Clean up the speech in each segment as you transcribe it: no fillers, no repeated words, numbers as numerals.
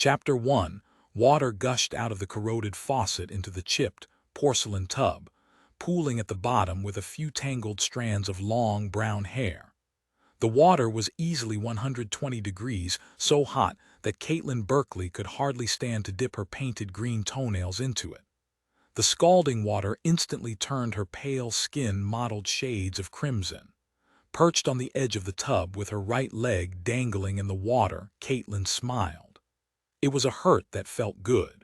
Chapter 1. Water gushed out of the corroded faucet into the chipped, porcelain tub, pooling at the bottom with a few tangled strands of long, brown hair. The water was easily 120 degrees, so hot that Katelyn Berkeley could hardly stand to dip her painted green toenails into it. The scalding water instantly turned her pale skin mottled shades of crimson. Perched on the edge of the tub with her right leg dangling in the water, Katelyn smiled. It was a hurt that felt good.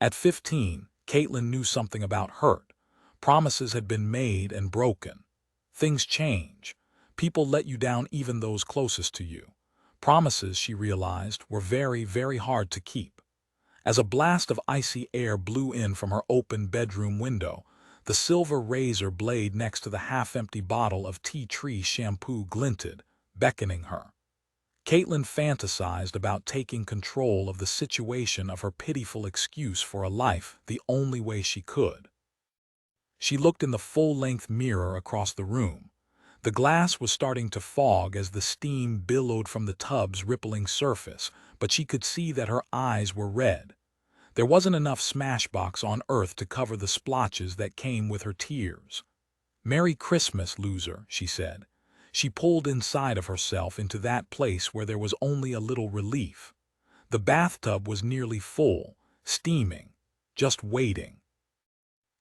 At 15, Katelyn knew something about hurt. Promises had been made and broken. Things change. People let you down, even those closest to you. Promises, she realized, were very, very hard to keep. As a blast of icy air blew in from her open bedroom window, the silver razor blade next to the half-empty bottle of tea tree shampoo glinted, beckoning her. Katelyn fantasized about taking control of the situation of her pitiful excuse for a life the only way she could. She looked in the full-length mirror across the room. The glass was starting to fog as the steam billowed from the tub's rippling surface, but she could see that her eyes were red. There wasn't enough Smashbox on Earth to cover the splotches that came with her tears. "Merry Christmas, loser," she said. She pulled inside of herself into that place where there was only a little relief. The bathtub was nearly full, steaming, just waiting.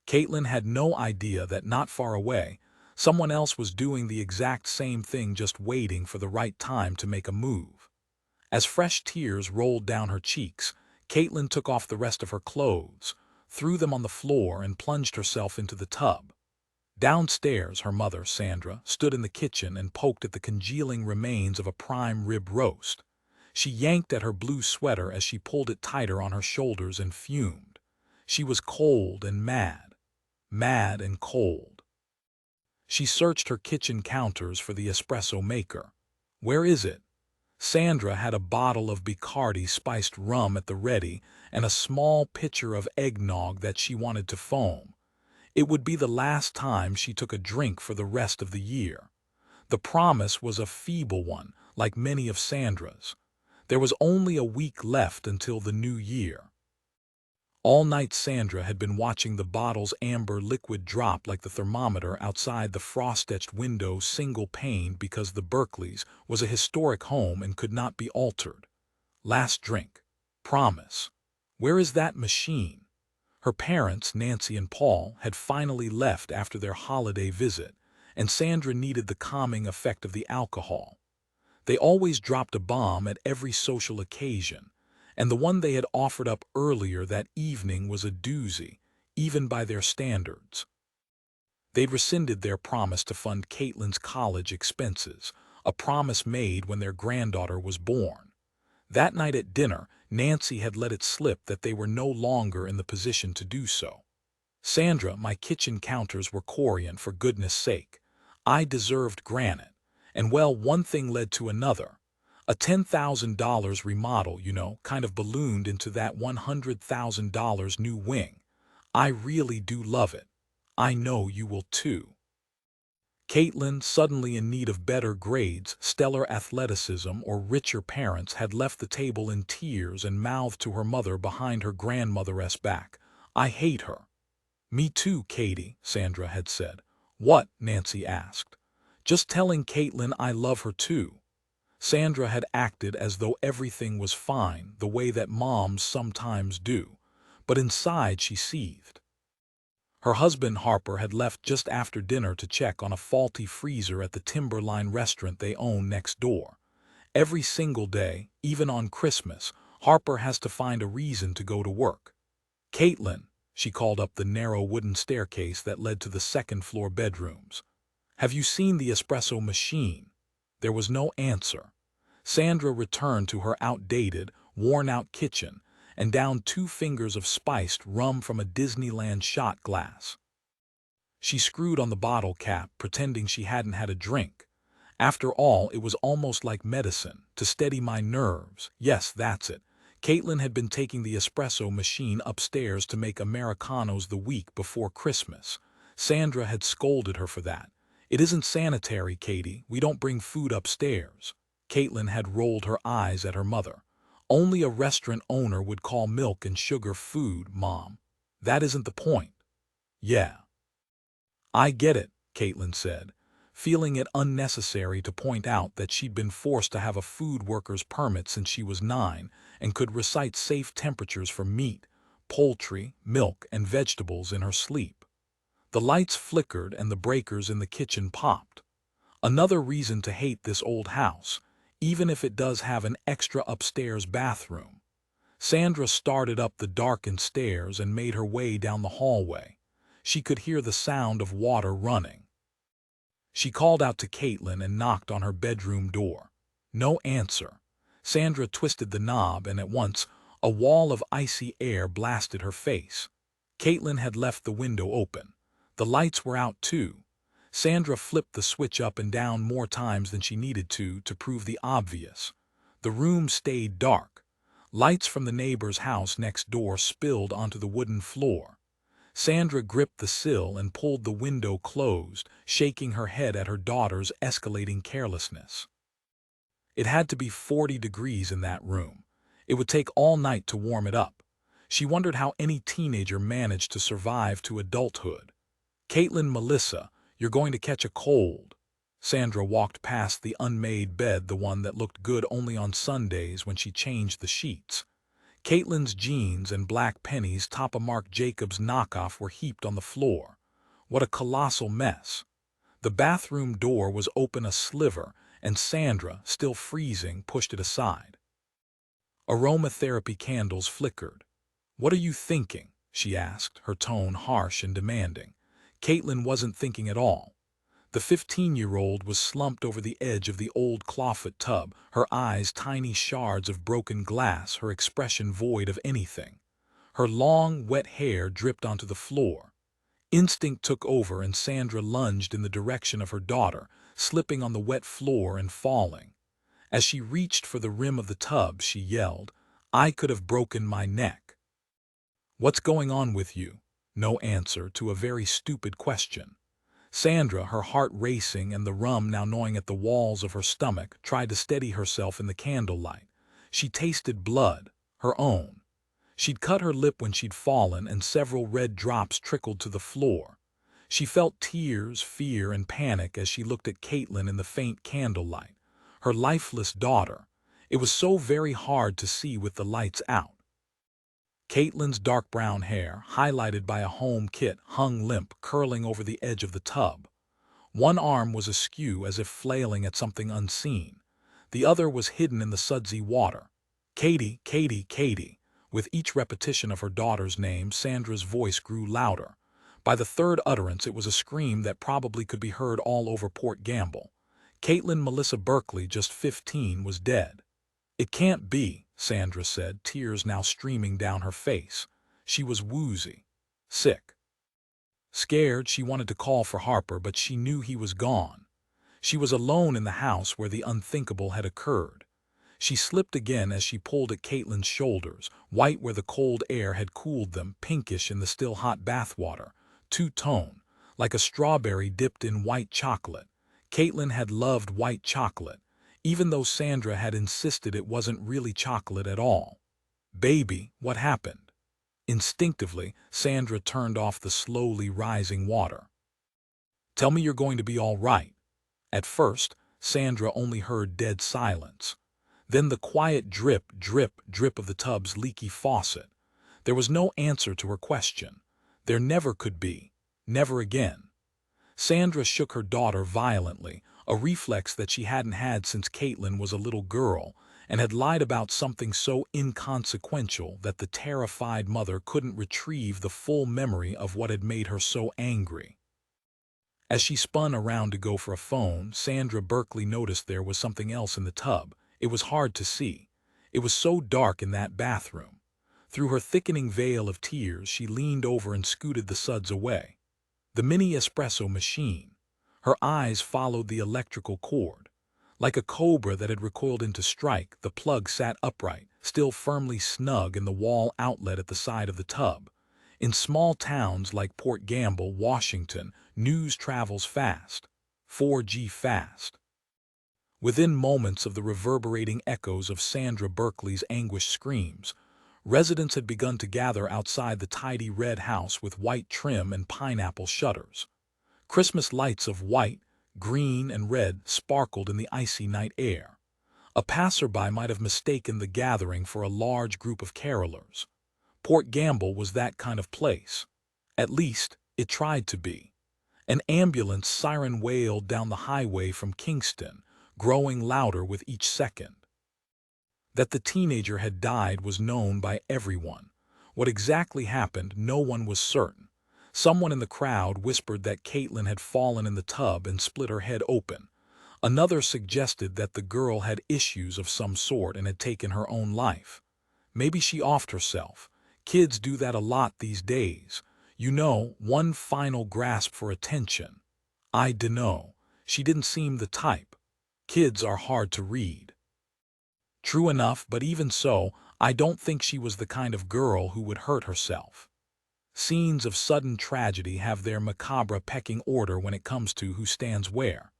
Katelyn had no idea that not far away, someone else was doing the exact same thing, just waiting for the right time to make a move. As fresh tears rolled down her cheeks, Katelyn took off the rest of her clothes, threw them on the floor, and plunged herself into the tub. Downstairs, her mother, Sandra, stood in the kitchen and poked at the congealing remains of a prime rib roast. She yanked at her blue sweater as she pulled it tighter on her shoulders and fumed. She was cold and mad. Mad and cold. She searched her kitchen counters for the espresso maker. Where is it? Sandra had a bottle of Bacardi spiced rum at the ready and a small pitcher of eggnog that she wanted to foam. It would be the last time she took a drink for the rest of the year. The promise was a feeble one, like many of Sandra's. There was only a week left until the new year. All night Sandra had been watching the bottle's amber liquid drop like the thermometer outside the frost-etched window, single-paned, because the Berkeleys was a historic home and could not be altered. Last drink. Promise. Where is that machine? Her parents, Nancy and Paul, had finally left after their holiday visit, and Sandra needed the calming effect of the alcohol. They always dropped a bomb at every social occasion, and the one they had offered up earlier that evening was a doozy, even by their standards. They'd rescinded their promise to fund Katelyn's college expenses, a promise made when their granddaughter was born. That night at dinner, Nancy had let it slip that they were no longer in the position to do so. "Sandra, my kitchen counters were Corian, for goodness sake. I deserved granite. And well, one thing led to another. A $10,000 remodel, kind of ballooned into that $100,000 new wing. I really do love it. I know you will too." Katelyn, suddenly in need of better grades, stellar athleticism, or richer parents, had left the table in tears and mouthed to her mother behind her grandmother's back, "I hate her." "Me too, Katie," Sandra had said. "What?" Nancy asked. "Just telling Katelyn I love her too." Sandra had acted as though everything was fine, the way that moms sometimes do, but inside she seethed. Her husband Harper had left just after dinner to check on a faulty freezer at the Timberline restaurant they own next door. Every single day, even on Christmas, Harper has to find a reason to go to work. "Katelyn," she called up the narrow wooden staircase that led to the second-floor bedrooms. "Have you seen the espresso machine?" There was no answer. Sandra returned to her outdated, worn-out kitchen and downed 2 fingers of spiced rum from a Disneyland shot glass. She screwed on the bottle cap, pretending she hadn't had a drink. After all, it was almost like medicine, to steady my nerves. Yes, that's it. Katelyn had been taking the espresso machine upstairs to make Americanos the week before Christmas. Sandra had scolded her for that. "It isn't sanitary, Katie. We don't bring food upstairs." Katelyn had rolled her eyes at her mother. Only a restaurant owner would call milk and sugar food, Mom. That isn't the point. Yeah. I get it, Katelyn said, feeling it unnecessary to point out that she'd been forced to have a food worker's permit since she was 9 and could recite safe temperatures for meat, poultry, milk, and vegetables in her sleep. The lights flickered and the breakers in the kitchen popped. Another reason to hate this old house, even if it does have an extra upstairs bathroom. Sandra started up the darkened stairs and made her way down the hallway. She could hear the sound of water running. She called out to Katelyn and knocked on her bedroom door. No answer. Sandra twisted the knob and at once a wall of icy air blasted her face. Katelyn had left the window open. The lights were out too. Sandra flipped the switch up and down more times than she needed to prove the obvious. The room stayed dark. Lights from the neighbor's house next door spilled onto the wooden floor. Sandra gripped the sill and pulled the window closed, shaking her head at her daughter's escalating carelessness. It had to be 40 degrees in that room. It would take all night to warm it up. She wondered how any teenager managed to survive to adulthood. Katelyn, Melissa, you're going to catch a cold. Sandra walked past the unmade bed, the one that looked good only on Sundays when she changed the sheets. Katelyn's jeans and black pennies top a Marc Jacobs knockoff were heaped on the floor. What a colossal mess. The bathroom door was open a sliver, and Sandra, still freezing, pushed it aside. Aromatherapy candles flickered. "What are you thinking?" she asked, her tone harsh and demanding. Katelyn wasn't thinking at all. The 15-year-old was slumped over the edge of the old clawfoot tub, her eyes tiny shards of broken glass, her expression void of anything. Her long, wet hair dripped onto the floor. Instinct took over and Sandra lunged in the direction of her daughter, slipping on the wet floor and falling. As she reached for the rim of the tub, she yelled, "I could have broken my neck." "What's going on with you?" No answer to a very stupid question. Sandra, her heart racing and the rum now gnawing at the walls of her stomach, tried to steady herself in the candlelight. She tasted blood, her own. She'd cut her lip when she'd fallen, and several red drops trickled to the floor. She felt tears, fear, and panic as she looked at Katelyn in the faint candlelight. Her lifeless daughter. It was so very hard to see with the lights out. Katelyn's dark brown hair, highlighted by a home kit, hung limp, curling over the edge of the tub. One arm was askew as if flailing at something unseen. The other was hidden in the sudsy water. "Katie, Katie, Katie." With each repetition of her daughter's name, Sandra's voice grew louder. By the third utterance, it was a scream that probably could be heard all over Port Gamble. Katelyn Melissa Berkeley, just 15, was dead. "It can't be," Sandra said, tears now streaming down her face. She was woozy, sick. Scared, she wanted to call for Harper, but she knew he was gone. She was alone in the house where the unthinkable had occurred. She slipped again as she pulled at Katelyn's shoulders, white where the cold air had cooled them, pinkish in the still hot bathwater, two-tone, like a strawberry dipped in white chocolate. Katelyn had loved white chocolate, even though Sandra had insisted it wasn't really chocolate at all. "Baby, what happened?" Instinctively, Sandra turned off the slowly rising water. "Tell me you're going to be all right." At first, Sandra only heard dead silence. Then the quiet drip, drip, drip of the tub's leaky faucet. There was no answer to her question. There never could be. Never again. Sandra shook her daughter violently, a reflex that she hadn't had since Katelyn was a little girl, and had lied about something so inconsequential that the terrified mother couldn't retrieve the full memory of what had made her so angry. As she spun around to go for a phone, Sandra Berkeley noticed there was something else in the tub. It was hard to see. It was so dark in that bathroom. Through her thickening veil of tears, she leaned over and scooted the suds away. The mini espresso machine. Her eyes followed the electrical cord. Like a cobra that had recoiled into strike, the plug sat upright, still firmly snug in the wall outlet at the side of the tub. In small towns like Port Gamble, Washington, news travels fast. 4G fast. Within moments of the reverberating echoes of Sandra Berkeley's anguished screams, residents had begun to gather outside the tidy red house with white trim and pineapple shutters. Christmas lights of white, green, and red sparkled in the icy night air. A passerby might have mistaken the gathering for a large group of carolers. Port Gamble was that kind of place. At least, it tried to be. An ambulance siren wailed down the highway from Kingston, growing louder with each second. That the teenager had died was known by everyone. What exactly happened, no one was certain. Someone in the crowd whispered that Katelyn had fallen in the tub and split her head open. Another suggested that the girl had issues of some sort and had taken her own life. Maybe she offed herself. Kids do that a lot these days. You know, one final grasp for attention. I dunno. She didn't seem the type. Kids are hard to read. True enough, but even so, I don't think she was the kind of girl who would hurt herself. Scenes of sudden tragedy have their macabre pecking order when it comes to who stands where.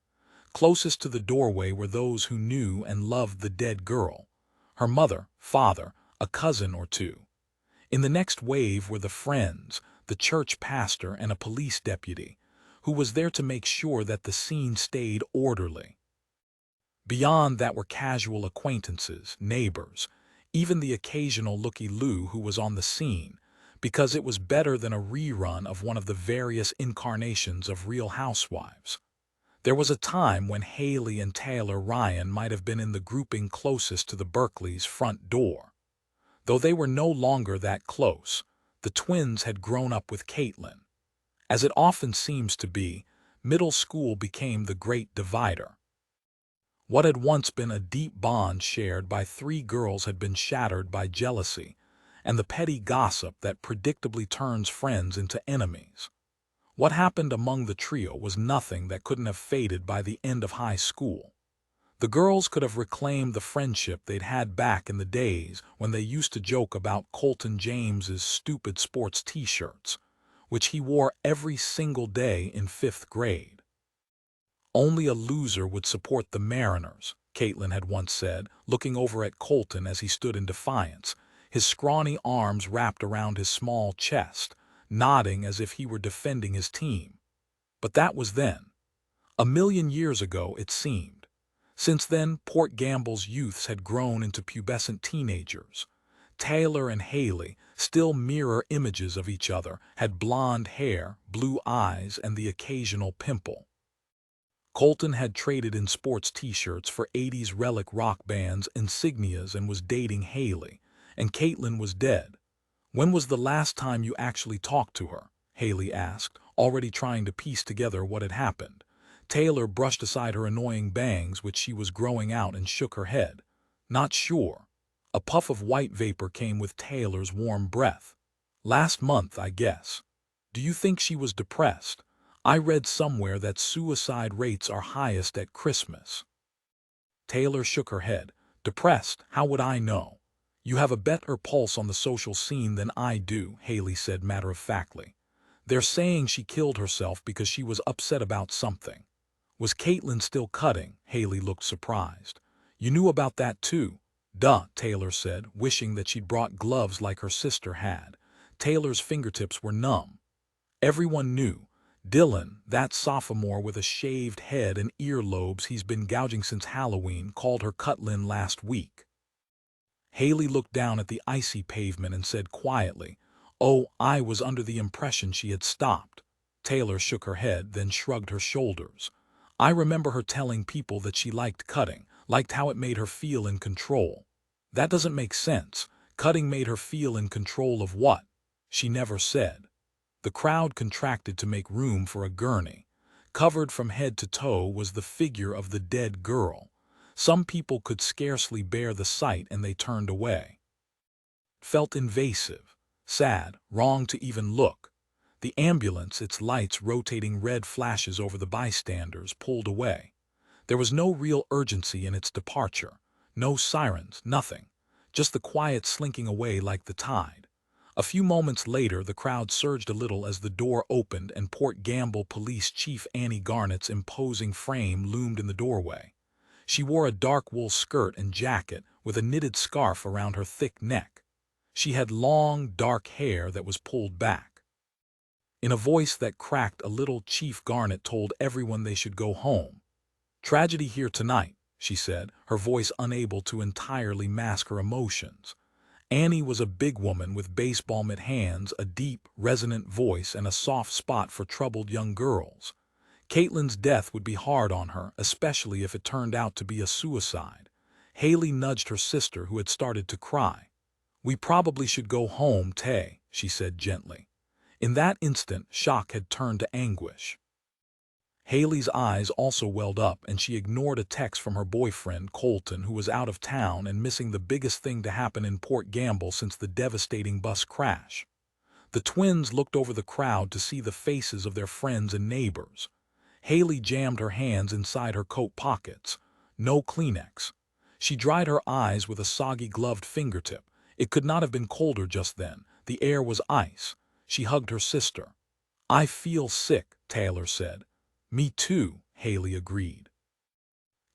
Closest to the doorway were those who knew and loved the dead girl. Her mother, father, a cousin or two. In the next wave were the friends, the church pastor and a police deputy, who was there to make sure that the scene stayed orderly. Beyond that were casual acquaintances, neighbors, even the occasional looky-loo who was on the scene, because it was better than a rerun of one of the various incarnations of Real Housewives. There was a time when Hayley and Taylor Ryan might have been in the grouping closest to the Berkeleys' front door. Though they were no longer that close, the twins had grown up with Katelyn. As it often seems to be, middle school became the great divider. What had once been a deep bond shared by three girls had been shattered by jealousy and the petty gossip that predictably turns friends into enemies. What happened among the trio was nothing that couldn't have faded by the end of high school. The girls could have reclaimed the friendship they'd had back in the days when they used to joke about Colton James's stupid sports t-shirts, which he wore every single day in 5th grade. Only a loser would support the Mariners, Katelyn had once said, looking over at Colton as he stood in defiance, his scrawny arms wrapped around his small chest, nodding as if he were defending his team. But that was then. A million years ago, it seemed. Since then, Port Gamble's youths had grown into pubescent teenagers. Taylor and Hayley, still mirror images of each other, had blonde hair, blue eyes, and the occasional pimple. Colton had traded in sports t-shirts for 80s relic rock bands insignias and was dating Hayley, and Katelyn was dead. "When was the last time you actually talked to her?" Hayley asked, already trying to piece together what had happened. Taylor brushed aside her annoying bangs, which she was growing out, and shook her head. "Not sure." A puff of white vapor came with Taylor's warm breath. "Last month, I guess." "Do you think she was depressed? I read somewhere that suicide rates are highest at Christmas." Taylor shook her head. "Depressed? How would I know? You have a better pulse on the social scene than I do," Hayley said matter-of-factly. "They're saying she killed herself because she was upset about something." "Was Katelyn still cutting?" Hayley looked surprised. "You knew about that too?" "Duh," Taylor said, wishing that she'd brought gloves like her sister had. Taylor's fingertips were numb. Everyone knew. Dylan, that sophomore with a shaved head and earlobes he's been gouging since Halloween, called her Katelyn last week. Hayley looked down at the icy pavement and said quietly, "Oh, I was under the impression she had stopped." Taylor shook her head, then shrugged her shoulders. "I remember her telling people that she liked cutting, liked how it made her feel in control." "That doesn't make sense. Cutting made her feel in control of what?" "She never said." The crowd contracted to make room for a gurney. Covered from head to toe was the figure of the dead girl. Some people could scarcely bear the sight and they turned away. It felt invasive, sad, wrong to even look. The ambulance, its lights rotating red flashes over the bystanders, pulled away. There was no real urgency in its departure. No sirens, nothing. Just the quiet slinking away like the tide. A few moments later, the crowd surged a little as the door opened and Port Gamble Police Chief Annie Garnett's imposing frame loomed in the doorway. She wore a dark wool skirt and jacket with a knitted scarf around her thick neck. She had long, dark hair that was pulled back. In a voice that cracked a little, Chief Garnet told everyone they should go home. "Tragedy here tonight," she said, her voice unable to entirely mask her emotions. Annie was a big woman with baseball-mitt hands, a deep, resonant voice, and a soft spot for troubled young girls. Katelyn's death would be hard on her, especially if it turned out to be a suicide. Hayley nudged her sister, who had started to cry. "We probably should go home, Tay," she said gently. In that instant, shock had turned to anguish. Hayley's eyes also welled up, and she ignored a text from her boyfriend, Colton, who was out of town and missing the biggest thing to happen in Port Gamble since the devastating bus crash. The twins looked over the crowd to see the faces of their friends and neighbors. Hayley jammed her hands inside her coat pockets. No Kleenex. She dried her eyes with a soggy gloved fingertip. It could not have been colder just then. The air was ice. She hugged her sister. "I feel sick," Taylor said. "Me too," Hayley agreed.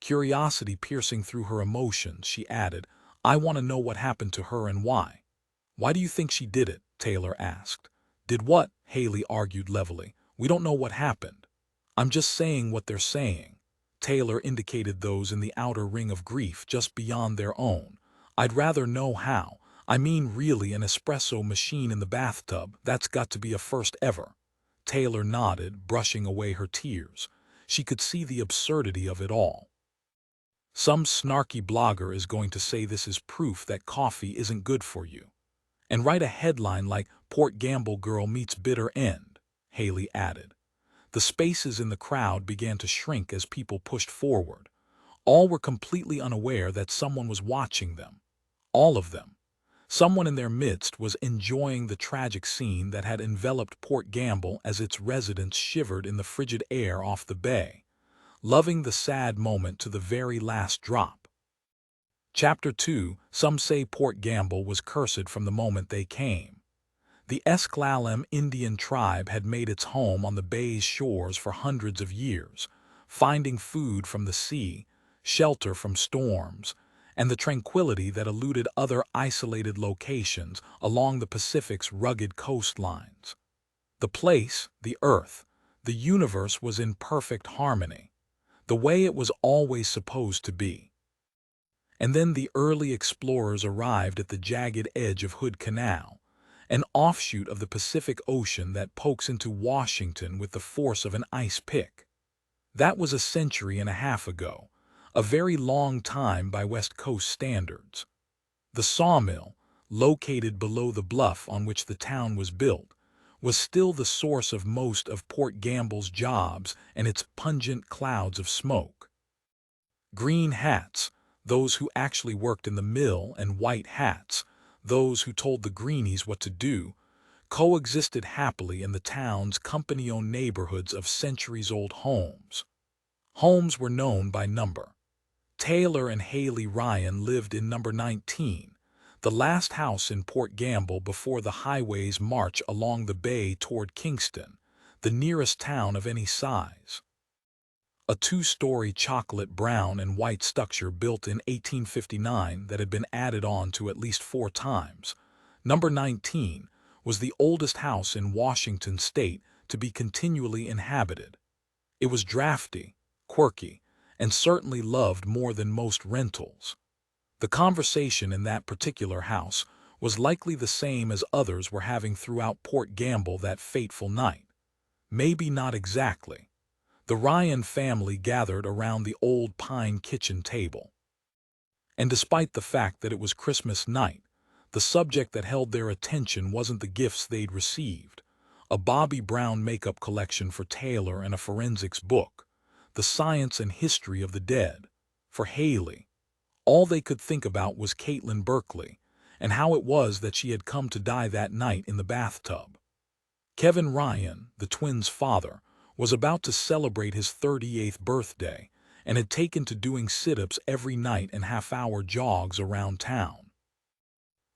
Curiosity piercing through her emotions, she added, "I want to know what happened to her and why." "Why do you think she did it?" Taylor asked. "Did what?" Hayley argued levelly. "We don't know what happened. I'm just saying what they're saying." Taylor indicated those in the outer ring of grief just beyond their own. "I'd rather know how. I mean, really, an espresso machine in the bathtub, that's got to be a first ever." Taylor nodded, brushing away her tears. She could see the absurdity of it all. "Some snarky blogger is going to say this is proof that coffee isn't good for you, and write a headline like "Port Gamble Girl Meets Bitter End," Hayley added. The spaces in the crowd began to shrink as people pushed forward. All were completely unaware that someone was watching them. All of them. Someone in their midst was enjoying the tragic scene that had enveloped Port Gamble as its residents shivered in the frigid air off the bay, loving the sad moment to the very last drop. Chapter 2. Some say Port Gamble was cursed from the moment they came. The Esclalem Indian tribe had made its home on the bay's shores for hundreds of years, finding food from the sea, shelter from storms, and the tranquility that eluded other isolated locations along the Pacific's rugged coastlines. The place, the earth, the universe was in perfect harmony, the way it was always supposed to be. And then the early explorers arrived at the jagged edge of Hood Canal, an offshoot of the Pacific Ocean that pokes into Washington with the force of an ice pick. That was a century and a half ago, a very long time by West Coast standards. The sawmill, located below the bluff on which the town was built, was still the source of most of Port Gamble's jobs and its pungent clouds of smoke. Green hats, those who actually worked in the mill, and white hats, those who told the greenies what to do, coexisted happily in the town's company-owned neighborhoods of centuries-old homes. Homes were known by number. Taylor and Hayley Ryan lived in number 19, the last house in Port Gamble before the highway's march along the bay toward Kingston, the nearest town of any size. A two-story chocolate brown and white structure built in 1859 that had been added on to at least 4 times. Number 19 was the oldest house in Washington state to be continually inhabited. It was drafty, quirky, and certainly loved more than most rentals. The conversation in that particular house was likely the same as others were having throughout Port Gamble that fateful night. Maybe not exactly. The Ryan family gathered around the old pine kitchen table. And despite the fact that it was Christmas night, the subject that held their attention wasn't the gifts they'd received, a Bobby Brown makeup collection for Taylor and a forensics book, the science and history of the dead. For Hayley, all they could think about was Katelyn Berkeley and how it was that she had come to die that night in the bathtub. Kevin Ryan, the twins' father, was about to celebrate his 38th birthday and had taken to doing sit-ups every night and half-hour jogs around town.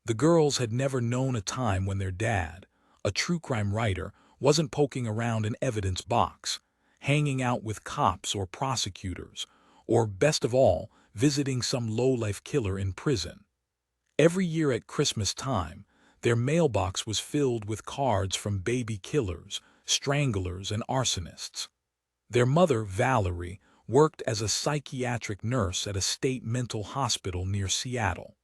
The girls had never known a time when their dad, a true crime writer, wasn't poking around an evidence box, hanging out with cops or prosecutors, or, best of all, visiting some low-life killer in prison. Every year at Christmas time, their mailbox was filled with cards from baby killers, stranglers, and arsonists. Their mother, Valerie, worked as a psychiatric nurse at a state mental hospital near Seattle.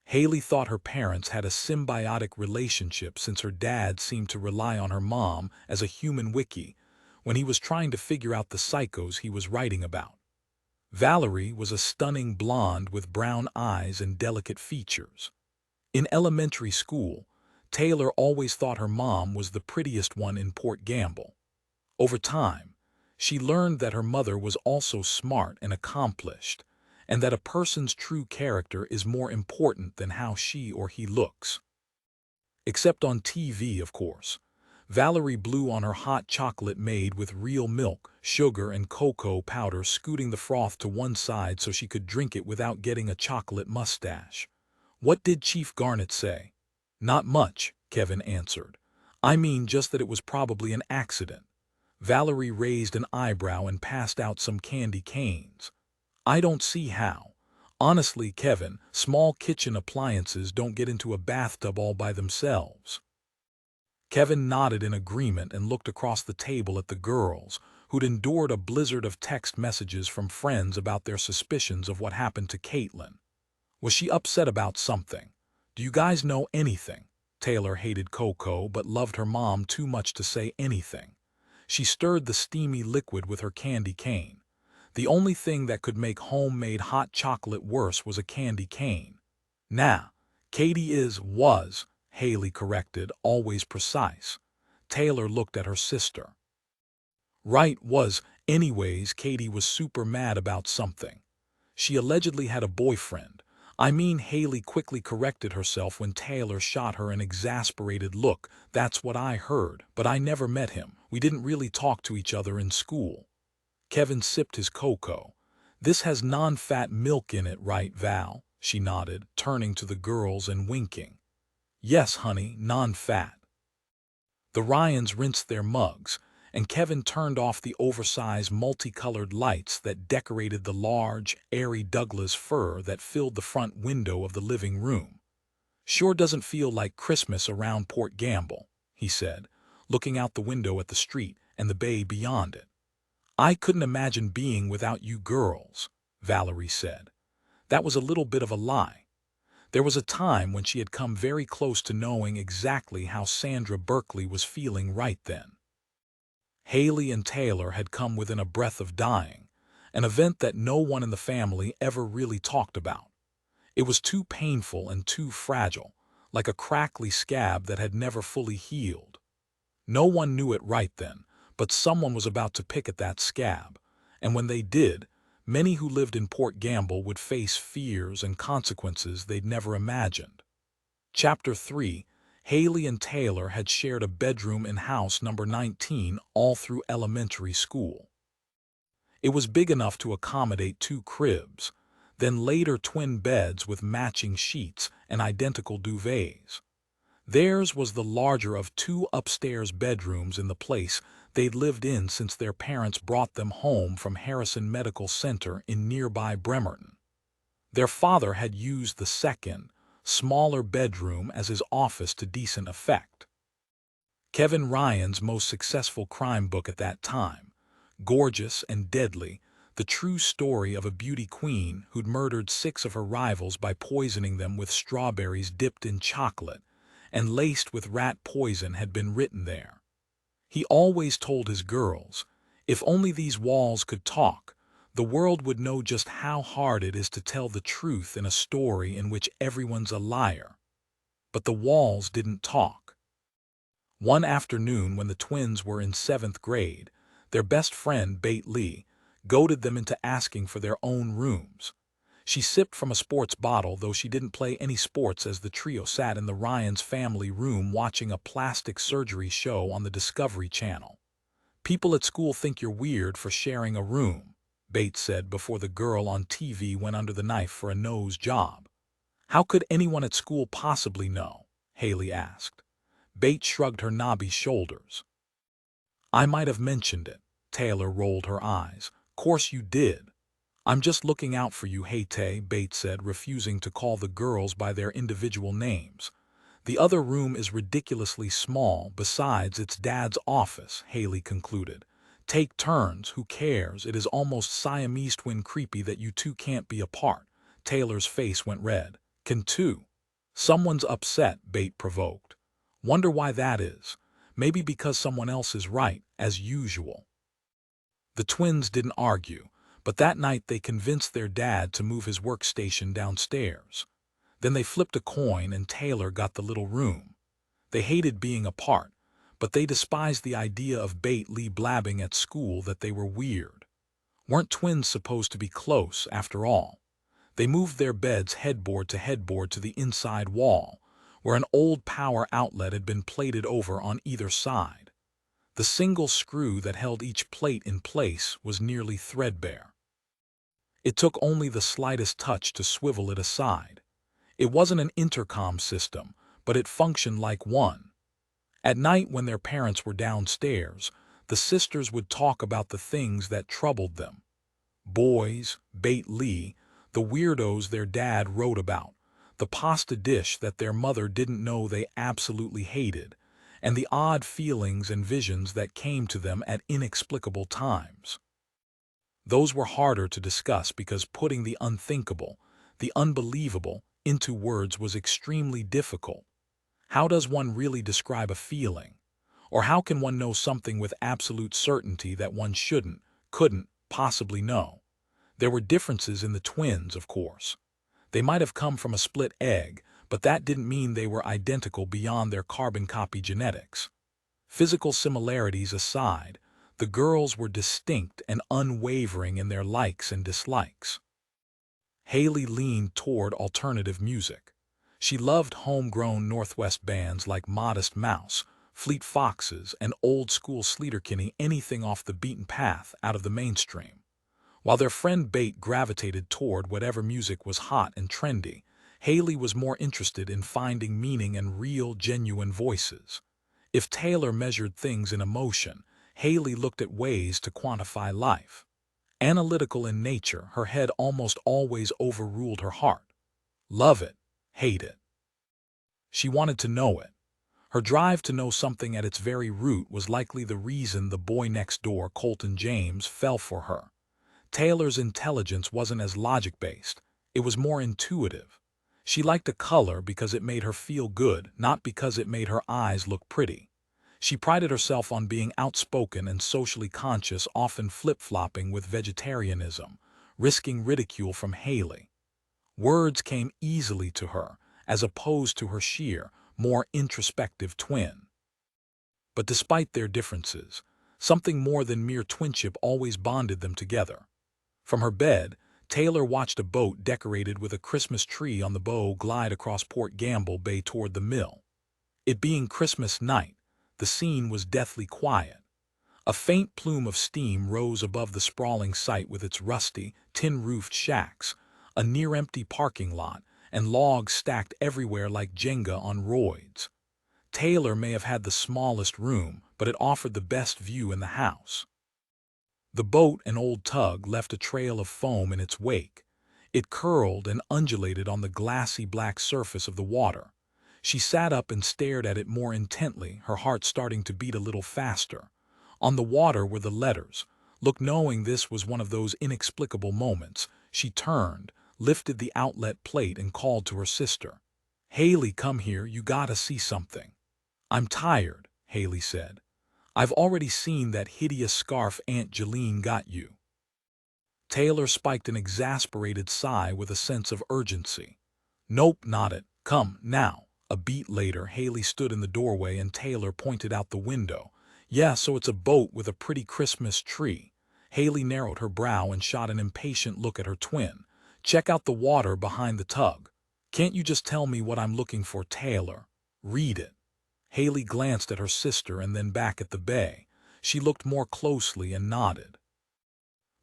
Hayley thought her parents had a symbiotic relationship since her dad seemed to rely on her mom as a human wiki when he was trying to figure out the psychos he was writing about. Valerie was a stunning blonde with brown eyes and delicate features. In elementary school, Taylor always thought her mom was the prettiest one in Port Gamble. Over time, she learned that her mother was also smart and accomplished, and that a person's true character is more important than how she or he looks. Except on TV, of course. Valerie blew on her hot chocolate made with real milk, sugar, and cocoa powder, scooting the froth to one side so she could drink it without getting a chocolate mustache. What did Chief Garnet say? Not much, Kevin answered. I mean just that it was probably an accident. Valerie raised an eyebrow and passed out some candy canes. I don't see how. Honestly, Kevin, small kitchen appliances don't get into a bathtub all by themselves. Kevin nodded in agreement and looked across the table at the girls, who'd endured a blizzard of text messages from friends about their suspicions of what happened to Katelyn. Was she upset about something? Do you guys know anything? Taylor hated cocoa but loved her mom too much to say anything. She stirred the steamy liquid with her candy cane. The only thing that could make homemade hot chocolate worse was a candy cane. Nah, Katie was, Hayley corrected, always precise. Taylor looked at her sister. Right, anyways, Katie was super mad about something. She allegedly had a boyfriend. Hayley quickly corrected herself when Taylor shot her an exasperated look. That's what I heard, but I never met him. We didn't really talk to each other in school. Kevin sipped his cocoa. This has non-fat milk in it, right, Val? She nodded, turning to the girls and winking. Yes, honey, non-fat. The Ryans rinsed their mugs, and Kevin turned off the oversized multicolored lights that decorated the large, airy Douglas fir that filled the front window of the living room. Sure doesn't feel like Christmas around Port Gamble, he said, looking out the window at the street and the bay beyond it. I couldn't imagine being without you girls, Valerie said. That was a little bit of a lie. There was a time when she had come very close to knowing exactly how Sandra Berkeley was feeling right then. Hayley and Taylor had come within a breath of dying, an event that no one in the family ever really talked about. It was too painful and too fragile, like a crackly scab that had never fully healed. No one knew it right then, but someone was about to pick at that scab, and when they did, many who lived in Port Gamble would face fears and consequences they'd never imagined. Chapter 3. Hayley and Taylor had shared a bedroom in house number 19 all through elementary school. It was big enough to accommodate 2 cribs, then later twin beds with matching sheets and identical duvets. Theirs was the larger of 2 upstairs bedrooms in the place they'd lived in since their parents brought them home from Harrison Medical Center in nearby Bremerton. Their father had used the second, smaller bedroom as his office to decent effect. Kevin Ryan's most successful crime book at that time, Gorgeous and Deadly, the true story of a beauty queen who'd murdered 6 of her rivals by poisoning them with strawberries dipped in chocolate and laced with rat poison, had been written there. He always told his girls, if only these walls could talk, the world would know just how hard it is to tell the truth in a story in which everyone's a liar. But the walls didn't talk. One afternoon when the twins were in 7th grade, their best friend, Bate Lee, goaded them into asking for their own rooms. She sipped from a sports bottle, though she didn't play any sports, as the trio sat in the Ryans' family room watching a plastic surgery show on the Discovery Channel. People at school think you're weird for sharing a room, Bates said before the girl on TV went under the knife for a nose job. How could anyone at school possibly know? Hayley asked. Bates shrugged her knobby shoulders. I might have mentioned it. Taylor rolled her eyes. Course you did. I'm just looking out for you, Hayley, Bate said, refusing to call the girls by their individual names. The other room is ridiculously small, besides it's Dad's office, Hayley concluded. Take turns, who cares? It is almost Siamese twin creepy that you two can't be apart. Taylor's face went red. Can two? Someone's upset, Bate provoked. Wonder why that is. Maybe because someone else is right, as usual. The twins didn't argue, but that night they convinced their dad to move his workstation downstairs. Then they flipped a coin and Taylor got the little room. They hated being apart, but they despised the idea of Bate Lee blabbing at school that they were weird. Weren't twins supposed to be close, after all? They moved their beds headboard to the inside wall, where an old power outlet had been plated over on either side. The single screw that held each plate in place was nearly threadbare. It took only the slightest touch to swivel it aside. It wasn't an intercom system, but it functioned like one. At night when their parents were downstairs, the sisters would talk about the things that troubled them. Boys, Bate Lee, the weirdos their dad wrote about, the pasta dish that their mother didn't know they absolutely hated, and the odd feelings and visions that came to them at inexplicable times. Those were harder to discuss because putting the unthinkable, the unbelievable, into words was extremely difficult. How does one really describe a feeling? Or how can one know something with absolute certainty that one couldn't, possibly know? There were differences in the twins, of course. They might have come from a split egg, but that didn't mean they were identical beyond their carbon copy genetics. Physical similarities aside, the girls were distinct and unwavering in their likes and dislikes. Hayley leaned toward alternative music. She loved homegrown Northwest bands like Modest Mouse, Fleet Foxes, and old-school Sleater-Kinney, anything off the beaten path, out of the mainstream. While their friend Bate gravitated toward whatever music was hot and trendy, Hayley was more interested in finding meaning and real, genuine voices. If Taylor measured things in emotion, Hayley looked at ways to quantify life. Analytical in nature, her head almost always overruled her heart. Love it, hate it. She wanted to know it. Her drive to know something at its very root was likely the reason the boy next door, Colton James, fell for her. Taylor's intelligence wasn't as logic-based, it was more intuitive. She liked a color because it made her feel good, not because it made her eyes look pretty. She prided herself on being outspoken and socially conscious, often flip-flopping with vegetarianism, risking ridicule from Hayley. Words came easily to her, as opposed to her sheer, more introspective twin. But despite their differences, something more than mere twinship always bonded them together. From her bed, Taylor watched a boat decorated with a Christmas tree on the bow glide across Port Gamble Bay toward the mill. It being Christmas night, the scene was deathly quiet. A faint plume of steam rose above the sprawling site with its rusty, tin-roofed shacks, a near-empty parking lot, and logs stacked everywhere like Jenga on roids. Taylor may have had the smallest room, but it offered the best view in the house. The boat, an old tug, left a trail of foam in its wake. It curled and undulated on the glassy black surface of the water. She sat up and stared at it more intently, her heart starting to beat a little faster. On the water were the letters. Look, knowing this was one of those inexplicable moments, she turned, lifted the outlet plate and called to her sister. Hayley, come here, you gotta see something. I'm tired, Hayley said. I've already seen that hideous scarf Aunt Jeline got you. Taylor spiked an exasperated sigh with a sense of urgency. Nope, not it. Come, now. A beat later, Hayley stood in the doorway and Taylor pointed out the window. Yeah, so it's a boat with a pretty Christmas tree. Hayley narrowed her brow and shot an impatient look at her twin. Check out the water behind the tug. Can't you just tell me what I'm looking for, Taylor? Read it. Hayley glanced at her sister and then back at the bay. She looked more closely and nodded.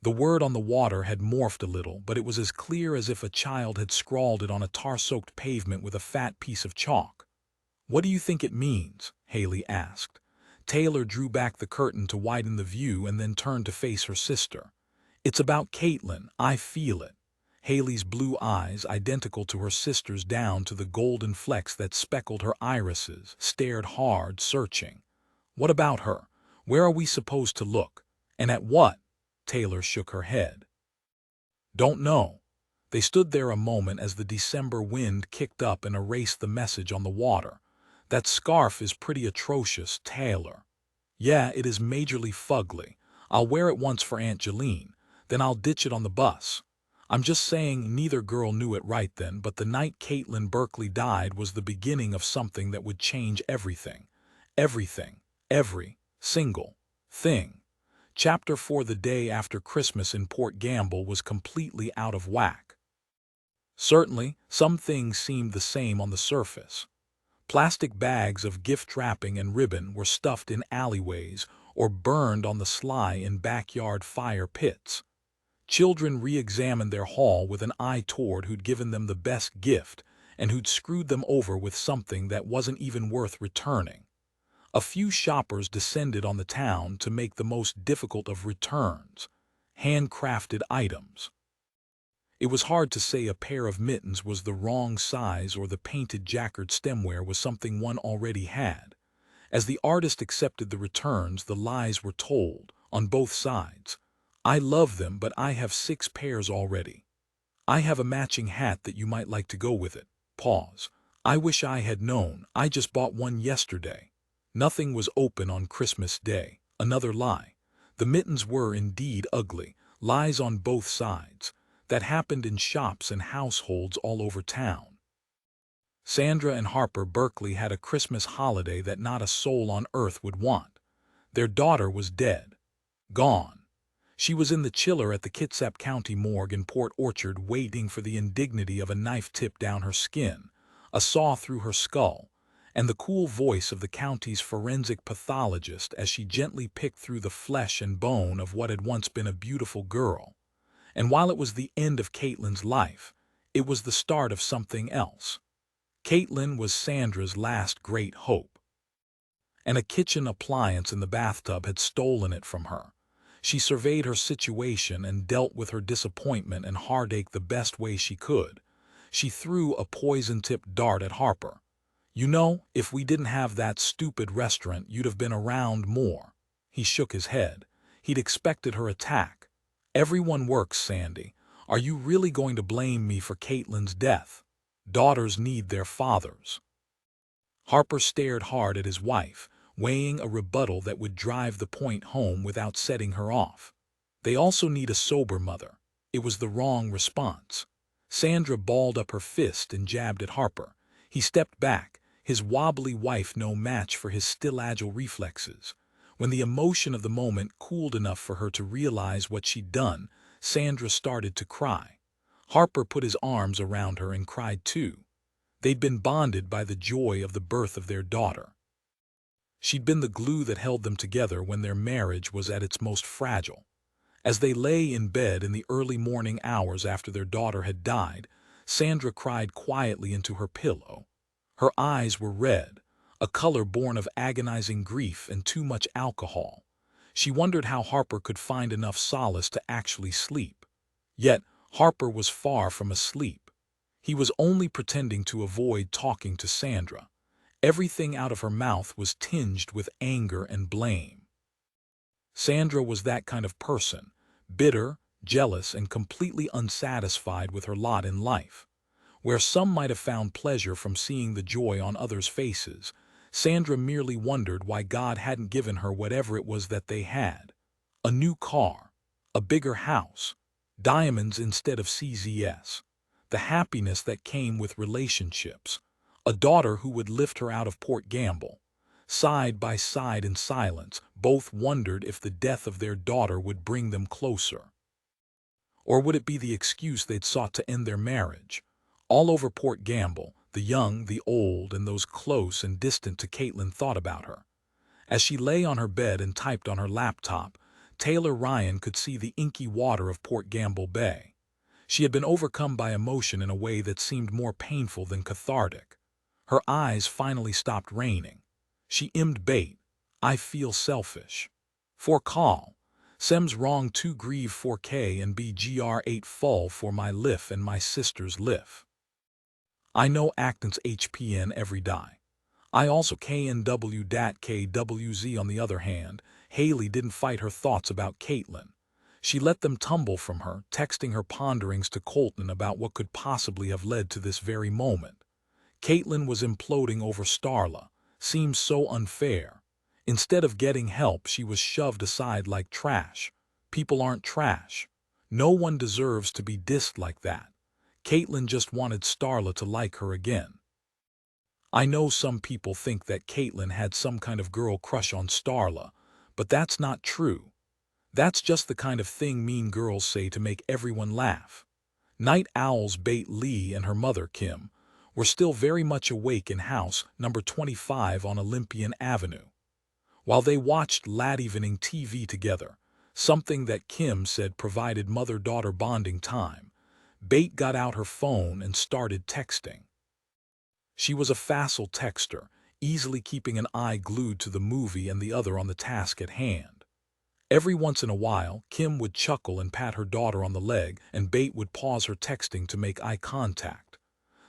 The word on the water had morphed a little, but it was as clear as if a child had scrawled it on a tar-soaked pavement with a fat piece of chalk. What do you think it means? Hayley asked. Taylor drew back the curtain to widen the view and then turned to face her sister. It's about Katelyn, I feel it. Hayley's blue eyes, identical to her sister's down to the golden flecks that speckled her irises, stared hard, searching. What about her? Where are we supposed to look? And at what? Taylor shook her head. Don't know. They stood there a moment as the December wind kicked up and erased the message on the water. That scarf is pretty atrocious, Taylor. Yeah, it is majorly fugly. I'll wear it once for Aunt Jeline, then I'll ditch it on the bus. I'm just saying neither girl knew it right then, but the night Katelyn Berkeley died was the beginning of something that would change everything. Everything. Every single thing. Chapter 4. The day after Christmas in Port Gamble was completely out of whack. Certainly, some things seemed the same on the surface. Plastic bags of gift wrapping and ribbon were stuffed in alleyways or burned on the sly in backyard fire pits. Children re-examined their haul with an eye toward who'd given them the best gift and who'd screwed them over with something that wasn't even worth returning. A few shoppers descended on the town to make the most difficult of returns, handcrafted items. It was hard to say a pair of mittens was the wrong size or the painted jacquard stemware was something one already had. As the artist accepted the returns, the lies were told, on both sides. I love them, but I have 6 pairs already. I have a matching hat that you might like to go with it. Pause. I wish I had known. I just bought one yesterday. Nothing was open on Christmas Day. Another lie. The mittens were indeed ugly. Lies on both sides. That happened in shops and households all over town. Sandra and Harper Berkeley had a Christmas holiday that not a soul on earth would want. Their daughter was dead. Gone. She was in the chiller at the Kitsap County morgue in Port Orchard waiting for the indignity of a knife tip down her skin, a saw through her skull, and the cool voice of the county's forensic pathologist as she gently picked through the flesh and bone of what had once been a beautiful girl. And while it was the end of Katelyn's life, it was the start of something else. Katelyn was Sandra's last great hope. And a kitchen appliance in the bathtub had stolen it from her. She surveyed her situation and dealt with her disappointment and heartache the best way she could. She threw a poison-tipped dart at Harper. You know, if we didn't have that stupid restaurant, you'd have been around more. He shook his head. He'd expected her attack. Everyone works, Sandy. Are you really going to blame me for Katelyn's death? Daughters need their fathers. Harper stared hard at his wife, weighing a rebuttal that would drive the point home without setting her off. They also need a sober mother. It was the wrong response. Sandra balled up her fist and jabbed at Harper. He stepped back, his wobbly wife no match for his still agile reflexes. When the emotion of the moment cooled enough for her to realize what she'd done, Sandra started to cry. Harper put his arms around her and cried too. They'd been bonded by the joy of the birth of their daughter. She'd been the glue that held them together when their marriage was at its most fragile. As they lay in bed in the early morning hours after their daughter had died, Sandra cried quietly into her pillow. Her eyes were red, a color born of agonizing grief and too much alcohol. She wondered how Harper could find enough solace to actually sleep. Yet Harper was far from asleep. He was only pretending to avoid talking to Sandra. Everything out of her mouth was tinged with anger and blame. Sandra was that kind of person, bitter, jealous, and completely unsatisfied with her lot in life. Where some might have found pleasure from seeing the joy on others' faces, Sandra merely wondered why God hadn't given her whatever it was that they had. A new car, a bigger house, diamonds instead of CZS, the happiness that came with relationships, a daughter who would lift her out of Port Gamble. Side by side in silence, both wondered if the death of their daughter would bring them closer. Or would it be the excuse they'd sought to end their marriage? All over Port Gamble, the young, the old, and those close and distant to Katelyn thought about her. As she lay on her bed and typed on her laptop, Taylor Ryan could see the inky water of Port Gamble Bay. She had been overcome by emotion in a way that seemed more painful than cathartic. Her eyes finally stopped raining. She immed bait. I feel selfish. For call. Sem's wrong to grieve 4K and be gr8 fall for my liff and my sister's liff. I know actance HPN every die. I also KNW dat KWZ. On the other hand, Hayley didn't fight her thoughts about Katelyn. She let them tumble from her, texting her ponderings to Colton about what could possibly have led to this very moment. Katelyn was imploding over Starla. Seemed so unfair. Instead of getting help, she was shoved aside like trash. People aren't trash. No one deserves to be dissed like that. Katelyn just wanted Starla to like her again. I know some people think that Katelyn had some kind of girl crush on Starla, but that's not true. That's just the kind of thing mean girls say to make everyone laugh. Night owls Bate Lee and her mother Kim were still very much awake in house number 25 on Olympian Avenue. While they watched late evening TV together, something that Kim said provided mother-daughter bonding time, Bate got out her phone and started texting. She was a facile texter, easily keeping an eye glued to the movie and the other on the task at hand. Every once in a while, Kim would chuckle and pat her daughter on the leg, and Bate would pause her texting to make eye contact.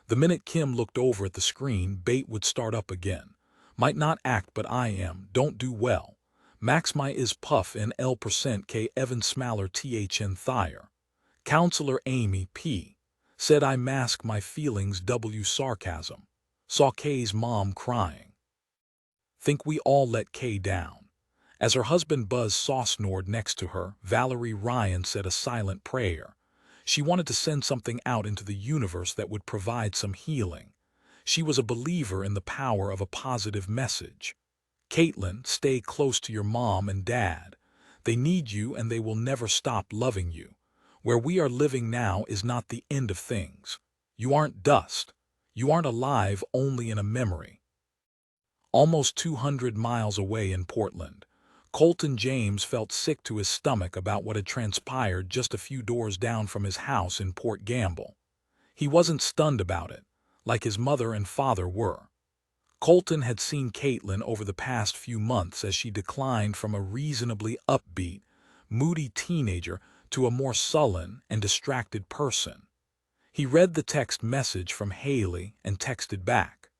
The minute Kim looked over at the screen, Bate would start up again. Might not act, but I am, don't do well. Max my is puff in L% Evan Smaller THN Thyre. Counselor Amy P. said I mask my feelings W sarcasm. Saw Kay's mom crying. Think we all let Kay down. As her husband Buzz snored next to her, Valerie Ryan said a silent prayer. She wanted to send something out into the universe that would provide some healing. She was a believer in the power of a positive message. Katelyn, stay close to your mom and dad. They need you and they will never stop loving you. Where we are living now is not the end of things. You aren't dust. You aren't alive only in a memory. Almost 200 miles away in Portland, Colton James felt sick to his stomach about what had transpired just a few doors down from his house in Port Gamble. He wasn't stunned about it, like his mother and father were. Colton had seen Katelyn over the past few months as she declined from a reasonably upbeat, moody teenager to a more sullen and distracted person. He read the text message from Hayley and texted back.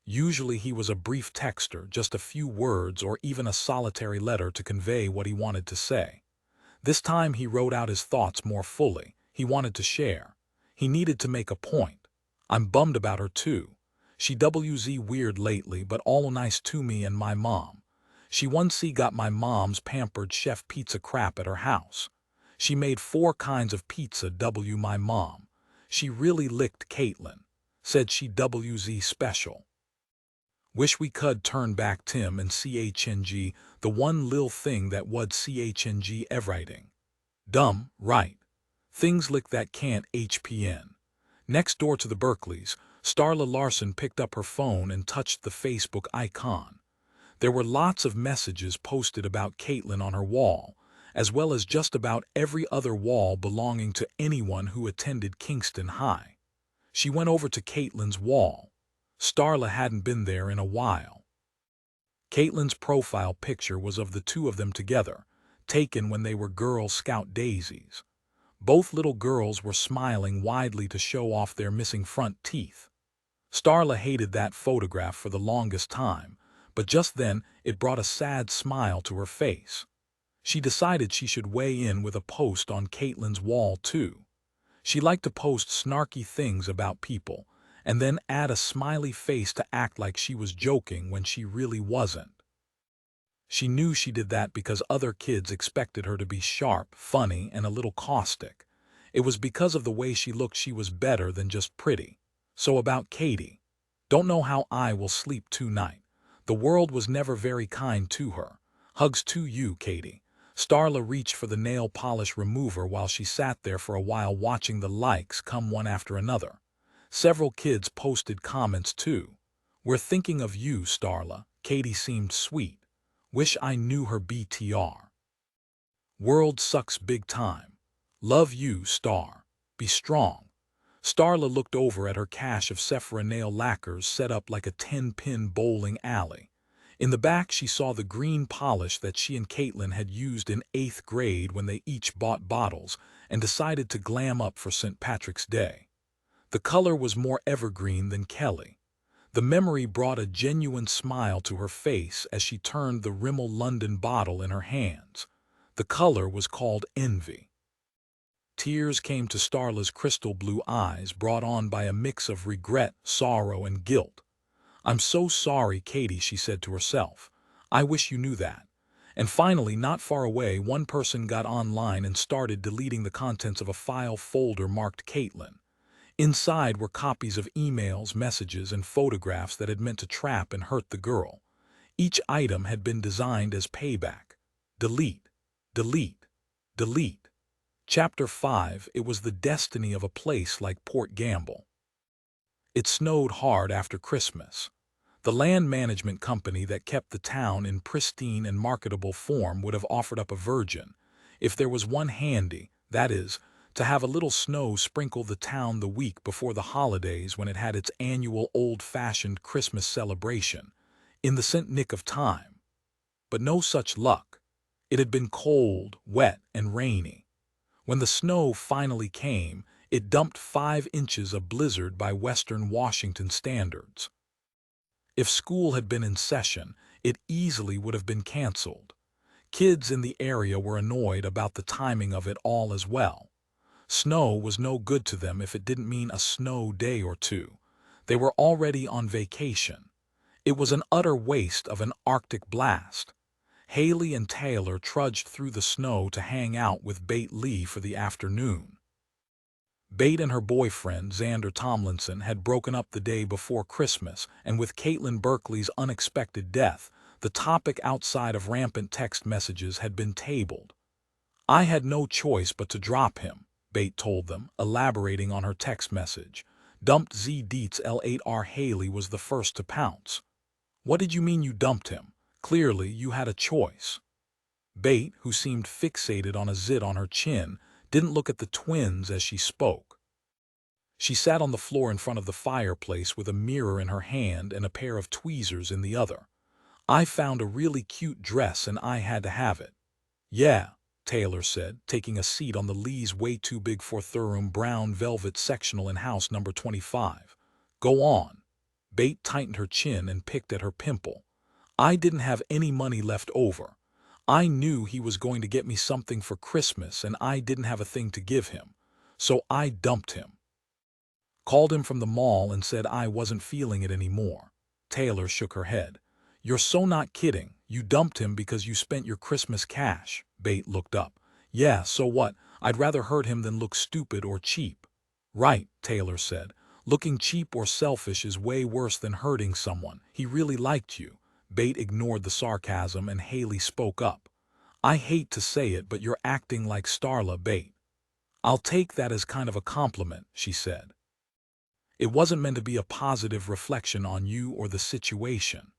Usually he was a brief texter, just a few words or even a solitary letter to convey what he wanted to say. This time he wrote out his thoughts more fully. He wanted to share. He needed to make a point. I'm bummed about her too. She WZ weird lately, but all nice to me and my mom. She once got my mom's pampered chef pizza crap at her house. She made 4 kinds of pizza W my mom. She really licked Katelyn. Said she WZ special. Wish we could turn back Tim and CHNG, the one lil thing that would CHNG everything. Dumb, right? Things like that can't HPN. Next door to the Berkeleys, Starla Larson picked up her phone and touched the Facebook icon. There were lots of messages posted about Katelyn on her wall, as well as just about every other wall belonging to anyone who attended Kingston High. She went over to Katelyn's wall. Starla hadn't been there in a while. Katelyn's profile picture was of the two of them together, taken when they were Girl Scout daisies. Both little girls were smiling widely to show off their missing front teeth. Starla hated that photograph for the longest time, but just then it brought a sad smile to her face. She decided she should weigh in with a post on Katelyn's wall too. She liked to post snarky things about people, and then add a smiley face to act like she was joking when she really wasn't. She knew she did that because other kids expected her to be sharp, funny, and a little caustic. It was because of the way she looked she was better than just pretty. So about Katie. Don't know how I will sleep tonight. The world was never very kind to her. Hugs to you, Katie. Starla reached for the nail polish remover while she sat there for a while watching the likes come one after another. Several kids posted comments too. We're thinking of you, Starla. Katie seemed sweet. Wish I knew her BTR. World sucks big time. Love you, Star. Be strong. Starla looked over at her cache of Sephora nail lacquers set up like a 10-pin bowling alley. In the back she saw the green polish that she and Katelyn had used in 8th grade when they each bought bottles and decided to glam up for St. Patrick's Day. The color was more evergreen than Kelly. The memory brought a genuine smile to her face as she turned the Rimmel London bottle in her hands. The color was called Envy. Tears came to Starla's crystal blue eyes, brought on by a mix of regret, sorrow, and guilt. "I'm so sorry, Katie," she said to herself. "I wish you knew that." And finally, not far away, one person got online and started deleting the contents of a file folder marked Katelyn. Inside were copies of emails, messages, and photographs that had meant to trap and hurt the girl. Each item had been designed as payback. Delete, delete, delete. Chapter 5. It was the destiny of a place like Port Gamble. It snowed hard after Christmas. The land management company that kept the town in pristine and marketable form would have offered up a virgin, if there was one handy, that is, to have a little snow sprinkle the town the week before the holidays when it had its annual old-fashioned Christmas celebration, in the scent nick of time. But no such luck. It had been cold, wet, and rainy. When the snow finally came, it dumped 5 inches of blizzard by Western Washington standards. If school had been in session, it easily would have been canceled. Kids in the area were annoyed about the timing of it all as well. Snow was no good to them if it didn't mean a snow day or two. They were already on vacation. It was an utter waste of an Arctic blast. Hayley and Taylor trudged through the snow to hang out with Bate Lee for the afternoon. Bate and her boyfriend, Xander Tomlinson, had broken up the day before Christmas, and with Caitlin Berkeley's unexpected death, the topic outside of rampant text messages had been tabled. "I had no choice but to drop him," Bate told them, elaborating on her text message. "Dumped Z Deets L8R." Hayley was the first to pounce. "What did you mean you dumped him? Clearly you had a choice." Bate, who seemed fixated on a zit on her chin, didn't look at the twins as she spoke. She sat on the floor in front of the fireplace with a mirror in her hand and a pair of tweezers in the other. "I found a really cute dress and I had to have it." "Yeah," Taylor said, taking a seat on the Lee's way too big for Thurum brown velvet sectional in house number 25. "Go on." Bate tightened her chin and picked at her pimple. "I didn't have any money left over. I knew he was going to get me something for Christmas and I didn't have a thing to give him. So I dumped him. Called him from the mall and said I wasn't feeling it anymore." Taylor shook her head. "You're so not kidding. You dumped him because you spent your Christmas cash." Bate looked up. "Yeah, so what? I'd rather hurt him than look stupid or cheap." "Right," Taylor said. "Looking cheap or selfish is way worse than hurting someone. He really liked you." Bate ignored the sarcasm and Hayley spoke up. "I hate to say it, but you're acting like Starla, Bate." "I'll take that as kind of a compliment," she said. "It wasn't meant to be a positive reflection on you or the situation."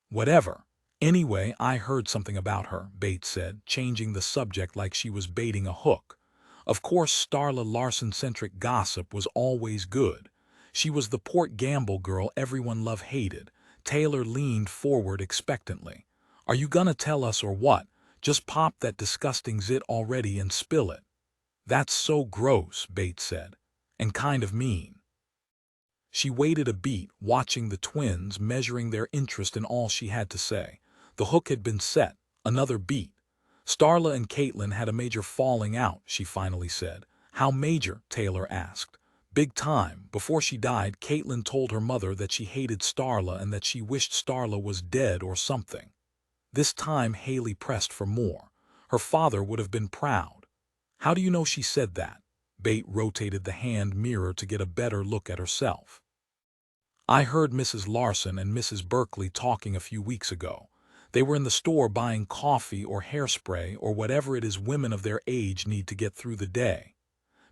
"Whatever. Anyway, I heard something about her," Bate said, changing the subject like she was baiting a hook. Of course, Starla Larson-centric gossip was always good. She was the Port Gamble girl everyone love-hated. Taylor leaned forward expectantly. "Are you gonna tell us or what? Just pop that disgusting zit already and spill it." "That's so gross," Bate said. "And kind of mean." She waited a beat, watching the twins, measuring their interest in all she had to say. The hook had been set. Another beat. "Starla and Katelyn had a major falling out," she finally said. "How major?" Taylor asked. "Big time. Before she died, Katelyn told her mother that she hated Starla and that she wished Starla was dead or something." This time Hayley pressed for more. "Her father would have been proud." "How do you know she said that?" Bate rotated the hand mirror to get a better look at herself. "I heard Mrs. Larson and Mrs. Berkeley talking a few weeks ago. They were in the store buying coffee or hairspray or whatever it is women of their age need to get through the day.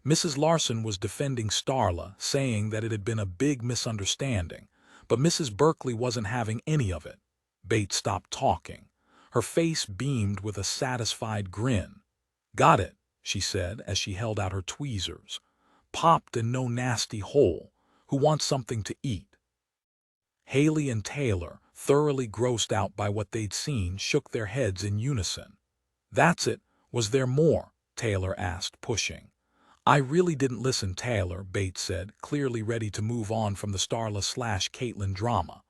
Mrs. Larson was defending Starla, saying that it had been a big misunderstanding, but Mrs. Berkeley wasn't having any of it." Bate stopped talking. Her face beamed with a satisfied grin. "Got it," she said as she held out her tweezers. "Popped and no nasty hole. Who wants something to eat?" Hayley and Taylor, thoroughly grossed out by what they'd seen, shook their heads in unison. "That's it. Was there more?" Taylor asked, pushing. "I really didn't listen, Taylor," Bates said, clearly ready to move on from the Starla/Katelyn drama.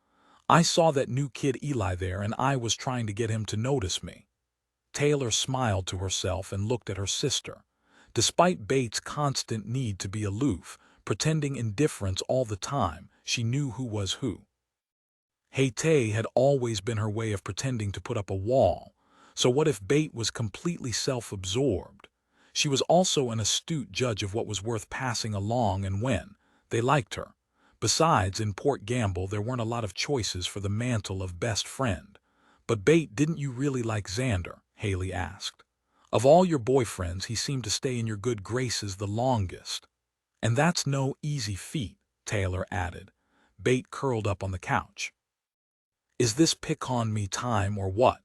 "I saw that new kid Eli there, and I was trying to get him to notice me." Taylor smiled to herself and looked at her sister. Despite Bates' constant need to be aloof, pretending indifference all the time, she knew who was who. Hayley had always been her way of pretending to put up a wall, so what if Bates was completely self-absorbed? She was also an astute judge of what was worth passing along and when. They liked her. Besides, in Port Gamble there weren't a lot of choices for the mantle of best friend. "But Bates, didn't you really like Xander?" Hayley asked. "Of all your boyfriends, he seemed to stay in your good graces the longest." "And that's no easy feat," Taylor added. Bates curled up on the couch. "Is this pick-on-me time or what?"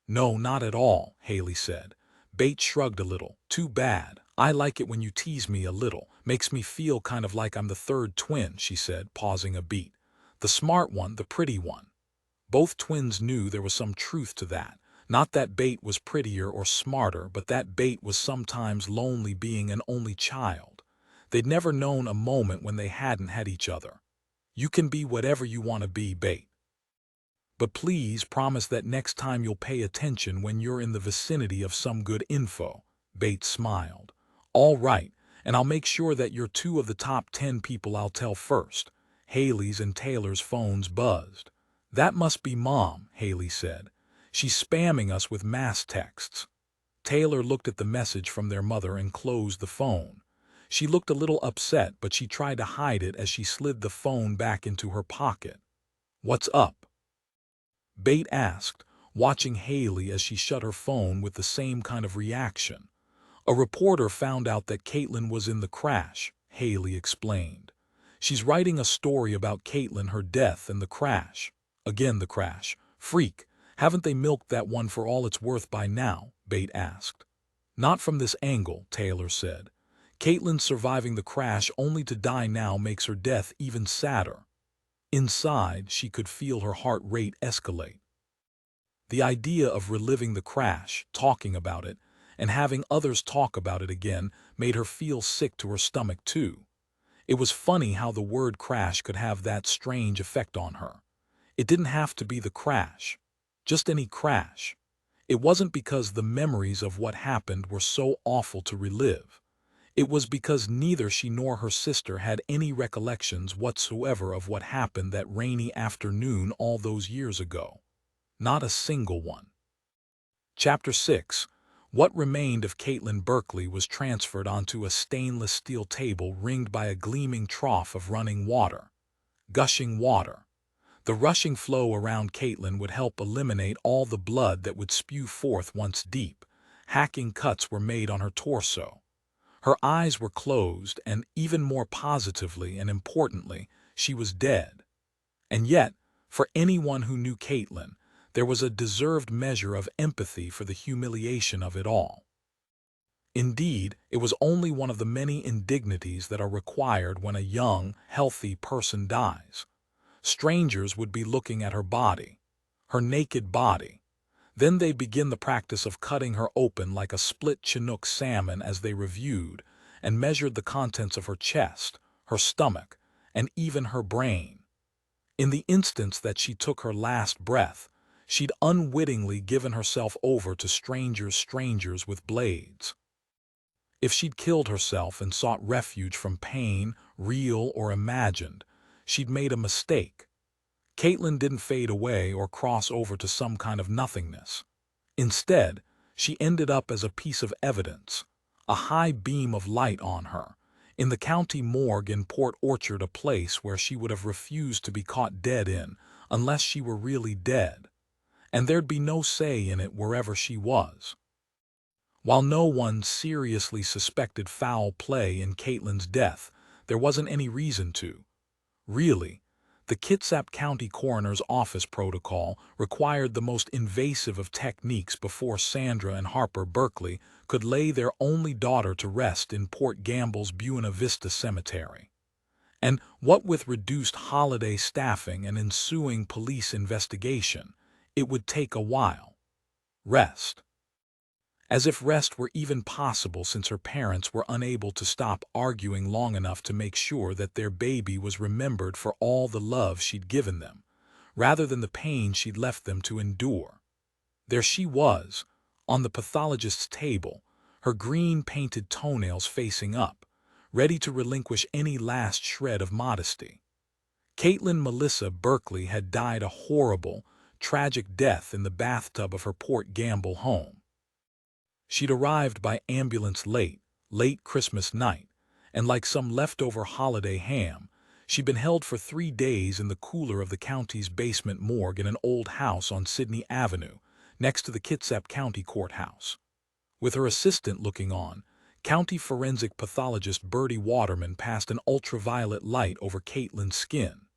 "No, not at all," Hayley said. Bates shrugged a little. "Too bad. I like it when you tease me a little. Makes me feel kind of like I'm the third twin," she said, pausing a beat. "The smart one, the pretty one." Both twins knew there was some truth to that. Not that Bates was prettier or smarter, but that Bates was sometimes lonely being an only child. They'd never known a moment when they hadn't had each other. "You can be whatever you want to be, Bates. But please promise that next time you'll pay attention when you're in the vicinity of some good info." Bates smiled. "All right, and I'll make sure that you're 2 of the top 10 people I'll tell first." Hayley's and Taylor's phones buzzed. "That must be Mom," Hayley said. "She's spamming us with mass texts." Taylor looked at the message from their mother and closed the phone. She looked a little upset, but she tried to hide it as she slid the phone back into her pocket. "What's up?" Bates asked, watching Hayley as she shut her phone with the same kind of reaction. "A reporter found out that Katelyn was in the crash," Hayley explained. "She's writing a story about Katelyn, her death, and the crash." "Again the crash. Freak. Haven't they milked that one for all it's worth by now?" Bates asked. "Not from this angle," Taylor said. "Katelyn surviving the crash only to die now makes her death even sadder." Inside, she could feel her heart rate escalate. The idea of reliving the crash, talking about it, and having others talk about it again made her feel sick to her stomach too. It was funny how the word crash could have that strange effect on her. It didn't have to be the crash. Just any crash. It wasn't because the memories of what happened were so awful to relive. It was because neither she nor her sister had any recollections whatsoever of what happened that rainy afternoon all those years ago. Not a single one. Chapter 6. What remained of Katelyn Berkeley was transferred onto a stainless steel table ringed by a gleaming trough of running water. Gushing water. The rushing flow around Katelyn would help eliminate all the blood that would spew forth once deep. Hacking cuts were made on her torso. Her eyes were closed, and even more positively and importantly, she was dead. And yet, for anyone who knew Katelyn, there was a deserved measure of empathy for the humiliation of it all. Indeed, it was only one of the many indignities that are required when a young, healthy person dies. Strangers would be looking at her body, her naked body. Then they begin the practice of cutting her open like a split Chinook salmon as they reviewed and measured the contents of her chest, her stomach, and even her brain. In the instance that she took her last breath, she'd unwittingly given herself over to strangers with blades. If she'd killed herself and sought refuge from pain, real or imagined, she'd made a mistake. Katelyn didn't fade away or cross over to some kind of nothingness. Instead, she ended up as a piece of evidence, a high beam of light on her, in the county morgue in Port Orchard, a place where she would have refused to be caught dead in unless she were really dead, and there'd be no say in it wherever she was. While no one seriously suspected foul play in Katelyn's death, there wasn't any reason to. Really, the Kitsap County Coroner's Office protocol required the most invasive of techniques before Sandra and Harper Berkeley could lay their only daughter to rest in Port Gamble's Buena Vista Cemetery. And what with reduced holiday staffing and ensuing police investigation, it would take a while. Rest. As if rest were even possible since her parents were unable to stop arguing long enough to make sure that their baby was remembered for all the love she'd given them, rather than the pain she'd left them to endure. There she was, on the pathologist's table, her green-painted toenails facing up, ready to relinquish any last shred of modesty. Katelyn Melissa Berkeley had died a horrible, tragic death in the bathtub of her Port Gamble home. She'd arrived by ambulance late Christmas night, and like some leftover holiday ham, she'd been held for 3 days in the cooler of the county's basement morgue in an old house on Sydney Avenue, next to the Kitsap County Courthouse. With her assistant looking on, county forensic pathologist Bertie Waterman passed an ultraviolet light over Katelyn's skin.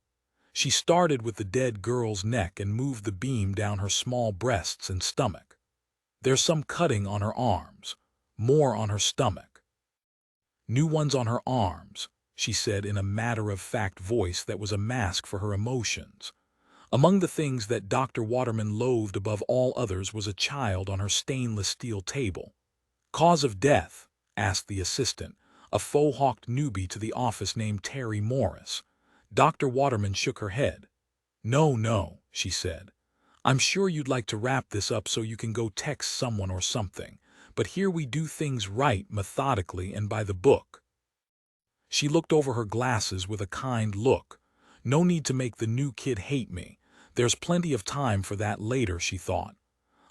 She started with the dead girl's neck and moved the beam down her small breasts and stomach. There's some cutting on her arms, more on her stomach. New ones on her arms, she said in a matter-of-fact voice that was a mask for her emotions. Among the things that Dr. Waterman loathed above all others was a child on her stainless steel table. "Cause of death?" asked the assistant, a faux-hawked newbie to the office named Terry Morris. Dr. Waterman shook her head. No, she said. "I'm sure you'd like to wrap this up so you can go text someone or something, but here we do things right, methodically and by the book." She looked over her glasses with a kind look. No need to make the new kid hate me. There's plenty of time for that later, she thought.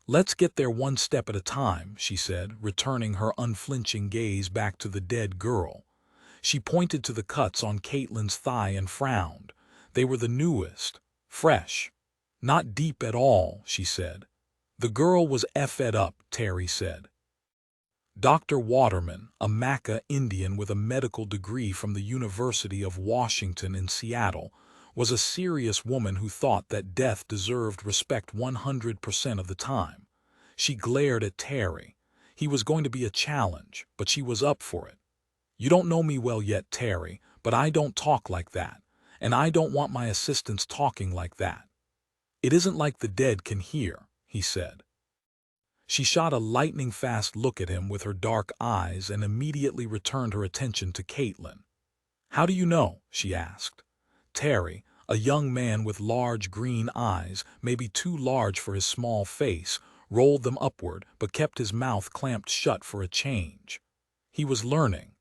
"Let's get there one step at a time," she said, returning her unflinching gaze back to the dead girl. She pointed to the cuts on Katelyn's thigh and frowned. They were the newest, fresh. "Not deep at all," she said. "The girl was effed up," Terry said. Dr. Waterman, a Maca Indian with a medical degree from the University of Washington in Seattle, was a serious woman who thought that death deserved respect 100% of the time. She glared at Terry. He was going to be a challenge, but she was up for it. "You don't know me well yet, Terry, but I don't talk like that, and I don't want my assistants talking like that." "It isn't like the dead can hear," he said. She shot a lightning-fast look at him with her dark eyes and immediately returned her attention to Katelyn. "How do you know?" she asked. Terry, a young man with large green eyes, maybe too large for his small face, rolled them upward but kept his mouth clamped shut for a change. He was learning.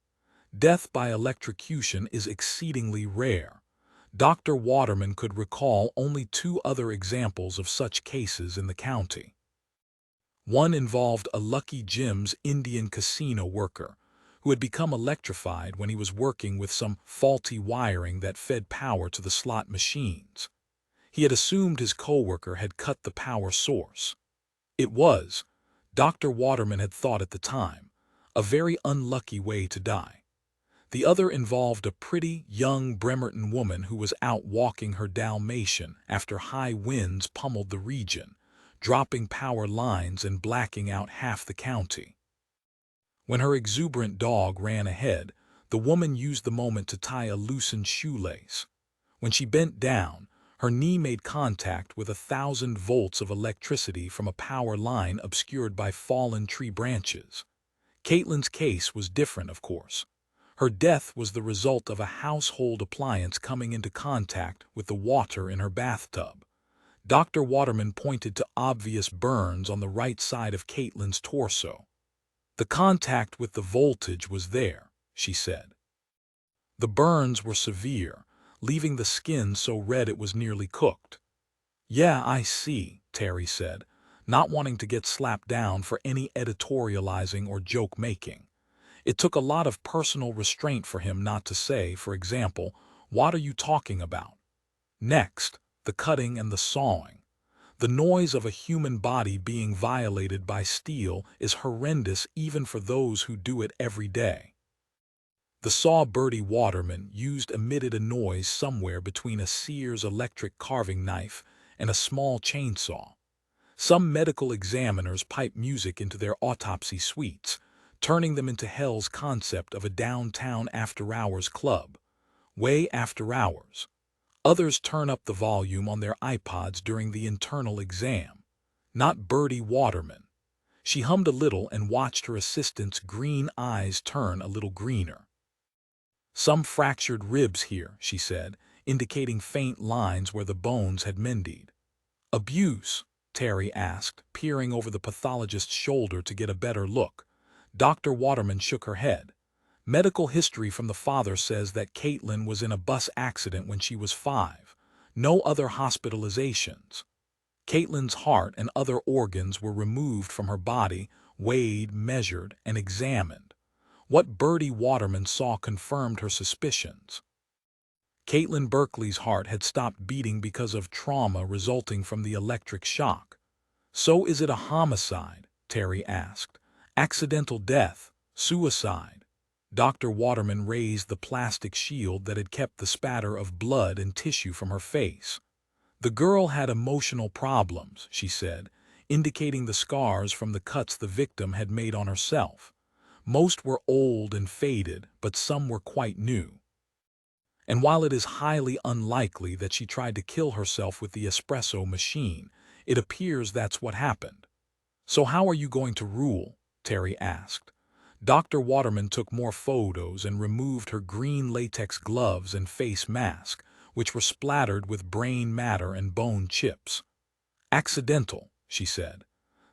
Death by electrocution is exceedingly rare. Dr. Waterman could recall only 2 other examples of such cases in the county. One involved a Lucky Jim's Indian casino worker who had become electrified when he was working with some faulty wiring that fed power to the slot machines. He had assumed his coworker had cut the power source. It was, Dr. Waterman had thought at the time, a very unlucky way to die. The other involved a pretty, young Bremerton woman who was out walking her Dalmatian after high winds pummeled the region, dropping power lines and blacking out half the county. When her exuberant dog ran ahead, the woman used the moment to tie a loosened shoelace. When she bent down, her knee made contact with 1,000 volts of electricity from a power line obscured by fallen tree branches. Katelyn's case was different, of course. Her death was the result of a household appliance coming into contact with the water in her bathtub. Dr. Waterman pointed to obvious burns on the right side of Katelyn's torso. "The contact with the voltage was there," she said. "The burns were severe, leaving the skin so red it was nearly cooked." "Yeah, I see," Terry said, not wanting to get slapped down for any editorializing or joke-making. It took a lot of personal restraint for him not to say, for example, "What are you talking about?" Next, the cutting and the sawing. The noise of a human body being violated by steel is horrendous even for those who do it every day. The saw Bertie Waterman used emitted a noise somewhere between a Sears electric carving knife and a small chainsaw. Some medical examiners pipe music into their autopsy suites, turning them into hell's concept of a downtown after-hours club. way after hours. Others turn up the volume on their iPods during the internal exam. Not Bertie Waterman. She hummed a little and watched her assistant's green eyes turn a little greener. Some fractured ribs here, she said, indicating faint lines where the bones had mended. Abuse? Terry asked, peering over the pathologist's shoulder to get a better look. Dr. Waterman shook her head. Medical history from the father says that Katelyn was in a bus accident when she was 5. No other hospitalizations. Katelyn's heart and other organs were removed from her body, weighed, measured, and examined. What Bertie Waterman saw confirmed her suspicions. Katelyn Berkeley's heart had stopped beating because of trauma resulting from the electric shock. So is it a homicide? Terry asked. Accidental death? Suicide? Dr. Waterman raised the plastic shield that had kept the spatter of blood and tissue from her face. The girl had emotional problems, she said, indicating the scars from the cuts the victim had made on herself. Most were old and faded, but some were quite new. And while it is highly unlikely that she tried to kill herself with the espresso machine, it appears that's what happened. So how are you going to rule? Terry asked. Dr. Waterman took more photos and removed her green latex gloves and face mask, which were splattered with brain matter and bone chips. Accidental, she said.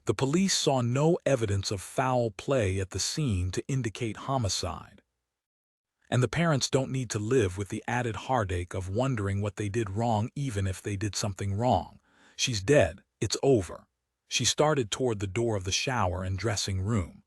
The police saw no evidence of foul play at the scene to indicate homicide. And the parents don't need to live with the added heartache of wondering what they did wrong even if they did something wrong. She's dead. It's over. She started toward the door of the shower and dressing room.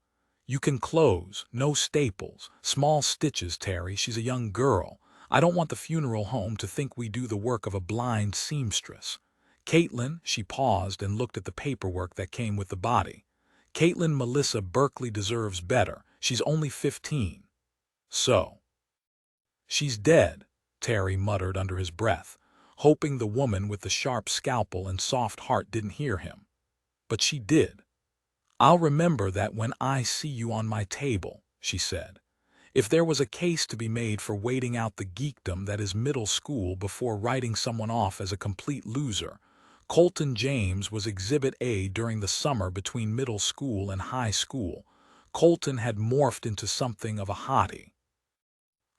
You can close, no staples, small stitches, Terry. She's a young girl. I don't want the funeral home to think we do the work of a blind seamstress. Katelyn, she paused and looked at the paperwork that came with the body. Katelyn Melissa Berkeley deserves better. She's only 15. So. She's dead, Terry muttered under his breath, hoping the woman with the sharp scalpel and soft heart didn't hear him. But she did. I'll remember that when I see you on my table, she said. If there was a case to be made for waiting out the geekdom that is middle school before writing someone off as a complete loser, Colton James was Exhibit A during the summer between middle school and high school. Colton had morphed into something of a hottie.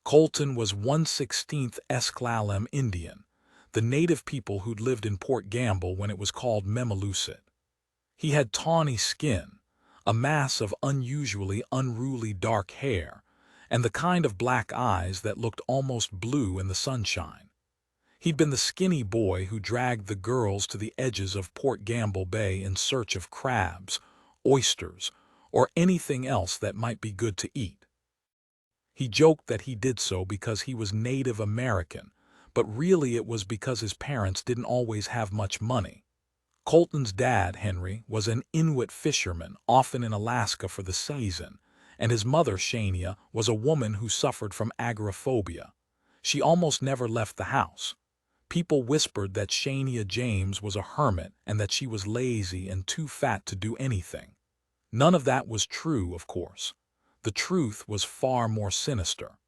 Colton was 1/16th Esclalem Indian, the native people who'd lived in Port Gamble when it was called Memaluset. He had tawny skin, a mass of unusually unruly dark hair, and the kind of black eyes that looked almost blue in the sunshine. He'd been the skinny boy who dragged the girls to the edges of Port Gamble Bay in search of crabs, oysters, or anything else that might be good to eat. He joked that he did so because he was Native American, but really it was because his parents didn't always have much money. Colton's dad, Henry, was an Inuit fisherman, often in Alaska for the season, and his mother, Shania, was a woman who suffered from agoraphobia. She almost never left the house. People whispered that Shania James was a hermit and that she was lazy and too fat to do anything. None of that was true, of course. The truth was far more sinister.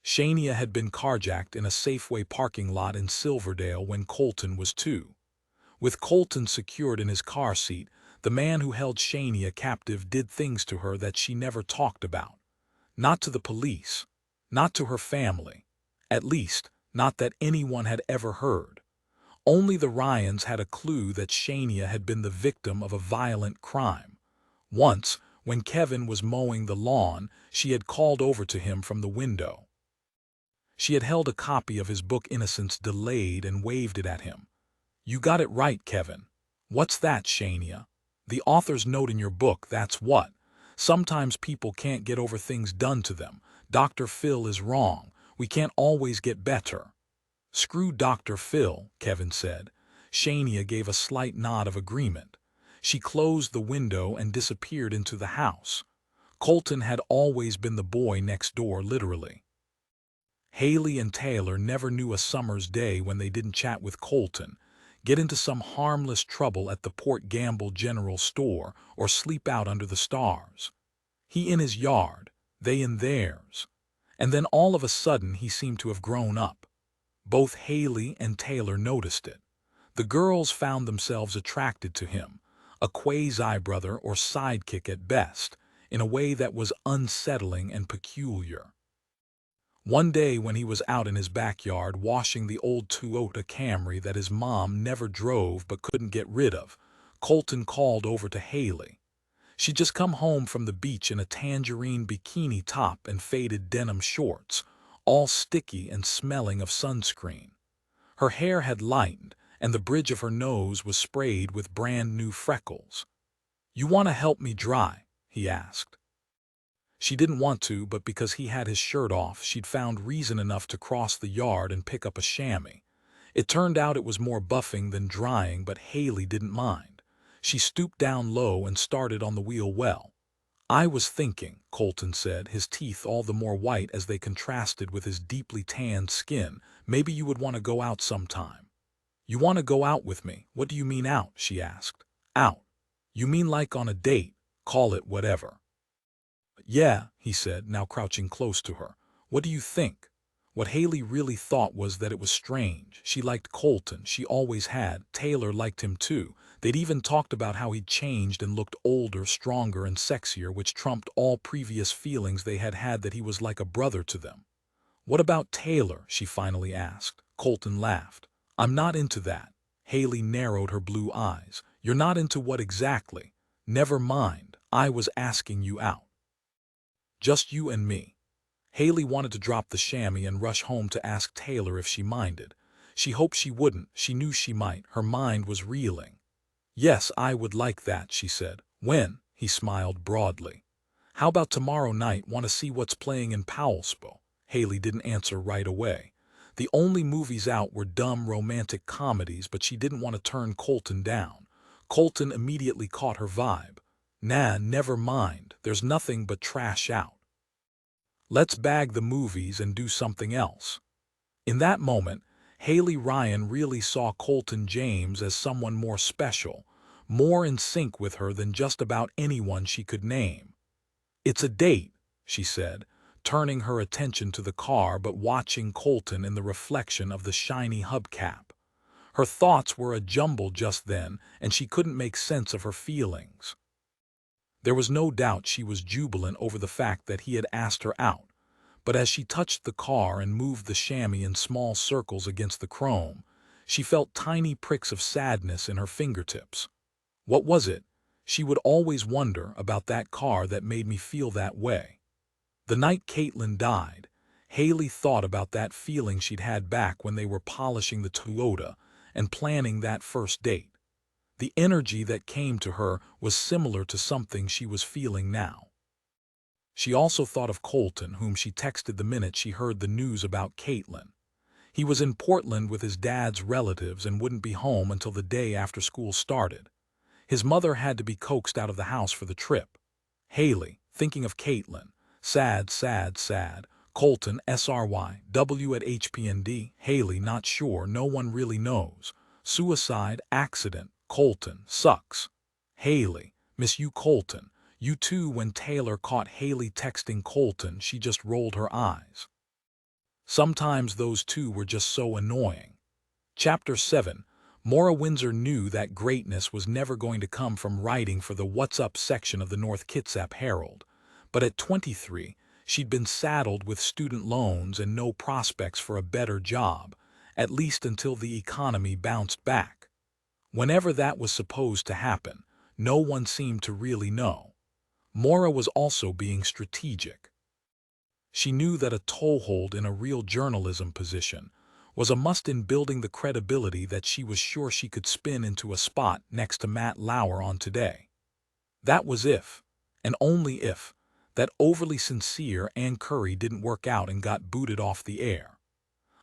Shania had been carjacked in a Safeway parking lot in Silverdale when Colton was 2. With Colton secured in his car seat, the man who held Shania captive did things to her that she never talked about. Not to the police, not to her family, at least, not that anyone had ever heard. Only the Ryans had a clue that Shania had been the victim of a violent crime. Once, when Kevin was mowing the lawn, she had called over to him from the window. She had held a copy of his book Innocence Delayed and waved it at him. You got it right, Kevin. What's that, Shania? The author's note in your book, that's what. Sometimes people can't get over things done to them. Dr. Phil is wrong. We can't always get better. Screw Dr. Phil, Kevin said. Shania gave a slight nod of agreement. She closed the window and disappeared into the house. Colton had always been the boy next door, literally. Hayley and Taylor never knew a summer's day when they didn't chat with Colton, get into some harmless trouble at the Port Gamble General Store, or sleep out under the stars. He in his yard, they in theirs. And then all of a sudden he seemed to have grown up. Both Hayley and Taylor noticed it. The girls found themselves attracted to him, a quasi-brother or sidekick at best, in a way that was unsettling and peculiar. One day when he was out in his backyard washing the old Toyota Camry that his mom never drove but couldn't get rid of, Colton called over to Hayley. She'd just come home from the beach in a tangerine bikini top and faded denim shorts, all sticky and smelling of sunscreen. Her hair had lightened, and the bridge of her nose was sprayed with brand new freckles. "You want to help me dry?" he asked. She didn't want to, but because he had his shirt off, she'd found reason enough to cross the yard and pick up a chamois. It turned out it was more buffing than drying, but Hayley didn't mind. She stooped down low and started on the wheel well. "I was thinking," Colton said, his teeth all the more white as they contrasted with his deeply tanned skin, "maybe you would want to go out sometime." "You want to go out with me? What do you mean out?" she asked. "Out. You mean like on a date? Call it whatever." "Yeah," he said, now crouching close to her. "What do you think?" What Hayley really thought was that it was strange. She liked Colton, she always had. Taylor liked him too. They'd even talked about how he'd changed and looked older, stronger, and sexier, which trumped all previous feelings they had had that he was like a brother to them. "What about Taylor?" she finally asked. Colton laughed. "I'm not into that." Hayley narrowed her blue eyes. "You're not into what exactly?" "Never mind. I was asking you out." "Just you and me." Hayley wanted to drop the chamois and rush home to ask Taylor if she minded. She hoped she wouldn't. She knew she might. Her mind was reeling. "Yes, I would like that," she said. "When?" He smiled broadly. "How about tomorrow night? Want to see what's playing in Powellsville?" Hayley didn't answer right away. The only movies out were dumb romantic comedies, but she didn't want to turn Colton down. Colton immediately caught her vibe. "Nah, never mind. There's nothing but trash out. Let's bag the movies and do something else." In that moment, Hayley Ryan really saw Colton James as someone more special, more in sync with her than just about anyone she could name. "It's a date," she said, turning her attention to the car but watching Colton in the reflection of the shiny hubcap. Her thoughts were a jumble just then, and she couldn't make sense of her feelings. There was no doubt she was jubilant over the fact that he had asked her out, but as she touched the car and moved the chamois in small circles against the chrome, she felt tiny pricks of sadness in her fingertips. What was it? She would always wonder about that car that made me feel that way. The night Katelyn died, Hayley thought about that feeling she'd had back when they were polishing the Toyota and planning that first date. The energy that came to her was similar to something she was feeling now. She also thought of Colton, whom she texted the minute she heard the news about Katelyn. He was in Portland with his dad's relatives and wouldn't be home until the day after school started. His mother had to be coaxed out of the house for the trip. Hayley, thinking of Katelyn. Sad, sad, sad. Colton, SRY, at HPND. Hayley, not sure, no one really knows. Suicide, accident. Colton, sucks. Hayley, miss you Colton. You too. When Taylor caught Hayley texting Colton, she just rolled her eyes. Sometimes those two were just so annoying. Chapter 7. Maura Windsor knew that greatness was never going to come from writing for the What's Up section of the North Kitsap Herald. But at 23, she'd been saddled with student loans and no prospects for a better job, at least until the economy bounced back. Whenever that was supposed to happen, no one seemed to really know. Maura was also being strategic. She knew that a toehold in a real journalism position was a must in building the credibility that she was sure she could spin into a spot next to Matt Lauer on Today. That was if, and only if, that overly sincere Ann Curry didn't work out and got booted off the air.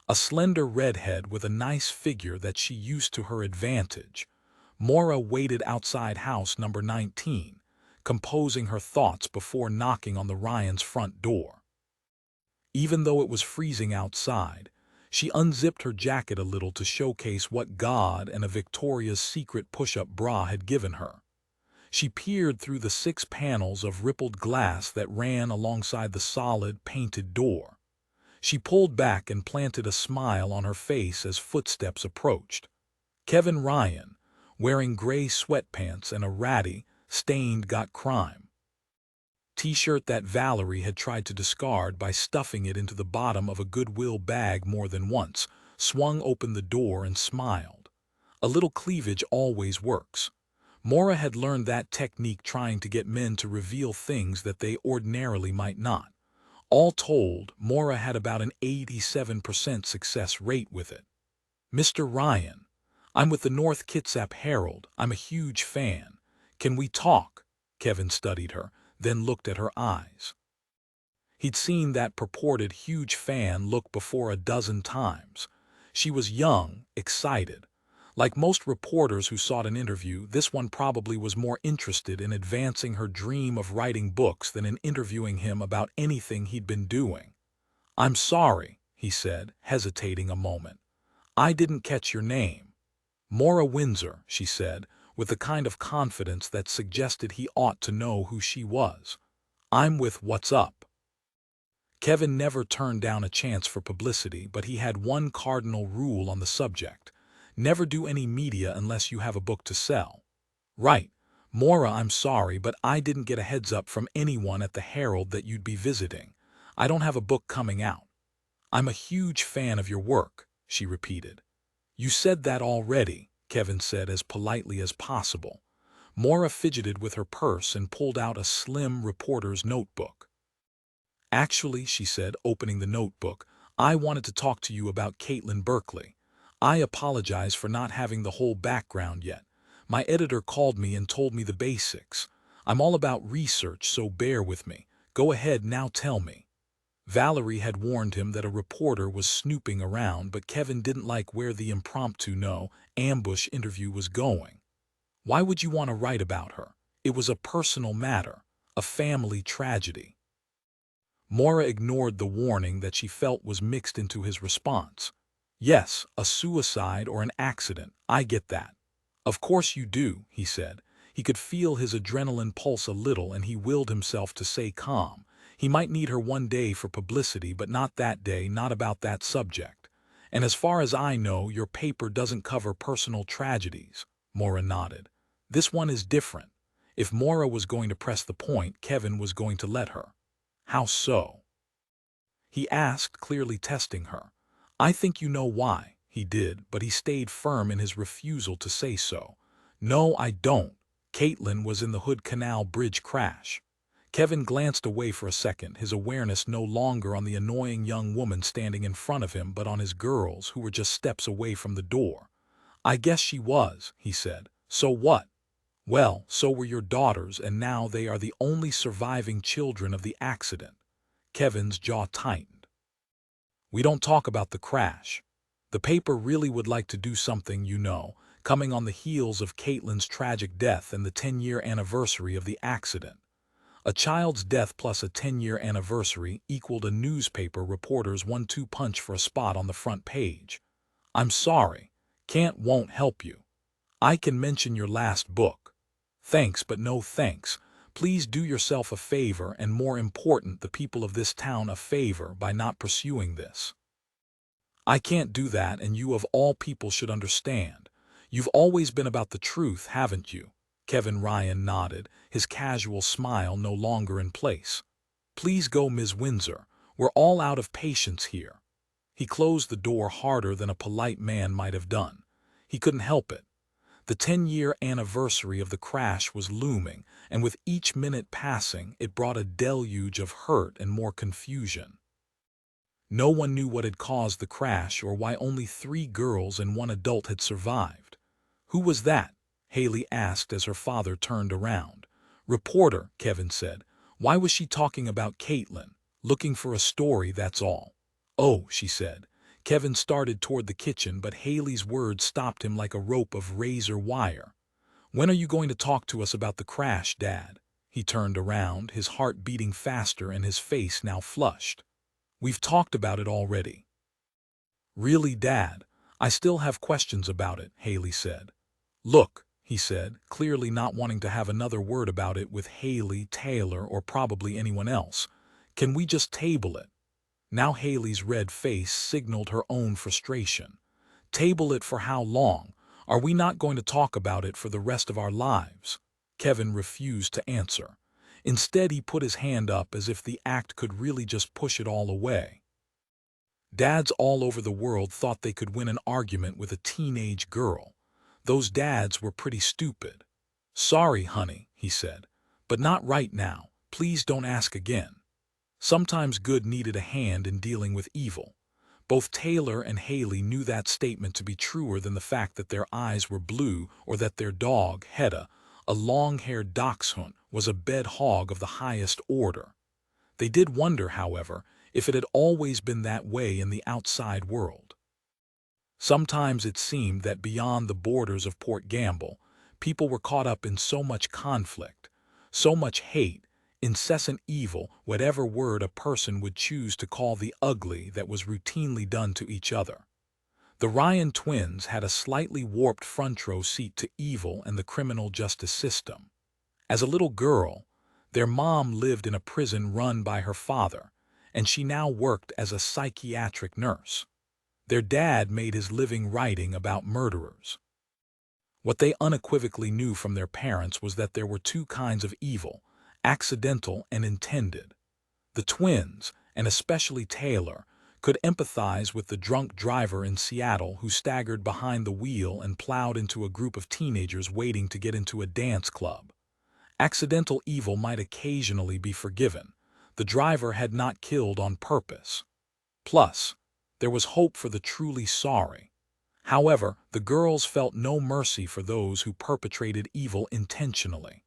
A slender redhead with a nice figure that she used to her advantage, Maura waited outside house number 19, composing her thoughts before knocking on the Ryans' front door. Even though it was freezing outside, she unzipped her jacket a little to showcase what God and a Victoria's Secret push-up bra had given her. She peered through the 6 panels of rippled glass that ran alongside the solid, painted door. She pulled back and planted a smile on her face as footsteps approached. Kevin Ryan, wearing gray sweatpants and a ratty, stained Got Crime t-shirt that Valerie had tried to discard by stuffing it into the bottom of a Goodwill bag more than once, swung open the door and smiled. A little cleavage always works. Mora had learned that technique trying to get men to reveal things that they ordinarily might not. All told, Mora had about an 87% success rate with it. "Mr. Ryan, I'm with the North Kitsap Herald. I'm a huge fan. Can we talk?" Kevin studied her, then looked at her eyes. He'd seen that purported huge fan look before a dozen times. She was young, excited. Like most reporters who sought an interview, this one probably was more interested in advancing her dream of writing books than in interviewing him about anything he'd been doing. "I'm sorry," he said, hesitating a moment. "I didn't catch your name." "Mora Windsor," she said, with the kind of confidence that suggested he ought to know who she was. "I'm with What's Up." Kevin never turned down a chance for publicity, but he had one cardinal rule on the subject: never do any media unless you have a book to sell. "Right. Mora, I'm sorry, but I didn't get a heads up from anyone at the Herald that you'd be visiting. I don't have a book coming out." "I'm a huge fan of your work," she repeated. "You said that already," Kevin said as politely as possible. Mora fidgeted with her purse and pulled out a slim reporter's notebook. "Actually," she said, opening the notebook, "I wanted to talk to you about Katelyn Berkeley. I apologize for not having the whole background yet. My editor called me and told me the basics. I'm all about research, so bear with me. Go ahead now, tell me." Valerie had warned him that a reporter was snooping around, but Kevin didn't like where the impromptu ambush interview was going. Why would you want to write about her? It was a personal matter, a family tragedy. Mora ignored the warning that she felt was mixed into his response. "Yes, a suicide or an accident, I get that." "Of course you do," he said. He could feel his adrenaline pulse a little, and he willed himself to say calm. He might need her one day for publicity, but not that day, not about that subject. "And as far as I know, your paper doesn't cover personal tragedies." Mora nodded. "This one is different." If Mora was going to press the point, Kevin was going to let her. "How so?" he asked, clearly testing her. "I think you know why." He did, but he stayed firm in his refusal to say so. "No, I don't. Katelyn was in the Hood Canal Bridge crash." Kevin glanced away for a second, his awareness no longer on the annoying young woman standing in front of him but on his girls, who were just steps away from the door. "I guess she was," he said. "So what?" "Well, so were your daughters, and now they are the only surviving children of the accident." Kevin's jaw tightened. "We don't talk about the crash. The paper really would like to do something, coming on the heels of Katelyn's tragic death and the 10-year anniversary of the accident. A child's death plus a 10-year anniversary equaled a newspaper reporter's 1-2 punch for a spot on the front page. "I'm sorry. Won't help you. I can mention your last book." "Thanks, but no thanks. Please do yourself a favor, and more important, the people of this town a favor, by not pursuing this." "I can't do that, and you of all people should understand. You've always been about the truth, haven't you?" Kevin Ryan nodded, his casual smile no longer in place. "Please go, Ms. Windsor. We're all out of patience here." He closed the door harder than a polite man might have done. He couldn't help it. The 10-year anniversary of the crash was looming, and with each minute passing, it brought a deluge of hurt and more confusion. No one knew what had caused the crash or why only 3 girls and 1 adult had survived. "Who was that?" Hayley asked as her father turned around. "Reporter," Kevin said. "Why was she talking about Katelyn?" "Looking for a story, that's all." "Oh," she said. Kevin started toward the kitchen, but Hayley's words stopped him like a rope of razor wire. "When are you going to talk to us about the crash, Dad?" He turned around, his heart beating faster and his face now flushed. "We've talked about it already." "Really, Dad? I still have questions about it," Hayley said. "Look," he said, clearly not wanting to have another word about it with Hayley, Taylor, or probably anyone else. "Can we just table it?" Now Hayley's red face signaled her own frustration. Table it for how long? Are we not going to talk about it for the rest of our lives? Kevin refused to answer. Instead, he put his hand up as if the act could really just push it all away. Dads all over the world thought they could win an argument with a teenage girl. Those dads were pretty stupid. "Sorry, honey," he said, "but not right now. Please don't ask again." Sometimes good needed a hand in dealing with evil. Both Taylor and Hayley knew that statement to be truer than the fact that their eyes were blue or that their dog, Hedda, a long-haired dachshund, was a bed hog of the highest order. They did wonder, however, if it had always been that way in the outside world. Sometimes it seemed that beyond the borders of Port Gamble, people were caught up in so much conflict, so much hate, incessant evil, whatever word a person would choose to call the ugly that was routinely done to each other. The Ryan twins had a slightly warped front row seat to evil and the criminal justice system. As a little girl, their mom lived in a prison run by her father, and she now worked as a psychiatric nurse. Their dad made his living writing about murderers. What they unequivocally knew from their parents was that there were two kinds of evil, accidental and intended. The twins, and especially Taylor, could empathize with the drunk driver in Seattle who staggered behind the wheel and plowed into a group of teenagers waiting to get into a dance club. Accidental evil might occasionally be forgiven. The driver had not killed on purpose. Plus, there was hope for the truly sorry. However, the girls felt no mercy for those who perpetrated evil intentionally.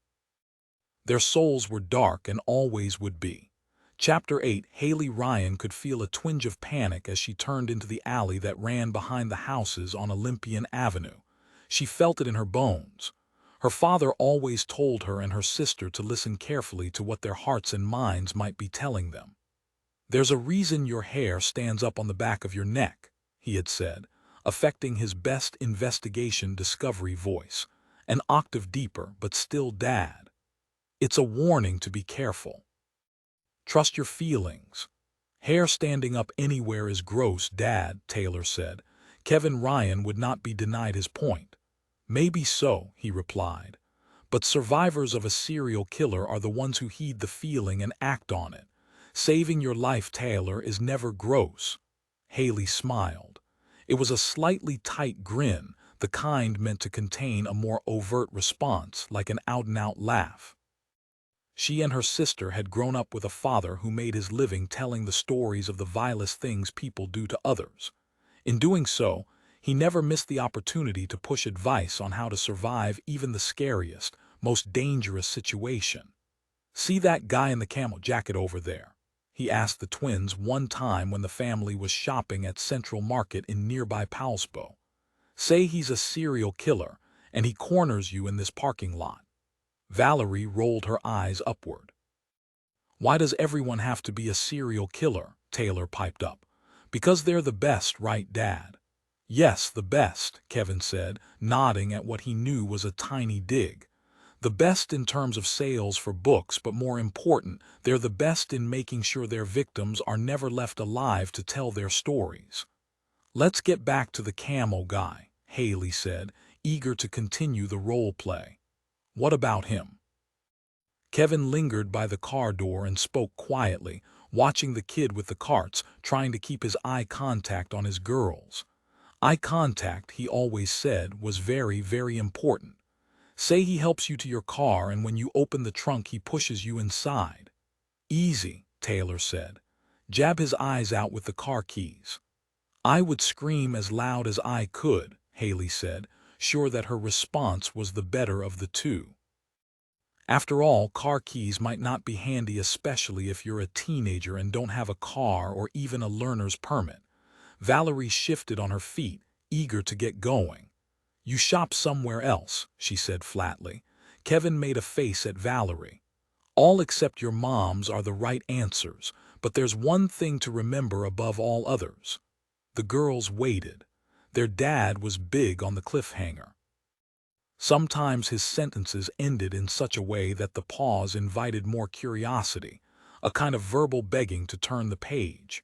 Their souls were dark and always would be. Chapter 8. Hayley Ryan could feel a twinge of panic as she turned into the alley that ran behind the houses on Olympian Avenue. She felt it in her bones. Her father always told her and her sister to listen carefully to what their hearts and minds might be telling them. "There's a reason your hair stands up on the back of your neck," he had said, affecting his best investigation discovery voice, an octave deeper but still dad. "It's a warning to be careful. Trust your feelings. Hair standing up anywhere is gross, Dad," Taylor said. Kevin Ryan would not be denied his point. "Maybe so," he replied. "But survivors of a serial killer are the ones who heed the feeling and act on it. Saving your life, Taylor, is never gross." Hayley smiled. It was a slightly tight grin, the kind meant to contain a more overt response, like an out-and-out laugh. She and her sister had grown up with a father who made his living telling the stories of the vilest things people do to others. In doing so, he never missed the opportunity to push advice on how to survive even the scariest, most dangerous situation. "See that guy in the camel jacket over there?" he asked the twins one time when the family was shopping at Central Market in nearby Paulsbo. "Say he's a serial killer, and he corners you in this parking lot." Valerie rolled her eyes upward. "Why does everyone have to be a serial killer?" Taylor piped up. "Because they're the best, right, Dad?" "Yes, the best," Kevin said, nodding at what he knew was a tiny dig. "The best in terms of sales for books, but more important, they're the best in making sure their victims are never left alive to tell their stories." "Let's get back to the camel guy," Hayley said, eager to continue the role play. "What about him?" Kevin lingered by the car door and spoke quietly, watching the kid with the carts, trying to keep his eye contact on his girls. Eye contact, he always said, was very, very important. "Say he helps you to your car and when you open the trunk he pushes you inside." "Easy," Taylor said. "Jab his eyes out with the car keys." "I would scream as loud as I could," Hayley said, sure that her response was the better of the two. After all, car keys might not be handy, especially if you're a teenager and don't have a car or even a learner's permit. Valerie shifted on her feet, eager to get going. "You shop somewhere else," she said flatly. Kevin made a face at Valerie. "All except your mom's are the right answers, but there's one thing to remember above all others." The girls waited. Their dad was big on the cliffhanger. Sometimes his sentences ended in such a way that the pause invited more curiosity, a kind of verbal begging to turn the page.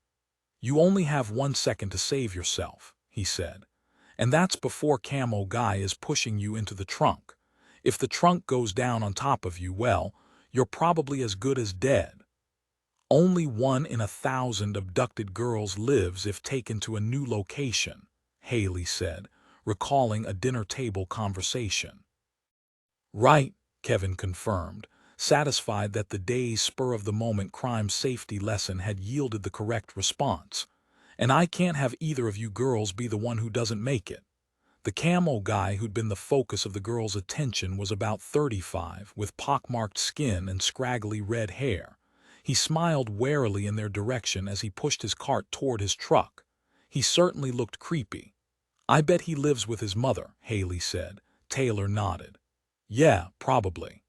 You only have 1 second to save yourself, he said. And that's before Camo Guy is pushing you into the trunk. If the trunk goes down on top of you, well, you're probably as good as dead. Only 1 in 1,000 abducted girls lives if taken to a new location, Hayley said, recalling a dinner table conversation. Right, Kevin confirmed, satisfied that the day's spur-of-the-moment crime safety lesson had yielded the correct response. And I can't have either of you girls be the one who doesn't make it. The camo guy who'd been the focus of the girls' attention was about 35, with pockmarked skin and scraggly red hair. He smiled warily in their direction as he pushed his cart toward his truck. He certainly looked creepy. I bet he lives with his mother, Hayley said. Taylor nodded. Yeah, probably.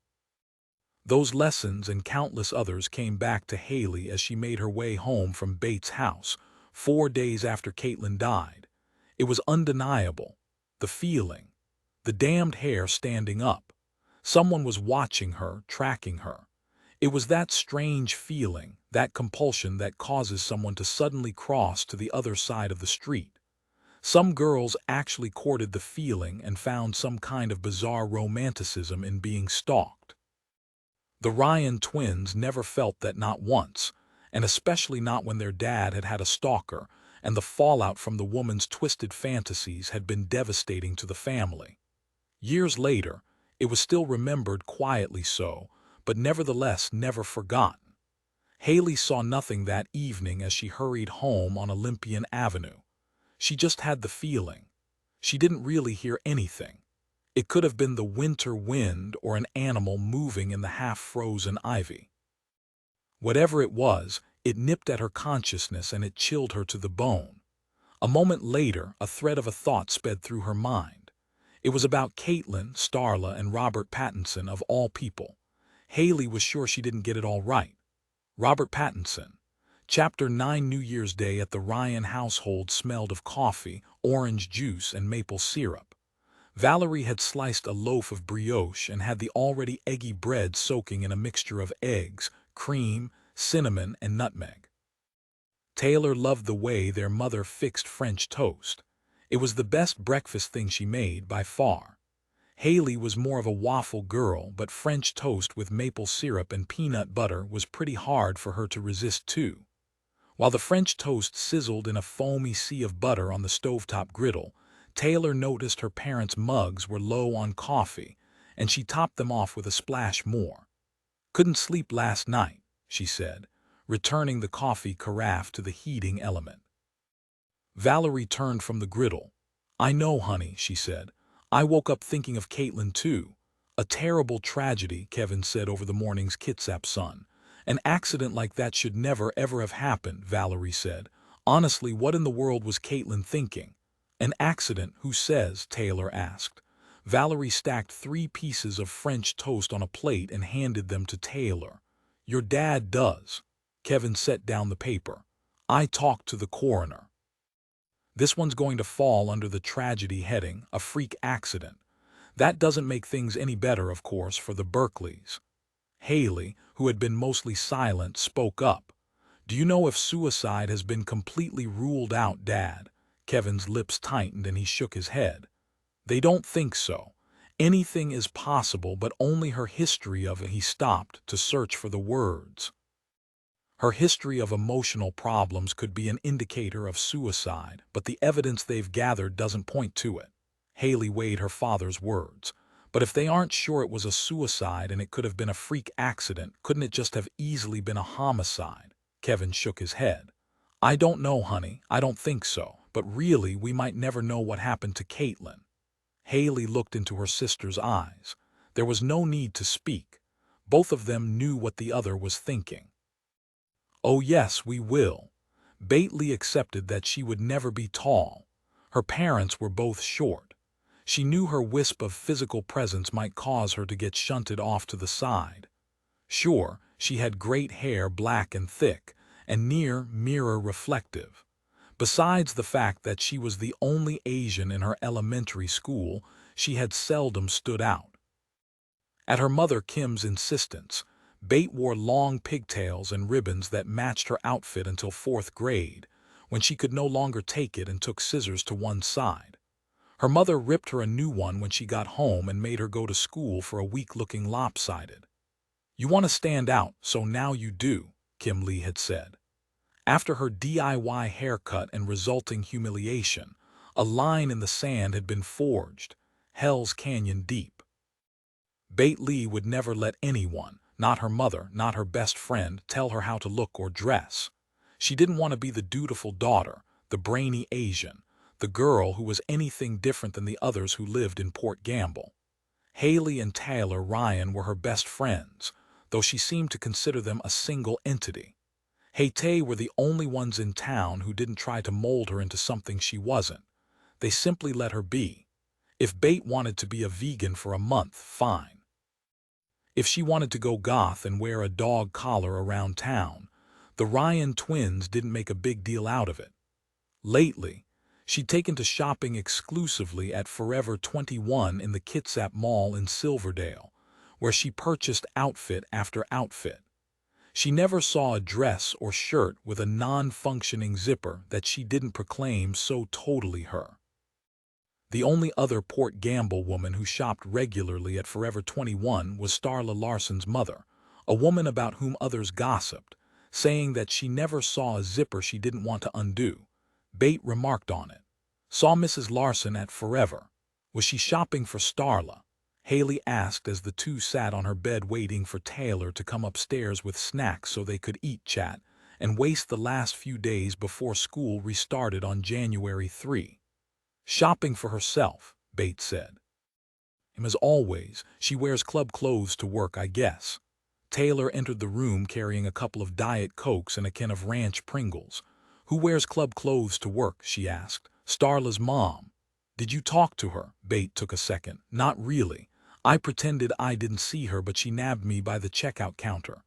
Those lessons and countless others came back to Hayley as she made her way home from Bates' house, 4 days after Katelyn died. It was undeniable. The feeling. The damned hair standing up. Someone was watching her, tracking her. It was that strange feeling, that compulsion that causes someone to suddenly cross to the other side of the street. Some girls actually courted the feeling and found some kind of bizarre romanticism in being stalked. The Ryan twins never felt that, not once, and especially not when their dad had had a stalker, and the fallout from the woman's twisted fantasies had been devastating to the family. Years later, it was still remembered quietly so, but nevertheless never forgotten. Hayley saw nothing that evening as she hurried home on Olympian Avenue. She just had the feeling. She didn't really hear anything. It could have been the winter wind or an animal moving in the half-frozen ivy. Whatever it was, it nipped at her consciousness and it chilled her to the bone. A moment later, a thread of a thought sped through her mind. It was about Katelyn, Starla, and Robert Pattinson, of all people. Hayley was sure she didn't get it all right. Robert Pattinson. Chapter 9. New Year's Day at the Ryan household smelled of coffee, orange juice, and maple syrup. Valerie had sliced a loaf of brioche and had the already eggy bread soaking in a mixture of eggs, cream, cinnamon, and nutmeg. Taylor loved the way their mother fixed French toast. It was the best breakfast thing she made by far. Hayley was more of a waffle girl, but French toast with maple syrup and peanut butter was pretty hard for her to resist too. While the French toast sizzled in a foamy sea of butter on the stovetop griddle, Taylor noticed her parents' mugs were low on coffee, and she topped them off with a splash more. "Couldn't sleep last night," she said, returning the coffee carafe to the heating element. Valerie turned from the griddle. "I know, honey," she said. "I woke up thinking of Katelyn too. A terrible tragedy," Kevin said over the morning's Kitsap Sun. "An accident like that should never ever have happened," Valerie said. "Honestly, what in the world was Katelyn thinking?" "An accident, who says?" Taylor asked. Valerie stacked 3 pieces of French toast on a plate and handed them to Taylor. "Your dad does." Kevin set down the paper. "I talked to the coroner. This one's going to fall under the tragedy heading, a freak accident. That doesn't make things any better, of course, for the Berkeleys." Hayley, who had been mostly silent, spoke up. "Do you know if suicide has been completely ruled out, Dad?" Kevin's lips tightened and he shook his head. "They don't think so. Anything is possible, but only her history of it." He stopped to search for the words. "Her history of emotional problems could be an indicator of suicide, but the evidence they've gathered doesn't point to it." Hayley weighed her father's words. "But if they aren't sure it was a suicide and it could have been a freak accident, couldn't it just have easily been a homicide?" Kevin shook his head. "I don't know, honey. I don't think so. But really, we might never know what happened to Katelyn." Hayley looked into her sister's eyes. There was no need to speak. Both of them knew what the other was thinking. "Oh yes, we will." Bately accepted that she would never be tall. Her parents were both short. She knew her wisp of physical presence might cause her to get shunted off to the side. Sure, she had great hair, black and thick, and near mirror reflective. Besides the fact that she was the only Asian in her elementary school, she had seldom stood out. At her mother Kim's insistence, Bate wore long pigtails and ribbons that matched her outfit until 4th grade, when she could no longer take it and took scissors to one side. Her mother ripped her a new one when she got home and made her go to school for a week looking lopsided. "You want to stand out, so now you do," Kim Lee had said. After her DIY haircut and resulting humiliation, a line in the sand had been forged, Hell's Canyon deep. Bate Lee would never let anyone, not her mother, not her best friend, tell her how to look or dress. She didn't want to be the dutiful daughter, the brainy Asian, the girl who was anything different than the others who lived in Port Gamble. Hayley and Taylor Ryan were her best friends, though she seemed to consider them a single entity. Hayley were the only ones in town who didn't try to mold her into something she wasn't. They simply let her be. If Bate wanted to be a vegan for a month, fine. If she wanted to go goth and wear a dog collar around town, the Ryan twins didn't make a big deal out of it. Lately, she'd taken to shopping exclusively at Forever 21 in the Kitsap Mall in Silverdale, where she purchased outfit after outfit. She never saw a dress or shirt with a non-functioning zipper that she didn't proclaim so totally her. The only other Port Gamble woman who shopped regularly at Forever 21 was Starla Larson's mother, a woman about whom others gossiped, saying that she never saw a zipper she didn't want to undo. Bate remarked on it. "Saw Mrs. Larson at Forever. Was she shopping for Starla?" Hayley asked as the two sat on her bed waiting for Taylor to come upstairs with snacks so they could eat, chat, and waste the last few days before school restarted on January 3. "Shopping for herself," Bates said. "As always, she wears club clothes to work, I guess." Taylor entered the room carrying a couple of Diet Cokes and a can of Ranch Pringles. "Who wears club clothes to work?" she asked. "Starla's mom." "Did you talk to her?" Bate took a second. "Not really. I pretended I didn't see her, but she nabbed me by the checkout counter."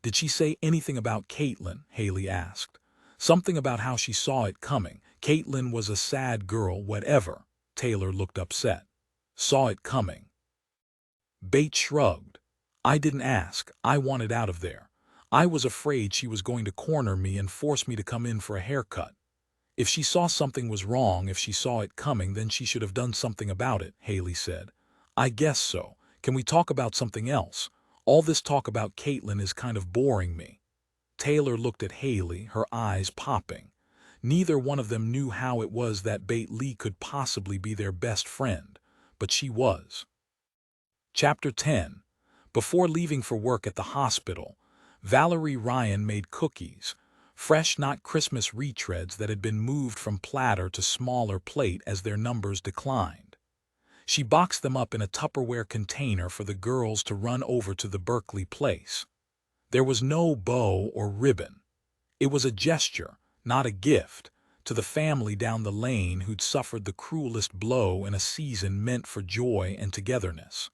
"Did she say anything about Katelyn?" Hayley asked. "Something about how she saw it coming. Katelyn was a sad girl, whatever." Taylor looked upset. "Saw it coming." Bate shrugged. "I didn't ask. I wanted out of there. I was afraid she was going to corner me and force me to come in for a haircut. If she saw something was wrong, if she saw it coming, then she should have done something about it," Hayley said. "I guess so. Can we talk about something else? All this talk about Katelyn is kind of boring me." Taylor looked at Hayley, her eyes popping. Neither one of them knew how it was that Bate Lee could possibly be their best friend, but she was. Chapter 10. Before leaving for work at the hospital, Valerie Ryan made cookies, fresh, not Christmas retreads that had been moved from platter to smaller plate as their numbers declined. She boxed them up in a Tupperware container for the girls to run over to the Berkeley place. There was no bow or ribbon. It was a gesture, not a gift, to the family down the lane who'd suffered the cruelest blow in a season meant for joy and togetherness.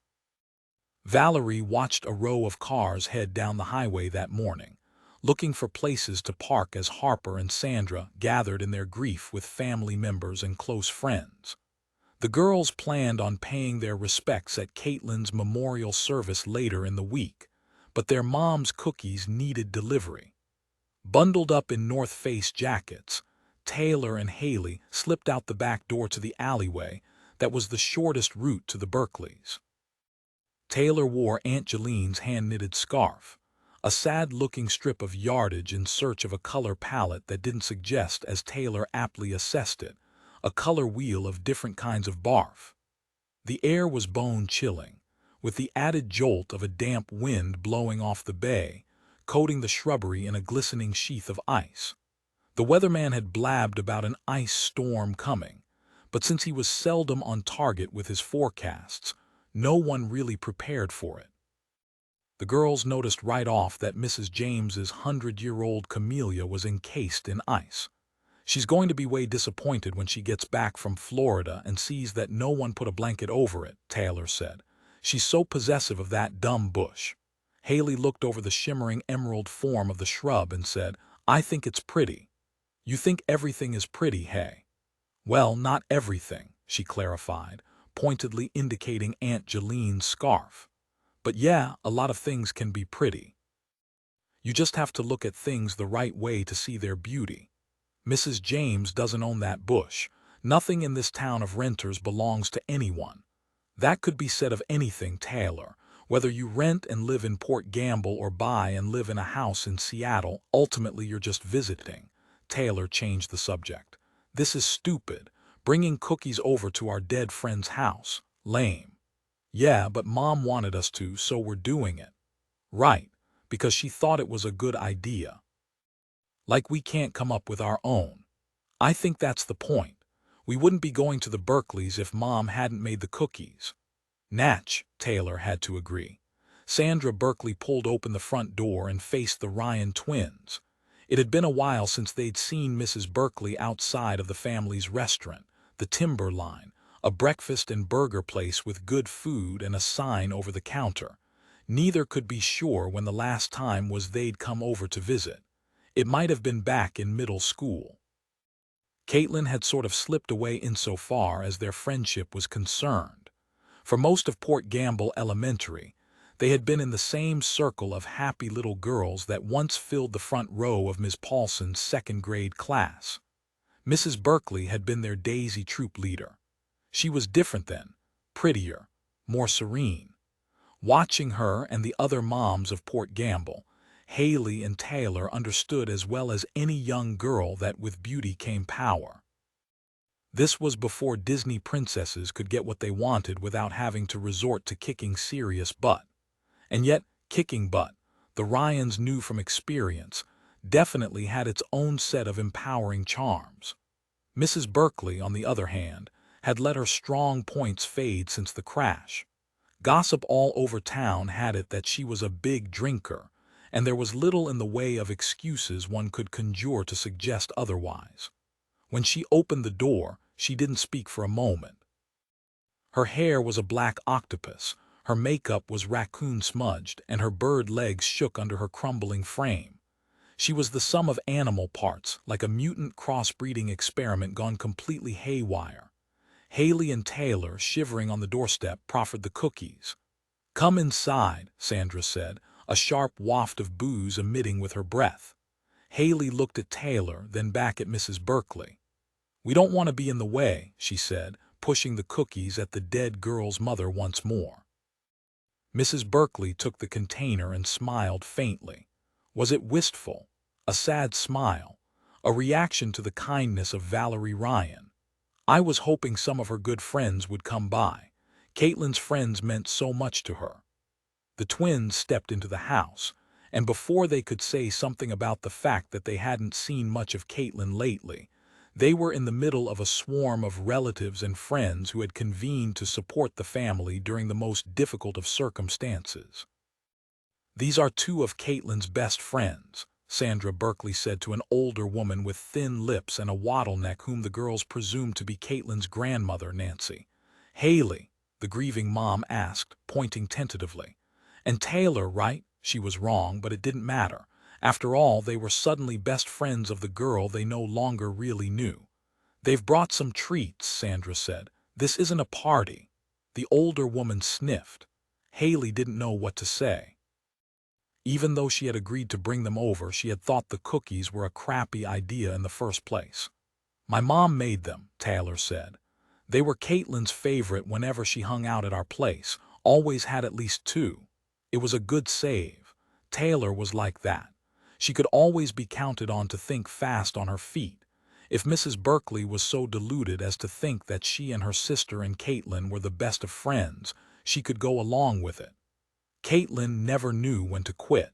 Valerie watched a row of cars head down the highway that morning, looking for places to park as Harper and Sandra gathered in their grief with family members and close friends. The girls planned on paying their respects at Katelyn's memorial service later in the week, but their mom's cookies needed delivery. Bundled up in North Face jackets, Taylor and Hayley slipped out the back door to the alleyway that was the shortest route to the Berkeleys. Taylor wore Aunt Jalene's hand-knitted scarf, a sad-looking strip of yardage in search of a color palette that didn't suggest, as Taylor aptly assessed it, a color wheel of different kinds of barf. The air was bone-chilling, with the added jolt of a damp wind blowing off the bay, coating the shrubbery in a glistening sheath of ice. The weatherman had blabbed about an ice storm coming, but since he was seldom on target with his forecasts, no one really prepared for it. The girls noticed right off that Mrs. James's 100-year-old camellia was encased in ice. "She's going to be way disappointed when she gets back from Florida and sees that no one put a blanket over it," Taylor said. "She's so possessive of that dumb bush." Hayley looked over the shimmering emerald form of the shrub and said, "I think it's pretty." "You think everything is pretty, hey?" "Well, not everything," she clarified, pointedly indicating Aunt Jalene's scarf. "But yeah, a lot of things can be pretty. You just have to look at things the right way to see their beauty." Mrs. James doesn't own that bush. Nothing in this town of renters belongs to anyone. That could be said of anything, Taylor. Whether you rent and live in Port Gamble or buy and live in a house in Seattle, ultimately you're just visiting. Taylor changed the subject. This is stupid. Bringing cookies over to our dead friend's house. Lame. Yeah, but Mom wanted us to, so we're doing it. Right, because she thought it was a good idea. Like we can't come up with our own. I think that's the point. We wouldn't be going to the Berkeleys if Mom hadn't made the cookies. Natch, Taylor had to agree. Sandra Berkeley pulled open the front door and faced the Ryan twins. It had been a while since they'd seen Mrs. Berkeley outside of the family's restaurant, the Timberline, a breakfast and burger place with good food and a sign over the counter. Neither could be sure when the last time was they'd come over to visit. It might have been back in middle school. Katelyn had sort of slipped away insofar as their friendship was concerned. For most of Port Gamble Elementary, they had been in the same circle of happy little girls that once filled the front row of Miss Paulson's second-grade class. Mrs. Berkeley had been their Daisy troop leader. She was different then, prettier, more serene. Watching her and the other moms of Port Gamble, Hayley and Taylor understood as well as any young girl that with beauty came power. This was before Disney princesses could get what they wanted without having to resort to kicking serious butt. And yet, kicking butt, the Ryans knew from experience, definitely had its own set of empowering charms. Mrs. Berkeley, on the other hand, had let her strong points fade since the crash. Gossip all over town had it that she was a big drinker, and there was little in the way of excuses one could conjure to suggest otherwise. When she opened the door, she didn't speak for a moment. Her hair was a black octopus, her makeup was raccoon-smudged, and her bird legs shook under her crumbling frame. She was the sum of animal parts, like a mutant crossbreeding experiment gone completely haywire. Hayley and Taylor, shivering on the doorstep, proffered the cookies. "Come inside," Sandra said, a sharp waft of booze emitting with her breath. Hayley looked at Taylor, then back at Mrs. Berkeley. "We don't want to be in the way," she said, pushing the cookies at the dead girl's mother once more. Mrs. Berkeley took the container and smiled faintly. Was it wistful? A sad smile? A reaction to the kindness of Valerie Ryan? I was hoping some of her good friends would come by. Katelyn's friends meant so much to her. The twins stepped into the house, and before they could say something about the fact that they hadn't seen much of Katelyn lately, they were in the middle of a swarm of relatives and friends who had convened to support the family during the most difficult of circumstances. "These are two of Katelyn's best friends," Sandra Berkeley said to an older woman with thin lips and a wattle neck whom the girls presumed to be Katelyn's grandmother, Nancy. "Hayley?" the grieving mom asked, pointing tentatively. "And Taylor, right?" She was wrong, but it didn't matter. After all, they were suddenly best friends of the girl they no longer really knew. "They've brought some treats," Sandra said. "This isn't a party." The older woman sniffed. Hayley didn't know what to say. Even though she had agreed to bring them over, she had thought the cookies were a crappy idea in the first place. "My mom made them," Taylor said. "They were Katelyn's favorite whenever she hung out at our place, always had at least two. It was a good save. Taylor was like that. She could always be counted on to think fast on her feet. If Mrs. Berkeley was so deluded as to think that she and her sister and Katelyn were the best of friends, she could go along with it. Katelyn never knew when to quit.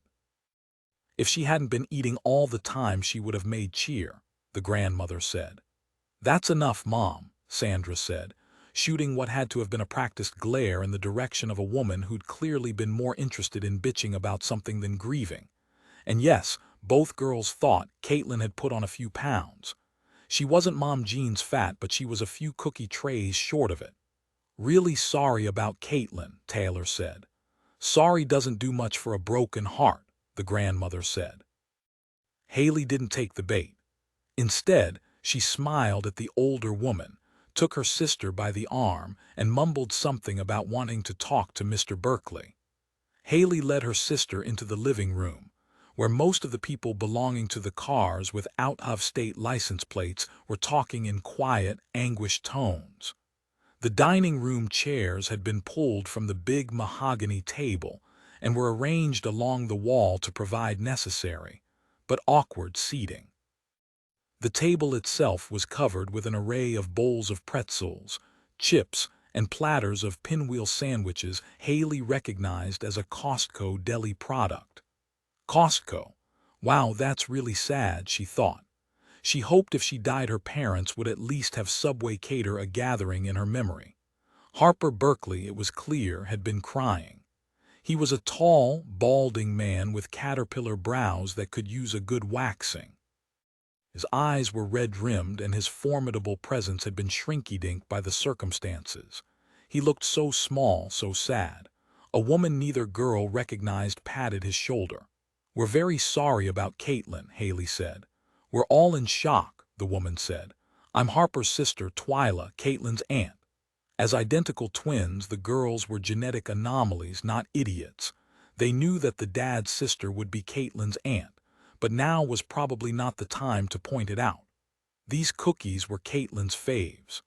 If she hadn't been eating all the time, she would have made cheer," the grandmother said. "That's enough, Mom," Sandra said, shooting what had to have been a practiced glare in the direction of a woman who'd clearly been more interested in bitching about something than grieving. And yes, both girls thought Katelyn had put on a few pounds. She wasn't Mom Jean's fat, but she was a few cookie trays short of it. "Really sorry about Katelyn," Taylor said. "Sorry doesn't do much for a broken heart," the grandmother said. Hayley didn't take the bait. Instead, she smiled at the older woman, took her sister by the arm, and mumbled something about wanting to talk to Mr. Berkeley. Hayley led her sister into the living room, where most of the people belonging to the cars with out-of-state license plates were talking in quiet, anguished tones. The dining room chairs had been pulled from the big mahogany table and were arranged along the wall to provide necessary, but awkward seating. The table itself was covered with an array of bowls of pretzels, chips, and platters of pinwheel sandwiches Hayley recognized as a Costco deli product. Costco. Wow, that's really sad, she thought. She hoped if she died her parents would at least have Subway cater a gathering in her memory. Harper Berkeley, it was clear, had been crying. He was a tall, balding man with caterpillar brows that could use a good waxing. His eyes were red-rimmed and his formidable presence had been shrinky-dink by the circumstances. He looked so small, so sad. A woman neither girl recognized patted his shoulder. "We're very sorry about Katelyn," Hayley said. "We're all in shock," the woman said. "I'm Harper's sister, Twyla, Katelyn's aunt." As identical twins, the girls were genetic anomalies, not idiots. They knew that the dad's sister would be Katelyn's aunt, but now was probably not the time to point it out. These cookies were Katelyn's faves.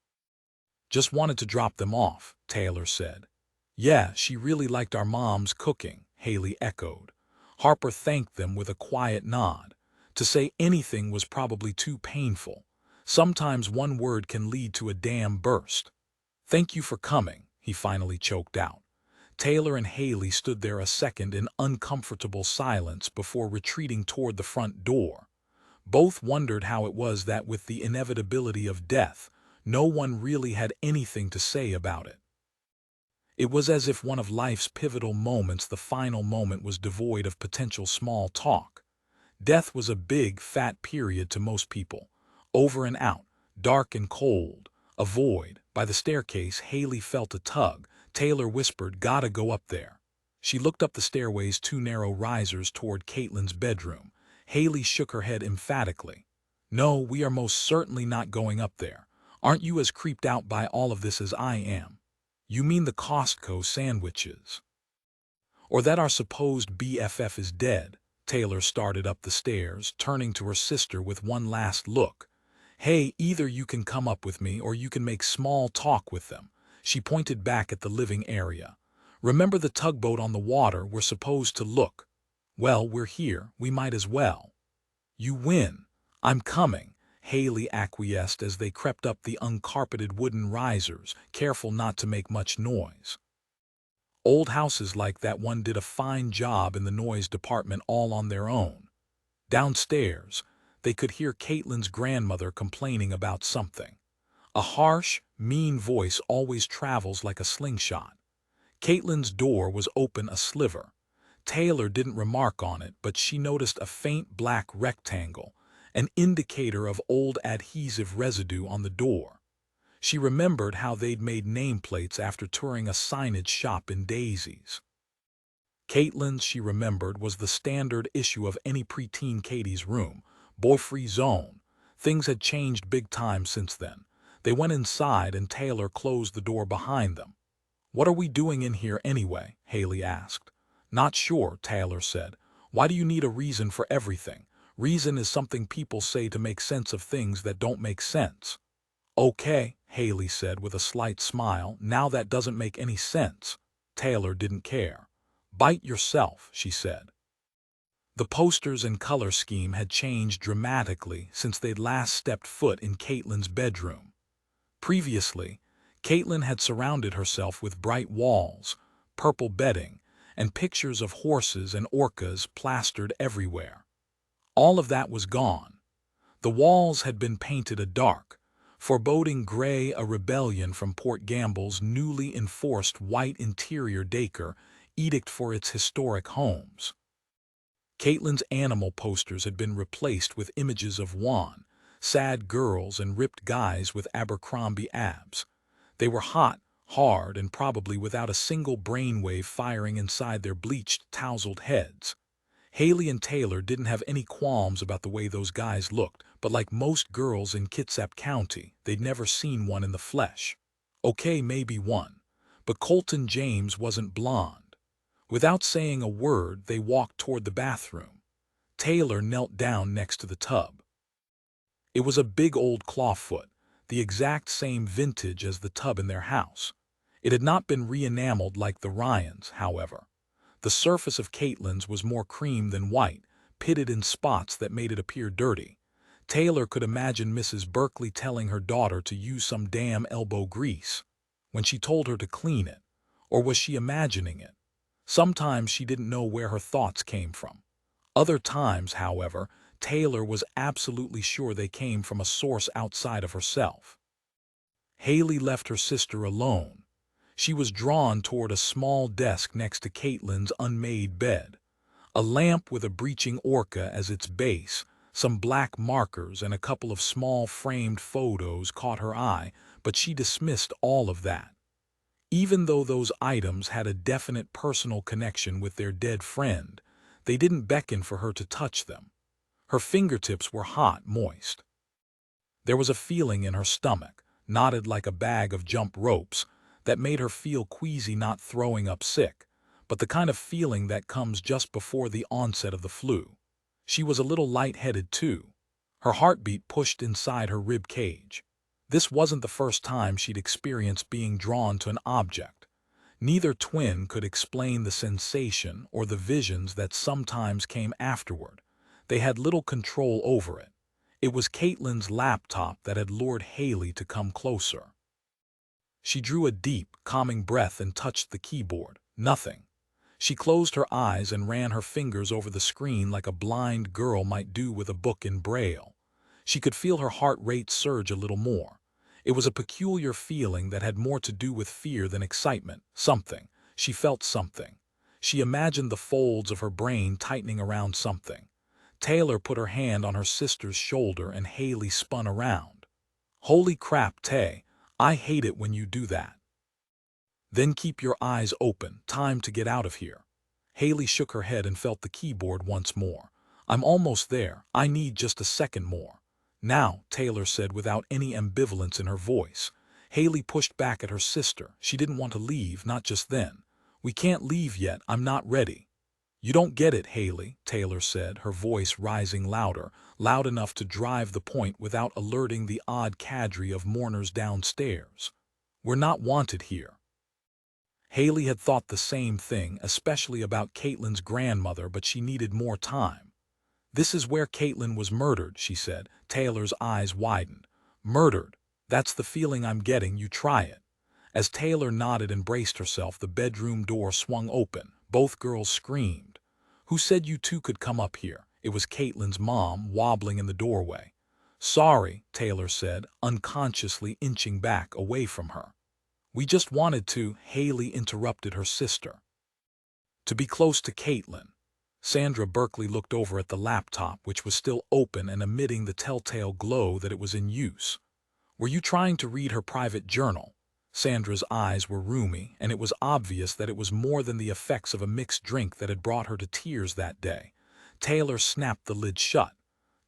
"Just wanted to drop them off," Taylor said. "Yeah, she really liked our mom's cooking," Hayley echoed. Harper thanked them with a quiet nod. To say anything was probably too painful. Sometimes one word can lead to a dam burst. "Thank you for coming," he finally choked out. Taylor and Hayley stood there a second in uncomfortable silence before retreating toward the front door. Both wondered how it was that with the inevitability of death, no one really had anything to say about it. It was as if one of life's pivotal moments, the final moment, was devoid of potential small talk. Death was a big, fat period to most people. Over and out, dark and cold, a void. By the staircase, Hayley felt a tug. Taylor whispered, "Gotta go up there." She looked up the stairway's two narrow risers toward Katelyn's bedroom. Hayley shook her head emphatically. "No, we are most certainly not going up there. Aren't you as creeped out by all of this as I am?" "You mean the Costco sandwiches? Or that our supposed BFF is dead?" Taylor started up the stairs, turning to her sister with one last look. "Hey, either you can come up with me or you can make small talk with them." She pointed back at the living area. "Remember the tugboat on the water? We're supposed to look. Well, we're here, we might as well." "You win. I'm coming," Hayley acquiesced as they crept up the uncarpeted wooden risers, careful not to make much noise. Old houses like that one did a fine job in the noise department all on their own. Downstairs, they could hear Katelyn's grandmother complaining about something. A harsh, mean voice always travels like a slingshot. Katelyn's door was open a sliver. Taylor didn't remark on it, but she noticed a faint black rectangle, an indicator of old adhesive residue on the door. She remembered how they'd made nameplates after touring a signage shop in Daisy's. Katelyn's, she remembered, was the standard issue of any preteen Katie's room, boy-free zone. Things had changed big time since then. They went inside and Taylor closed the door behind them. "What are we doing in here anyway?" Hayley asked. "Not sure," Taylor said. "Why do you need a reason for everything? Reason is something people say to make sense of things that don't make sense." "Okay," Hayley said with a slight smile. "Now that doesn't make any sense." Taylor didn't care. "Bite yourself," she said. The posters and color scheme had changed dramatically since they'd last stepped foot in Katelyn's bedroom. Previously, Katelyn had surrounded herself with bright walls, purple bedding, and pictures of horses and orcas plastered everywhere. All of that was gone. The walls had been painted a dark, foreboding gray, a rebellion from Port Gamble's newly enforced white interior decor edict for its historic homes. Katelyn's animal posters had been replaced with images of wan, sad girls and ripped guys with Abercrombie abs. They were hot, hard, and probably without a single brainwave firing inside their bleached, tousled heads. Hayley and Taylor didn't have any qualms about the way those guys looked, but like most girls in Kitsap County, they'd never seen one in the flesh. Okay, maybe one. But Colton James wasn't blonde. Without saying a word, they walked toward the bathroom. Taylor knelt down next to the tub. It was a big old clawfoot, the exact same vintage as the tub in their house. It had not been re-enameled like the Ryans, however. The surface of Katelyn's was more cream than white, pitted in spots that made it appear dirty. Taylor could imagine Mrs. Berkeley telling her daughter to use some damn elbow grease when she told her to clean it. Or was she imagining it? Sometimes she didn't know where her thoughts came from. Other times, however, Taylor was absolutely sure they came from a source outside of herself. Hayley left her sister alone. She was drawn toward a small desk next to Katelyn's unmade bed. A lamp with a breaching orca as its base, some black markers, and a couple of small framed photos caught her eye, but she dismissed all of that. Even though those items had a definite personal connection with their dead friend, they didn't beckon for her to touch them. Her fingertips were hot, moist. There was a feeling in her stomach, knotted like a bag of jump ropes, that made her feel queasy, not throwing up sick, but the kind of feeling that comes just before the onset of the flu. She was a little lightheaded too. Her heartbeat pushed inside her rib cage. This wasn't the first time she'd experienced being drawn to an object. Neither twin could explain the sensation or the visions that sometimes came afterward. They had little control over it. It was Katelyn's laptop that had lured Hayley to come closer. She drew a deep, calming breath and touched the keyboard. Nothing. She closed her eyes and ran her fingers over the screen like a blind girl might do with a book in Braille. She could feel her heart rate surge a little more. It was a peculiar feeling that had more to do with fear than excitement. Something. She felt something. She imagined the folds of her brain tightening around something. Taylor put her hand on her sister's shoulder and Hayley spun around. "Holy crap, Tay. I hate it when you do that." "Then keep your eyes open. Time to get out of here." Hayley shook her head and felt the keyboard once more. "I'm almost there. I need just a second more." "Now," Taylor said without any ambivalence in her voice. Hayley pushed back at her sister. She didn't want to leave, not just then. "We can't leave yet. I'm not ready." "You don't get it, Hayley," Taylor said, her voice rising louder, loud enough to drive the point without alerting the odd cadre of mourners downstairs. "We're not wanted here." Hayley had thought the same thing, especially about Katelyn's grandmother, but she needed more time. "This is where Katelyn was murdered," she said. Taylor's eyes widened. "Murdered? That's the feeling I'm getting. You try it." As Taylor nodded and braced herself, the bedroom door swung open. Both girls screamed. "Who said you two could come up here?" It was Katelyn's mom, wobbling in the doorway. "Sorry," Taylor said, unconsciously inching back away from her. "We just wanted to," Hayley interrupted her sister. "To be close to Katelyn." Sandra Berkeley looked over at the laptop, which was still open and emitting the telltale glow that it was in use. "Were you trying to read her private journal?" Sandra's eyes were rheumy, and it was obvious that it was more than the effects of a mixed drink that had brought her to tears that day. Taylor snapped the lid shut.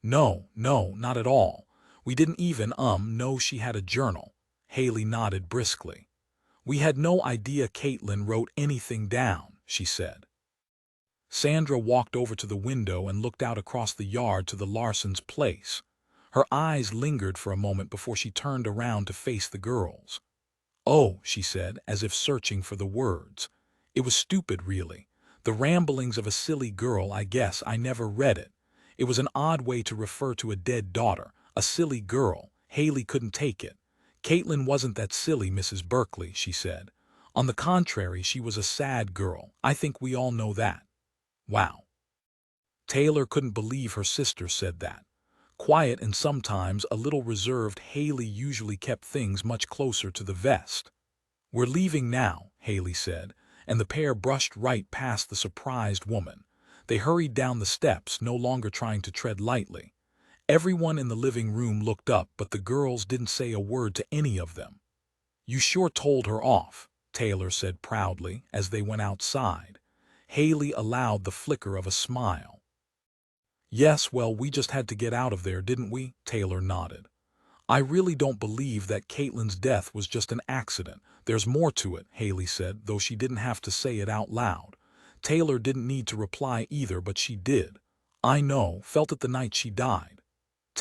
No, not at all. We didn't even know she had a journal." Hayley nodded briskly. "We had no idea Katelyn wrote anything down," she said. Sandra walked over to the window and looked out across the yard to the Larsens' place. Her eyes lingered for a moment before she turned around to face the girls. "Oh," she said, as if searching for the words. "It was stupid, really. The ramblings of a silly girl, I guess. I never read it. It was an odd way to refer to a dead daughter. A silly girl." Hayley couldn't take it. "Katelyn wasn't that silly, Mrs. Berkeley," she said. "On the contrary, she was a sad girl. I think we all know that." "Wow." Taylor couldn't believe her sister said that. Quiet and sometimes a little reserved, Hayley usually kept things much closer to the vest. "We're leaving now," Hayley said, and the pair brushed right past the surprised woman. They hurried down the steps, no longer trying to tread lightly. Everyone in the living room looked up, but the girls didn't say a word to any of them. "You sure told her off," Taylor said proudly as they went outside. Hayley allowed the flicker of a smile. "Yes, well, we just had to get out of there, didn't we?" Taylor nodded. "I really don't believe that Katelyn's death was just an accident. There's more to it," Hayley said, though she didn't have to say it out loud. Taylor didn't need to reply either, but she did. I know, felt it the night she died.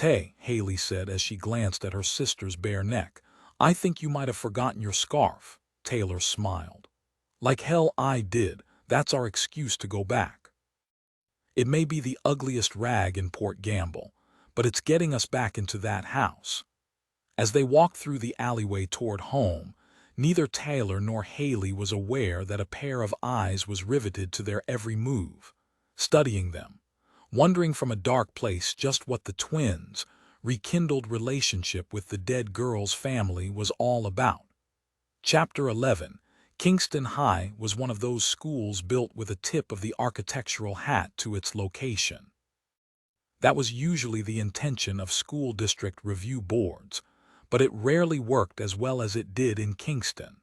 Hayley said as she glanced at her sister's bare neck. I think you might have forgotten your scarf. Taylor smiled. Like hell I did. That's our excuse to go back. It may be the ugliest rag in Port Gamble, but it's getting us back into that house. As they walked through the alleyway toward home, neither Taylor nor Hayley was aware that a pair of eyes was riveted to their every move, studying them, wondering from a dark place just what the twins' rekindled relationship with the dead girl's family was all about. Chapter 11. Kingston High was one of those schools built with a tip of the architectural hat to its location. That was usually the intention of school district review boards, but it rarely worked as well as it did in Kingston.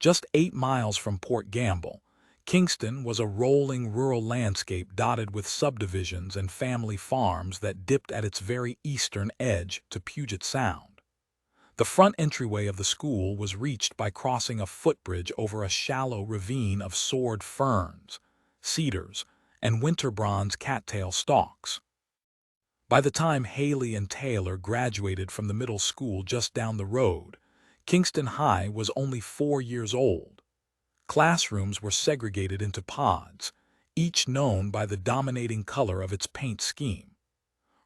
Just 8 miles from Port Gamble, Kingston was a rolling rural landscape dotted with subdivisions and family farms that dipped at its very eastern edge to Puget Sound. The front entryway of the school was reached by crossing a footbridge over a shallow ravine of sword ferns, cedars, and winter bronze cattail stalks. By the time Hayley and Taylor graduated from the middle school just down the road, Kingston High was only 4 years old. Classrooms were segregated into pods, each known by the dominating color of its paint scheme.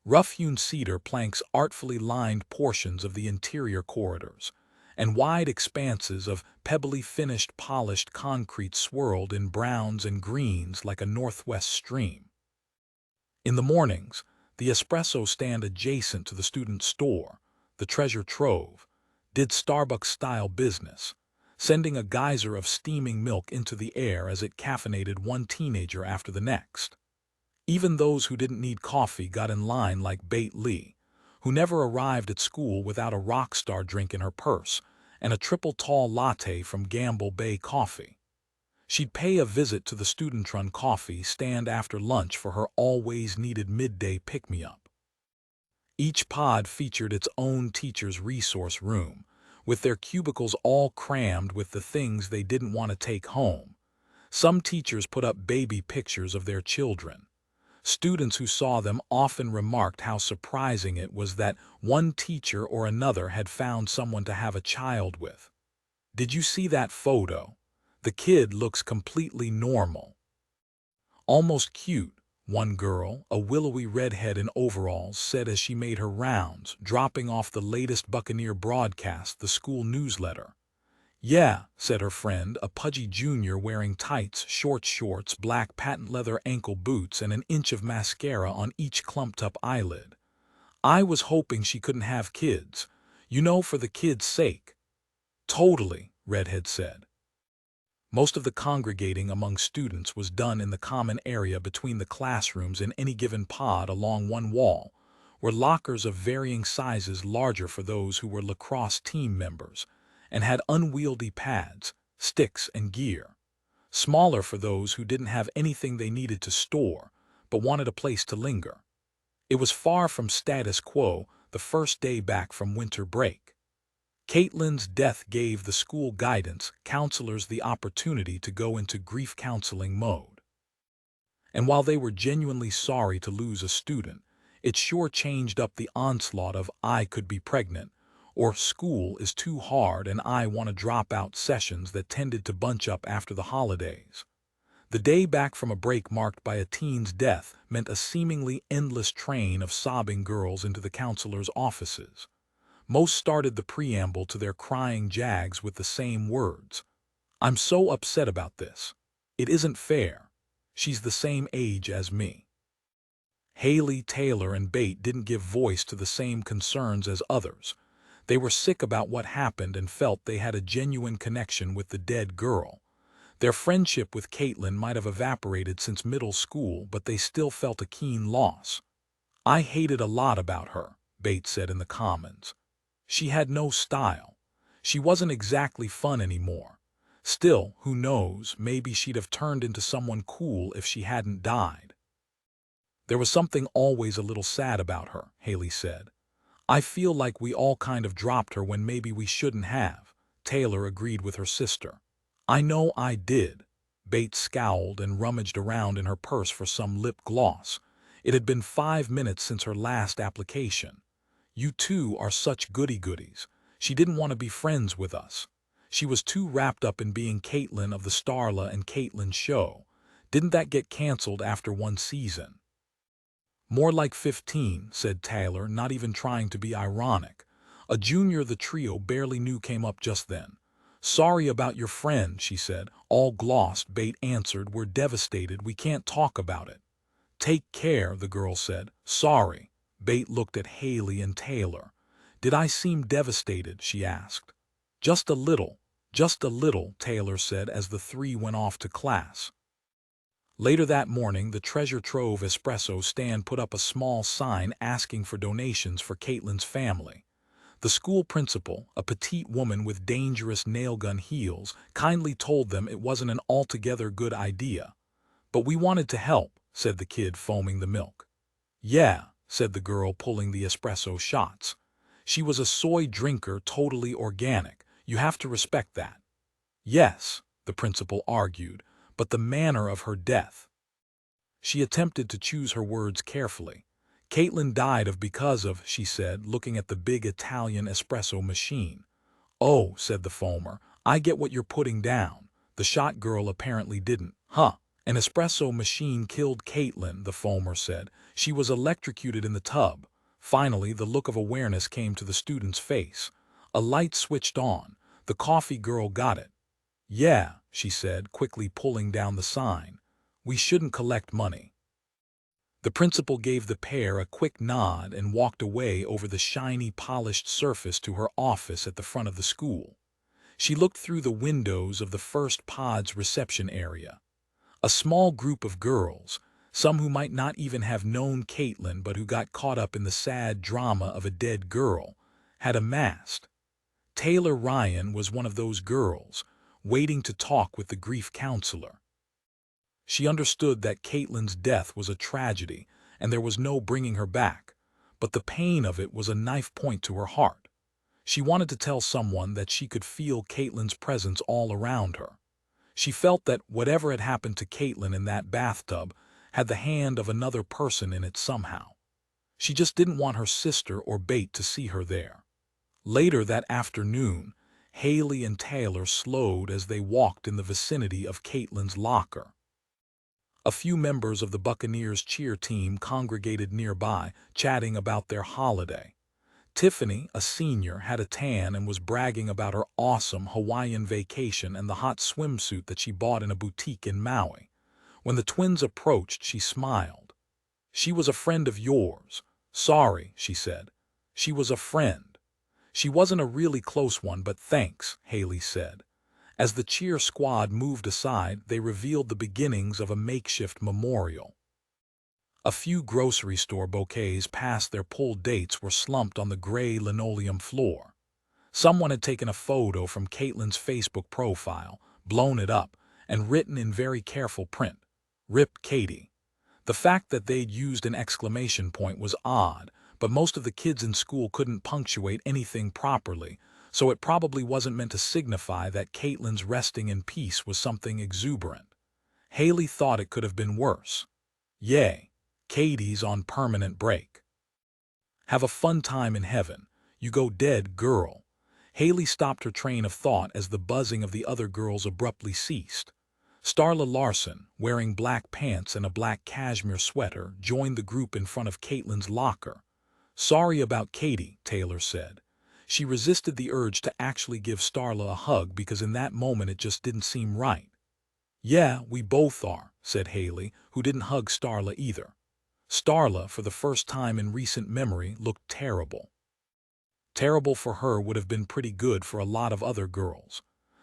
Rough-hewn cedar planks artfully lined portions of the interior corridors, and wide expanses of pebbly finished polished concrete swirled in browns and greens like a northwest stream. In the mornings, the espresso stand adjacent to the student store, the Treasure Trove, did Starbucks-style business, sending a geyser of steaming milk into the air as it caffeinated one teenager after the next. Even those who didn't need coffee got in line like Bate Lee, who never arrived at school without a rock star drink in her purse and a triple tall latte from Gamble Bay Coffee. She'd pay a visit to the student-run coffee stand after lunch for her always-needed midday pick-me-up. Each pod featured its own teacher's resource room, with their cubicles all crammed with the things they didn't want to take home. Some teachers put up baby pictures of their children. Students who saw them often remarked how surprising it was that one teacher or another had found someone to have a child with. Did you see that photo? The kid looks completely normal. Almost cute, one girl, a willowy redhead in overalls, said as she made her rounds, dropping off the latest Buccaneer broadcast, the school newsletter. Yeah, said her friend, a pudgy junior wearing tights, short shorts, black patent leather ankle boots, and an inch of mascara on each clumped-up eyelid. I was hoping she couldn't have kids, for the kids' sake. Totally, redhead said. Most of the congregating among students was done in the common area between the classrooms in any given pod. Along one wall were lockers of varying sizes, larger for those who were lacrosse team members and had unwieldy pads, sticks, and gear. Smaller for those who didn't have anything they needed to store, but wanted a place to linger. It was far from status quo the first day back from winter break. Katelyn's death gave the school guidance counselors the opportunity to go into grief counseling mode. And while they were genuinely sorry to lose a student, it sure changed up the onslaught of "I could be pregnant," or "school is too hard and I want to drop out" sessions that tended to bunch up after the holidays. The day back from a break marked by a teen's death meant a seemingly endless train of sobbing girls into the counselor's offices. Most started the preamble to their crying jags with the same words. I'm so upset about this. It isn't fair. She's the same age as me. Hayley, Taylor, and Bate didn't give voice to the same concerns as others. They were sick about what happened and felt they had a genuine connection with the dead girl. Their friendship with Katelyn might have evaporated since middle school, but they still felt a keen loss. I hated a lot about her, Bate said in the Commons. She had no style. She wasn't exactly fun anymore. Still, who knows, maybe she'd have turned into someone cool if she hadn't died. There was something always a little sad about her, Hayley said. I feel like we all kind of dropped her when maybe we shouldn't have. Taylor agreed with her sister. I know I did. Bates scowled and rummaged around in her purse for some lip gloss. It had been 5 minutes since her last application. You two are such goody-goodies. She didn't want to be friends with us. She was too wrapped up in being Katelyn of the Starla and Katelyn show. Didn't that get canceled after one season? More like 15, said Taylor, not even trying to be ironic. A junior the trio barely knew came up just then. Sorry about your friend, she said. All glossed, Bate answered. We're devastated. We can't talk about it. Take care, the girl said. Sorry. Bate looked at Hayley and Taylor. Did I seem devastated, she asked. Just a little, Taylor said as the three went off to class. Later that morning, the Treasure Trove espresso stand put up a small sign asking for donations for Katelyn's family. The school principal, a petite woman with dangerous nail-gun heels, kindly told them it wasn't an altogether good idea. But we wanted to help, said the kid foaming the milk. Yeah, said the girl pulling the espresso shots. She was a soy drinker, totally organic. You have to respect that. Yes, the principal argued, but the manner of her death. She attempted to choose her words carefully. Katelyn died because of, she said, looking at the big Italian espresso machine. Oh, said the foamer, I get what you're putting down. The shot girl apparently didn't. Huh. An espresso machine killed Katelyn, the foamer said. She was electrocuted in the tub. Finally, the look of awareness came to the student's face. A light switched on. The coffee girl got it. Yeah, she said, quickly pulling down the sign. We shouldn't collect money. The principal gave the pair a quick nod and walked away over the shiny, polished surface to her office at the front of the school. She looked through the windows of the first pod's reception area. A small group of girls, some who might not even have known Katelyn but who got caught up in the sad drama of a dead girl, had amassed. Taylor Ryan was one of those girls, waiting to talk with the grief counselor. She understood that Katelyn's death was a tragedy and there was no bringing her back, but the pain of it was a knife point to her heart. She wanted to tell someone that she could feel Katelyn's presence all around her. She felt that whatever had happened to Katelyn in that bathtub had the hand of another person in it somehow. She just didn't want her sister or Bate to see her there. Later that afternoon, Hayley and Taylor slowed as they walked in the vicinity of Katelyn's locker. A few members of the Buccaneers cheer team congregated nearby, chatting about their holiday. Tiffany, a senior, had a tan and was bragging about her awesome Hawaiian vacation and the hot swimsuit that she bought in a boutique in Maui. When the twins approached, she smiled. She was a friend of yours. Sorry, she said. She was a friend. She wasn't a really close one, but thanks, Hayley said. As the cheer squad moved aside, they revealed the beginnings of a makeshift memorial. A few grocery store bouquets past their pulled dates were slumped on the gray linoleum floor. Someone had taken a photo from Katelyn's Facebook profile, blown it up, and written in very careful print, "Rip Katie." The fact that they'd used an exclamation point was odd, but most of the kids in school couldn't punctuate anything properly, so it probably wasn't meant to signify that Katelyn's resting in peace was something exuberant. Hayley thought it could have been worse. Yay, Katie's on permanent break. Have a fun time in heaven. You go dead, girl. Hayley stopped her train of thought as the buzzing of the other girls abruptly ceased. Starla Larson, wearing black pants and a black cashmere sweater, joined the group in front of Katelyn's locker. Sorry about Katie, Taylor said. She resisted the urge to actually give Starla a hug because in that moment it just didn't seem right. Yeah, we both are, said Hayley, who didn't hug Starla either. Starla, for the first time in recent memory, looked terrible. Terrible for her would have been pretty good for a lot of other girls.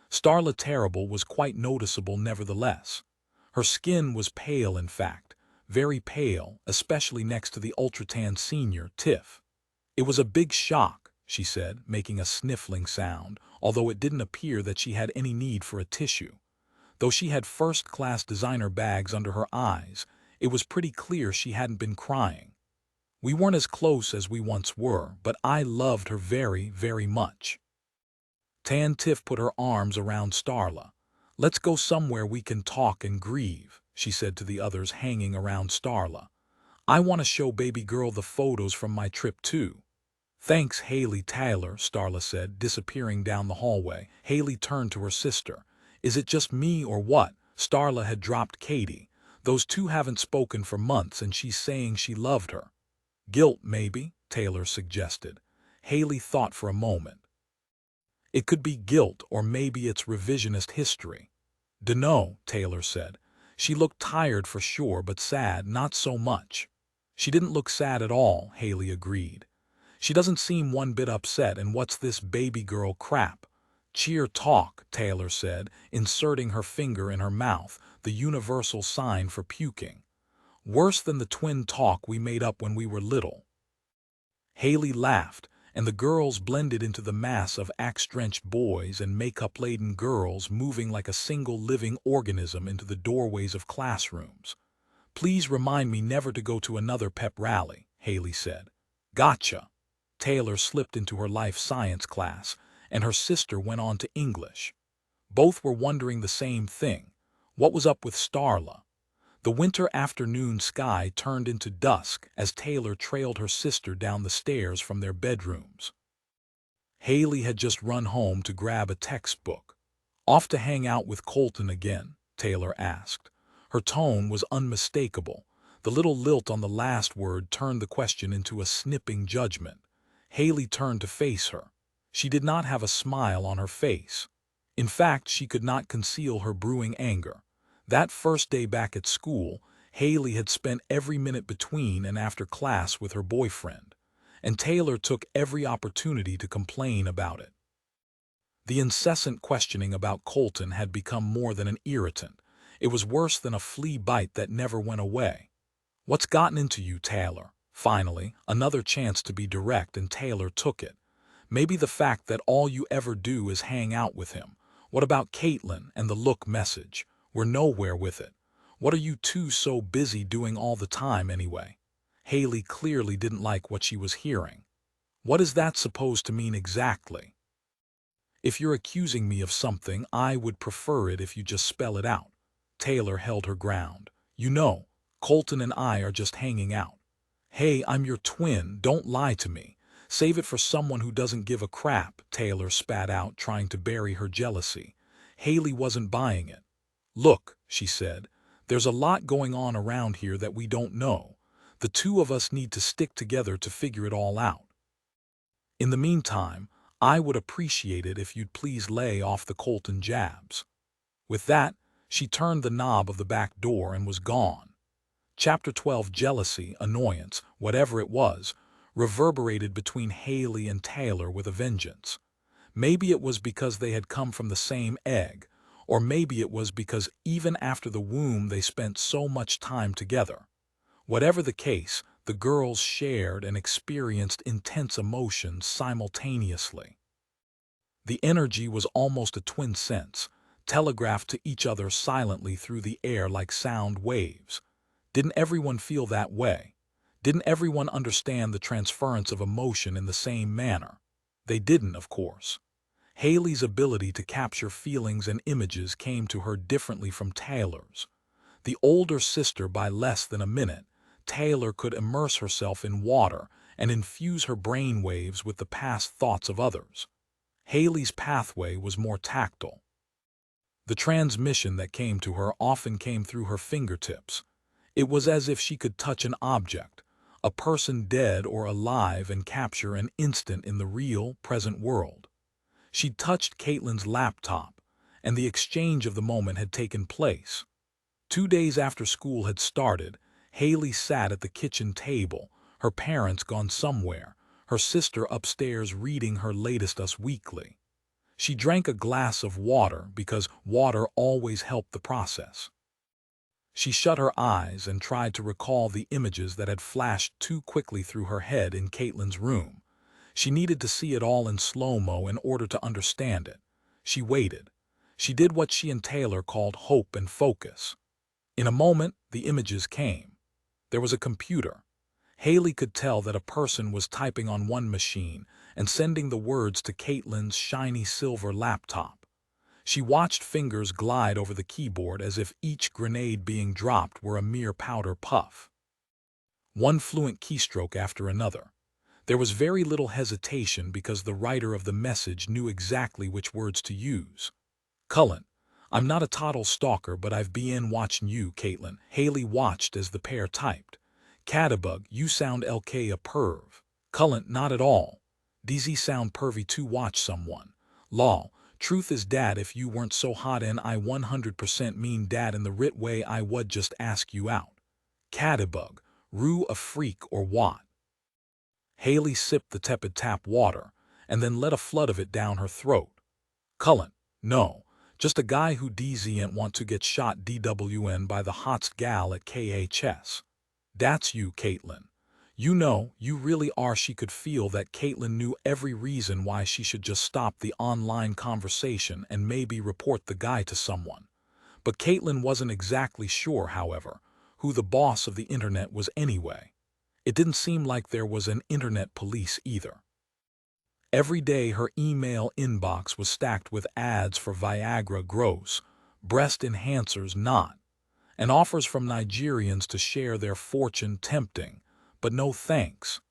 Starla terrible was quite noticeable nevertheless. Her skin was pale, in fact, very pale, especially next to the ultra-tan senior, Tiff. It was a big shock, she said, making a sniffling sound, although it didn't appear that she had any need for a tissue. Though she had first-class designer bags under her eyes, it was pretty clear she hadn't been crying. We weren't as close as we once were, but I loved her very, very much. Tan Tiff put her arms around Starla. Let's go somewhere we can talk and grieve, she said to the others hanging around Starla. I want to show baby girl the photos from my trip too. Thanks, Hayley Taylor, Starla said, disappearing down the hallway. Hayley turned to her sister. Is it just me or what? Starla had dropped Katie. Those two haven't spoken for months and she's saying she loved her. Guilt, maybe, Taylor suggested. Hayley thought for a moment. It could be guilt or maybe it's revisionist history. Dunno, Taylor said. She looked tired for sure, but sad not so much. She didn't look sad at all, Hayley agreed. She doesn't seem one bit upset, and what's this baby girl crap? Cheer talk, Taylor said, inserting her finger in her mouth, the universal sign for puking. Worse than the twin talk we made up when we were little. Hayley laughed, and the girls blended into the mass of axe-drenched boys and makeup-laden girls moving like a single living organism into the doorways of classrooms. Please remind me never to go to another pep rally, Hayley said. Gotcha. Taylor slipped into her life science class, and her sister went on to English. Both were wondering the same thing. What was up with Starla? The winter afternoon sky turned into dusk as Taylor trailed her sister down the stairs from their bedrooms. Hayley had just run home to grab a textbook. Off to hang out with Colton again? Taylor asked. Her tone was unmistakable. The little lilt on the last word turned the question into a snipping judgment. Hayley turned to face her. She did not have a smile on her face. In fact, she could not conceal her brewing anger. That first day back at school, Hayley had spent every minute between and after class with her boyfriend, and Taylor took every opportunity to complain about it. The incessant questioning about Colton had become more than an irritant. It was worse than a flea bite that never went away. What's gotten into you, Taylor? Finally, another chance to be direct, and Taylor took it. Maybe the fact that all you ever do is hang out with him. What about Katelyn and the look message? We're nowhere with it. What are you two so busy doing all the time anyway? Hayley clearly didn't like what she was hearing. What is that supposed to mean exactly? If you're accusing me of something, I would prefer it if you just spell it out. Taylor held her ground. You know, Colton and I are just hanging out. Hey, I'm your twin, don't lie to me. Save it for someone who doesn't give a crap, Taylor spat out, trying to bury her jealousy. Hayley wasn't buying it. Look, she said, there's a lot going on around here that we don't know. The two of us need to stick together to figure it all out. In the meantime, I would appreciate it if you'd please lay off the Colton jabs. With that, she turned the knob of the back door and was gone. Chapter 12. Jealousy, annoyance, whatever it was, reverberated between Hayley and Taylor with a vengeance. Maybe it was because they had come from the same egg, or maybe it was because even after the womb they spent so much time together. Whatever the case, the girls shared and experienced intense emotions simultaneously. The energy was almost a twin sense, telegraphed to each other silently through the air like sound waves. Didn't everyone feel that way? Didn't everyone understand the transference of emotion in the same manner? They didn't, of course. Hayley's ability to capture feelings and images came to her differently from Taylor's. The older sister by less than a minute, Taylor could immerse herself in water and infuse her brain waves with the past thoughts of others. Hayley's pathway was more tactile. The transmission that came to her often came through her fingertips. It was as if she could touch an object, a person dead or alive, and capture an instant in the real, present world. She'd touched Katelyn's laptop, and the exchange of the moment had taken place. 2 days after school had started, Hayley sat at the kitchen table, her parents gone somewhere, her sister upstairs reading her latest Us Weekly. She drank a glass of water because water always helped the process. She shut her eyes and tried to recall the images that had flashed too quickly through her head in Katelyn's room. She needed to see it all in slow-mo in order to understand it. She waited. She did what she and Taylor called hope and focus. In a moment, the images came. There was a computer. Hayley could tell that a person was typing on one machine and sending the words to Katelyn's shiny silver laptop. She watched fingers glide over the keyboard as if each grenade being dropped were a mere powder puff. one fluent keystroke after another. There was very little hesitation because the writer of the message knew exactly which words to use. Cullen, I'm not a total stalker, but I've been watching you, Katelyn. Hayley watched as the pair typed. Catabug, you sound LK a perv. Cullen, not at all. DZ sound pervy to watch someone. Lol, truth is dad, if you weren't so hot and I 100% mean dad in the writ way I would just ask you out. Catabug, rue a freak or what? Hayley sipped the tepid tap water, and then let a flood of it down her throat. Cullen, no, just a guy who DZ'n't want to get shot DWN by the hotst gal at KHS. That's you, Katelyn. You know, you really are. She could feel that Katelyn knew every reason why she should just stop the online conversation and maybe report the guy to someone. But Katelyn wasn't exactly sure, however, who the boss of the internet was anyway. It didn't seem like there was an internet police either. Every day her email inbox was stacked with ads for Viagra gross, breast enhancers not, and offers from Nigerians to share their fortune tempting, but no thanks.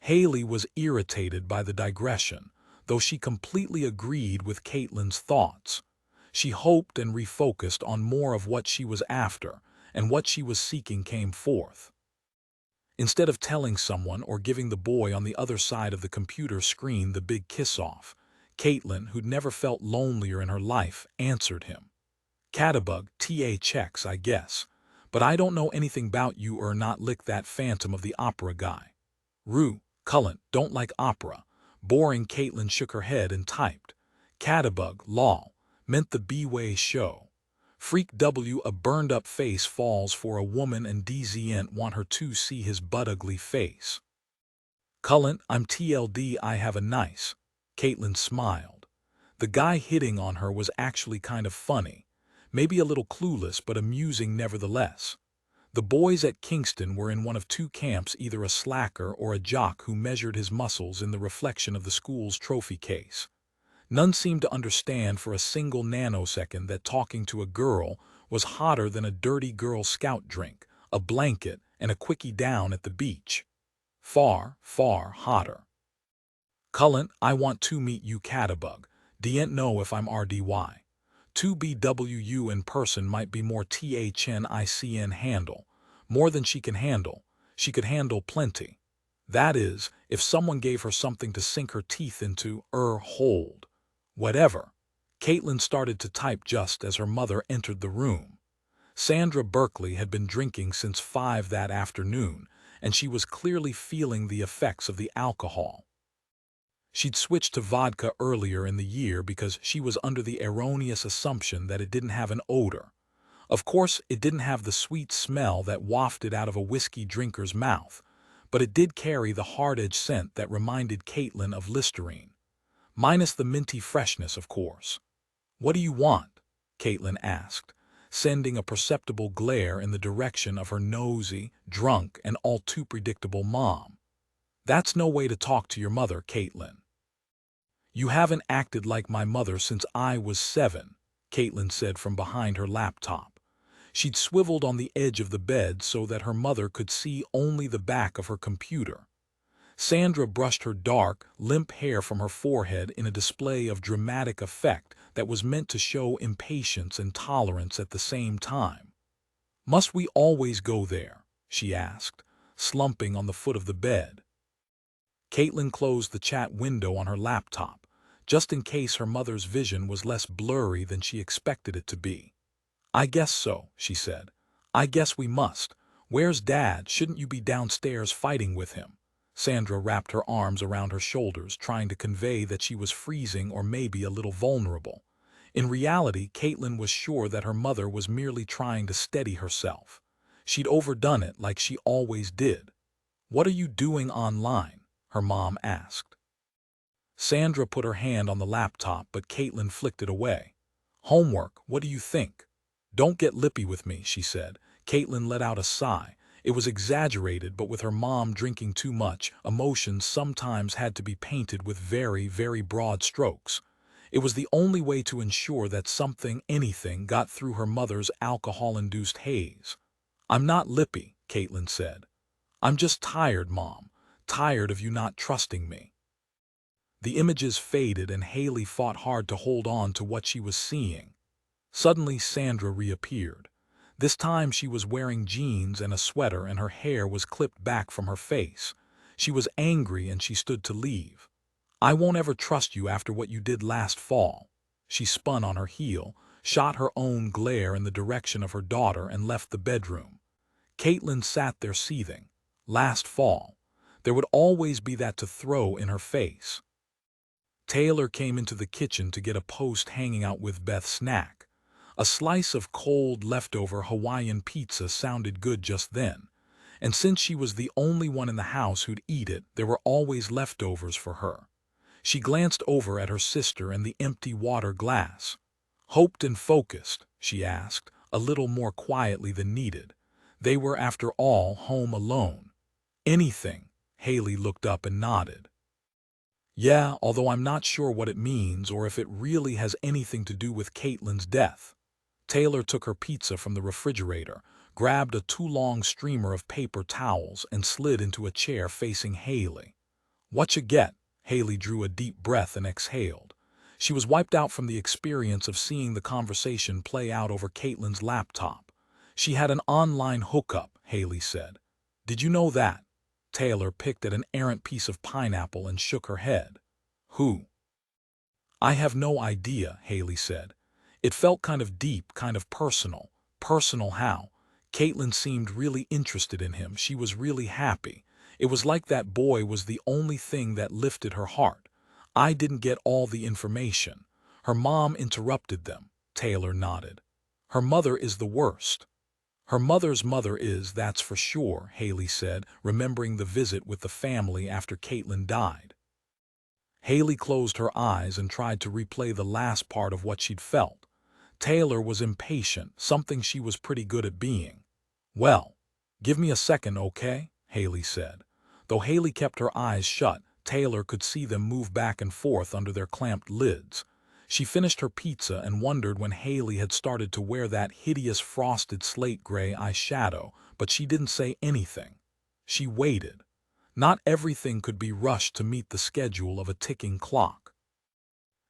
Hayley was irritated by the digression, though she completely agreed with Katelyn's thoughts. She hoped and refocused on more of what she was after, and what she was seeking came forth. Instead of telling someone or giving the boy on the other side of the computer screen the big kiss-off, Katelyn, who'd never felt lonelier in her life, answered him. Catabug, TA checks, I guess, but I don't know anything about you or not lick that Phantom of the Opera guy. Rue, Cullen, don't like opera. Boring. Katelyn shook her head and typed. Catabug, lol, meant the B-way show. Freak W, a burned-up face falls for a woman and DZ'n't want her to see his butt-ugly face. Cullen, I'm TLD, I have a nice. Katelyn smiled. The guy hitting on her was actually kind of funny. Maybe a little clueless, but amusing nevertheless. The boys at Kingston were in one of two camps, either a slacker or a jock who measured his muscles in the reflection of the school's trophy case. None seemed to understand for a single nanosecond that talking to a girl was hotter than a dirty Girl Scout drink, a blanket, and a quickie down at the beach. Far, far hotter. Cullen, I want to meet you, Catabug. D'n't know if I'm RDY. 2BWU in person might be more THNICN handle. More than she can handle. She could handle plenty. That is, if someone gave her something to sink her teeth into, hold. Whatever. Katelyn started to type just as her mother entered the room. Sandra Berkeley had been drinking since 5 that afternoon, and she was clearly feeling the effects of the alcohol. She'd switched to vodka earlier in the year because she was under the erroneous assumption that it didn't have an odor. Of course, it didn't have the sweet smell that wafted out of a whiskey drinker's mouth, but it did carry the hard-edged scent that reminded Katelyn of Listerine. Minus the minty freshness, of course. What do you want? Katelyn asked, sending a perceptible glare in the direction of her nosy, drunk, and all too predictable mom. That's no way to talk to your mother, Katelyn. You haven't acted like my mother since I was 7, Katelyn said from behind her laptop. She'd swiveled on the edge of the bed so that her mother could see only the back of her computer. Sandra brushed her dark, limp hair from her forehead in a display of dramatic effect that was meant to show impatience and tolerance at the same time. Must we always go there? She asked, slumping on the foot of the bed. Katelyn closed the chat window on her laptop, just in case her mother's vision was less blurry than she expected it to be. I guess so, she said. I guess we must. Where's Dad? Shouldn't you be downstairs fighting with him? Sandra wrapped her arms around her shoulders, trying to convey that she was freezing or maybe a little vulnerable. In reality, Katelyn was sure that her mother was merely trying to steady herself. She'd overdone it like she always did. What are you doing online? Her mom asked. Sandra put her hand on the laptop, but Katelyn flicked it away. Homework, what do you think? Don't get lippy with me, she said. Katelyn let out a sigh. It was exaggerated, but with her mom drinking too much, emotions sometimes had to be painted with very, very broad strokes. It was the only way to ensure that something, anything, got through her mother's alcohol-induced haze. I'm not lippy, Katelyn said. I'm just tired, Mom. Tired of you not trusting me. The images faded and Hayley fought hard to hold on to what she was seeing. Suddenly Sandra reappeared. This time she was wearing jeans and a sweater and her hair was clipped back from her face. She was angry and she stood to leave. I won't ever trust you after what you did last fall. She spun on her heel, shot her own glare in the direction of her daughter and left the bedroom. Katelyn sat there seething. Last fall. There would always be that to throw in her face. Taylor came into the kitchen to get a post hanging out with Beth's snack. A slice of cold leftover Hawaiian pizza sounded good just then, and since she was the only one in the house who'd eat it, there were always leftovers for her. She glanced over at her sister and the empty water glass. Hoped and focused, she asked, a little more quietly than needed. They were, after all, home alone. Anything. Hayley looked up and nodded. Yeah, although I'm not sure what it means or if it really has anything to do with Katelyn's death. Taylor took her pizza from the refrigerator, grabbed a too-long streamer of paper towels and slid into a chair facing Hayley. Whatcha get? Hayley drew a deep breath and exhaled. She was wiped out from the experience of seeing the conversation play out over Katelyn's laptop. She had an online hookup, Hayley said. Did you know that? Taylor picked at an errant piece of pineapple and shook her head. Who? I have no idea, Hayley said. It felt kind of deep, kind of personal. Personal how? Katelyn seemed really interested in him. She was really happy. It was like that boy was the only thing that lifted her heart. I didn't get all the information. Her mom interrupted them. Taylor nodded. Her mother is the worst. Her mother's mother is, that's for sure, Hayley said, remembering the visit with the family after Katelyn died. Hayley closed her eyes and tried to replay the last part of what she'd felt. Taylor was impatient, something she was pretty good at being. Well, give me a second, okay? Hayley said. Though Hayley kept her eyes shut, Taylor could see them move back and forth under their clamped lids. She finished her pizza and wondered when Hayley had started to wear that hideous frosted slate gray eyeshadow, but she didn't say anything. She waited. Not everything could be rushed to meet the schedule of a ticking clock.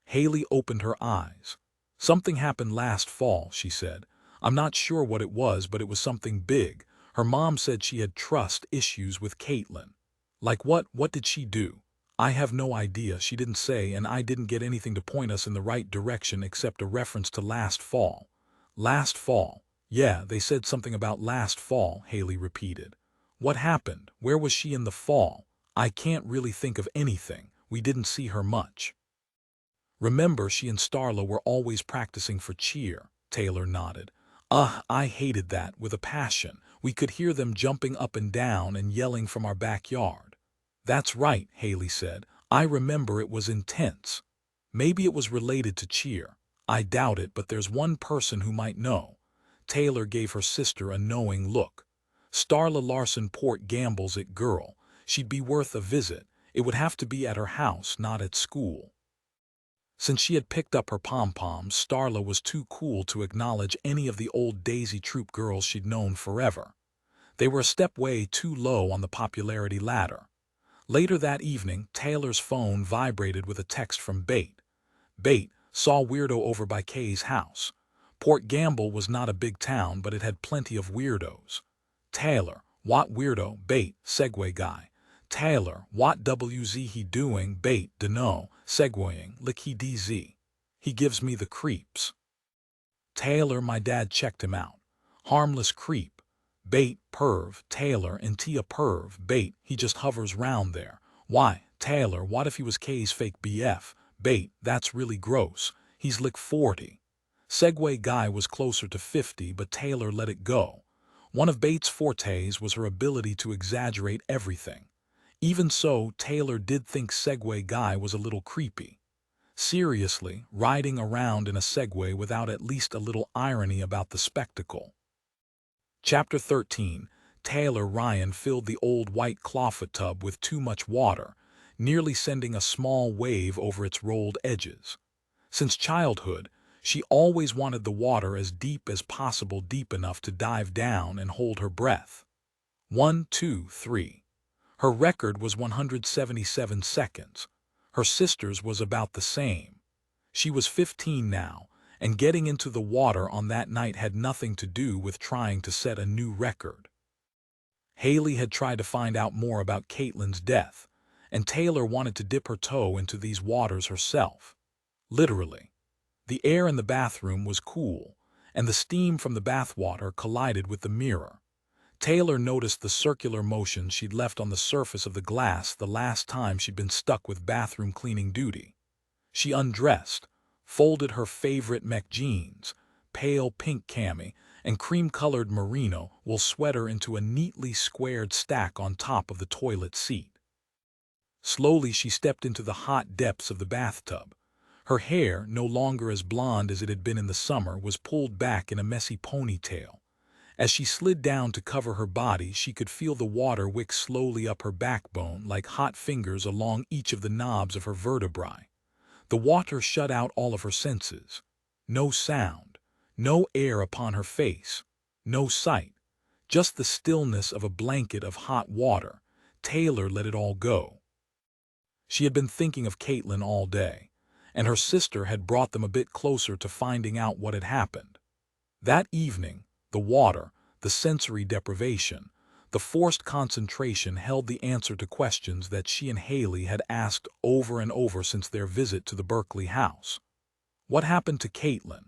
Hayley opened her eyes. Something happened last fall, she said. I'm not sure what it was, but it was something big. Her mom said she had trust issues with Katelyn. Like what? What did she do? I have no idea, she didn't say, and I didn't get anything to point us in the right direction except a reference to last fall. Last fall. Yeah, they said something about last fall, Hayley repeated. What happened? Where was she in the fall? I can't really think of anything. We didn't see her much. Remember, she and Starla were always practicing for cheer, Taylor nodded. I hated that with a passion. We could hear them jumping up and down and yelling from our backyard. That's right, Hayley said. I remember it was intense. Maybe it was related to cheer. I doubt it, but there's one person who might know. Taylor gave her sister a knowing look. Starla Larson Port Gamble's it girl. She'd be worth a visit. It would have to be at her house, not at school. Since she had picked up her pom-poms, Starla was too cool to acknowledge any of the old Daisy Troop girls she'd known forever. They were a step way too low on the popularity ladder. Later that evening, Taylor's phone vibrated with a text from Bate. Bate saw weirdo over by Kay's house. Port Gamble was not a big town, but it had plenty of weirdos. Taylor, what weirdo? Bate, Segway guy. Taylor, what WZ he doing? Bate, dunno, segwaying, lick he DZ. He gives me the creeps. Taylor, my dad checked him out. Harmless creep. Bate, perv, Taylor, and Tia perv, Bate, he just hovers round there. Why, Taylor, what if he was Kay's fake BF? Bate, that's really gross. He's lick 40. Segway guy was closer to 50, but Taylor let it go. One of Bate's fortes was her ability to exaggerate everything. Even so, Taylor did think Segway guy was a little creepy. Seriously, riding around in a Segway without at least a little irony about the spectacle. Chapter 13. Taylor Ryan filled the old white clawfoot tub with too much water, nearly sending a small wave over its rolled edges. Since childhood, she always wanted the water as deep as possible, deep enough to dive down and hold her breath. 1, 2, 3. Her record was 177 seconds. Her sister's was about the same. She was 15 now, and getting into the water on that night had nothing to do with trying to set a new record. Hayley had tried to find out more about Katelyn's death, and Taylor wanted to dip her toe into these waters herself. Literally. The air in the bathroom was cool, and the steam from the bathwater collided with the mirror. Taylor noticed the circular motion she'd left on the surface of the glass the last time she'd been stuck with bathroom cleaning duty. She undressed, folded her favorite mech jeans, pale pink cami, and cream-colored merino wool sweater into a neatly squared stack on top of the toilet seat. Slowly she stepped into the hot depths of the bathtub. Her hair, no longer as blonde as it had been in the summer, was pulled back in a messy ponytail. As she slid down to cover her body, she could feel the water wick slowly up her backbone like hot fingers along each of the knobs of her vertebrae. The water shut out all of her senses. No sound, no air upon her face, no sight, just the stillness of a blanket of hot water. Taylor let it all go. She had been thinking of Katelyn all day, and her sister had brought them a bit closer to finding out what had happened. That evening, the water, the sensory deprivation, the forced concentration held the answer to questions that she and Hayley had asked over and over since their visit to the Berkeley house. What happened to Katelyn?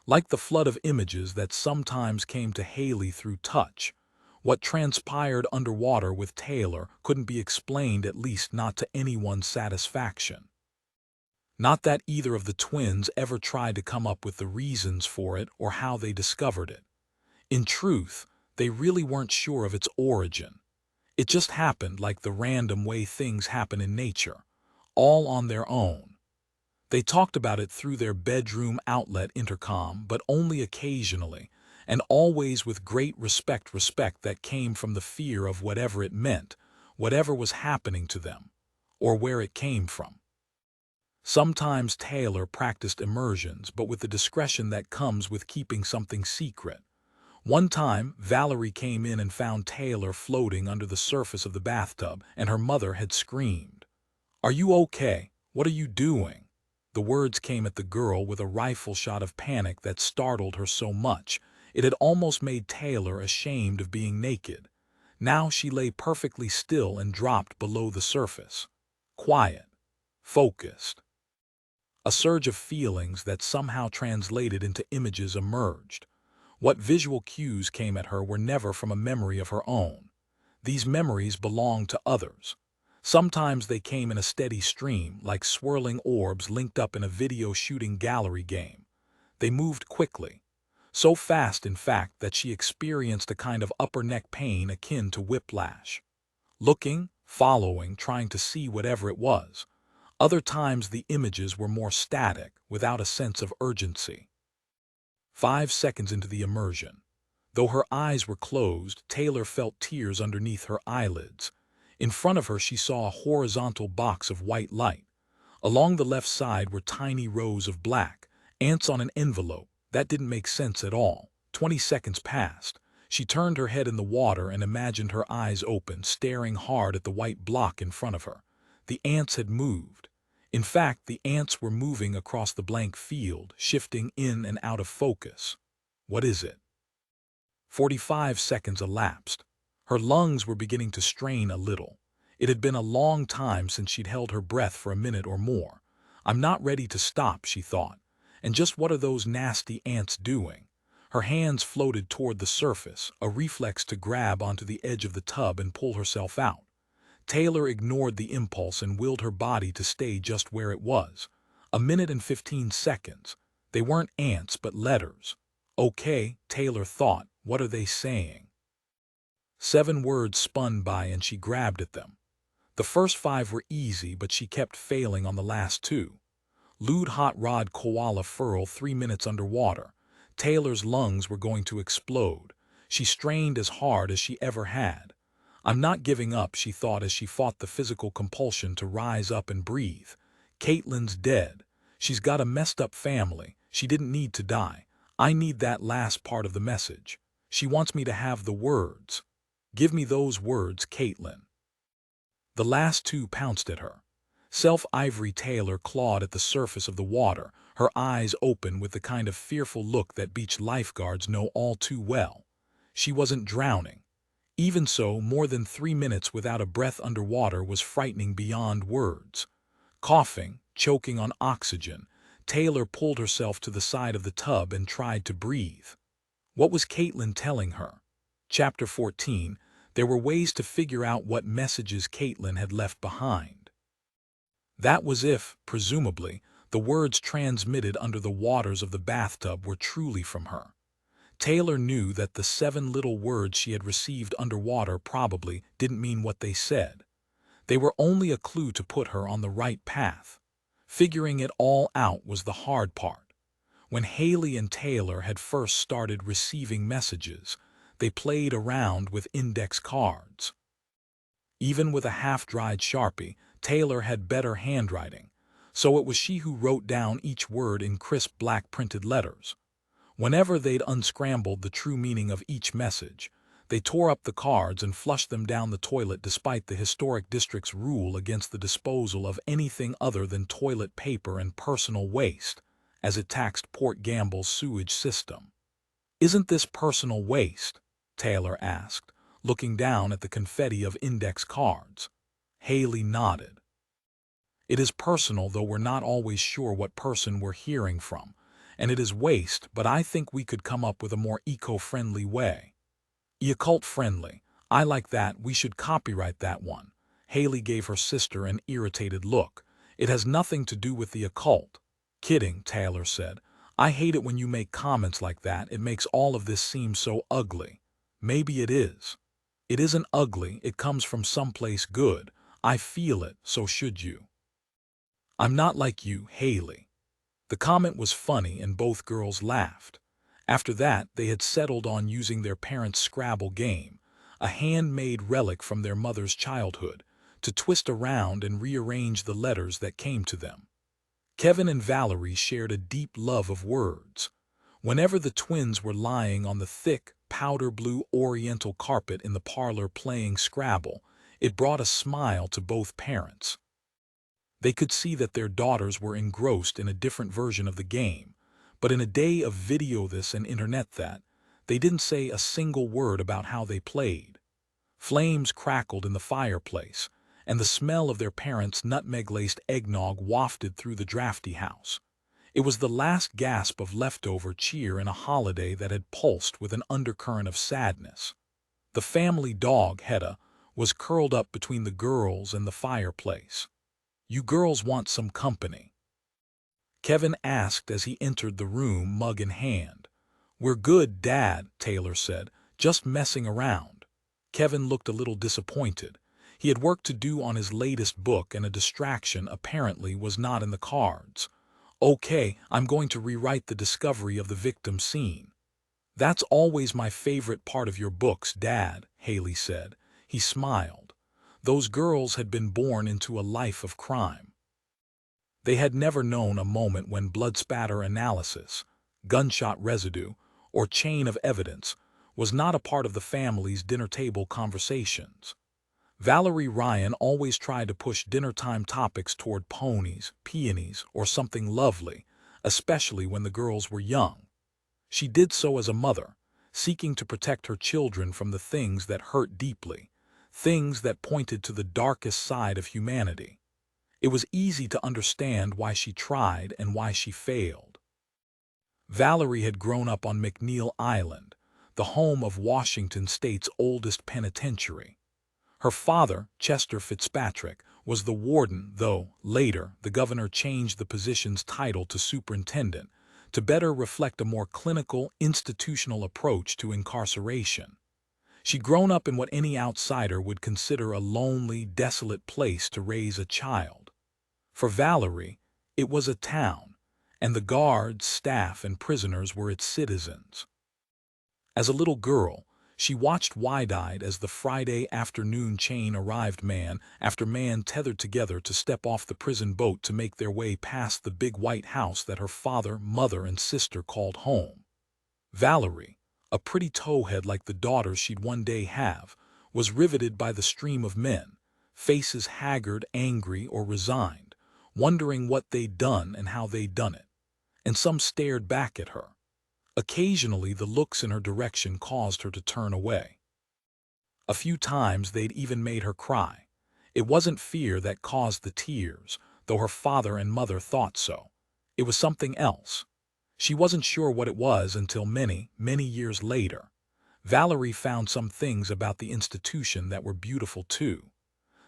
Like the flood of images that sometimes came to Hayley through touch, what transpired underwater with Taylor couldn't be explained, at least not to anyone's satisfaction. Not that either of the twins ever tried to come up with the reasons for it or how they discovered it. In truth, they really weren't sure of its origin. It just happened like the random way things happen in nature, all on their own. They talked about it through their bedroom outlet intercom, but only occasionally, and always with great respect that came from the fear of whatever it meant, whatever was happening to them, or where it came from. Sometimes Taylor practiced immersions, but with the discretion that comes with keeping something secret. One time, Valerie came in and found Taylor floating under the surface of the bathtub, and her mother had screamed, "Are you okay? What are you doing?" The words came at the girl with a rifle shot of panic that startled her so much, it had almost made Taylor ashamed of being naked. Now she lay perfectly still and dropped below the surface. Quiet. Focused. A surge of feelings that somehow translated into images emerged. What visual cues came at her were never from a memory of her own. These memories belonged to others. Sometimes they came in a steady stream, like swirling orbs linked up in a video shooting gallery game. They moved quickly. So fast, in fact, that she experienced a kind of upper neck pain akin to whiplash. Looking, following, trying to see whatever it was. Other times the images were more static, without a sense of urgency. 5 seconds into the immersion. Though her eyes were closed, Taylor felt tears underneath her eyelids. In front of her she saw a horizontal box of white light. Along the left side were tiny rows of black, ants on an envelope. That didn't make sense at all. 20 seconds passed. She turned her head in the water and imagined her eyes open, staring hard at the white block in front of her. The ants had moved. In fact, the ants were moving across the blank field, shifting in and out of focus. What is it? 45 seconds elapsed. Her lungs were beginning to strain a little. It had been a long time since she'd held her breath for a minute or more. I'm not ready to stop, she thought. And just what are those nasty ants doing? Her hands floated toward the surface, a reflex to grab onto the edge of the tub and pull herself out. Taylor ignored the impulse and willed her body to stay just where it was. A minute and 15 seconds. They weren't ants, but letters. Okay, Taylor thought, what are they saying? 7 words spun by and she grabbed at them. The first 5 were easy, but she kept failing on the last 2. Lewd hot rod koala furl 3 minutes underwater. Taylor's lungs were going to explode. She strained as hard as she ever had. I'm not giving up, she thought as she fought the physical compulsion to rise up and breathe. Katelyn's dead. She's got a messed up family. She didn't need to die. I need that last part of the message. She wants me to have the words. Give me those words, Katelyn. The last two pounced at her. Self-Ivory Taylor clawed at the surface of the water, her eyes open with the kind of fearful look that beach lifeguards know all too well. She wasn't drowning. Even so, more than 3 minutes without a breath underwater was frightening beyond words. Coughing, choking on oxygen, Taylor pulled herself to the side of the tub and tried to breathe. What was Katelyn telling her? Chapter 14. There were ways to figure out what messages Katelyn had left behind. That was if, presumably, the words transmitted under the waters of the bathtub were truly from her. Taylor knew that the 7 little words she had received underwater probably didn't mean what they said. They were only a clue to put her on the right path. Figuring it all out was the hard part. When Hayley and Taylor had first started receiving messages, they played around with index cards. Even with a half-dried Sharpie, Taylor had better handwriting, so it was she who wrote down each word in crisp black printed letters. Whenever they'd unscrambled the true meaning of each message, they tore up the cards and flushed them down the toilet despite the historic district's rule against the disposal of anything other than toilet paper and personal waste, as it taxed Port Gamble's sewage system. "Isn't this personal waste?" Taylor asked, looking down at the confetti of index cards. Hayley nodded. "It is personal, though we're not always sure what person we're hearing from, and it is waste, but I think we could come up with a more eco-friendly way." "Occult-friendly. I like that. We should copyright that one." Hayley gave her sister an irritated look. "It has nothing to do with the occult." "Kidding," Taylor said. "I hate it when you make comments like that. It makes all of this seem so ugly." "Maybe it is." "It isn't ugly. It comes from someplace good. I feel it, so should you." "I'm not like you, Hayley." The comment was funny and both girls laughed. After that, they had settled on using their parents' Scrabble game, a handmade relic from their mother's childhood, to twist around and rearrange the letters that came to them. Kevin and Valerie shared a deep love of words. Whenever the twins were lying on the thick, powder blue oriental carpet in the parlor playing Scrabble, it brought a smile to both parents. They could see that their daughters were engrossed in a different version of the game, but in a day of video this and internet that, they didn't say a single word about how they played. Flames crackled in the fireplace, and the smell of their parents' nutmeg-laced eggnog wafted through the drafty house. It was the last gasp of leftover cheer in a holiday that had pulsed with an undercurrent of sadness. The family dog, Hedda, was curled up between the girls and the fireplace. "You girls want some company?" Kevin asked as he entered the room, mug in hand. "We're good, Dad," Taylor said, "just messing around." Kevin looked a little disappointed. He had work to do on his latest book and a distraction apparently was not in the cards. "Okay, I'm going to rewrite the discovery of the victim scene." "That's always my favorite part of your books, Dad," Hayley said. He smiled. Those girls had been born into a life of crime. They had never known a moment when blood spatter analysis, gunshot residue, or chain of evidence was not a part of the family's dinner table conversations. Valerie Ryan always tried to push dinner-time topics toward ponies, peonies, or something lovely, especially when the girls were young. She did so as a mother, seeking to protect her children from the things that hurt deeply, things that pointed to the darkest side of humanity. It was easy to understand why she tried and why she failed. Valerie had grown up on McNeil Island, the home of Washington State's oldest penitentiary. Her father, Chester Fitzpatrick, was the warden, though, later, the governor changed the position's title to superintendent to better reflect a more clinical, institutional approach to incarceration. She'd grown up in what any outsider would consider a lonely, desolate place to raise a child. For Valerie, it was a town, and the guards, staff, and prisoners were its citizens. As a little girl, she watched wide-eyed as the Friday afternoon chain arrived, man after man tethered together to step off the prison boat to make their way past the big white house that her father, mother, and sister called home. Valerie, a pretty towhead like the daughter she'd one day have, was riveted by the stream of men, faces haggard, angry, or resigned, wondering what they'd done and how they'd done it. And some stared back at her. Occasionally, the looks in her direction caused her to turn away. A few times they'd even made her cry. It wasn't fear that caused the tears, though her father and mother thought so. It was something else. She wasn't sure what it was until many, many years later. Valerie found some things about the institution that were beautiful too.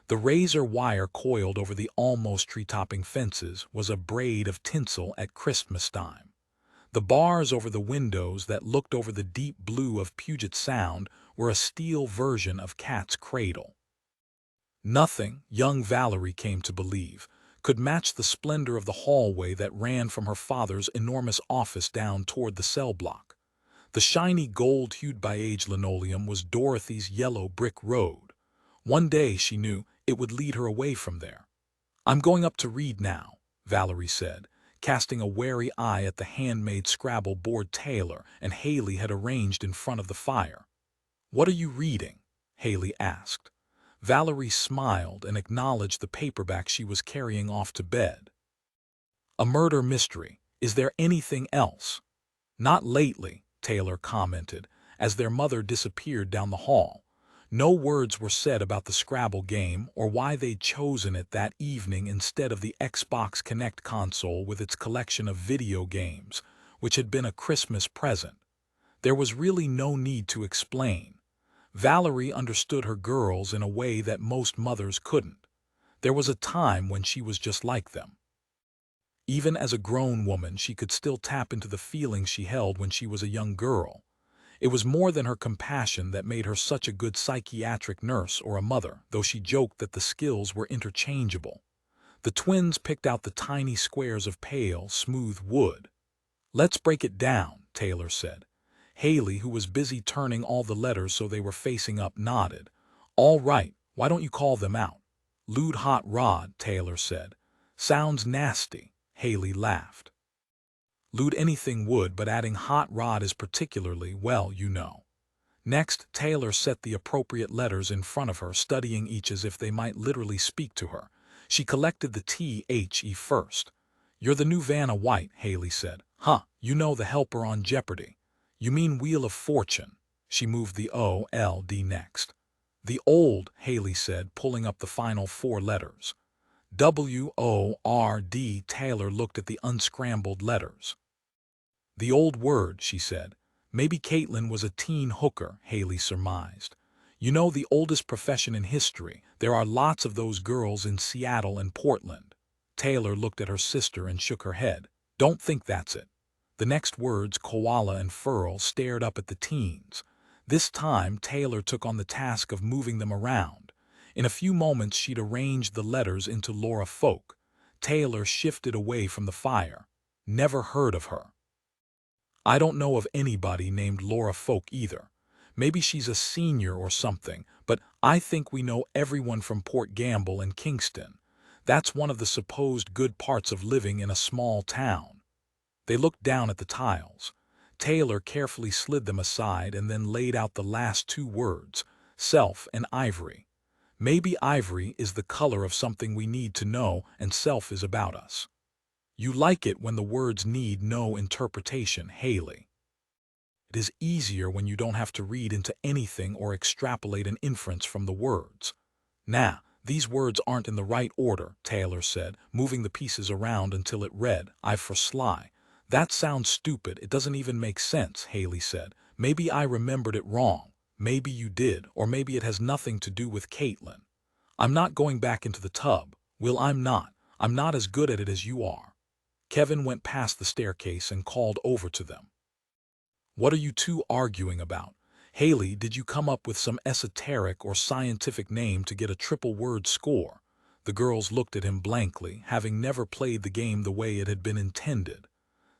The razor wire coiled over the almost tree-topping fences was a braid of tinsel at Christmas time. The bars over the windows that looked over the deep blue of Puget Sound were a steel version of Cat's Cradle. Nothing, young Valerie came to believe, could match the splendor of the hallway that ran from her father's enormous office down toward the cell block. The shiny gold-hued beige linoleum was Dorothy's yellow brick road. One day, she knew, it would lead her away from there. "I'm going up to read now," Valerie said, casting a wary eye at the handmade Scrabble board Taylor and Hayley had arranged in front of the fire. "What are you reading?" Hayley asked. Valerie smiled and acknowledged the paperback she was carrying off to bed. "A murder mystery. Is there anything else?" "Not lately," Taylor commented, as their mother disappeared down the hall. No words were said about the Scrabble game or why they'd chosen it that evening instead of the Xbox Connect console with its collection of video games, which had been a Christmas present. There was really no need to explain. Valerie understood her girls in a way that most mothers couldn't. There was a time when she was just like them. Even as a grown woman, she could still tap into the feelings she held when she was a young girl. It was more than her compassion that made her such a good psychiatric nurse or a mother, though she joked that the skills were interchangeable. The twins picked out the tiny squares of pale, smooth wood. "Let's break it down," Taylor said. Hayley, who was busy turning all the letters so they were facing up, nodded. "All right, why don't you call them out?" "Lewd hot rod," Taylor said. "Sounds nasty," Hayley laughed. "Lewd anything would, but adding hot rod is particularly, well, you know." Next, Taylor set the appropriate letters in front of her, studying each as if they might literally speak to her. She collected the THE first. "You're the new Vanna White," Hayley said. "Huh, you know, the helper on Jeopardy." "You mean Wheel of Fortune." She moved the OLD next. "The old," Hayley said, pulling up the final four letters. WORD. Taylor looked at the unscrambled letters. "The old word," she said. "Maybe Katelyn was a teen hooker," Hayley surmised. "You know, the oldest profession in history. There are lots of those girls in Seattle and Portland." Taylor looked at her sister and shook her head. "Don't think that's it." The next words, koala and furl, stared up at the teens. This time, Taylor took on the task of moving them around. In a few moments, she'd arranged the letters into Laura Folk. Taylor shifted away from the fire. "Never heard of her." "I don't know of anybody named Laura Folk either. Maybe she's a senior or something, but I think we know everyone from Port Gamble and Kingston. That's one of the supposed good parts of living in a small town." They looked down at the tiles. Taylor carefully slid them aside and then laid out the last two words, self and ivory. "Maybe ivory is the color of something we need to know and self is about us." "You like it when the words need no interpretation, Hayley. It is easier when you don't have to read into anything or extrapolate an inference from the words." "Nah, these words aren't in the right order," Taylor said, moving the pieces around until it read, "I for sly." "That sounds stupid, it doesn't even make sense," Hayley said. "Maybe I remembered it wrong. Maybe you did, or maybe it has nothing to do with Katelyn. I'm not going back into the tub. Will, I'm not. I'm not as good at it as you are." Kevin went past the staircase and called over to them. "What are you two arguing about? Hayley, did you come up with some esoteric or scientific name to get a triple-word score?" The girls looked at him blankly, having never played the game the way it had been intended.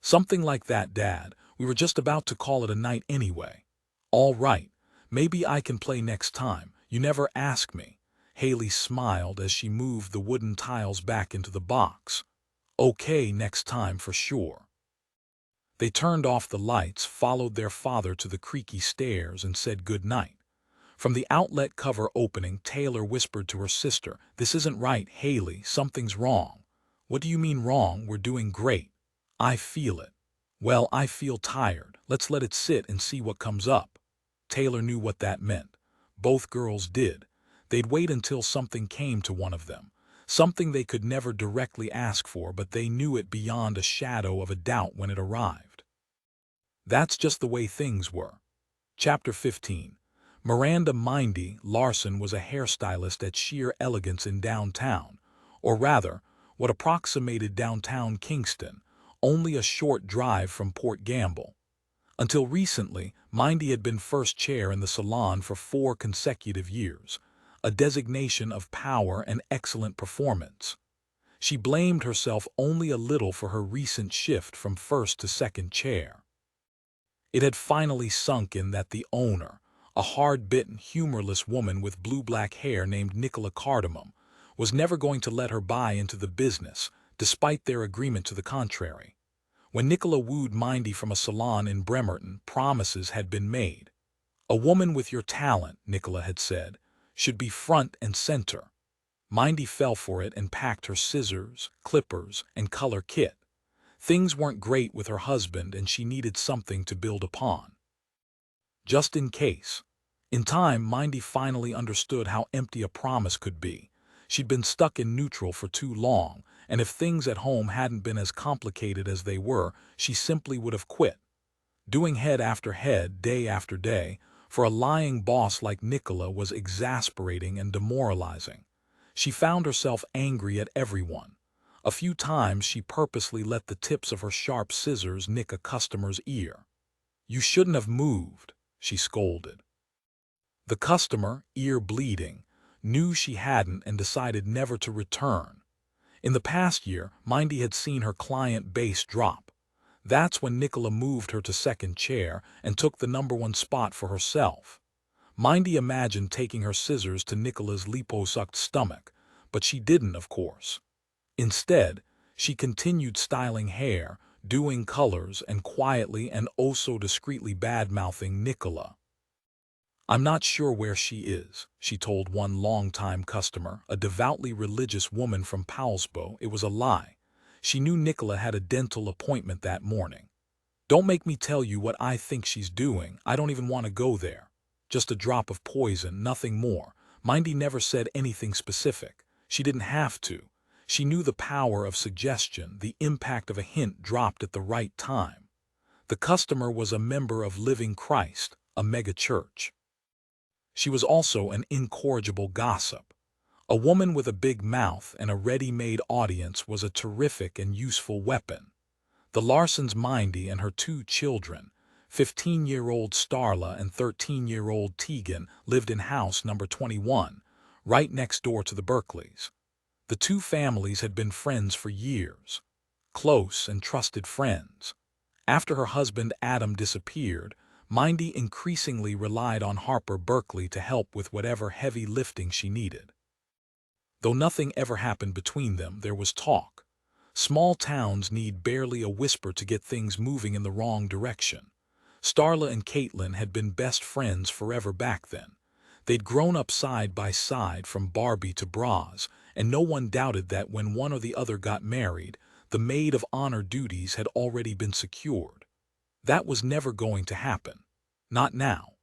"Something like that, Dad. We were just about to call it a night anyway." "All right. Maybe I can play next time. You never ask me." Hayley smiled as she moved the wooden tiles back into the box. "Okay, next time for sure." They turned off the lights, followed their father to the creaky stairs, and said good night. From the outlet cover opening, Taylor whispered to her sister, "This isn't right, Hayley, something's wrong." "What do you mean wrong? We're doing great." "I feel it." "Well, I feel tired. Let's let it sit and see what comes up." Taylor knew what that meant. Both girls did. They'd wait until something came to one of them. Something they could never directly ask for, but they knew it beyond a shadow of a doubt when it arrived. That's just the way things were. Chapter 15. Miranda Mindy Larson was a hairstylist at Sheer Elegance in downtown, or rather, what approximated downtown Kingston, only a short drive from Port Gamble. Until recently, Mindy had been first chair in the salon for 4 consecutive years, a designation of power and excellent performance. She blamed herself only a little for her recent shift from first to second chair. It had finally sunk in that the owner, a hard-bitten, humorless woman with blue-black hair named Nicola Cardamom, was never going to let her buy into the business, despite their agreement to the contrary. When Nicola wooed Mindy from a salon in Bremerton, promises had been made. "A woman with your talent," Nicola had said, "should be front and center." Mindy fell for it and packed her scissors, clippers, and color kit. Things weren't great with her husband and she needed something to build upon. Just in case. In time, Mindy finally understood how empty a promise could be. She'd been stuck in neutral for too long, and if things at home hadn't been as complicated as they were, she simply would have quit. Doing head after head, day after day, for a lying boss like Nicola was exasperating and demoralizing. She found herself angry at everyone. A few times she purposely let the tips of her sharp scissors nick a customer's ear. "You shouldn't have moved," she scolded. The customer, ear bleeding, knew she hadn't and decided never to return. In the past year, Mindy had seen her client base drop. That's when Nicola moved her to second chair and took the #1 spot for herself. Mindy imagined taking her scissors to Nicola's liposucked stomach, but she didn't, of course. Instead, she continued styling hair, doing colors, and quietly and oh so discreetly bad-mouthing Nicola. "I'm not sure where she is," she told one long-time customer, a devoutly religious woman from Powellsbo. It was a lie. She knew Nicola had a dental appointment that morning. "Don't make me tell you what I think she's doing. I don't even want to go there. Just a drop of poison, nothing more." Mindy never said anything specific. She didn't have to. She knew the power of suggestion, the impact of a hint dropped at the right time. The customer was a member of Living Christ, a mega-church. She was also an incorrigible gossip. A woman with a big mouth and a ready-made audience was a terrific and useful weapon. The Larsons, Mindy and her 2 children, 15-year-old Starla and 13-year-old Tegan, lived in house number 21, right next door to the Berkeleys. The 2 families had been friends for years. Close and trusted friends. After her husband Adam disappeared, Mindy increasingly relied on Harper Berkeley to help with whatever heavy lifting she needed. Though nothing ever happened between them, there was talk. Small towns need barely a whisper to get things moving in the wrong direction. Starla and Katelyn had been best friends forever back then. They'd grown up side by side from Barbie to Bras, and no one doubted that when one or the other got married, the maid of honor duties had already been secured. That was never going to happen. Not now.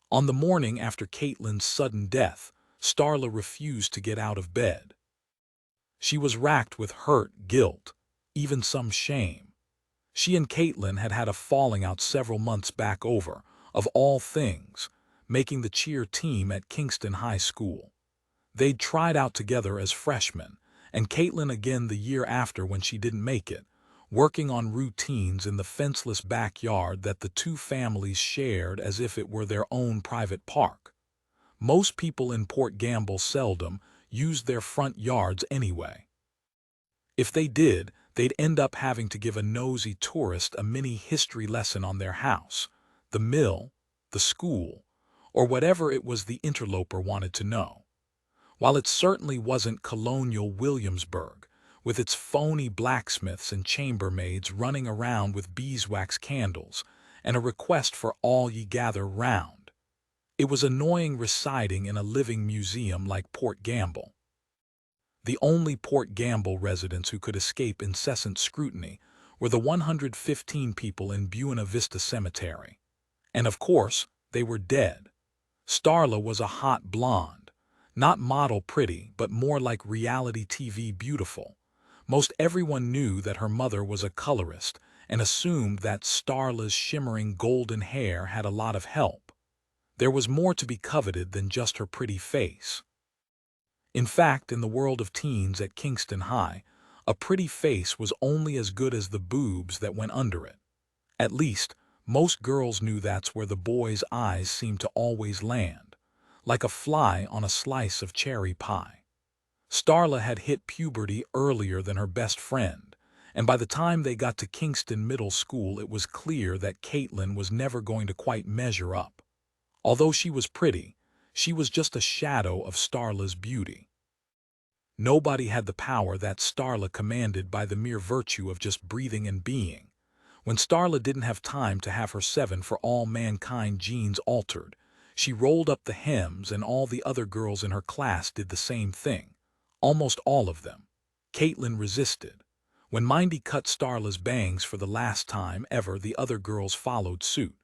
On the morning after Katelyn's sudden death, Starla refused to get out of bed. She was racked with hurt, guilt, even some shame. She and Katelyn had had a falling out several months back over, of all things, making the cheer team at Kingston High School. They'd tried out together as freshmen, and Katelyn again the year after when she didn't make it, working on routines in the fenceless backyard that the 2 families shared as if it were their own private park. Most people in Port Gamble seldom used their front yards anyway. If they did, they'd end up having to give a nosy tourist a mini history lesson on their house, the mill, the school, or whatever it was the interloper wanted to know. While it certainly wasn't colonial Williamsburg, with its phony blacksmiths and chambermaids running around with beeswax candles and a request for all ye gather round, It was annoying residing in a living museum like Port Gamble. The only Port Gamble residents who could escape incessant scrutiny were the 115 people in Buena Vista Cemetery. And of course, they were dead. Starla was a hot blonde. Not model pretty, but more like reality TV beautiful. Most everyone knew that her mother was a colorist and assumed that Starla's shimmering golden hair had a lot of help. There was more to be coveted than just her pretty face. In fact, in the world of teens at Kingston High, a pretty face was only as good as the boobs that went under it. At least, most girls knew that's where the boys' eyes seemed to always land, like a fly on a slice of cherry pie. Starla had hit puberty earlier than her best friend, and by the time they got to Kingston Middle School it was clear that Katelyn was never going to quite measure up. Although she was pretty, she was just a shadow of Starla's beauty. Nobody had the power that Starla commanded by the mere virtue of just breathing and being. When Starla didn't have time to have her 7 for all mankind genes altered, she rolled up the hems and all the other girls in her class did the same thing. Almost all of them. Katelyn resisted. When Mindy cut Starla's bangs for the last time ever, the other girls followed suit.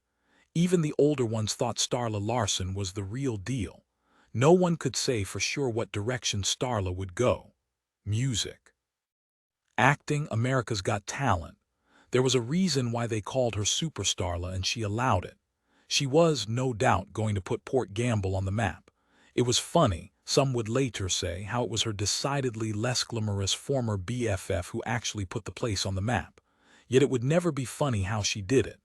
Even the older ones thought Starla Larson was the real deal. No one could say for sure what direction Starla would go. Music. Acting, America's Got Talent. There was a reason why they called her Super Starla, and she allowed it. She was, no doubt, going to put Port Gamble on the map. It was funny, some would later say, how it was her decidedly less glamorous former BFF who actually put the place on the map. Yet it would never be funny how she did it.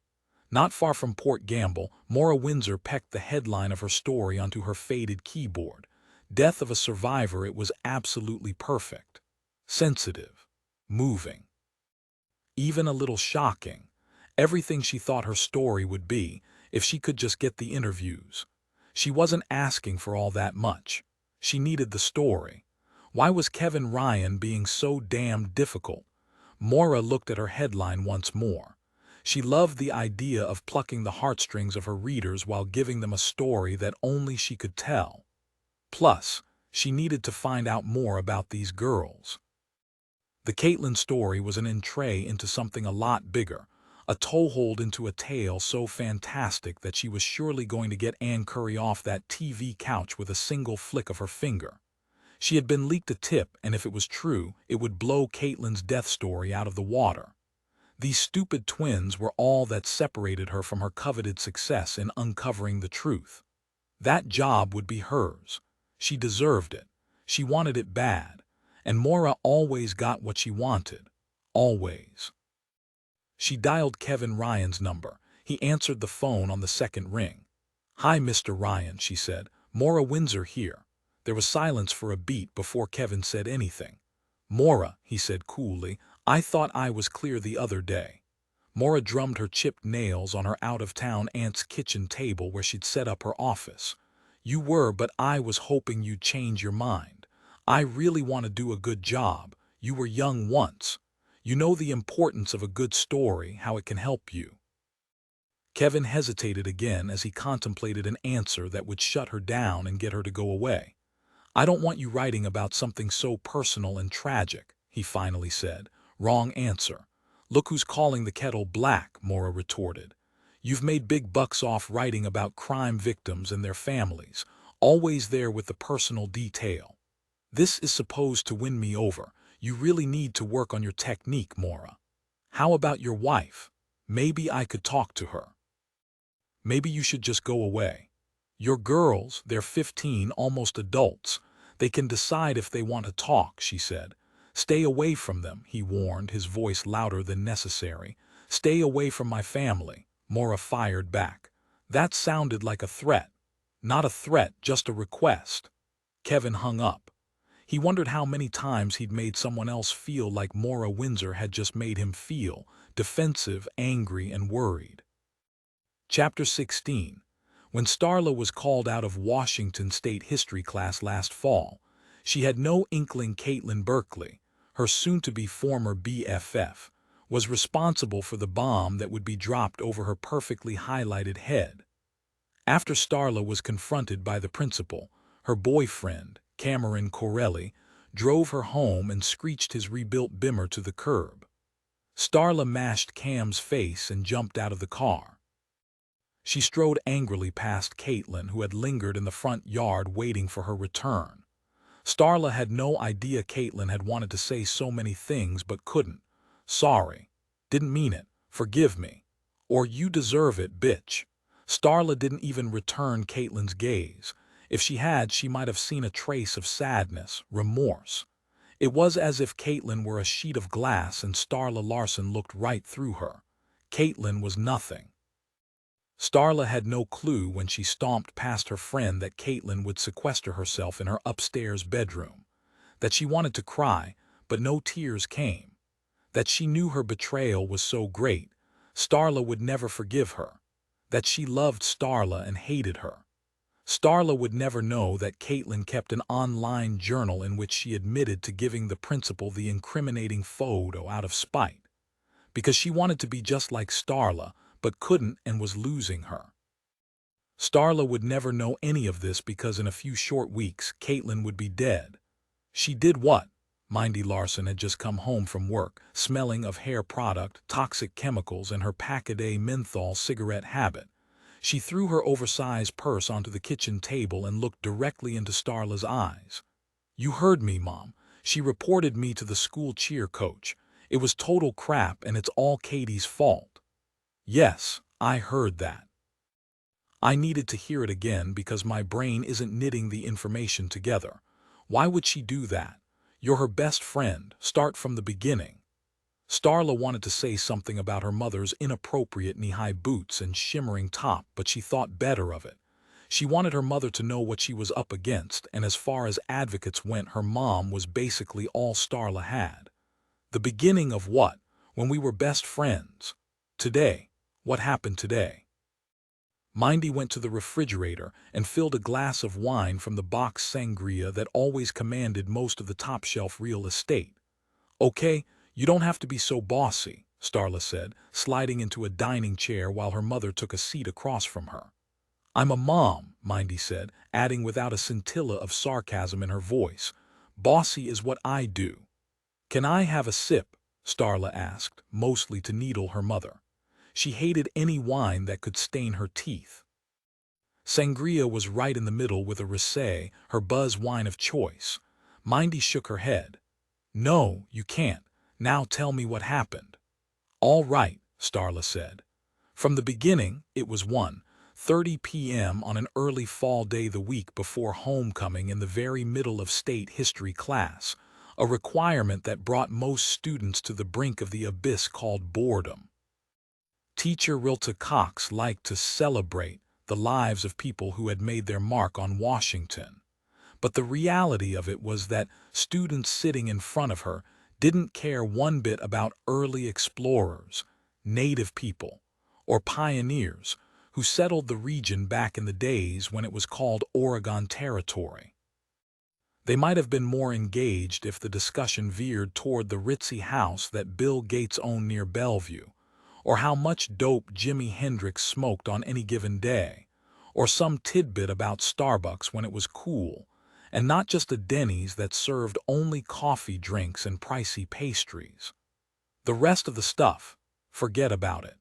Not far from Port Gamble, Maura Windsor pecked the headline of her story onto her faded keyboard. Death of a Survivor. It was absolutely perfect. Sensitive. Moving. Even a little shocking. Everything she thought her story would be, if she could just get the interviews. She wasn't asking for all that much. She needed the story. Why was Kevin Ryan being so damn difficult? Maura looked at her headline once more. She loved the idea of plucking the heartstrings of her readers while giving them a story that only she could tell. Plus, she needed to find out more about these girls. The Katelyn story was an entree into something a lot bigger, a toehold into a tale so fantastic that she was surely going to get Ann Curry off that TV couch with a single flick of her finger. She had been leaked a tip, and if it was true, it would blow Katelyn's death story out of the water. These stupid twins were all that separated her from her coveted success in uncovering the truth. That job would be hers. She deserved it. She wanted it bad. And Maura always got what she wanted. Always. She dialed Kevin Ryan's number. He answered the phone on the second ring. "Hi, Mr. Ryan," she said. "Maura Windsor here." There was silence for a beat before Kevin said anything. "Maura," he said coolly, "I thought I was clear the other day." Maura drummed her chipped nails on her out-of-town aunt's kitchen table where she'd set up her office. "You were, but I was hoping you'd change your mind. I really want to do a good job. You were young once. You know the importance of a good story, how it can help you." Kevin hesitated again as he contemplated an answer that would shut her down and get her to go away. "I don't want you writing about something so personal and tragic," he finally said. "Wrong answer." "Look who's calling the kettle black," Maura retorted. "You've made big bucks off writing about crime victims and their families, always there with the personal detail. This is supposed to win me over. You really need to work on your technique, Maura. How about your wife? Maybe I could talk to her." "Maybe you should just go away. Your girls, they're 15, almost adults. They can decide if they want to talk," she said. "Stay away from them," he warned, his voice louder than necessary. "Stay away from my family," Maura fired back. That sounded like a threat. Not a threat, just a request. Kevin hung up. He wondered how many times he'd made someone else feel like Maura Windsor had just made him feel, defensive, angry, and worried. Chapter 16. When Starla was called out of Washington State history class last fall, she had no inkling Katelyn Berkeley, her soon-to-be former BFF, was responsible for the bomb that would be dropped over her perfectly highlighted head. After Starla was confronted by the principal, her boyfriend, Cameron Corelli, drove her home and screeched his rebuilt Bimmer to the curb. Starla mashed Cam's face and jumped out of the car. She strode angrily past Katelyn, who had lingered in the front yard waiting for her return. Starla had no idea Katelyn had wanted to say so many things but couldn't. "Sorry. Didn't mean it. Forgive me." Or "You deserve it, bitch." Starla didn't even return Katelyn's gaze. If she had, she might have seen a trace of sadness, remorse. It was as if Katelyn were a sheet of glass and Starla Larson looked right through her. Katelyn was nothing. Starla had no clue when she stomped past her friend that Katelyn would sequester herself in her upstairs bedroom. That she wanted to cry, but no tears came. That she knew her betrayal was so great, Starla would never forgive her. That she loved Starla and hated her. Starla would never know that Katelyn kept an online journal in which she admitted to giving the principal the incriminating photo out of spite. Because she wanted to be just like Starla, but couldn't and was losing her. Starla would never know any of this because in a few short weeks, Katelyn would be dead. She did what? Mindy Larson had just come home from work, smelling of hair product, toxic chemicals, and her pack-a-day menthol cigarette habit. She threw her oversized purse onto the kitchen table and looked directly into Starla's eyes. "You heard me, Mom. She reported me to the school cheer coach. It was total crap and it's all Katie's fault." "Yes, I heard that." I needed to hear it again because my brain isn't knitting the information together. Why would she do that? You're her best friend. Start from the beginning. Starla wanted to say something about her mother's inappropriate knee-high boots and shimmering top, but she thought better of it. She wanted her mother to know what she was up against, and as far as advocates went, her mom was basically all Starla had. The beginning of what? When we were best friends. Today. What happened today? Mindy went to the refrigerator and filled a glass of wine from the box sangria that always commanded most of the top-shelf real estate. "Okay, you don't have to be so bossy," Starla said, sliding into a dining chair while her mother took a seat across from her. "I'm a mom," Mindy said, adding without a scintilla of sarcasm in her voice. "Bossy is what I do." "Can I have a sip?" Starla asked, mostly to needle her mother. She hated any wine that could stain her teeth. Sangria was right in the middle with a rosé, her buzz wine of choice. Mindy shook her head. "No, you can't. Now tell me what happened." "All right," Starla said. From the beginning, it was 1:30 p.m. on an early fall day the week before homecoming in the very middle of state history class, a requirement that brought most students to the brink of the abyss called boredom. Teacher Rilta Cox liked to celebrate the lives of people who had made their mark on Washington. But the reality of it was that students sitting in front of her didn't care one bit about early explorers, native people, or pioneers who settled the region back in the days when it was called Oregon Territory. They might have been more engaged if the discussion veered toward the ritzy house that Bill Gates owned near Bellevue, or how much dope Jimi Hendrix smoked on any given day, or some tidbit about Starbucks when it was cool, and not just a Denny's that served only coffee drinks and pricey pastries. The rest of the stuff, forget about it.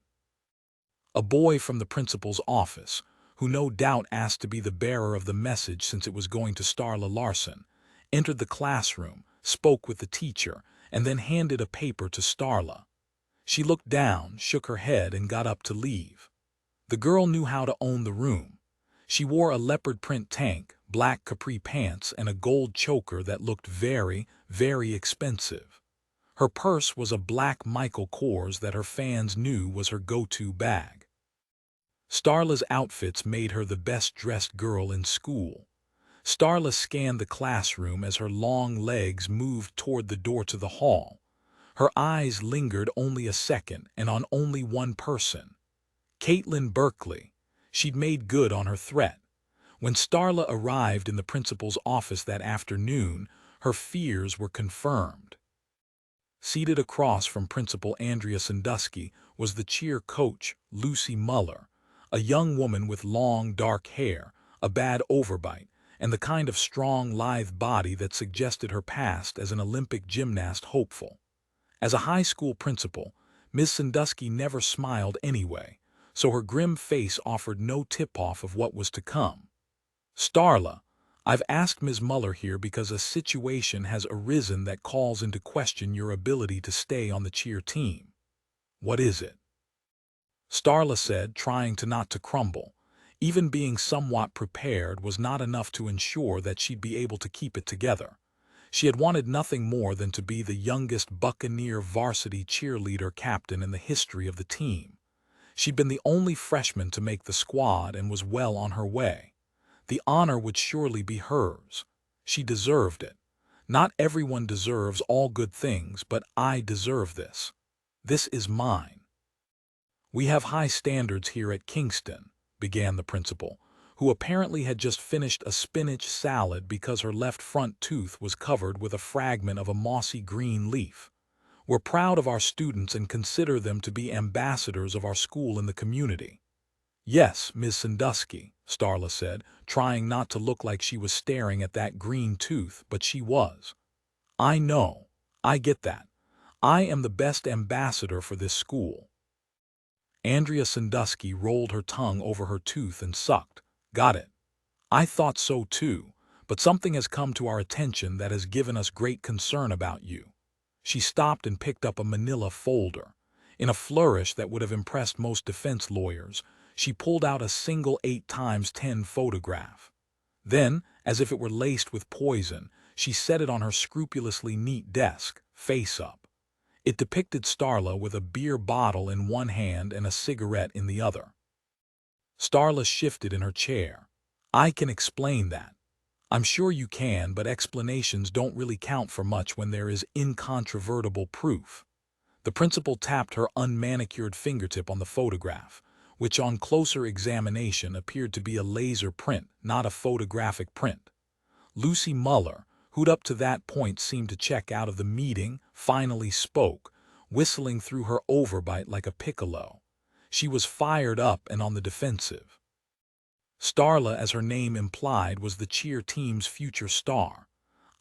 A boy from the principal's office, who no doubt asked to be the bearer of the message since it was going to Starla Larson, entered the classroom, spoke with the teacher, and then handed a paper to Starla. She looked down, shook her head, and got up to leave. The girl knew how to own the room. She wore a leopard print tank, black capri pants, and a gold choker that looked very, very expensive. Her purse was a black Michael Kors that her fans knew was her go-to bag. Starla's outfits made her the best-dressed girl in school. Starla scanned the classroom as her long legs moved toward the door to the hall. Her eyes lingered only a second and on only one person. Caitlin Berkeley. She'd made good on her threat. When Starla arrived in the principal's office that afternoon, her fears were confirmed. Seated across from Principal Andrea Sandusky was the cheer coach, Lucy Muller, A young woman with long, dark hair, a bad overbite, and the kind of strong, lithe body that suggested her past as an Olympic gymnast hopeful. As a high school principal, Ms. Sandusky never smiled anyway, so her grim face offered no tip-off of what was to come. Starla, I've asked Ms. Muller here because a situation has arisen that calls into question your ability to stay on the cheer team. What is it? Starla said, trying not to crumble. Even being somewhat prepared was not enough to ensure that she'd be able to keep it together. She had wanted nothing more than to be the youngest Buccaneer varsity cheerleader captain in the history of the team. She'd been the only freshman to make the squad and was well on her way. The honor would surely be hers. She deserved it. Not everyone deserves all good things, but I deserve this. This is mine. We have high standards here at Kingston, began the principal, who apparently had just finished a spinach salad because her left front tooth was covered with a fragment of a mossy green leaf. We're proud of our students and consider them to be ambassadors of our school in the community. Yes, Ms. Sandusky, Starla said, trying not to look like she was staring at that green tooth, but she was. I know. I get that. I am the best ambassador for this school. Andrea Sandusky rolled her tongue over her tooth and sucked. Got it. I thought so too, but something has come to our attention that has given us great concern about you. She stopped and picked up a manila folder. In a flourish that would have impressed most defense lawyers, she pulled out a single 8x10 photograph. Then, as if it were laced with poison, she set it on her scrupulously neat desk, face up. It depicted Starla with a beer bottle in one hand and a cigarette in the other. Starla shifted in her chair. I can explain that. I'm sure you can, but explanations don't really count for much when there is incontrovertible proof. The principal tapped her unmanicured fingertip on the photograph, which on closer examination appeared to be a laser print, not a photographic print. Lucy Muller, who'd up to that point seemed to check out of the meeting, finally spoke, whistling through her overbite like a piccolo. She was fired up and on the defensive. Starla, as her name implied, was the cheer team's future star.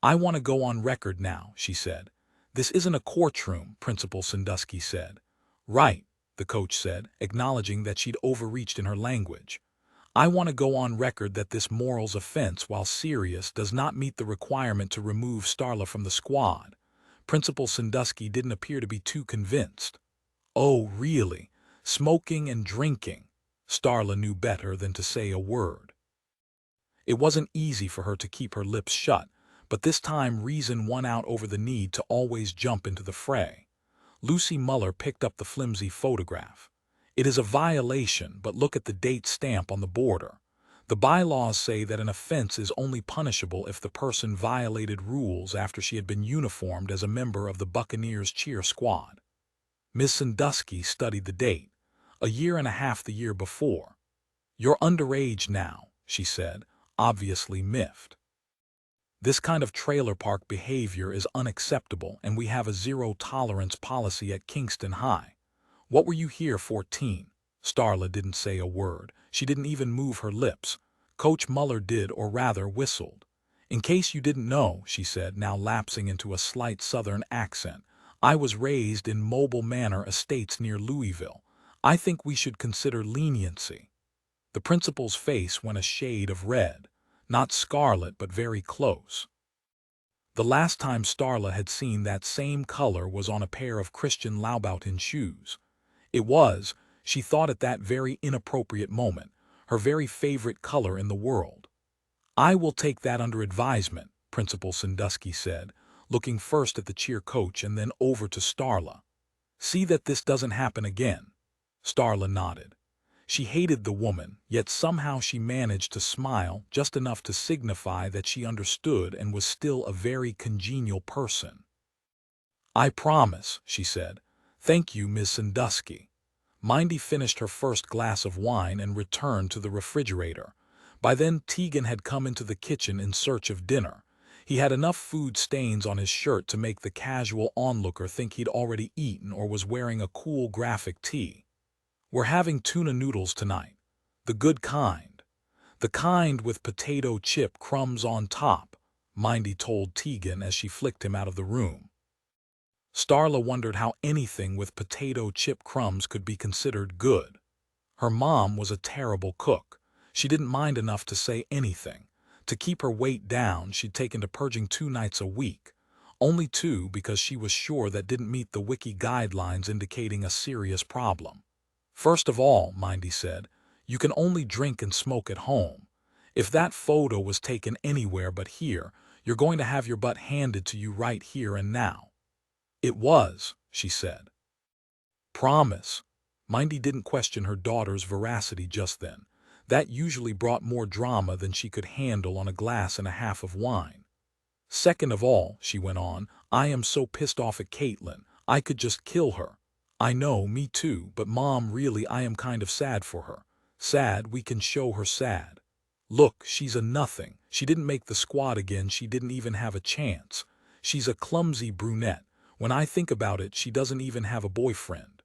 I want to go on record now, she said. This isn't a courtroom, Principal Sandusky said. Right, the coach said, acknowledging that she'd overreached in her language. I want to go on record that this morals offense, while serious, does not meet the requirement to remove Starla from the squad. Principal Sandusky didn't appear to be too convinced. Oh, really? Smoking and drinking. Starla knew better than to say a word. It wasn't easy for her to keep her lips shut, but this time reason won out over the need to always jump into the fray. Lucy Muller picked up the flimsy photograph. It is a violation, but look at the date stamp on the border. The bylaws say that an offense is only punishable if the person violated rules after she had been uniformed as a member of the Buccaneers cheer squad. Miss Sandusky studied the date, a year and a half the year before. You're underage now, she said, obviously miffed. This kind of trailer park behavior is unacceptable, and we have a zero-tolerance policy at Kingston High. What were you here, 14? Starla didn't say a word. She didn't even move her lips. Coach Muller did, or rather whistled. In case you didn't know, she said, now lapsing into a slight southern accent, I was raised in Mobile Manor Estates near Louisville. I think we should consider leniency. The principal's face went a shade of red. Not scarlet, but very close. The last time Starla had seen that same color was on a pair of Christian Louboutin shoes. It was, she thought at that very inappropriate moment, her very favorite color in the world. I will take that under advisement, Principal Sandusky said, looking first at the cheer coach and then over to Starla. See that this doesn't happen again. Starla nodded. She hated the woman, yet somehow she managed to smile just enough to signify that she understood and was still a very congenial person. I promise, she said. Thank you, Miss Sandusky. Mindy finished her first glass of wine and returned to the refrigerator. By then Tegan had come into the kitchen in search of dinner. He had enough food stains on his shirt to make the casual onlooker think he'd already eaten or was wearing a cool graphic tee. We're having tuna noodles tonight. The good kind. The kind with potato chip crumbs on top, Mindy told Tegan as she flicked him out of the room. Starla wondered how anything with potato chip crumbs could be considered good. Her mom was a terrible cook. She didn't mind enough to say anything. To keep her weight down, she'd taken to purging 2 nights a week. Only 2 because she was sure that didn't meet the wiki guidelines indicating a serious problem. First of all, Mindy said, you can only drink and smoke at home. If that photo was taken anywhere but here, you're going to have your butt handed to you right here and now. It was, she said. Promise. Mindy didn't question her daughter's veracity just then. That usually brought more drama than she could handle on a glass and a half of wine. Second of all, she went on, I am so pissed off at Katelyn. I could just kill her. I know, me too, but Mom, really I am kind of sad for her. Sad we can show her sad. Look, she's a nothing. She didn't make the squad again, she didn't even have a chance. She's a clumsy brunette. When I think about it, she doesn't even have a boyfriend.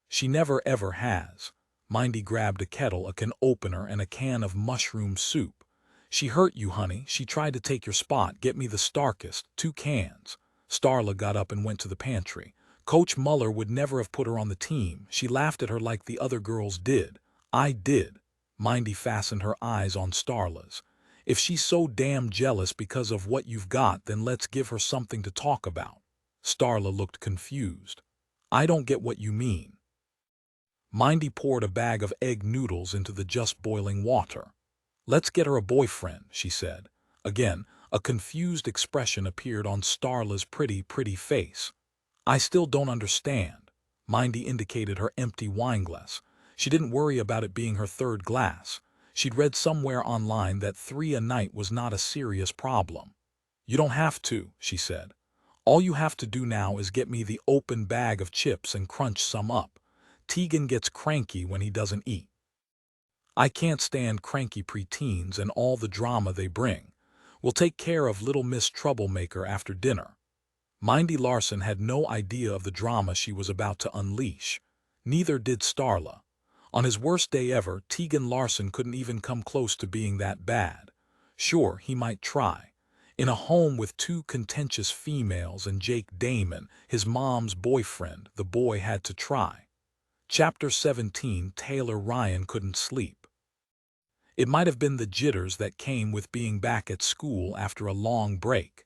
She never ever has. Mindy grabbed a kettle, a can opener, and a can of mushroom soup. She hurt you, honey. She tried to take your spot. Get me the Starkest, 2 cans. Starla got up and went to the pantry. Coach Muller would never have put her on the team. She laughed at her like the other girls did. I did. Mindy fastened her eyes on Starla's. If she's so damn jealous because of what you've got, then let's give her something to talk about. Starla looked confused. I don't get what you mean. Mindy poured a bag of egg noodles into the just boiling water. Let's get her a boyfriend, she said. Again, a confused expression appeared on Starla's pretty face. I still don't understand. Mindy indicated her empty wineglass. She didn't worry about it being her 3rd glass. She'd read somewhere online that 3 a night was not a serious problem. You don't have to, she said. All you have to do now is get me the open bag of chips and crunch some up. Tegan gets cranky when he doesn't eat. I can't stand cranky preteens and all the drama they bring. We'll take care of little Miss Troublemaker after dinner. Mindy Larson had no idea of the drama she was about to unleash. Neither did Starla. On his worst day ever, Tegan Larson couldn't even come close to being that bad. Sure, he might try. In a home with 2 contentious females and Jake Damon, his mom's boyfriend, the boy had to try. Chapter 17, Taylor Ryan couldn't sleep. It might have been the jitters that came with being back at school after a long break.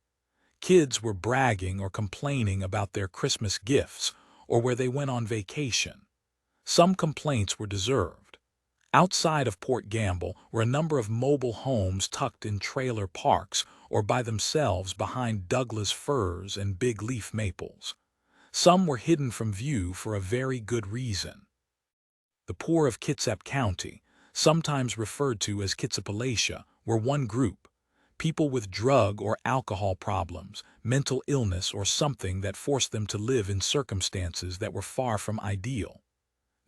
Kids were bragging or complaining about their Christmas gifts or where they went on vacation. Some complaints were deserved. Outside of Port Gamble were a number of mobile homes tucked in trailer parks or by themselves behind Douglas firs and big leaf maples. Some were hidden from view for a very good reason. The poor of Kitsap County, sometimes referred to as Kitsapalachia, were one group. People with drug or alcohol problems, mental illness, or something that forced them to live in circumstances that were far from ideal.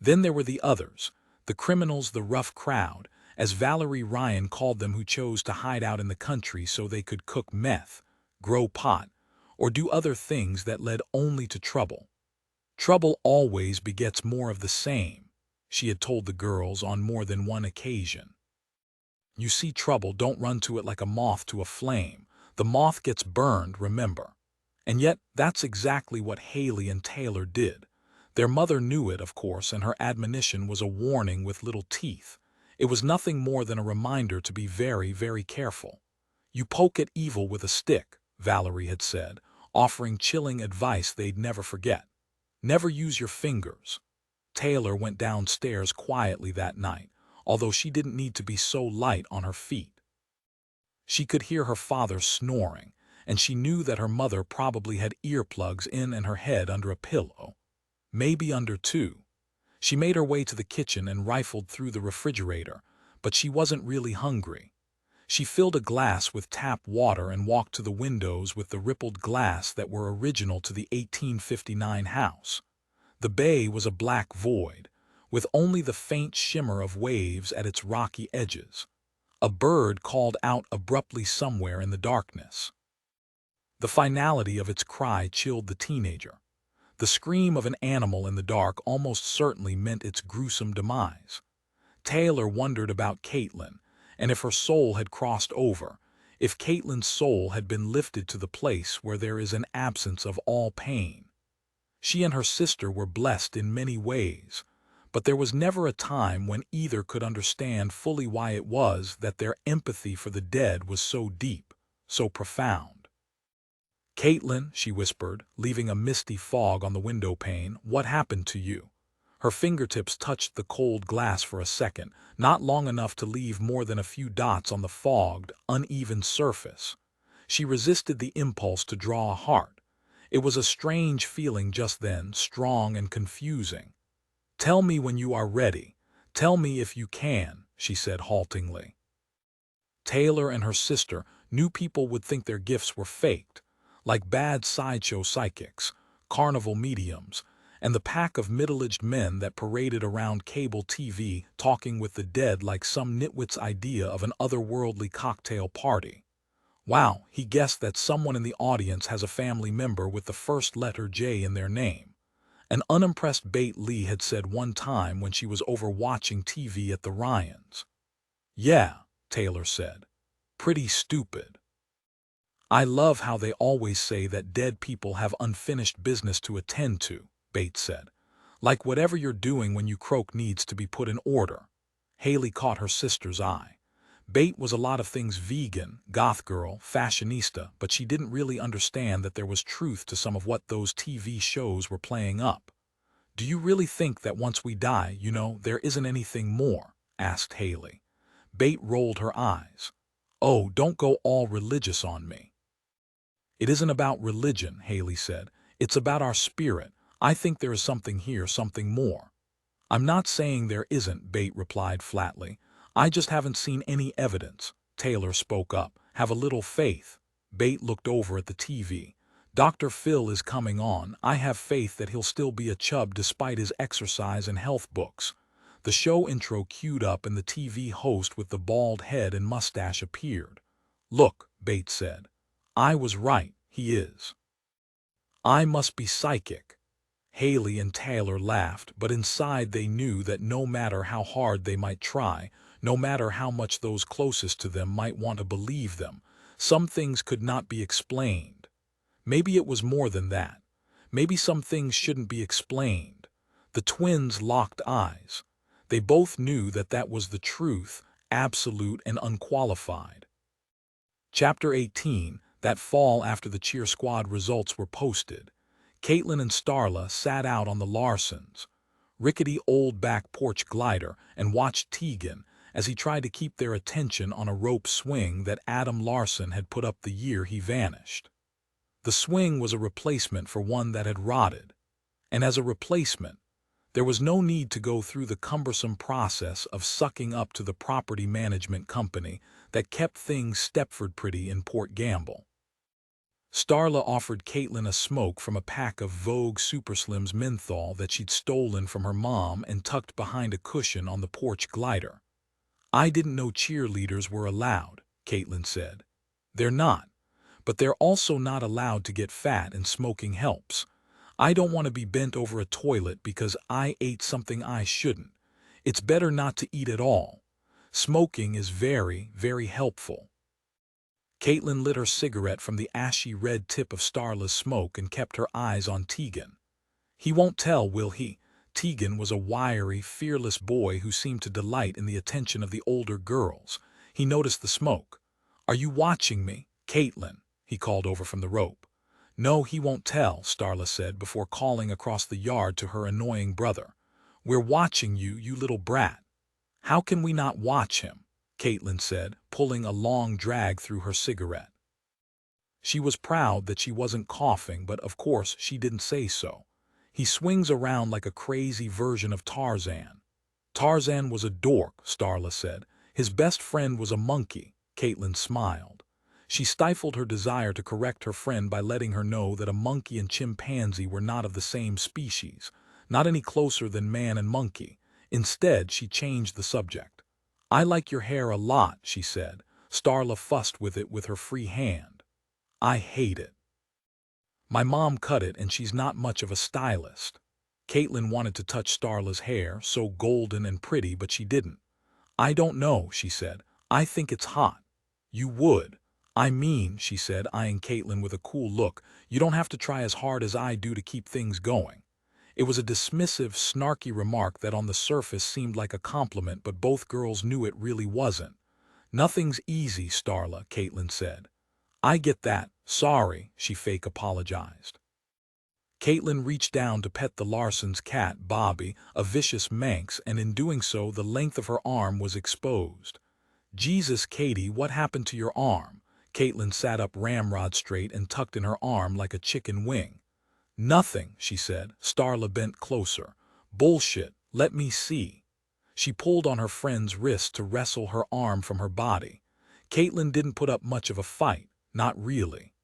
Then there were the others, the criminals, the rough crowd, as Valerie Ryan called them, who chose to hide out in the country so they could cook meth, grow pot, or do other things that led only to trouble. Trouble always begets more of the same, she had told the girls on more than one occasion. You see trouble, don't run to it like a moth to a flame. The moth gets burned, remember. And yet, that's exactly what Hayley and Taylor did. Their mother knew it, of course, and her admonition was a warning with little teeth. It was nothing more than a reminder to be very careful. You poke at evil with a stick, Valerie had said, offering chilling advice they'd never forget. Never use your fingers. Taylor went downstairs quietly that night, although she didn't need to be so light on her feet. She could hear her father snoring, and she knew that her mother probably had earplugs in and her head under a pillow. Maybe under 2. She made her way to the kitchen and rifled through the refrigerator, but she wasn't really hungry. She filled a glass with tap water and walked to the windows with the rippled glass that were original to the 1859 house. The bay was a black void, with only the faint shimmer of waves at its rocky edges. A bird called out abruptly somewhere in the darkness. The finality of its cry chilled the teenager. The scream of an animal in the dark almost certainly meant its gruesome demise. Taylor wondered about Katelyn, and if her soul had crossed over, if Katelyn's soul had been lifted to the place where there is an absence of all pain. She and her sister were blessed in many ways, but there was never a time when either could understand fully why it was that their empathy for the dead was so deep, so profound. "Katelyn," she whispered, leaving a misty fog on the window pane, "what happened to you?" Her fingertips touched the cold glass for a second, not long enough to leave more than a few dots on the fogged, uneven surface. She resisted the impulse to draw a heart. It was a strange feeling just then, strong and confusing. "Tell me when you are ready. Tell me if you can," she said haltingly. Taylor and her sister knew people would think their gifts were faked, like bad sideshow psychics, carnival mediums, and the pack of middle-aged men that paraded around cable TV talking with the dead like some nitwit's idea of an otherworldly cocktail party. Wow, he guessed that someone in the audience has a family member with the first letter J in their name. An unimpressed Bate Lee had said one time when she was over watching TV at the Ryans. "Yeah," Taylor said. "Pretty stupid." "I love how they always say that dead people have unfinished business to attend to," Bates said. "Like whatever you're doing when you croak needs to be put in order." Hayley caught her sister's eye. Bate was a lot of things: vegan, goth girl, fashionista, but she didn't really understand that there was truth to some of what those TV shows were playing up. "Do you really think that once we die, there isn't anything more?" asked Hayley. Bate rolled her eyes. "Oh, don't go all religious on me." "It isn't about religion," Hayley said. "It's about our spirit. I think there is something here, something more." "I'm not saying there isn't," Bate replied flatly. "I just haven't seen any evidence." Taylor spoke up. "Have a little faith." Bate looked over at the TV. "Dr. Phil is coming on. I have faith that he'll still be a chub despite his exercise and health books." The show intro queued up and the TV host with the bald head and mustache appeared. "Look," Bate said. "I was right, he is. I must be psychic." Hayley and Taylor laughed, but inside they knew that no matter how hard they might try, no matter how much those closest to them might want to believe them, some things could not be explained. Maybe it was more than that. Maybe some things shouldn't be explained. The twins locked eyes. They both knew that that was the truth, absolute and unqualified. Chapter 18, that fall after the cheer squad results were posted. Katelyn and Starla sat out on the Larsens' rickety old back porch glider and watched Tegan as he tried to keep their attention on a rope swing that Adam Larsen had put up the year he vanished. The swing was a replacement for one that had rotted, and as a replacement, there was no need to go through the cumbersome process of sucking up to the property management company that kept things Stepford pretty in Port Gamble. Starla offered Katelyn a smoke from a pack of Vogue Super Slims menthol that she'd stolen from her mom and tucked behind a cushion on the porch glider. "I didn't know cheerleaders were allowed," Katelyn said. "They're not, but they're also not allowed to get fat, and smoking helps. I don't want to be bent over a toilet because I ate something I shouldn't. It's better not to eat at all. Smoking is very, very helpful." Katelyn lit her cigarette from the ashy red tip of Starla's smoke and kept her eyes on Tegan. "He won't tell, will he?" Tegan was a wiry, fearless boy who seemed to delight in the attention of the older girls. He noticed the smoke. "Are you watching me, Katelyn?" he called over from the rope. "No, he won't tell," Starla said before calling across the yard to her annoying brother. "We're watching you, you little brat." "How can we not watch him?" Katelyn said, pulling a long drag through her cigarette. She was proud that she wasn't coughing, but of course she didn't say so. "He swings around like a crazy version of Tarzan." "Tarzan was a dork," Starla said. "His best friend was a monkey." Katelyn smiled. She stifled her desire to correct her friend by letting her know that a monkey and chimpanzee were not of the same species, not any closer than man and monkey. Instead, she changed the subject. "I like your hair a lot," she said. Starla fussed with it with her free hand. "I hate it. My mom cut it and she's not much of a stylist." Katelyn wanted to touch Starla's hair, so golden and pretty, but she didn't. I don't know, she said. I think it's hot. You would. I mean, she said, eyeing Katelyn with a cool look, you don't have to try as hard as I do to keep things going. It was a dismissive, snarky remark that on the surface seemed like a compliment, but both girls knew it really wasn't. Nothing's easy, Starla, Katelyn said. I get that. Sorry, she fake apologized. Katelyn reached down to pet the Larsens' cat, Bobby, a vicious Manx, and in doing so the length of her arm was exposed. Jesus, Katie, what happened to your arm? Katelyn sat up ramrod straight and tucked in her arm like a chicken wing. Nothing, she said. Starla bent closer. Bullshit, let me see. She pulled on her friend's wrist to wrestle her arm from her body. Katelyn didn't put up much of a fight, not really.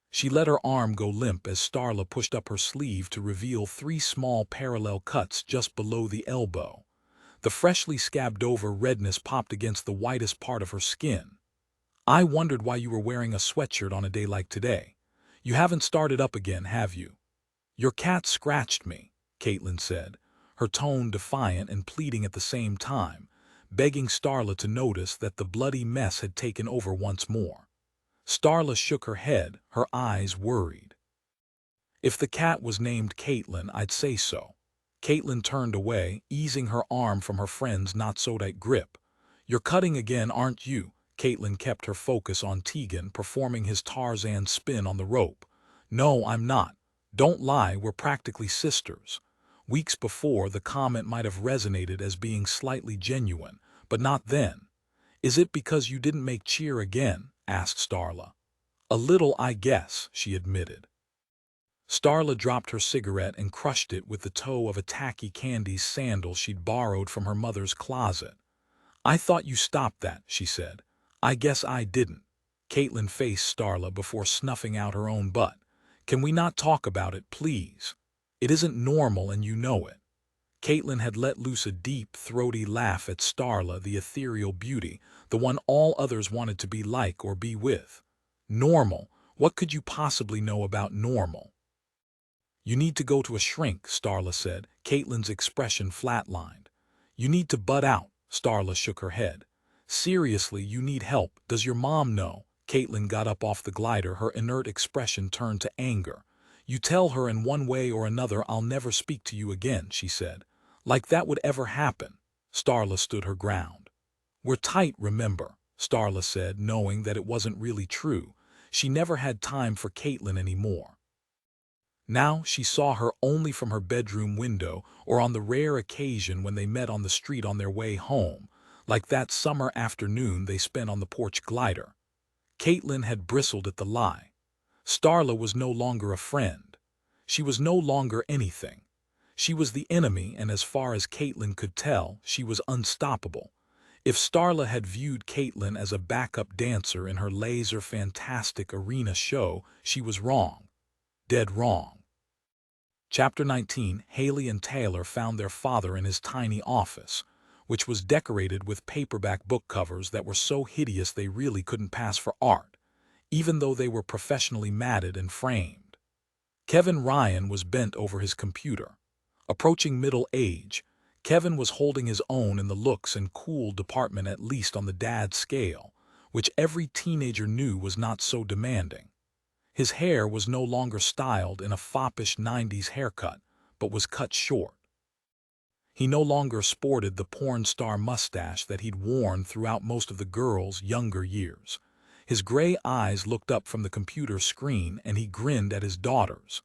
She let her arm go limp as Starla pushed up her sleeve to reveal 3 small parallel cuts just below the elbow. The freshly scabbed-over redness popped against the whitest part of her skin. I wondered why you were wearing a sweatshirt on a day like today. You haven't started up again, have you? Your cat scratched me, Katelyn said, her tone defiant and pleading at the same time, begging Starla to notice that the bloody mess had taken over once more. Starla shook her head, her eyes worried. If the cat was named Katelyn, I'd say so. Katelyn turned away, easing her arm from her friend's not-so-tight grip. You're cutting again, aren't you? Katelyn kept her focus on Tegan, performing his Tarzan spin on the rope. No, I'm not. Don't lie, we're practically sisters. Weeks before, the comment might have resonated as being slightly genuine, but not then. Is it because you didn't make cheer again? Asked Starla. A little, I guess, she admitted. Starla dropped her cigarette and crushed it with the toe of a tacky Candy's sandal she'd borrowed from her mother's closet. I thought you stopped that, she said. I guess I didn't. Katelyn faced Starla before snuffing out her own butt. Can we not talk about it, please? It isn't normal and you know it. Katelyn had let loose a deep, throaty laugh at Starla, the ethereal beauty, the one all others wanted to be like or be with. Normal? What could you possibly know about normal? You need to go to a shrink, Starla said. Katelyn's expression flatlined. You need to butt out, Starla shook her head. Seriously, you need help. Does your mom know? Katelyn got up off the glider, her inert expression turned to anger. You tell her in one way or another I'll never speak to you again, she said. Like that would ever happen. Starla stood her ground. We're tight, remember, Starla said, knowing that it wasn't really true. She never had time for Katelyn anymore. Now she saw her only from her bedroom window or on the rare occasion when they met on the street on their way home, like that summer afternoon they spent on the porch glider. Katelyn had bristled at the lie. Starla was no longer a friend. She was no longer anything. She was the enemy, and as far as Katelyn could tell, she was unstoppable. If Starla had viewed Katelyn as a backup dancer in her laser-fantastic arena show, she was wrong. Dead wrong. Chapter 19. Hayley and Taylor found their father in his tiny office, which was decorated with paperback book covers that were so hideous they really couldn't pass for art, even though they were professionally matted and framed. Kevin Ryan was bent over his computer. Approaching middle age, Kevin was holding his own in the looks and cool department, at least on the dad scale, which every teenager knew was not so demanding. His hair was no longer styled in a foppish 90s haircut, but was cut short. He no longer sported the porn star mustache that he'd worn throughout most of the girls' younger years. His gray eyes looked up from the computer screen and he grinned at his daughters.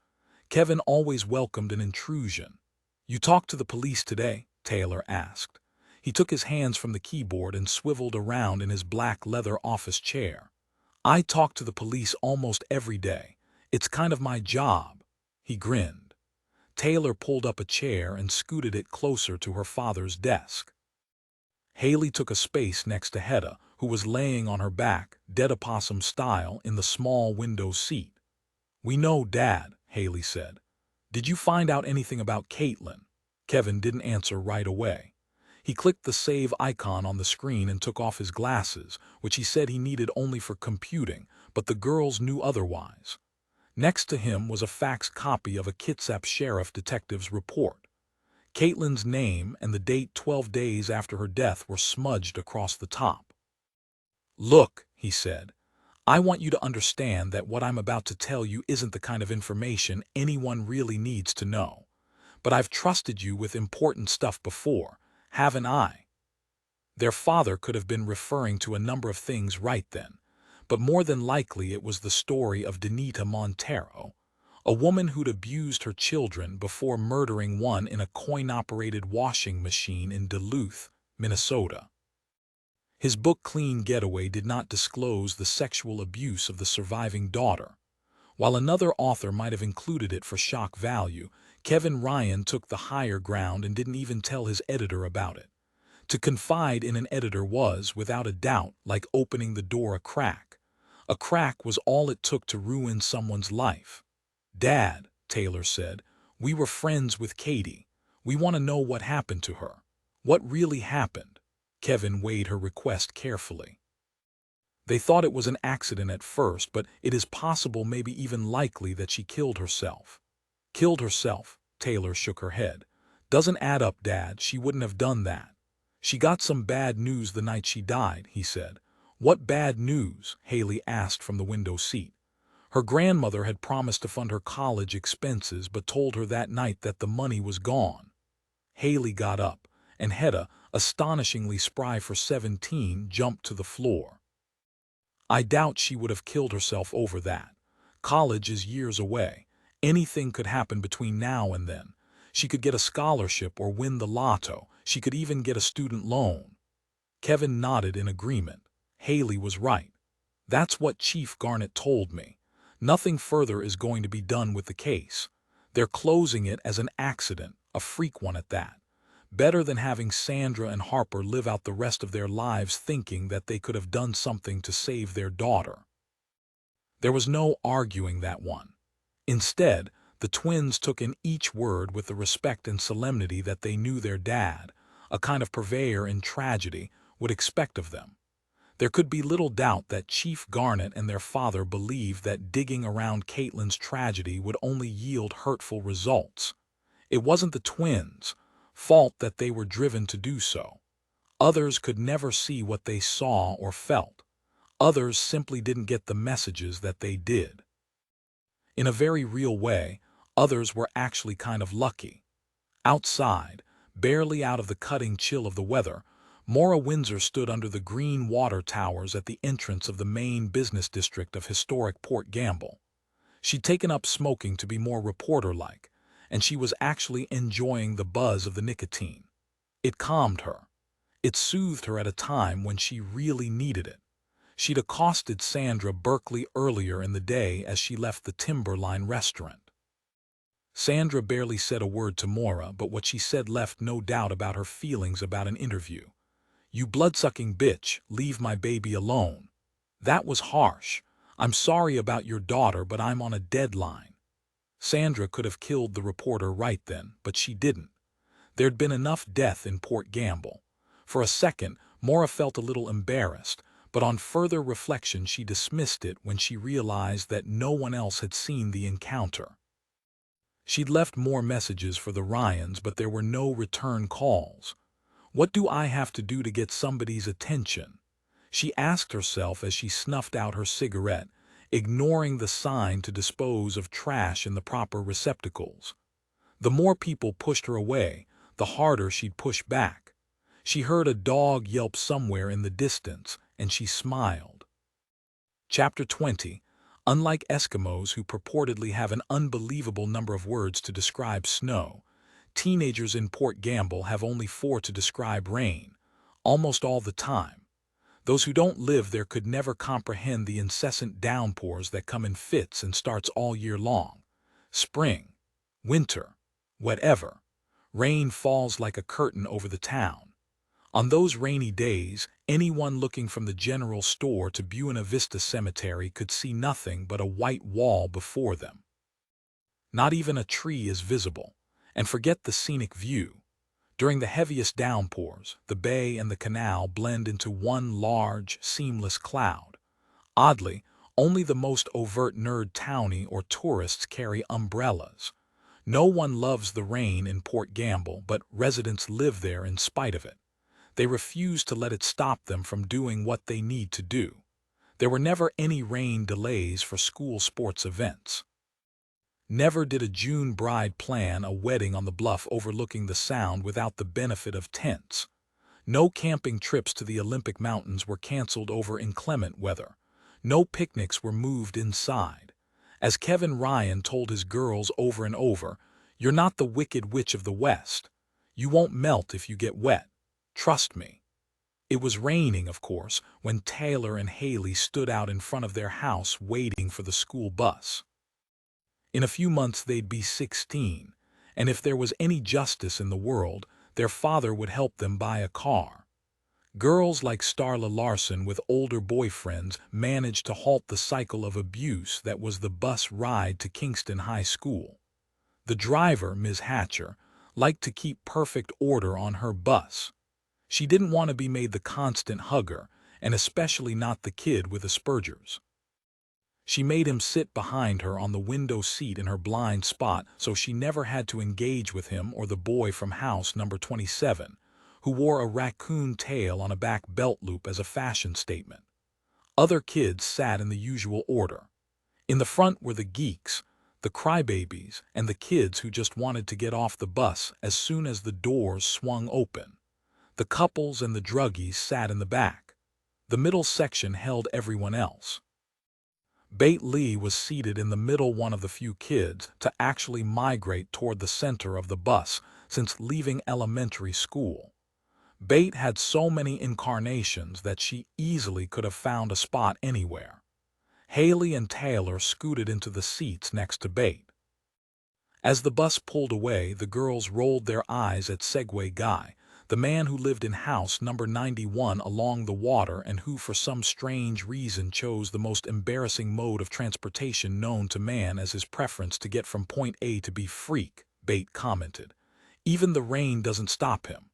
Kevin always welcomed an intrusion. You talked to the police today? Taylor asked. He took his hands from the keyboard and swiveled around in his black leather office chair. I talk to the police almost every day. It's kind of my job. He grinned. Taylor pulled up a chair and scooted it closer to her father's desk. Hayley took a space next to Hedda, who was laying on her back, dead opossum style, in the small window seat. We know, Dad, Hayley said. Did you find out anything about Katelyn? Kevin didn't answer right away. He clicked the save icon on the screen and took off his glasses, which he said he needed only for computing, but the girls knew otherwise. Next to him was a faxed copy of a Kitsap sheriff detective's report. Katelyn's name and the date 12 days after her death were smudged across the top. "Look," he said, "I want you to understand that what I'm about to tell you isn't the kind of information anyone really needs to know. But I've trusted you with important stuff before, haven't I?" Their father could have been referring to a number of things right then, but more than likely it was the story of Denita Montero, a woman who'd abused her children before murdering one in a coin-operated washing machine in Duluth, Minnesota. His book Clean Getaway did not disclose the sexual abuse of the surviving daughter. While another author might have included it for shock value, Kevin Ryan took the higher ground and didn't even tell his editor about it. To confide in an editor was, without a doubt, like opening the door a crack. A crack was all it took to ruin someone's life. "Dad," Taylor said, "we were friends with Katie. We want to know what happened to her. What really happened?" Kevin weighed her request carefully. "They thought it was an accident at first, but it is possible, maybe even likely, that she killed herself." "Killed herself?" Taylor shook her head. "Doesn't add up, Dad. She wouldn't have done that." "She got some bad news the night she died," he said. "What bad news?" Hayley asked from the window seat. Her grandmother had promised to fund her college expenses but told her that night that the money was gone. Hayley got up, and Hedda, astonishingly spry for 17, jumped to the floor. "I doubt she would have killed herself over that. College is years away. Anything could happen between now and then. She could get a scholarship or win the lotto. She could even get a student loan." Kevin nodded in agreement. Hayley was right. "That's what Chief Garnett told me. Nothing further is going to be done with the case. They're closing it as an accident, a freak one at that. Better than having Sandra and Harper live out the rest of their lives thinking that they could have done something to save their daughter." There was no arguing that one. Instead, the twins took in each word with the respect and solemnity that they knew their dad, a kind of purveyor in tragedy, would expect of them. There could be little doubt that Chief Garnett and their father believed that digging around Katelyn's tragedy would only yield hurtful results. It wasn't the twins' fault that they were driven to do so. Others could never see what they saw or felt. Others simply didn't get the messages that they did. In a very real way, others were actually kind of lucky. Outside, barely out of the cutting chill of the weather, Maura Windsor stood under the green water towers at the entrance of the main business district of historic Port Gamble. She'd taken up smoking to be more reporter-like, and she was actually enjoying the buzz of the nicotine. It calmed her. It soothed her at a time when she really needed it. She'd accosted Sandra Berkeley earlier in the day as she left the Timberline restaurant. Sandra barely said a word to Maura, but what she said left no doubt about her feelings about an interview. "You blood-sucking bitch, leave my baby alone." That was harsh. "I'm sorry about your daughter, but I'm on a deadline." Sandra could have killed the reporter right then, but she didn't. There'd been enough death in Port Gamble. For a second, Maura felt a little embarrassed, but on further reflection she dismissed it when she realized that no one else had seen the encounter. She'd left more messages for the Ryans, but there were no return calls. "What do I have to do to get somebody's attention?" she asked herself as she snuffed out her cigarette, ignoring the sign to dispose of trash in the proper receptacles. The more people pushed her away, the harder she'd push back. She heard a dog yelp somewhere in the distance, and she smiled. Chapter 20. Unlike Eskimos, who purportedly have an unbelievable number of words to describe snow, teenagers in Port Gamble have only 4 to describe rain, almost all the time. Those who don't live there could never comprehend the incessant downpours that come in fits and starts all year long. Spring, winter, whatever. Rain falls like a curtain over the town. On those rainy days, anyone looking from the general store to Buena Vista Cemetery could see nothing but a white wall before them. Not even a tree is visible, and forget the scenic view. During the heaviest downpours, the bay and the canal blend into one large, seamless cloud. Oddly, only the most overt nerd townie or tourists carry umbrellas. No one loves the rain in Port Gamble, but residents live there in spite of it. They refuse to let it stop them from doing what they need to do. There were never any rain delays for school sports events. Never did a June bride plan a wedding on the bluff overlooking the Sound without the benefit of tents. No camping trips to the Olympic Mountains were canceled over inclement weather. No picnics were moved inside. As Kevin Ryan told his girls over and over, "You're not the Wicked Witch of the West. You won't melt if you get wet. Trust me." It was raining, of course, when Taylor and Hayley stood out in front of their house waiting for the school bus. In a few months they'd be 16, and if there was any justice in the world, their father would help them buy a car. Girls like Starla Larson with older boyfriends managed to halt the cycle of abuse that was the bus ride to Kingston High School. The driver, Ms. Hatcher, liked to keep perfect order on her bus. She didn't want to be made the constant hugger, and especially not the kid with Asperger's. She made him sit behind her on the window seat in her blind spot so she never had to engage with him or the boy from house number 27, who wore a raccoon tail on a back belt loop as a fashion statement. Other kids sat in the usual order. In the front were the geeks, the crybabies, and the kids who just wanted to get off the bus as soon as the doors swung open. The couples and the druggies sat in the back. The middle section held everyone else. Bate Lee was seated in the middle, one of the few kids to actually migrate toward the center of the bus since leaving elementary school. Bate had so many incarnations that she easily could have found a spot anywhere. Hayley and Taylor scooted into the seats next to Bate. As the bus pulled away, the girls rolled their eyes at Segway Guy, the man who lived in house number 91 along the water and who for some strange reason chose the most embarrassing mode of transportation known to man as his preference to get from point A to B. Freak, Bate commented. Even the rain doesn't stop him.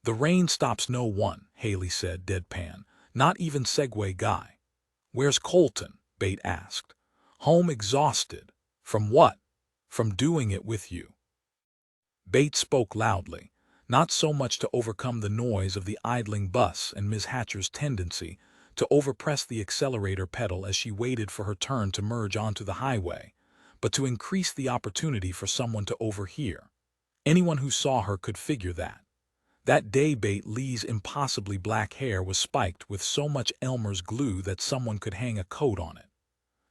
The rain stops no one, Hayley said, deadpan. Not even Segway Guy. Where's Colton? Bate asked. Home, exhausted. From what? From doing it with you. Bate spoke loudly, not so much to overcome the noise of the idling bus and Ms. Hatcher's tendency to overpress the accelerator pedal as she waited for her turn to merge onto the highway, but to increase the opportunity for someone to overhear. Anyone who saw her could figure that. That day Bate Lee's impossibly black hair was spiked with so much Elmer's glue that someone could hang a coat on it.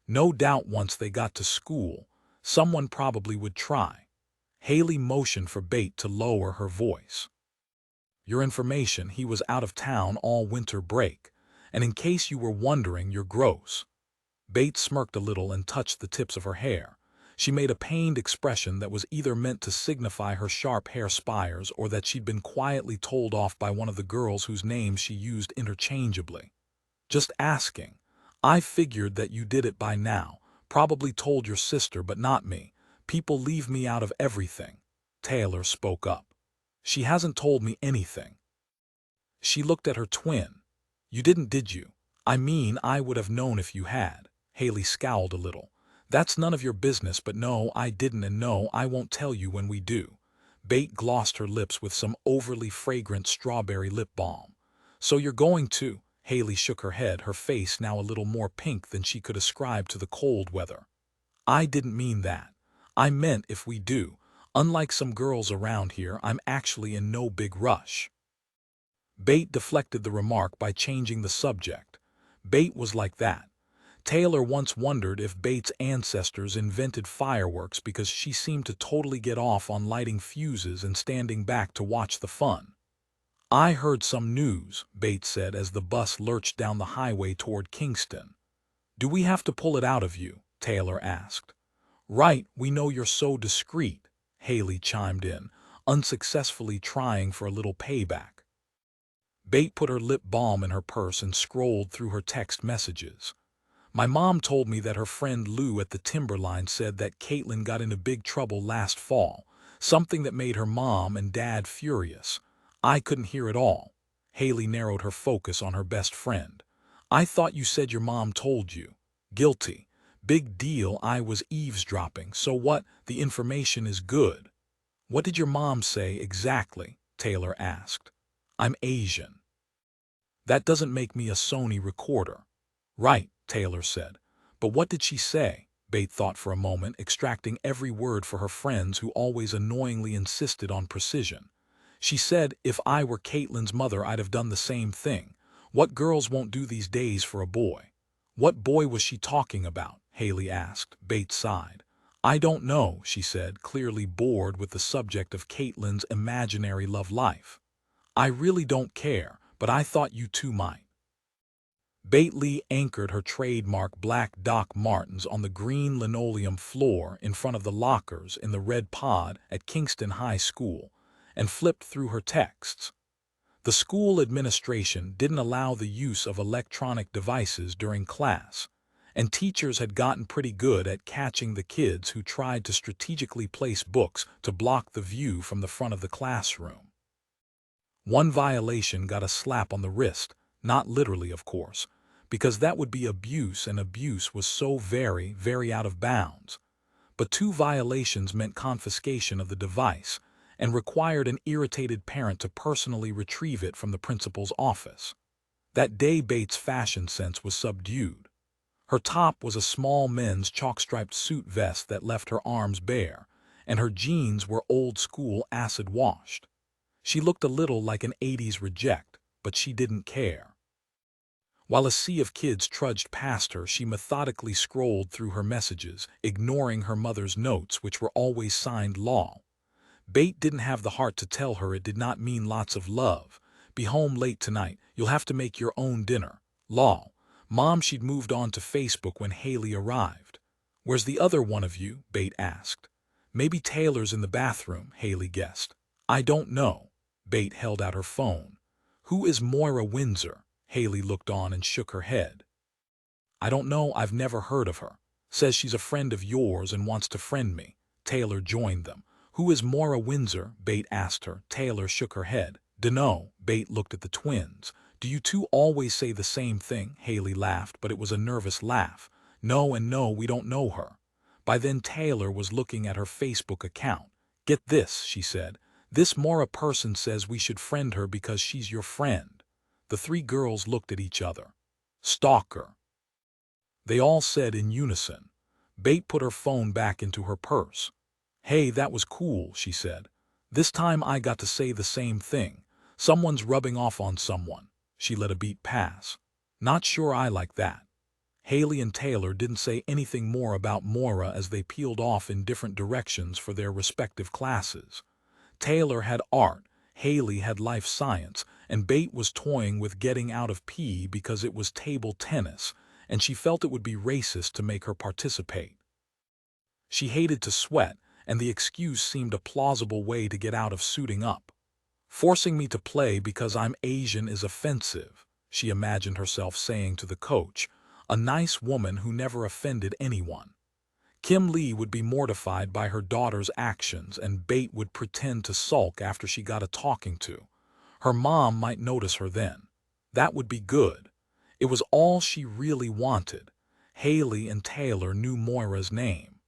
No doubt once they got to school, someone probably would try. Hayley motioned for Bate to lower her voice. Your information, he was out of town all winter break, and in case you were wondering, you're gross. Bate smirked a little and touched the tips of her hair. She made a pained expression that was either meant to signify her sharp hair spires or that she'd been quietly told off by one of the girls whose names she used interchangeably. Just asking. I figured that you did it by now. Probably told your sister, but not me. People leave me out of everything. Taylor spoke up. She hasn't told me anything. She looked at her twin. You didn't, did you? I mean, I would have known if you had. Hayley scowled a little. That's none of your business, but no, I didn't, and no, I won't tell you when we do. Bate glossed her lips with some overly fragrant strawberry lip balm. So you're going to? Hayley shook her head, her face now a little more pink than she could ascribe to the cold weather. I didn't mean that. I meant if we do. Unlike some girls around here, I'm actually in no big rush. Bate deflected the remark by changing the subject. Bate was like that. Taylor once wondered if Bate's ancestors invented fireworks because she seemed to totally get off on lighting fuses and standing back to watch the fun. I heard some news, Bate said as the bus lurched down the highway toward Kingston. Do we have to pull it out of you? Taylor asked. Right, we know you're so discreet, Hayley chimed in, unsuccessfully trying for a little payback. Bate put her lip balm in her purse and scrolled through her text messages. My mom told me that her friend Lou at the Timberline said that Katelyn got into big trouble last fall, something that made her mom and dad furious. I couldn't hear it all. Hayley narrowed her focus on her best friend. I thought you said your mom told you. Guilty. Big deal, I was eavesdropping, so what? The information is good. What did your mom say exactly? Taylor asked. I'm Asian. That doesn't make me a Sony recorder. Right, Taylor said. But what did she say? Bate thought for a moment, extracting every word for her friends who always annoyingly insisted on precision. She said, if I were Katelyn's mother, I'd have done the same thing. What girls won't do these days for a boy? What boy was she talking about? Hayley asked. Bate sighed. I don't know, she said, clearly bored with the subject of Katelyn's imaginary love life. I really don't care, but I thought you two might. Bately anchored her trademark black Doc Martens on the green linoleum floor in front of the lockers in the Red Pod at Kingston High School and flipped through her texts. The school administration didn't allow the use of electronic devices during class, and teachers had gotten pretty good at catching the kids who tried to strategically place books to block the view from the front of the classroom. One violation got a slap on the wrist, not literally, of course, because that would be abuse, and abuse was so very, very out of bounds. But two violations meant confiscation of the device and required an irritated parent to personally retrieve it from the principal's office. That day Bates' fashion sense was subdued. Her top was a small men's chalk-striped suit vest that left her arms bare, and her jeans were old-school acid-washed. She looked a little like an 80s reject, but she didn't care. While a sea of kids trudged past her, she methodically scrolled through her messages, ignoring her mother's notes, which were always signed Law. Bate didn't have the heart to tell her it did not mean lots of love. Be home late tonight. You'll have to make your own dinner. Law. Mom, she'd moved on to Facebook when Hayley arrived. Where's the other one of you? Bate asked. Maybe Taylor's in the bathroom, Hayley guessed. I don't know. Bate held out her phone. Who is Moira Windsor? Hayley looked on and shook her head. I don't know, I've never heard of her. Says she's a friend of yours and wants to friend me. Taylor joined them. Who is Moira Windsor? Bate asked her. Taylor shook her head. Dunno. Bate looked at the twins. Do you two always say the same thing? Hayley laughed, but it was a nervous laugh. No and no, we don't know her. By then Taylor was looking at her Facebook account. Get this, she said. This Moira person says we should friend her because she's your friend. The three girls looked at each other. Stalker. They all said in unison. Bate put her phone back into her purse. Hey, that was cool, she said. This time I got to say the same thing. Someone's rubbing off on someone. She let a beat pass. Not sure I like that. Hayley and Taylor didn't say anything more about Moira as they peeled off in different directions for their respective classes. Taylor had art, Hayley had life science, and Bate was toying with getting out of PE because it was table tennis, and she felt it would be racist to make her participate. She hated to sweat, and the excuse seemed a plausible way to get out of suiting up. Forcing me to play because I'm Asian is offensive, she imagined herself saying to the coach, a nice woman who never offended anyone. Kim Lee would be mortified by her daughter's actions, and Bate would pretend to sulk after she got a talking to. Her mom might notice her then. That would be good. It was all she really wanted. Hayley and Taylor knew Moira's name.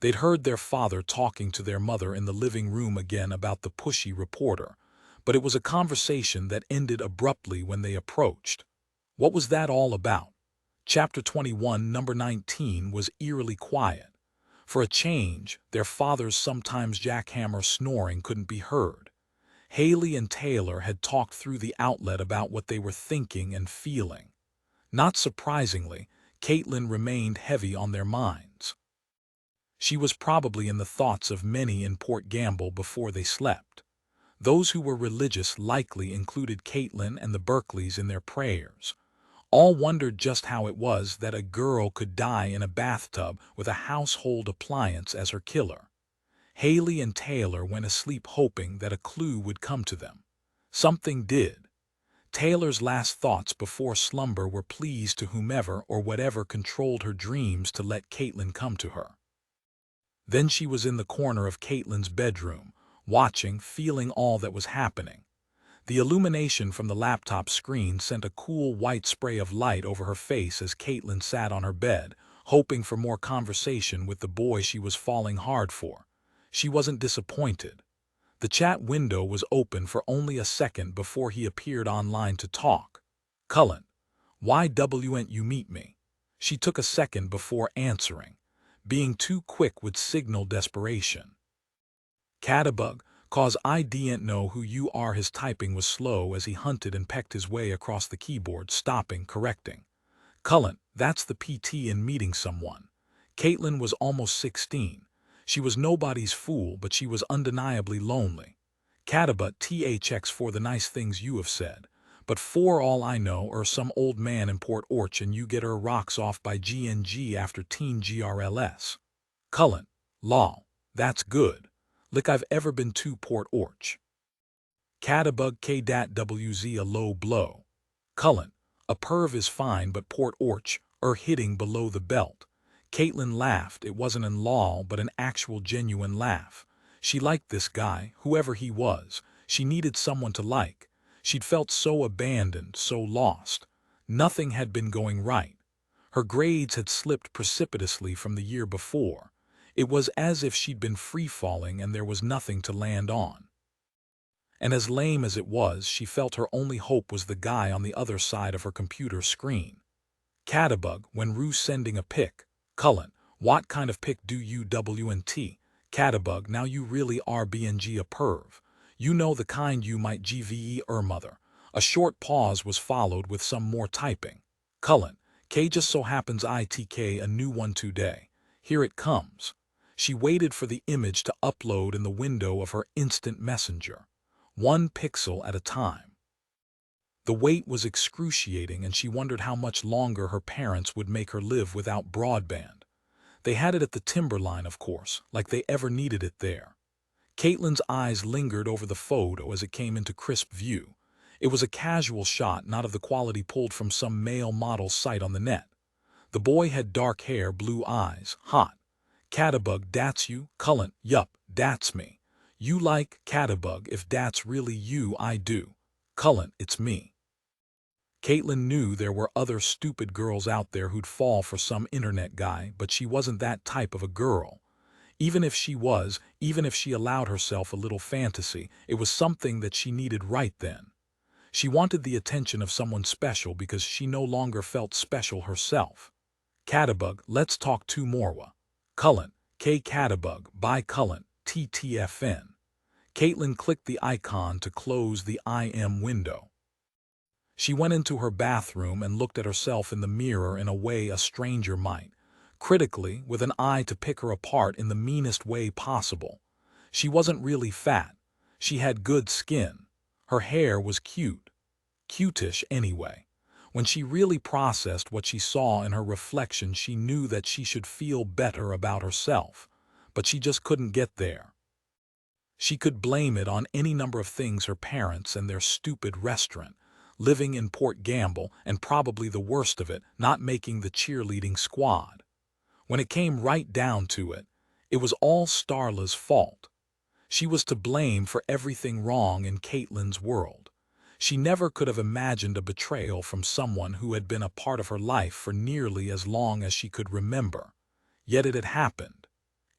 They'd heard their father talking to their mother in the living room again about the pushy reporter, but it was a conversation that ended abruptly when they approached. What was that all about? Chapter 21, number 19, was eerily quiet. For a change, their father's sometimes jackhammer snoring couldn't be heard. Hayley and Taylor had talked through the outlet about what they were thinking and feeling. Not surprisingly, Katelyn remained heavy on their minds. She was probably in the thoughts of many in Port Gamble before they slept. Those who were religious likely included Katelyn and the Berkeleys in their prayers. All wondered just how it was that a girl could die in a bathtub with a household appliance as her killer. Hayley and Taylor went asleep hoping that a clue would come to them. Something did. Taylor's last thoughts before slumber were pleas to whomever or whatever controlled her dreams to let Katelyn come to her. Then she was in the corner of Katelyn's bedroom, watching, feeling all that was happening. The illumination from the laptop screen sent a cool white spray of light over her face as Katelyn sat on her bed, hoping for more conversation with the boy she was falling hard for. She wasn't disappointed. The chat window was open for only a second before he appeared online to talk. "Cullen, why won't you meet me?" She took a second before answering. Being too quick would signal desperation. "Catabug, cause I didn't know who you are." His typing was slow as he hunted and pecked his way across the keyboard, stopping, correcting. "Cullen, that's the PT in meeting someone." Katelyn was almost 16. She was nobody's fool, but she was undeniably lonely. "Catabut THX for the nice things you have said. But for all I know some old man in Port Orch and you get her rocks off by GNG after teen GRLS. Cullen, lol, that's good. Like I've ever been to Port Orch. Catabug KDAT-WZ a low blow. Cullen, a perv is fine but Port Orch, hitting below the belt. Katelyn laughed. It wasn't an lol but an actual genuine laugh. She liked this guy, whoever he was. She needed someone to like. She'd felt so abandoned, so lost. Nothing had been going right. Her grades had slipped precipitously from the year before. It was as if she'd been free-falling and there was nothing to land on. And as lame as it was, she felt her only hope was the guy on the other side of her computer screen. Catabug, when Rue sending a pic. Cullen, what kind of pic do you WNT? Catabug, now you really are BNG a perv. You know the kind you might GVE mother. A short pause was followed with some more typing. Cullen, K just so happens ITK a new one today. Here it comes. She waited for the image to upload in the window of her instant messenger. 1 pixel at a time. The wait was excruciating and she wondered how much longer her parents would make her live without broadband. They had it at the Timberline, of course, like they ever needed it there. Katelyn's eyes lingered over the photo as it came into crisp view. It was a casual shot, not of the quality pulled from some male model site on the net. The boy had dark hair, blue eyes, hot. Catabug, that's you? Cullen, yup, that's me. You like Catabug? If that's really you, I do. Cullen, it's me. Katelyn knew there were other stupid girls out there who'd fall for some internet guy, but she wasn't that type of a girl. Even if she was, even if she allowed herself a little fantasy, it was something that she needed right then. She wanted the attention of someone special because she no longer felt special herself. Catabug, let's talk 2 more. Cullen, K Catabug, by Cullen, TTFN. Katelyn clicked the icon to close the IM window. She went into her bathroom and looked at herself in the mirror in a way a stranger might, critically, with an eye to pick her apart in the meanest way possible. She wasn't really fat. She had good skin. Her hair was cute. Cutish anyway. When she really processed what she saw in her reflection, she knew that she should feel better about herself, but she just couldn't get there. She could blame it on any number of things: her parents and their stupid restaurant, living in Port Gamble, and probably the worst of it, not making the cheerleading squad. When it came right down to it, it was all Starla's fault. She was to blame for everything wrong in Katelyn's world. She never could have imagined a betrayal from someone who had been a part of her life for nearly as long as she could remember. Yet it had happened.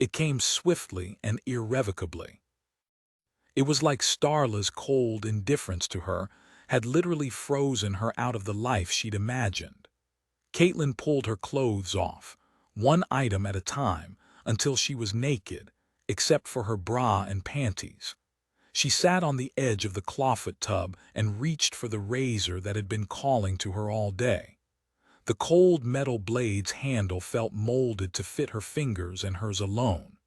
It came swiftly and irrevocably. It was like Starla's cold indifference to her had literally frozen her out of the life she'd imagined. Katelyn pulled her clothes off, one item at a time, until she was naked, except for her bra and panties. She sat on the edge of the clawfoot tub and reached for the razor that had been calling to her all day. The cold metal blade's handle felt molded to fit her fingers and hers alone.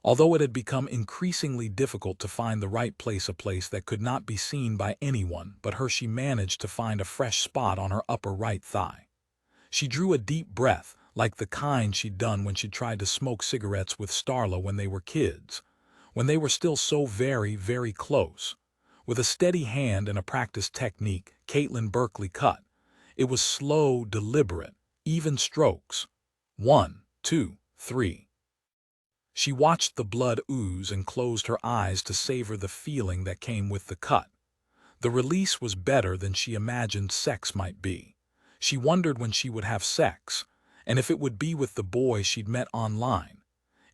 Although it had become increasingly difficult to find the right place, a place that could not be seen by anyone but her, she managed to find a fresh spot on her upper right thigh. She drew a deep breath, like the kind she'd done when she tried to smoke cigarettes with Starla when they were kids, when they were still so very, very close. With a steady hand and a practiced technique, Katelyn Berkeley cut. It was slow, deliberate, even strokes. 1, 2, 3. She watched the blood ooze and closed her eyes to savor the feeling that came with the cut. The release was better than she imagined sex might be. She wondered when she would have sex, and if it would be with the boy she'd met online.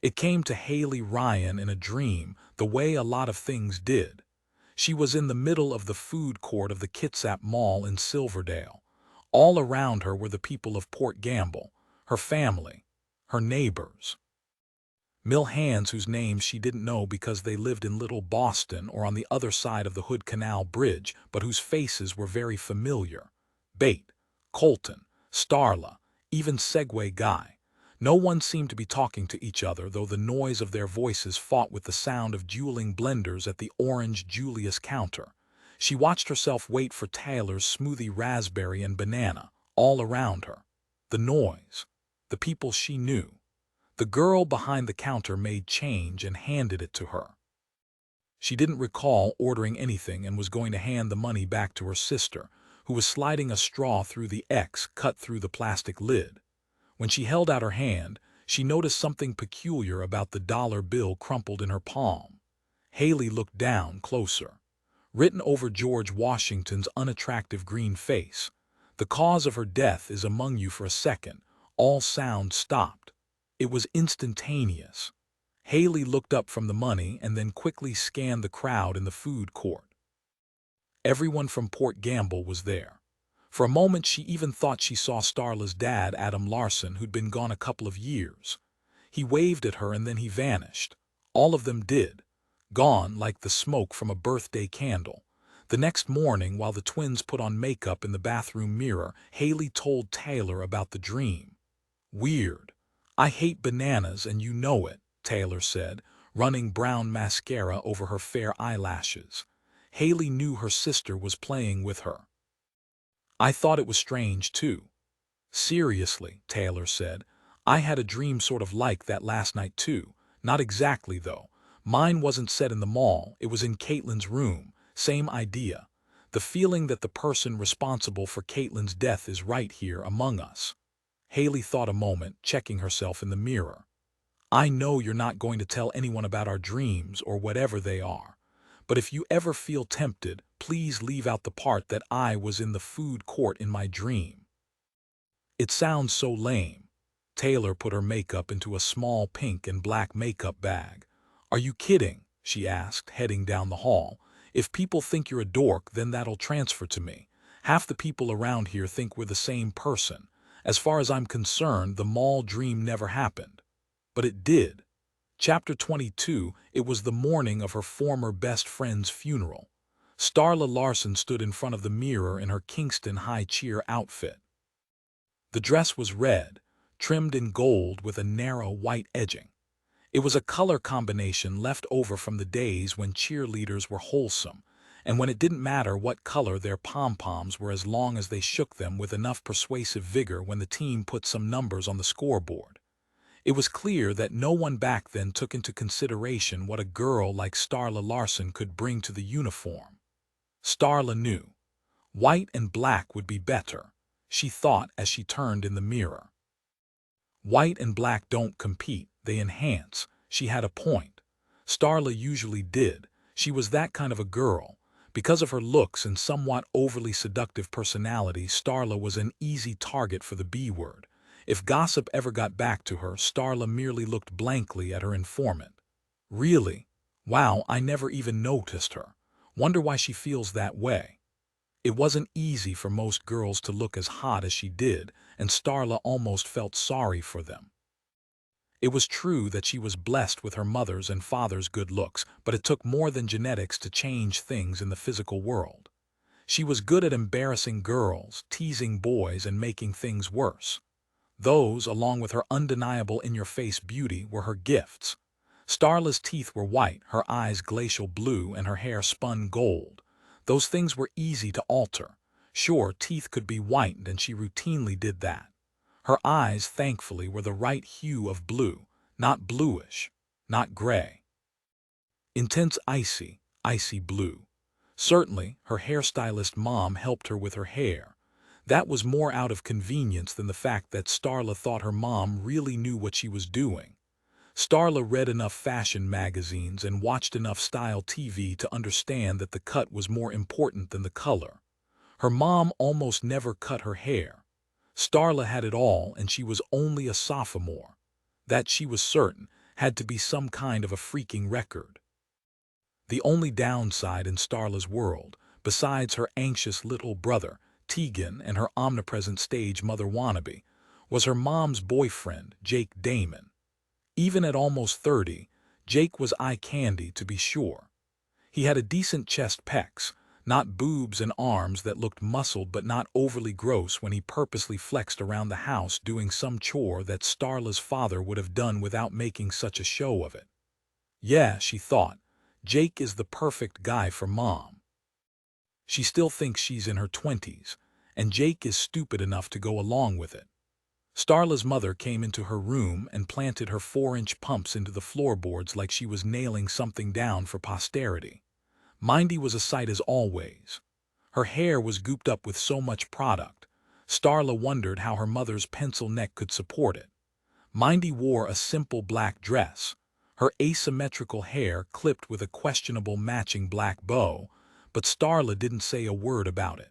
It came to Hayley Ryan in a dream, the way a lot of things did. She was in the middle of the food court of the Kitsap Mall in Silverdale. All around her were the people of Port Gamble, her family, her neighbors. Mill hands whose names she didn't know because they lived in Little Boston or on the other side of the Hood Canal Bridge, but whose faces were very familiar. Bate, Colton, Starla, even Segway Guy. No one seemed to be talking to each other, though the noise of their voices fought with the sound of dueling blenders at the Orange Julius counter. She watched herself wait for Taylor's smoothie raspberry and banana, all around her. The noise. The people she knew. The girl behind the counter made change and handed it to her. She didn't recall ordering anything and was going to hand the money back to her sister, who was sliding a straw through the X cut through the plastic lid. When she held out her hand, she noticed something peculiar about the dollar bill crumpled in her palm. Hayley looked down closer. Written over George Washington's unattractive green face, "The cause of her death is among you for a second." All sound stopped. It was instantaneous. Hayley looked up from the money and then quickly scanned the crowd in the food court. Everyone from Port Gamble was there. For a moment she even thought she saw Starla's dad, Adam Larson, who'd been gone a couple of years. He waved at her and then he vanished. All of them did. Gone like the smoke from a birthday candle. The next morning, while the twins put on makeup in the bathroom mirror, Hayley told Taylor about the dream. "Weird. I hate bananas and you know it," Taylor said, running brown mascara over her fair eyelashes. Hayley knew her sister was playing with her. "I thought it was strange, too." "Seriously," Taylor said, "I had a dream sort of like that last night, too. Not exactly, though. Mine wasn't set in the mall, it was in Katelyn's room. Same idea. The feeling that the person responsible for Katelyn's death is right here among us." Hayley thought a moment, checking herself in the mirror. "I know you're not going to tell anyone about our dreams or whatever they are. But if you ever feel tempted, please leave out the part that I was in the food court in my dream." "It sounds so lame." Taylor put her makeup into a small pink and black makeup bag. "Are you kidding?" she asked, heading down the hall. "If people think you're a dork, then that'll transfer to me. Half the people around here think we're the same person. As far as I'm concerned, the mall dream never happened." But it did. Chapter 22, it was the morning of her former best friend's funeral. Starla Larson stood in front of the mirror in her Kingston high cheer outfit. The dress was red, trimmed in gold with a narrow white edging. It was a color combination left over from the days when cheerleaders were wholesome, and when it didn't matter what color their pom-poms were as long as they shook them with enough persuasive vigor when the team put some numbers on the scoreboard. It was clear that no one back then took into consideration what a girl like Starla Larson could bring to the uniform. Starla knew. White and black would be better, she thought as she turned in the mirror. White and black don't compete, they enhance. She had a point. Starla usually did. She was that kind of a girl. Because of her looks and somewhat overly seductive personality, Starla was an easy target for the B-word. If gossip ever got back to her, Starla merely looked blankly at her informant. "Really? Wow, I never even noticed her. Wonder why she feels that way." It wasn't easy for most girls to look as hot as she did, and Starla almost felt sorry for them. It was true that she was blessed with her mother's and father's good looks, but it took more than genetics to change things in the physical world. She was good at embarrassing girls, teasing boys, and making things worse. Those, along with her undeniable in-your-face beauty, were her gifts. Starla's teeth were white, her eyes glacial blue, and her hair spun gold. Those things were easy to alter. Sure, teeth could be whitened, and she routinely did that. Her eyes, thankfully, were the right hue of blue, not bluish, not gray. Intense icy blue. Certainly, her hairstylist mom helped her with her hair. That was more out of convenience than the fact that Starla thought her mom really knew what she was doing. Starla read enough fashion magazines and watched enough style TV to understand that the cut was more important than the color. Her mom almost never cut her hair. Starla had it all, and she was only a sophomore. That, she was certain, had to be some kind of a freaking record. The only downside in Starla's world, besides her anxious little brother, Tegan, and her omnipresent stage mother wannabe, was her mom's boyfriend, Jake Damon. Even at almost 30, Jake was eye candy, to be sure. He had a decent chest pecs, not boobs and arms that looked muscled but not overly gross when he purposely flexed around the house doing some chore that Starla's father would have done without making such a show of it. Yeah, she thought, Jake is the perfect guy for Mom. She still thinks she's in her 20s, and Jake is stupid enough to go along with it. Starla's mother came into her room and planted her 4-inch pumps into the floorboards like she was nailing something down for posterity. Mindy was a sight as always. Her hair was gooped up with so much product. Starla wondered how her mother's pencil neck could support it. Mindy wore a simple black dress, her asymmetrical hair clipped with a questionable matching black bow, but Starla didn't say a word about it.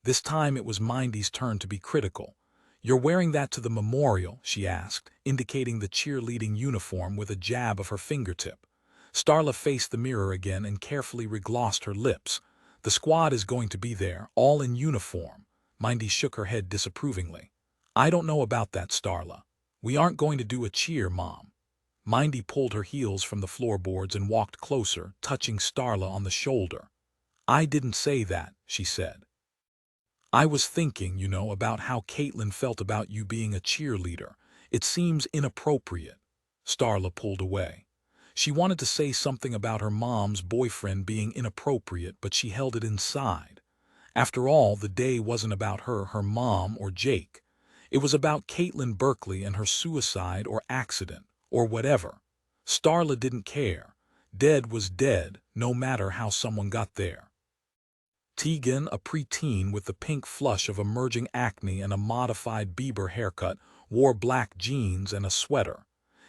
This time it was Mindy's turn to be critical. "You're wearing that to the memorial?" she asked, indicating the cheerleading uniform with a jab of her fingertip. Starla faced the mirror again and carefully reglossed her lips. "The squad is going to be there, all in uniform." Mindy shook her head disapprovingly. "I don't know about that, Starla. We aren't going to do a cheer, Mom." Mindy pulled her heels from the floorboards and walked closer, touching Starla on the shoulder. "I didn't say that," she said. "I was thinking, about how Katelyn felt about you being a cheerleader. It seems inappropriate." Starla pulled away. She wanted to say something about her mom's boyfriend being inappropriate, but she held it inside. After all, the day wasn't about her mom, or Jake. It was about Katelyn Berkeley and her suicide or accident, or whatever. Starla didn't care. Dead was dead, no matter how someone got there. Tegan, a preteen with the pink flush of emerging acne and a modified Bieber haircut, wore black jeans and a sweater.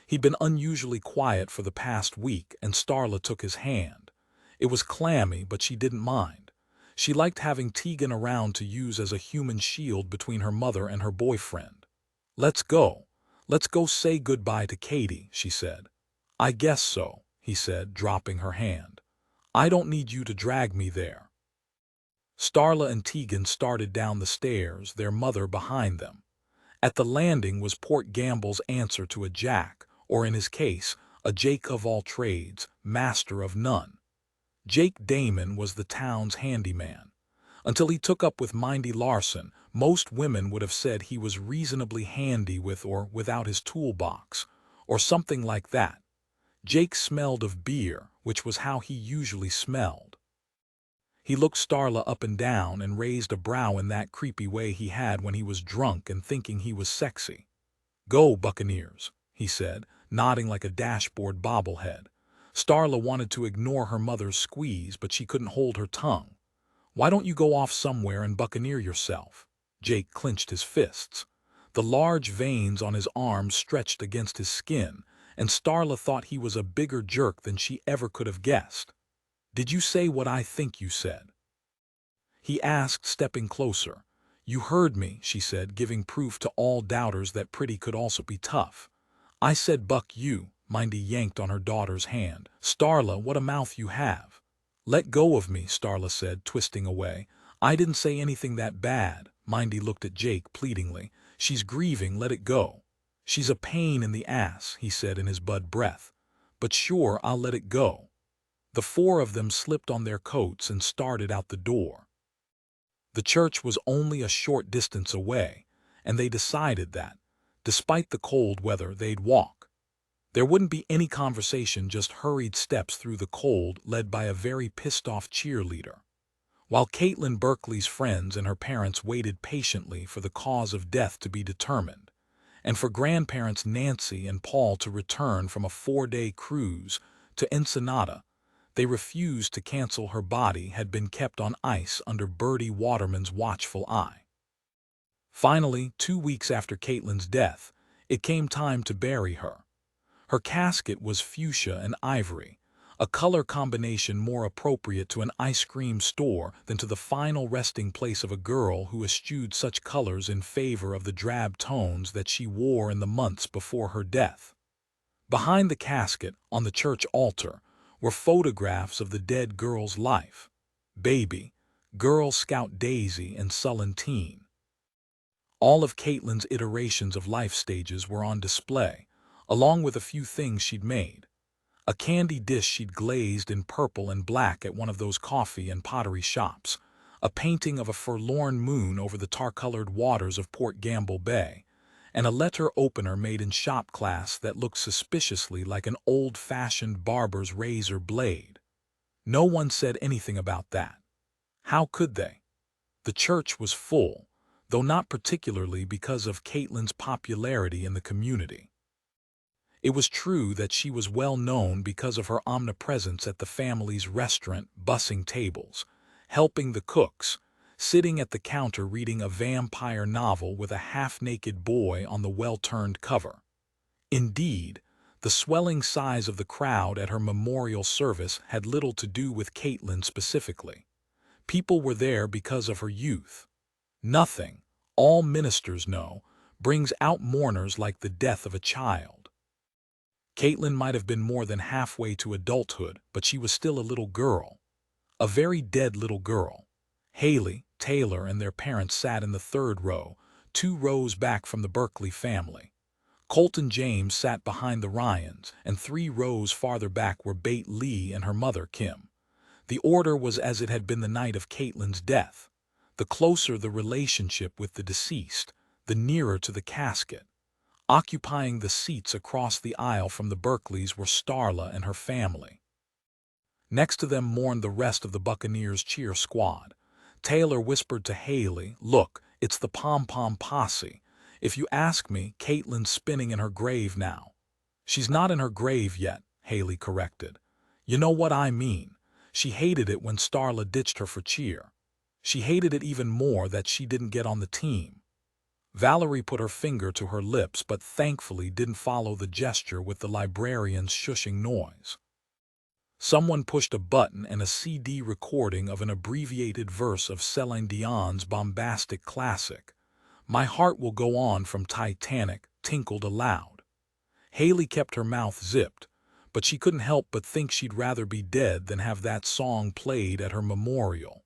He'd been unusually quiet for the past week, and Starla took his hand. It was clammy, but she didn't mind. She liked having Tegan around to use as a human shield between her mother and her boyfriend. "Let's go. Let's go say goodbye to Katie," she said. "I guess so," he said, dropping her hand. "I don't need you to drag me there." Starla and Tegan started down the stairs, their mother behind them. At the landing was Port Gamble's answer to a Jack, or in his case, a Jake of all trades, master of none. Jake Damon was the town's handyman. Until he took up with Mindy Larson, most women would have said he was reasonably handy with or without his toolbox, or something like that. Jake smelled of beer, which was how he usually smelled. He looked Starla up and down and raised a brow in that creepy way he had when he was drunk and thinking he was sexy. "Go, Buccaneers," he said, nodding like a dashboard bobblehead. Starla wanted to ignore her mother's squeeze, but she couldn't hold her tongue. "Why don't you go off somewhere and buccaneer yourself?" Jake clenched his fists. The large veins on his arms stretched against his skin, and Starla thought he was a bigger jerk than she ever could have guessed. "Did you say what I think you said?" he asked, stepping closer. "You heard me," she said, giving proof to all doubters that pretty could also be tough. "I said buck you." Mindy yanked on her daughter's hand. "Starla, what a mouth you have." "Let go of me," Starla said, twisting away. "I didn't say anything that bad." Mindy looked at Jake pleadingly. "She's grieving, let it go." "She's a pain in the ass," he said in his bud breath. "But sure, I'll let it go." The four of them slipped on their coats and started out the door. The church was only a short distance away, and they decided that, despite the cold weather, they'd walk. There wouldn't be any conversation, just hurried steps through the cold led by a very pissed-off cheerleader. While Katelyn Berkeley's friends and her parents waited patiently for the cause of death to be determined, and for grandparents Nancy and Paul to return from a 4-day cruise to Ensenada, they refused to cancel. Her body had been kept on ice under Bertie Waterman's watchful eye. Finally, 2 weeks after Katelyn's death, it came time to bury her. Her casket was fuchsia and ivory, a color combination more appropriate to an ice cream store than to the final resting place of a girl who eschewed such colors in favor of the drab tones that she wore in the months before her death. Behind the casket, on the church altar, were photographs of the dead girl's life: baby, Girl Scout Daisy, and sullen teen. All of Katelyn's iterations of life stages were on display, along with a few things she'd made. A candy dish she'd glazed in purple and black at one of those coffee and pottery shops, a painting of a forlorn moon over the tar-colored waters of Port Gamble Bay, and a letter opener made in shop class that looked suspiciously like an old-fashioned barber's razor blade. No one said anything about that. How could they? The church was full, though not particularly because of Katelyn's popularity in the community. It was true that she was well known because of her omnipresence at the family's restaurant bussing tables, helping the cooks, sitting at the counter reading a vampire novel with a half-naked boy on the well-turned cover. Indeed, the swelling size of the crowd at her memorial service had little to do with Katelyn specifically. People were there because of her youth. Nothing, all ministers know, brings out mourners like the death of a child. Katelyn might have been more than halfway to adulthood, but she was still a little girl. A very dead little girl. Hayley, Taylor, and their parents sat in the third row, 2 rows back from the Berkeley family. Colton James sat behind the Ryans, and 3 rows farther back were Bate Lee and her mother, Kim. The order was as it had been the night of Katelyn's death. The closer the relationship with the deceased, the nearer to the casket. Occupying the seats across the aisle from the Berkeleys were Starla and her family. Next to them mourned the rest of the Buccaneers cheer squad. Taylor whispered to Hayley, "Look, it's the pom-pom posse. If you ask me, Katelyn's spinning in her grave now." "She's not in her grave yet," Hayley corrected. "You know what I mean. She hated it when Starla ditched her for cheer. She hated it even more that she didn't get on the team." Valerie put her finger to her lips but thankfully didn't follow the gesture with the librarian's shushing noise. Someone pushed a button and a CD recording of an abbreviated verse of Celine Dion's bombastic classic, "My Heart Will Go On" from Titanic, tinkled aloud. Hayley kept her mouth zipped, but she couldn't help but think she'd rather be dead than have that song played at her memorial.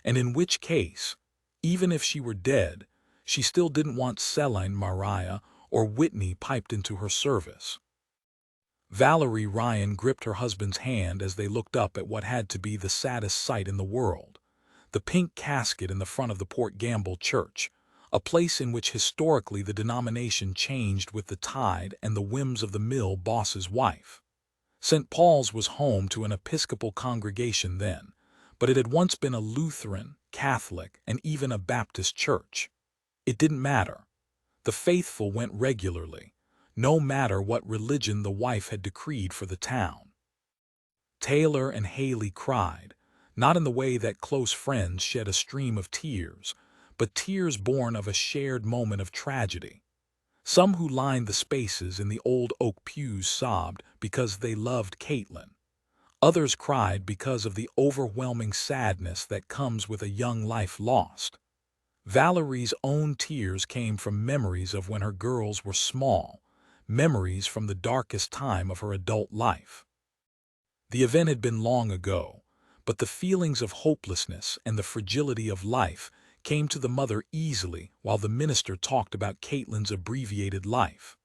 And in which case, even if she were dead, she still didn't want Celine, Mariah, or Whitney piped into her service. Valerie Ryan gripped her husband's hand as they looked up at what had to be the saddest sight in the world: the pink casket in the front of the Port Gamble Church, a place in which historically the denomination changed with the tide and the whims of the mill boss's wife. St. Paul's was home to an Episcopal congregation then, but it had once been a Lutheran, Catholic, and even a Baptist church. It didn't matter. The faithful went regularly, no matter what religion the wife had decreed for the town. Taylor and Hayley cried, not in the way that close friends shed a stream of tears, but tears born of a shared moment of tragedy. Some who lined the spaces in the old oak pews sobbed because they loved Katelyn. Others cried because of the overwhelming sadness that comes with a young life lost. Valerie's own tears came from memories of when her girls were small, memories from the darkest time of her adult life. The event had been long ago, but the feelings of hopelessness and the fragility of life came to the mother easily while the minister talked about Katelyn's abbreviated life.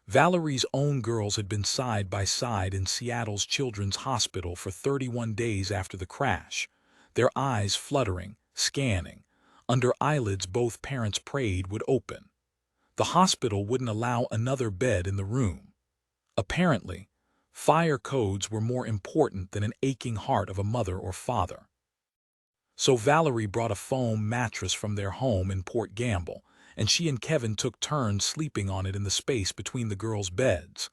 Valerie's own girls had been side by side in Seattle's Children's Hospital for 31 days after the crash, their eyes fluttering, scanning. Under eyelids both parents prayed would open. The hospital wouldn't allow another bed in the room. Apparently, fire codes were more important than an aching heart of a mother or father. So Valerie brought a foam mattress from their home in Port Gamble, and she and Kevin took turns sleeping on it in the space between the girls' beds.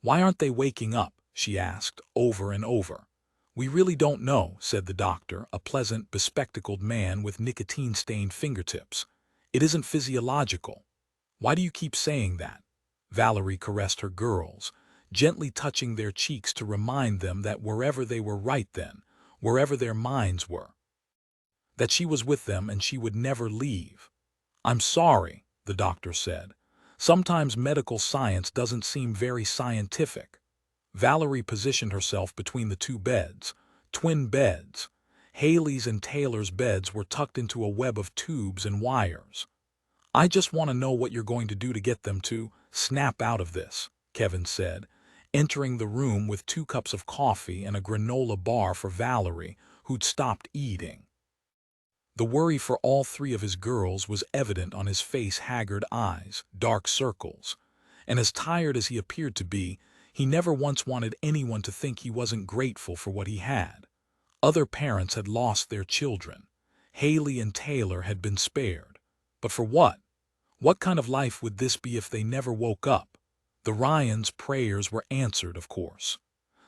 "Why aren't they waking up?" she asked, over and over. "We really don't know," said the doctor, a pleasant, bespectacled man with nicotine-stained fingertips. "It isn't physiological." "Why do you keep saying that?" Valerie caressed her girls. gently touching their cheeks to remind them that wherever they were right then, wherever their minds were, that she was with them and she would never leave. "I'm sorry," the doctor said. "Sometimes medical science doesn't seem very scientific." Valerie positioned herself between the two beds, twin beds. Hayley's and Taylor's beds were tucked into a web of tubes and wires. "I just want to know what you're going to do to get them to snap out of this," Kevin said, entering the room with 2 cups of coffee and a granola bar for Valerie, who'd stopped eating. The worry for all 3 of his girls was evident on his face, haggard eyes, dark circles. And as tired as he appeared to be, he never once wanted anyone to think he wasn't grateful for what he had. Other parents had lost their children. Hayley and Taylor had been spared. But for what? What kind of life would this be if they never woke up? The Ryans' prayers were answered, of course.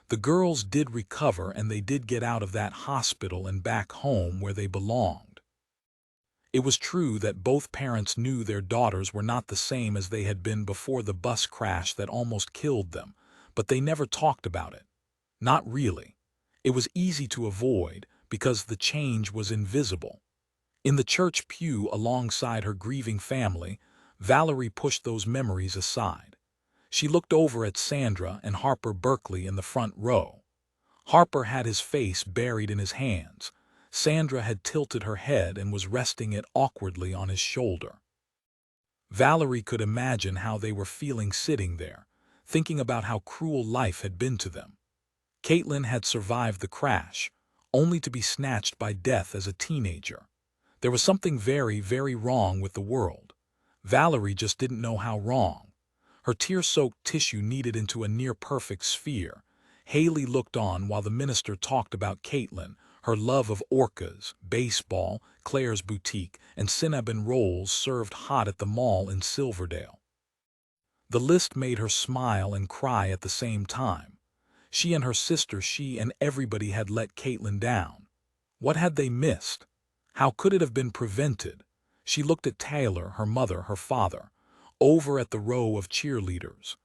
The girls did recover and they did get out of that hospital and back home where they belonged. It was true that both parents knew their daughters were not the same as they had been before the bus crash that almost killed them, but they never talked about it. Not really. It was easy to avoid because the change was invisible. In the church pew alongside her grieving family, Valerie pushed those memories aside. She looked over at Sandra and Harper Berkeley in the front row. Harper had his face buried in his hands. Sandra had tilted her head and was resting it awkwardly on his shoulder. Valerie could imagine how they were feeling sitting there, thinking about how cruel life had been to them. Katelyn had survived the crash, only to be snatched by death as a teenager. There was something very, very wrong with the world. Valerie just didn't know how wrong. Her tear-soaked tissue kneaded into a near-perfect sphere. Hayley looked on while the minister talked about Katelyn, her love of orcas, baseball, Claire's boutique, and cinnamon rolls served hot at the mall in Silverdale. The list made her smile and cry at the same time. She and her sister, she and everybody had let Katelyn down. What had they missed? How could it have been prevented? She looked at Taylor, her mother, her father, over at the row of cheerleaders.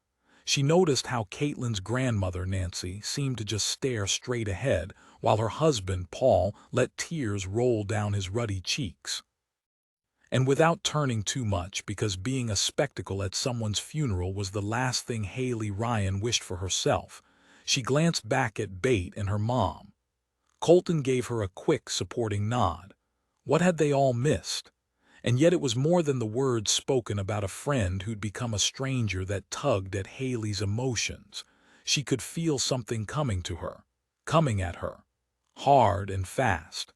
She noticed how Katelyn's grandmother, Nancy, seemed to just stare straight ahead, while her husband, Paul, let tears roll down his ruddy cheeks. And without turning too much, because being a spectacle at someone's funeral was the last thing Hayley Ryan wished for herself, she glanced back at Bate and her mom. Colton gave her a quick, supporting nod. What had they all missed? And yet it was more than the words spoken about a friend who'd become a stranger that tugged at Hayley's emotions. She could feel something coming to her, coming at her, hard and fast.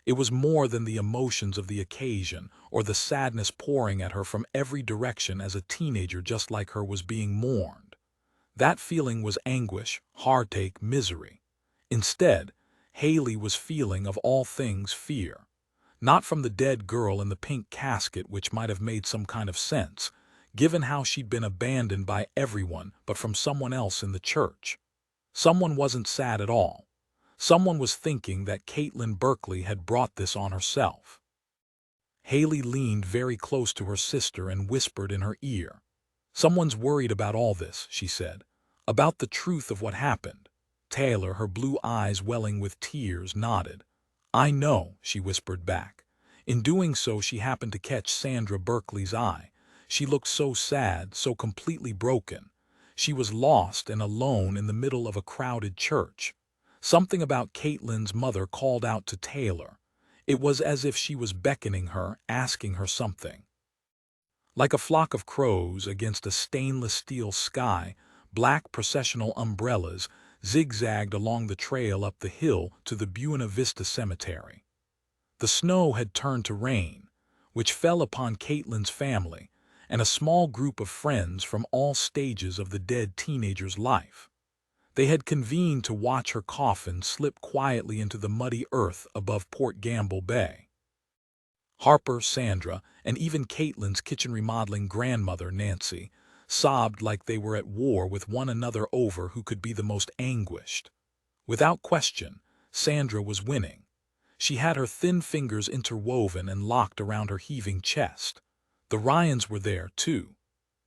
It was more than the emotions of the occasion or the sadness pouring at her from every direction as a teenager just like her was being mourned. That feeling was anguish, heartache, misery. Instead, Hayley was feeling of all things fear. Not from the dead girl in the pink casket, which might have made some kind of sense, given how she'd been abandoned by everyone, but from someone else in the church. Someone wasn't sad at all. Someone was thinking that Katelyn Berkeley had brought this on herself. Hayley leaned very close to her sister and whispered in her ear. "Someone's worried about all this," she said. "About the truth of what happened." Taylor, her blue eyes welling with tears, nodded. "I know," she whispered back. In doing so, she happened to catch Sandra Berkeley's eye. She looked so sad, so completely broken. She was lost and alone in the middle of a crowded church. Something about Katelyn's mother called out to Taylor. It was as if she was beckoning her, asking her something. Like a flock of crows against a stainless steel sky, black processional umbrellas zigzagged along the trail up the hill to the Buena Vista Cemetery. The snow had turned to rain, which fell upon Katelyn's family and a small group of friends from all stages of the dead teenager's life. They had convened to watch her coffin slip quietly into the muddy earth above Port Gamble Bay. Harper, Sandra, and even Katelyn's kitchen remodeling grandmother, Nancy, sobbed like they were at war with one another over who could be the most anguished. Without question, Sandra was winning. She had her thin fingers interwoven and locked around her heaving chest. The Ryans were there, too.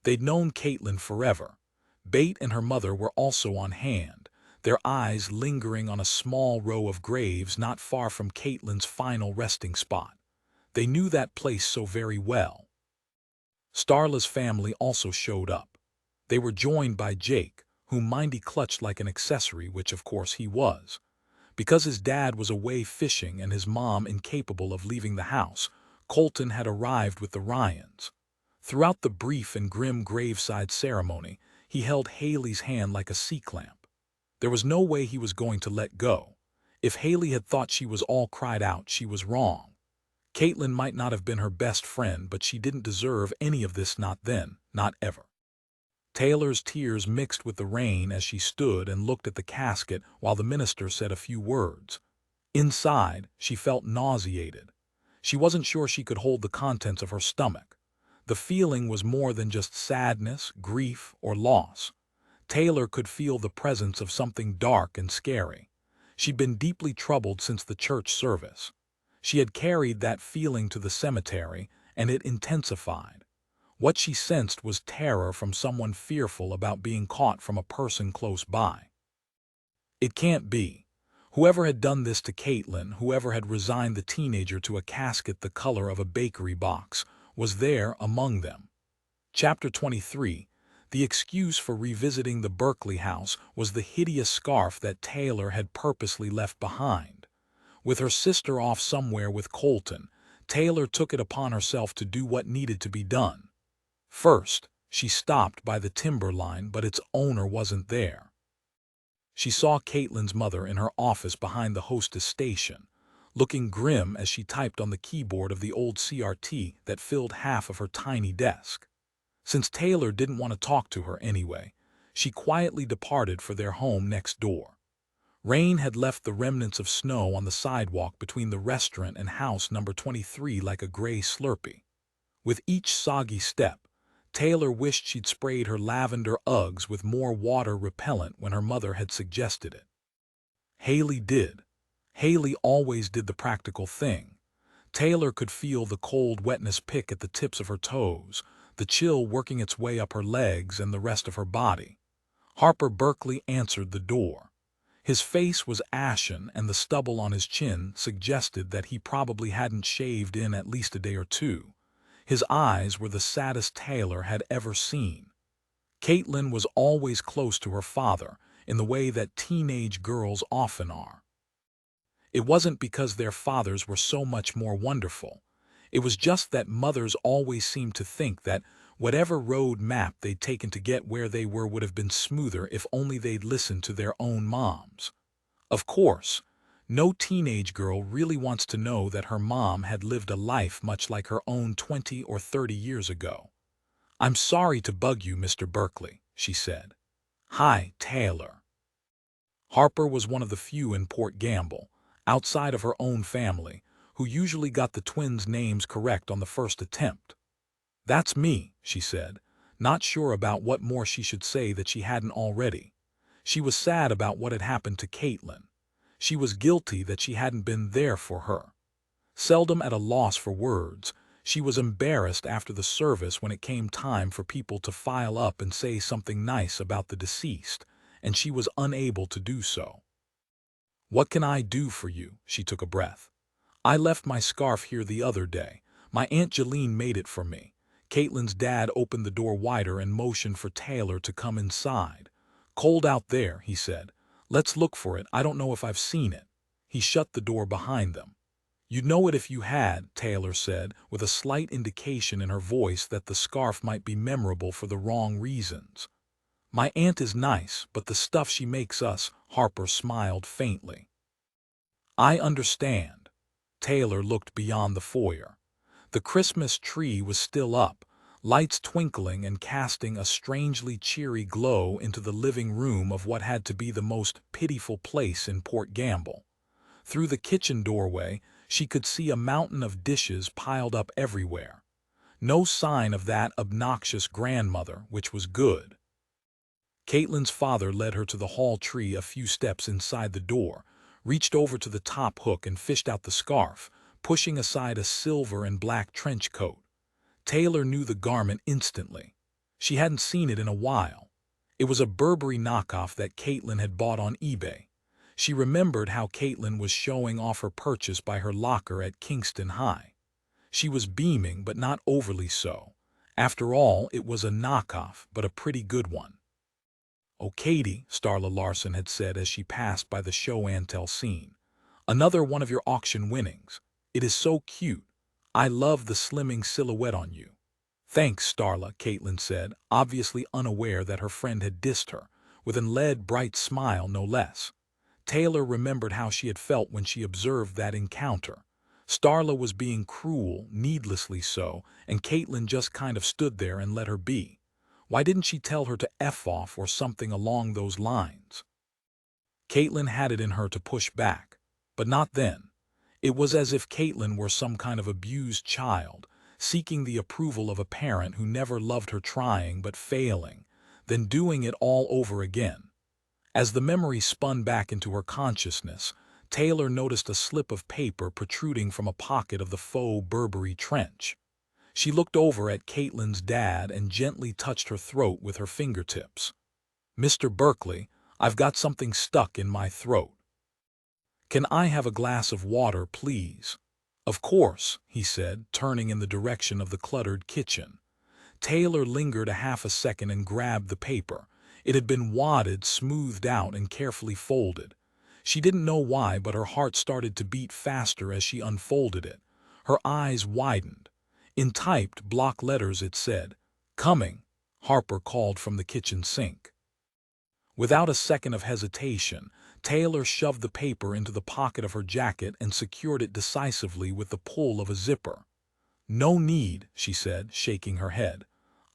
They'd known Katelyn forever. Bate and her mother were also on hand, their eyes lingering on a small row of graves not far from Katelyn's final resting spot. They knew that place so very well. Starla's family also showed up. They were joined by Jake, whom Mindy clutched like an accessory, which of course he was. Because his dad was away fishing and his mom incapable of leaving the house, Colton had arrived with the Ryans. Throughout the brief and grim graveside ceremony, he held Hayley's hand like a C-clamp. There was no way he was going to let go. If Hayley had thought she was all cried out, she was wrong. Katelyn might not have been her best friend, but she didn't deserve any of this, not then, not ever. Taylor's tears mixed with the rain as she stood and looked at the casket while the minister said a few words. Inside, she felt nauseated. She wasn't sure she could hold the contents of her stomach. The feeling was more than just sadness, grief, or loss. Taylor could feel the presence of something dark and scary. She'd been deeply troubled since the church service. She had carried that feeling to the cemetery, and it intensified. What she sensed was terror from someone fearful about being caught from a person close by. It can't be. Whoever had done this to Katelyn, whoever had resigned the teenager to a casket the color of a bakery box, was there among them. Chapter 23. The excuse for revisiting the Berkeley house was the hideous scarf that Taylor had purposely left behind. With her sister off somewhere with Colton, Taylor took it upon herself to do what needed to be done. First, she stopped by the timber line, but its owner wasn't there. She saw Katelyn's mother in her office behind the hostess station, looking grim as she typed on the keyboard of the old CRT that filled half of her tiny desk. Since Taylor didn't want to talk to her anyway, she quietly departed for their home next door. Rain had left the remnants of snow on the sidewalk between the restaurant and house number 23 like a gray Slurpee. With each soggy step, Taylor wished she'd sprayed her lavender Uggs with more water repellent when her mother had suggested it. Hayley did. Hayley always did the practical thing. Taylor could feel the cold wetness pick at the tips of her toes, the chill working its way up her legs and the rest of her body. Harper Berkeley answered the door. His face was ashen, and the stubble on his chin suggested that he probably hadn't shaved in at least a day or two. His eyes were the saddest Taylor had ever seen. Katelyn was always close to her father, in the way that teenage girls often are. It wasn't because their fathers were so much more wonderful. It was just that mothers always seemed to think that whatever road map they'd taken to get where they were would have been smoother if only they'd listened to their own moms. Of course, no teenage girl really wants to know that her mom had lived a life much like her own 20 or 30 years ago. "I'm sorry to bug you, Mr. Berkeley," she said. "Hi, Taylor." Harper was one of the few in Port Gamble, outside of her own family, who usually got the twins' names correct on the first attempt. "That's me," she said, not sure about what more she should say that she hadn't already. She was sad about what had happened to Katelyn. She was guilty that she hadn't been there for her. Seldom at a loss for words, she was embarrassed after the service when it came time for people to file up and say something nice about the deceased, and she was unable to do so. "What can I do for you?" She took a breath. "I left my scarf here the other day. My Aunt Jeline made it for me." Katelyn's dad opened the door wider and motioned for Taylor to come inside. "Cold out there," he said. "Let's look for it. I don't know if I've seen it." He shut the door behind them. "You'd know it if you had," Taylor said, with a slight indication in her voice that the scarf might be memorable for the wrong reasons. "My aunt is nice, but the stuff she makes us," Harper smiled faintly. "I understand." Taylor looked beyond the foyer. The Christmas tree was still up, lights twinkling and casting a strangely cheery glow into the living room of what had to be the most pitiful place in Port Gamble. Through the kitchen doorway, she could see a mountain of dishes piled up everywhere. No sign of that obnoxious grandmother, which was good. Katelyn's father led her to the hall tree a few steps inside the door, reached over to the top hook and fished out the scarf, pushing aside a silver and black trench coat. Taylor knew the garment instantly. She hadn't seen it in a while. It was a Burberry knockoff that Katelyn had bought on eBay. She remembered how Katelyn was showing off her purchase by her locker at Kingston High. She was beaming, but not overly so. After all, it was a knockoff, but a pretty good one. "Oh, Katie," Starla Larson had said as she passed by the show and tell scene. "Another one of your auction winnings. It is so cute. I love the slimming silhouette on you." "Thanks, Starla," Katelyn said, obviously unaware that her friend had dissed her, with an lead bright smile no less. Taylor remembered how she had felt when she observed that encounter. Starla was being cruel, needlessly so, and Katelyn just kind of stood there and let her be. Why didn't she tell her to F off or something along those lines? Katelyn had it in her to push back, but not then. It was as if Katelyn were some kind of abused child, seeking the approval of a parent who never loved her, trying but failing, then doing it all over again. As the memory spun back into her consciousness, Taylor noticed a slip of paper protruding from a pocket of the faux Burberry trench. She looked over at Katelyn's dad and gently touched her throat with her fingertips. "Mr. Berkeley, I've got something stuck in my throat. Can I have a glass of water, please?" "Of course," he said, turning in the direction of the cluttered kitchen. Taylor lingered a half a second and grabbed the paper. It had been wadded, smoothed out, and carefully folded. She didn't know why, but her heart started to beat faster as she unfolded it. Her eyes widened. In typed block letters it said, "Coming," Harper called from the kitchen sink. Without a second of hesitation, Taylor shoved the paper into the pocket of her jacket and secured it decisively with the pull of a zipper. "No need," she said, shaking her head.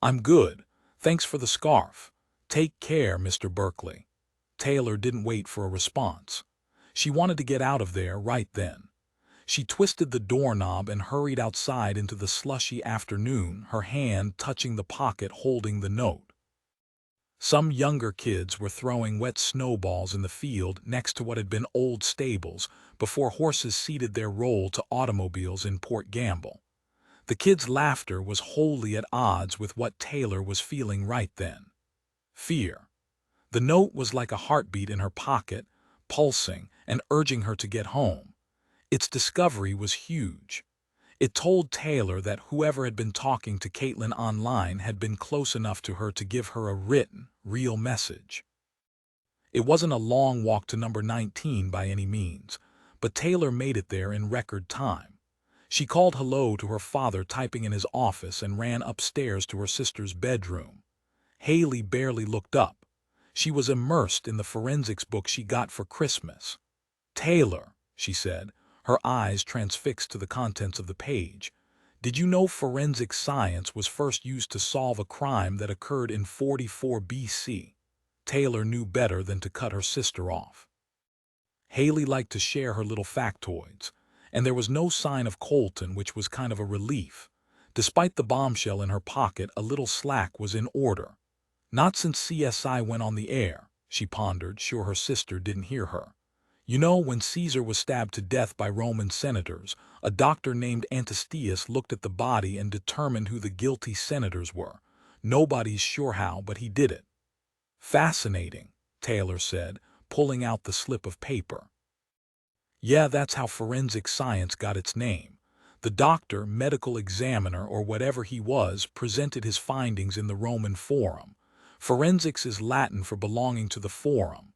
"I'm good. Thanks for the scarf. Take care, Mr. Berkeley." Taylor didn't wait for a response. She wanted to get out of there right then. She twisted the doorknob and hurried outside into the slushy afternoon, her hand touching the pocket holding the note. Some younger kids were throwing wet snowballs in the field next to what had been old stables before horses ceded their role to automobiles in Port Gamble. The kids' laughter was wholly at odds with what Taylor was feeling right then. Fear. The note was like a heartbeat in her pocket, pulsing and urging her to get home. Its discovery was huge. It told Taylor that whoever had been talking to Katelyn online had been close enough to her to give her a written, real message. It wasn't a long walk to number 19 by any means, but Taylor made it there in record time. She called hello to her father typing in his office and ran upstairs to her sister's bedroom. Hayley barely looked up. She was immersed in the forensics book she got for Christmas. "Taylor," she said, her eyes transfixed to the contents of the page, "did you know forensic science was first used to solve a crime that occurred in 44 BC? Taylor knew better than to cut her sister off. Hayley liked to share her little factoids, and there was no sign of Colton, which was kind of a relief. Despite the bombshell in her pocket, a little slack was in order. Not since CSI went on the air, she pondered, sure her sister didn't hear her. You know, when Caesar was stabbed to death by Roman senators, a doctor named Antistius looked at the body and determined who the guilty senators were. Nobody's sure how, but he did it." "Fascinating," Taylor said, pulling out the slip of paper. "Yeah, that's how forensic science got its name. The doctor, medical examiner, or whatever he was, presented his findings in the Roman Forum. Forensics is Latin for belonging to the Forum."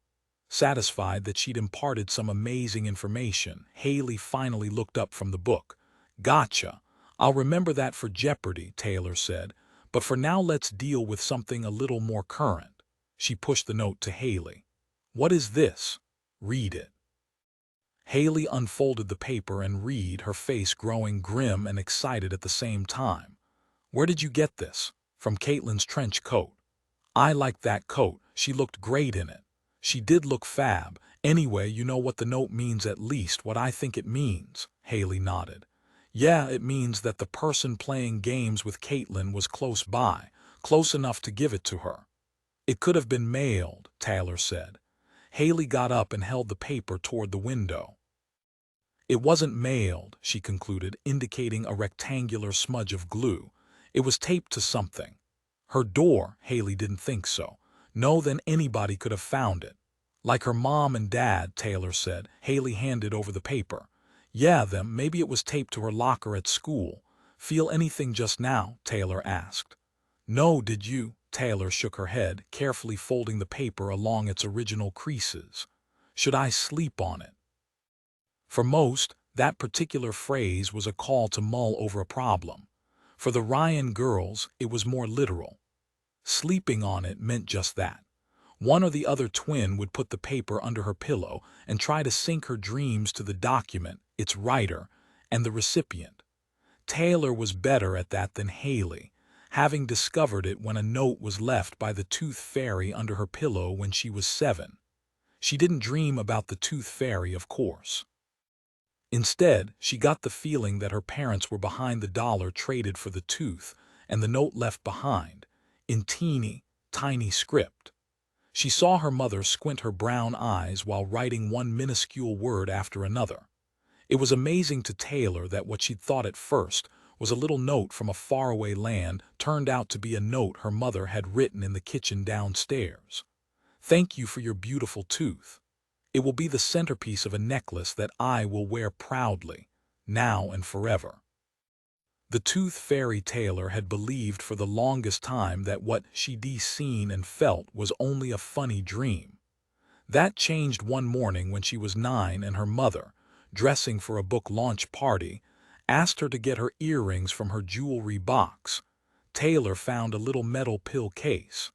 Satisfied that she'd imparted some amazing information, Hayley finally looked up from the book. "Gotcha. I'll remember that for Jeopardy," Taylor said. "But for now, let's deal with something a little more current." She pushed the note to Hayley. "What is this?" "Read it." Hayley unfolded the paper and read, her face growing grim and excited at the same time. "Where did you get this?" "From Katelyn's trench coat. I liked that coat. She looked great in it." "She did look fab. Anyway, you know what the note means, at least what I think it means." Hayley nodded. "Yeah, it means that the person playing games with Katelyn was close by, close enough to give it to her." "It could have been mailed," Taylor said. Hayley got up and held the paper toward the window. "It wasn't mailed," she concluded, indicating a rectangular smudge of glue. "It was taped to something." "Her door." Hayley didn't think so. No, then anybody could have found it. Like her mom and dad, Taylor said. Hayley handed over the paper. Yeah, them, maybe it was taped to her locker at school. Feel anything just now? Taylor asked. No, did you? Taylor shook her head, carefully folding the paper along its original creases. Should I sleep on it? For most, that particular phrase was a call to mull over a problem. For the Ryan girls, it was more literal. Sleeping on it meant just that. One or the other twin would put the paper under her pillow and try to sync her dreams to the document, its writer, and the recipient. Taylor was better at that than Hayley, having discovered it when a note was left by the tooth fairy under her pillow when she was 7. She didn't dream about the tooth fairy, of course. Instead, she got the feeling that her parents were behind the dollar traded for the tooth and the note left behind, in teeny, tiny script. She saw her mother squint her brown eyes while writing one minuscule word after another. It was amazing to Taylor that what she'd thought at first was a little note from a faraway land turned out to be a note her mother had written in the kitchen downstairs. Thank you for your beautiful tooth. It will be the centerpiece of a necklace that I will wear proudly, now and forever. The tooth fairy Taylor had believed for the longest time that what she'd seen and felt was only a funny dream. That changed one morning when she was 9 and her mother, dressing for a book launch party, asked her to get her earrings from her jewelry box. Taylor found a little metal pill case.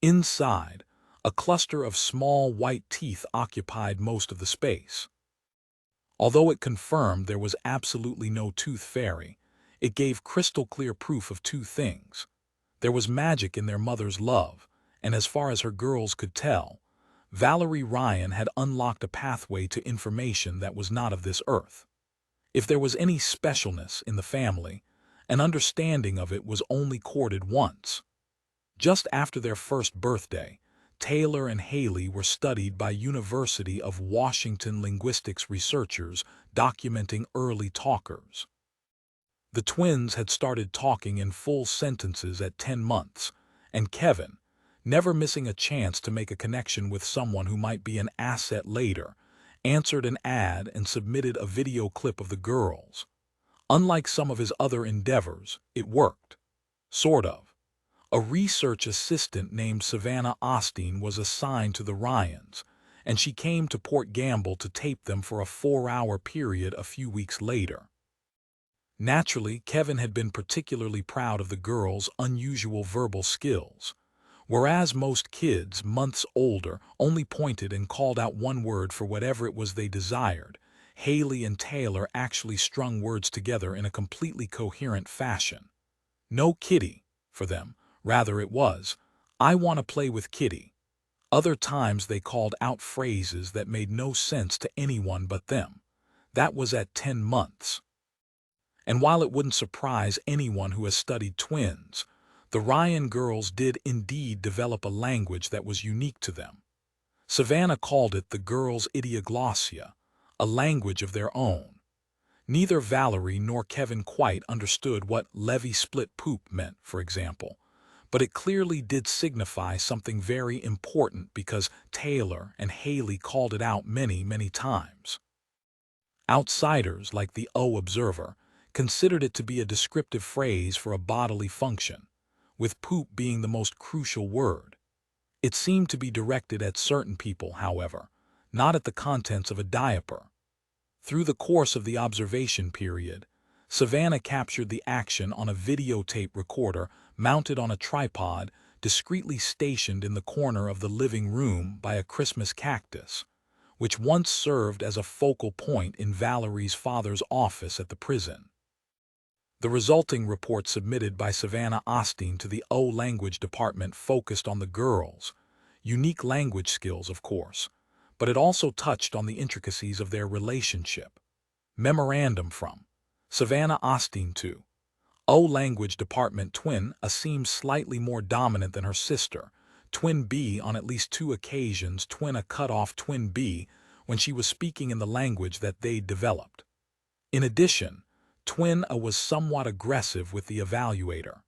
Inside, a cluster of small white teeth occupied most of the space. Although it confirmed there was absolutely no tooth fairy, it gave crystal-clear proof of two things. There was magic in their mother's love, and as far as her girls could tell, Valerie Ryan had unlocked a pathway to information that was not of this earth. If there was any specialness in the family, an understanding of it was only courted once. Just after their first birthday, Taylor and Hayley were studied by University of Washington linguistics researchers documenting early talkers. The twins had started talking in full sentences at 10 months, and Kevin, never missing a chance to make a connection with someone who might be an asset later, answered an ad and submitted a video clip of the girls. Unlike some of his other endeavors, it worked. Sort of. A research assistant named Savannah Osteen was assigned to the Ryans, and she came to Port Gamble to tape them for a 4-hour period a few weeks later. Naturally, Kevin had been particularly proud of the girls' unusual verbal skills. Whereas most kids, months older, only pointed and called out one word for whatever it was they desired, Hayley and Taylor actually strung words together in a completely coherent fashion. No kitty, for them. Rather it was, I want to play with kitty. Other times they called out phrases that made no sense to anyone but them. That was at 10 months. And while it wouldn't surprise anyone who has studied twins, the Ryan girls did indeed develop a language that was unique to them. Savannah called it the girls' idioglossia, a language of their own. Neither Valerie nor Kevin quite understood what levee split poop meant, for example, but it clearly did signify something very important because Taylor and Hayley called it out many, many times. Outsiders, like the observer, considered it to be a descriptive phrase for a bodily function, with poop being the most crucial word. It seemed to be directed at certain people, however, not at the contents of a diaper. Through the course of the observation period, Savannah captured the action on a videotape recorder mounted on a tripod discreetly stationed in the corner of the living room by a Christmas cactus, which once served as a focal point in Valerie's father's office at the prison. The resulting report submitted by Savannah Osteen to the language department focused on the girls' unique language skills, of course, but it also touched on the intricacies of their relationship. Memorandum from Savannah Osteen to language department twin A seems slightly more dominant than her sister, twin B on at least 2 occasions twin A cut off twin B when she was speaking in the language that they'd developed. In addition, twin A was somewhat aggressive with the evaluator.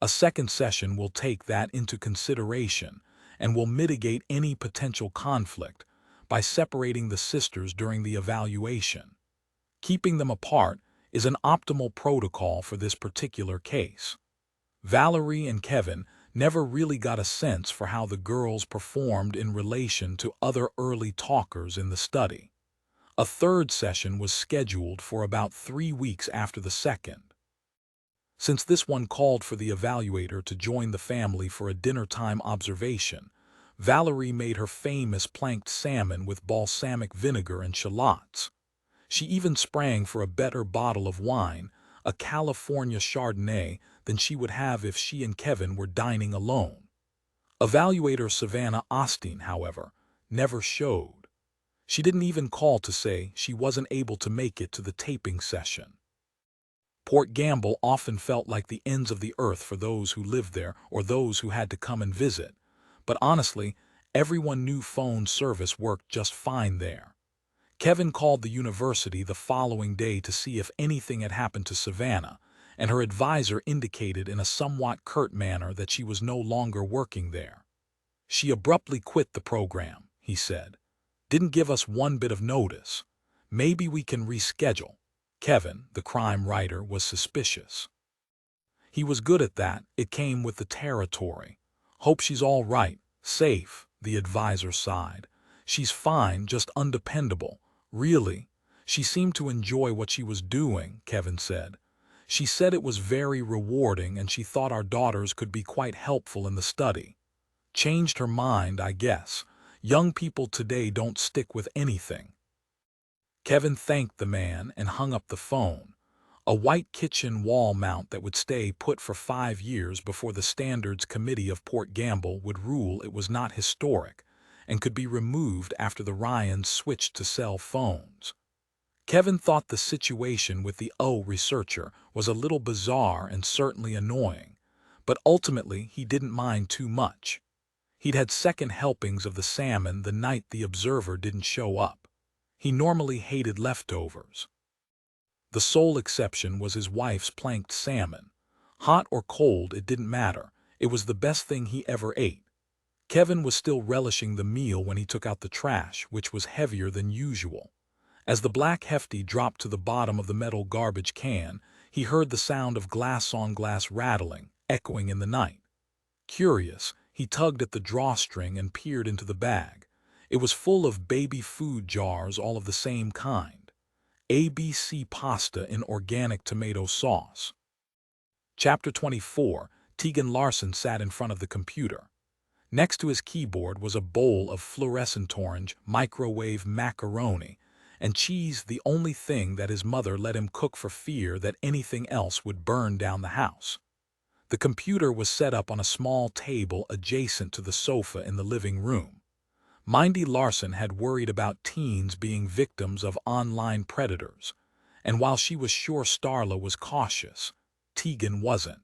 A second session will take that into consideration and will mitigate any potential conflict by separating the sisters during the evaluation. Keeping them apart is an optimal protocol for this particular case. Valerie and Kevin never really got a sense for how the girls performed in relation to other early talkers in the study. A third session was scheduled for about 3 weeks after the second. Since this one called for the evaluator to join the family for a dinner-time observation, Valerie made her famous planked salmon with balsamic vinegar and shallots. She even sprang for a better bottle of wine, a California Chardonnay, than she would have if she and Kevin were dining alone. Evaluator Savannah Osteen, however, never showed. She didn't even call to say she wasn't able to make it to the taping session. Port Gamble often felt like the ends of the earth for those who lived there or those who had to come and visit, but honestly, everyone knew phone service worked just fine there. Kevin called the university the following day to see if anything had happened to Savannah, and her advisor indicated in a somewhat curt manner that she was no longer working there. "She abruptly quit the program," he said. "Didn't give us one bit of notice. Maybe we can reschedule." Kevin, the crime writer, was suspicious. He was good at that, it came with the territory. "Hope she's all right, safe," the advisor sighed. "She's fine, just undependable. Really, she seemed to enjoy what she was doing," Kevin said. "She said it was very rewarding and she thought our daughters could be quite helpful in the study. Changed her mind, I guess. Young people today don't stick with anything." Kevin thanked the man and hung up the phone. A white kitchen wall mount that would stay put for 5 years before the Standards Committee of Port Gamble would rule it was not historic and could be removed after the Ryans switched to cell phones. Kevin thought the situation with the researcher was a little bizarre and certainly annoying, but ultimately he didn't mind too much. He'd had second helpings of the salmon the night the observer didn't show up. He normally hated leftovers. The sole exception was his wife's planked salmon. Hot or cold, it didn't matter. It was the best thing he ever ate. Kevin was still relishing the meal when he took out the trash, which was heavier than usual. As the black hefty dropped to the bottom of the metal garbage can, he heard the sound of glass-on-glass rattling, echoing in the night. Curious, he tugged at the drawstring and peered into the bag. It was full of baby food jars, all of the same kind. ABC pasta in organic tomato sauce. Chapter 24. Tegan Larson sat in front of the computer. Next to his keyboard was a bowl of fluorescent orange microwave macaroni and cheese, the only thing that his mother let him cook for fear that anything else would burn down the house. The computer was set up on a small table adjacent to the sofa in the living room. Mindy Larson had worried about teens being victims of online predators, and while she was sure Starla was cautious, Tegan wasn't.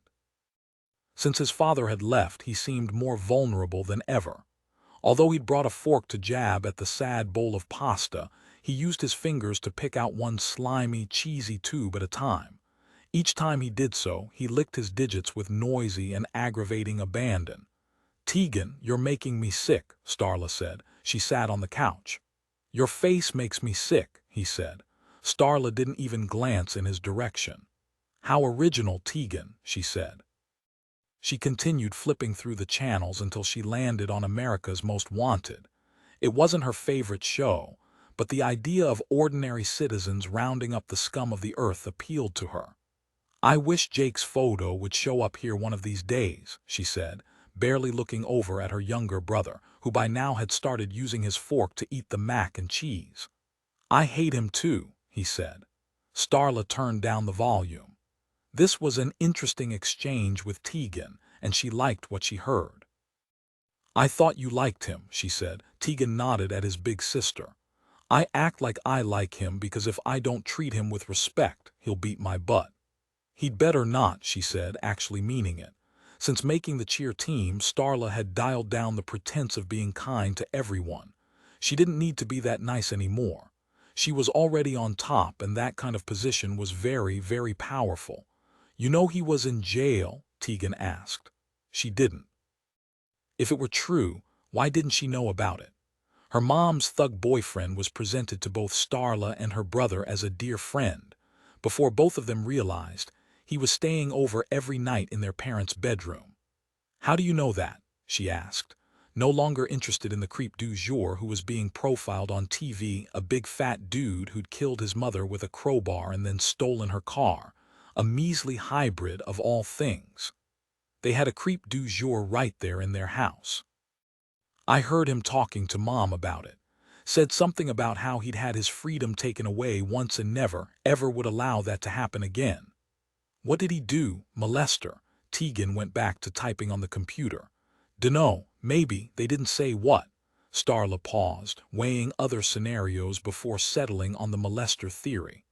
Since his father had left, he seemed more vulnerable than ever. Although he'd brought a fork to jab at the sad bowl of pasta, he used his fingers to pick out one slimy, cheesy tube at a time. Each time he did so, he licked his digits with noisy and aggravating abandon. "Tegan, you're making me sick," Starla said. She sat on the couch. "Your face makes me sick," he said. Starla didn't even glance in his direction. "How original, Tegan," she said. She continued flipping through the channels until she landed on America's Most Wanted. It wasn't her favorite show, but the idea of ordinary citizens rounding up the scum of the earth appealed to her. "I wish Jake's photo would show up here one of these days," she said, barely looking over at her younger brother, who by now had started using his fork to eat the mac and cheese. "I hate him too," he said. Starla turned down the volume. This was an interesting exchange with Tegan, and she liked what she heard. "I thought you liked him," she said. Tegan nodded at his big sister. "I act like I like him because if I don't treat him with respect, he'll beat my butt." "He'd better not," she said, actually meaning it. Since making the cheer team, Starla had dialed down the pretense of being kind to everyone. She didn't need to be that nice anymore. She was already on top, and that kind of position was very, very powerful. "You know he was in jail," Tegan asked. She didn't. If it were true, why didn't she know about it? Her mom's thug boyfriend was presented to both Starla and her brother as a dear friend. Before both of them realized, he was staying over every night in their parents' bedroom. How do you know that? She asked, no longer interested in the creep du jour who was being profiled on TV, a big fat dude who'd killed his mother with a crowbar and then stolen her car, a measly hybrid of all things. They had a creep du jour right there in their house. I heard him talking to Mom about it. Said something about how he'd had his freedom taken away once and never, ever would allow that to happen again. What did he do, molest her? Tegan went back to typing on the computer. Dunno, maybe, they didn't say what. Starla paused, weighing other scenarios before settling on the molester theory.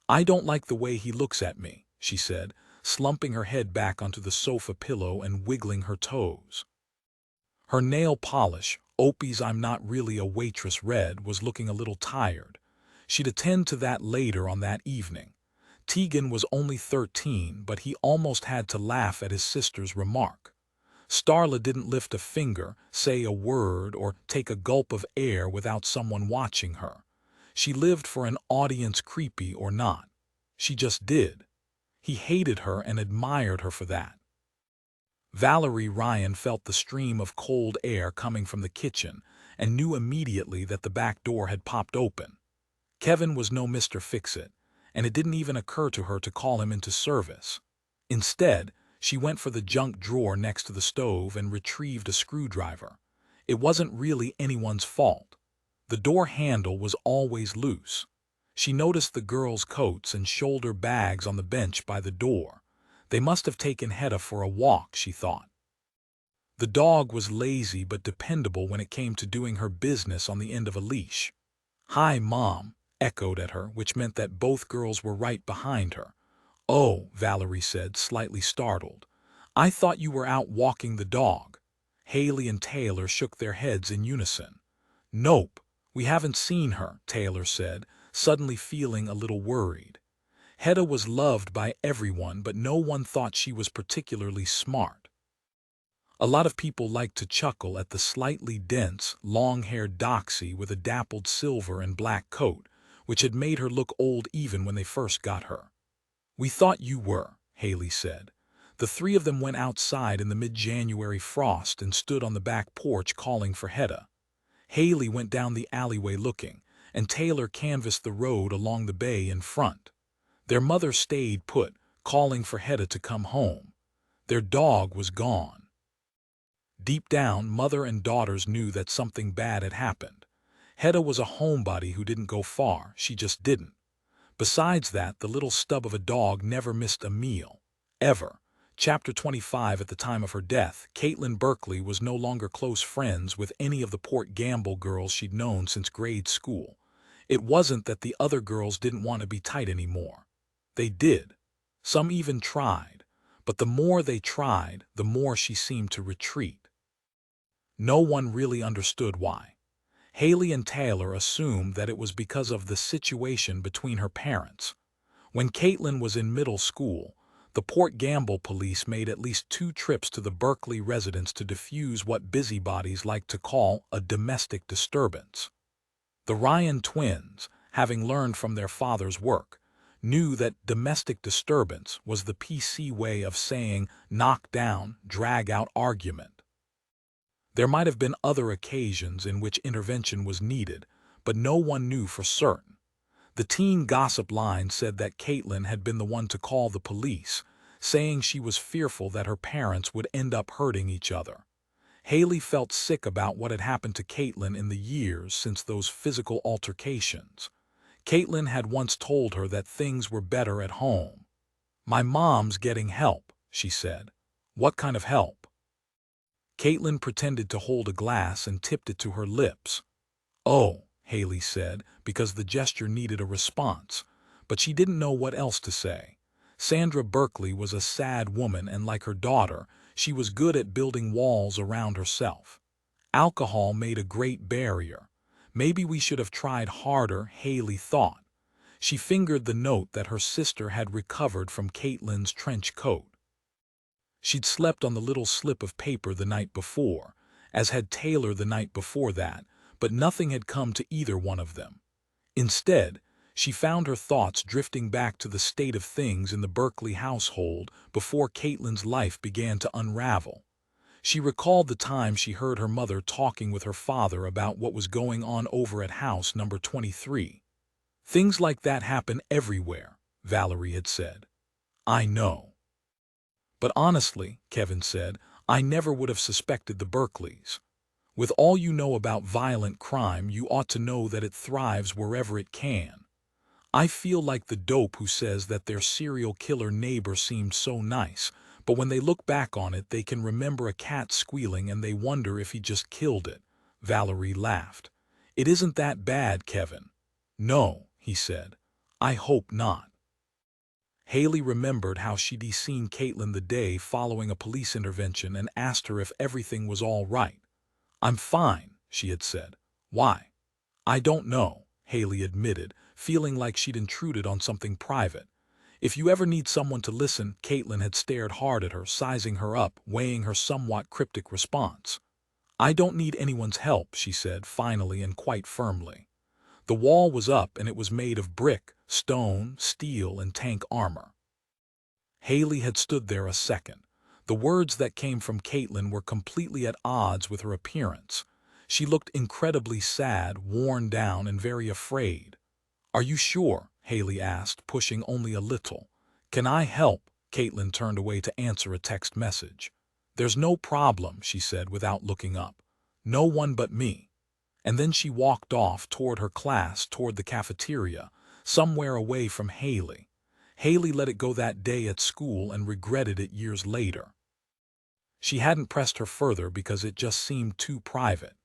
I don't like the way he looks at me, she said, slumping her head back onto the sofa pillow and wiggling her toes. Her nail polish, Opie's I'm not really a waitress red, was looking a little tired. She'd attend to that later on that evening. Tegan was only 13, but he almost had to laugh at his sister's remark. Starla didn't lift a finger, say a word, or take a gulp of air without someone watching her. She lived for an audience, creepy or not. She just did. He hated her and admired her for that. Valerie Ryan felt the stream of cold air coming from the kitchen and knew immediately that the back door had popped open. Kevin was no Mr. Fix-It, and it didn't even occur to her to call him into service. Instead, she went for the junk drawer next to the stove and retrieved a screwdriver. It wasn't really anyone's fault. The door handle was always loose. She noticed the girls' coats and shoulder bags on the bench by the door. They must have taken Hedda for a walk, she thought. The dog was lazy but dependable when it came to doing her business on the end of a leash. "Hi, Mom," echoed at her, which meant that both girls were right behind her. "Oh," Valerie said, slightly startled. "I thought you were out walking the dog." Hayley and Taylor shook their heads in unison. "Nope, we haven't seen her," Taylor said, suddenly feeling a little worried. Hedda was loved by everyone, but no one thought she was particularly smart. A lot of people liked to chuckle at the slightly dense, long-haired doxy with a dappled silver and black coat, which had made her look old even when they first got her. "We thought you were," Hayley said. The three of them went outside in the mid-January frost and stood on the back porch calling for Hedda. Hayley went down the alleyway looking, and Taylor canvassed the road along the bay in front. Their mother stayed put, calling for Hedda to come home. Their dog was gone. Deep down, mother and daughters knew that something bad had happened. Hedda was a homebody who didn't go far, she just didn't. Besides that, the little stub of a dog never missed a meal. Ever. Chapter 25. At the time of her death, Katelyn Berkeley was no longer close friends with any of the Port Gamble girls she'd known since grade school. It wasn't that the other girls didn't want to be tight anymore. They did. Some even tried. But the more they tried, the more she seemed to retreat. No one really understood why. Hayley and Taylor assumed that it was because of the situation between her parents. When Katelyn was in middle school, the Port Gamble police made at least 2 trips to the Berkeley residence to defuse what busybodies like to call a domestic disturbance. The Ryan twins, having learned from their father's work, knew that domestic disturbance was the PC way of saying knock down, drag out argument. There might have been other occasions in which intervention was needed, but no one knew for certain. The teen gossip line said that Katelyn had been the one to call the police, saying she was fearful that her parents would end up hurting each other. Hayley felt sick about what had happened to Katelyn in the years since those physical altercations. Katelyn had once told her that things were better at home. "My mom's getting help," she said. "What kind of help?" Katelyn pretended to hold a glass and tipped it to her lips. "Oh," Hayley said, because the gesture needed a response, but she didn't know what else to say. Sandra Berkeley was a sad woman, and like her daughter, she was good at building walls around herself. Alcohol made a great barrier. Maybe we should have tried harder, Hayley thought. She fingered the note that her sister had recovered from Katelyn's trench coat. She'd slept on the little slip of paper the night before, as had Taylor the night before that, but nothing had come to either one of them. Instead, she found her thoughts drifting back to the state of things in the Berkeley household before Katelyn's life began to unravel. She recalled the time she heard her mother talking with her father about what was going on over at house number 23. "Things like that happen everywhere," Valerie had said. "I know. But honestly," Kevin said, "I never would have suspected the Berkeleys. With all you know about violent crime, you ought to know that it thrives wherever it can. I feel like the dope who says that their serial killer neighbor seemed so nice, but when they look back on it, they can remember a cat squealing and they wonder if he just killed it." Valerie laughed. "It isn't that bad, Kevin." "No," he said. "I hope not." Hayley remembered how she'd seen Katelyn the day following a police intervention and asked her if everything was all right. "I'm fine," she had said. "Why?" "I don't know," Hayley admitted, feeling like she'd intruded on something private. "If you ever need someone to listen," Katelyn had stared hard at her, sizing her up, weighing her somewhat cryptic response. "I don't need anyone's help," she said finally and quite firmly. The wall was up and it was made of brick, stone, steel, and tank armor. Hayley had stood there a second. The words that came from Katelyn were completely at odds with her appearance. She looked incredibly sad, worn down, and very afraid. "Are you sure?" Hayley asked, pushing only a little. "Can I help?" Katelyn turned away to answer a text message. "There's no problem," she said without looking up. "No one but me." And then she walked off toward her class, toward the cafeteria, somewhere away from Hayley. Hayley let it go that day at school and regretted it years later. She hadn't pressed her further because it just seemed too private.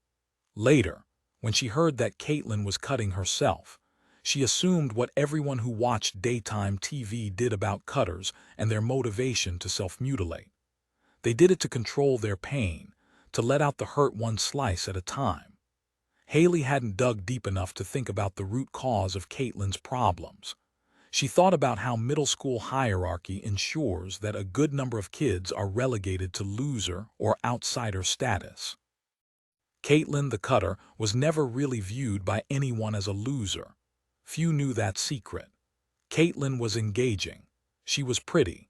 Later, when she heard that Katelyn was cutting herself, she assumed what everyone who watched daytime TV did about cutters and their motivation to self-mutilate. They did it to control their pain, to let out the hurt one slice at a time. Hayley hadn't dug deep enough to think about the root cause of Katelyn's problems. She thought about how middle school hierarchy ensures that a good number of kids are relegated to loser or outsider status. Katelyn the cutter was never really viewed by anyone as a loser. Few knew that secret. Katelyn was engaging. She was pretty.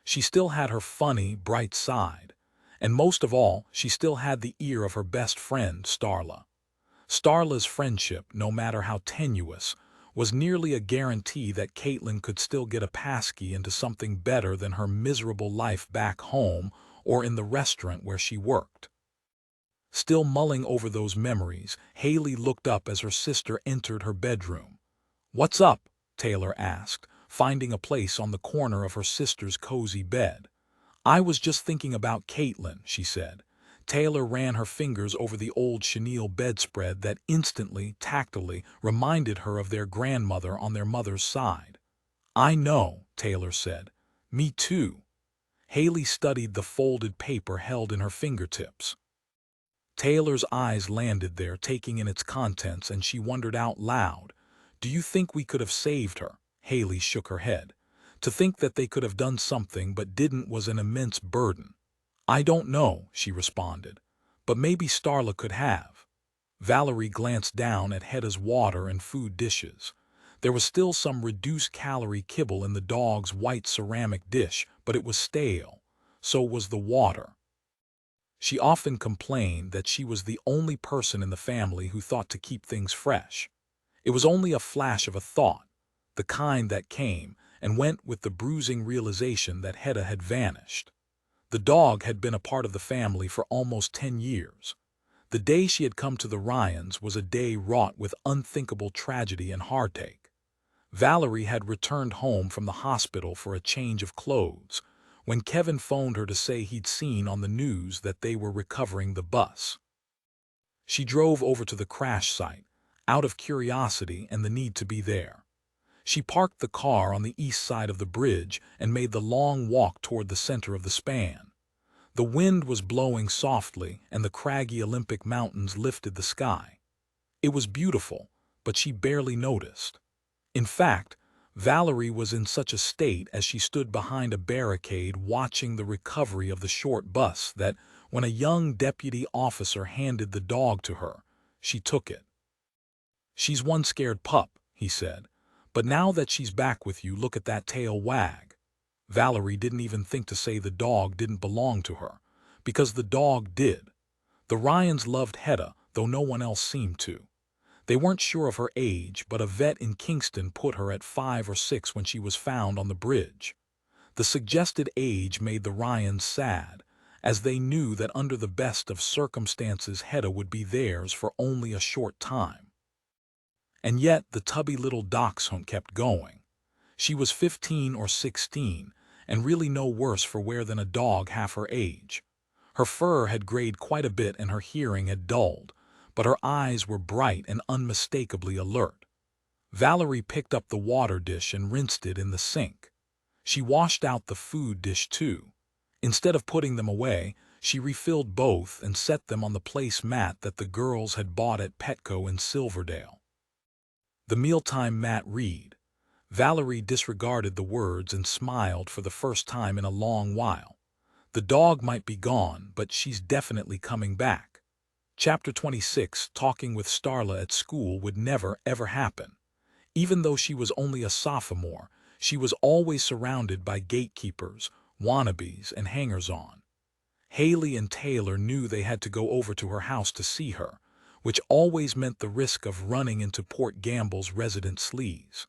She still had her funny, bright side. And most of all, she still had the ear of her best friend, Starla. Starla's friendship, no matter how tenuous, was nearly a guarantee that Katelyn could still get a passkey into something better than her miserable life back home or in the restaurant where she worked. Still mulling over those memories, Hayley looked up as her sister entered her bedroom. "What's up?" Taylor asked, finding a place on the corner of her sister's cozy bed. "I was just thinking about Katelyn," she said. Taylor ran her fingers over the old chenille bedspread that instantly, tactily, reminded her of their grandmother on their mother's side. "I know," Taylor said. "Me too." Hayley studied the folded paper held in her fingertips. Taylor's eyes landed there, taking in its contents, and she wondered out loud, "Do you think we could have saved her?" Hayley shook her head. To think that they could have done something but didn't was an immense burden. "I don't know," she responded. "But maybe Starla could have." Valerie glanced down at Hedda's water and food dishes. There was still some reduced-calorie kibble in the dog's white ceramic dish, but it was stale. So was the water. She often complained that she was the only person in the family who thought to keep things fresh. It was only a flash of a thought, the kind that came and went with the bruising realization that Hedda had vanished. The dog had been a part of the family for almost 10 years. The day she had come to the Ryans was a day wrought with unthinkable tragedy and heartache. Valerie had returned home from the hospital for a change of clothes when Kevin phoned her to say he'd seen on the news that they were recovering the bus. She drove over to the crash site, out of curiosity and the need to be there. She parked the car on the east side of the bridge and made the long walk toward the center of the span. The wind was blowing softly and the craggy Olympic mountains lifted the sky. It was beautiful, but she barely noticed. In fact, Valerie was in such a state as she stood behind a barricade watching the recovery of the short bus that, when a young deputy officer handed the dog to her, she took it. "She's one scared pup," he said, "but now that she's back with you, look at that tail wag." Valerie didn't even think to say the dog didn't belong to her, because the dog did. The Ryans loved Hedda, though no one else seemed to. They weren't sure of her age, but a vet in Kingston put her at 5 or 6 when she was found on the bridge. The suggested age made the Ryans sad, as they knew that under the best of circumstances Hedda would be theirs for only a short time. And yet the tubby little dachshund kept going. She was 15 or 16, and really no worse for wear than a dog half her age. Her fur had grayed quite a bit and her hearing had dulled, but her eyes were bright and unmistakably alert. Valerie picked up the water dish and rinsed it in the sink. She washed out the food dish too. Instead of putting them away, she refilled both and set them on the place mat that the girls had bought at Petco in Silverdale. The mealtime mat read. Valerie disregarded the words and smiled for the first time in a long while. The dog might be gone, but she's definitely coming back. Chapter 26, talking with Starla at school would never, ever happen. Even though she was only a sophomore, she was always surrounded by gatekeepers, wannabes, and hangers-on. Hayley and Taylor knew they had to go over to her house to see her, which always meant the risk of running into Port Gamble's resident sleaze.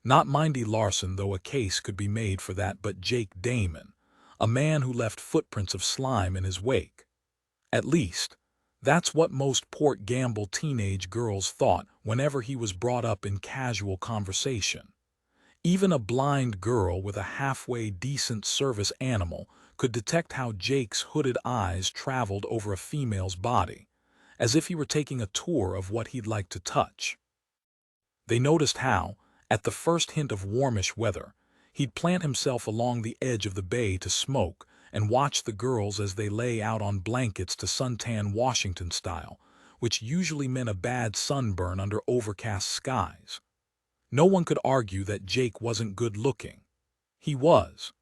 Not Mindy Larson, though a case could be made for that, but Jake Damon, a man who left footprints of slime in his wake. At least, that's what most Port Gamble teenage girls thought whenever he was brought up in casual conversation. Even a blind girl with a halfway decent service animal could detect how Jake's hooded eyes traveled over a female's body, as if he were taking a tour of what he'd like to touch. They noticed how, at the first hint of warmish weather, he'd plant himself along the edge of the bay to smoke and watch the girls as they lay out on blankets to suntan Washington style, which usually meant a bad sunburn under overcast skies. No one could argue that Jake wasn't good-looking. He was.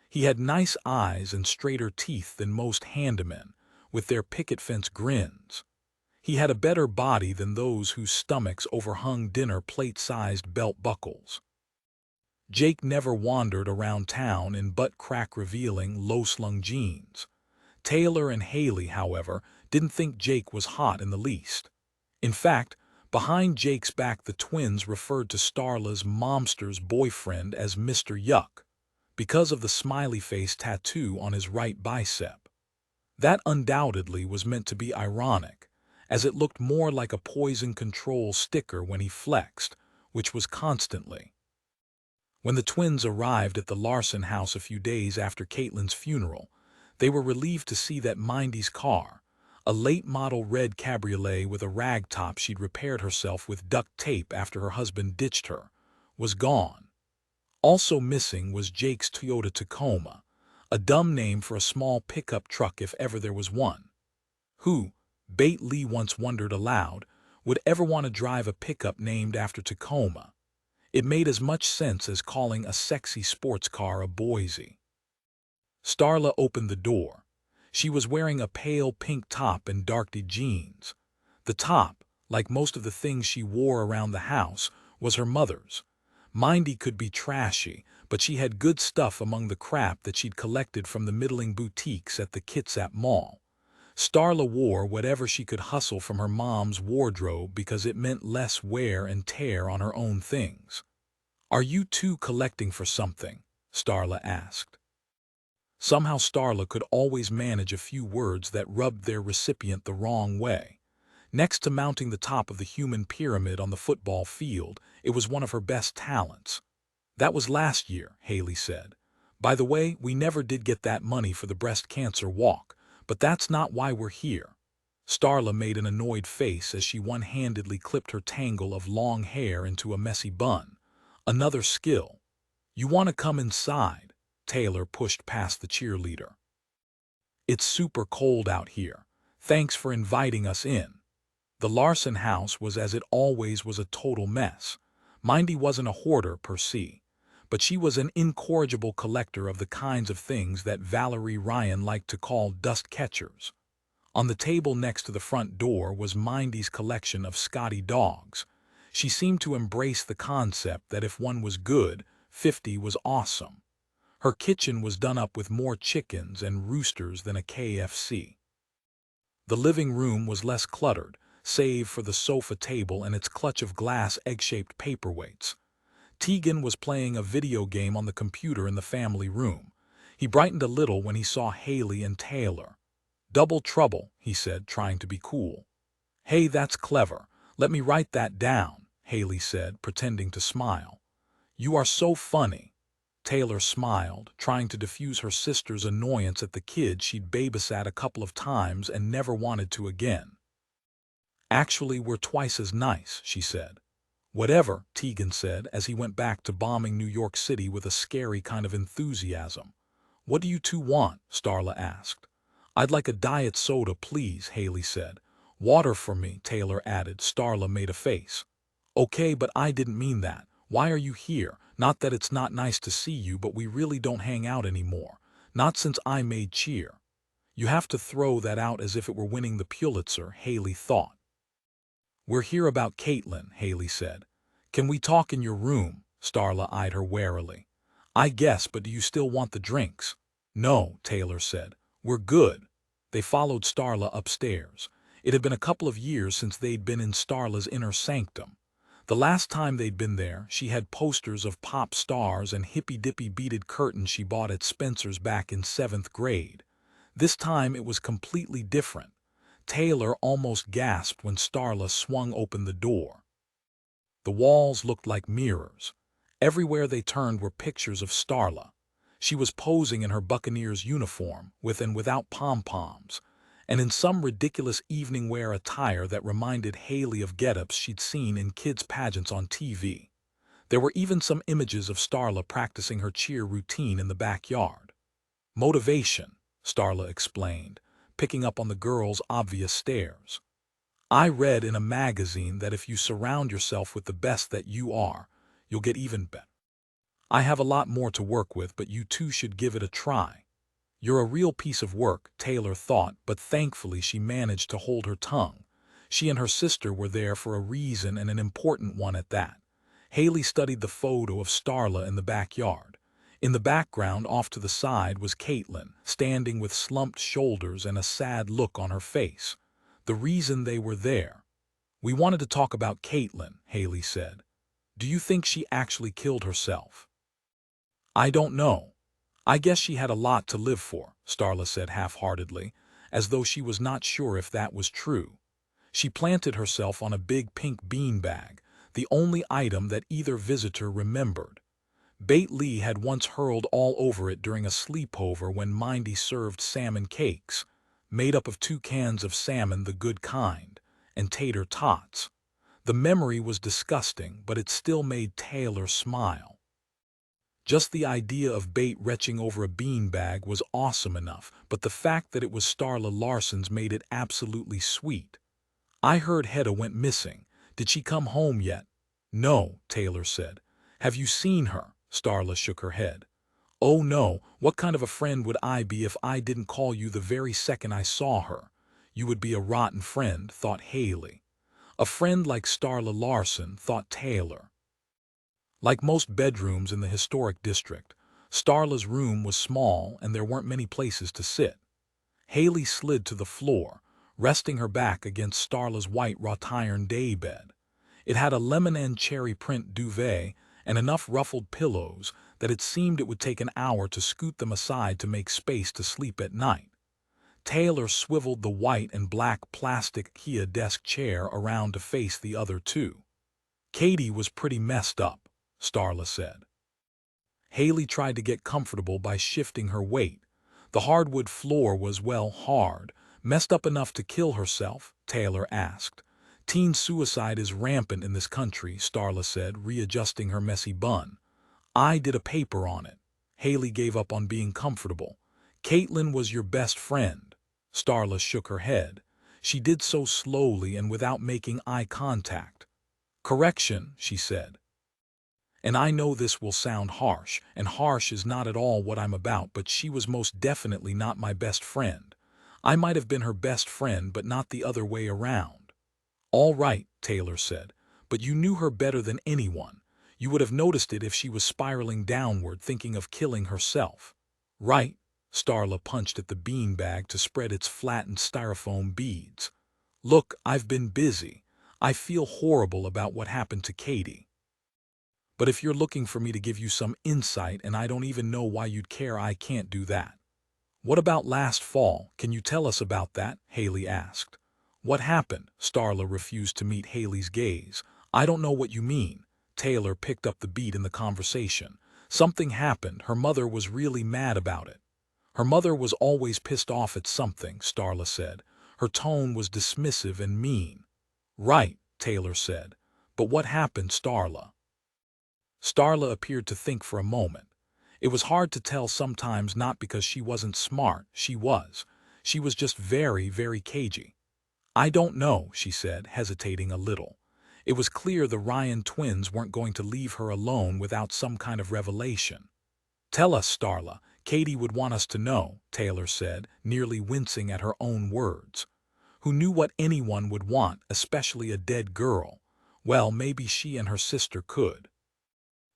He had nice eyes and straighter teeth than most handymen, with their picket fence grins. He had a better body than those whose stomachs overhung dinner plate-sized belt buckles. Jake never wandered around town in butt-crack-revealing, low-slung jeans. Taylor and Hayley, however, didn't think Jake was hot in the least. In fact, behind Jake's back the twins referred to Starla's momster's boyfriend as Mr. Yuck, because of the smiley face tattoo on his right bicep. That undoubtedly was meant to be ironic, as it looked more like a poison control sticker when he flexed, which was constantly. When the twins arrived at the Larson house a few days after Katelyn's funeral, they were relieved to see that Mindy's car, a late-model red cabriolet with a rag top she'd repaired herself with duct tape after her husband ditched her, was gone. Also missing was Jake's Toyota Tacoma, a dumb name for a small pickup truck if ever there was one. Who, Bate Lee once wondered aloud, would ever want to drive a pickup named after Tacoma? It made as much sense as calling a sexy sports car a Boise. Starla opened the door. She was wearing a pale pink top and dark-dyed jeans. The top, like most of the things she wore around the house, was her mother's. Mindy could be trashy, but she had good stuff among the crap that she'd collected from the middling boutiques at the Kitsap Mall. Starla wore whatever she could hustle from her mom's wardrobe because it meant less wear and tear on her own things. "Are you two collecting for something?" Starla asked. Somehow Starla could always manage a few words that rubbed their recipient the wrong way. Next to mounting the top of the human pyramid on the football field, it was one of her best talents. "That was last year," Hayley said. "By the way, we never did get that money for the breast cancer walk, but that's not why we're here." Starla made an annoyed face as she one-handedly clipped her tangle of long hair into a messy bun. "Another skill. You want to come inside?" Taylor pushed past the cheerleader. "It's super cold out here. Thanks for inviting us in." The Larson house was, as it always was, a total mess. Mindy wasn't a hoarder per se, but she was an incorrigible collector of the kinds of things that Valerie Ryan liked to call dust catchers. On the table next to the front door was Mindy's collection of Scotty dogs. She seemed to embrace the concept that if one was good, 50 was awesome. Her kitchen was done up with more chickens and roosters than a KFC. The living room was less cluttered, save for the sofa table and its clutch of glass egg-shaped paperweights. Tegan was playing a video game on the computer in the family room. He brightened a little when he saw Hayley and Taylor. "Double trouble," he said, trying to be cool. "Hey, that's clever. Let me write that down," Hayley said, pretending to smile. "You are so funny." Taylor smiled, trying to diffuse her sister's annoyance at the kid she'd babysat a couple of times and never wanted to again. "Actually, we're twice as nice," she said. "Whatever," Tegan said as he went back to bombing New York City with a scary kind of enthusiasm. "What do you two want?" Starla asked. "I'd like a diet soda, please," Hayley said. "Water for me," Taylor added. Starla made a face. "Okay, but I didn't mean that. Why are you here? Not that it's not nice to see you, but we really don't hang out anymore. Not since I made cheer." You have to throw that out as if it were winning the Pulitzer, Hayley thought. "We're here about Katelyn," Hayley said. "Can we talk in your room?" Starla eyed her warily. "I guess, but do you still want the drinks?" "No," Taylor said. "We're good." They followed Starla upstairs. It had been a couple of years since they'd been in Starla's inner sanctum. The last time they'd been there, she had posters of pop stars and hippy-dippy beaded curtains she bought at Spencer's back in 7th grade. This time it was completely different. Taylor almost gasped when Starla swung open the door. The walls looked like mirrors. Everywhere they turned were pictures of Starla. She was posing in her Buccaneers uniform, with and without pom-poms, and in some ridiculous evening wear attire that reminded Hayley of get-ups she'd seen in kids' pageants on TV. There were even some images of Starla practicing her cheer routine in the backyard. "Motivation," Starla explained, picking up on the girl's obvious stares. "I read in a magazine that if you surround yourself with the best that you are, you'll get even better. I have a lot more to work with, but you two should give it a try." "You're a real piece of work," Taylor thought, but thankfully she managed to hold her tongue. She and her sister were there for a reason, and an important one at that. Hayley studied the photo of Starla in the backyard. In the background, off to the side, was Katelyn, standing with slumped shoulders and a sad look on her face. The reason they were there. "We wanted to talk about Katelyn," Hayley said. "Do you think she actually killed herself?" "I don't know. I guess she had a lot to live for," Starla said half-heartedly, as though she was not sure if that was true. She planted herself on a big pink beanbag, the only item that either visitor remembered. Bate Lee had once hurled all over it during a sleepover when Mindy served salmon cakes, made up of 2 cans of salmon, the good kind, and tater tots. The memory was disgusting, but it still made Taylor smile. Just the idea of Bate retching over a beanbag was awesome enough, but the fact that it was Starla Larson's made it absolutely sweet. "I heard Hedda went missing. Did she come home yet?" "No," Taylor said. "Have you seen her?" Starla shook her head. "Oh no, what kind of a friend would I be if I didn't call you the very second I saw her?" "You would be a rotten friend," thought Hayley. A friend like Starla Larson, thought Taylor. Like most bedrooms in the historic district, Starla's room was small and there weren't many places to sit. Hayley slid to the floor, resting her back against Starla's white wrought-iron daybed. It had a lemon and cherry print duvet and enough ruffled pillows that it seemed it would take an hour to scoot them aside to make space to sleep at night. Taylor swiveled the white and black plastic IKEA desk chair around to face the other two. "Katie was pretty messed up," Starla said. Hayley tried to get comfortable by shifting her weight. The hardwood floor was, well, hard. "Messed up enough to kill herself?" Taylor asked. "Teen suicide is rampant in this country," Starla said, readjusting her messy bun. "I did a paper on it." Hayley gave up on being comfortable. "Katelyn was your best friend." Starla shook her head. She did so slowly and without making eye contact. "Correction," she said. And I know this will sound harsh, and harsh is not at all what I'm about, but she was most definitely not my best friend. I might have been her best friend, but not the other way around. All right, Taylor said, but you knew her better than anyone. You would have noticed it if she was spiraling downward, thinking of killing herself. Right, Starla punched at the beanbag to spread its flattened styrofoam beads. Look, I've been busy. I feel horrible about what happened to Katie. But if you're looking for me to give you some insight and I don't even know why you'd care, I can't do that. What about last fall? Can you tell us about that? Hayley asked. What happened? Starla refused to meet Hayley's gaze. I don't know what you mean. Taylor picked up the beat in the conversation. Something happened. Her mother was really mad about it. Her mother was always pissed off at something, Starla said. Her tone was dismissive and mean. Right, Taylor said. But what happened, Starla? Starla appeared to think for a moment. It was hard to tell sometimes, not because she wasn't smart, she was. She was just very, very cagey. I don't know, she said, hesitating a little. It was clear the Ryan twins weren't going to leave her alone without some kind of revelation. Tell us, Starla. Katie would want us to know, Taylor said, nearly wincing at her own words. Who knew what anyone would want, especially a dead girl? Well, maybe she and her sister could.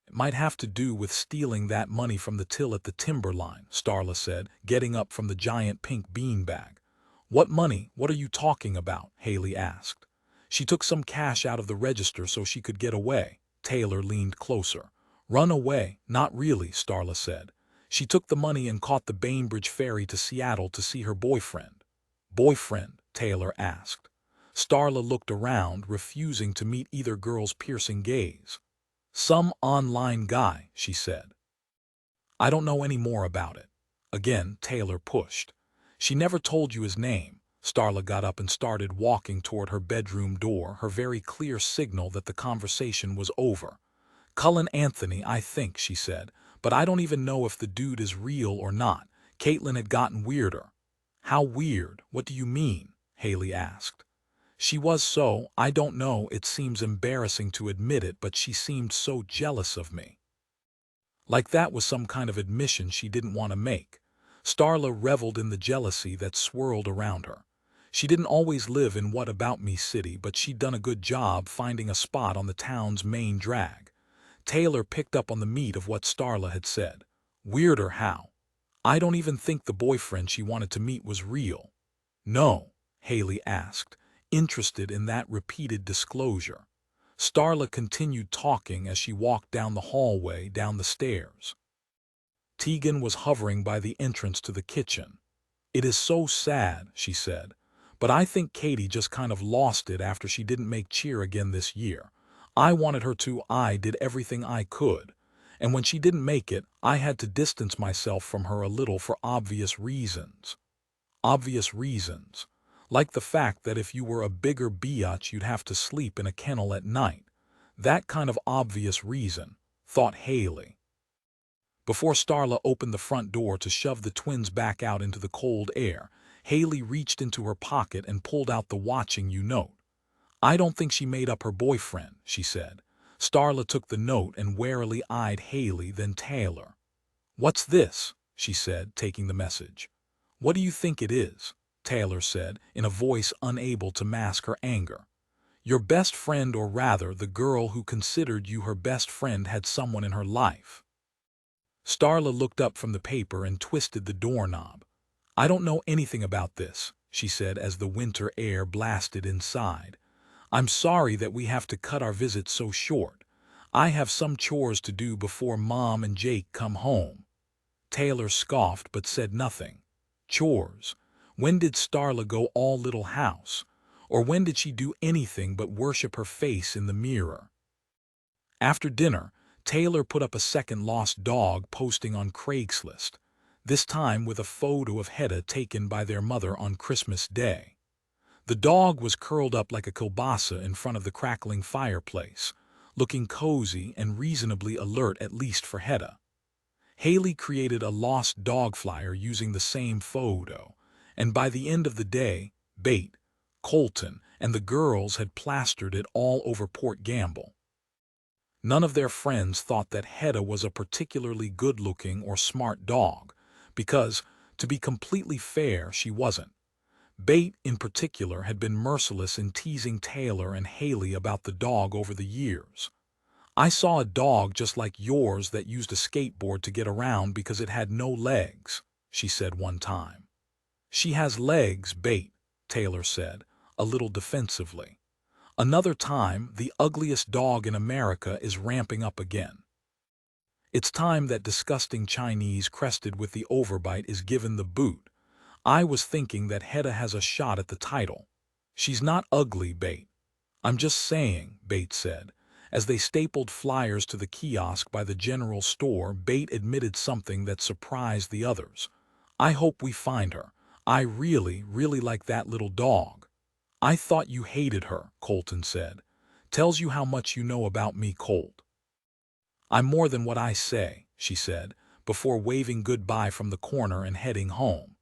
It might have to do with stealing that money from the till at the timberline, Starla said, getting up from the giant pink beanbag. What money? What are you talking about? Hayley asked. She took some cash out of the register so she could get away. Taylor leaned closer. Run away? Not really, Starla said. She took the money and caught the Bainbridge ferry to Seattle to see her boyfriend. Boyfriend? Taylor asked. Starla looked around, refusing to meet either girl's piercing gaze. Some online guy, she said. I don't know any more about it. Again, Taylor pushed. She never told you his name. Starla got up and started walking toward her bedroom door, her very clear signal that the conversation was over. Cullen Anthony, I think, she said, but I don't even know if the dude is real or not. Katelyn had gotten weirder. How weird? What do you mean? Hayley asked. She was so, I don't know, it seems embarrassing to admit it, but she seemed so jealous of me. Like that was some kind of admission she didn't want to make. Starla reveled in the jealousy that swirled around her. She didn't always live in What About Me City, but she'd done a good job finding a spot on the town's main drag. Taylor picked up on the meat of what Starla had said. Weirder how? I don't even think the boyfriend she wanted to meet was real. No, Hayley asked, interested in that repeated disclosure. Starla continued talking as she walked down the hallway, down the stairs. Tegan was hovering by the entrance to the kitchen. It is so sad, she said, but I think Katie just kind of lost it after she didn't make cheer again this year. I wanted her to, I did everything I could. And when she didn't make it, I had to distance myself from her a little for obvious reasons. Obvious reasons. Like the fact that if you were a bigger biatch you'd have to sleep in a kennel at night. That kind of obvious reason, thought Hayley. Before Starla opened the front door to shove the twins back out into the cold air, Hayley reached into her pocket and pulled out the watching you note. I don't think she made up her boyfriend, she said. Starla took the note and warily eyed Hayley, then Taylor. What's this? She said, taking the message. What do you think it is? Taylor said, in a voice unable to mask her anger. Your best friend, or rather the girl who considered you her best friend, had someone in her life. Starla looked up from the paper and twisted the doorknob. I don't know anything about this, she said as the winter air blasted inside. I'm sorry that we have to cut our visit so short. I have some chores to do before Mom and Jake come home. Taylor scoffed but said nothing. Chores? When did Starla go all little house? Or when did she do anything but worship her face in the mirror? After dinner, Taylor put up a second lost dog posting on Craigslist, this time with a photo of Hedda taken by their mother on Christmas Day. The dog was curled up like a kielbasa in front of the crackling fireplace, looking cozy and reasonably alert, at least for Hedda. Hayley created a lost dog flyer using the same photo, and by the end of the day, Bate, Colton, and the girls had plastered it all over Port Gamble. None of their friends thought that Hedda was a particularly good-looking or smart dog, because, to be completely fair, she wasn't. Bate, in particular, had been merciless in teasing Taylor and Hayley about the dog over the years. "I saw a dog just like yours that used a skateboard to get around because it had no legs," she said one time. "She has legs, Bate," Taylor said, a little defensively. Another time, "The ugliest dog in America is ramping up again. It's time that disgusting Chinese crested with the overbite is given the boot. I was thinking that Hedda has a shot at the title." "She's not ugly, Bate. I'm just saying," Bate said. As they stapled flyers to the kiosk by the general store, Bate admitted something that surprised the others. "I hope we find her. I really, really like that little dog." "I thought you hated her," Colton said. "Tells you how much you know about me, Colt." "I'm more than what I say," she said, before waving goodbye from the corner and heading home.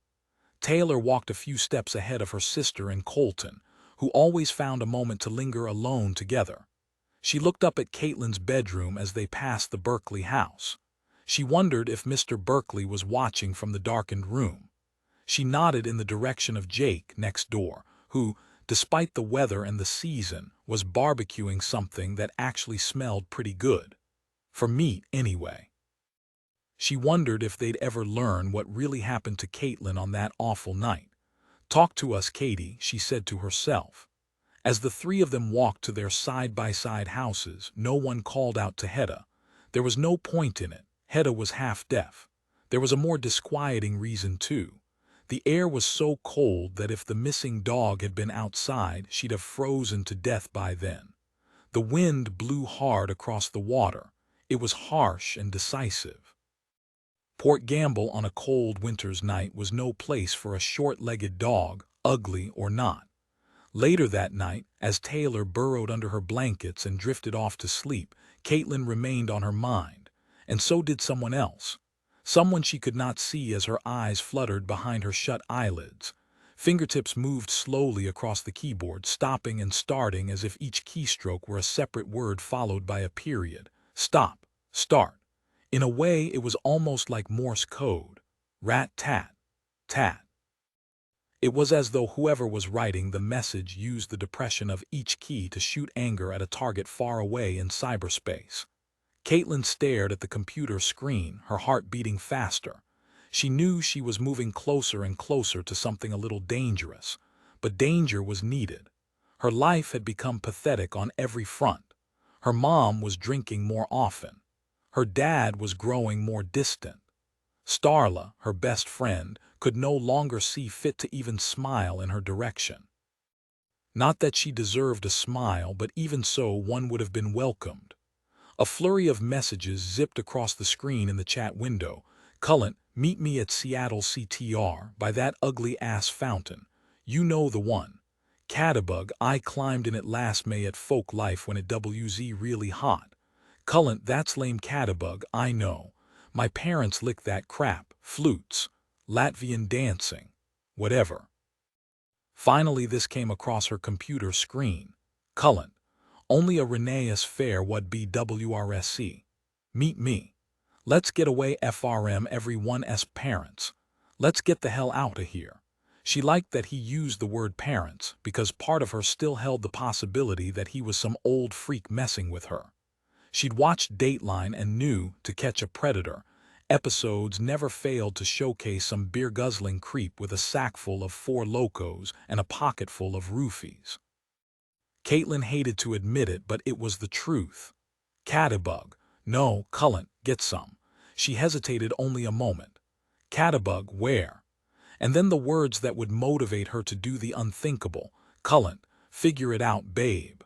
Taylor walked a few steps ahead of her sister and Colton, who always found a moment to linger alone together. She looked up at Katelyn's bedroom as they passed the Berkeley house. She wondered if Mr. Berkeley was watching from the darkened room. She nodded in the direction of Jake next door, who, despite the weather and the season, was barbecuing something that actually smelled pretty good. For meat, anyway. She wondered if they'd ever learn what really happened to Katelyn on that awful night. "Talk to us, Katie," she said to herself. As the three of them walked to their side-by-side houses, no one called out to Hedda. There was no point in it. Hedda was half-deaf. There was a more disquieting reason, too. The air was so cold that if the missing dog had been outside, she'd have frozen to death by then. The wind blew hard across the water. It was harsh and decisive. Port Gamble on a cold winter's night was no place for a short-legged dog, ugly or not. Later that night, as Taylor burrowed under her blankets and drifted off to sleep, Katelyn remained on her mind, and so did someone else. Someone she could not see as her eyes fluttered behind her shut eyelids. Fingertips moved slowly across the keyboard, stopping and starting as if each keystroke were a separate word followed by a period. Stop. Start. In a way, it was almost like Morse code. Rat-tat. Tat. It was as though whoever was writing the message used the depression of each key to shoot anger at a target far away in cyberspace. Katelyn stared at the computer screen, her heart beating faster. She knew she was moving closer and closer to something a little dangerous, but danger was needed. Her life had become pathetic on every front. Her mom was drinking more often. Her dad was growing more distant. Starla, her best friend, could no longer see fit to even smile in her direction. Not that she deserved a smile, but even so, one would have been welcomed. A flurry of messages zipped across the screen in the chat window. "Cullen, meet me at Seattle CTR, by that ugly-ass fountain. You know the one. Catabug, I climbed in it last May at Folk Life when it WZ really hot. Cullen, that's lame Catabug, I know. My parents licked that crap, flutes, Latvian dancing, whatever." Finally this came across her computer screen. "Cullen, only a Reneus Fair would be WRSC. Meet me. Let's get away FRM everyone's parents. Let's get the hell out of here." She liked that he used the word parents, because part of her still held the possibility that he was some old freak messing with her. She'd watched Dateline and knew, To Catch a Predator, episodes never failed to showcase some beer-guzzling creep with a sackful of Four Locos and a pocketful of roofies. Katelyn hated to admit it, but it was the truth. Catabug. "No, Cullen, get some." She hesitated only a moment. "Catabug, where?" And then the words that would motivate her to do the unthinkable. "Cullen, figure it out, babe."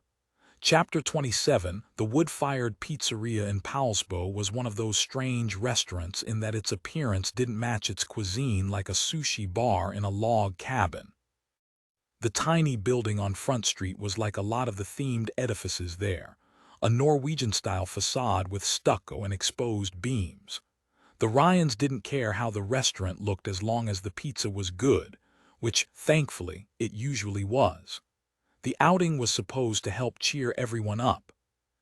Chapter 27, the wood-fired pizzeria in Powellsbo was one of those strange restaurants in that its appearance didn't match its cuisine, like a sushi bar in a log cabin. The tiny building on Front Street was like a lot of the themed edifices there, a Norwegian-style facade with stucco and exposed beams. The Ryans didn't care how the restaurant looked as long as the pizza was good, which, thankfully, it usually was. The outing was supposed to help cheer everyone up.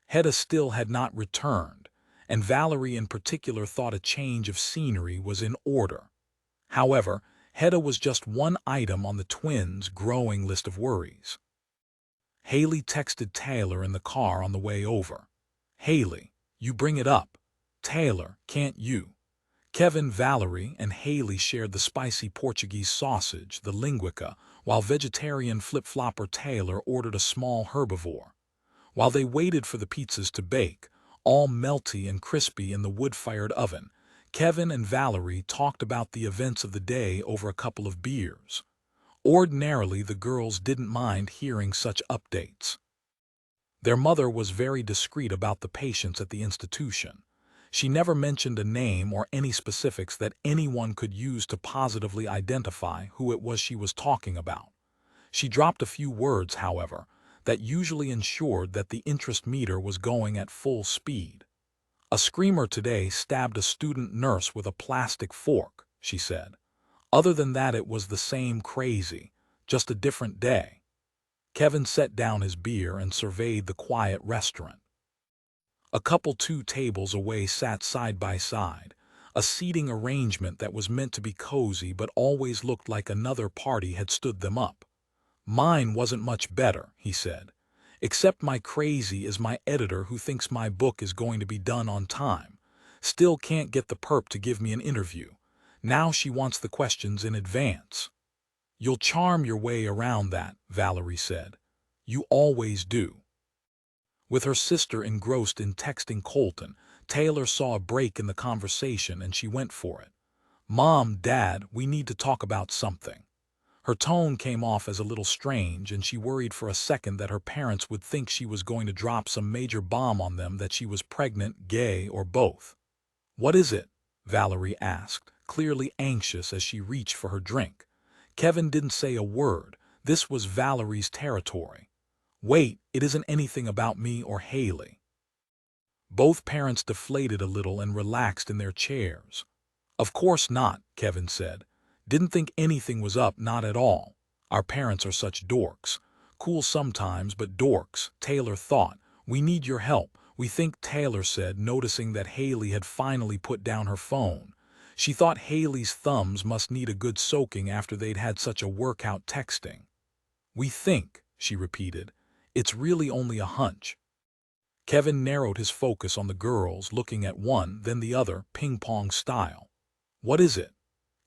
Hedda still had not returned, and Valerie in particular thought a change of scenery was in order. However, Hedda was just one item on the twins' growing list of worries. Hayley texted Taylor in the car on the way over. "Hayley, you bring it up. Taylor, can't you?" Kevin, Valerie, and Hayley shared the spicy Portuguese sausage, the linguica, while vegetarian flip-flopper Taylor ordered a small herbivore. While they waited for the pizzas to bake, all melty and crispy in the wood-fired oven, Kevin and Valerie talked about the events of the day over a couple of beers. Ordinarily, the girls didn't mind hearing such updates. Their mother was very discreet about the patients at the institution. She never mentioned a name or any specifics that anyone could use to positively identify who it was she was talking about. She dropped a few words, however, that usually ensured that the interest meter was going at full speed. "A screamer today stabbed a student nurse with a plastic fork," she said. "Other than that, it was the same crazy, just a different day." Kevin set down his beer and surveyed the quiet restaurant. A couple 2 tables away sat side by side, a seating arrangement that was meant to be cozy but always looked like another party had stood them up. "Mine wasn't much better," he said. "Except my crazy is my editor who thinks my book is going to be done on time. Still can't get the perp to give me an interview. Now she wants the questions in advance." "You'll charm your way around that," Valerie said. "You always do." With her sister engrossed in texting Colton, Taylor saw a break in the conversation and she went for it. "Mom, Dad, we need to talk about something." Her tone came off as a little strange, and she worried for a second that her parents would think she was going to drop some major bomb on them, that she was pregnant, gay, or both. "What is it?" Valerie asked, clearly anxious as she reached for her drink. Kevin didn't say a word. This was Valerie's territory. "Wait, it isn't anything about me or Hayley." Both parents deflated a little and relaxed in their chairs. "Of course not," Kevin said. "Didn't think anything was up, not at all. Our parents are such dorks. Cool sometimes, but dorks," Taylor thought. "We need your help, we think," Taylor said, noticing that Hayley had finally put down her phone. She thought Hayley's thumbs must need a good soaking after they'd had such a workout texting. "We think," she repeated. "It's really only a hunch." Kevin narrowed his focus on the girls, looking at one, then the other, ping-pong style. "What is it?"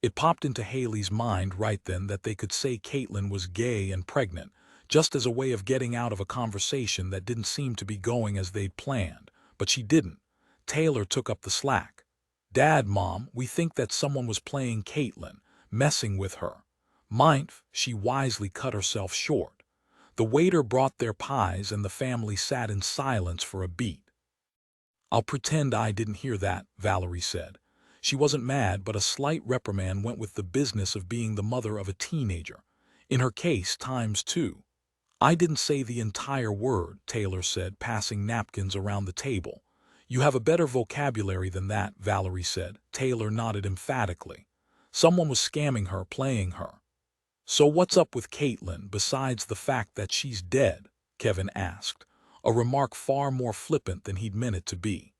It popped into Hayley's mind right then that they could say Katelyn was gay and pregnant, just as a way of getting out of a conversation that didn't seem to be going as they'd planned, but she didn't. Taylor took up the slack. "Dad, Mom, we think that someone was playing Katelyn, messing with her." "Minf," she wisely cut herself short. The waiter brought their pies and the family sat in silence for a beat. "I'll pretend I didn't hear that," Valerie said. She wasn't mad, but a slight reprimand went with the business of being the mother of a teenager. In her case, times 2. "I didn't say the entire word," Taylor said, passing napkins around the table. "You have a better vocabulary than that," Valerie said. Taylor nodded emphatically. "Someone was scamming her, playing her." "So what's up with Katelyn, besides the fact that she's dead?" Kevin asked, a remark far more flippant than he'd meant it to be.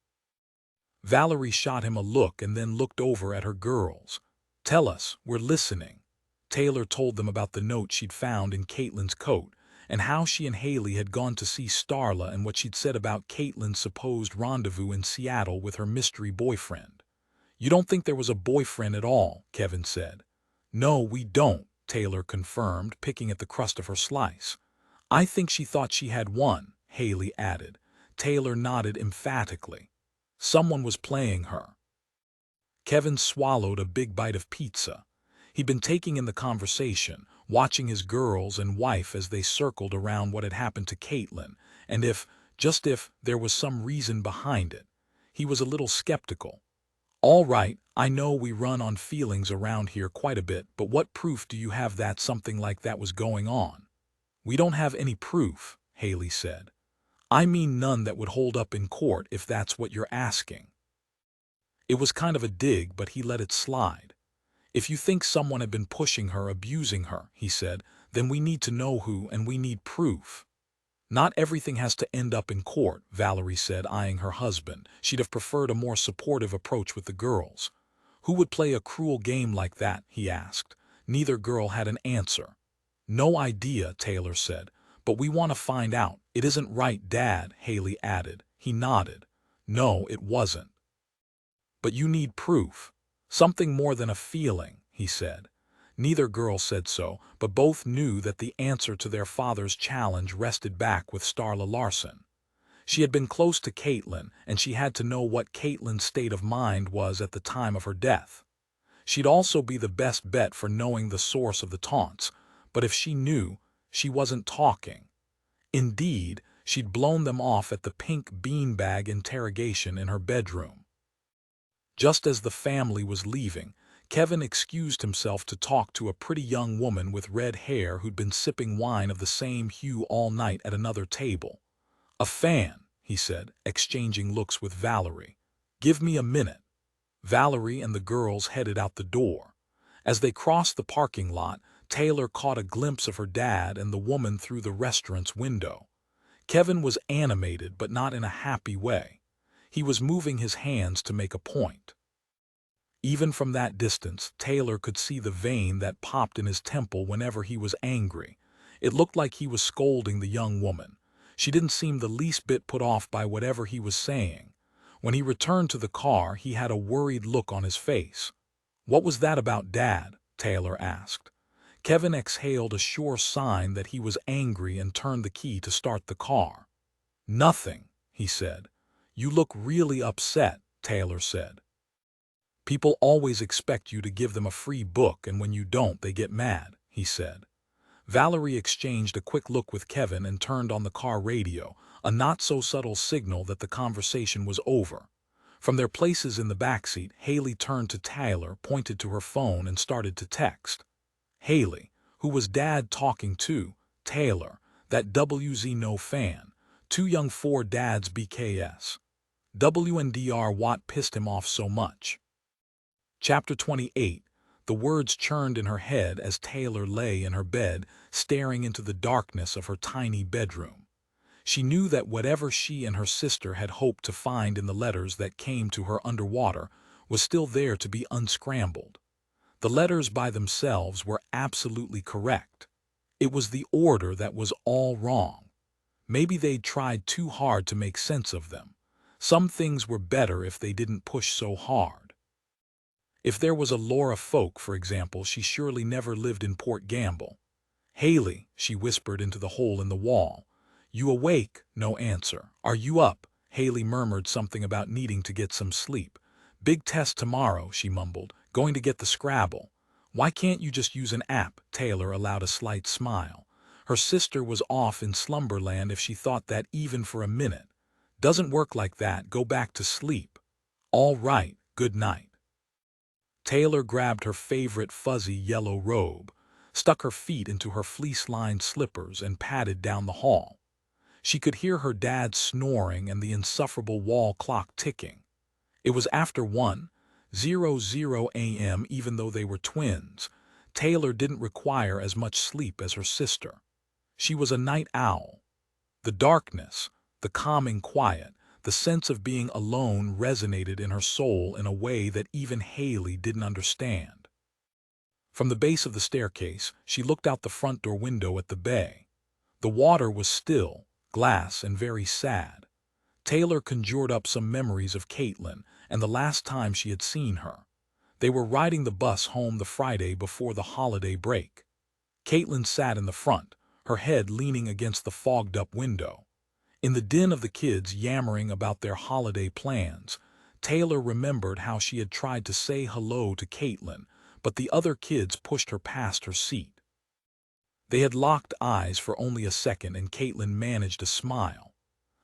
Valerie shot him a look and then looked over at her girls. "Tell us, we're listening." Taylor told them about the note she'd found in Katelyn's coat, and how she and Hayley had gone to see Starla, and what she'd said about Katelyn's supposed rendezvous in Seattle with her mystery boyfriend. "You don't think there was a boyfriend at all?" Kevin said. "No, we don't," Taylor confirmed, picking at the crust of her slice. "I think she thought she had one," Hayley added. Taylor nodded emphatically. "Someone was playing her." Kevin swallowed a big bite of pizza. He'd been taking in the conversation, watching his girls and wife as they circled around what had happened to Katelyn, and just if, there was some reason behind it. He was a little skeptical. "All right, I know we run on feelings around here quite a bit, but what proof do you have that something like that was going on?" "We don't have any proof," Hayley said. "I mean none that would hold up in court, if that's what you're asking." It was kind of a dig, but he let it slide. "If you think someone had been pushing her, abusing her," he said, "then we need to know who, and we need proof." Not everything has to end up in court, Valerie said, eyeing her husband. She'd have preferred a more supportive approach with the girls. Who would play a cruel game like that, he asked. Neither girl had an answer. No idea, Taylor said, but we want to find out. It isn't right, Dad, Hayley added. He nodded. No, it wasn't. But you need proof. Something more than a feeling, he said. Neither girl said so, but both knew that the answer to their father's challenge rested back with Starla Larson. She had been close to Katelyn, and she had to know what Katelyn's state of mind was at the time of her death. She'd also be the best bet for knowing the source of the taunts, but if she knew, she wasn't talking. Indeed, she'd blown them off at the pink beanbag interrogation in her bedroom. Just as the family was leaving, Kevin excused himself to talk to a pretty young woman with red hair who'd been sipping wine of the same hue all night at another table. A fan, he said, exchanging looks with Valerie. Give me a minute. Valerie and the girls headed out the door. As they crossed the parking lot, Taylor caught a glimpse of her dad and the woman through the restaurant's window. Kevin was animated, but not in a happy way. He was moving his hands to make a point. Even from that distance, Taylor could see the vein that popped in his temple whenever he was angry. It looked like he was scolding the young woman. She didn't seem the least bit put off by whatever he was saying. When he returned to the car, he had a worried look on his face. What was that about, Dad? Taylor asked. Kevin exhaled a sure sign that he was angry and turned the key to start the car. Nothing, he said. You look really upset, Taylor said. People always expect you to give them a free book, and when you don't, they get mad, he said. Valerie exchanged a quick look with Kevin and turned on the car radio, a not-so-subtle signal that the conversation was over. From their places in the backseat, Hayley turned to Taylor, pointed to her phone, and started to text. Hayley, who was Dad talking to? Taylor, that WZ no fan. Too young for Dad's BKS. WNDR what pissed him off so much. Chapter 28. The words churned in her head as Taylor lay in her bed, staring into the darkness of her tiny bedroom. She knew that whatever she and her sister had hoped to find in the letters that came to her underwater was still there to be unscrambled. The letters by themselves were absolutely correct. It was the order that was all wrong. Maybe they'd tried too hard to make sense of them. Some things were better if they didn't push so hard. If there was a Laura Folk, for example, she surely never lived in Port Gamble. Hayley, she whispered into the hole in the wall. You awake? No answer. Are you up? Hayley murmured something about needing to get some sleep. Big test tomorrow, she mumbled. Going to get the Scrabble. Why can't you just use an app? Taylor allowed a slight smile. Her sister was off in slumberland if she thought that even for a minute. Doesn't work like that. Go back to sleep. All right, good night. Taylor grabbed her favorite fuzzy yellow robe, stuck her feet into her fleece-lined slippers, and padded down the hall. She could hear her dad snoring and the insufferable wall clock ticking. It was after 1:00 a.m. Even though they were twins, Taylor didn't require as much sleep as her sister. She was a night owl. The darkness, the calming quiet, the sense of being alone resonated in her soul in a way that even Hayley didn't understand. From the base of the staircase, she looked out the front door window at the bay. The water was still, glass, and very sad. Taylor conjured up some memories of Katelyn and the last time she had seen her. They were riding the bus home the Friday before the holiday break. Katelyn sat in the front, her head leaning against the fogged-up window. In the din of the kids yammering about their holiday plans, Taylor remembered how she had tried to say hello to Katelyn, but the other kids pushed her past her seat. They had locked eyes for only a second, and Katelyn managed a smile.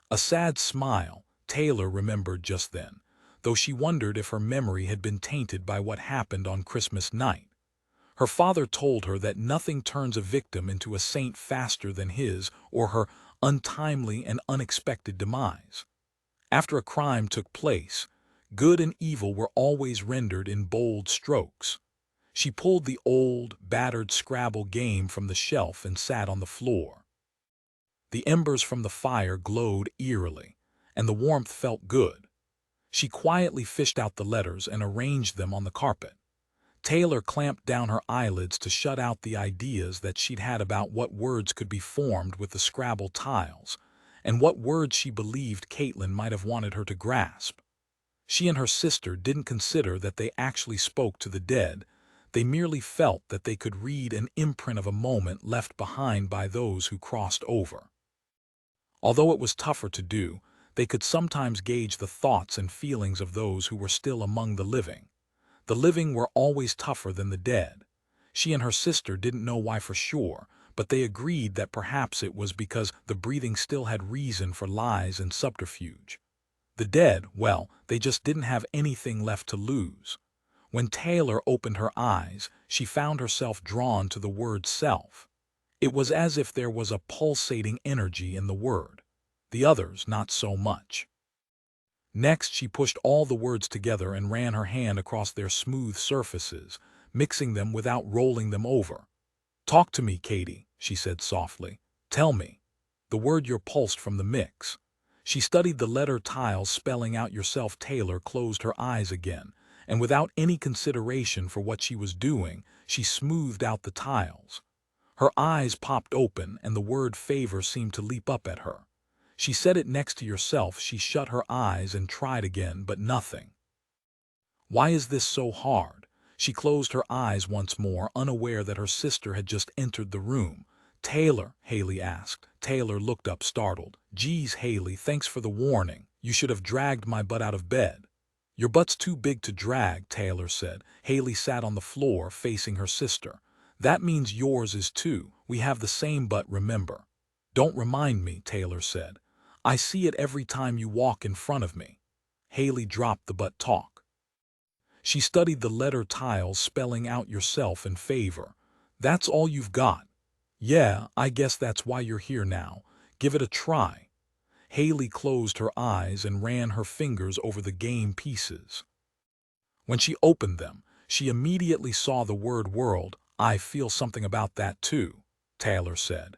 A sad smile, Taylor remembered just then, though she wondered if her memory had been tainted by what happened on Christmas night. Her father told her that nothing turns a victim into a saint faster than his or her untimely and unexpected demise. After a crime took place, good and evil were always rendered in bold strokes. She pulled the old, battered Scrabble game from the shelf and sat on the floor. The embers from the fire glowed eerily, and the warmth felt good. She quietly fished out the letters and arranged them on the carpet. Taylor clamped down her eyelids to shut out the ideas that she'd had about what words could be formed with the Scrabble tiles, and what words she believed Katelyn might have wanted her to grasp. She and her sister didn't consider that they actually spoke to the dead. They merely felt that they could read an imprint of a moment left behind by those who crossed over. Although it was tougher to do, they could sometimes gauge the thoughts and feelings of those who were still among the living. The living were always tougher than the dead. She and her sister didn't know why for sure, but they agreed that perhaps it was because the breathing still had reason for lies and subterfuge. The dead, well, they just didn't have anything left to lose. When Taylor opened her eyes, she found herself drawn to the word self. It was as if there was a pulsating energy in the word. The others, not so much. Next, she pushed all the words together and ran her hand across their smooth surfaces, mixing them without rolling them over. "Talk to me, Katie," she said softly. "Tell me." The word "your" pulsed from the mix. She studied the letter tiles spelling out "yourself." Taylor closed her eyes again, and without any consideration for what she was doing, she smoothed out the tiles. Her eyes popped open, and the word "favor" seemed to leap up at her. She said it next to "yourself." She shut her eyes and tried again, but nothing. Why is this so hard? She closed her eyes once more, unaware that her sister had just entered the room. "Taylor?" Hayley asked. Taylor looked up, startled. "Geez, Hayley, thanks for the warning. You should have dragged my butt out of bed." "Your butt's too big to drag," Taylor said. Hayley sat on the floor, facing her sister. "That means yours is too. We have the same butt, remember." "Don't remind me," Taylor said. "I see it every time you walk in front of me." Hayley dropped the butt talk. She studied the letter tiles spelling out "yourself" and "favor." "That's all you've got?" "Yeah, I guess that's why you're here now. Give it a try." Hayley closed her eyes and ran her fingers over the game pieces. When she opened them, she immediately saw the word "world." "I feel something about that too," Taylor said,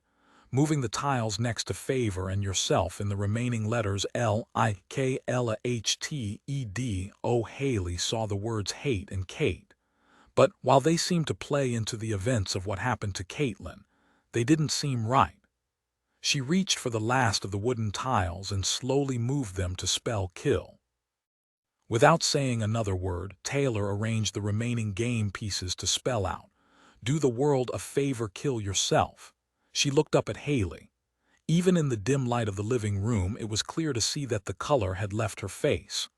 moving the tiles next to "favor" and "yourself" in the remaining letters LIKLHTED. Hayley saw the words "hate" and "Kate." But while they seemed to play into the events of what happened to Katelyn, they didn't seem right. She reached for the last of the wooden tiles and slowly moved them to spell "kill." Without saying another word, Taylor arranged the remaining game pieces to spell out, "Do the world a favor, kill yourself." She looked up at Hayley. Even in the dim light of the living room, it was clear to see that the color had left her face.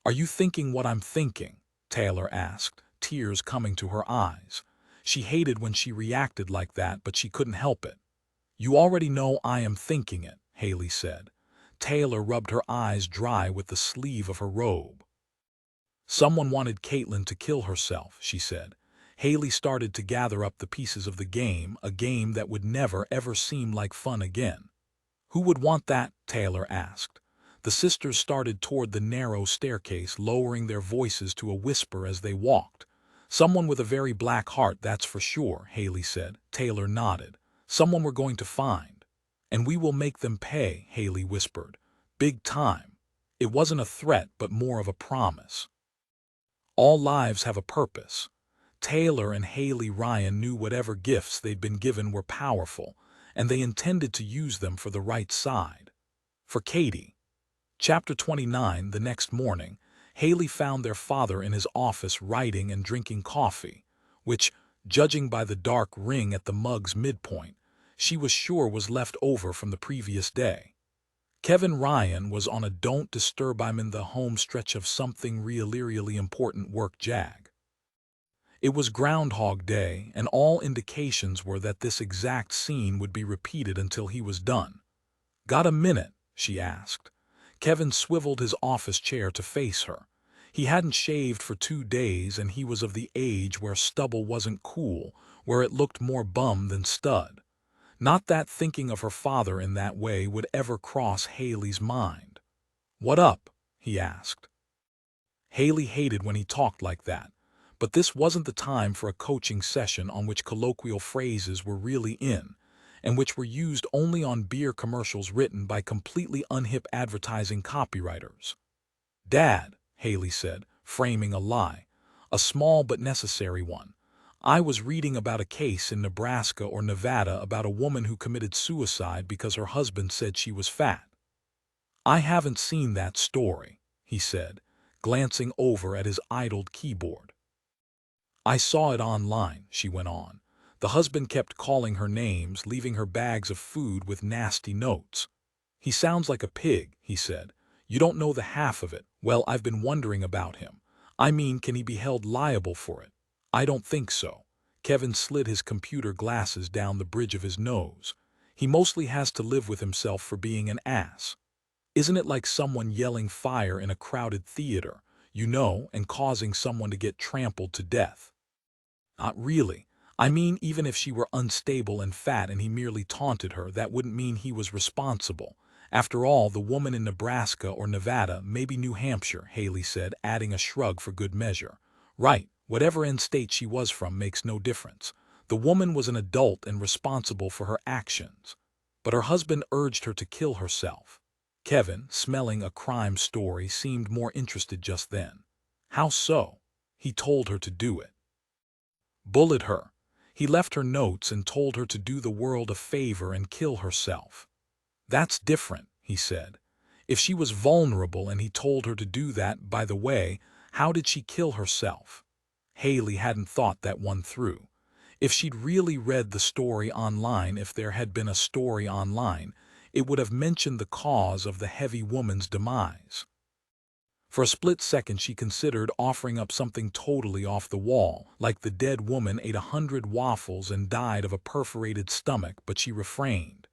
"Are you thinking what I'm thinking?" Taylor asked, tears coming to her eyes. She hated when she reacted like that, but she couldn't help it. "You already know I am thinking it," Hayley said. Taylor rubbed her eyes dry with the sleeve of her robe. "Someone wanted Katelyn to kill herself," she said. Hayley started to gather up the pieces of the game, a game that would never ever seem like fun again. "Who would want that?" Taylor asked. The sisters started toward the narrow staircase, lowering their voices to a whisper as they walked. "Someone with a very black heart, that's for sure," Hayley said. Taylor nodded. "Someone we're going to find." "And we will make them pay," Hayley whispered. "Big time." It wasn't a threat, but more of a promise. All lives have a purpose. Taylor and Hayley Ryan knew whatever gifts they'd been given were powerful, and they intended to use them for the right side. For Katie. Chapter 29. The next morning, Hayley found their father in his office writing and drinking coffee, which, judging by the dark ring at the mug's midpoint, she was sure was left over from the previous day. Kevin Ryan was on a "don't disturb, I'm in the home stretch of something really important work" jag. It was Groundhog Day, and all indications were that this exact scene would be repeated until he was done. "Got a minute?" she asked. Kevin swiveled his office chair to face her. He hadn't shaved for 2 days, and he was of the age where stubble wasn't cool, where it looked more bum than stud. Not that thinking of her father in that way would ever cross Hayley's mind. "What up?" he asked. Hayley hated when he talked like that, but this wasn't the time for a coaching session on which colloquial phrases were really in, and which were used only on beer commercials written by completely unhip advertising copywriters. "Dad," Hayley said, framing a lie, a small but necessary one. "I was reading about a case in Nebraska or Nevada about a woman who committed suicide because her husband said she was fat." "I haven't seen that story," he said, glancing over at his idled keyboard. "I saw it online," she went on. "The husband kept calling her names, leaving her bags of food with nasty notes. He sounds like a pig," he said. "You don't know the half of it. Well, I've been wondering about him. I mean, can he be held liable for it?" "I don't think so." Kevin slid his computer glasses down the bridge of his nose. "He mostly has to live with himself for being an ass. Isn't it like someone yelling fire in a crowded theater, and causing someone to get trampled to death?" "Not really. I mean, even if she were unstable and fat and he merely taunted her, that wouldn't mean he was responsible. After all, the woman in Nebraska or Nevada, maybe New Hampshire," Hayley said, adding a shrug for good measure. "Right, whatever end state she was from makes no difference. The woman was an adult and responsible for her actions. But her husband urged her to kill herself." Kevin, smelling a crime story, seemed more interested just then. "How so?" "He told her to do it. Bullet her. He left her notes and told her to do the world a favor and kill herself." "That's different," he said. "If she was vulnerable and he told her to do that, by the way, how did she kill herself?" Hayley hadn't thought that one through. If she'd really read the story online, if there had been a story online, it would have mentioned the cause of the heavy woman's demise. For a split second she considered offering up something totally off the wall, like the dead woman ate 100 waffles and died of a perforated stomach, but she refrained.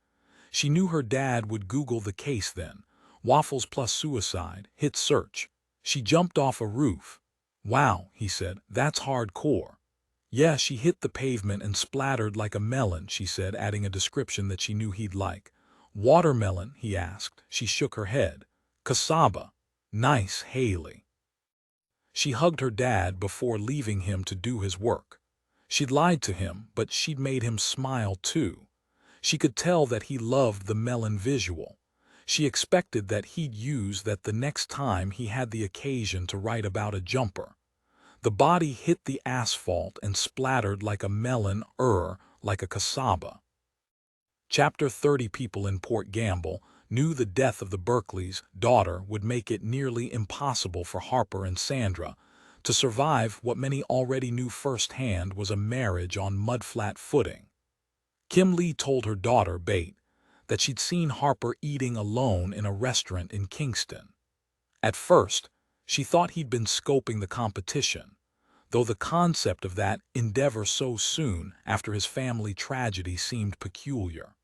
She knew her dad would Google the case then. Waffles plus suicide, hit search. She jumped off a roof. "Wow," he said, "that's hardcore." "Yeah, she hit the pavement and splattered like a melon," she said, adding a description that she knew he'd like. "Watermelon?" he asked. She shook her head. "Cassava." "Nice, Hayley." She hugged her dad before leaving him to do his work. She'd lied to him, but she'd made him smile too. She could tell that he loved the melon visual. She expected that he'd use that the next time he had the occasion to write about a jumper. The body hit the asphalt and splattered like a melon, like a cassava. Chapter 30. People in Port Gamble knew the death of the Berkeley's daughter would make it nearly impossible for Harper and Sandra to survive what many already knew firsthand was a marriage on mudflat footing. Kim Lee told her daughter, Bate, that she'd seen Harper eating alone in a restaurant in Kingston. At first, she thought he'd been scoping the competition, though the concept of that endeavor so soon after his family tragedy seemed peculiar.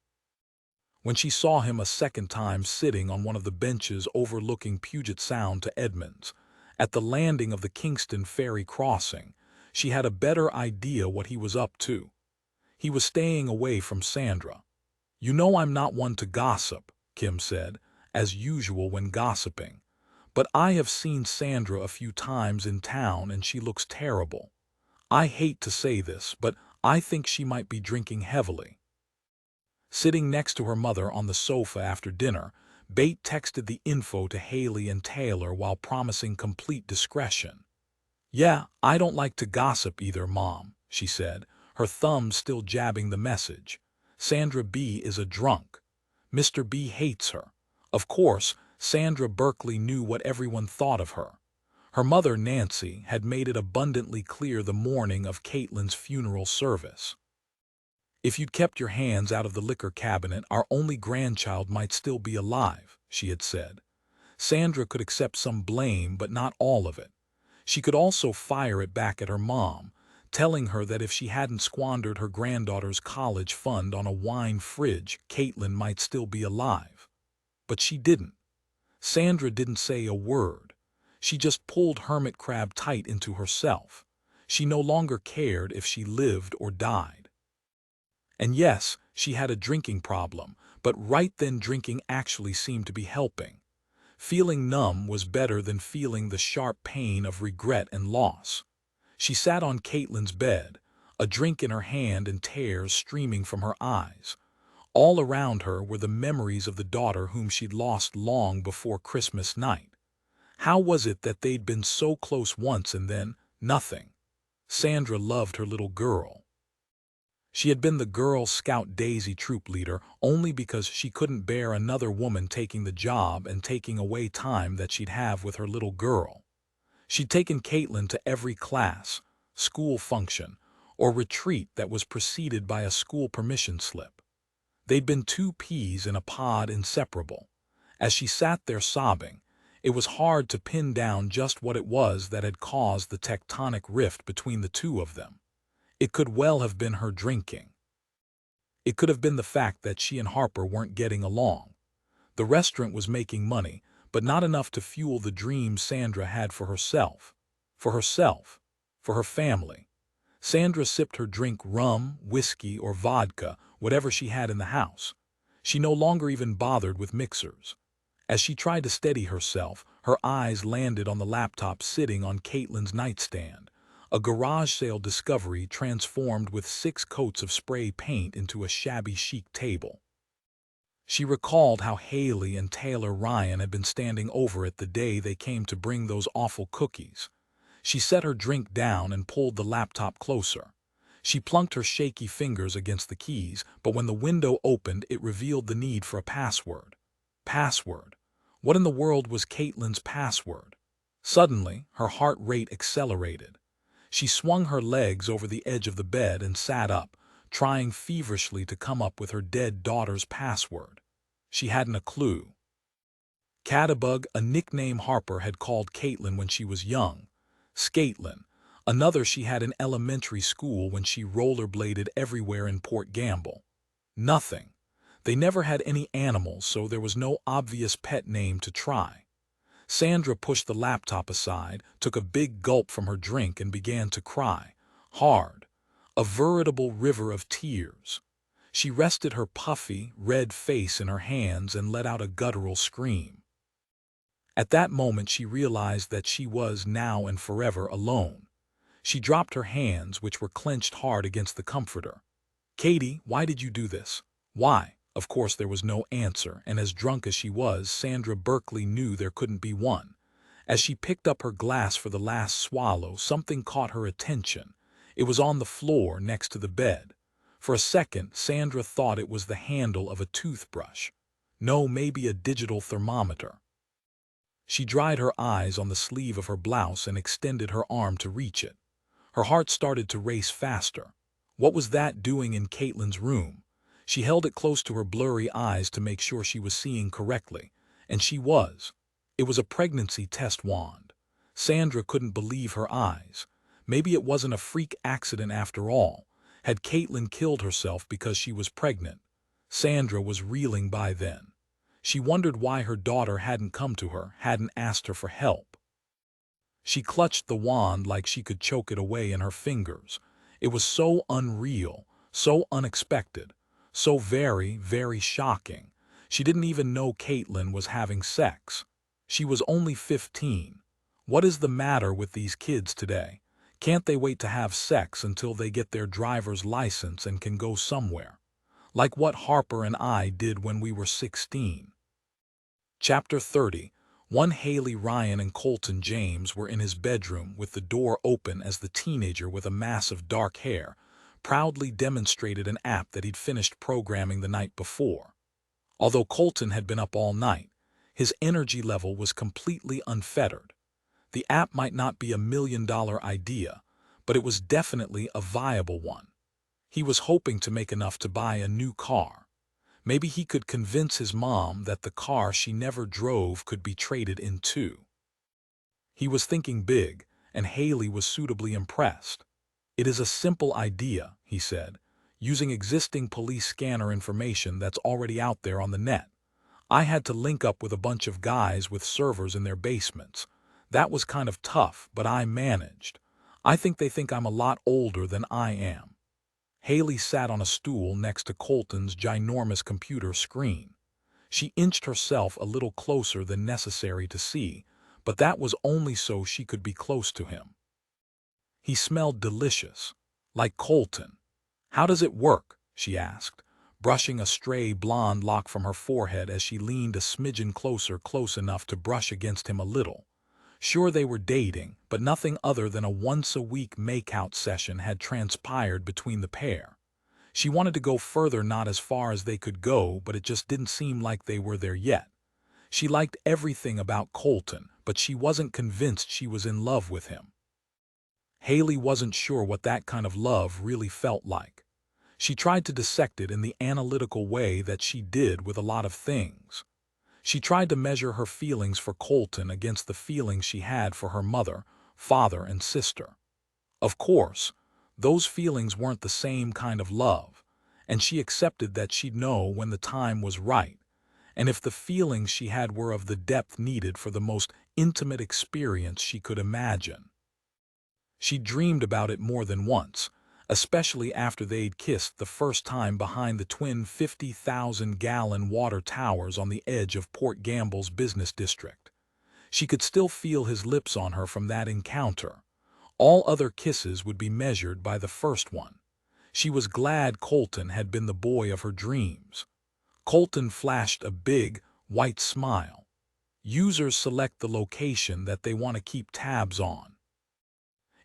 When she saw him a second time sitting on one of the benches overlooking Puget Sound to Edmonds, at the landing of the Kingston Ferry crossing, she had a better idea what he was up to. He was staying away from Sandra. "You know I'm not one to gossip," Kim said, as usual when gossiping. "But I have seen Sandra a few times in town and she looks terrible. I hate to say this, but I think she might be drinking heavily." Sitting next to her mother on the sofa after dinner, Bate texted the info to Hayley and Taylor while promising complete discretion. "Yeah, I don't like to gossip either, Mom," she said, her thumb still jabbing the message. "Sandra B. is a drunk. Mr. B. hates her." Of course, Sandra Berkeley knew what everyone thought of her. Her mother, Nancy, had made it abundantly clear the morning of Katelyn's funeral service. "If you'd kept your hands out of the liquor cabinet, our only grandchild might still be alive," she had said. Sandra could accept some blame, but not all of it. She could also fire it back at her mom, telling her that if she hadn't squandered her granddaughter's college fund on a wine fridge, Katelyn might still be alive. But she didn't. Sandra didn't say a word. She just pulled hermit crab tight into herself. She no longer cared if she lived or died. And yes, she had a drinking problem, but right then drinking actually seemed to be helping. Feeling numb was better than feeling the sharp pain of regret and loss. She sat on Katelyn's bed, a drink in her hand and tears streaming from her eyes. All around her were the memories of the daughter whom she'd lost long before Christmas night. How was it that they'd been so close once and then nothing? Sandra loved her little girl. She had been the Girl Scout Daisy troop leader only because she couldn't bear another woman taking the job and taking away time that she'd have with her little girl. She'd taken Katelyn to every class, school function, or retreat that was preceded by a school permission slip. They'd been two peas in a pod inseparable. As she sat there sobbing, it was hard to pin down just what it was that had caused the tectonic rift between the two of them. It could well have been her drinking. It could have been the fact that she and Harper weren't getting along. The restaurant was making money, but not enough to fuel the dreams Sandra had for herself. For herself. For her family. Sandra sipped her drink, rum, whiskey, or vodka, whatever she had in the house. She no longer even bothered with mixers. As she tried to steady herself, her eyes landed on the laptop sitting on Katelyn's nightstand, a garage sale discovery transformed with 6 coats of spray paint into a shabby chic table. She recalled how Hayley and Taylor Ryan had been standing over it the day they came to bring those awful cookies. She set her drink down and pulled the laptop closer. She plunked her shaky fingers against the keys, but when the window opened, it revealed the need for a password. Password. What in the world was Katelyn's password? Suddenly, her heart rate accelerated. She swung her legs over the edge of the bed and sat up, trying feverishly to come up with her dead daughter's password. She hadn't a clue. Catbug, a nickname Harper had called Katelyn when she was young. Skatelyn, another she had in elementary school when she rollerbladed everywhere in Port Gamble. Nothing. They never had any animals, so there was no obvious pet name to try. Sandra pushed the laptop aside, took a big gulp from her drink and began to cry. Hard. A veritable river of tears. She rested her puffy, red face in her hands and let out a guttural scream. At that moment she realized that she was now and forever alone. She dropped her hands, which were clenched hard against the comforter. "Katie, why did you do this? Why?" Of course there was no answer, and as drunk as she was, Sandra Berkeley knew there couldn't be one. As she picked up her glass for the last swallow, something caught her attention. It was on the floor next to the bed. For a second, Sandra thought it was the handle of a toothbrush. No, maybe a digital thermometer. She dried her eyes on the sleeve of her blouse and extended her arm to reach it. Her heart started to race faster. What was that doing in Katelyn's room? She held it close to her blurry eyes to make sure she was seeing correctly, and she was. It was a pregnancy test wand. Sandra couldn't believe her eyes. Maybe it wasn't a freak accident after all. Had Katelyn killed herself because she was pregnant? Sandra was reeling by then. She wondered why her daughter hadn't come to her, hadn't asked her for help. She clutched the wand like she could choke it away in her fingers. It was so unreal, so unexpected, so very, very shocking. She didn't even know Katelyn was having sex. She was only 15. What is the matter with these kids today? Can't they wait to have sex until they get their driver's license and can go somewhere? Like what Harper and I did when we were 16. Chapter 30. One Hayley Ryan and Colton James were in his bedroom with the door open as the teenager with a mass of dark hair proudly demonstrated an app that he'd finished programming the night before. Although Colton had been up all night, his energy level was completely unfettered. The app might not be $1 million idea, but it was definitely a viable one. He was hoping to make enough to buy a new car. Maybe he could convince his mom that the car she never drove could be traded in too. He was thinking big, and Hayley was suitably impressed. "It is a simple idea," he said, "using existing police scanner information that's already out there on the net. I had to link up with a bunch of guys with servers in their basements. That was kind of tough, but I managed. I think they think I'm a lot older than I am." Hayley sat on a stool next to Colton's ginormous computer screen. She inched herself a little closer than necessary to see, but that was only so she could be close to him. He smelled delicious, like Colton. "How does it work?" she asked. brushing a stray blonde lock from her forehead as she leaned a smidgen close enough to brush against him a little. Sure, they were dating, but nothing other than a once-a-week make-out session had transpired between the pair. She wanted to go further, not as far as they could go, but it just didn't seem like they were there yet. She liked everything about Colton, but she wasn't convinced she was in love with him. Hayley wasn't sure what that kind of love really felt like. She tried to dissect it in the analytical way that she did with a lot of things. She tried to measure her feelings for Colton against the feelings she had for her mother, father, and sister. Of course, those feelings weren't the same kind of love, and she accepted that she'd know when the time was right, and if the feelings she had were of the depth needed for the most intimate experience she could imagine. She dreamed about it more than once, especially after they'd kissed the first time behind the twin 50,000-gallon water towers on the edge of Port Gamble's business district. She could still feel his lips on her from that encounter. All other kisses would be measured by the first one. She was glad Colton had been the boy of her dreams. Colton flashed a big, white smile. Users select the location that they want to keep tabs on.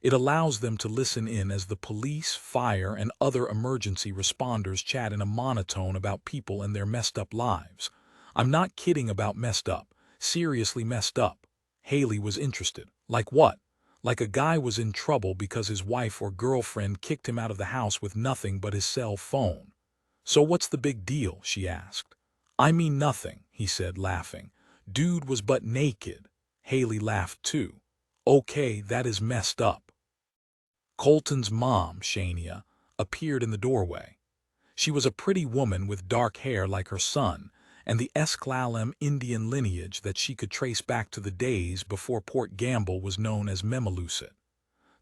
It allows them to listen in as the police, fire, and other emergency responders chat in a monotone about people and their messed up lives. I'm not kidding about messed up. Seriously messed up. Hayley was interested. Like what? Like a guy was in trouble because his wife or girlfriend kicked him out of the house with nothing but his cell phone. So what's the big deal? She asked. I mean nothing, he said, laughing. Dude was butt naked. Hayley laughed too. Okay, that is messed up. Colton's mom, Shania, appeared in the doorway. She was a pretty woman with dark hair like her son, and the Esclalem Indian lineage that she could trace back to the days before Port Gamble was known as Memaluset.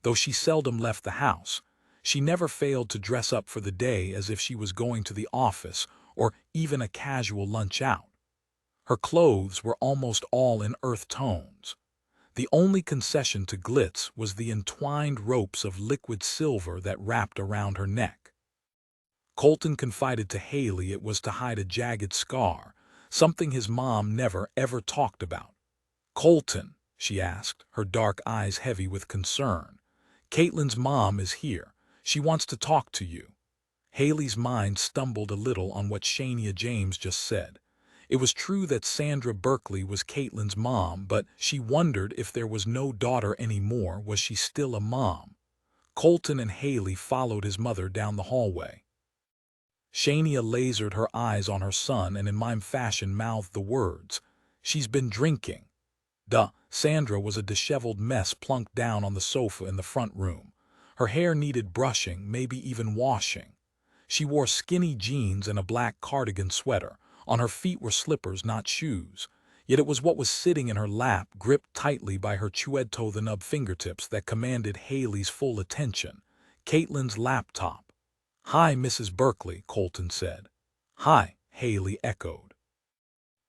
Though she seldom left the house, she never failed to dress up for the day as if she was going to the office or even a casual lunch out. Her clothes were almost all in earth tones. The only concession to glitz was the entwined ropes of liquid silver that wrapped around her neck. Colton confided to Hayley it was to hide a jagged scar, something his mom never ever talked about. Colton, she asked, her dark eyes heavy with concern. Katelyn's mom is here. She wants to talk to you. Hayley's mind stumbled a little on what Shania James just said. It was true that Sandra Berkeley was Katelyn's mom, but she wondered if there was no daughter anymore, was she still a mom? Colton and Hayley followed his mother down the hallway. Shania lasered her eyes on her son and in mime fashion mouthed the words, "She's been drinking." Duh. Sandra was a disheveled mess plunked down on the sofa in the front room. Her hair needed brushing, maybe even washing. She wore skinny jeans and a black cardigan sweater. On her feet were slippers, not shoes. Yet it was what was sitting in her lap, gripped tightly by her chued-to-the-nub fingertips, that commanded Hayley's full attention. Katelyn's laptop. "Hi, Mrs. Berkeley," Colton said. "Hi," Hayley echoed.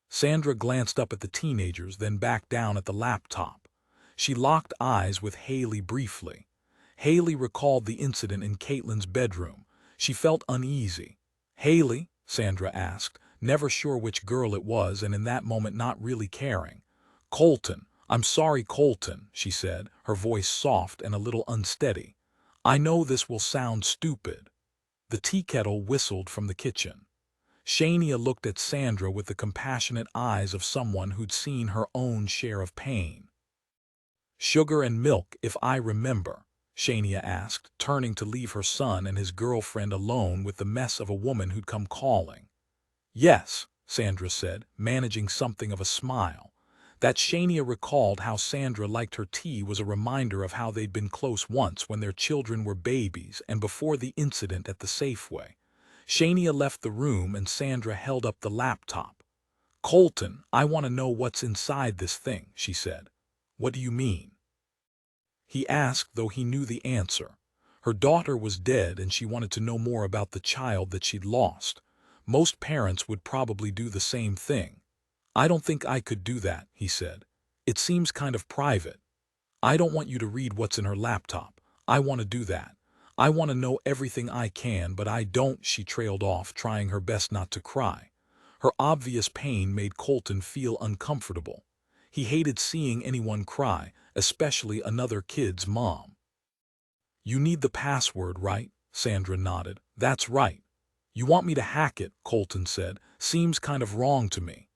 Sandra glanced up at the teenagers, then back down at the laptop. She locked eyes with Hayley briefly. Hayley recalled the incident in Katelyn's bedroom. She felt uneasy. "Hayley?" Sandra asked, never sure which girl it was and in that moment not really caring. "Colton. I'm sorry, Colton," she said, her voice soft and a little unsteady. "I know this will sound stupid." The tea kettle whistled from the kitchen. Shania looked at Sandra with the compassionate eyes of someone who'd seen her own share of pain. "Sugar and milk, if I remember?" Shania asked, turning to leave her son and his girlfriend alone with the mess of a woman who'd come calling. "Yes," Sandra said, managing something of a smile. That Shania recalled how Sandra liked her tea was a reminder of how they'd been close once when their children were babies and before the incident at the Safeway. Shania left the room and Sandra held up the laptop. "Colton, I want to know what's inside this thing," she said. "What do you mean?" He asked, though he knew the answer. Her daughter was dead and she wanted to know more about the child that she'd lost. Most parents would probably do the same thing. "I don't think I could do that," he said. "It seems kind of private. I don't want you to read what's in her laptop. I want to do that. I want to know everything I can, but I don't," she trailed off, trying her best not to cry. Her obvious pain made Colton feel uncomfortable. He hated seeing anyone cry, especially another kid's mom. "You need the password, right?" Sandra nodded. "That's right." "You want me to hack it," Colton said. "Seems kind of wrong to me."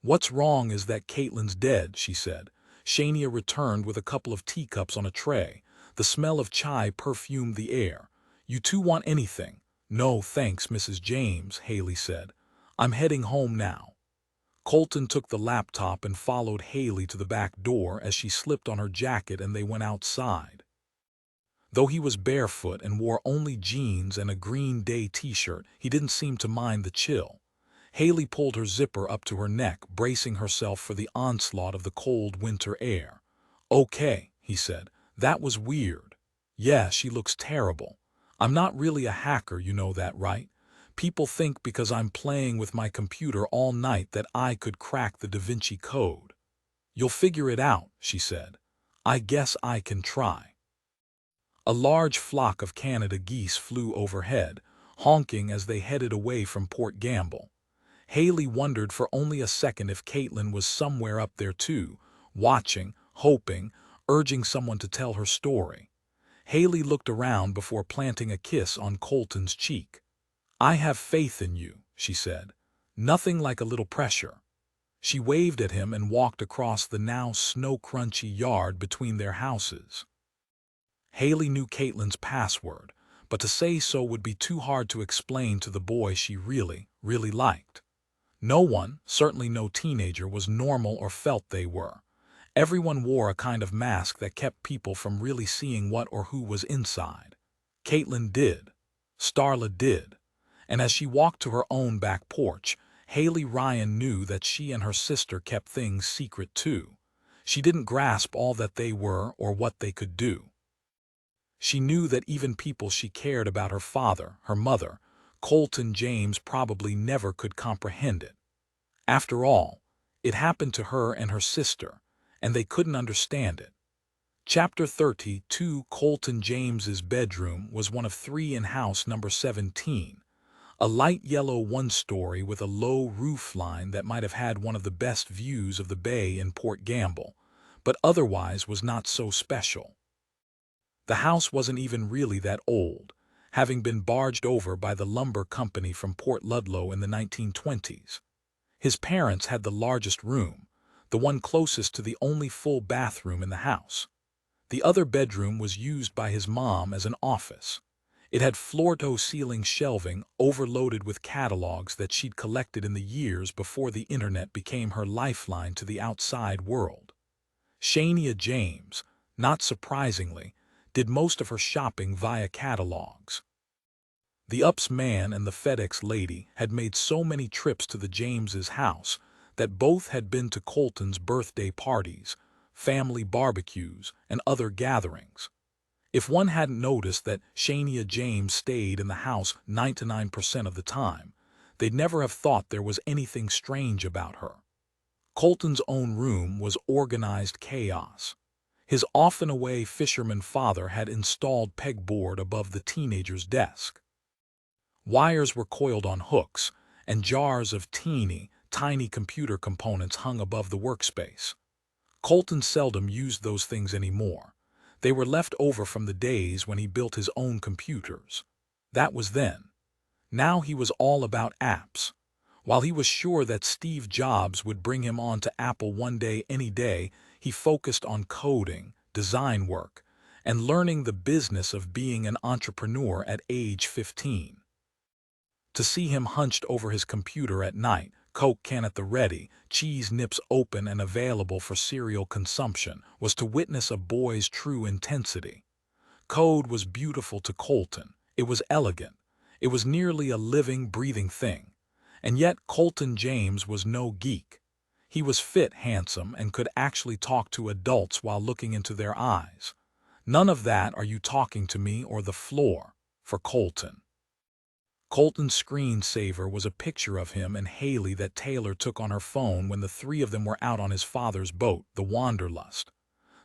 "What's wrong is that Katelyn's dead," she said. Shania returned with a couple of teacups on a tray. The smell of chai perfumed the air. "You two want anything?" "No, thanks, Mrs. James," Hayley said. "I'm heading home now." Colton took the laptop and followed Hayley to the back door as she slipped on her jacket and they went outside. Though he was barefoot and wore only jeans and a Green Day t-shirt, he didn't seem to mind the chill. Hayley pulled her zipper up to her neck, bracing herself for the onslaught of the cold winter air. "Okay," he said. "That was weird." "Yeah, she looks terrible. I'm not really a hacker, you know that, right? People think because I'm playing with my computer all night that I could crack the Da Vinci Code." "You'll figure it out," she said. "I guess I can try." A large flock of Canada geese flew overhead, honking as they headed away from Port Gamble. Hayley wondered for only a second if Katelyn was somewhere up there too, watching, hoping, urging someone to tell her story. Hayley looked around before planting a kiss on Colton's cheek. "I have faith in you," she said. "Nothing like a little pressure." She waved at him and walked across the now snow-crunchy yard between their houses. Hayley knew Katelyn's password, but to say so would be too hard to explain to the boy she really, really liked. No one, certainly no teenager, was normal or felt they were. Everyone wore a kind of mask that kept people from really seeing what or who was inside. Katelyn did. Starla did. And as she walked to her own back porch, Hayley Ryan knew that she and her sister kept things secret too. She didn't grasp all that they were or what they could do. She knew that even people she cared about, her father, her mother, Colton James, probably never could comprehend it. After all, it happened to her and her sister, and they couldn't understand it. Chapter 32. Colton James's bedroom was one of three in house number 17, a light yellow one-story with a low roofline that might have had one of the best views of the bay in Port Gamble, but otherwise was not so special. The house wasn't even really that old, having been barged over by the lumber company from Port Ludlow in the 1920s. His parents had the largest room, the one closest to the only full bathroom in the house. The other bedroom was used by his mom as an office. It had floor-to-ceiling shelving overloaded with catalogs that she'd collected in the years before the internet became her lifeline to the outside world. Shania James, not surprisingly, did most of her shopping via catalogs. The UPS man and the FedEx lady had made so many trips to the James's house that both had been to Colton's birthday parties, family barbecues, and other gatherings. If one hadn't noticed that Shania James stayed in the house 99% of the time, they'd never have thought there was anything strange about her. Colton's own room was organized chaos. His often-away fisherman father had installed pegboard above the teenager's desk. Wires were coiled on hooks, and jars of teeny, tiny computer components hung above the workspace. Colton seldom used those things anymore. They were left over from the days when he built his own computers. That was then. Now he was all about apps. While he was sure that Steve Jobs would bring him on to Apple one day, any day, he focused on coding, design work, and learning the business of being an entrepreneur at age 15. To see him hunched over his computer at night, Coke can at the ready, cheese nips open and available for cereal consumption, was to witness a boy's true intensity. Code was beautiful to Colton. It was elegant. It was nearly a living, breathing thing. And yet Colton James was no geek. He was fit, handsome, and could actually talk to adults while looking into their eyes. None of that "are you talking to me or the floor" for Colton. Colton's screensaver was a picture of him and Hayley that Taylor took on her phone when the three of them were out on his father's boat, the Wanderlust.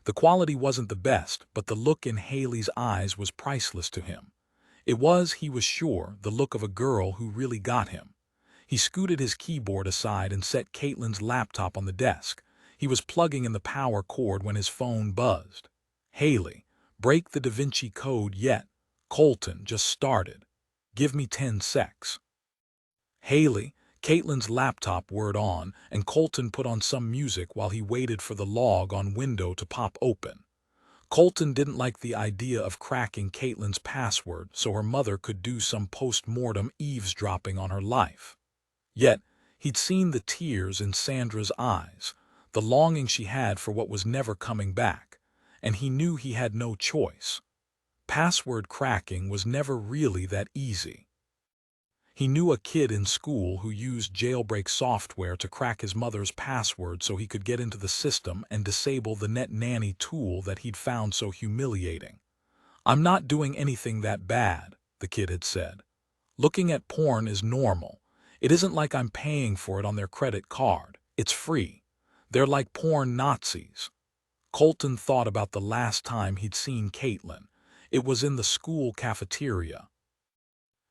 The quality wasn't the best, but the look in Hayley's eyes was priceless to him. It was, he was sure, the look of a girl who really got him. He scooted his keyboard aside and set Katelyn's laptop on the desk. He was plugging in the power cord when his phone buzzed. Hayley, break the Da Vinci Code yet. Colton just started. Give me 10 secs. Hayley, Katelyn's laptop whirred on, and Colton put on some music while he waited for the log on window to pop open. Colton didn't like the idea of cracking Katelyn's password so her mother could do some post-mortem eavesdropping on her life. Yet, he'd seen the tears in Sandra's eyes, the longing she had for what was never coming back, and he knew he had no choice. Password cracking was never really that easy. He knew a kid in school who used jailbreak software to crack his mother's password so he could get into the system and disable the net nanny tool that he'd found so humiliating. "I'm not doing anything that bad," the kid had said. "Looking at porn is normal. It isn't like I'm paying for it on their credit card. It's free. They're like porn Nazis." Colton thought about the last time he'd seen Katelyn. It was in the school cafeteria.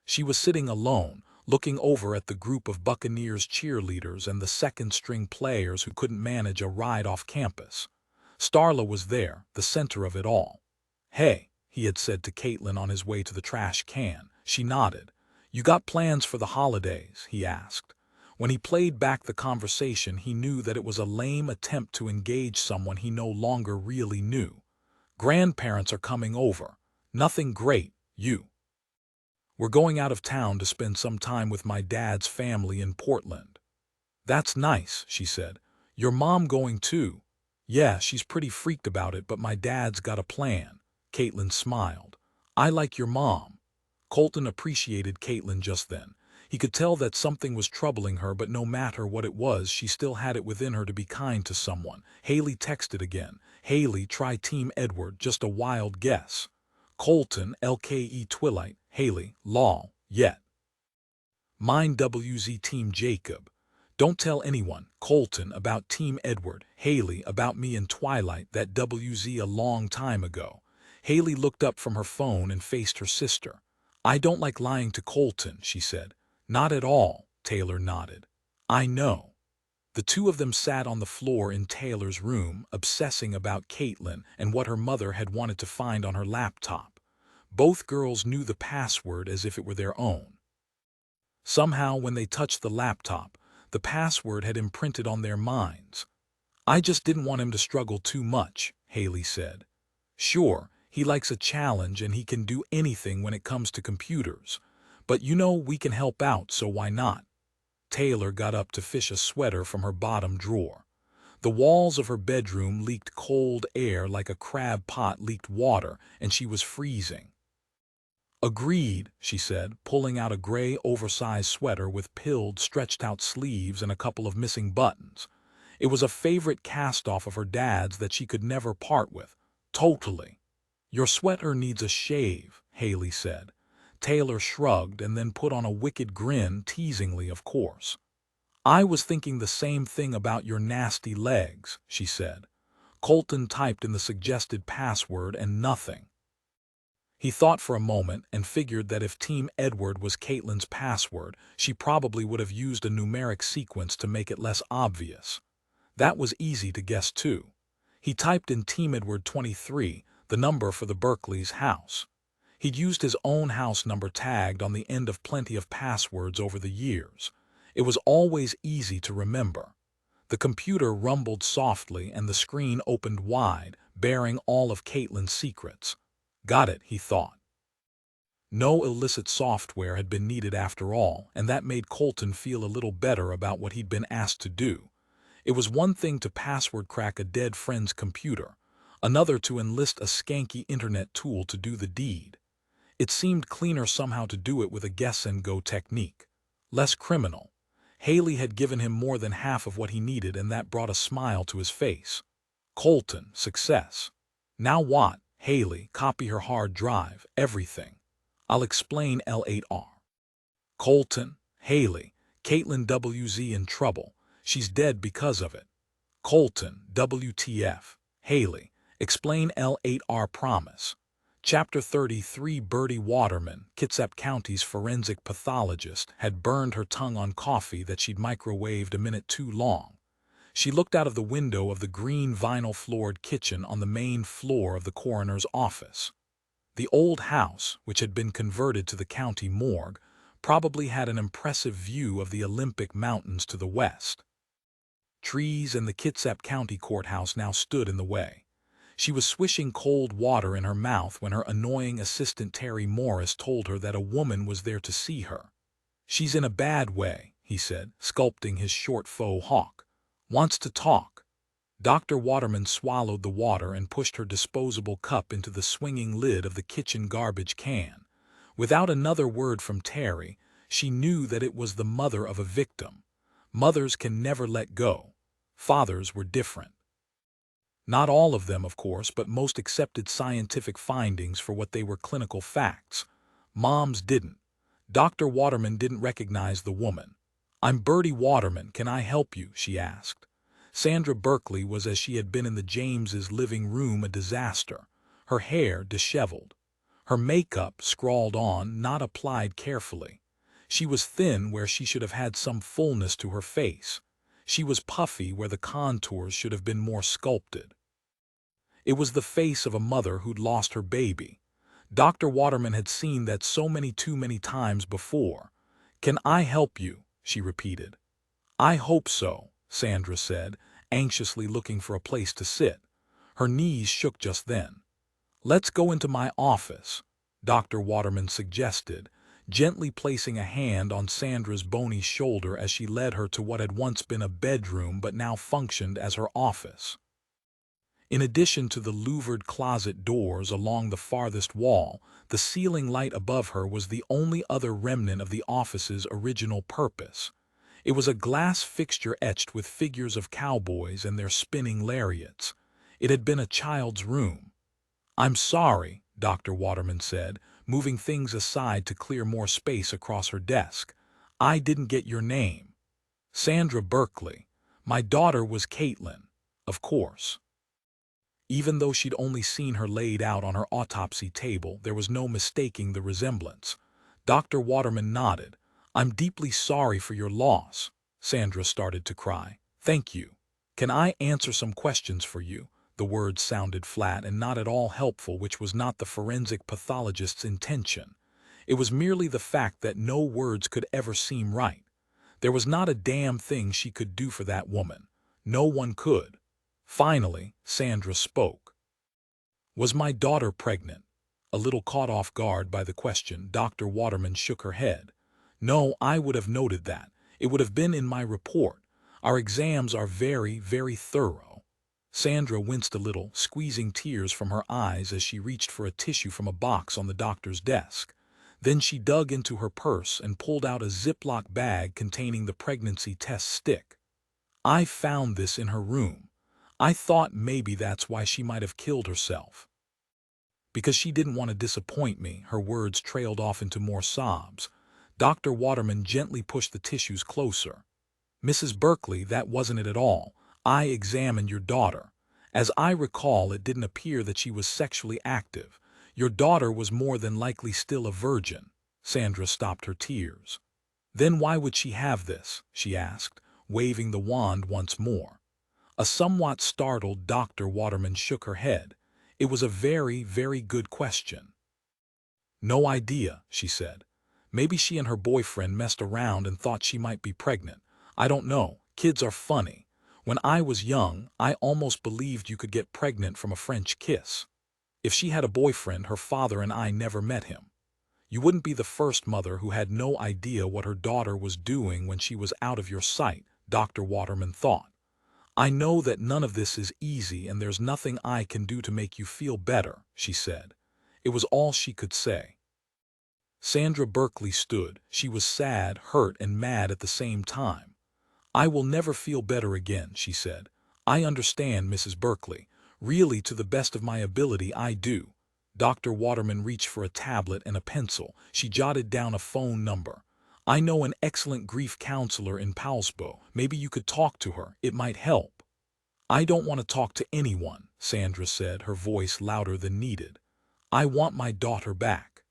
She was sitting alone, looking over at the group of Buccaneers cheerleaders and the second-string players who couldn't manage a ride off campus. Starla was there, the center of it all. "Hey," he had said to Katelyn on his way to the trash can. She nodded. "You got plans for the holidays?" he asked. When he played back the conversation, he knew that it was a lame attempt to engage someone he no longer really knew. "Grandparents are coming over. Nothing great, you." "We're going out of town to spend some time with my dad's family in Portland." "That's nice," she said. "Your mom going too?" "Yeah, she's pretty freaked about it, but my dad's got a plan." Katelyn smiled. "I like your mom." Colton appreciated Katelyn just then. He could tell that something was troubling her, but no matter what it was, she still had it within her to be kind to someone. Hayley texted again. "Hayley, try Team Edward, just a wild guess." Colton, LKE Twilight. Hayley, lol, yet. "Mine WZ Team Jacob. Don't tell anyone." Colton, about Team Edward. Hayley, about me and Twilight, that WZ a long time ago. Hayley looked up from her phone and faced her sister. "I don't like lying to Colton," she said. "Not at all," Taylor nodded. "I know." The two of them sat on the floor in Taylor's room, obsessing about Katelyn and what her mother had wanted to find on her laptop. Both girls knew the password as if it were their own. Somehow, when they touched the laptop, the password had imprinted on their minds. "I just didn't want him to struggle too much," Hayley said. "Sure, he likes a challenge and he can do anything when it comes to computers. But you know we can help out, so why not?" Taylor got up to fish a sweater from her bottom drawer. The walls of her bedroom leaked cold air like a crab pot leaked water, and she was freezing. "Agreed," she said, pulling out a gray oversized sweater with pilled, stretched-out sleeves and a couple of missing buttons. It was a favorite cast-off of her dad's that she could never part with. "Totally." "Your sweater needs a shave," Hayley said. Taylor shrugged and then put on a wicked grin, teasingly, of course. "I was thinking the same thing about your nasty legs," she said. Colton typed in the suggested password and nothing. He thought for a moment and figured that if Team Edward was Katelyn's password, she probably would have used a numeric sequence to make it less obvious. That was easy to guess too. He typed in Team Edward 23, the number for the Berkeley's house. He'd used his own house number tagged on the end of plenty of passwords over the years. It was always easy to remember. The computer rumbled softly and the screen opened wide, bearing all of Katelyn's secrets. Got it, he thought. No illicit software had been needed after all, and that made Colton feel a little better about what he'd been asked to do. It was one thing to password crack a dead friend's computer, another to enlist a skanky internet tool to do the deed. It seemed cleaner somehow to do it with a guess-and-go technique. Less criminal. Hayley had given him more than half of what he needed, and that brought a smile to his face. Colton, success. Now what? Hayley, copy her hard drive, everything. I'll explain L8R. Colton, Hayley, Katelyn WZ in trouble. She's dead because of it. Colton, WTF. Hayley, explain L8R promise. Chapter 33. Bertie Waterman, Kitsap County's forensic pathologist, had burned her tongue on coffee that she'd microwaved a minute too long. She looked out of the window of the green vinyl-floored kitchen on the main floor of the coroner's office. The old house, which had been converted to the county morgue, probably had an impressive view of the Olympic Mountains to the west. Trees and the Kitsap County courthouse now stood in the way. She was swishing cold water in her mouth when her annoying assistant Terry Morris told her that a woman was there to see her. "She's in a bad way," he said, sculpting his short faux hawk. "Wants to talk." Dr. Waterman swallowed the water and pushed her disposable cup into the swinging lid of the kitchen garbage can. Without another word from Terry, she knew that it was the mother of a victim. Mothers can never let go. Fathers were different. Not all of them, of course, but most accepted scientific findings for what they were clinical facts. Moms didn't. Dr. Waterman didn't recognize the woman. "I'm Bertie Waterman. Can I help you?" she asked. Sandra Berkeley was as she had been in the James's living room, a disaster. Her hair disheveled. Her makeup scrawled on, not applied carefully. She was thin where she should have had some fullness to her face. She was puffy where the contours should have been more sculpted. It was the face of a mother who'd lost her baby. Dr. Waterman had seen that so too many times before. "Can I help you?" she repeated. "I hope so," Sandra said, anxiously looking for a place to sit. Her knees shook just then. "Let's go into my office," Dr. Waterman suggested, gently placing a hand on Sandra's bony shoulder as she led her to what had once been a bedroom but now functioned as her office. In addition to the louvered closet doors along the farthest wall, the ceiling light above her was the only other remnant of the office's original purpose. It was a glass fixture etched with figures of cowboys and their spinning lariats. It had been a child's room. "I'm sorry," Dr. Waterman said, moving things aside to clear more space across her desk. "I didn't get your name." "Sandra Berkeley. My daughter was Katelyn, of course." Even though she'd only seen her laid out on her autopsy table, there was no mistaking the resemblance. Dr. Waterman nodded. "I'm deeply sorry for your loss." Sandra started to cry. "Thank you. Can I answer some questions for you?" The words sounded flat and not at all helpful, which was not the forensic pathologist's intention. It was merely the fact that no words could ever seem right. There was not a damn thing she could do for that woman. No one could. Finally, Sandra spoke. "Was my daughter pregnant?" A little caught off guard by the question, Dr. Waterman shook her head. "No, I would have noted that. It would have been in my report. Our exams are very, very thorough." Sandra winced a little, squeezing tears from her eyes as she reached for a tissue from a box on the doctor's desk. Then she dug into her purse and pulled out a Ziploc bag containing the pregnancy test stick. "I found this in her room. I thought maybe that's why she might have killed herself. Because she didn't want to disappoint me." Her words trailed off into more sobs. Dr. Waterman gently pushed the tissues closer. "Mrs. Berkeley, that wasn't it at all. I examined your daughter. As I recall, it didn't appear that she was sexually active. Your daughter was more than likely still a virgin." Sandra stopped her tears. "Then why would she have this?" she asked, waving the wand once more. A somewhat startled Dr. Waterman shook her head. "It was a very, very good question." "No idea," she said. "Maybe she and her boyfriend messed around and thought she might be pregnant. I don't know. Kids are funny. When I was young, I almost believed you could get pregnant from a French kiss. If she had a boyfriend, her father and I never met him. You wouldn't be the first mother who had no idea what her daughter was doing when she was out of your sight," Dr. Waterman thought. "I know that none of this is easy and there's nothing I can do to make you feel better," she said. It was all she could say. Sandra Berkeley stood. She was sad, hurt, and mad at the same time. "I will never feel better again," she said. "I understand, Mrs. Berkeley. Really, to the best of my ability, I do." Dr. Waterman reached for a tablet and a pencil. She jotted down a phone number. "I know an excellent grief counselor in Paulsbo. Maybe you could talk to her. It might help." "I don't want to talk to anyone," Sandra said, her voice louder than needed. I want my daughter back.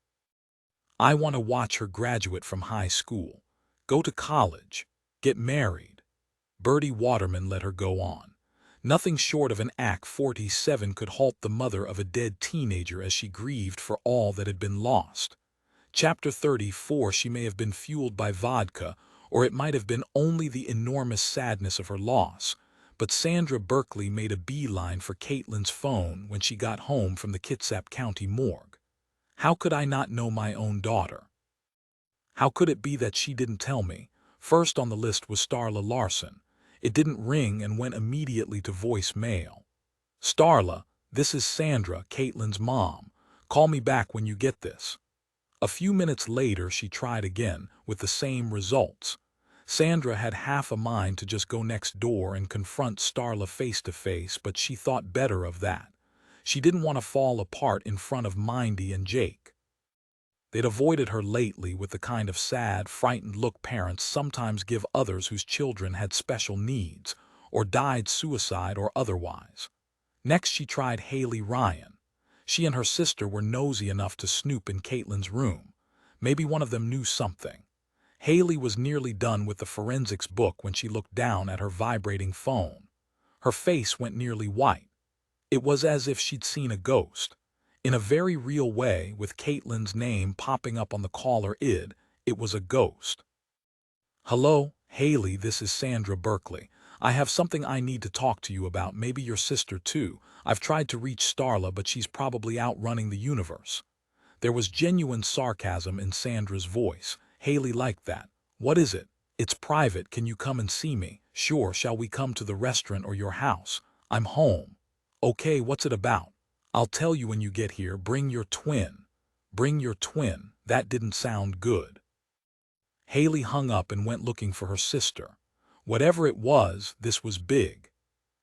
I want to watch her graduate from high school, go to college, get married. Bertie Waterman let her go on. Nothing short of an Act 47 could halt the mother of a dead teenager as she grieved for all that had been lost. Chapter 34. She may have been fueled by vodka, or it might have been only the enormous sadness of her loss, but Sandra Berkeley made a beeline for Katelyn's phone when she got home from the Kitsap County morgue. How could I not know my own daughter? How could it be that she didn't tell me? First on the list was Starla Larson. It didn't ring and went immediately to voicemail. Starla, this is Sandra, Katelyn's mom. Call me back when you get this. A few minutes later she tried again, with the same results. Sandra had half a mind to just go next door and confront Starla face to face, but she thought better of that. She didn't want to fall apart in front of Mindy and Jake. They'd avoided her lately with the kind of sad, frightened look parents sometimes give others whose children had special needs, or died suicide or otherwise. Next she tried Hayley Ryan. She and her sister were nosy enough to snoop in Katelyn's room. Maybe one of them knew something. Hayley was nearly done with the forensics book when she looked down at her vibrating phone. Her face went nearly white. It was as if she'd seen a ghost. In a very real way, with Katelyn's name popping up on the caller ID, it was a ghost. Hello, Hayley, this is Sandra Berkeley. I have something I need to talk to you about, maybe your sister too. I've tried to reach Starla, but she's probably out running the universe. There was genuine sarcasm in Sandra's voice. Hayley liked that. What is it? It's private, can you come and see me? Sure, shall we come to the restaurant or your house? I'm home. Okay, what's it about? I'll tell you when you get here. Bring your twin. Bring your twin. That didn't sound good. Hayley hung up and went looking for her sister. Whatever it was, this was big.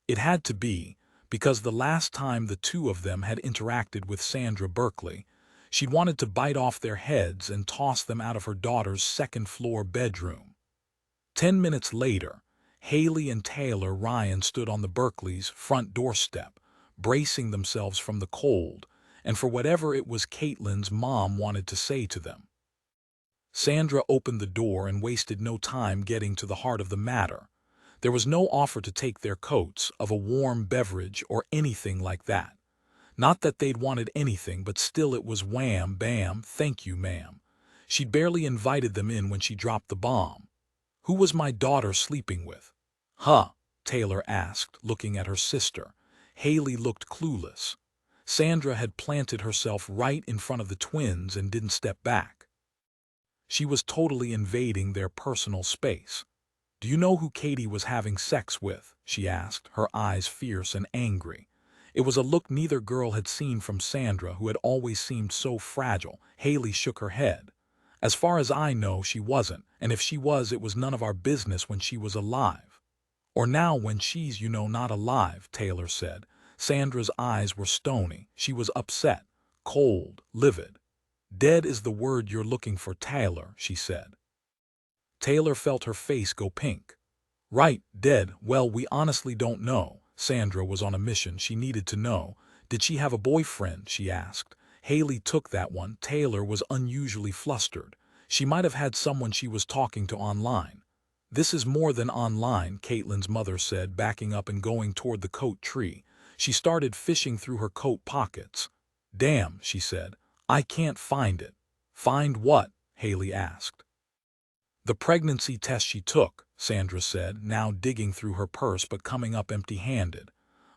It had to be, because the last time the two of them had interacted with Sandra Berkeley, she'd wanted to bite off their heads and toss them out of her daughter's second-floor bedroom. 10 minutes later, Hayley and Taylor Ryan stood on the Berkeleys' front doorstep, bracing themselves from the cold, and for whatever it was Katelyn's mom wanted to say to them. Sandra opened the door and wasted no time getting to the heart of the matter. There was no offer to take their coats, of a warm beverage, or anything like that. Not that they'd wanted anything, but still it was wham, bam, thank you, ma'am. She'd barely invited them in when she dropped the bomb. Who was my daughter sleeping with? Huh? Taylor asked, looking at her sister. Hayley looked clueless. Sandra had planted herself right in front of the twins and didn't step back. She was totally invading their personal space. Do you know who Katie was having sex with? She asked, her eyes fierce and angry. It was a look neither girl had seen from Sandra, who had always seemed so fragile. Hayley shook her head. As far as I know, she wasn't, and if she was, it was none of our business when she was alive. Or now when she's, not alive, Taylor said. Sandra's eyes were stony. She was upset, cold, livid. Dead is the word you're looking for, Taylor, she said. Taylor felt her face go pink. Right, dead. Well, we honestly don't know. Sandra was on a mission. She needed to know. Did she have a boyfriend? She asked. Hayley took that one. Taylor was unusually flustered. She might have had someone she was talking to online. This is more than online, Katelyn's mother said, backing up and going toward the coat tree. She started fishing through her coat pockets. Damn, she said. I can't find it. Find what? Hayley asked. The pregnancy test she took, Sandra said, now digging through her purse but coming up empty-handed.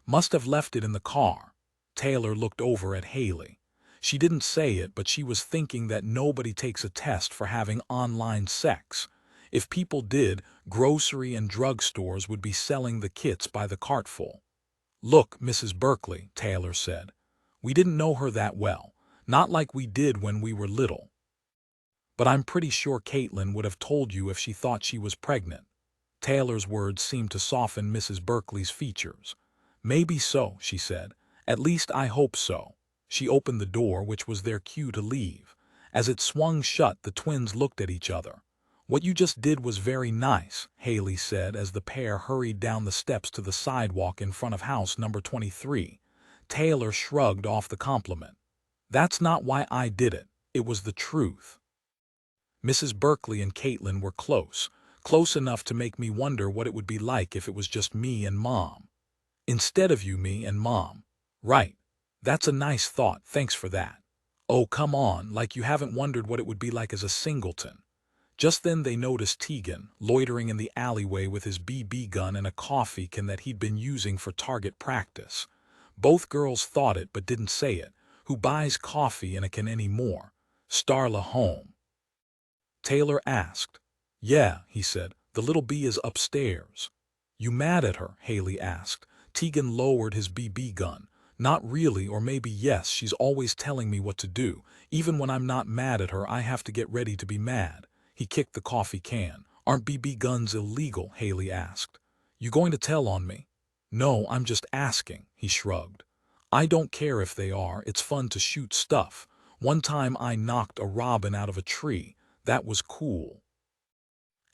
Must have left it in the car. Taylor looked over at Hayley. She didn't say it, but she was thinking that nobody takes a test for having online sex. If people did, grocery and drug stores would be selling the kits by the cartful. Look, Mrs. Berkeley, Taylor said. We didn't know her that well. Not like we did when we were little. But I'm pretty sure Katelyn would have told you if she thought she was pregnant. Taylor's words seemed to soften Mrs. Berkeley's features. Maybe so, she said. At least I hope so. She opened the door, which was their cue to leave. As it swung shut, the twins looked at each other. What you just did was very nice, Hayley said as the pair hurried down the steps to the sidewalk in front of house number 23. Taylor shrugged off the compliment. That's not why I did it. It was the truth. Mrs. Berkeley and Katelyn were close, close enough to make me wonder what it would be like if it was just me and Mom. Instead of you, me and Mom. Right. That's a nice thought, thanks for that. Oh, come on, like you haven't wondered what it would be like as a singleton. Just then they noticed Tegan, loitering in the alleyway with his BB gun and a coffee can that he'd been using for target practice. Both girls thought it but didn't say it. Who buys coffee in a can anymore? Starla home? Taylor asked. Yeah, he said, the little bee is upstairs. You mad at her? Hayley asked. Tegan lowered his BB gun. Not really, or maybe yes, she's always telling me what to do. Even when I'm not mad at her, I have to get ready to be mad. He kicked the coffee can. Aren't BB guns illegal? Hayley asked. You going to tell on me? No, I'm just asking, he shrugged. I don't care if they are, it's fun to shoot stuff. One time I knocked a robin out of a tree. That was cool.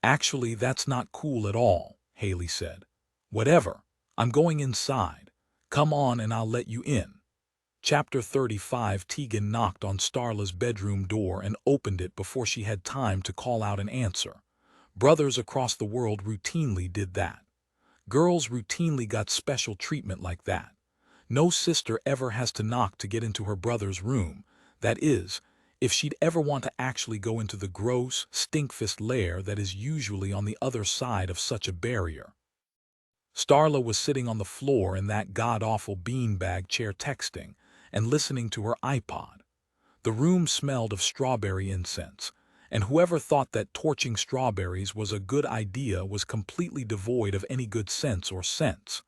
Actually, that's not cool at all, Hayley said. Whatever. I'm going inside. Come on and I'll let you in. Chapter 35. Tegan knocked on Starla's bedroom door and opened it before she had time to call out an answer. Brothers across the world routinely did that. Girls routinely got special treatment like that. No sister ever has to knock to get into her brother's room. That is, if she'd ever want to actually go into the gross, stinkfist lair that is usually on the other side of such a barrier. Starla was sitting on the floor in that god-awful beanbag chair texting and listening to her iPod. The room smelled of strawberry incense, and whoever thought that torching strawberries was a good idea was completely devoid of any good sense or sense.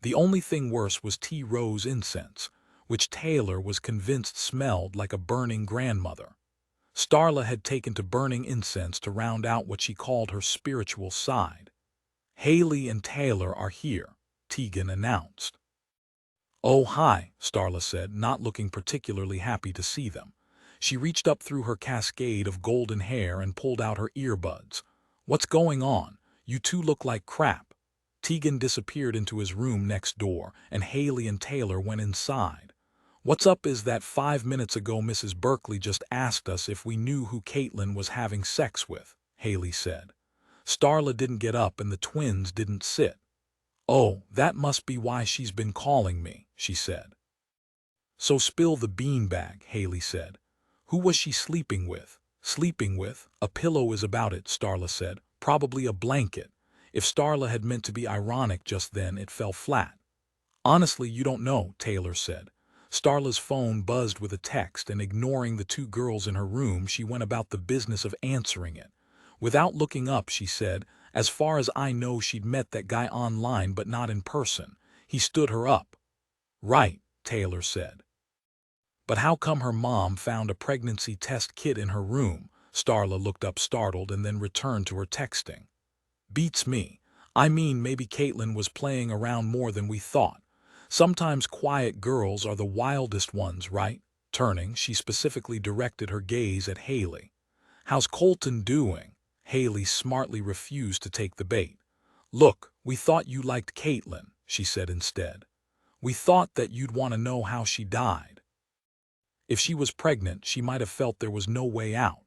The only thing worse was tea rose incense, which Taylor was convinced smelled like a burning grandmother. Starla had taken to burning incense to round out what she called her spiritual side. Hayley and Taylor are here, Tegan announced. Oh, hi, Starla said, not looking particularly happy to see them. She reached up through her cascade of golden hair and pulled out her earbuds. What's going on? You two look like crap. Tegan disappeared into his room next door, and Hayley and Taylor went inside. What's up is that 5 minutes ago Mrs. Berkeley just asked us if we knew who Katelyn was having sex with, Hayley said. Starla didn't get up and the twins didn't sit. Oh, that must be why she's been calling me, she said. So spill the beanbag, Hayley said. Who was she sleeping with? Sleeping with? A pillow is about it, Starla said. Probably a blanket. If Starla had meant to be ironic just then, it fell flat. Honestly, you don't know, Taylor said. Starla's phone buzzed with a text, and ignoring the two girls in her room, she went about the business of answering it. Without looking up, she said, as far as I know, she'd met that guy online but not in person. He stood her up. Right, Taylor said. But how come her mom found a pregnancy test kit in her room? Starla looked up startled and then returned to her texting. Beats me. I mean, maybe Katelyn was playing around more than we thought. Sometimes quiet girls are the wildest ones, right? Turning, she specifically directed her gaze at Hayley. How's Colton doing? Hayley smartly refused to take the bait. Look, we thought you liked Katelyn, she said instead. We thought that you'd want to know how she died. If she was pregnant, she might have felt there was no way out.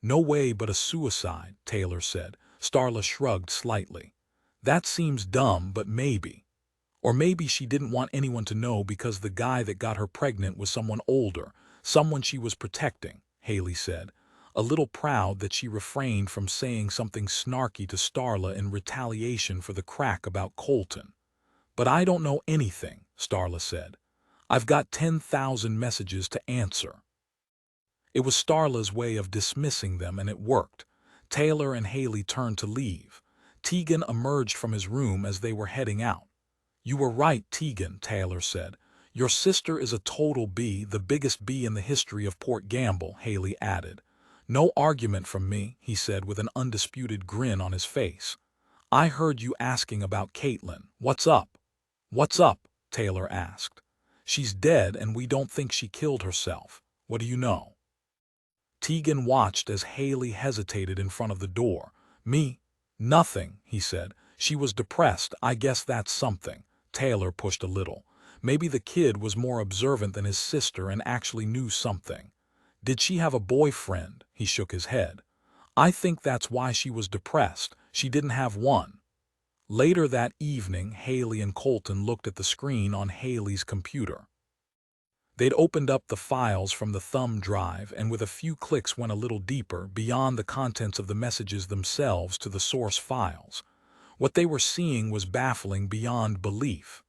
No way but a suicide, Taylor said. Starla shrugged slightly. That seems dumb, but maybe. Or maybe she didn't want anyone to know because the guy that got her pregnant was someone older, someone she was protecting, Hayley said, a little proud that she refrained from saying something snarky to Starla in retaliation for the crack about Colton. But I don't know anything, Starla said. I've got 10,000 messages to answer. It was Starla's way of dismissing them, and it worked. Taylor and Hayley turned to leave. Tegan emerged from his room as they were heading out. You were right, Tegan, Taylor said. Your sister is a total bee, the biggest bee in the history of Port Gamble, Hayley added. No argument from me, he said with an undisputed grin on his face. I heard you asking about Katelyn. What's up? What's up? Taylor asked. She's dead and we don't think she killed herself. What do you know? Tegan watched as Hayley hesitated in front of the door. Me? Nothing, he said. She was depressed. I guess that's something. Taylor pushed a little. Maybe the kid was more observant than his sister and actually knew something. Did she have a boyfriend? He shook his head. I think that's why she was depressed. She didn't have one. Later that evening, Hayley and Colton looked at the screen on Hayley's computer. They'd opened up the files from the thumb drive and with a few clicks went a little deeper, beyond the contents of the messages themselves to the source files. What they were seeing was baffling beyond belief.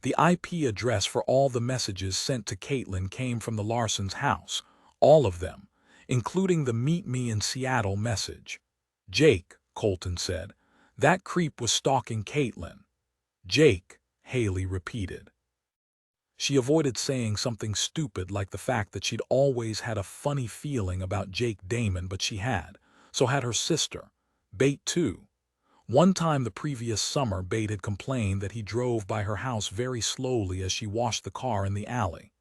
The IP address for all the messages sent to Katelyn came from the Larsens' house, all of them, including the "Meet me in Seattle" message. Jake, Colton said. That creep was stalking Katelyn. Jake, Hayley repeated. She avoided saying something stupid like the fact that she'd always had a funny feeling about Jake Damon, but she had. So had her sister, Bate too. One time the previous summer, Bate had complained that he drove by her house very slowly as she washed the car in the alley.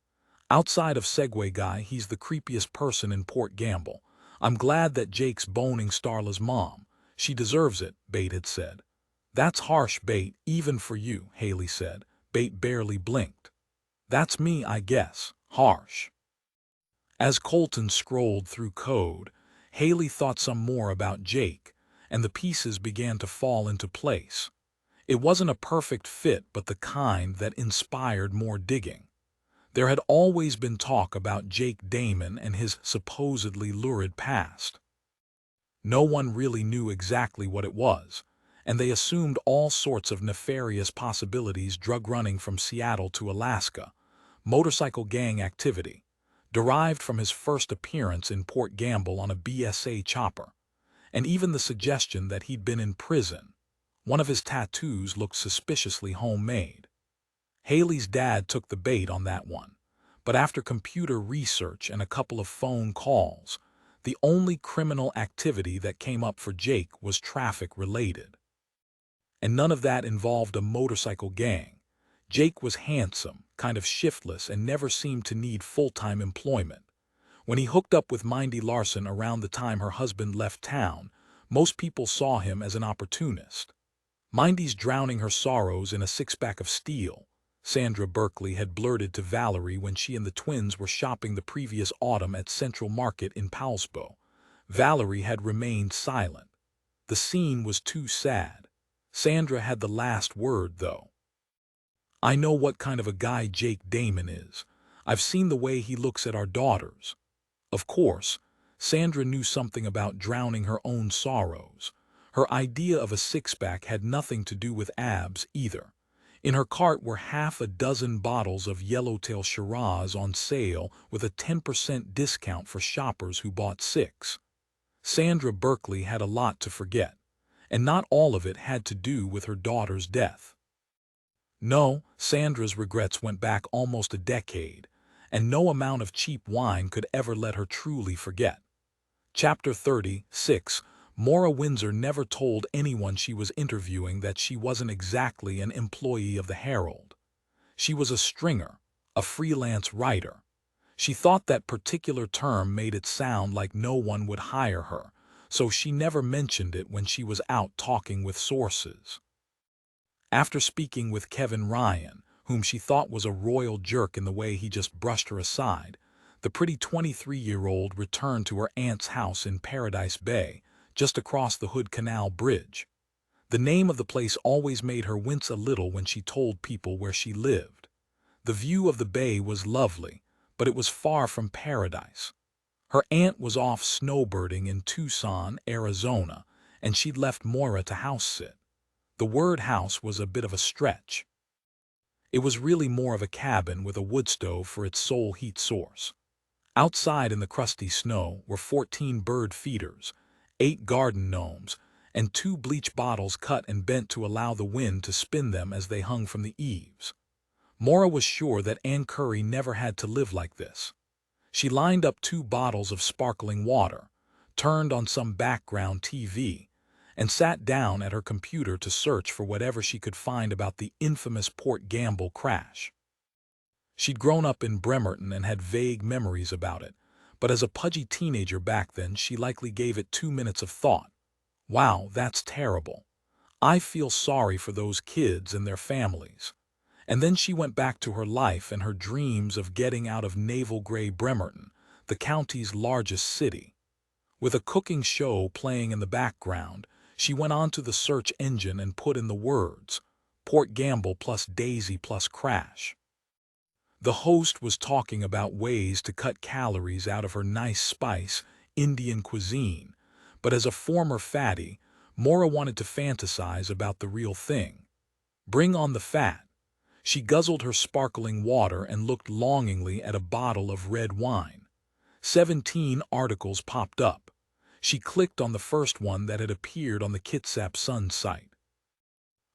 Outside of Segway Guy, he's the creepiest person in Port Gamble. I'm glad that Jake's boning Starla's mom. She deserves it, Bate had said. That's harsh, Bate, even for you, Hayley said. Bate barely blinked. That's me, I guess. Harsh. As Colton scrolled through code, Hayley thought some more about Jake, and the pieces began to fall into place. It wasn't a perfect fit, but the kind that inspired more digging. There had always been talk about Jake Damon and his supposedly lurid past. No one really knew exactly what it was, and they assumed all sorts of nefarious possibilities: drug running from Seattle to Alaska, motorcycle gang activity, derived from his first appearance in Port Gamble on a BSA chopper, and even the suggestion that he'd been in prison. One of his tattoos looked suspiciously homemade. Hayley's dad took the bait on that one, but after computer research and a couple of phone calls, the only criminal activity that came up for Jake was traffic-related. And none of that involved a motorcycle gang. Jake was handsome, kind of shiftless, and never seemed to need full-time employment. When he hooked up with Mindy Larsen around the time her husband left town, most people saw him as an opportunist. Mindy's drowning her sorrows in a six-pack of steel, Sandra Berkeley had blurted to Valerie when she and the twins were shopping the previous autumn at Central Market in Poulsbo. Valerie had remained silent. The scene was too sad. Sandra had the last word, though. I know what kind of a guy Jake Damon is. I've seen the way he looks at our daughters. Of course, Sandra knew something about drowning her own sorrows. Her idea of a six-pack had nothing to do with abs either. In her cart were half a dozen bottles of Yellowtail Shiraz on sale with a 10% discount for shoppers who bought 6. Sandra Berkeley had a lot to forget, and not all of it had to do with her daughter's death. No, Sandra's regrets went back almost a decade, and no amount of cheap wine could ever let her truly forget. Chapter 36. Maura Windsor never told anyone she was interviewing that she wasn't exactly an employee of the Herald. She was a stringer, a freelance writer. She thought that particular term made it sound like no one would hire her, so she never mentioned it when she was out talking with sources. After speaking with Kevin Ryan, whom she thought was a royal jerk in the way he just brushed her aside, the pretty 23-year-old returned to her aunt's house in Paradise Bay, just across the Hood Canal Bridge. The name of the place always made her wince a little when she told people where she lived. The view of the bay was lovely, but it was far from paradise. Her aunt was off snowbirding in Tucson, Arizona, and she'd left Maura to house-sit. The word house was a bit of a stretch. It was really more of a cabin with a wood stove for its sole heat source. Outside in the crusty snow were 14 bird feeders, 8 garden gnomes, and 2 bleach bottles cut and bent to allow the wind to spin them as they hung from the eaves. Maura was sure that Ann Curry never had to live like this. She lined up 2 bottles of sparkling water, turned on some background TV, and sat down at her computer to search for whatever she could find about the infamous Port Gamble crash. She'd grown up in Bremerton and had vague memories about it, but as a pudgy teenager back then she likely gave it 2 minutes of thought. Wow, that's terrible. I feel sorry for those kids and their families. And then she went back to her life and her dreams of getting out of Naval Grey Bremerton, the county's largest city. With a cooking show playing in the background, she went onto the search engine and put in the words, Port Gamble plus Daisy plus Crash. The host was talking about ways to cut calories out of her nice spice Indian cuisine, but as a former fatty, Maura wanted to fantasize about the real thing. Bring on the fat. She guzzled her sparkling water and looked longingly at a bottle of red wine. 17 articles popped up. She clicked on the first one that had appeared on the Kitsap Sun site.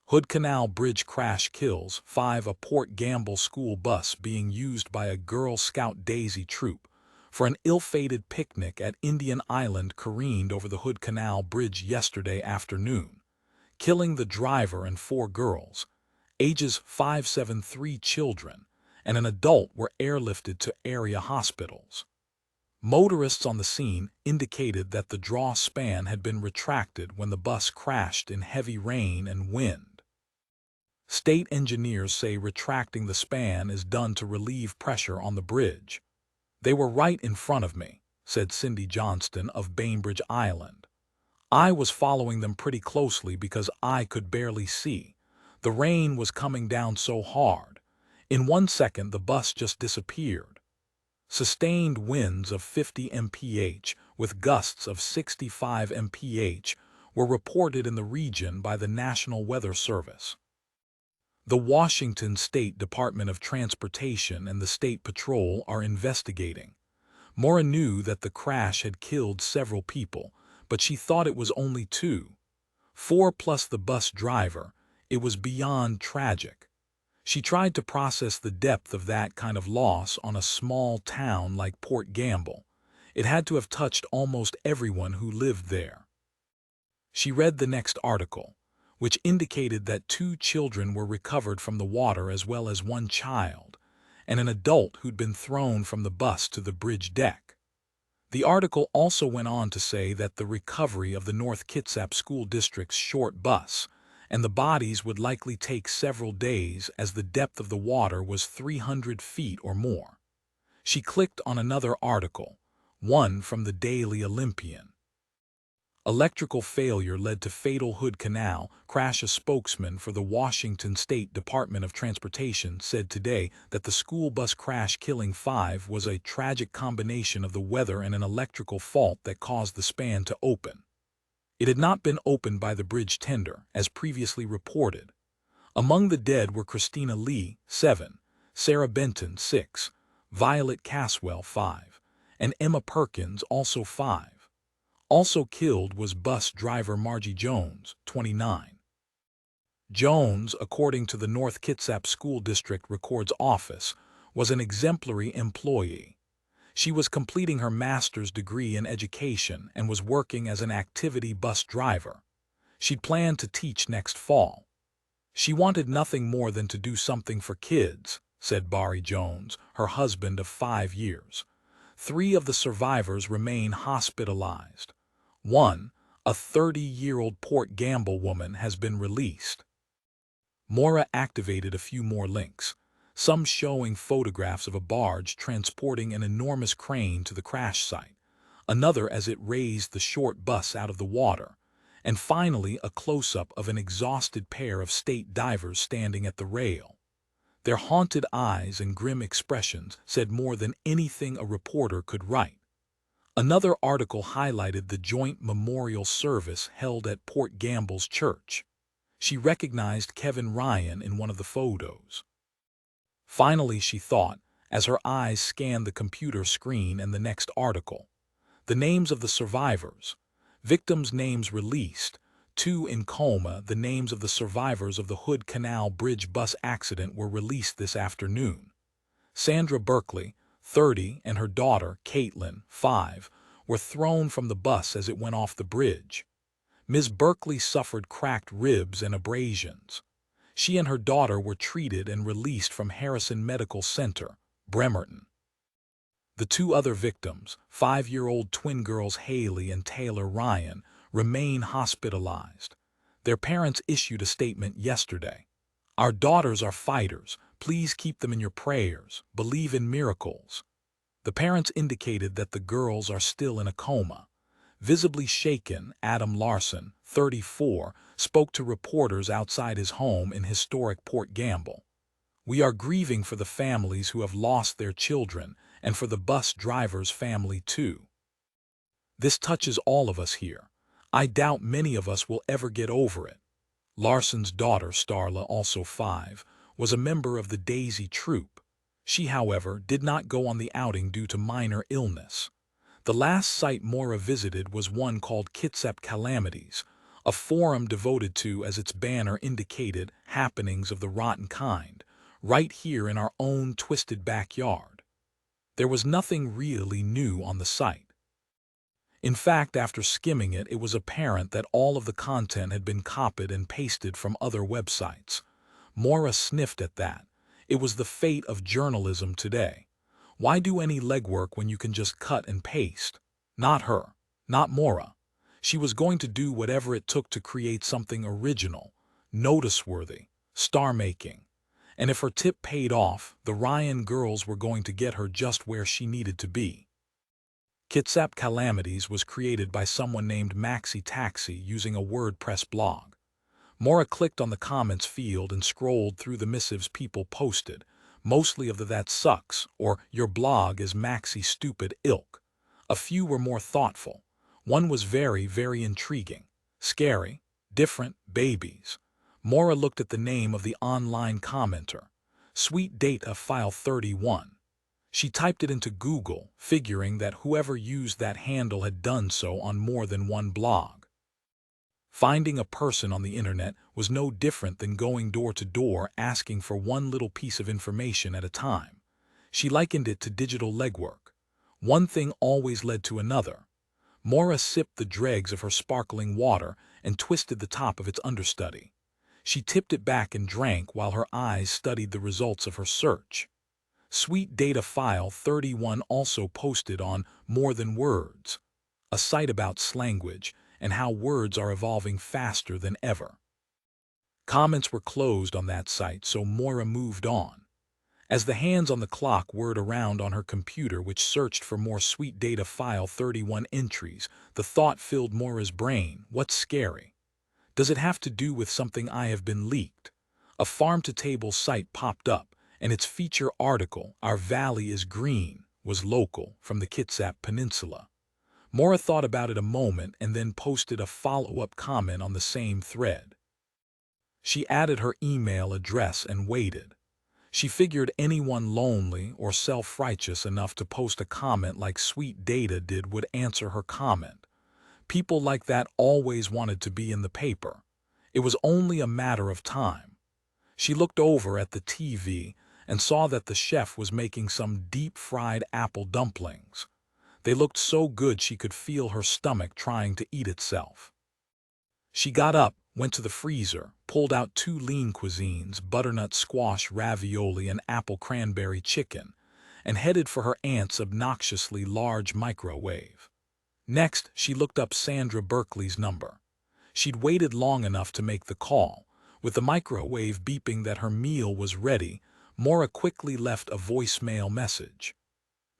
Hood Canal Bridge crash kills 5. A Port Gamble school bus being used by a Girl Scout Daisy troop for an ill-fated picnic at Indian Island careened over the Hood Canal Bridge yesterday afternoon, killing the driver and 4 girls, ages 5, 7, 3 children, and an adult were airlifted to area hospitals. Motorists on the scene indicated that the draw span had been retracted when the bus crashed in heavy rain and wind. State engineers say retracting the span is done to relieve pressure on the bridge. They were right in front of me, said Cindy Johnston of Bainbridge Island. I was following them pretty closely because I could barely see. The rain was coming down so hard. In 1 second, the bus just disappeared. Sustained winds of 50 mph with gusts of 65 mph were reported in the region by the National Weather Service. The Washington State Department of Transportation and the State Patrol are investigating. Maura knew that the crash had killed several people, but she thought it was only 2. 4 plus the bus driver. It was beyond tragic. She tried to process the depth of that kind of loss on a small town like Port Gamble. It had to have touched almost everyone who lived there. She read the next article, which indicated that 2 children were recovered from the water as well as 1 child, and an adult who'd been thrown from the bus to the bridge deck. The article also went on to say that the recovery of the North Kitsap School District's short bus and the bodies would likely take several days as the depth of the water was 300 feet or more. She clicked on another article, one from the Daily Olympian. Electrical failure led to fatal Hood Canal crash. A spokesman for the Washington State Department of Transportation said today that the school bus crash killing 5 was a tragic combination of the weather and an electrical fault that caused the span to open. It had not been opened by the bridge tender, as previously reported. Among the dead were Christina Lee, 7, Sarah Benton, 6, Violet Caswell, 5, and Emma Perkins, also 5. Also killed was bus driver Margie Jones, 29. Jones, according to the North Kitsap School District Records Office, was an exemplary employee. She was completing her master's degree in education and was working as an activity bus driver. She'd planned to teach next fall. She wanted nothing more than to do something for kids, said Barry Jones, her husband of 5 years. 3 of the survivors remain hospitalized. 1, a 30-year-old Port Gamble woman, has been released. Maura activated a few more links, some showing photographs of a barge transporting an enormous crane to the crash site, another as it raised the short bus out of the water, and finally a close-up of an exhausted pair of state divers standing at the rail. Their haunted eyes and grim expressions said more than anything a reporter could write. Another article highlighted the joint memorial service held at Port Gamble's church. She recognized Kevin Ryan in one of the photos. Finally, she thought, as her eyes scanned the computer screen and the next article. The names of the survivors. Victims' names released. 2 in coma. The names of the survivors of the Hood Canal Bridge bus accident were released this afternoon. Sandra Berkeley, 30, and her daughter, Katelyn, 5, were thrown from the bus as it went off the bridge. Ms. Berkeley suffered cracked ribs and abrasions. She and her daughter were treated and released from Harrison Medical Center, Bremerton. The 2 other victims, 5-year-old twin girls Hayley and Taylor Ryan, remain hospitalized. Their parents issued a statement yesterday. Our daughters are fighters. Please keep them in your prayers. Believe in miracles. The parents indicated that the girls are still in a coma. Visibly shaken, Adam Larson, 34, spoke to reporters outside his home in historic Port Gamble. We are grieving for the families who have lost their children and for the bus driver's family too. This touches all of us here. I doubt many of us will ever get over it. Larson's daughter, Starla, also 5, was a member of the Daisy Troop. She, however, did not go on the outing due to minor illness. The last site Maura visited was one called Kitsap Calamities, a forum devoted to, as its banner indicated, happenings of the rotten kind, right here in our own twisted backyard. There was nothing really new on the site. In fact, after skimming it, it was apparent that all of the content had been copied and pasted from other websites. Maura sniffed at that. It was the fate of journalism today. Why do any legwork when you can just cut and paste? Not her. Not Maura. She was going to do whatever it took to create something original, noticeworthy, star-making. And if her tip paid off, the Ryan girls were going to get her just where she needed to be. Kitsap Calamities was created by someone named Maxi Taxi using a WordPress blog. Maura clicked on the comments field and scrolled through the missives people posted, mostly of the "that sucks" or "your blog is maxi stupid" ilk. A few were more thoughtful. One was very, very intriguing. Scary, different, babies. Maura looked at the name of the online commenter. Sweet Data File 31. She typed it into Google, figuring that whoever used that handle had done so on more than one blog. Finding a person on the internet was no different than going door to door asking for one little piece of information at a time. She likened it to digital legwork. One thing always led to another. Maura sipped the dregs of her sparkling water and twisted the top of its understudy. She tipped it back and drank while her eyes studied the results of her search. Sweet Data File 31 also posted on More Than Words, a site about slanguage and how words are evolving faster than ever. Comments were closed on that site, so Maura moved on. As the hands on the clock whirred around on her computer, which searched for more Sweet Data File 31 entries, the thought filled Maura's brain: what's scary? Does it have to do with something I have been leaked? A farm-to-table site popped up, and its feature article, "Our Valley is Green," was local, from the Kitsap Peninsula. Maura thought about it a moment and then posted a follow-up comment on the same thread. She added her email address and waited. She figured anyone lonely or self-righteous enough to post a comment like Sweet Data did would answer her comment. People like that always wanted to be in the paper. It was only a matter of time. She looked over at the TV and saw that the chef was making some deep-fried apple dumplings. They looked so good she could feel her stomach trying to eat itself. She got up, went to the freezer, pulled out 2 lean cuisines, butternut squash ravioli and apple cranberry chicken, and headed for her aunt's obnoxiously large microwave. Next, she looked up Sandra Berkeley's number. She'd waited long enough to make the call. With the microwave beeping that her meal was ready, Maura quickly left a voicemail message.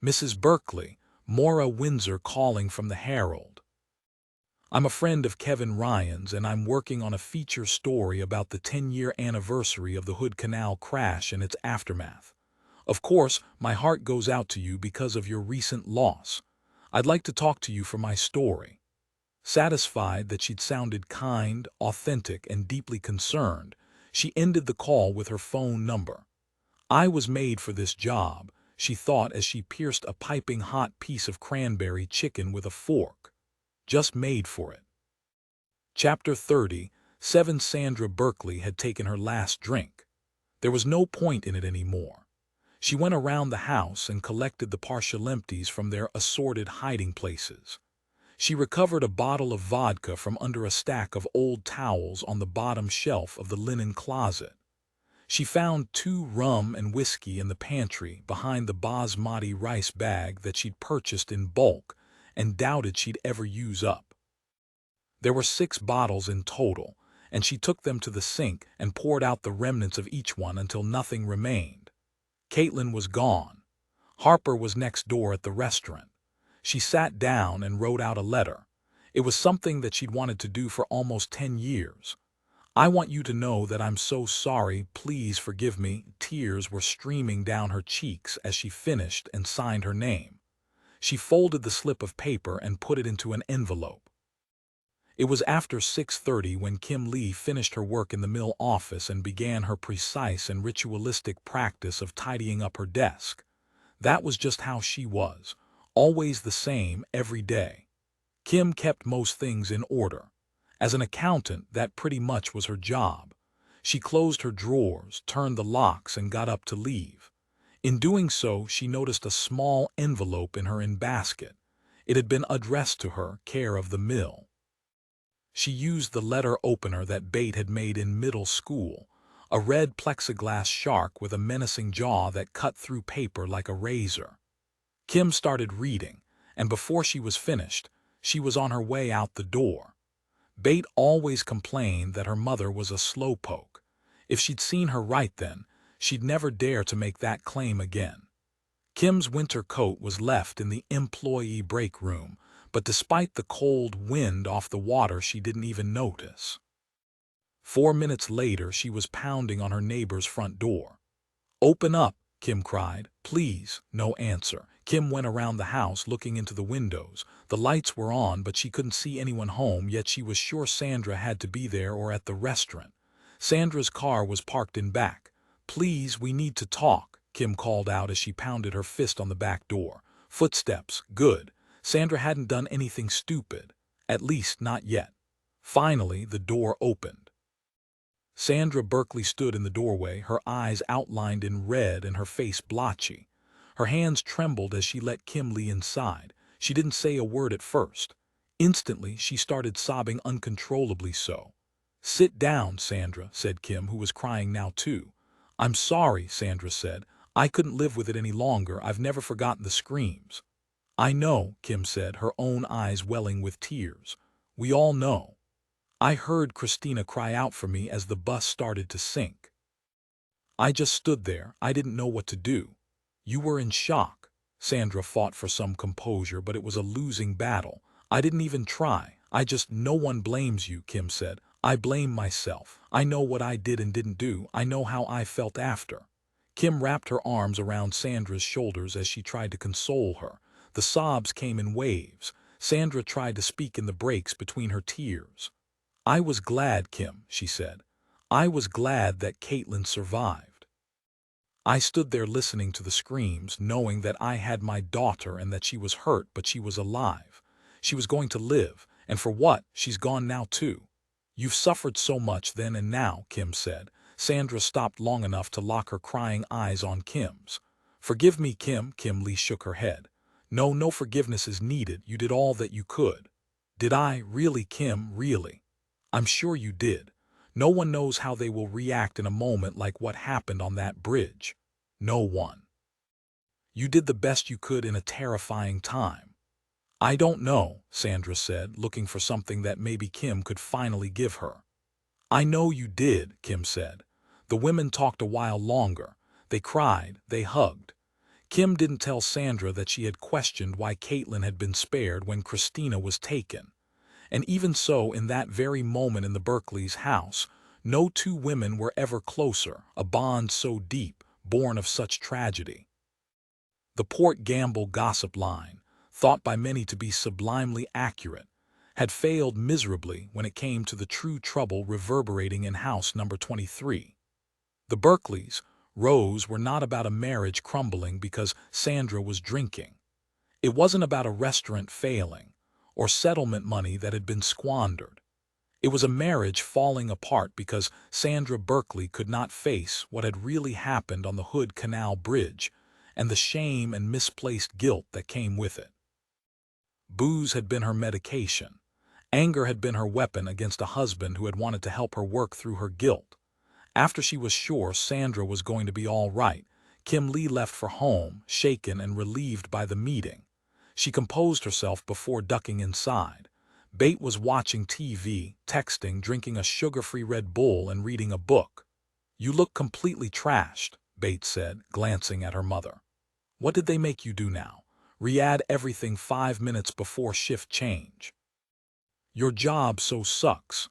"Mrs. Berkeley, Maura Windsor calling from the Herald. I'm a friend of Kevin Ryan's and I'm working on a feature story about the 10-year anniversary of the Hood Canal crash and its aftermath. Of course, my heart goes out to you because of your recent loss. I'd like to talk to you for my story." Satisfied that she'd sounded kind, authentic, and deeply concerned, she ended the call with her phone number. I was made for this job, she thought as she pierced a piping hot piece of cranberry chicken with a fork. Just made for it. Chapter 30. 7. Sandra Berkeley had taken her last drink. There was no point in it anymore. She went around the house and collected the partial empties from their assorted hiding places. She recovered a bottle of vodka from under a stack of old towels on the bottom shelf of the linen closet. She found 2 rum and whiskey in the pantry behind the basmati rice bag that she'd purchased in bulk and doubted she'd ever use up. There were 6 bottles in total, and she took them to the sink and poured out the remnants of each one until nothing remained. Katelyn was gone. Harper was next door at the restaurant. She sat down and wrote out a letter. It was something that she'd wanted to do for almost 10 years. "I want you to know that I'm so sorry, please forgive me." Tears were streaming down her cheeks as she finished and signed her name. She folded the slip of paper and put it into an envelope. It was after 6:30 when Kim Lee finished her work in the mill office and began her precise and ritualistic practice of tidying up her desk. That was just how she was, always the same every day. Kim kept most things in order. As an accountant, that pretty much was her job. She closed her drawers, turned the locks, and got up to leave. In doing so, she noticed a small envelope in her in-basket. It had been addressed to her, care of the mill. She used the letter opener that Bate had made in middle school, a red plexiglass shark with a menacing jaw that cut through paper like a razor. Kim started reading, and before she was finished, she was on her way out the door. Bate always complained that her mother was a slowpoke. If she'd seen her right then, she'd never dare to make that claim again. Kim's winter coat was left in the employee break room, but despite the cold wind off the water, she didn't even notice. 4 minutes later, she was pounding on her neighbor's front door. "Open up," Kim cried. "Please." No answer. Kim went around the house looking into the windows. The lights were on, but she couldn't see anyone home, yet she was sure Sandra had to be there or at the restaurant. Sandra's car was parked in back. "Please, we need to talk," Kim called out as she pounded her fist on the back door. Footsteps. Good. Sandra hadn't done anything stupid. At least, not yet. Finally, the door opened. Sandra Berkeley stood in the doorway, her eyes outlined in red and her face blotchy. Her hands trembled as she let Kim Lee inside. She didn't say a word at first. Instantly, she started sobbing uncontrollably so. "Sit down, Sandra," said Kim, who was crying now too. "I'm sorry," Sandra said. "I couldn't live with it any longer. I've never forgotten the screams." "I know," Kim said, her own eyes welling with tears. "We all know. I heard Christina cry out for me as the bus started to sink. I just stood there. I didn't know what to do." "You were in shock." Sandra fought for some composure, but it was a losing battle. "I didn't even try. No one blames you," Kim said. "I blame myself. I know what I did and didn't do. I know how I felt after." Kim wrapped her arms around Sandra's shoulders as she tried to console her. The sobs came in waves. Sandra tried to speak in the breaks between her tears. "I was glad, Kim," she said. "I was glad that Katelyn survived. I stood there listening to the screams, knowing that I had my daughter and that she was hurt, but she was alive. She was going to live, and for what? She's gone now too." "You've suffered so much then and now," Kim said. Sandra stopped long enough to lock her crying eyes on Kim's. "Forgive me, Kim." Kim Lee shook her head. "No, no forgiveness is needed. You did all that you could." "Did I? Really, Kim, really?" "I'm sure you did. No one knows how they will react in a moment like what happened on that bridge. No one. You did the best you could in a terrifying time." "I don't know," Sandra said, looking for something that maybe Kim could finally give her. "I know you did," Kim said. The women talked a while longer. They cried, they hugged. Kim didn't tell Sandra that she had questioned why Katelyn had been spared when Christina was taken. And even so, in that very moment in the Berkeley's house, no two women were ever closer, a bond so deep, born of such tragedy. The Port Gamble gossip line, thought by many to be sublimely accurate, had failed miserably when it came to the true trouble reverberating in house number 23. The Berkeleys, Rose, were not about a marriage crumbling because Sandra was drinking. It wasn't about a restaurant failing, or settlement money that had been squandered. It was a marriage falling apart because Sandra Berkeley could not face what had really happened on the Hood Canal Bridge and the shame and misplaced guilt that came with it. Booze had been her medication. Anger had been her weapon against a husband who had wanted to help her work through her guilt. After she was sure Sandra was going to be all right, Kim Lee left for home, shaken and relieved by the meeting. She composed herself before ducking inside. Bate was watching TV, texting, drinking a sugar-free Red Bull, and reading a book. "You look completely trashed," Bate said, glancing at her mother. "What did they make you do now? Re-add everything 5 minutes before shift change." "Your job so sucks."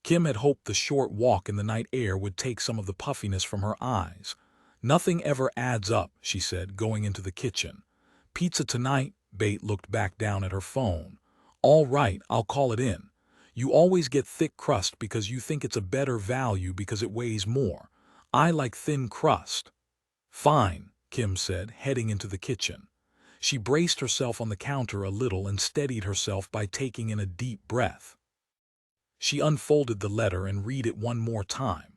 Kim had hoped the short walk in the night air would take some of the puffiness from her eyes. "Nothing ever adds up," she said, going into the kitchen. "Pizza tonight?" Bate looked back down at her phone. "All right, I'll call it in. You always get thick crust because you think it's a better value because it weighs more. I like thin crust." "Fine," Kim said, heading into the kitchen. She braced herself on the counter a little and steadied herself by taking in a deep breath. She unfolded the letter and read it one more time.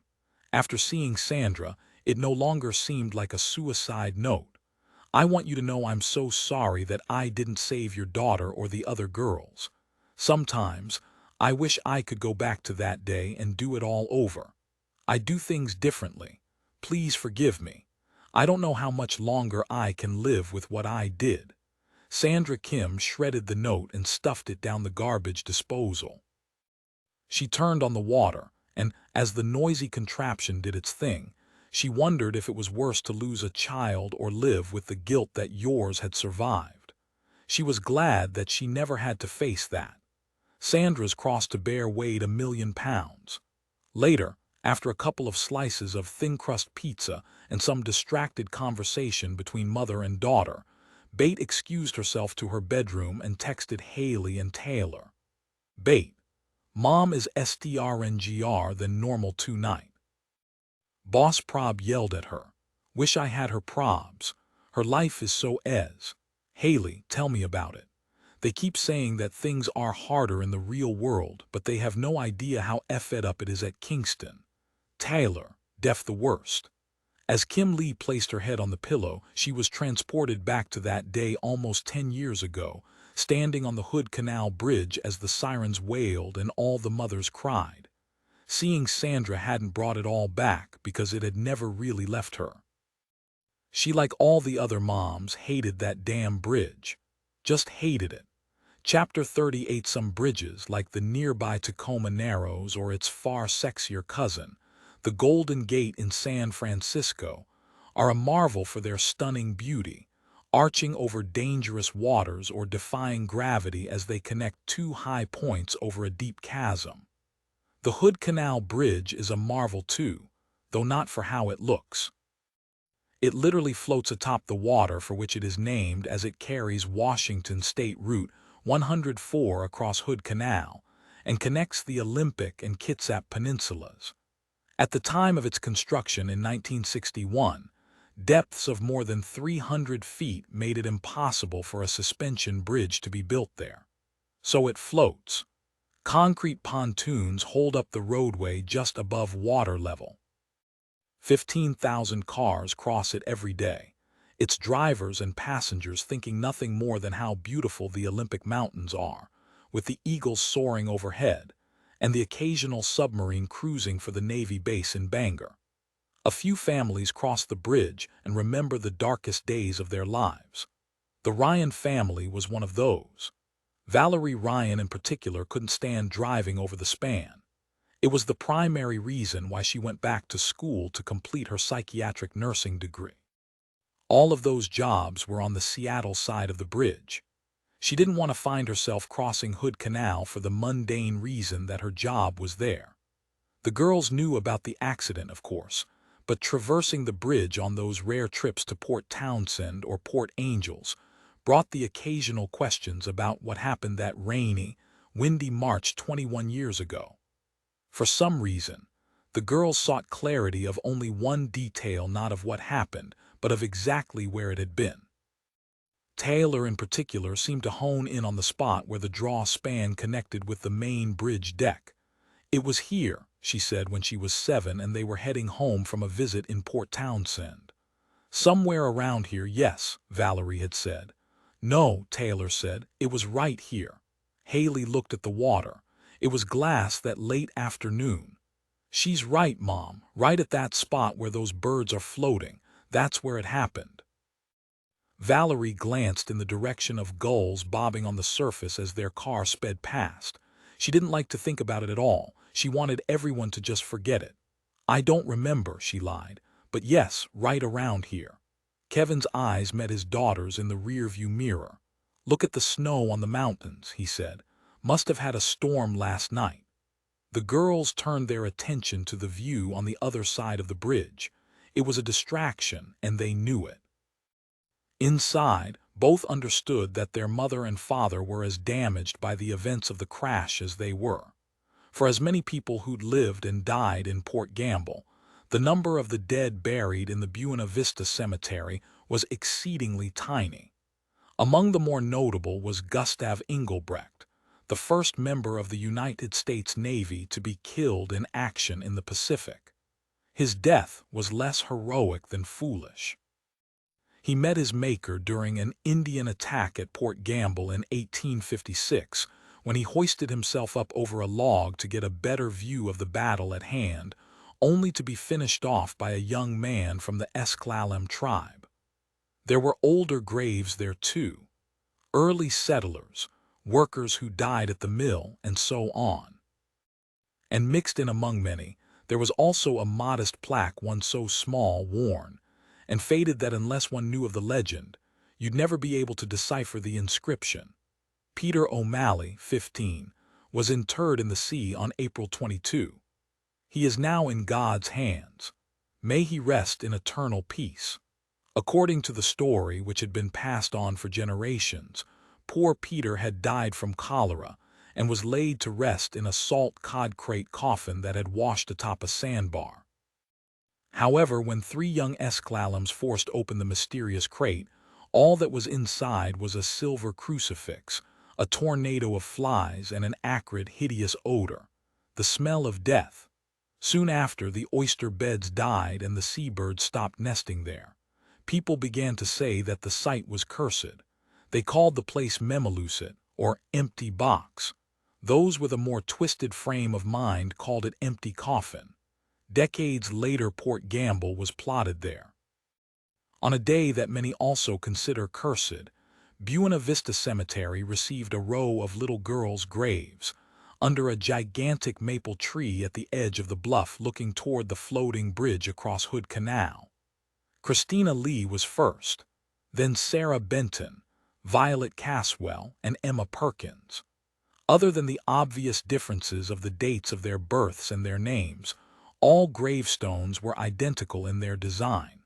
After seeing Sandra, it no longer seemed like a suicide note. "I want you to know I'm so sorry that I didn't save your daughter or the other girls. Sometimes, I wish I could go back to that day and do it all over. I do things differently. Please forgive me. I don't know how much longer I can live with what I did." Sandra Kim shredded the note and stuffed it down the garbage disposal. She turned on the water, and, as the noisy contraption did its thing, she wondered if it was worse to lose a child or live with the guilt that yours had survived. She was glad that she never had to face that. Sandra's cross to bear weighed 1,000,000 pounds. Later, after a couple of slices of thin-crust pizza and some distracted conversation between mother and daughter, Bate excused herself to her bedroom and texted Hayley and Taylor. "Bate, Mom is strnger than normal tonight." Boss Prob yelled at her. "Wish I had her probs. Her life is so ez. Hayley, tell me about it. They keep saying that things are harder in the real world, but they have no idea how effed up it is at Kingston." Taylor, deaf the worst. As Kim Lee placed her head on the pillow, she was transported back to that day almost 10 years ago, standing on the Hood Canal Bridge as the sirens wailed and all the mothers cried. Seeing Sandra hadn't brought it all back because it had never really left her. She, like all the other moms, hated that damn bridge. Just hated it. Chapter 38. Some bridges, like the nearby Tacoma Narrows or its far sexier cousin, the Golden Gate in San Francisco, are a marvel for their stunning beauty, arching over dangerous waters or defying gravity as they connect two high points over a deep chasm. The Hood Canal Bridge is a marvel too, though not for how it looks. It literally floats atop the water for which it is named as it carries Washington State Route 104 across Hood Canal and connects the Olympic and Kitsap peninsulas. At the time of its construction in 1961, depths of more than 300 feet made it impossible for a suspension bridge to be built there. So it floats. Concrete pontoons hold up the roadway just above water level. 15,000 cars cross it every day, its drivers and passengers thinking nothing more than how beautiful the Olympic Mountains are, with the eagles soaring overhead, and the occasional submarine cruising for the Navy base in Bangor. A few families cross the bridge and remember the darkest days of their lives. The Ryan family was one of those. Valerie Ryan in particular couldn't stand driving over the span. It was the primary reason why she went back to school to complete her psychiatric nursing degree. All of those jobs were on the Seattle side of the bridge. She didn't want to find herself crossing Hood Canal for the mundane reason that her job was there. The girls knew about the accident, of course, but traversing the bridge on those rare trips to Port Townsend or Port Angels brought the occasional questions about what happened that rainy, windy March 21 years ago. For some reason, the girls sought clarity of only one detail, not of what happened, but of exactly where it had been. Taylor in particular seemed to hone in on the spot where the draw span connected with the main bridge deck. "It was here," she said, when she was 7 and they were heading home from a visit in Port Townsend. "Somewhere around here, yes," Valerie had said. "No," Taylor said, "it was right here." Hayley looked at the water. It was glass that late afternoon. "She's right, Mom, right at that spot where those birds are floating. That's where it happened." Valerie glanced in the direction of gulls bobbing on the surface as their car sped past. She didn't like to think about it at all. She wanted everyone to just forget it. "I don't remember," she lied. "But yes, right around here." Kevin's eyes met his daughter's in the rearview mirror. "Look at the snow on the mountains," he said. "Must have had a storm last night." The girls turned their attention to the view on the other side of the bridge. It was a distraction, and they knew it. Inside, both understood that their mother and father were as damaged by the events of the crash as they were. For as many people who'd lived and died in Port Gamble, the number of the dead buried in the Buena Vista Cemetery was exceedingly tiny. Among the more notable was Gustav Engelbrecht, the first member of the United States Navy to be killed in action in the Pacific. His death was less heroic than foolish. He met his maker during an Indian attack at Port Gamble in 1856, when he hoisted himself up over a log to get a better view of the battle at hand, only to be finished off by a young man from the Esclalem tribe. There were older graves there too, early settlers, workers who died at the mill, and so on. And mixed in among many, there was also a modest plaque, one so small, worn, and faded that unless one knew of the legend, you'd never be able to decipher the inscription. Peter O'Malley, 15, was interred in the sea on April 22. He is now in God's hands. May he rest in eternal peace. According to the story, which had been passed on for generations, poor Peter had died from cholera and was laid to rest in a salt cod crate coffin that had washed atop a sandbar. However, when three young Esclalems forced open the mysterious crate, all that was inside was a silver crucifix, a tornado of flies, and an acrid, hideous odor, the smell of death. Soon after, the oyster beds died and the seabirds stopped nesting there. People began to say that the site was cursed. They called the place Memelusit, or empty box. Those with a more twisted frame of mind called it empty coffin. Decades later, Port Gamble was plotted there. On a day that many also consider cursed, Buena Vista Cemetery received a row of little girls' graves under a gigantic maple tree at the edge of the bluff looking toward the floating bridge across Hood Canal. Christina Lee was first, then Sarah Benton, Violet Caswell, and Emma Perkins. Other than the obvious differences of the dates of their births and their names, all gravestones were identical in their design.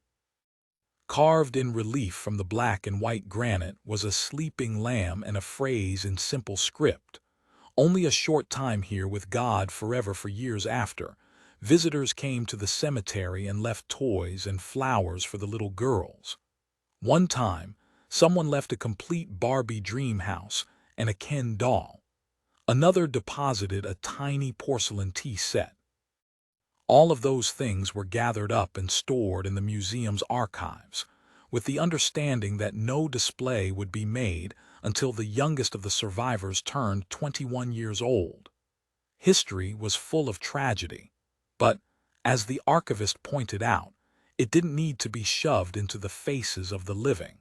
Carved in relief from the black and white granite was a sleeping lamb and a phrase in simple script. "Only a short time here with God, forever for years after." Visitors came to the cemetery and left toys and flowers for the little girls. One time, someone left a complete Barbie dream house and a Ken doll. Another deposited a tiny porcelain tea set. All of those things were gathered up and stored in the museum's archives, with the understanding that no display would be made until the youngest of the survivors turned 21 years old. History was full of tragedy, but, as the archivist pointed out, it didn't need to be shoved into the faces of the living.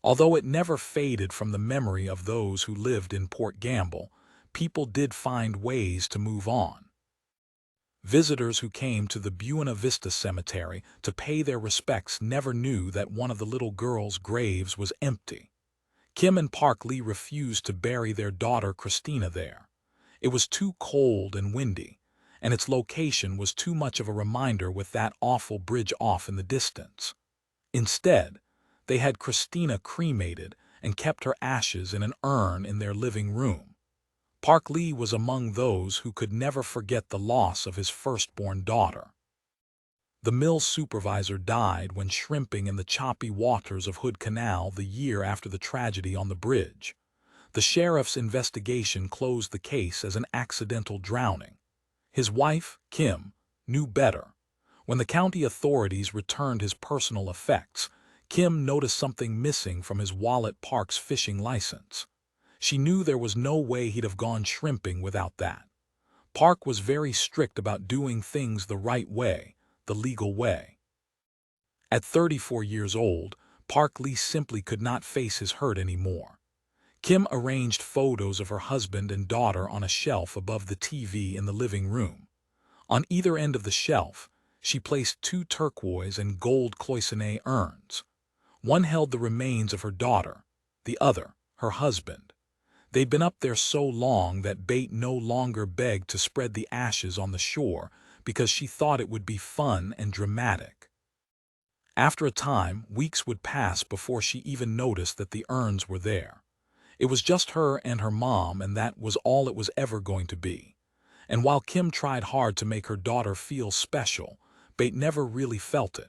Although it never faded from the memory of those who lived in Port Gamble, people did find ways to move on. Visitors who came to the Buena Vista Cemetery to pay their respects never knew that one of the little girls' graves was empty. Kim and Park Lee refused to bury their daughter Christina there. It was too cold and windy, and its location was too much of a reminder with that awful bridge off in the distance. Instead, they had Christina cremated and kept her ashes in an urn in their living room. Park Lee was among those who could never forget the loss of his firstborn daughter. The mill supervisor died when shrimping in the choppy waters of Hood Canal the year after the tragedy on the bridge. The sheriff's investigation closed the case as an accidental drowning. His wife, Kim, knew better. When the county authorities returned his personal effects, Kim noticed something missing from his wallet, Park's fishing license. She knew there was no way he'd have gone shrimping without that. Park was very strict about doing things the right way, the legal way. At 34 years old, Park Lee simply could not face his hurt anymore. Kim arranged photos of her husband and daughter on a shelf above the TV in the living room. On either end of the shelf, she placed two turquoise and gold cloisonné urns. One held the remains of her daughter, the other, her husband. They'd been up there so long that Bate no longer begged to spread the ashes on the shore because she thought it would be fun and dramatic. After a time, weeks would pass before she even noticed that the urns were there. It was just her and her mom, and that was all it was ever going to be. And while Kim tried hard to make her daughter feel special, Bate never really felt it.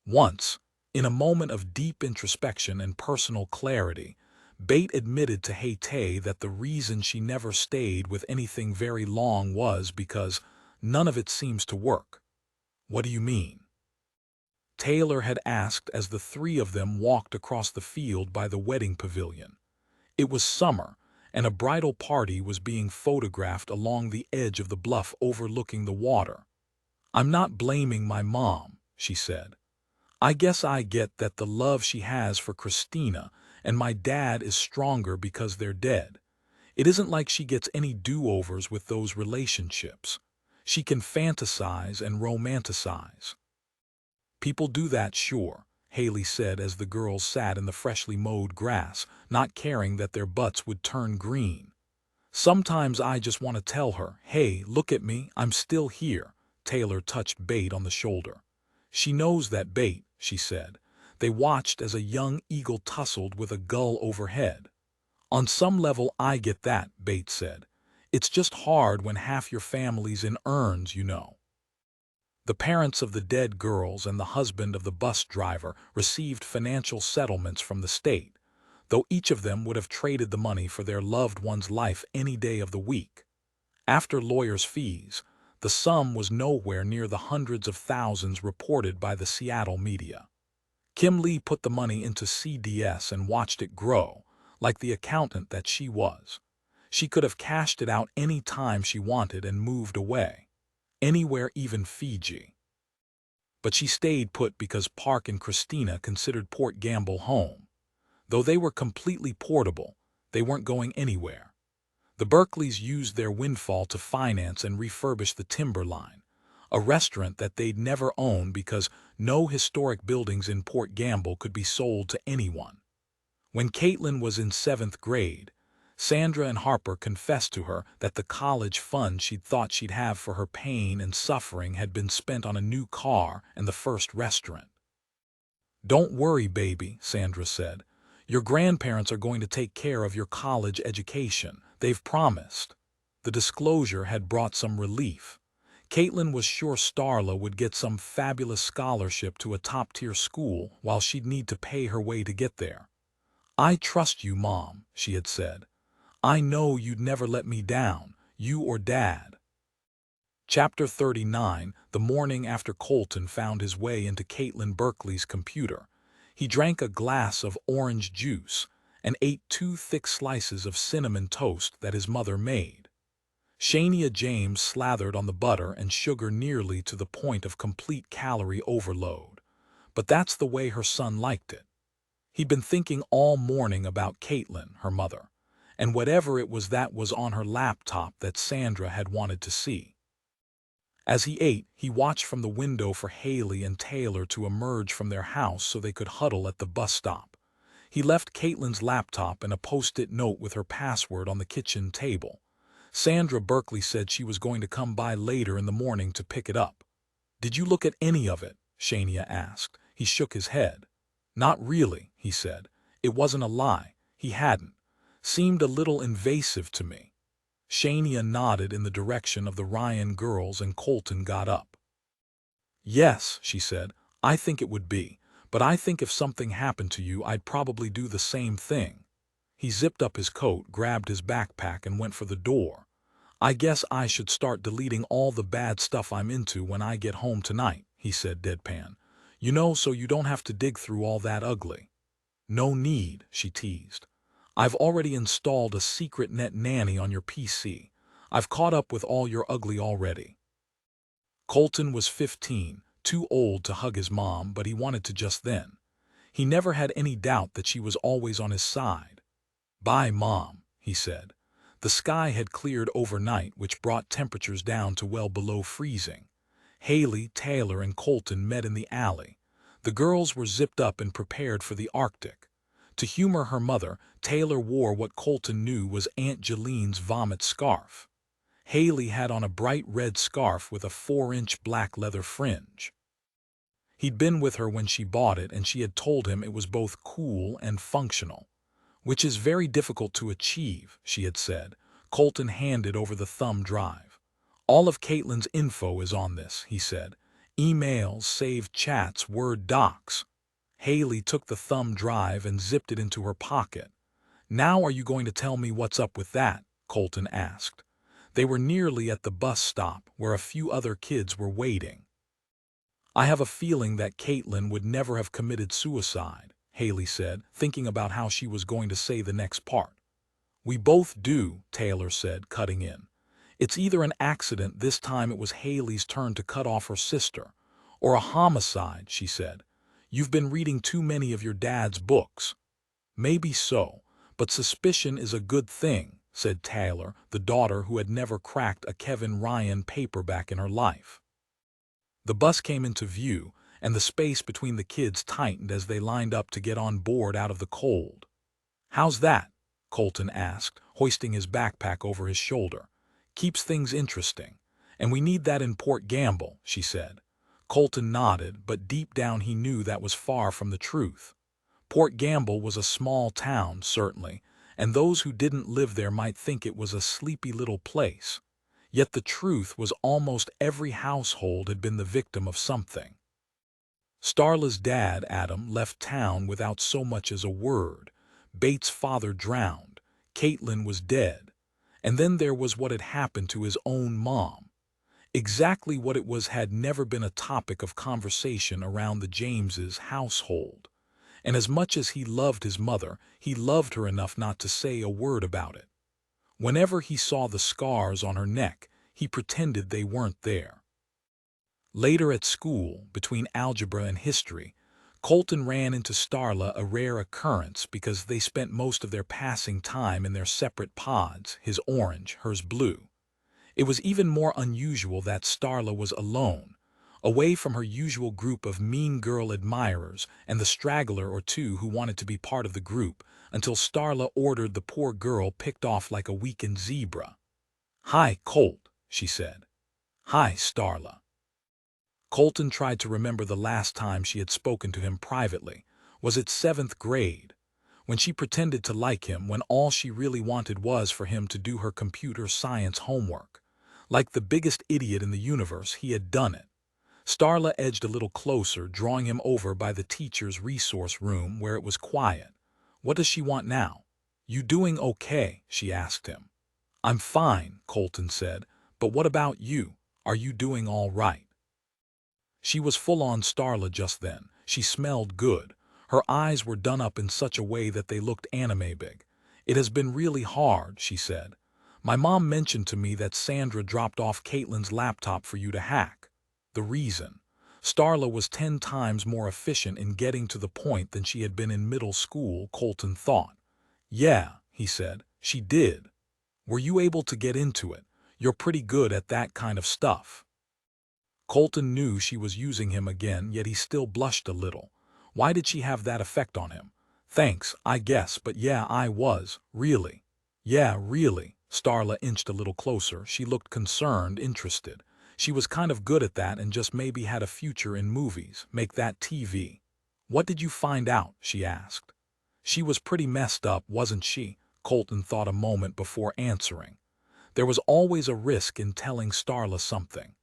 Once, in a moment of deep introspection and personal clarity, Bate admitted to Hayley that the reason she never stayed with anything very long was because none of it seems to work. "What do you mean?" Taylor had asked as the three of them walked across the field by the wedding pavilion. It was summer, and a bridal party was being photographed along the edge of the bluff overlooking the water. "I'm not blaming my mom," she said. "I guess I get that the love she has for Christina and my dad is stronger because they're dead. It isn't like she gets any do-overs with those relationships. She can fantasize and romanticize." "People do that, sure," Hayley said as the girls sat in the freshly mowed grass, not caring that their butts would turn green. "Sometimes I just want to tell her, hey, look at me, I'm still here." Taylor touched Bate on the shoulder. "She knows that, Bate," she said. They watched as a young eagle tussled with a gull overhead. "On some level I get that," Bate said. "It's just hard when half your family's in urns, you know." The parents of the dead girls and the husband of the bus driver received financial settlements from the state, though each of them would have traded the money for their loved one's life any day of the week. After lawyers' fees, the sum was nowhere near the hundreds of thousands reported by the Seattle media. Kim Lee put the money into CDS and watched it grow, like the accountant that she was. She could have cashed it out any time she wanted and moved away. Anywhere, even Fiji. But she stayed put because Park and Christina considered Port Gamble home. Though they were completely portable, they weren't going anywhere. The Berkeleys used their windfall to finance and refurbish the Timberline, a restaurant that they'd never own because no historic buildings in Port Gamble could be sold to anyone. When Katelyn was in 7th grade, Sandra and Harper confessed to her that the college fund she'd thought she'd have for her pain and suffering had been spent on a new car and the first restaurant. "Don't worry, baby," Sandra said. "Your grandparents are going to take care of your college education. They've promised." The disclosure had brought some relief. Katelyn was sure Starla would get some fabulous scholarship to a top-tier school while she'd need to pay her way to get there. "I trust you, Mom," she had said. "I know you'd never let me down, you or Dad." Chapter 39, the morning after Colton found his way into Katelyn Berkeley's computer. He drank a glass of orange juice and ate 2 thick slices of cinnamon toast that his mother made. Shania James slathered on the butter and sugar nearly to the point of complete calorie overload. But that's the way her son liked it. He'd been thinking all morning about Katelyn, her mother, and whatever it was that was on her laptop that Sandra had wanted to see. As he ate, he watched from the window for Hayley and Taylor to emerge from their house so they could huddle at the bus stop. He left Katelyn's laptop and a post-it note with her password on the kitchen table. Sandra Berkeley said she was going to come by later in the morning to pick it up. "Did you look at any of it?" Shania asked. He shook his head. "Not really," he said. It wasn't a lie. He hadn't. "Seemed a little invasive to me." Shania nodded in the direction of the Ryan girls and Colton got up. "Yes," she said, "I think it would be, but I think if something happened to you I'd probably do the same thing." He zipped up his coat, grabbed his backpack and went for the door. "I guess I should start deleting all the bad stuff I'm into when I get home tonight," he said deadpan. "You know, so you don't have to dig through all that ugly." "No need," she teased. "I've already installed a secret net nanny on your PC. I've caught up with all your ugly already." Colton was 15, too old to hug his mom, but he wanted to just then. He never had any doubt that she was always on his side. "Bye, Mom," he said. The sky had cleared overnight, which brought temperatures down to well below freezing. Hayley, Taylor, and Colton met in the alley. The girls were zipped up and prepared for the Arctic. To humor her mother, Taylor wore what Colton knew was Aunt Jalene's vomit scarf. Hayley had on a bright red scarf with a 4-inch black leather fringe. He'd been with her when she bought it, and she had told him it was both cool and functional. "Which is very difficult to achieve," she had said. Colton handed over the thumb drive. "All of Katelyn's info is on this," he said. "Emails, saved chats, Word docs." Hayley took the thumb drive and zipped it into her pocket. "Now are you going to tell me what's up with that?" Colton asked. They were nearly at the bus stop, where a few other kids were waiting. "I have a feeling that Katelyn would never have committed suicide," Hayley said, thinking about how she was going to say the next part. "We both do," Taylor said, cutting in. "It's either an accident, this time it was Hayley's turn to cut off her sister, or a homicide," she said. "You've been reading too many of your dad's books." "Maybe so, but suspicion is a good thing," said Taylor, the daughter who had never cracked a Kevin Ryan paperback in her life. The bus came into view, and the space between the kids tightened as they lined up to get on board out of the cold. "How's that?" Colton asked, hoisting his backpack over his shoulder. "Keeps things interesting. And we need that in Port Gamble," she said. Colton nodded, but deep down he knew that was far from the truth. Port Gamble was a small town, certainly, and those who didn't live there might think it was a sleepy little place. Yet the truth was almost every household had been the victim of something. Starla's dad, Adam, left town without so much as a word. Bates' father drowned. Katelyn was dead. And then there was what had happened to his own mom. Exactly what it was had never been a topic of conversation around the Jameses' household. And as much as he loved his mother, he loved her enough not to say a word about it. Whenever he saw the scars on her neck, he pretended they weren't there. Later at school, between algebra and history, Colton ran into Starla, a rare occurrence because they spent most of their passing time in their separate pods, his orange, hers blue. It was even more unusual that Starla was alone, away from her usual group of mean girl admirers and the straggler or two who wanted to be part of the group, until Starla ordered the poor girl picked off like a weakened zebra. "Hi, Colt," she said. "Hi, Starla." Colton tried to remember the last time she had spoken to him privately. Was it 7th grade? When she pretended to like him, when all she really wanted was for him to do her computer science homework. Like the biggest idiot in the universe, he had done it. Starla edged a little closer, drawing him over by the teacher's resource room where it was quiet. "What does she want now?" "You doing okay?" she asked him. "I'm fine," Colton said. "But what about you? Are you doing all right?" She was full on Starla just then. She smelled good. Her eyes were done up in such a way that they looked anime big. "It has been really hard," she said. "My mom mentioned to me that Sandra dropped off Katelyn's laptop for you to hack. The reason. Starla was 10 times more efficient in getting to the point than she had been in middle school," Colton thought. "Yeah," he said, "she did. Were you able to get into it? You're pretty good at that kind of stuff." Colton knew she was using him again, yet he still blushed a little. Why did she have that effect on him? "Thanks, I guess, but yeah, I was. Really." "Yeah, really." Starla inched a little closer. She looked concerned, interested. She was kind of good at that and just maybe had a future in movies. Make that TV. "What did you find out?" she asked. "She was pretty messed up, wasn't she?" Colton thought a moment before answering. There was always a risk in telling Starla something.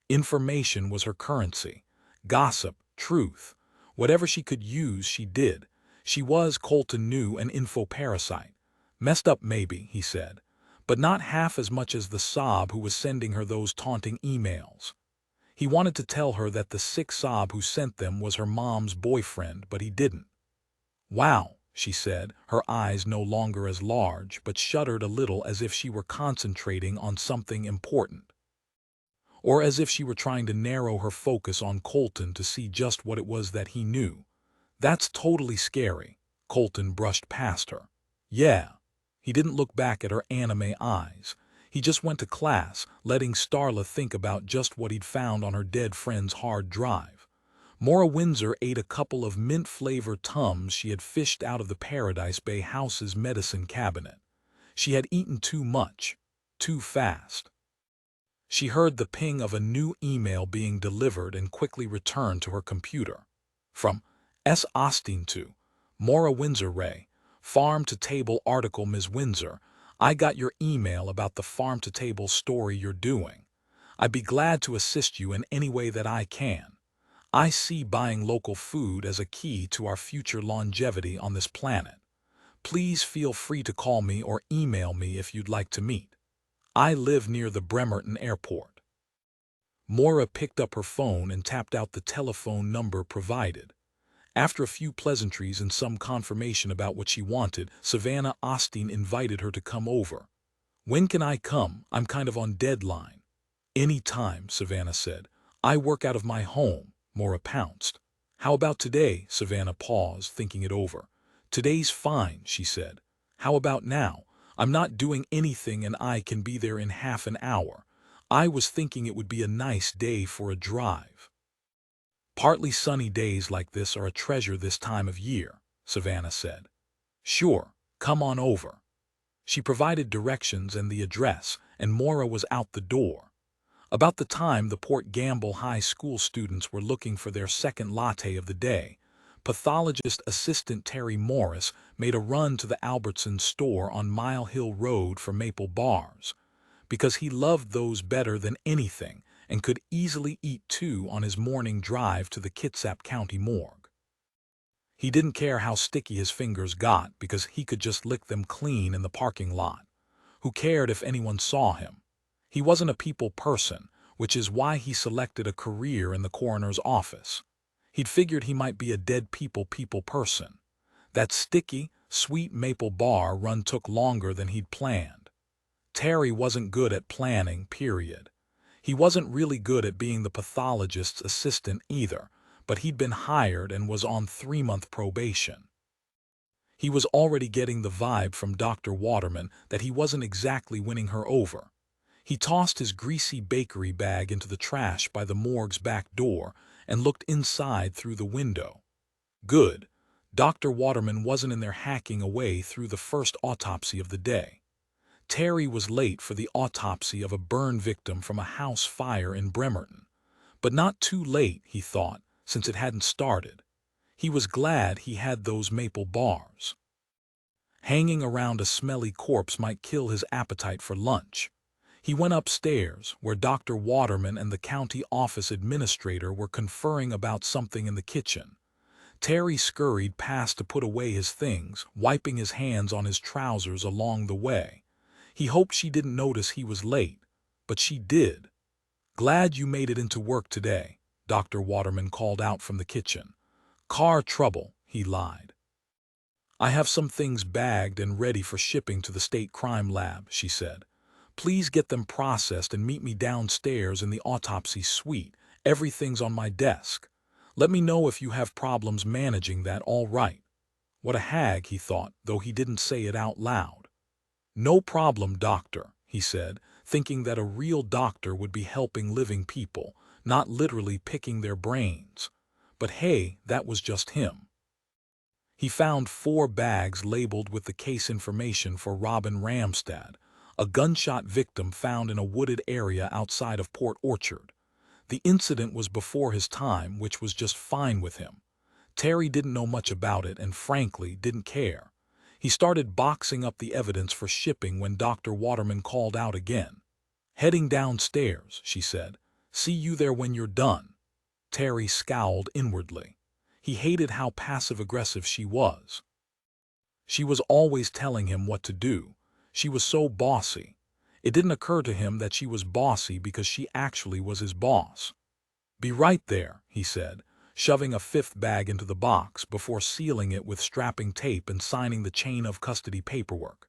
Information was her currency. Gossip, truth. Whatever she could use, she did. She was, Colton knew, an info-parasite. Messed up maybe, he said, but not half as much as the sob who was sending her those taunting emails. He wanted to tell her that the sick sob who sent them was her mom's boyfriend, but he didn't. "Wow," she said, her eyes no longer as large, but shuddered a little as if she were concentrating on something important. Or as if she were trying to narrow her focus on Colton to see just what it was that he knew. "That's totally scary." Colton brushed past her. Yeah. He didn't look back at her anime eyes. He just went to class, letting Starla think about just what he'd found on her dead friend's hard drive. Maura Windsor ate a couple of mint-flavored Tums she had fished out of the Paradise Bay house's medicine cabinet. She had eaten too much, too fast. She heard the ping of a new email being delivered and quickly returned to her computer. From S. Austin to Maura Windsor Ray, Farm-to-Table article. Ms. Windsor, I got your email about the farm-to-table story you're doing. I'd be glad to assist you in any way that I can. I see buying local food as a key to our future longevity on this planet. Please feel free to call me or email me if you'd like to meet. I live near the Bremerton Airport. Maura picked up her phone and tapped out the telephone number provided. After a few pleasantries and some confirmation about what she wanted, Savannah Austin invited her to come over. When can I come? I'm kind of on deadline. Any time, Savannah said. I work out of my home, Maura pounced. How about today? Savannah paused, thinking it over. Today's fine, she said. How about now? I'm not doing anything and I can be there in half an hour. I was thinking it would be a nice day for a drive. Partly sunny days like this are a treasure this time of year, Savannah said. Sure, come on over. She provided directions and the address, and Maura was out the door. About the time the Port Gamble High School students were looking for their second latte of the day, pathologist assistant Terry Morris made a run to the Albertsons store on Mile Hill Road for maple bars, because he loved those better than anything and could easily eat two on his morning drive to the Kitsap County morgue. He didn't care how sticky his fingers got because he could just lick them clean in the parking lot. Who cared if anyone saw him? He wasn't a people person, which is why he selected a career in the coroner's office. He'd figured he might be a dead people person. That sticky, sweet maple bar run took longer than he'd planned. Terry wasn't good at planning, period. He wasn't really good at being the pathologist's assistant either, but he'd been hired and was on 3-month probation. He was already getting the vibe from Dr. Waterman that he wasn't exactly winning her over. He tossed his greasy bakery bag into the trash by the morgue's back door and looked inside through the window. Good. Dr. Waterman wasn't in there hacking away through the first autopsy of the day. Terry was late for the autopsy of a burn victim from a house fire in Bremerton. But not too late, he thought, since it hadn't started. He was glad he had those maple bars. Hanging around a smelly corpse might kill his appetite for lunch. He went upstairs, where Dr. Waterman and the county office administrator were conferring about something in the kitchen. Terry scurried past to put away his things, wiping his hands on his trousers along the way. He hoped she didn't notice he was late, but she did. Glad you made it into work today, Dr. Waterman called out from the kitchen. Car trouble, he lied. I have some things bagged and ready for shipping to the state crime lab, she said. Please get them processed and meet me downstairs in the autopsy suite. Everything's on my desk. Let me know if you have problems managing that, all right. What a hag, he thought, though he didn't say it out loud. No problem, doctor, he said, thinking that a real doctor would be helping living people, not literally picking their brains. But hey, that was just him. He found 4 bags labeled with the case information for Robin Ramstad, a gunshot victim found in a wooded area outside of Port Orchard. The incident was before his time, which was just fine with him. Terry didn't know much about it and frankly didn't care. He started boxing up the evidence for shipping when Dr. Waterman called out again. Heading downstairs, she said. See you there when you're done. Terry scowled inwardly. He hated how passive-aggressive she was. She was always telling him what to do. She was so bossy. It didn't occur to him that she was bossy because she actually was his boss. Be right there, he said, shoving a 5th bag into the box before sealing it with strapping tape and signing the chain of custody paperwork.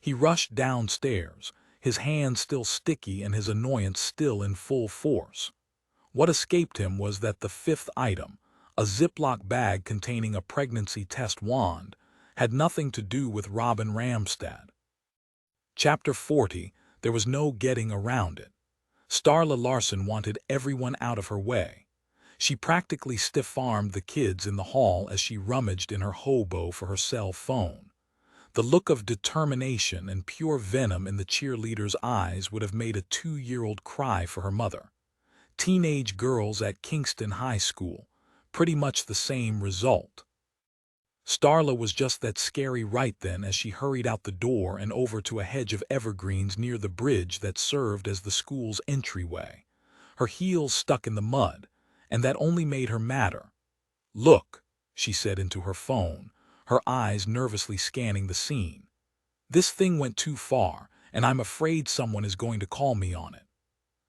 He rushed downstairs, his hands still sticky and his annoyance still in full force. What escaped him was that the 5th item, a Ziploc bag containing a pregnancy test wand, had nothing to do with Robin Ramstad. Chapter 40. There was no getting around it. Starla Larson wanted everyone out of her way. She practically stiff-armed the kids in the hall as she rummaged in her hobo for her cell phone. The look of determination and pure venom in the cheerleader's eyes would have made a 2-year-old cry for her mother. Teenage girls at Kingston High School, pretty much the same result. Starla was just that scary right then as she hurried out the door and over to a hedge of evergreens near the bridge that served as the school's entryway. Her heels stuck in the mud, and that only made her madder. "Look," she said into her phone, her eyes nervously scanning the scene. "This thing went too far, and I'm afraid someone is going to call me on it."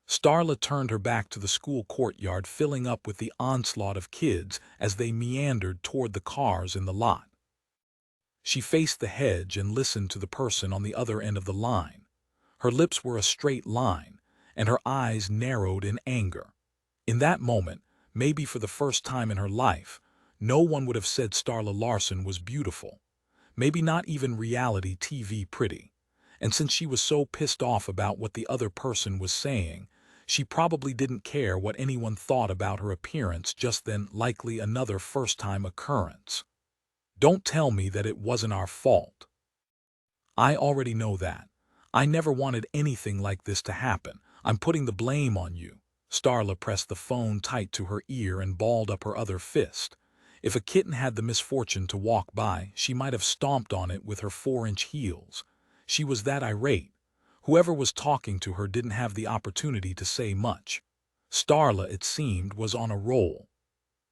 Starla turned her back to the school courtyard, filling up with the onslaught of kids as they meandered toward the cars in the lot. She faced the hedge and listened to the person on the other end of the line. Her lips were a straight line, and her eyes narrowed in anger. In that moment, maybe for the first time in her life, no one would have said Starla Larson was beautiful. Maybe not even reality TV pretty. And since she was so pissed off about what the other person was saying, she probably didn't care what anyone thought about her appearance just then, likely another first-time occurrence. "Don't tell me that it wasn't our fault." "I already know that. I never wanted anything like this to happen. I'm putting the blame on you." Starla pressed the phone tight to her ear and balled up her other fist. If a kitten had the misfortune to walk by, she might have stomped on it with her 4-inch heels. She was that irate. Whoever was talking to her didn't have the opportunity to say much. Starla, it seemed, was on a roll.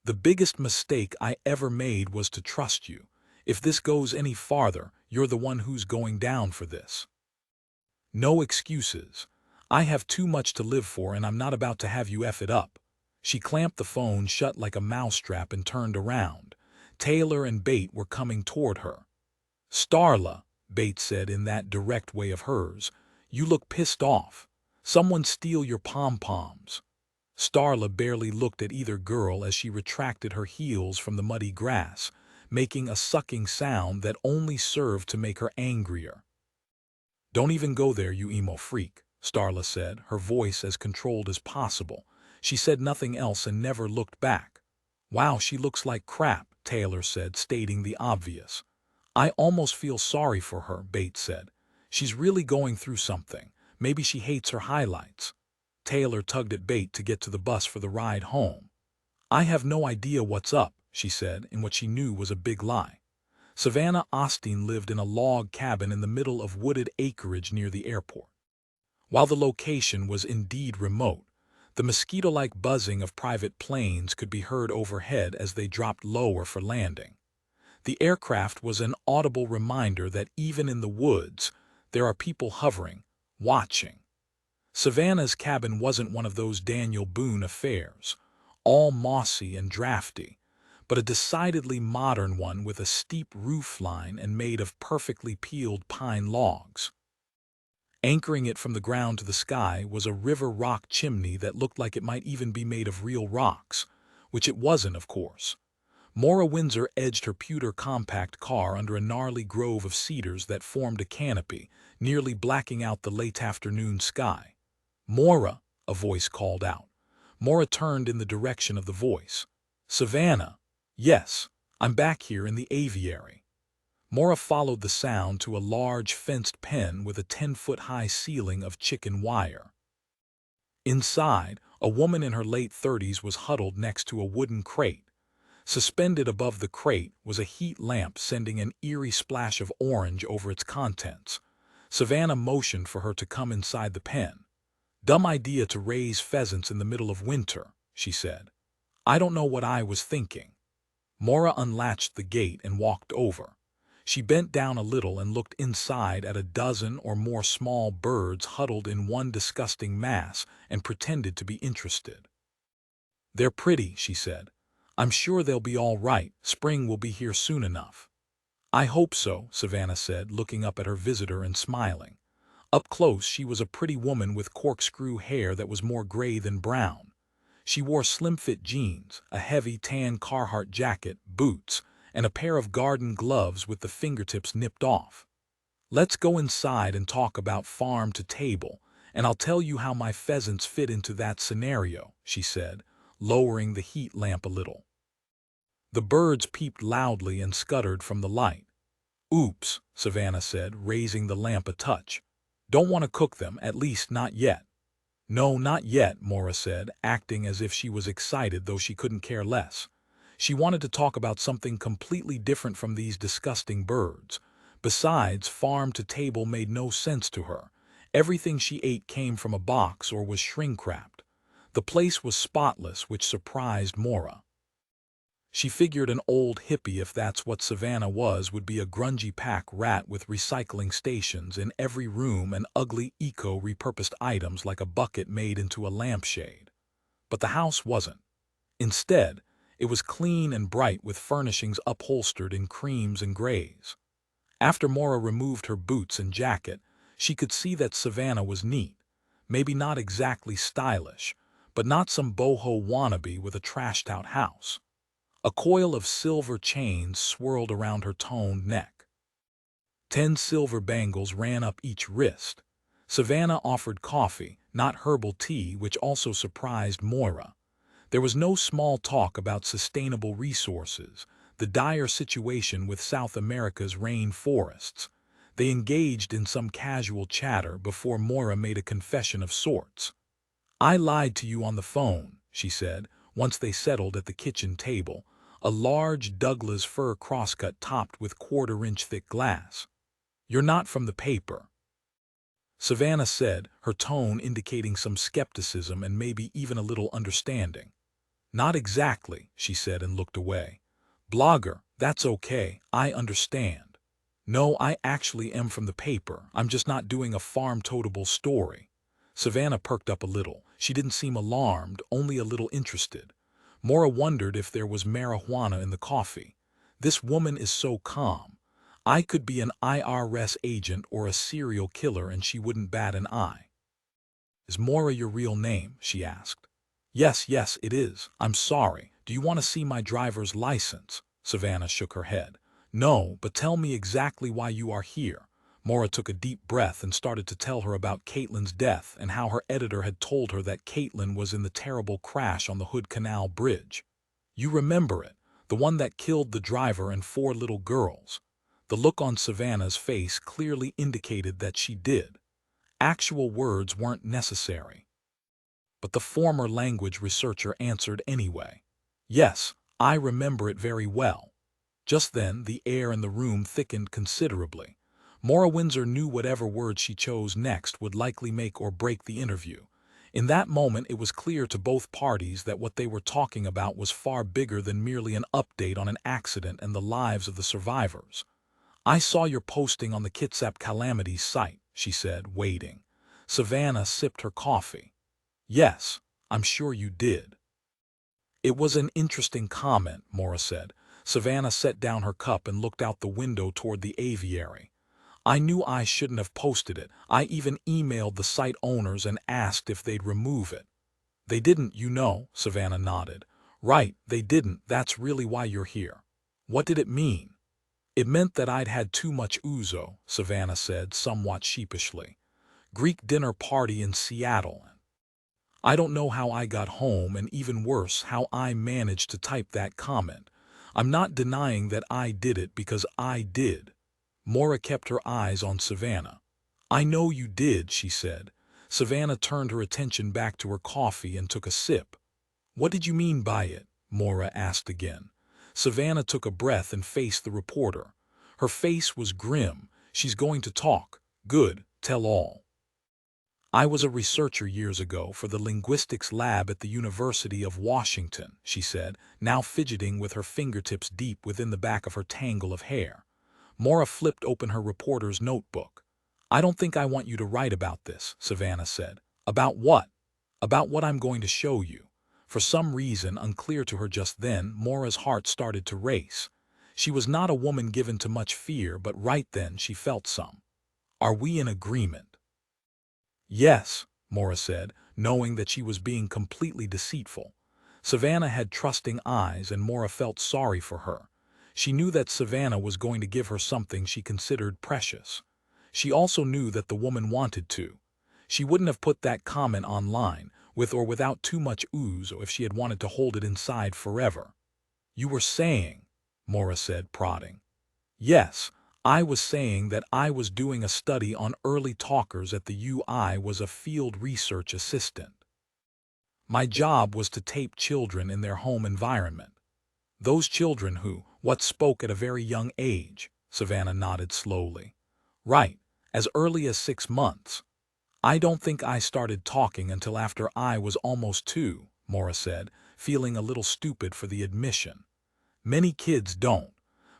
"The biggest mistake I ever made was to trust you. If this goes any farther, you're the one who's going down for this. No excuses. I have too much to live for, and I'm not about to have you F it up." She clamped the phone shut like a mousetrap and turned around. Taylor and Bate were coming toward her. "Starla," Bate said in that direct way of hers, "you look pissed off. Someone steal your pom-poms." Starla barely looked at either girl as she retracted her heels from the muddy grass, making a sucking sound that only served to make her angrier. "Don't even go there, you emo freak," Starla said, her voice as controlled as possible. She said nothing else and never looked back. "Wow, she looks like crap," Taylor said, stating the obvious. "I almost feel sorry for her," Bates said. "She's really going through something. Maybe she hates her highlights." Taylor tugged at Bate to get to the bus for the ride home. "I have no idea what's up," she said, in what she knew was a big lie. Savannah Osteen lived in a log cabin in the middle of wooded acreage near the airport. While the location was indeed remote, the mosquito-like buzzing of private planes could be heard overhead as they dropped lower for landing. The aircraft was an audible reminder that even in the woods, there are people hovering, watching. Savannah's cabin wasn't one of those Daniel Boone affairs, all mossy and drafty, but a decidedly modern one with a steep roofline and made of perfectly peeled pine logs. Anchoring it from the ground to the sky was a river rock chimney that looked like it might even be made of real rocks, which it wasn't, of course. Maura Windsor edged her pewter compact car under a gnarly grove of cedars that formed a canopy, nearly blacking out the late afternoon sky. "Maura," a voice called out. Maura turned in the direction of the voice. "Savannah." "Yes, I'm back here in the aviary." Maura followed the sound to a large fenced pen with a 10-foot-high ceiling of chicken wire. Inside, a woman in her late 30s was huddled next to a wooden crate. Suspended above the crate was a heat lamp sending an eerie splash of orange over its contents. Savannah motioned for her to come inside the pen. "Dumb idea to raise pheasants in the middle of winter," she said. "I don't know what I was thinking." Maura unlatched the gate and walked over. She bent down a little and looked inside at a dozen or more small birds huddled in one disgusting mass and pretended to be interested. "They're pretty," she said. "I'm sure they'll be all right. Spring will be here soon enough." "I hope so," Savannah said, looking up at her visitor and smiling. Up close, she was a pretty woman with corkscrew hair that was more gray than brown. She wore slim-fit jeans, a heavy tan Carhartt jacket, boots, and a pair of garden gloves with the fingertips nipped off. "Let's go inside and talk about farm to table, and I'll tell you how my pheasants fit into that scenario," she said, lowering the heat lamp a little. The birds peeped loudly and scuttered from the light. "Oops," Savannah said, raising the lamp a touch. "Don't want to cook them, at least not yet." "No, not yet," Maura said, acting as if she was excited though she couldn't care less. She wanted to talk about something completely different from these disgusting birds. Besides, farm to table made no sense to her. Everything she ate came from a box or was shrink-wrapped. The place was spotless, which surprised Maura. She figured an old hippie, if that's what Savannah was, would be a grungy pack rat with recycling stations in every room and ugly eco-repurposed items like a bucket made into a lampshade. But the house wasn't. Instead, it was clean and bright with furnishings upholstered in creams and grays. After Maura removed her boots and jacket, she could see that Savannah was neat. Maybe not exactly stylish, but not some boho wannabe with a trashed-out house. A coil of silver chains swirled around her toned neck. 10 silver bangles ran up each wrist. Savannah offered coffee, not herbal tea, which also surprised Maura. There was no small talk about sustainable resources, the dire situation with South America's rainforests. They engaged in some casual chatter before Maura made a confession of sorts. "I lied to you on the phone," she said, once they settled at the kitchen table, a large Douglas fir crosscut topped with quarter-inch thick glass. "You're not from the paper," Savannah said, her tone indicating some skepticism and maybe even a little understanding. "Not exactly," she said and looked away. "Blogger, that's okay, I understand. No, I actually am from the paper, I'm just not doing a farm-totable story." Savannah perked up a little. She didn't seem alarmed, only a little interested. Maura wondered if there was marijuana in the coffee. This woman is so calm. I could be an IRS agent or a serial killer and she wouldn't bat an eye. "Is Maura your real name?" she asked. Yes, it is. I'm sorry. Do you want to see my driver's license?" Savannah shook her head. "No, but tell me exactly why you are here." Maura took a deep breath and started to tell her about Katelyn's death and how her editor had told her that Katelyn was in the terrible crash on the Hood Canal Bridge. "You remember it, the one that killed the driver and 4 little girls." The look on Savannah's face clearly indicated that she did. Actual words weren't necessary. But the former language researcher answered anyway. "Yes, I remember it very well." Just then, the air in the room thickened considerably. Maura Windsor knew whatever word she chose next would likely make or break the interview. In that moment, it was clear to both parties that what they were talking about was far bigger than merely an update on an accident and the lives of the survivors. "I saw your posting on the Kitsap Calamities site," she said, waiting. Savannah sipped her coffee. "Yes, I'm sure you did." "It was an interesting comment," Maura said. Savannah set down her cup and looked out the window toward the aviary. "I knew I shouldn't have posted it. I even emailed the site owners and asked if they'd remove it." "They didn't, you know," Savannah nodded. "Right, they didn't. That's really why you're here." "What did it mean?" "It meant that I'd had too much ouzo," Savannah said, somewhat sheepishly. "Greek dinner party in Seattle. I don't know how I got home, and even worse, how I managed to type that comment. I'm not denying that I did it because I did." Maura kept her eyes on Savannah. "I know you did," she said. Savannah turned her attention back to her coffee and took a sip. "What did you mean by it?" Maura asked again. Savannah took a breath and faced the reporter. Her face was grim. "She's going to talk. Good, tell all." "I was a researcher years ago for the linguistics lab at the University of Washington," she said, now fidgeting with her fingertips deep within the back of her tangle of hair. Maura flipped open her reporter's notebook. "I don't think I want you to write about this," Savannah said. "About what?" "About what I'm going to show you." For some reason unclear to her just then, Maura's heart started to race. She was not a woman given to much fear, but right then she felt some. "Are we in agreement?" "Yes," Maura said, knowing that she was being completely deceitful. Savannah had trusting eyes and Maura felt sorry for her. She knew that Savannah was going to give her something she considered precious. She also knew that the woman wanted to. She wouldn't have put that comment online, with or without too much ooze, or if she had wanted to hold it inside forever. "You were saying," Mora said, prodding. "Yes, I was saying that I was doing a study on early talkers at the UI, was a field research assistant. My job was to tape children in their home environment. Those children who, spoke at a very young age," Savannah nodded slowly. "Right, as early as 6 months. I don't think I started talking until after I was almost 2, Mora said, feeling a little stupid for the admission. Many kids don't,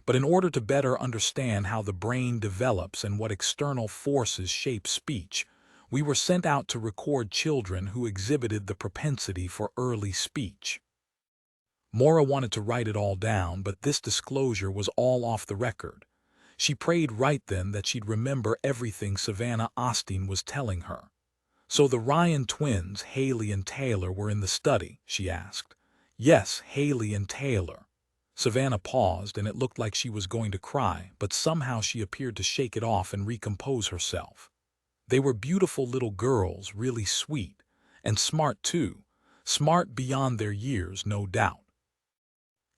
but in order to better understand how the brain develops and what external forces shape speech, we were sent out to record children who exhibited the propensity for early speech." Mora wanted to write it all down, but this disclosure was all off the record. She prayed right then that she'd remember everything Savannah Osteen was telling her. "So the Ryan twins, Hayley and Taylor, were in the study?" she asked. "Yes, Hayley and Taylor." Savannah paused, and it looked like she was going to cry, but somehow she appeared to shake it off and recompose herself. "They were beautiful little girls, really sweet. And smart too. Smart beyond their years, no doubt."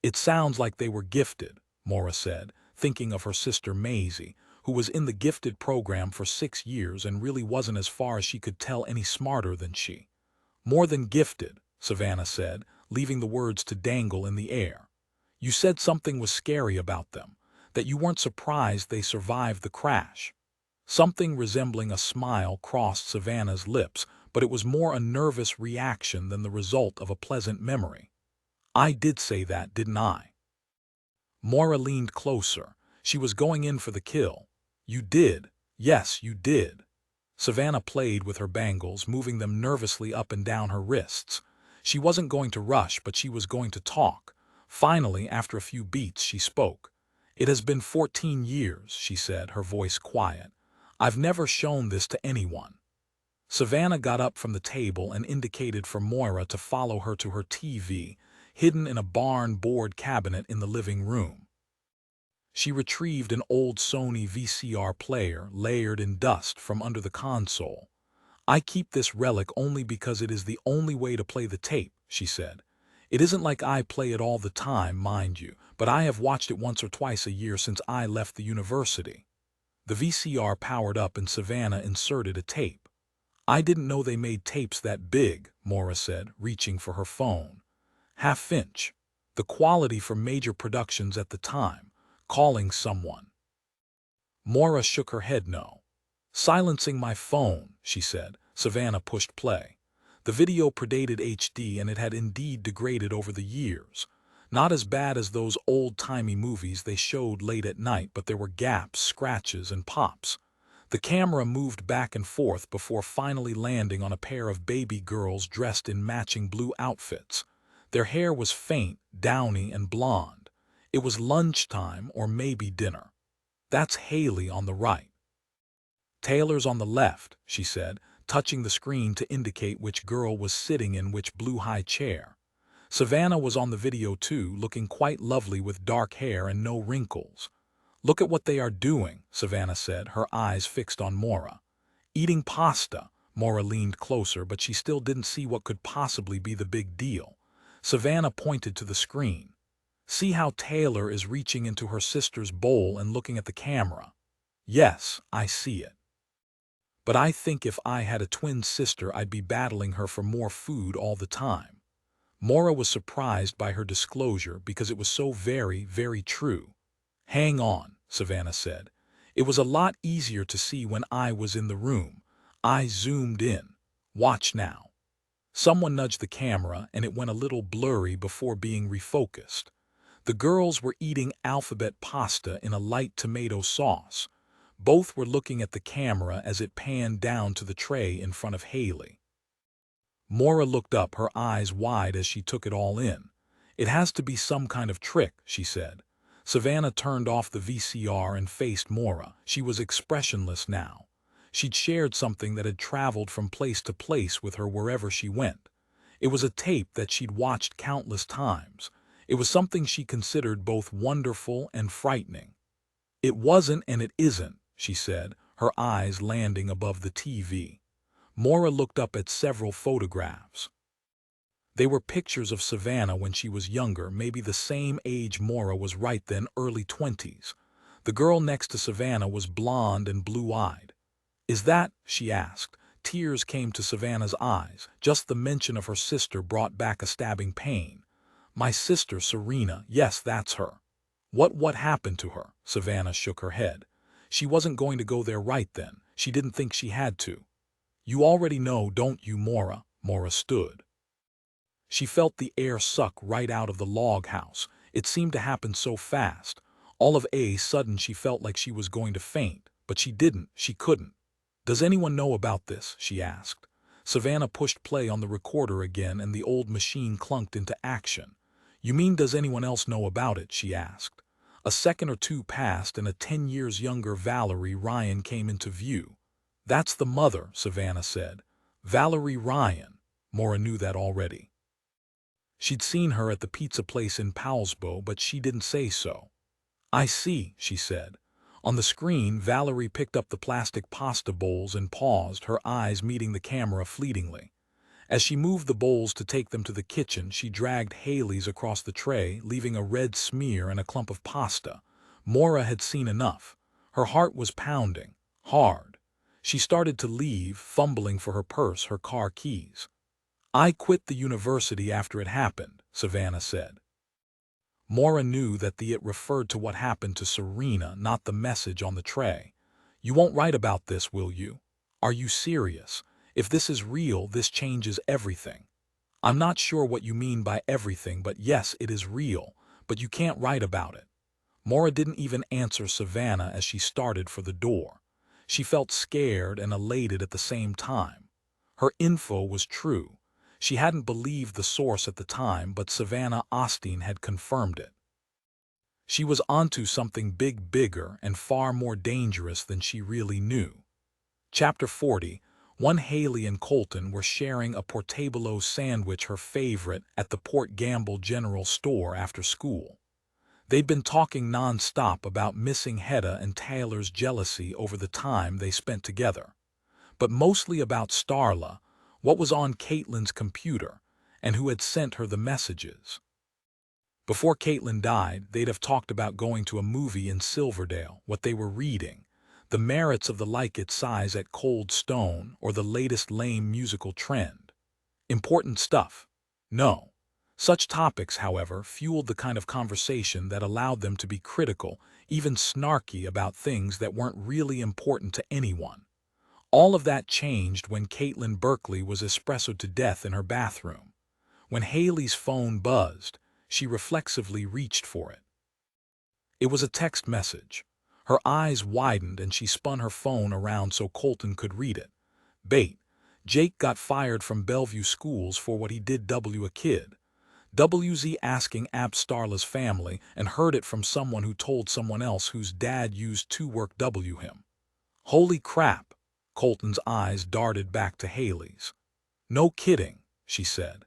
"It sounds like they were gifted," Mora said, thinking of her sister Maisie, who was in the gifted program for 6 years and really wasn't, as far as she could tell, any smarter than she. "More than gifted," Savannah said, leaving the words to dangle in the air. "You said something was scary about them, that you weren't surprised they survived the crash." Something resembling a smile crossed Savannah's lips, but it was more a nervous reaction than the result of a pleasant memory. "I did say that, didn't I?" Mora leaned closer. She was going in for the kill. "You did. Yes, you did." Savannah played with her bangles, moving them nervously up and down her wrists. She wasn't going to rush, but she was going to talk. Finally, after a few beats, she spoke. "It has been 14 years, she said, her voice quiet. "I've never shown this to anyone." Savannah got up from the table and indicated for Moira to follow her to her TV, hidden in a barn board cabinet in the living room. She retrieved an old Sony VCR player layered in dust from under the console. "I keep this relic only because it is the only way to play the tape," she said. "It isn't like I play it all the time, mind you, but I have watched it once or twice a year since I left the university." The VCR powered up and Savannah inserted a tape. "I didn't know they made tapes that big," Mora said, reaching for her phone. "Half-inch. The quality for major productions at the time. Calling someone." Mora shook her head no. "Silencing my phone," she said. Savannah pushed play. The video predated HD, and it had indeed degraded over the years. Not as bad as those old-timey movies they showed late at night, but there were gaps, scratches, and pops. The camera moved back and forth before finally landing on a pair of baby girls dressed in matching blue outfits. Their hair was faint, downy, and blonde. It was lunchtime or maybe dinner. "That's Hayley on the right. Taylor's on the left," she said, touching the screen to indicate which girl was sitting in which blue high chair. Savannah was on the video too, looking quite lovely with dark hair and no wrinkles. "Look at what they are doing," Savannah said, her eyes fixed on Mora. "Eating pasta." Mora leaned closer, but she still didn't see what could possibly be the big deal. Savannah pointed to the screen. "See how Taylor is reaching into her sister's bowl and looking at the camera?" "Yes, I see it. But I think if I had a twin sister, I'd be battling her for more food all the time." Mora was surprised by her disclosure because it was so very, very true. "Hang on," Savannah said. "It was a lot easier to see when I was in the room. I zoomed in. Watch now." Someone nudged the camera, and it went a little blurry before being refocused. The girls were eating alphabet pasta in a light tomato sauce. Both were looking at the camera as it panned down to the tray in front of Hayley. Mora looked up, her eyes wide as she took it all in. "It has to be some kind of trick," she said. Savannah turned off the VCR and faced Mora. She was expressionless now. She'd shared something that had traveled from place to place with her wherever she went. It was a tape that she'd watched countless times. It was something she considered both wonderful and frightening. "It wasn't and it isn't," she said, her eyes landing above the TV. Maura looked up at several photographs. They were pictures of Savannah when she was younger, maybe the same age Maura was right then, early 20s. The girl next to Savannah was blonde and blue-eyed. "Is that?" she asked. Tears came to Savannah's eyes. Just the mention of her sister brought back a stabbing pain. "My sister Serena, yes, that's her." What happened to her?" Savannah shook her head. "She wasn't going to go there right then. She didn't think she had to." "You already know, don't you, Maura?" Maura stood. She felt the air suck right out of the log house. It seemed to happen so fast. All of a sudden she felt like she was going to faint, but she didn't, she couldn't. "Does anyone know about this?" she asked. Savannah pushed play on the recorder again and the old machine clunked into action. "You mean does anyone else know about it?" she asked. A second or two passed and a 10 years younger Valerie Ryan came into view. "That's the mother," Savannah said. "Valerie Ryan." Maura knew that already. She'd seen her at the pizza place in Powellsbo, but she didn't say so. "I see," she said. On the screen, Valerie picked up the plastic pasta bowls and paused, her eyes meeting the camera fleetingly. As she moved the bowls to take them to the kitchen, she dragged Hayley's across the tray, leaving a red smear and a clump of pasta. Maura had seen enough. Her heart was pounding, hard. She started to leave, fumbling for her purse, her car keys. "I quit the university after it happened," Savannah said. Maura knew that the "it" referred to what happened to Serena, not the message on the tray. "You won't write about this, will you? Are you serious? If this is real, this changes everything." "I'm not sure what you mean by everything, but yes, it is real, but you can't write about it." Maura didn't even answer Savannah as she started for the door. She felt scared and elated at the same time. Her info was true. She hadn't believed the source at the time, but Savannah Osteen had confirmed it. She was onto something bigger and far more dangerous than she really knew. Chapter 40. One Hayley and Colton were sharing a portobello sandwich, her favorite, at the Port Gamble General Store after school. They'd been talking non-stop about missing Hedda and Taylor's jealousy over the time they spent together. But mostly about Starla, what was on Katelyn's computer, and who had sent her the messages. Before Katelyn died, they'd have talked about going to a movie in Silverdale, what they were reading, the merits of the Like It size at Cold Stone, or the latest lame musical trend. Important stuff. No. Such topics, however, fueled the kind of conversation that allowed them to be critical, even snarky about things that weren't really important to anyone. All of that changed when Katelyn Berkeley was espressoed to death in her bathroom. When Hayley's phone buzzed, she reflexively reached for it. It was a text message. Her eyes widened and she spun her phone around so Colton could read it. "Bait. Jake got fired from Bellevue schools for what he did a kid. WZ asking Ab Starla's family, and heard it from someone who told someone else whose dad used to work him." "Holy crap." Colton's eyes darted back to Hayley's. "No kidding," she said.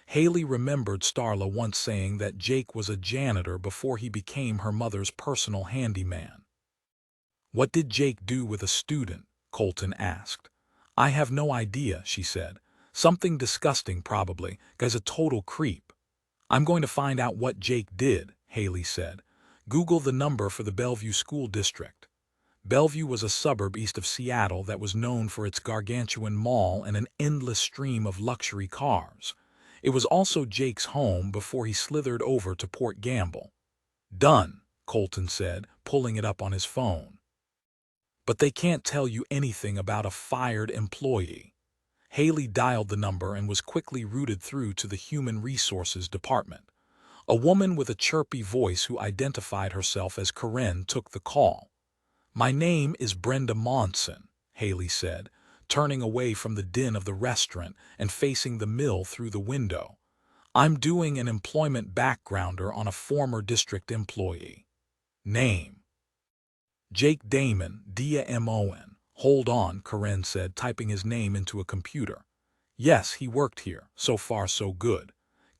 Hayley remembered Starla once saying that Jake was a janitor before he became her mother's personal handyman. "What did Jake do with a student?" Colton asked. "I have no idea," she said. "Something disgusting probably, guy's a total creep." "I'm going to find out what Jake did," Hayley said. "Google the number for the Bellevue School District." Bellevue was a suburb east of Seattle that was known for its gargantuan mall and an endless stream of luxury cars. It was also Jake's home before he slithered over to Port Gamble. "Done," Colton said, pulling it up on his phone. "But they can't tell you anything about a fired employee." Hayley dialed the number and was quickly routed through to the Human Resources Department. A woman with a chirpy voice who identified herself as Karen took the call. "My name is Brenda Monson," Hayley said, turning away from the din of the restaurant and facing the mill through the window. "I'm doing an employment backgrounder on a former district employee." "Name?" "Jake Damon, Damon. "Hold on," Karen said, typing his name into a computer. "Yes, he worked here. So far so good.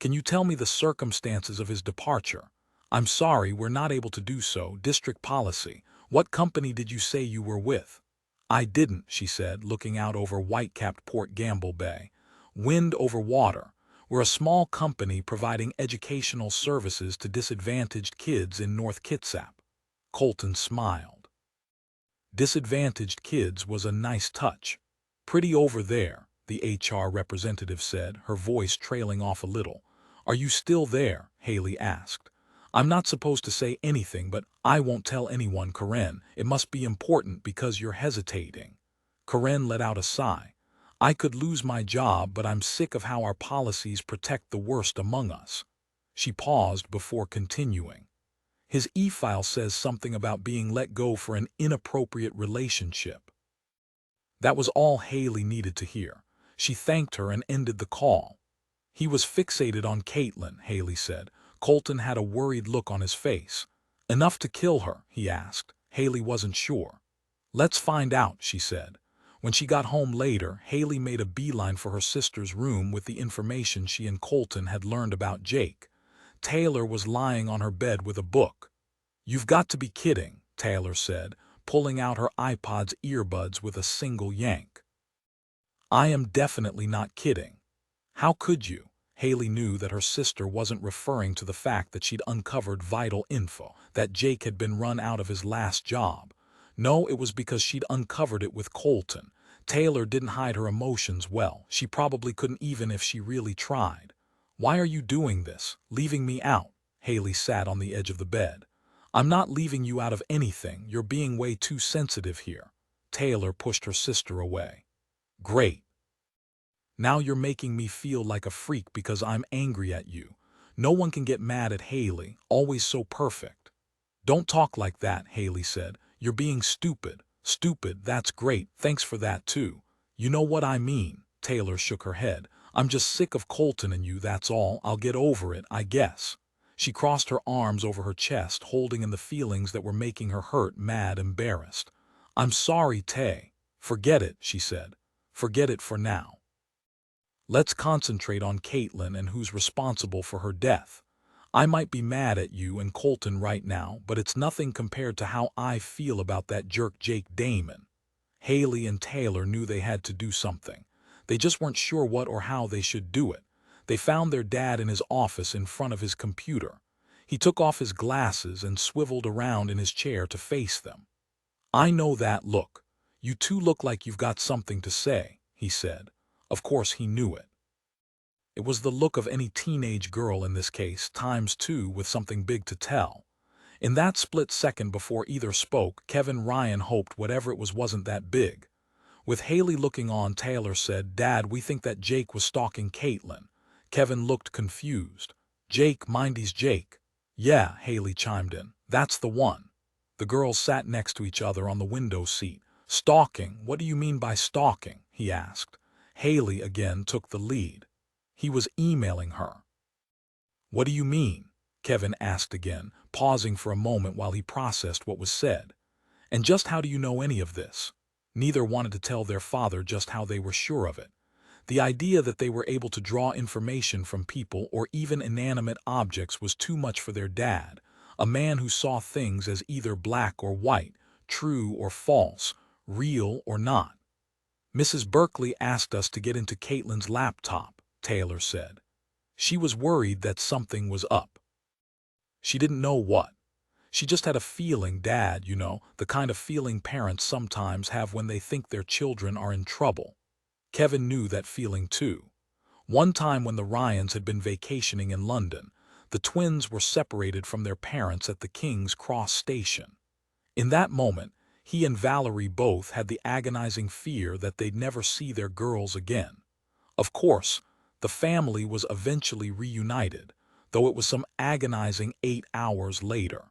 Can you tell me the circumstances of his departure? I'm sorry, we're not able to do so. District policy. What company did you say you were with? I didn't, she said, looking out over white-capped Port Gamble Bay. Wind over water. We're a small company providing educational services to disadvantaged kids in North Kitsap. Colton smiled. Disadvantaged kids was a nice touch. Pretty over there, the HR representative said, her voice trailing off a little. Are you still there? Hayley asked. I'm not supposed to say anything, but I won't tell anyone, Karen. It must be important because you're hesitating. Karen let out a sigh. I could lose my job, but I'm sick of how our policies protect the worst among us. She paused before continuing. His e-file says something about being let go for an inappropriate relationship. That was all Hayley needed to hear. She thanked her and ended the call. He was fixated on Katelyn, Hayley said. Colton had a worried look on his face. Enough to kill her? He asked. Hayley wasn't sure. Let's find out, she said. When she got home later, Hayley made a beeline for her sister's room with the information she and Colton had learned about Jake. Taylor was lying on her bed with a book. You've got to be kidding, Taylor said, pulling out her iPod's earbuds with a single yank. I am definitely not kidding. How could you? Hayley knew that her sister wasn't referring to the fact that she'd uncovered vital info, that Jake had been run out of his last job. No, it was because she'd uncovered it with Colton. Taylor didn't hide her emotions well. She probably couldn't even if she really tried. Why are you doing this? Leaving me out? Hayley sat on the edge of the bed. I'm not leaving you out of anything. You're being way too sensitive here. Taylor pushed her sister away. Great. Now you're making me feel like a freak because I'm angry at you. No one can get mad at Hayley, always so perfect. Don't talk like that, Hayley said. You're being stupid. Stupid, that's great, thanks for that too. You know what I mean. Taylor shook her head. I'm just sick of Colton and you, that's all. I'll get over it, I guess. She crossed her arms over her chest, holding in the feelings that were making her hurt, mad, embarrassed. I'm sorry, Tay. Forget it, she said. Forget it for now. Let's concentrate on Katelyn and who's responsible for her death. I might be mad at you and Colton right now, but it's nothing compared to how I feel about that jerk Jake Damon. Hayley and Taylor knew they had to do something. They just weren't sure what or how they should do it. They found their dad in his office in front of his computer. He took off his glasses and swiveled around in his chair to face them. I know that look. You two look like you've got something to say, he said. Of course he knew it. It was the look of any teenage girl in this case, times two with something big to tell. In that split second before either spoke, Kevin Ryan hoped whatever it was wasn't that big. With Hayley looking on, Taylor said, Dad, we think that Jake was stalking Katelyn. Kevin looked confused. Jake, Mindy's Jake. Yeah, Hayley chimed in. That's the one. The girls sat next to each other on the window seat. Stalking? What do you mean by stalking? He asked. Hayley again took the lead. He was emailing her. What do you mean? Kevin asked again, pausing for a moment while he processed what was said. And just how do you know any of this? Neither wanted to tell their father just how they were sure of it. The idea that they were able to draw information from people or even inanimate objects was too much for their dad, a man who saw things as either black or white, true or false, real or not. Mrs. Berkeley asked us to get into Katelyn's laptop, Taylor said. She was worried that something was up. She didn't know what. She just had a feeling, Dad, you know, the kind of feeling parents sometimes have when they think their children are in trouble. Kevin knew that feeling too. One time when the Ryans had been vacationing in London, the twins were separated from their parents at the King's Cross station. In that moment, he and Valerie both had the agonizing fear that they'd never see their girls again. Of course, the family was eventually reunited, though it was some agonizing 8 hours later.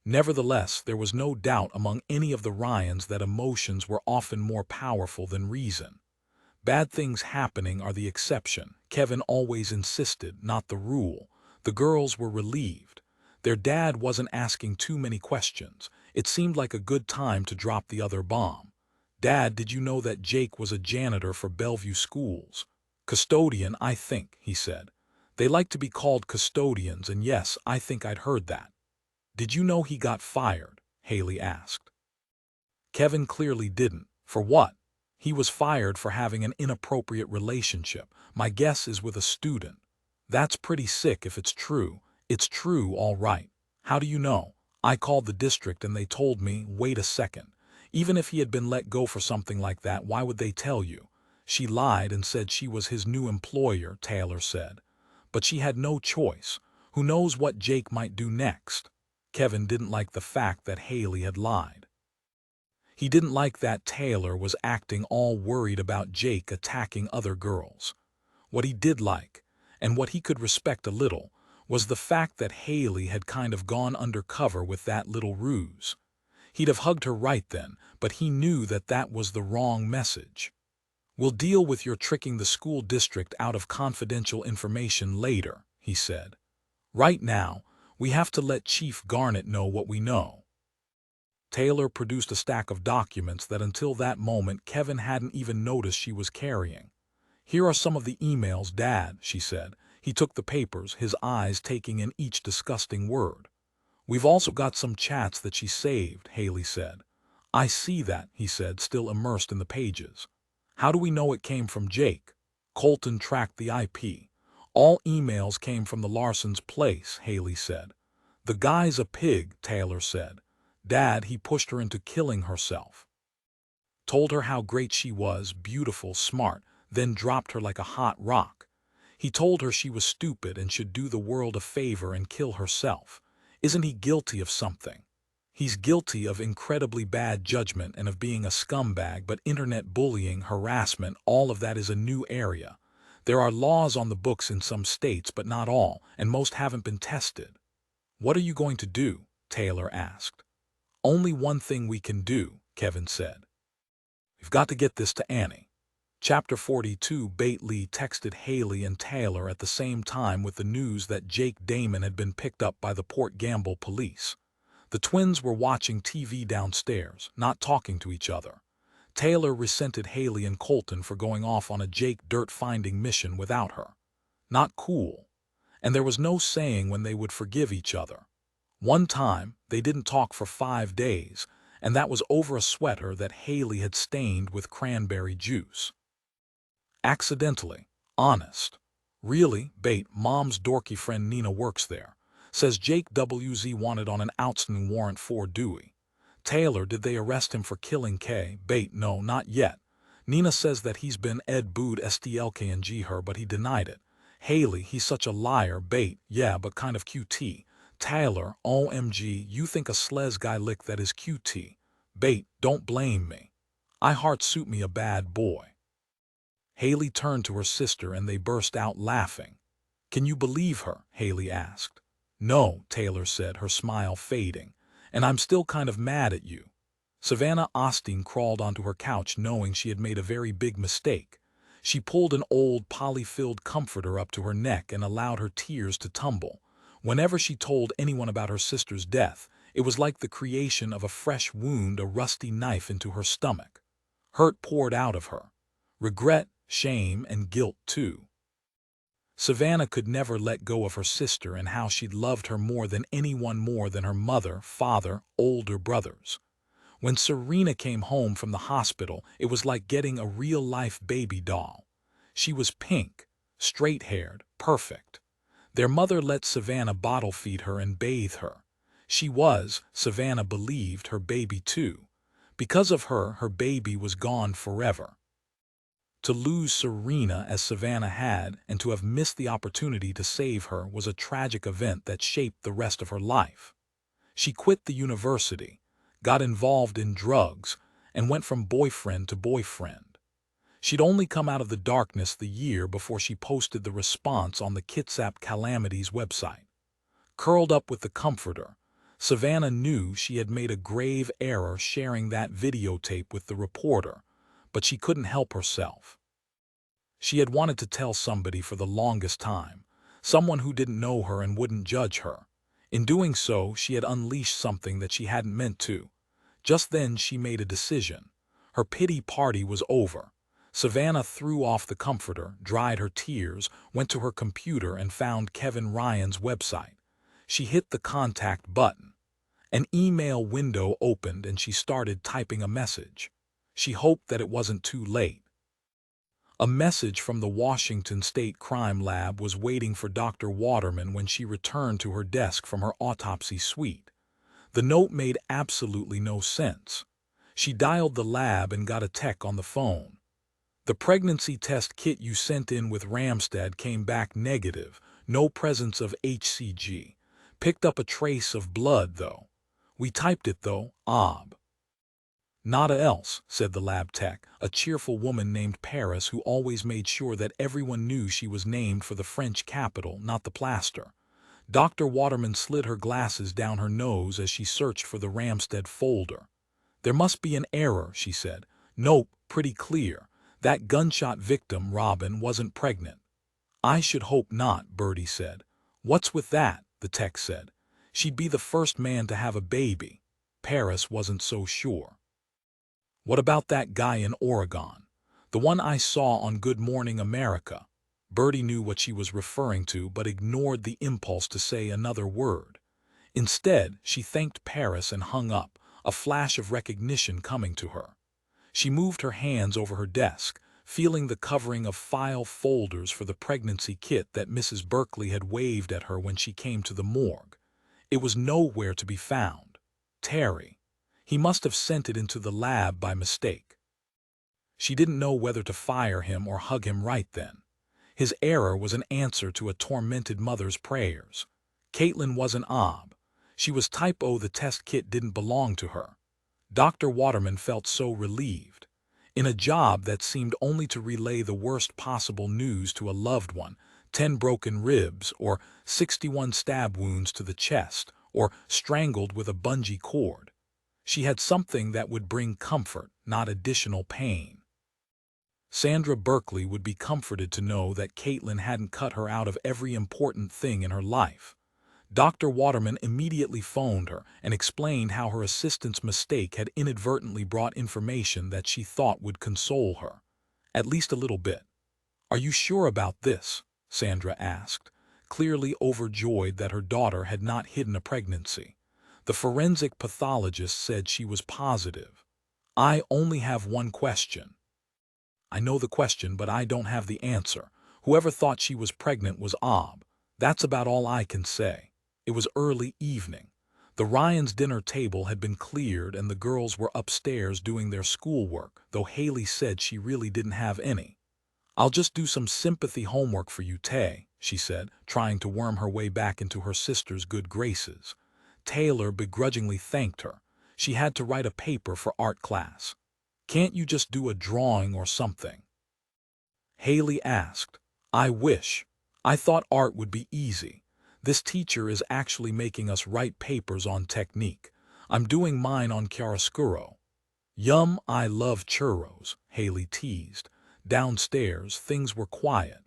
Nevertheless, there was no doubt among any of the Ryans that emotions were often more powerful than reason. Bad things happening are the exception, Kevin always insisted, not the rule. The girls were relieved. Their dad wasn't asking too many questions. It seemed like a good time to drop the other bomb. Dad, did you know that Jake was a janitor for Bellevue Schools? Custodian, I think, he said. They like to be called custodians, and yes, I think I'd heard that. Did you know he got fired? Hayley asked. Kevin clearly didn't. For what? He was fired for having an inappropriate relationship. My guess is with a student. That's pretty sick if it's true. It's true, all right. How do you know? I called the district and they told me, wait a second. Even if he had been let go for something like that, why would they tell you? She lied and said she was his new employer, Taylor said. But she had no choice. Who knows what Jake might do next? Kevin didn't like the fact that Hayley had lied. He didn't like that Taylor was acting all worried about Jake attacking other girls. What he did like, and what he could respect a little, was the fact that Hayley had kind of gone undercover with that little ruse. He'd have hugged her right then, but he knew that that was the wrong message. We'll deal with your tricking the school district out of confidential information later, he said. Right now, we have to let Chief Garnett know what we know. Taylor produced a stack of documents that until that moment Kevin hadn't even noticed she was carrying. Here are some of the emails, Dad, she said. He took the papers, his eyes taking in each disgusting word. We've also got some chats that she saved, Hayley said. I see that, he said, still immersed in the pages. How do we know it came from Jake? Colton tracked the IP. All emails came from the Larsens' place, Hayley said. The guy's a pig, Taylor said. Dad, he pushed her into killing herself. Told her how great she was, beautiful, smart, then dropped her like a hot rock. He told her she was stupid and should do the world a favor and kill herself. Isn't he guilty of something? He's guilty of incredibly bad judgment and of being a scumbag, but internet bullying, harassment, all of that is a new area. There are laws on the books in some states, but not all, and most haven't been tested. What are you going to do? Taylor asked. Only one thing we can do, Kevin said. We've got to get this to Annie. Chapter 42. Lee texted Hayley and Taylor at the same time with the news that Jake Damon had been picked up by the Port Gamble police. The twins were watching TV downstairs, not talking to each other. Taylor resented Hayley and Colton for going off on a Jake dirt-finding mission without her. Not cool. And there was no saying when they would forgive each other. One time, they didn't talk for 5 days, and that was over a sweater that Hayley had stained with cranberry juice. Accidentally. Honest. Really, Mom's dorky friend Nina works there. Says Jake WZ wanted on an outstanding warrant for Dewey. Taylor, did they arrest him for killing K? No, not yet. Nina says that he's been Ed booed STLKNG her, but he denied it. Hayley, he's such a liar. Yeah, but kind of QT. Taylor, OMG, you think a slez guy lick that is QT. Don't blame me. I heart suit me a bad boy. Hayley turned to her sister and they burst out laughing. Can you believe her? Hayley asked. No, Taylor said, her smile fading. And I'm still kind of mad at you. Savannah Osteen crawled onto her couch knowing she had made a very big mistake. She pulled an old poly-filled comforter up to her neck and allowed her tears to tumble. Whenever she told anyone about her sister's death, it was like the creation of a fresh wound, a rusty knife into her stomach. Hurt poured out of her. Regret, shame, and guilt too. Savannah could never let go of her sister and how she'd loved her more than anyone, more than her mother, father, older brothers. When Serena came home from the hospital, it was like getting a real-life baby doll. She was pink, straight-haired, perfect. Their mother let Savannah bottle feed her and bathe her. She was, Savannah believed, her baby too. Because of her, her baby was gone forever. To lose Serena as Savannah had, and to have missed the opportunity to save her, was a tragic event that shaped the rest of her life. She quit the university, got involved in drugs, and went from boyfriend to boyfriend. She'd only come out of the darkness the year before she posted the response on the Kitsap Calamities website. Curled up with the comforter, Savannah knew she had made a grave error sharing that videotape with the reporter, but she couldn't help herself. She had wanted to tell somebody for the longest time, someone who didn't know her and wouldn't judge her. In doing so, she had unleashed something that she hadn't meant to. Just then she made a decision. Her pity party was over. Savannah threw off the comforter, dried her tears, went to her computer and found Kevin Ryan's website. She hit the contact button. An email window opened and she started typing a message. She hoped that it wasn't too late. A message from the Washington State Crime Lab was waiting for Dr. Waterman when she returned to her desk from her autopsy suite. The note made absolutely no sense. She dialed the lab and got a tech on the phone. The pregnancy test kit you sent in with Ramstead came back negative, no presence of HCG. Picked up a trace of blood, though. We typed it, though, ob. Nada else, said the lab tech, a cheerful woman named Paris who always made sure that everyone knew she was named for the French capital, not the plaster. Dr. Waterman slid her glasses down her nose as she searched for the Ramstead folder. There must be an error, she said. Nope, pretty clear. That gunshot victim, Robin, wasn't pregnant. I should hope not, Bertie said. What's with that? The tech said. She'd be the first man to have a baby. Paris wasn't so sure. What about that guy in Oregon? The one I saw on Good Morning America. Bertie knew what she was referring to but ignored the impulse to say another word. Instead, she thanked Paris and hung up, a flash of recognition coming to her. She moved her hands over her desk, feeling the covering of file folders for the pregnancy kit that Mrs. Berkeley had waved at her when she came to the morgue. It was nowhere to be found. Terry. He must have sent it into the lab by mistake. She didn't know whether to fire him or hug him right then. His error was an answer to a tormented mother's prayers. Katelyn wasn't ob. She was type O. The test kit didn't belong to her. Dr. Waterman felt so relieved. In a job that seemed only to relay the worst possible news to a loved one, 10 broken ribs, or 61 stab wounds to the chest, or strangled with a bungee cord. She had something that would bring comfort, not additional pain. Sandra Berkeley would be comforted to know that Katelyn hadn't cut her out of every important thing in her life. Dr. Waterman immediately phoned her and explained how her assistant's mistake had inadvertently brought information that she thought would console her. At least a little bit. Are you sure about this? Sandra asked, clearly overjoyed that her daughter had not hidden a pregnancy. The forensic pathologist said she was positive. I only have one question. I know the question, but I don't have the answer. Whoever thought she was pregnant was ob. That's about all I can say. It was early evening. The Ryans' dinner table had been cleared and the girls were upstairs doing their schoolwork, though Hayley said she really didn't have any. I'll just do some sympathy homework for you, Tay, she said, trying to worm her way back into her sister's good graces. Taylor begrudgingly thanked her. She had to write a paper for art class. Can't you just do a drawing or something? Hayley asked. I wish. I thought art would be easy. This teacher is actually making us write papers on technique. I'm doing mine on chiaroscuro. Yum, I love churros, Hayley teased. Downstairs, things were quiet.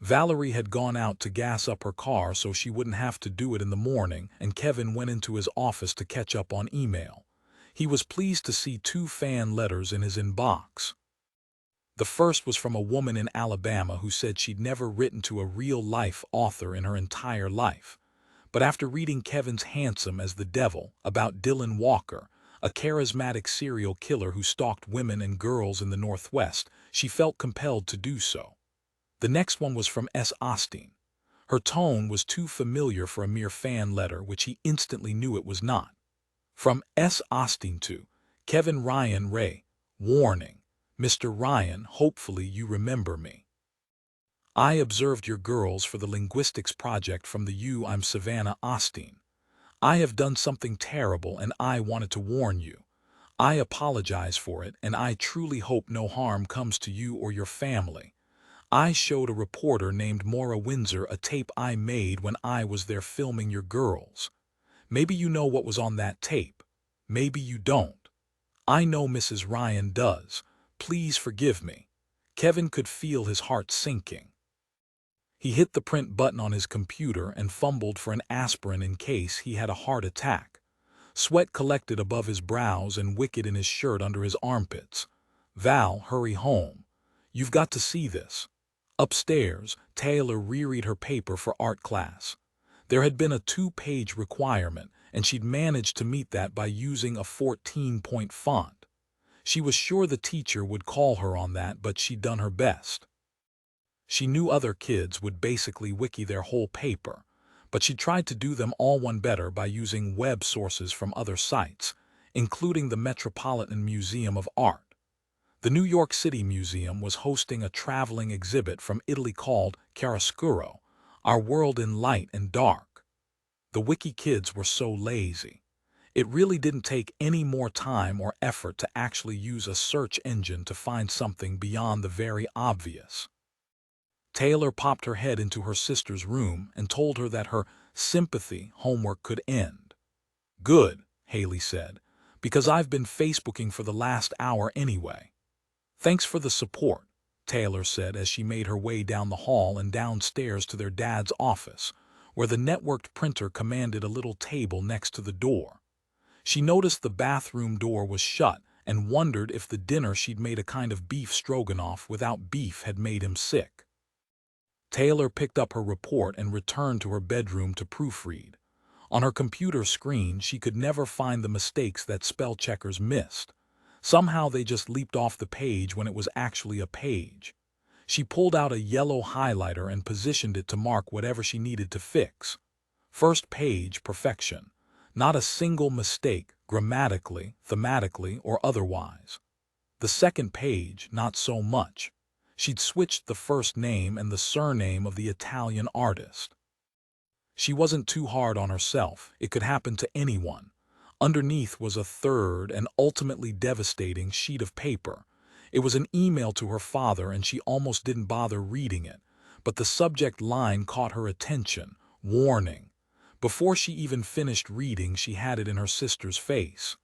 Valerie had gone out to gas up her car so she wouldn't have to do it in the morning, and Kevin went into his office to catch up on email. He was pleased to see 2 fan letters in his inbox. The first was from a woman in Alabama who said she'd never written to a real-life author in her entire life. But after reading Kevin's Handsome as the Devil about Dylan Walker, a charismatic serial killer who stalked women and girls in the Northwest, she felt compelled to do so. The next one was from S. Austin. Her tone was too familiar for a mere fan letter, which he instantly knew it was not. From S. Austin to Kevin Ryan Ray. Warning. Mr. Ryan, hopefully you remember me. I observed your girls for the linguistics project from the U. I'm Savannah Austin. I have done something terrible and I wanted to warn you. I apologize for it and I truly hope no harm comes to you or your family. I showed a reporter named Maura Windsor a tape I made when I was there filming your girls. Maybe you know what was on that tape. Maybe you don't. I know Mrs. Ryan does. Please forgive me. Kevin could feel his heart sinking. He hit the print button on his computer and fumbled for an aspirin in case he had a heart attack. Sweat collected above his brows and wicked in his shirt under his armpits. Val, hurry home. You've got to see this." Upstairs, Taylor reread her paper for art class. There had been a 2-page requirement, and she'd managed to meet that by using a 14-point font. She was sure the teacher would call her on that, but she'd done her best. She knew other kids would basically wiki their whole paper, but she tried to do them all one better by using web sources from other sites, including the Metropolitan Museum of Art. The New York City Museum was hosting a traveling exhibit from Italy called Chiaroscuro, Our World in Light and Dark. The wiki kids were so lazy. It really didn't take any more time or effort to actually use a search engine to find something beyond the very obvious. Taylor popped her head into her sister's room and told her that her sympathy homework could end. "Good," Hayley said, "because I've been Facebooking for the last hour anyway." "Thanks for the support," Taylor said as she made her way down the hall and downstairs to their dad's office, where the networked printer commanded a little table next to the door. She noticed the bathroom door was shut and wondered if the dinner she'd made, a kind of beef stroganoff without beef, had made him sick. Taylor picked up her report and returned to her bedroom to proofread. On her computer screen, she could never find the mistakes that spell checkers missed. Somehow they just leaped off the page when it was actually a page. She pulled out a yellow highlighter and positioned it to mark whatever she needed to fix. First page, perfection. Not a single mistake, grammatically, thematically, or otherwise. The second page, not so much. She'd switched the first name and the surname of the Italian artist. She wasn't too hard on herself. It could happen to anyone. Underneath was a third and ultimately devastating sheet of paper. It was an email to her father, and she almost didn't bother reading it. But the subject line caught her attention. Warning. Before she even finished reading, she had it in her sister's face.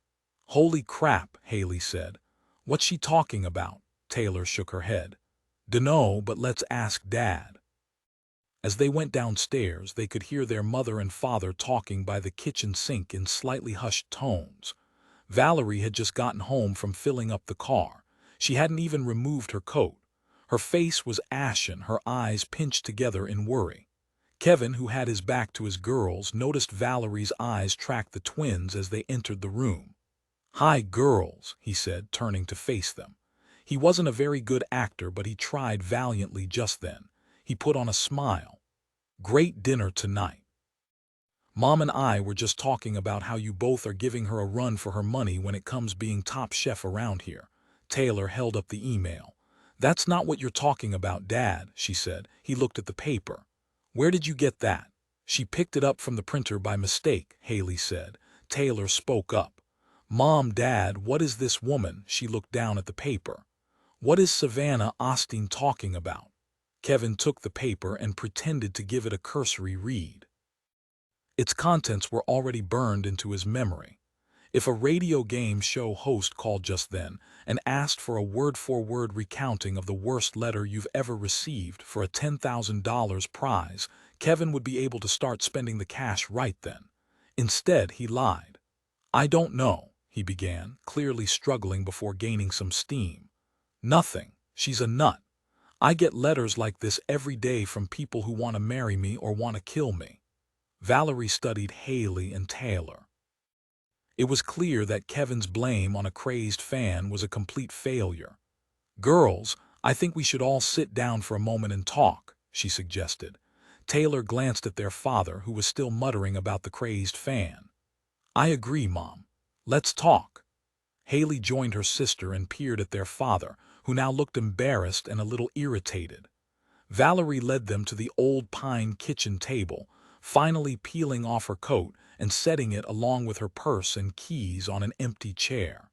"Holy crap," Hayley said. "What's she talking about?" Taylor shook her head. "Dunno, but let's ask Dad." As they went downstairs, they could hear their mother and father talking by the kitchen sink in slightly hushed tones. Valerie had just gotten home from filling up the car. She hadn't even removed her coat. Her face was ashen, her eyes pinched together in worry. Kevin, who had his back to his girls, noticed Valerie's eyes track the twins as they entered the room. "Hi, girls," he said, turning to face them. He wasn't a very good actor, but he tried valiantly just then. He put on a smile. "Great dinner tonight. Mom and I were just talking about how you both are giving her a run for her money when it comes being top chef around here." Taylor held up the email. "That's not what you're talking about, Dad," she said. He looked at the paper. "Where did you get that?" "She picked it up from the printer by mistake," Hayley said. Taylor spoke up. "Mom, Dad, what is this woman?" She looked down at the paper. "What is Savannah Osteen talking about?" Kevin took the paper and pretended to give it a cursory read. Its contents were already burned into his memory. If a radio game show host called just then and asked for a word-for-word recounting of the worst letter you've ever received for a $10,000 prize, Kevin would be able to start spending the cash right then. Instead, he lied. "I don't know," he began, clearly struggling before gaining some steam. "Nothing. She's a nut. I get letters like this every day from people who want to marry me or want to kill me." Valerie studied Hayley and Taylor. It was clear that Kevin's blame on a crazed fan was a complete failure. "Girls, I think we should all sit down for a moment and talk," she suggested. Taylor glanced at their father, who was still muttering about the crazed fan. "I agree, Mom. Let's talk." Hayley joined her sister and peered at their father, who now looked embarrassed and a little irritated. Valerie led them to the old pine kitchen table, finally peeling off her coat and setting it along with her purse and keys on an empty chair.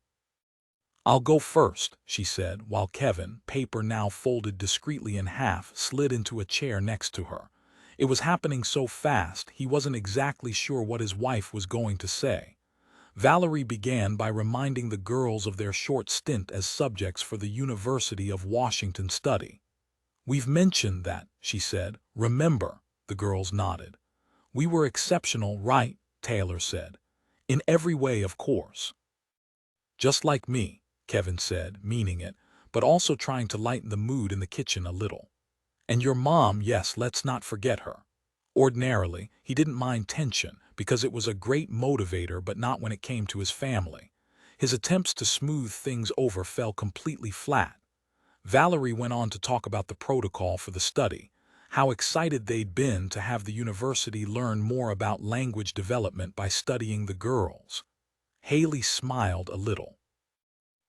"I'll go first," she said, while Kevin, paper now folded discreetly in half, slid into a chair next to her. It was happening so fast he wasn't exactly sure what his wife was going to say. Valerie began by reminding the girls of their short stint as subjects for the University of Washington study. "We've mentioned that," she said. "Remember?" The girls nodded. "We were exceptional, right?" Taylor said. "In every way, of course." "Just like me," Kevin said, meaning it, but also trying to lighten the mood in the kitchen a little. And your mom, yes, let's not forget her. Ordinarily, he didn't mind tension because it was a great motivator, but not when it came to his family. His attempts to smooth things over fell completely flat. Valerie went on to talk about the protocol for the study, how excited they'd been to have the university learn more about language development by studying the girls. Hayley smiled a little.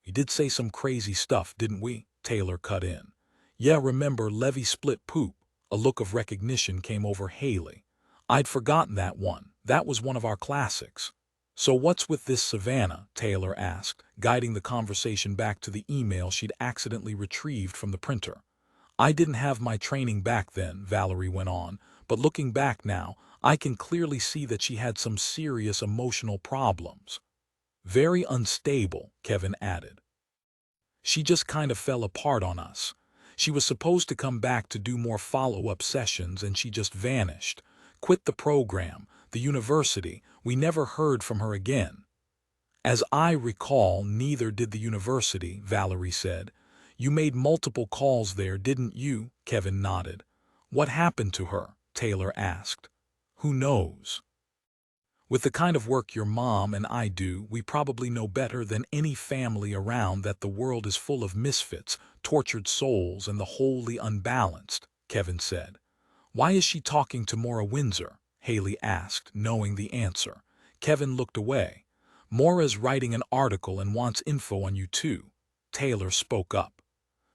"We did say some crazy stuff, didn't we?" Taylor cut in. "Yeah, remember Levy split poop?" A look of recognition came over Hayley. "I'd forgotten that one. That was one of our classics." "So what's with this Savannah?" Taylor asked, guiding the conversation back to the email she'd accidentally retrieved from the printer. "I didn't have my training back then," Valerie went on, "but looking back now, I can clearly see that she had some serious emotional problems." "Very unstable," Kevin added. "She just kind of fell apart on us. She was supposed to come back to do more follow-up sessions and she just vanished. Quit the program, the university. We never heard from her again." "As I recall, neither did the university," Valerie said. "You made multiple calls there, didn't you?" Kevin nodded. "What happened to her?" Taylor asked. "Who knows? With the kind of work your mom and I do, we probably know better than any family around that the world is full of misfits, tortured souls, and the wholly unbalanced," Kevin said. "Why is she talking to Maura Windsor?" Hayley asked, knowing the answer. Kevin looked away. "Maura's writing an article and wants info on you too." Taylor spoke up.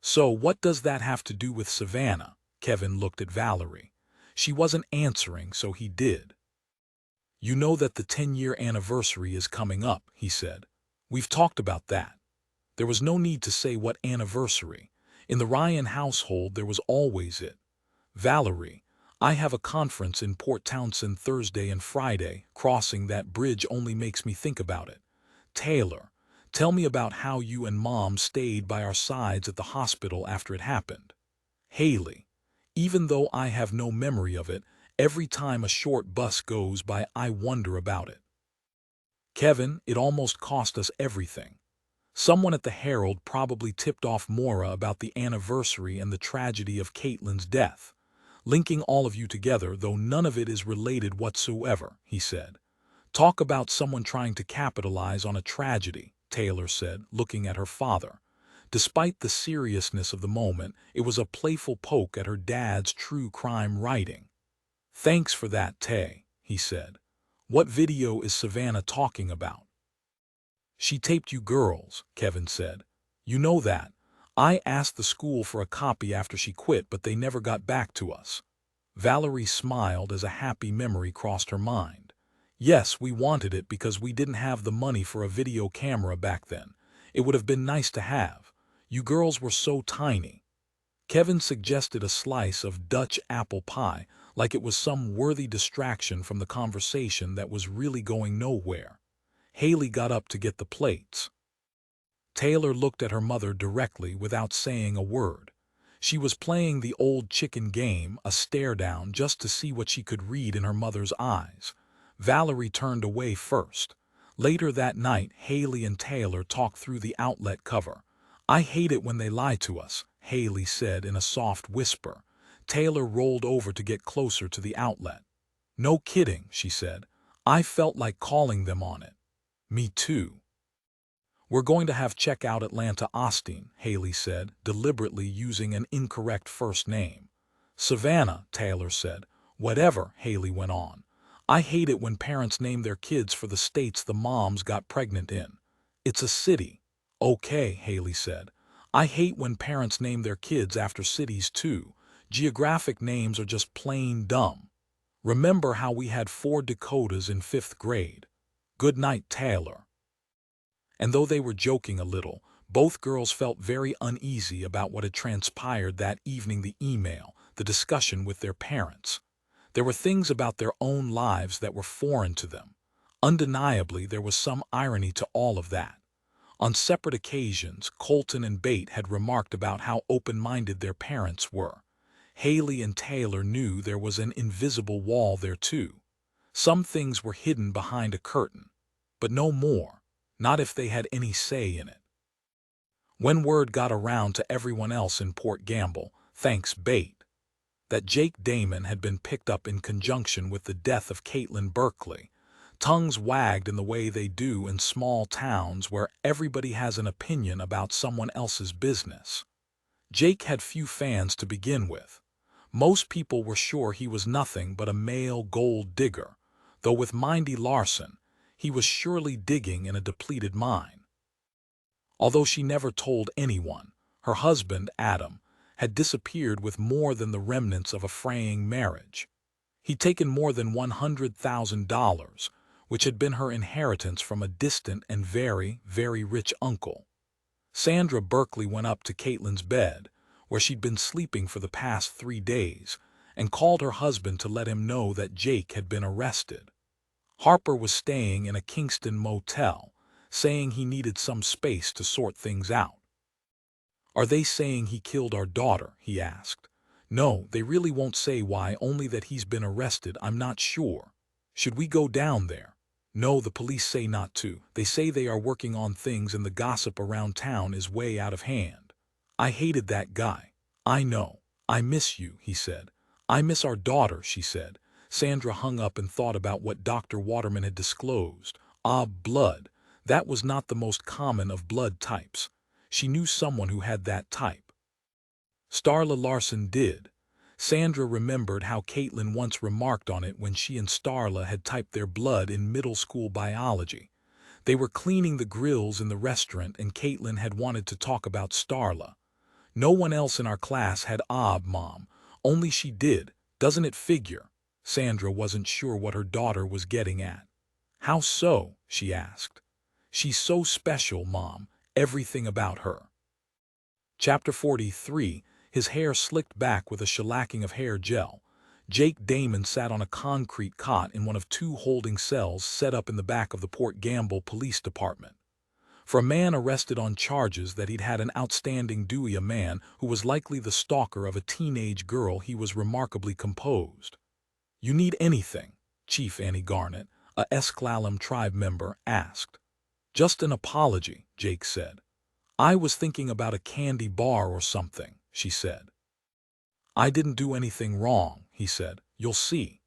"So what does that have to do with Savannah?" Kevin looked at Valerie. She wasn't answering, so he did. "You know that the 10-year anniversary is coming up," he said. "We've talked about that." There was no need to say what anniversary. In the Ryan household there was always it. "Valerie, I have a conference in Port Townsend Thursday and Friday. Crossing that bridge only makes me think about it." "Taylor, tell me about how you and Mom stayed by our sides at the hospital after it happened." "Hayley, even though I have no memory of it, every time a short bus goes by I wonder about it." "Kevin, it almost cost us everything. Someone at the Herald probably tipped off Maura about the anniversary and the tragedy of Katelyn's death, linking all of you together, though none of it is related whatsoever," he said. "Talk about someone trying to capitalize on a tragedy," Taylor said, looking at her father. Despite the seriousness of the moment, it was a playful poke at her dad's true crime writing. "Thanks for that, Tay," he said. "What video is Savannah talking about?" "She taped you girls," Kevin said. "You know that. I asked the school for a copy after she quit, but they never got back to us." Valerie smiled as a happy memory crossed her mind. "Yes, we wanted it because we didn't have the money for a video camera back then. It would have been nice to have. You girls were so tiny." Kevin suggested a slice of Dutch apple pie, like it was some worthy distraction from the conversation that was really going nowhere. Hayley got up to get the plates. Taylor looked at her mother directly without saying a word. She was playing the old chicken game, a stare down, just to see what she could read in her mother's eyes. Valerie turned away first. Later that night, Hayley and Taylor talked through the outlet cover. "I hate it when they lie to us," Hayley said in a soft whisper. Taylor rolled over to get closer to the outlet. "No kidding," she said. "I felt like calling them on it." "Me too." "We're going to have check out Atlanta Austin," Hayley said, deliberately using an incorrect first name. "Savannah," Taylor said. "Whatever," Hayley went on. "I hate it when parents name their kids for the states the moms got pregnant in. It's a city." "Okay," Hayley said. "I hate when parents name their kids after cities too. Geographic names are just plain dumb. Remember how we had 4 Dakotas in 5th grade. Good night, Taylor." And though they were joking a little, both girls felt very uneasy about what had transpired that evening: the email, the discussion with their parents. There were things about their own lives that were foreign to them. Undeniably, there was some irony to all of that. On separate occasions, Colton and Bate had remarked about how open-minded their parents were. Hayley and Taylor knew there was an invisible wall there too. Some things were hidden behind a curtain, but no more, not if they had any say in it. When word got around to everyone else in Port Gamble, thanks Bate, that Jake Damon had been picked up in conjunction with the death of Katelyn Berkeley, tongues wagged in the way they do in small towns where everybody has an opinion about someone else's business. Jake had few fans to begin with. Most people were sure he was nothing but a male gold digger, though with Mindy Larson, he was surely digging in a depleted mine. Although she never told anyone, her husband, Adam, had disappeared with more than the remnants of a fraying marriage. He'd taken more than $100,000, which had been her inheritance from a distant and very, very rich uncle. Sandra Berkeley went up to Katelyn's bed, where she'd been sleeping for the past 3 days, and called her husband to let him know that Jake had been arrested. Harper was staying in a Kingston motel, saying he needed some space to sort things out. "Are they saying he killed our daughter?" he asked. "No, they really won't say why, only that he's been arrested. I'm not sure. Should we go down there?" "No, the police say not to. They say they are working on things and the gossip around town is way out of hand." "I hated that guy." "I know. I miss you," he said. "I miss our daughter," she said. Sandra hung up and thought about what Dr. Waterman had disclosed. Blood. That was not the most common of blood types. She knew someone who had that type. Starla Larson did. Sandra remembered how Katelyn once remarked on it when she and Starla had typed their blood in middle school biology. They were cleaning the grills in the restaurant and Katelyn had wanted to talk about Starla. "No one else in our class had Mom. Only she did. Doesn't it figure?" Sandra wasn't sure what her daughter was getting at. "How so?" she asked. "She's so special, Mom. Everything about her." Chapter 43, his hair slicked back with a shellacking of hair gel. Jake Damon sat on a concrete cot in one of 2 holding cells set up in the back of the Port Gamble Police Department. For a man arrested on charges that he'd had an outstanding Dewey, a man who was likely the stalker of a teenage girl, he was remarkably composed. "You need anything?" Chief Annie Garnett, a Esclallam tribe member, asked. "Just an apology," Jake said. "I was thinking about a candy bar or something," she said. "I didn't do anything wrong," he said. "You'll see.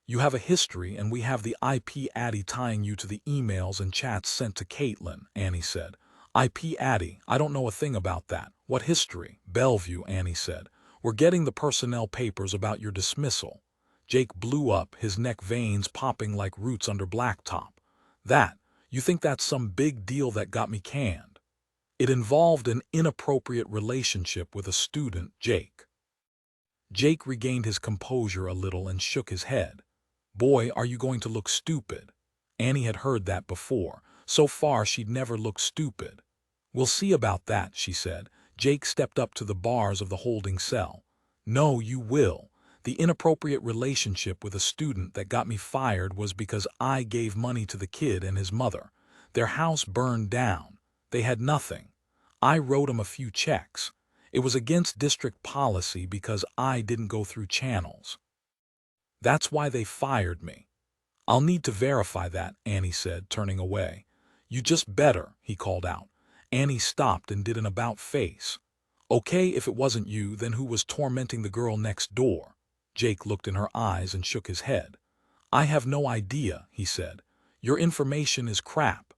You have a history and we have the IP addy tying you to the emails and chats sent to Katelyn," Annie said. "IP addy? I don't know a thing about that." "What history?" "Bellevue," Annie said. "We're getting the personnel papers about your dismissal." Jake blew up, his neck veins popping like roots under blacktop. "That? You think that's some big deal that got me canned?" "It involved an inappropriate relationship with a student, Jake." Jake regained his composure a little and shook his head. "Boy, are you going to look stupid." Annie had heard that before. So far she'd never looked stupid. "We'll see about that," she said. Jake stepped up to the bars of the holding cell. "No, you will. The inappropriate relationship with a student that got me fired was because I gave money to the kid and his mother. Their house burned down. They had nothing. I wrote 'em a few checks. It was against district policy because I didn't go through channels. That's why they fired me." "I'll need to verify that," Annie said, turning away. "You just better," he called out. Annie stopped and did an about face. "Okay, if it wasn't you, then who was tormenting the girl next door?" Jake looked in her eyes and shook his head. "I have no idea," he said. "Your information is crap."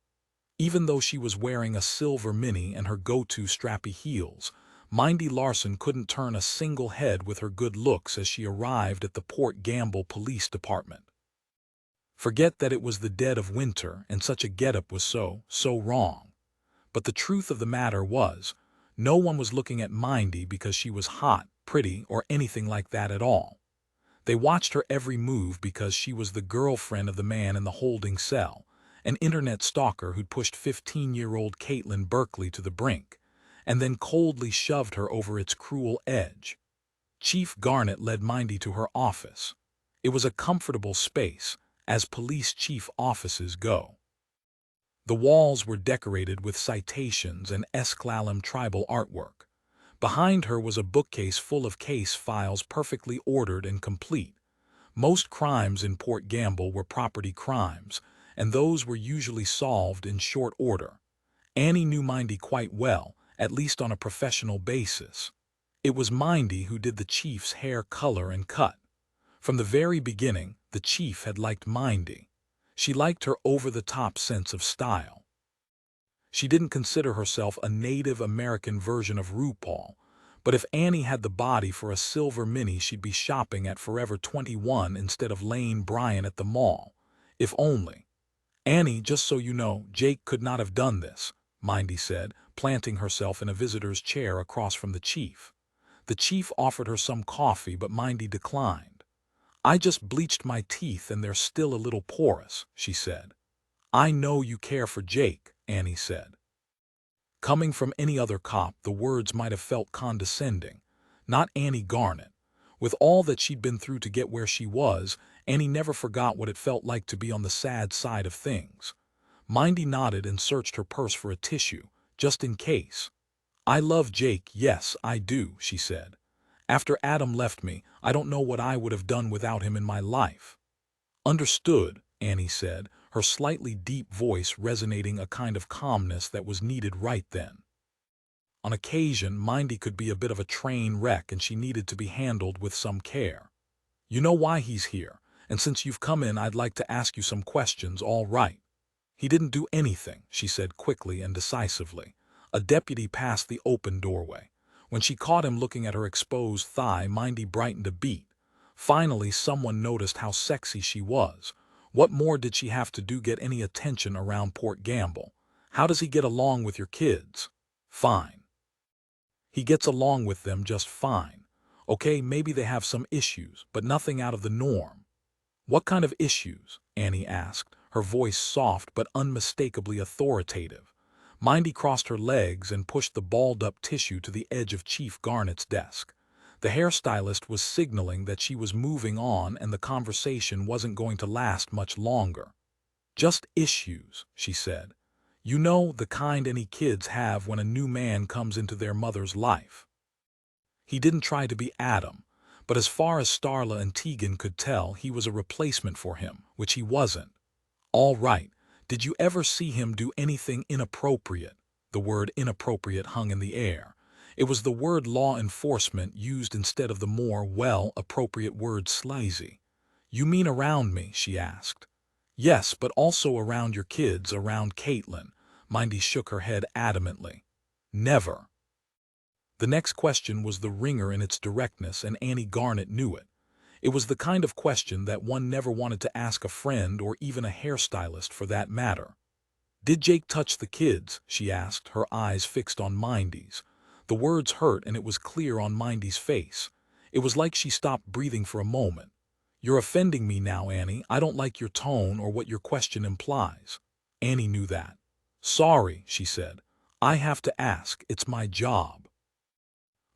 Even though she was wearing a silver mini and her go-to strappy heels, Mindy Larson couldn't turn a single head with her good looks as she arrived at the Port Gamble Police Department. Forget that it was the dead of winter and such a getup was so wrong. But the truth of the matter was, no one was looking at Mindy because she was hot, pretty, or anything like that at all. They watched her every move because she was the girlfriend of the man in the holding cell, an internet stalker who'd pushed 15-year-old Katelyn Berkeley to the brink, and then coldly shoved her over its cruel edge. Chief Garnett led Mindy to her office. It was a comfortable space, as police chief offices go. The walls were decorated with citations and Esclallam tribal artwork. Behind her was a bookcase full of case files perfectly ordered and complete. Most crimes in Port Gamble were property crimes, and those were usually solved in short order. Annie knew Mindy quite well, at least on a professional basis. It was Mindy who did the chief's hair color and cut. From the very beginning, the chief had liked Mindy. She liked her over-the-top sense of style. She didn't consider herself a Native American version of RuPaul, but if Annie had the body for a silver mini, she'd be shopping at Forever 21 instead of Lane Bryant at the mall. If only. "Annie, just so you know, Jake could not have done this," Mindy said, planting herself in a visitor's chair across from the chief. The chief offered her some coffee, but Mindy declined. "I just bleached my teeth and they're still a little porous," she said. "I know you care for Jake," Annie said. Coming from any other cop, the words might have felt condescending. Not Annie Garnet. With all that she'd been through to get where she was, Annie never forgot what it felt like to be on the sad side of things. Mindy nodded and searched her purse for a tissue, just in case. "I love Jake, yes, I do," she said. "After Adam left me, I don't know what I would have done without him in my life." "Understood," Annie said, her slightly deep voice resonating a kind of calmness that was needed right then. On occasion, Mindy could be a bit of a train wreck and she needed to be handled with some care. "You know why he's here, and since you've come in, I'd like to ask you some questions, all right?" "He didn't do anything," she said quickly and decisively. A deputy passed the open doorway. When she caught him looking at her exposed thigh, Mindy brightened a beat. Finally, someone noticed how sexy she was. What more did she have to do get any attention around Port Gamble? "How does he get along with your kids?" "Fine." "He gets along with them just fine. Okay, maybe they have some issues, but nothing out of the norm." "What kind of issues?" Annie asked, her voice soft but unmistakably authoritative. Mindy crossed her legs and pushed the balled-up tissue to the edge of Chief Garnet's desk. The hairstylist was signaling that she was moving on and the conversation wasn't going to last much longer. "Just issues," she said. "You know, the kind any kids have when a new man comes into their mother's life. He didn't try to be Adam, but as far as Starla and Tegan could tell, he was a replacement for him, which he wasn't. All right, did you ever see him do anything inappropriate?" The word inappropriate hung in the air. It was the word law enforcement used instead of the more, well, appropriate word sleazy. "You mean around me?" she asked. "Yes, but also around your kids, around Katelyn." Mindy shook her head adamantly. "Never." The next question was the ringer in its directness, and Annie Garnet knew it. It was the kind of question that one never wanted to ask a friend or even a hairstylist for that matter. "Did Jake touch the kids?" she asked, her eyes fixed on Mindy's. The words hurt and it was clear on Mindy's face. It was like she stopped breathing for a moment. "You're offending me now, Annie. I don't like your tone or what your question implies." Annie knew that. "Sorry," she said. "I have to ask. It's my job."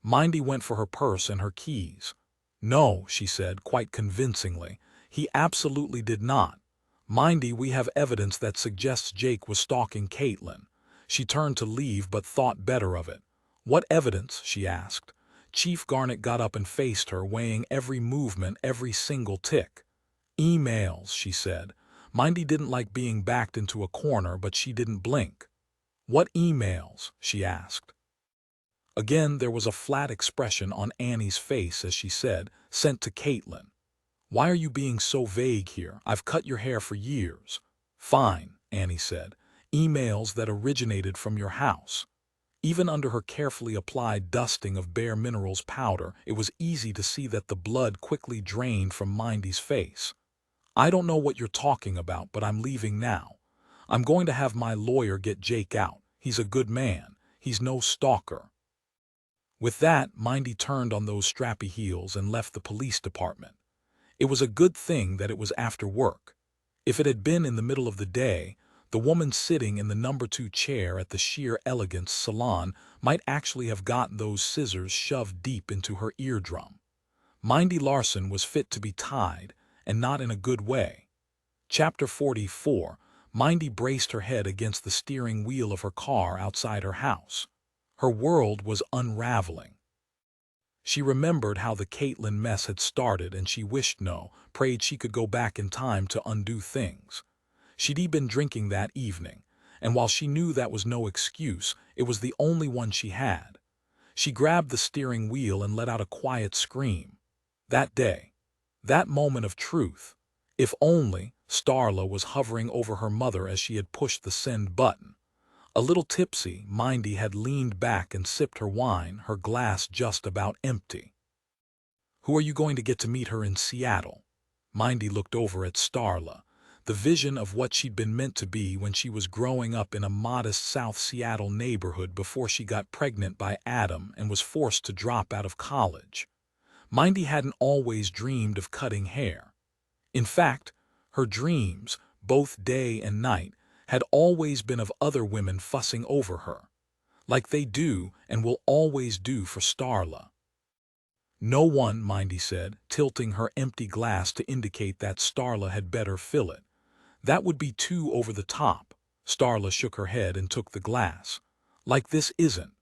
Mindy went for her purse and her keys. "No," she said quite convincingly. "He absolutely did not. Mindy, we have evidence that suggests Jake was stalking Katelyn." She turned to leave but thought better of it. "What evidence?" she asked. Chief Garnet got up and faced her, weighing every movement, every single tick. "Emails," she said. Mindy didn't like being backed into a corner, but she didn't blink. "What emails?" she asked. Again there was a flat expression on Annie's face as she said, "Sent to Katelyn." "Why are you being so vague here? I've cut your hair for years." "Fine," Annie said. "Emails that originated from your house." Even under her carefully applied dusting of Bare Minerals powder, it was easy to see that the blood quickly drained from Mindy's face. "I don't know what you're talking about, but I'm leaving now. I'm going to have my lawyer get Jake out. He's a good man. He's no stalker." With that, Mindy turned on those strappy heels and left the police department. It was a good thing that it was after work. If it had been in the middle of the day, the woman sitting in the number 2 chair at the Sheer Elegance salon might actually have gotten those scissors shoved deep into her eardrum. Mindy Larson was fit to be tied, and not in a good way. Chapter 44. Mindy braced her head against the steering wheel of her car outside her house. Her world was unraveling. She remembered how the Katelyn mess had started, and she prayed she could go back in time to undo things. She'd been drinking that evening, and while she knew that was no excuse, it was the only one she had. She grabbed the steering wheel and let out a quiet scream. That day, that moment of truth, if only Starla was hovering over her mother as she had pushed the send button. A little tipsy, Mindy had leaned back and sipped her wine, her glass just about empty. "Who are you going to get to meet her in Seattle?" Mindy looked over at Starla, the vision of what she'd been meant to be when she was growing up in a modest South Seattle neighborhood before she got pregnant by Adam and was forced to drop out of college. Mindy hadn't always dreamed of cutting hair. In fact, her dreams, both day and night, had always been of other women fussing over her, like they do and will always do for Starla. "No one," Mindy said, tilting her empty glass to indicate that Starla had better fill it. "That would be too over the top." Starla shook her head and took the glass. "Like this isn't.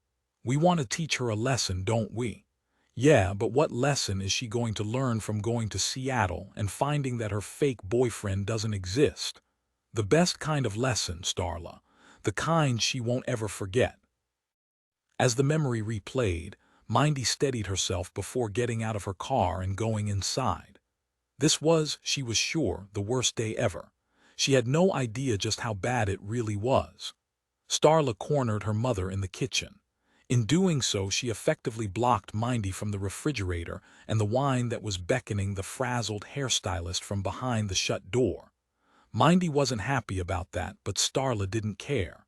We want to teach her a lesson, don't we?" "Yeah, but what lesson is she going to learn from going to Seattle and finding that her fake boyfriend doesn't exist? The best kind of lesson, Starla. The kind she won't ever forget." As the memory replayed, Mindy steadied herself before getting out of her car and going inside. This was, she was sure, the worst day ever. She had no idea just how bad it really was. Starla cornered her mother in the kitchen. In doing so, she effectively blocked Mindy from the refrigerator and the wine that was beckoning the frazzled hairstylist from behind the shut door. Mindy wasn't happy about that, but Starla didn't care.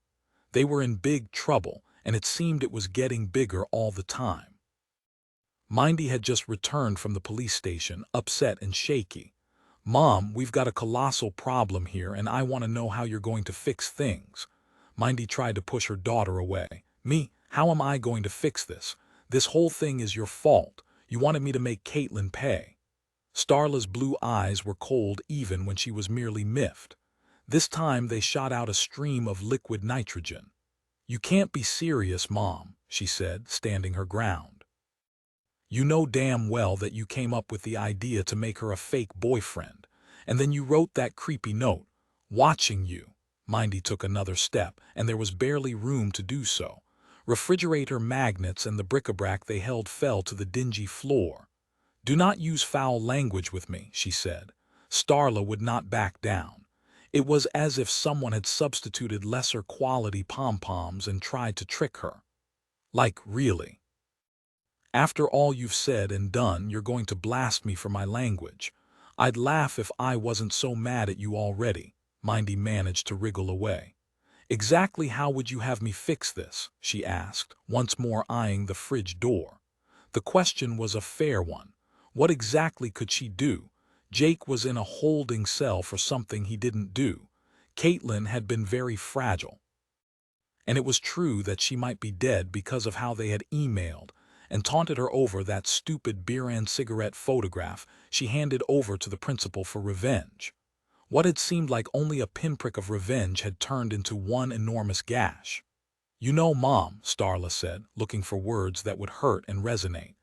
They were in big trouble, and it seemed it was getting bigger all the time. Mindy had just returned from the police station, upset and shaky. "Mom, we've got a colossal problem here, and I want to know how you're going to fix things." Mindy tried to push her daughter away. "Me? How am I going to fix this? This whole thing is your fault. You wanted me to make Katelyn pay." Starla's blue eyes were cold even when she was merely miffed. This time they shot out a stream of liquid nitrogen. "You can't be serious, Mom," she said, standing her ground. "You know damn well that you came up with the idea to make her a fake boyfriend, and then you wrote that creepy note. Watching you." Mindy took another step, and there was barely room to do so. Refrigerator magnets and the bric-a-brac they held fell to the dingy floor. "Do not use foul language with me," she said. Starla would not back down. It was as if someone had substituted lesser quality pom-poms and tried to trick her. "Like, really? After all you've said and done, you're going to blast me for my language? I'd laugh if I wasn't so mad at you already." Mindy managed to wriggle away. "Exactly how would you have me fix this?" she asked, once more eyeing the fridge door. The question was a fair one. What exactly could she do? Jake was in a holding cell for something he didn't do. Katelyn had been very fragile. And it was true that she might be dead because of how they had emailed and taunted her over that stupid beer and cigarette photograph she handed over to the principal for revenge. What had seemed like only a pinprick of revenge had turned into one enormous gash. "You know, Mom," Starla said, looking for words that would hurt and resonate,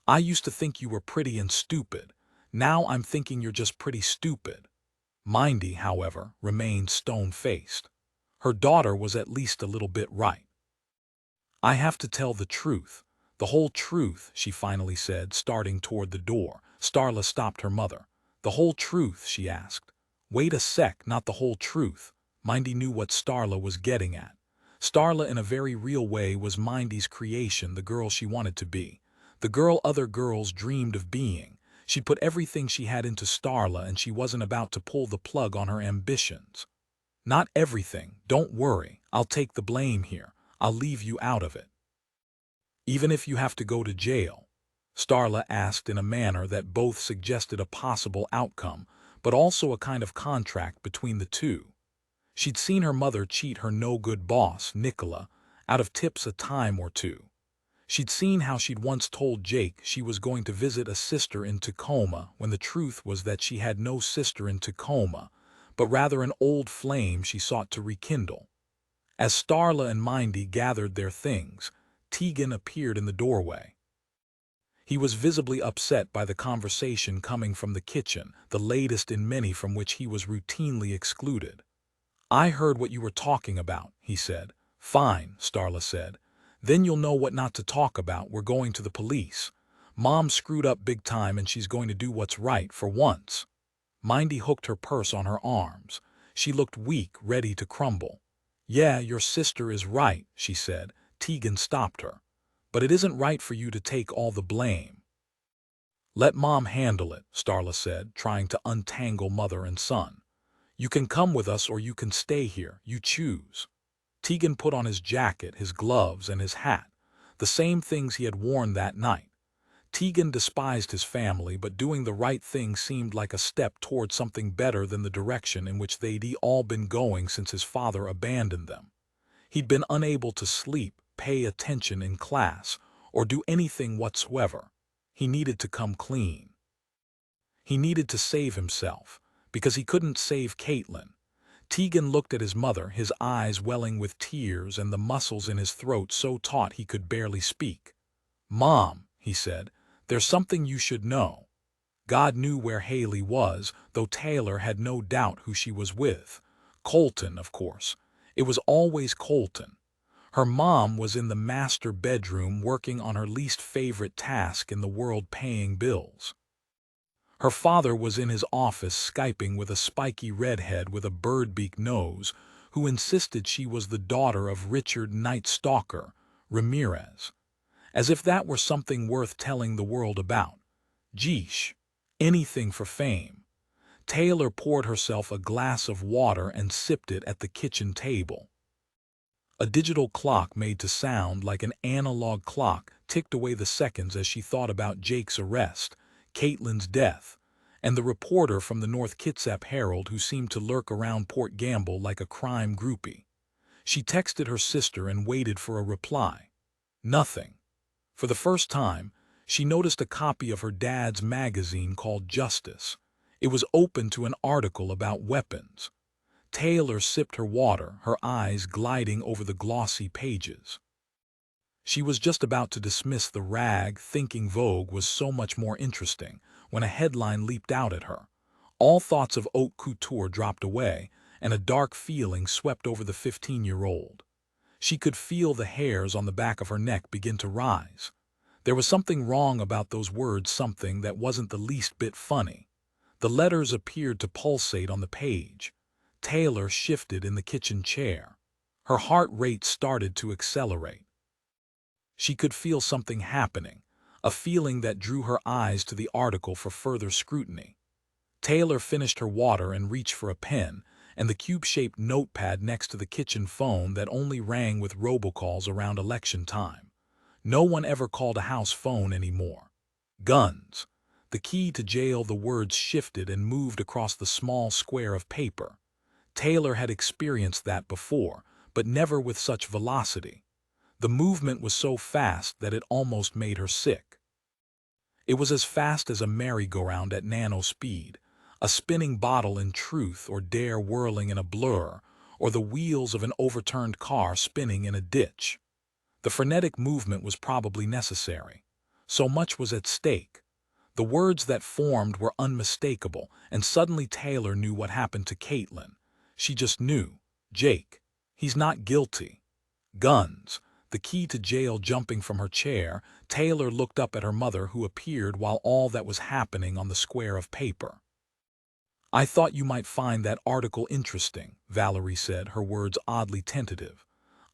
"I used to think you were pretty and stupid. Now I'm thinking you're just pretty stupid." Mindy, however, remained stone-faced. Her daughter was at least a little bit right. "I have to tell the truth. The whole truth," she finally said, starting toward the door. Starla stopped her mother. "The whole truth?" she asked. "Wait a sec, not the whole truth." Mindy knew what Starla was getting at. Starla, in a very real way, was Mindy's creation, the girl she wanted to be. The girl other girls dreamed of being. She put everything she had into Starla, and she wasn't about to pull the plug on her ambitions. "Not everything, don't worry. I'll take the blame here. I'll leave you out of it." "Even if you have to go to jail?" Starla asked in a manner that both suggested a possible outcome, but also a kind of contract between the two. She'd seen her mother cheat her no-good boss, Nicola, out of tips a time or two. She'd seen how she'd once told Jake she was going to visit a sister in Tacoma when the truth was that she had no sister in Tacoma, but rather an old flame she sought to rekindle. As Starla and Mindy gathered their things, Tegan appeared in the doorway. He was visibly upset by the conversation coming from the kitchen, the latest in many from which he was routinely excluded. I heard what you were talking about, he said. Fine, Starla said. Then you'll know what not to talk about. We're going to the police. Mom screwed up big time and she's going to do what's right for once. Mindy hooked her purse on her arms. She looked weak, ready to crumble. Yeah, your sister is right, she said. Tegan stopped her. But it isn't right for you to take all the blame. Let Mom handle it, Starla said, trying to untangle mother and son. You can come with us or you can stay here. You choose. Tegan put on his jacket, his gloves, and his hat, the same things he had worn that night. Tegan despised his family, but doing the right thing seemed like a step toward something better than the direction in which they'd all been going since his father abandoned them. He'd been unable to sleep, pay attention in class, or do anything whatsoever. He needed to come clean. He needed to save himself, because he couldn't save Katelyn. Tegan looked at his mother, his eyes welling with tears and the muscles in his throat so taut he could barely speak. Mom, he said, there's something you should know. God knew where Hayley was, though Taylor had no doubt who she was with. Colton, of course. It was always Colton. Her mom was in the master bedroom working on her least favorite task in the world, paying bills. Her father was in his office Skyping with a spiky redhead with a birdbeak nose who insisted she was the daughter of Richard Night Stalker, Ramirez. As if that were something worth telling the world about. Geesh, anything for fame. Taylor poured herself a glass of water and sipped it at the kitchen table. A digital clock made to sound like an analog clock ticked away the seconds as she thought about Jake's arrest, Katelyn's death, and the reporter from the North Kitsap Herald who seemed to lurk around Port Gamble like a crime groupie. She texted her sister and waited for a reply. Nothing. For the first time, she noticed a copy of her dad's magazine called Justice. It was open to an article about weapons. Taylor sipped her water, her eyes gliding over the glossy pages. She was just about to dismiss the rag, thinking Vogue was so much more interesting, when a headline leaped out at her. All thoughts of haute couture dropped away, and a dark feeling swept over the 15-year-old. She could feel the hairs on the back of her neck begin to rise. There was something wrong about those words, something that wasn't the least bit funny. The letters appeared to pulsate on the page. Taylor shifted in the kitchen chair. Her heart rate started to accelerate. She could feel something happening, a feeling that drew her eyes to the article for further scrutiny. Taylor finished her water and reached for a pen and the cube-shaped notepad next to the kitchen phone that only rang with robocalls around election time. No one ever called a house phone anymore. Guns. The key to jail. The words shifted and moved across the small square of paper. Taylor had experienced that before, but never with such velocity. The movement was so fast that it almost made her sick. It was as fast as a merry-go-round at nano speed, a spinning bottle in Truth or Dare whirling in a Blur, or the wheels of an overturned car spinning in a ditch. The frenetic movement was probably necessary. So much was at stake. The words that formed were unmistakable, and suddenly Taylor knew what happened to Katelyn. She just knew. Jake. He's not guilty. Guns. The key to jail. Jumping from her chair, Taylor looked up at her mother, who appeared while all that was happening on the square of paper. I thought you might find that article interesting, Valerie said, her words oddly tentative.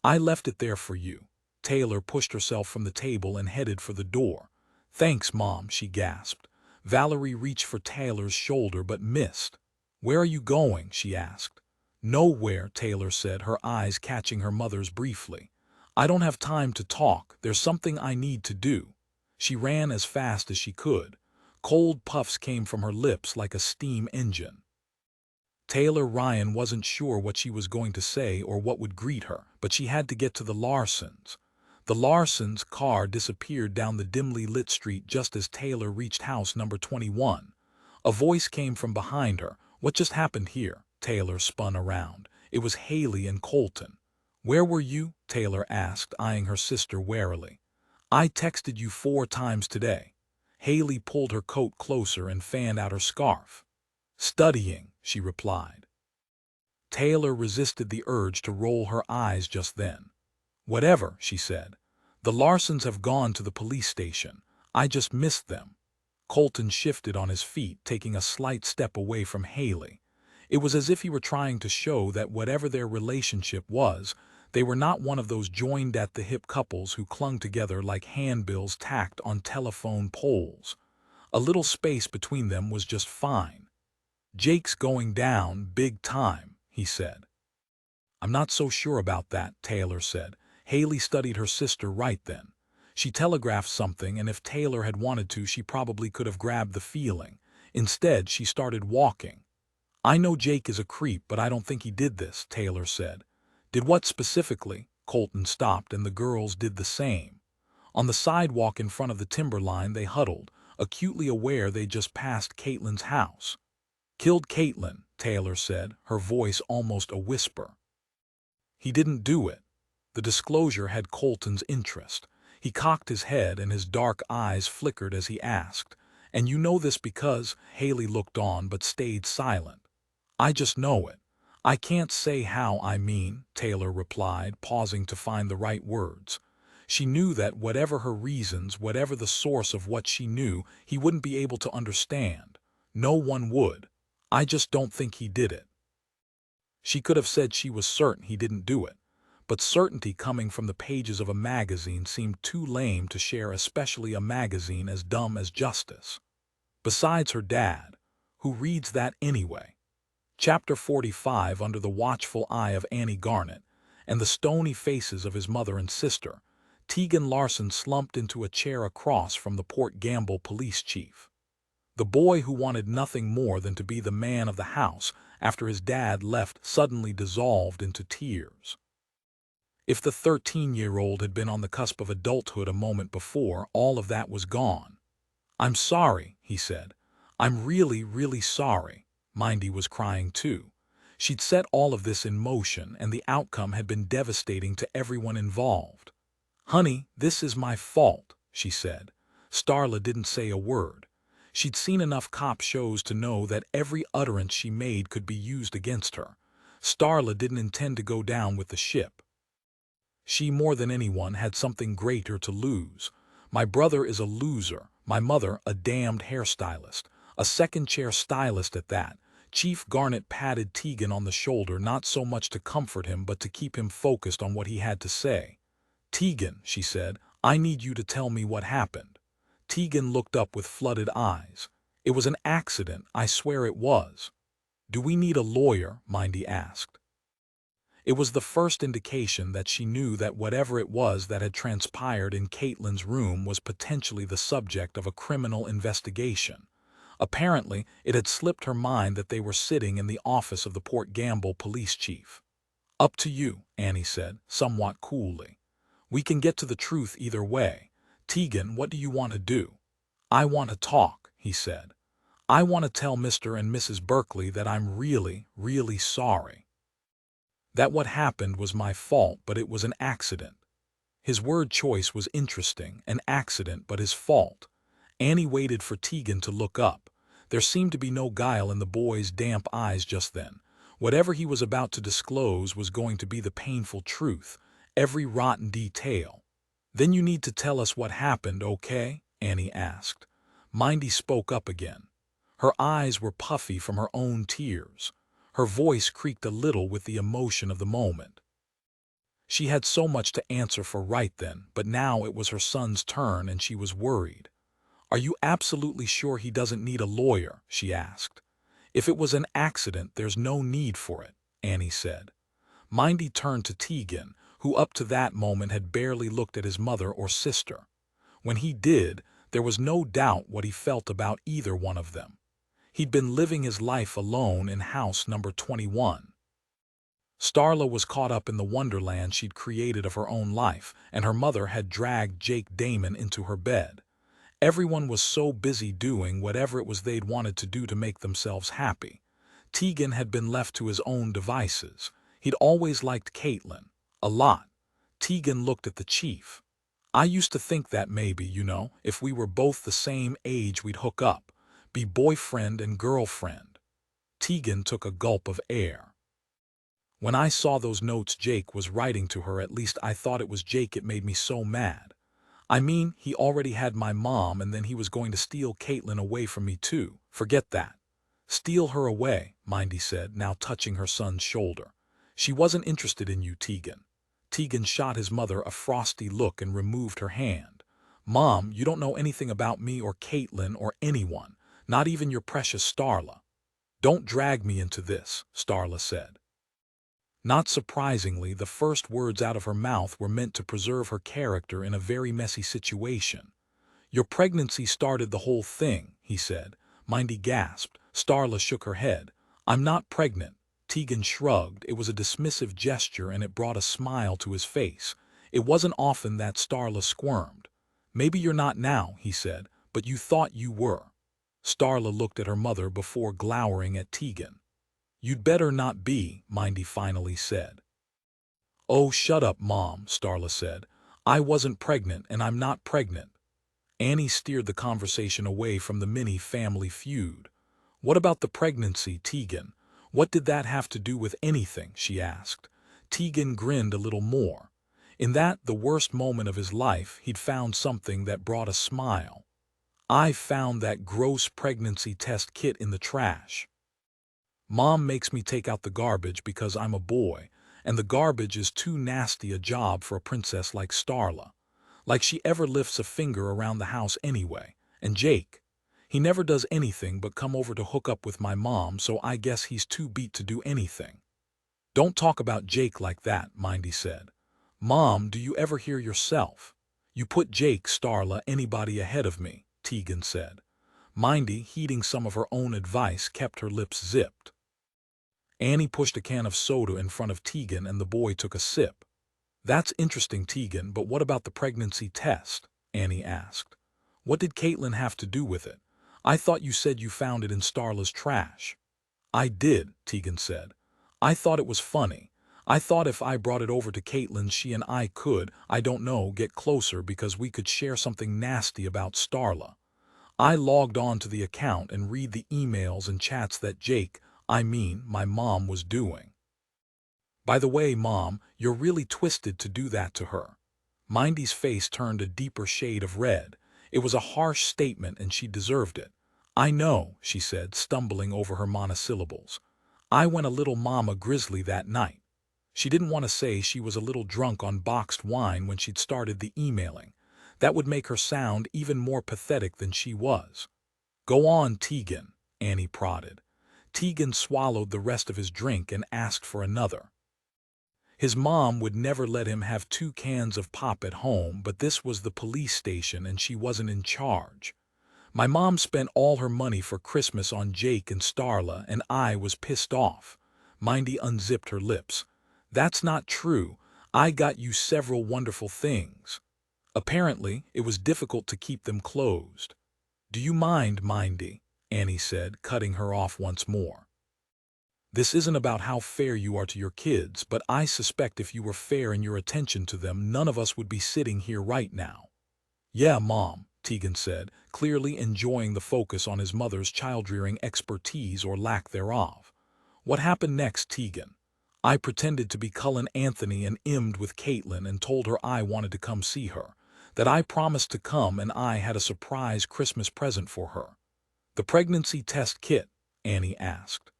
I left it there for you. Taylor pushed herself from the table and headed for the door. Thanks, Mom, she gasped. Valerie reached for Taylor's shoulder but missed. Where are you going? She asked. Nowhere, Taylor said, her eyes catching her mother's briefly. I don't have time to talk. There's something I need to do. She ran as fast as she could. Cold puffs came from her lips like a steam engine. Taylor Ryan wasn't sure what she was going to say or what would greet her, but she had to get to the Larsens. The Larsens' car disappeared down the dimly lit street just as Taylor reached house number 21. A voice came from behind her. What just happened here? Taylor spun around. It was Hayley and Colton. Where were you? Taylor asked, eyeing her sister warily. I texted you 4 times today. Hayley pulled her coat closer and fanned out her scarf. Studying, she replied. Taylor resisted the urge to roll her eyes just then. "Whatever," she said. "The Larsons have gone to the police station. I just missed them." Colton shifted on his feet, taking a slight step away from Hayley. It was as if he were trying to show that whatever their relationship was, they were not one of those joined-at-the-hip couples who clung together like handbills tacked on telephone poles. A little space between them was just fine. "Jake's going down big time," he said. "I'm not so sure about that," Taylor said. Hayley studied her sister right then. She telegraphed something, and if Taylor had wanted to, she probably could have grabbed the feeling. Instead, she started walking. "I know Jake is a creep, but I don't think he did this," Taylor said. "Did what specifically?" Colton stopped, and the girls did the same. On the sidewalk in front of the timberline they huddled, acutely aware they'd just passed Katelyn's house. "Killed Katelyn," Taylor said, her voice almost a whisper. "He didn't do it." The disclosure had Colton's interest. He cocked his head and his dark eyes flickered as he asked, "And you know this because—" Hayley looked on but stayed silent. "I just know it. I can't say how I mean," Taylor replied, pausing to find the right words. She knew that whatever her reasons, whatever the source of what she knew, he wouldn't be able to understand. No one would. "I just don't think he did it." She could have said she was certain he didn't do it, but certainty coming from the pages of a magazine seemed too lame to share, especially a magazine as dumb as Justice. Besides her dad, who reads that anyway? Chapter 45. Under the watchful eye of Annie Garnet and the stony faces of his mother and sister, Tegan Larson slumped into a chair across from the Port Gamble police chief. The boy who wanted nothing more than to be the man of the house after his dad left suddenly dissolved into tears. If the 13-year-old had been on the cusp of adulthood a moment before, all of that was gone. "I'm sorry," he said. "I'm really, really sorry." Mindy was crying too. She'd set all of this in motion, and the outcome had been devastating to everyone involved. "Honey, this is my fault," she said. Starla didn't say a word. She'd seen enough cop shows to know that every utterance she made could be used against her. Starla didn't intend to go down with the ship. She, more than anyone, had something greater to lose. "My brother is a loser. My mother, a damned hairstylist. A second-chair stylist at that." Chief Garnet patted Tegan on the shoulder, not so much to comfort him but to keep him focused on what he had to say. "Tegan," she said, "I need you to tell me what happened." Tegan looked up with flooded eyes. "It was an accident, I swear it was." "Do we need a lawyer?" Mindy asked. It was the first indication that she knew that whatever it was that had transpired in Katelyn's room was potentially the subject of a criminal investigation. Apparently, it had slipped her mind that they were sitting in the office of the Port Gamble police chief. "Up to you," Annie said, somewhat coolly. "We can get to the truth either way. Tegan, what do you want to do?" "I want to talk," he said. "I want to tell Mr. and Mrs. Berkeley that I'm really, really sorry. That what happened was my fault, but it was an accident." His word choice was interesting, an accident but his fault. Annie waited for Tegan to look up. There seemed to be no guile in the boy's damp eyes just then. Whatever he was about to disclose was going to be the painful truth, every rotten detail. "Then you need to tell us what happened, okay?" Annie asked. Mindy spoke up again. Her eyes were puffy from her own tears. Her voice creaked a little with the emotion of the moment. She had so much to answer for right then, but now it was her son's turn and she was worried. "Are you absolutely sure he doesn't need a lawyer?" she asked. "If it was an accident, there's no need for it," Annie said. Mindy turned to Tegan, who up to that moment had barely looked at his mother or sister. When he did, there was no doubt what he felt about either one of them. He'd been living his life alone in house number 21. Starla was caught up in the wonderland she'd created of her own life, and her mother had dragged Jake Damon into her bed. Everyone was so busy doing whatever it was they'd wanted to do to make themselves happy. Tegan had been left to his own devices. He'd always liked Katelyn. A lot. Tegan looked at the chief. "I used to think that maybe, if we were both the same age we'd hook up. Be boyfriend and girlfriend." Tegan took a gulp of air. When I saw those notes Jake was writing to her, at least I thought it was Jake. It made me so mad. I mean, he already had my mom, and then he was going to steal Katelyn away from me too. Forget that. Steal her away, Mindy said, now touching her son's shoulder. She wasn't interested in you, Tegan. Tegan shot his mother a frosty look and removed her hand. Mom, you don't know anything about me or Katelyn or anyone, not even your precious Starla. Don't drag me into this, Starla said. Not surprisingly, the first words out of her mouth were meant to preserve her character in a very messy situation. Your pregnancy started the whole thing, he said. Mindy gasped. Starla shook her head. I'm not pregnant. Tegan shrugged. It was a dismissive gesture, and it brought a smile to his face. It wasn't often that Starla squirmed. Maybe you're not now, he said, but you thought you were. Starla looked at her mother before glowering at Tegan. You'd better not be, Mindy finally said. Oh, shut up, Mom, Starla said. I wasn't pregnant, and I'm not pregnant. Annie steered the conversation away from the mini-family feud. What about the pregnancy, Tegan? What did that have to do with anything, she asked. Tegan grinned a little more. In that, the worst moment of his life, he'd found something that brought a smile. I found that gross pregnancy test kit in the trash. Mom makes me take out the garbage because I'm a boy, and the garbage is too nasty a job for a princess like Starla. Like she ever lifts a finger around the house anyway. And Jake, he never does anything but come over to hook up with my mom, so I guess he's too beat to do anything. Don't talk about Jake like that, Mindy said. Mom, do you ever hear yourself? You put Jake, Starla, anybody ahead of me, Tegan said. Mindy, heeding some of her own advice, kept her lips zipped. Annie pushed a can of soda in front of Tegan, and the boy took a sip. That's interesting, Tegan, but what about the pregnancy test? Annie asked. What did Katelyn have to do with it? I thought you said you found it in Starla's trash. I did, Tegan said. I thought it was funny. I thought if I brought it over to Katelyn, she and I could, I don't know, get closer because we could share something nasty about Starla. I logged on to the account and read the emails and chats that Jake, my mom, was doing. By the way, Mom, you're really twisted to do that to her. Mindy's face turned a deeper shade of red. It was a harsh statement, and she deserved it. I know, she said, stumbling over her monosyllables. I went a little mama grizzly that night. She didn't want to say she was a little drunk on boxed wine when she'd started the emailing. That would make her sound even more pathetic than she was. Go on, Tegan, Annie prodded. Tegan swallowed the rest of his drink and asked for another. His mom would never let him have 2 cans of pop at home, but this was the police station and she wasn't in charge. My mom spent all her money for Christmas on Jake and Starla, and I was pissed off. Mindy unzipped her lips. That's not true. I got you several wonderful things. Apparently, it was difficult to keep them closed. Do you mind, Mindy? Annie said, cutting her off once more. This isn't about how fair you are to your kids, but I suspect if you were fair in your attention to them, none of us would be sitting here right now. Yeah, Mom, Tegan said, clearly enjoying the focus on his mother's child-rearing expertise or lack thereof. What happened next, Tegan? I pretended to be Cullen Anthony and immed with Katelyn and told her I wanted to come see her, that I promised to come and I had a surprise Christmas present for her. The pregnancy test kit, Annie asked.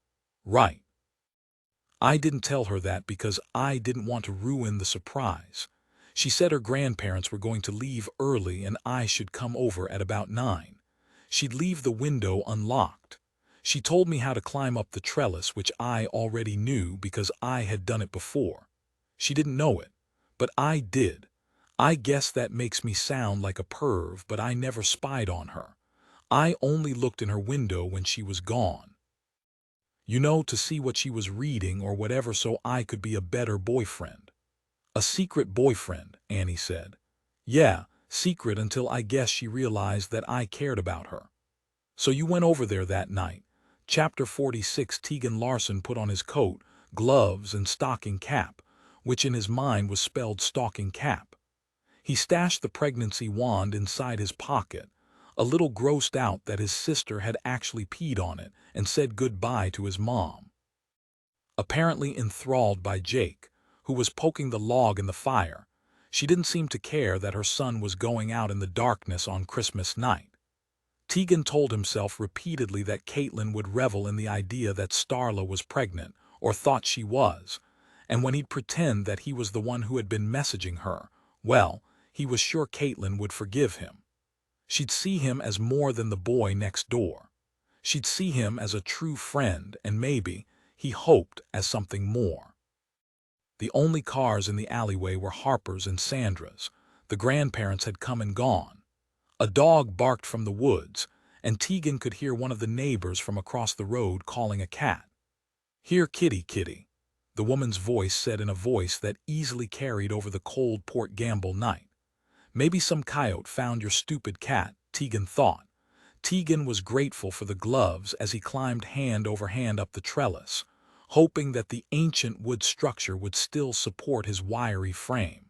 Right. I didn't tell her that because I didn't want to ruin the surprise. She said her grandparents were going to leave early and I should come over at about 9. She'd leave the window unlocked. She told me how to climb up the trellis, which I already knew because I had done it before. She didn't know it, but I did. I guess that makes me sound like a perv, but I never spied on her. I only looked in her window when she was gone. You know, to see what she was reading or whatever, so I could be a better boyfriend. A secret boyfriend, Annie said. Yeah, secret until I guess she realized that I cared about her. So you went over there that night. Chapter 46. Tegan Larson put on his coat, gloves, and stocking cap, which in his mind was spelled stocking cap. He stashed the pregnancy wand inside his pocket, a little grossed out that his sister had actually peed on it, and said goodbye to his mom. apparently enthralled by Jake, who was poking the log in the fire. She didn't seem to care that her son was going out in the darkness on Christmas night. Tegan told himself repeatedly that Katelyn would revel in the idea that Starla was pregnant, or thought she was, and when he'd pretend that he was the one who had been messaging her, well, he was sure Katelyn would forgive him. She'd see him as more than the boy next door. She'd see him as a true friend and maybe, he hoped, as something more. The only cars in the alleyway were Harper's and Sandra's. The grandparents had come and gone. A dog barked from the woods, and Tegan could hear one of the neighbors from across the road calling a cat. "Here, kitty, kitty," the woman's voice said in a voice that easily carried over the cold Port Gamble night. Maybe some coyote found your stupid cat, Tegan thought. Tegan was grateful for the gloves as he climbed hand over hand up the trellis, hoping that the ancient wood structure would still support his wiry frame.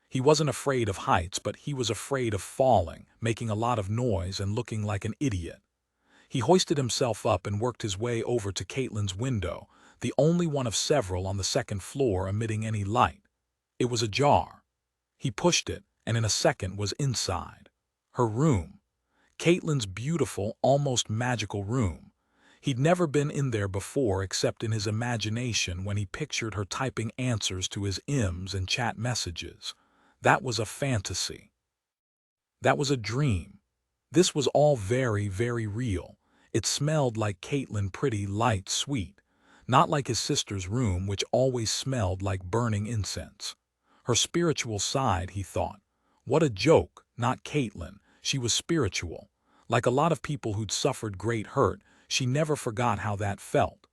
He wasn't afraid of heights, but he was afraid of falling, making a lot of noise and looking like an idiot. He hoisted himself up and worked his way over to Katelyn's window, the only one of several on the second floor emitting any light. It was ajar. He pushed it, and in a second was inside. Her room. Katelyn's beautiful, almost magical room. He'd never been in there before except in his imagination when he pictured her typing answers to his IMs and chat messages. That was a fantasy. That was a dream. This was all very, very real. It smelled like Katelyn, pretty, light, sweet. Not like his sister's room, which always smelled like burning incense. Her spiritual side, he thought. What a joke, not Katelyn. She was spiritual. Like a lot of people who'd suffered great hurt, she never forgot how that felt.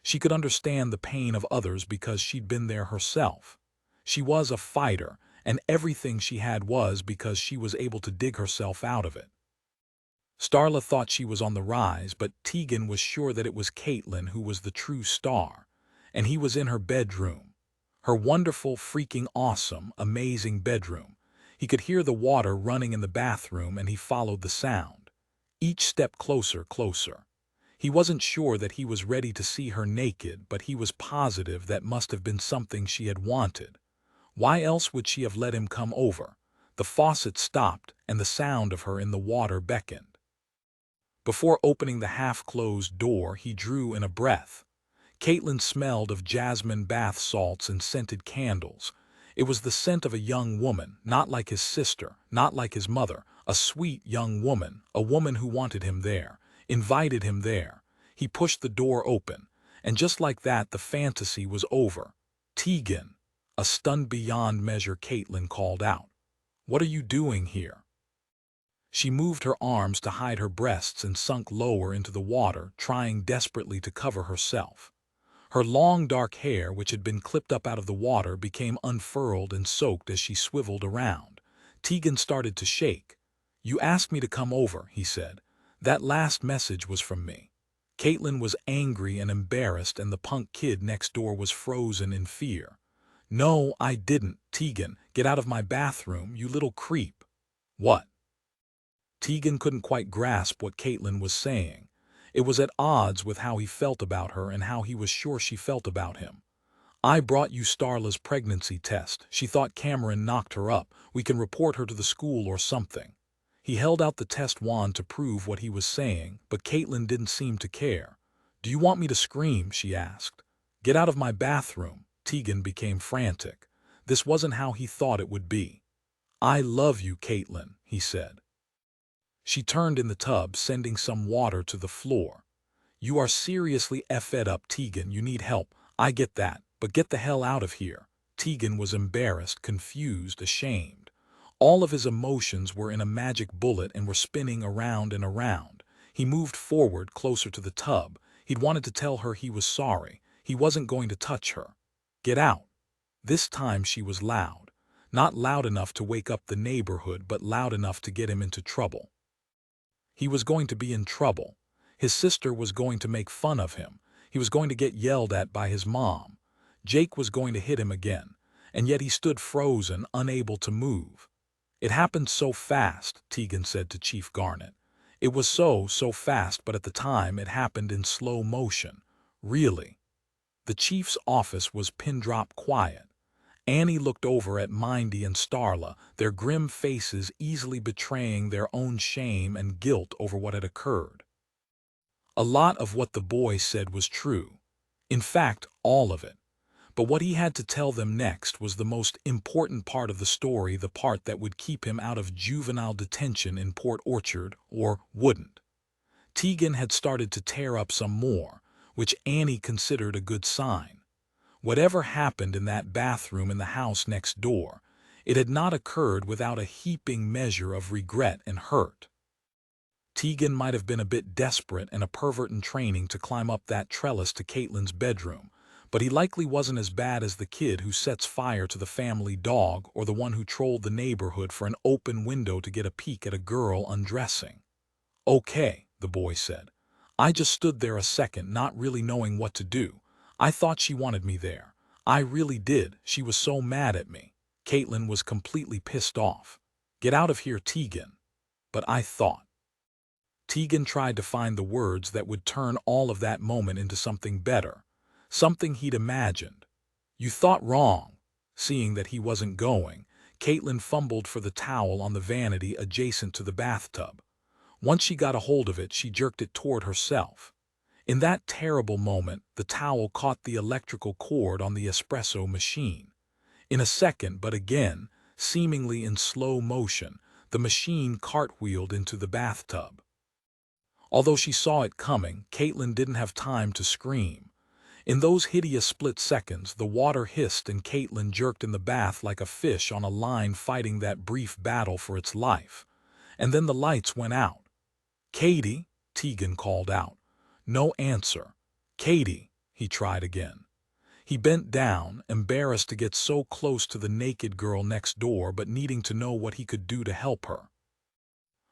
She could understand the pain of others because she'd been there herself. She was a fighter, and everything she had was because she was able to dig herself out of it. Starla thought she was on the rise, but Tegan was sure that it was Katelyn who was the true star, and he was in her bedroom. Her wonderful, freaking awesome, amazing bedroom. He could hear the water running in the bathroom, and he followed the sound. Each step closer, closer. He wasn't sure that he was ready to see her naked, but he was positive that must have been something she had wanted. Why else would she have let him come over? The faucet stopped, and the sound of her in the water beckoned. Before opening the half-closed door, he drew in a breath. Katelyn smelled of jasmine bath salts and scented candles. It was the scent of a young woman, not like his sister, not like his mother, a sweet young woman, a woman who wanted him there, invited him there. He pushed the door open, and just like that the fantasy was over. "Tegan," a stunned beyond measure Katelyn called out. "What are you doing here?" She moved her arms to hide her breasts and sunk lower into the water, trying desperately to cover herself. Her long dark hair, which had been clipped up out of the water, became unfurled and soaked as she swiveled around. Tegan started to shake. "You asked me to come over," he said. "That last message was from me." Katelyn was angry and embarrassed, and the punk kid next door was frozen in fear. "No, I didn't. Tegan, get out of my bathroom, you little creep." "What?" Tegan couldn't quite grasp what Katelyn was saying. It was at odds with how he felt about her and how he was sure she felt about him. "I brought you Starla's pregnancy test. She thought Cameron knocked her up. We can report her to the school or something." He held out the test wand to prove what he was saying, but Katelyn didn't seem to care. "Do you want me to scream?" she asked. "Get out of my bathroom." Tegan became frantic. This wasn't how he thought it would be. "I love you, Katelyn," he said. She turned in the tub, sending some water to the floor. "You are seriously effed up, Tegan. You need help. I get that, but get the hell out of here." Tegan was embarrassed, confused, ashamed. All of his emotions were in a magic bullet and were spinning around and around. He moved forward, closer to the tub. He'd wanted to tell her he was sorry. He wasn't going to touch her. "Get out." This time she was loud. Not loud enough to wake up the neighborhood, but loud enough to get him into trouble. He was going to be in trouble. His sister was going to make fun of him. He was going to get yelled at by his mom. Jake was going to hit him again. And yet he stood frozen, unable to move. "It happened so fast," Tegan said to Chief Garnet. "It was so fast, but at the time it happened in slow motion. Really." The chief's office was pin-drop quiet. Annie looked over at Mindy and Starla, their grim faces easily betraying their own shame and guilt over what had occurred. A lot of what the boy said was true. In fact, all of it. But what he had to tell them next was the most important part of the story, the part that would keep him out of juvenile detention in Port Orchard, or wouldn't. Tegan had started to tear up some more, which Annie considered a good sign. Whatever happened in that bathroom in the house next door, it had not occurred without a heaping measure of regret and hurt. Tegan might have been a bit desperate and a pervert in training to climb up that trellis to Katelyn's bedroom, but he likely wasn't as bad as the kid who sets fire to the family dog or the one who trolled the neighborhood for an open window to get a peek at a girl undressing. "Okay," the boy said. "I just stood there a second, not really knowing what to do. I thought she wanted me there. I really did. She was so mad at me." Katelyn was completely pissed off. "Get out of here, Tegan." "But I thought." Tegan tried to find the words that would turn all of that moment into something better, something he'd imagined. "You thought wrong." Seeing that he wasn't going, Katelyn fumbled for the towel on the vanity adjacent to the bathtub. Once she got a hold of it, she jerked it toward herself. In that terrible moment, the towel caught the electrical cord on the espresso machine. In a second, but again, seemingly in slow motion, the machine cartwheeled into the bathtub. Although she saw it coming, Katelyn didn't have time to scream. In those hideous split seconds, the water hissed and Katelyn jerked in the bath like a fish on a line fighting that brief battle for its life. And then the lights went out. "Katie," Tegan called out. No answer. "Katie," he tried again. He bent down, embarrassed to get so close to the naked girl next door but needing to know what he could do to help her.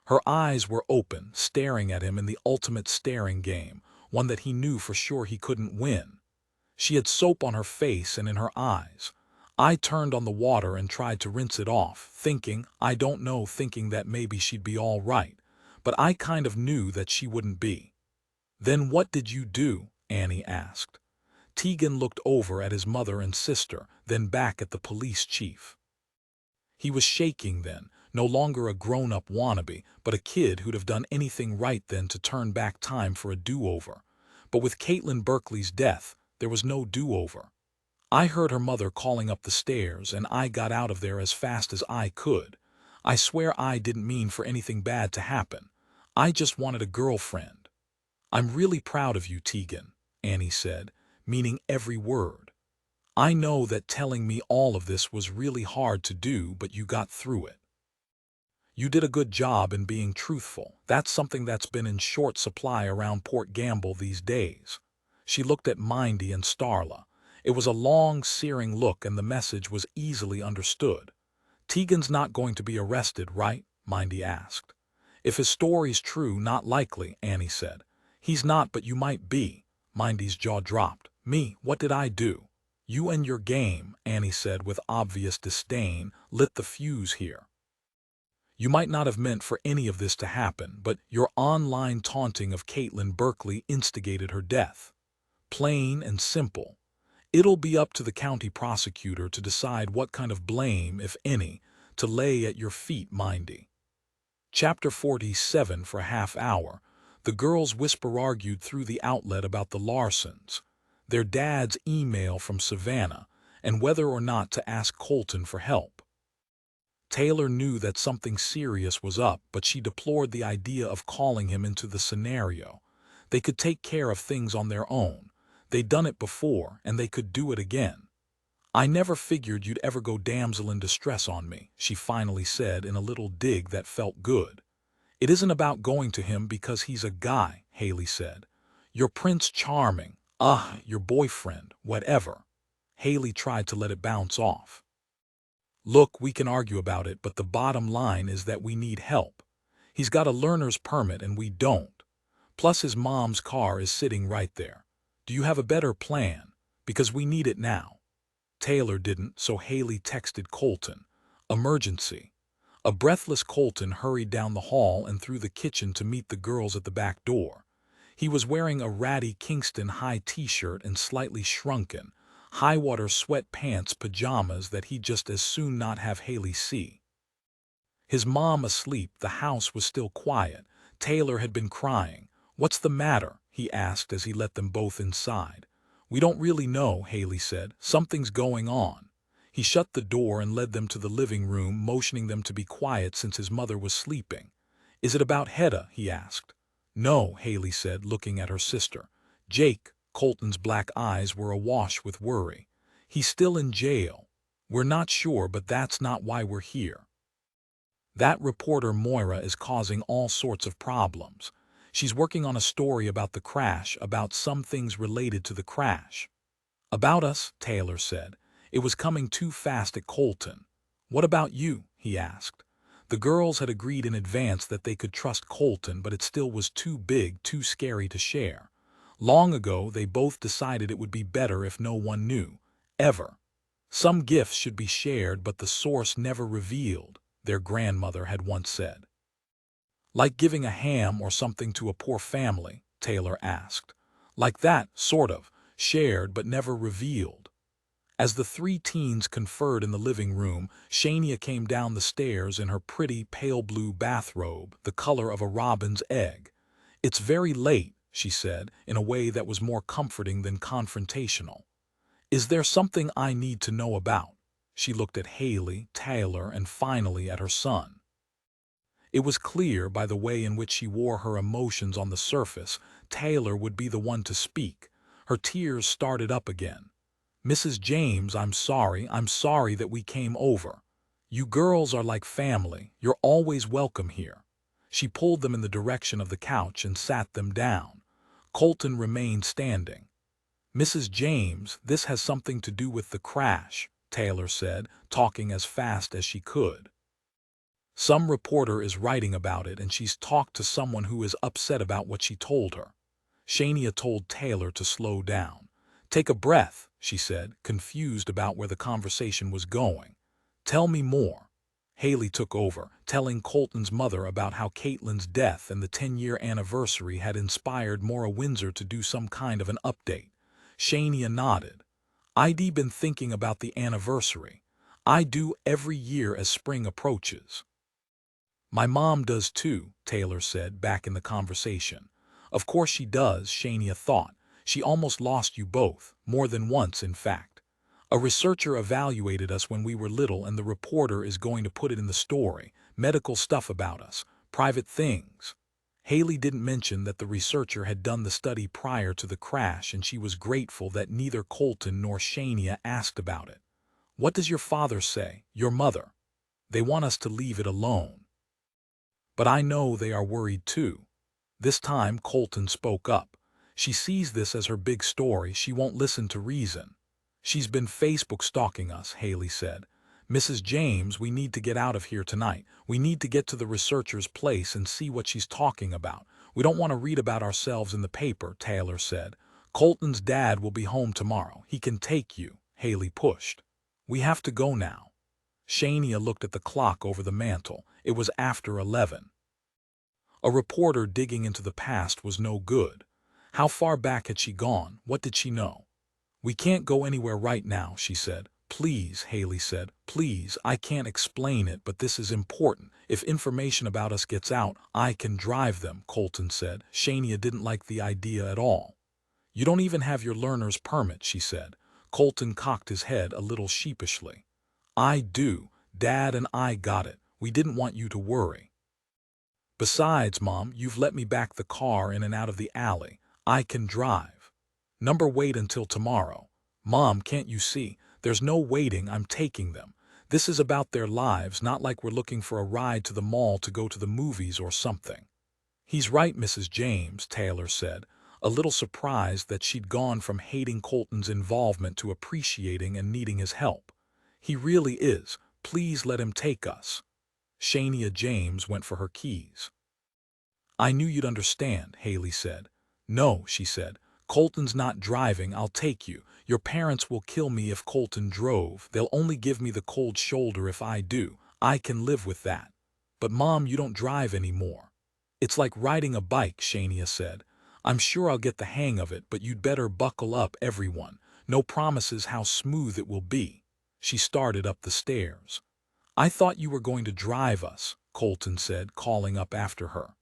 Her eyes were open, staring at him in the ultimate staring game, one that he knew for sure he couldn't win. She had soap on her face and in her eyes. I turned on the water and tried to rinse it off, thinking that maybe she'd be all right, but I kind of knew that she wouldn't be. "Then what did you do?" Annie asked. Tegan looked over at his mother and sister, then back at the police chief. He was shaking then, no longer a grown-up wannabe, but a kid who'd have done anything right then to turn back time for a do-over. But with Caitlin Berkeley's death, there was no do-over. "I heard her mother calling up the stairs, and I got out of there as fast as I could. I swear I didn't mean for anything bad to happen. I just wanted a girlfriend." "I'm really proud of you, Tegan," Annie said, meaning every word. "I know that telling me all of this was really hard to do, but you got through it. You did a good job in being truthful. That's something that's been in short supply around Port Gamble these days." She looked at Mindy and Starla. It was a long, searing look, and the message was easily understood. "Tegan's not going to be arrested, right?" Mindy asked. "If his story's true, not likely," Annie said. "He's not, but you might be." Mindy's jaw dropped. "Me? What did I do?" "You and your game," Annie said with obvious disdain, "lit the fuse here. You might not have meant for any of this to happen, but your online taunting of Caitlin Berkeley instigated her death. Plain and simple. It'll be up to the county prosecutor to decide what kind of blame, if any, to lay at your feet, Mindy." Chapter 47. For a half hour, the girls whisper-argued through the outlet about the Larsons, their dad's email from Savannah, and whether or not to ask Colton for help. Taylor knew that something serious was up, but she deplored the idea of calling him into the scenario. They could take care of things on their own. They'd done it before, and they could do it again. "I never figured you'd ever go damsel in distress on me," she finally said in a little dig that felt good. "It isn't about going to him because he's a guy," Hayley said. "You're Prince Charming. Your boyfriend, whatever." Hayley tried to let it bounce off. "Look, we can argue about it, but the bottom line is that we need help. He's got a learner's permit and we don't. Plus his mom's car is sitting right there. Do you have a better plan? Because we need it now." Taylor didn't, so Hayley texted Colton. "Emergency." A breathless Colton hurried down the hall and through the kitchen to meet the girls at the back door. He was wearing a ratty Kingston high t-shirt and slightly shrunken, high-water sweatpants pajamas that he'd just as soon not have Hayley see. His mom asleep, the house was still quiet. Taylor had been crying. "What's the matter?" he asked as he let them both inside. "We don't really know," Hayley said. "Something's going on." He shut the door and led them to the living room, motioning them to be quiet since his mother was sleeping. "Is it about Hedda?" he asked. "No," Hayley said, looking at her sister. "Jake." Colton's black eyes were awash with worry. "He's still in jail. We're not sure, but that's not why we're here. That reporter Moira is causing all sorts of problems. She's working on a story about the crash, about some things related to the crash." "About us," Taylor said. "It was coming too fast at Colton." "What about you?" he asked. The girls had agreed in advance that they could trust Colton, but it still was too big, too scary to share. Long ago, they both decided it would be better if no one knew. Ever. Some gifts should be shared, but the source never revealed, their grandmother had once said. "Like giving a ham or something to a poor family?" Taylor asked. "Like that, sort of. Shared but never revealed." As the three teens conferred in the living room, Shania came down the stairs in her pretty pale blue bathrobe, the color of a robin's egg. "It's very late," she said, in a way that was more comforting than confrontational. "Is there something I need to know about?" She looked at Hayley, Taylor, and finally at her son. It was clear by the way in which she wore her emotions on the surface, Taylor would be the one to speak. Her tears started up again. "Mrs. James, I'm sorry that we came over. You girls are like family, you're always welcome here." She pulled them in the direction of the couch and sat them down. Colton remained standing. "Mrs. James, this has something to do with the crash," Taylor said, talking as fast as she could. "Some reporter is writing about it, and she's talked to someone who is upset about what she told her." Shania told Taylor to slow down. "Take a breath," she said, confused about where the conversation was going. "Tell me more." Hayley took over, telling Colton's mother about how Katelyn's death and the 10-year anniversary had inspired Maura Windsor to do some kind of an update. Shania nodded. "I'd been thinking about the anniversary. I do every year as spring approaches." "My mom does too," Taylor said, back in the conversation. "Of course she does," Shania thought. "She almost lost you both, more than once in fact. A researcher evaluated us when we were little, and the reporter is going to put it in the story. Medical stuff about us, private things." Hayley didn't mention that the researcher had done the study prior to the crash, and she was grateful that neither Colton nor Shania asked about it. "What does your father say, your mother?" "They want us to leave it alone. But I know they are worried too." This time Colton spoke up. "She sees this as her big story. She won't listen to reason." "She's been Facebook stalking us," Hayley said. "Mrs. James, we need to get out of here tonight. We need to get to the researcher's place and see what she's talking about. We don't want to read about ourselves in the paper," Taylor said. "Colton's dad will be home tomorrow. He can take you," Hayley pushed. "We have to go now." Shania looked at the clock over the mantel. It was after 11. A reporter digging into the past was no good. How far back had she gone? What did she know? "We can't go anywhere right now," she said. "Please," Hayley said. "Please, I can't explain it, but this is important. If information about us gets out, I can drive them," Colton said. Shania didn't like the idea at all. "You don't even have your learner's permit," she said. Colton cocked his head a little sheepishly. "I do. Dad and I got it. We didn't want you to worry. Besides, Mom, you've let me back the car in and out of the alley. I can drive." Wait until tomorrow." "Mom, can't you see? There's no waiting, I'm taking them. This is about their lives, not like we're looking for a ride to the mall to go to the movies or something." "He's right, Mrs. James," Taylor said, a little surprised that she'd gone from hating Colton's involvement to appreciating and needing his help. "He really is. Please let him take us." Shania James went for her keys. "I knew you'd understand," Hayley said. "No," she said. "Colton's not driving. I'll take you. Your parents will kill me if Colton drove. They'll only give me the cold shoulder if I do. I can live with that." "But Mom, you don't drive anymore." "It's like riding a bike," Shania said. I'm sure I'll get the hang of it, but you'd better buckle up, everyone. No promises how smooth it will be." She started up the stairs. "I thought you were going to drive us," Colton said, calling up after her.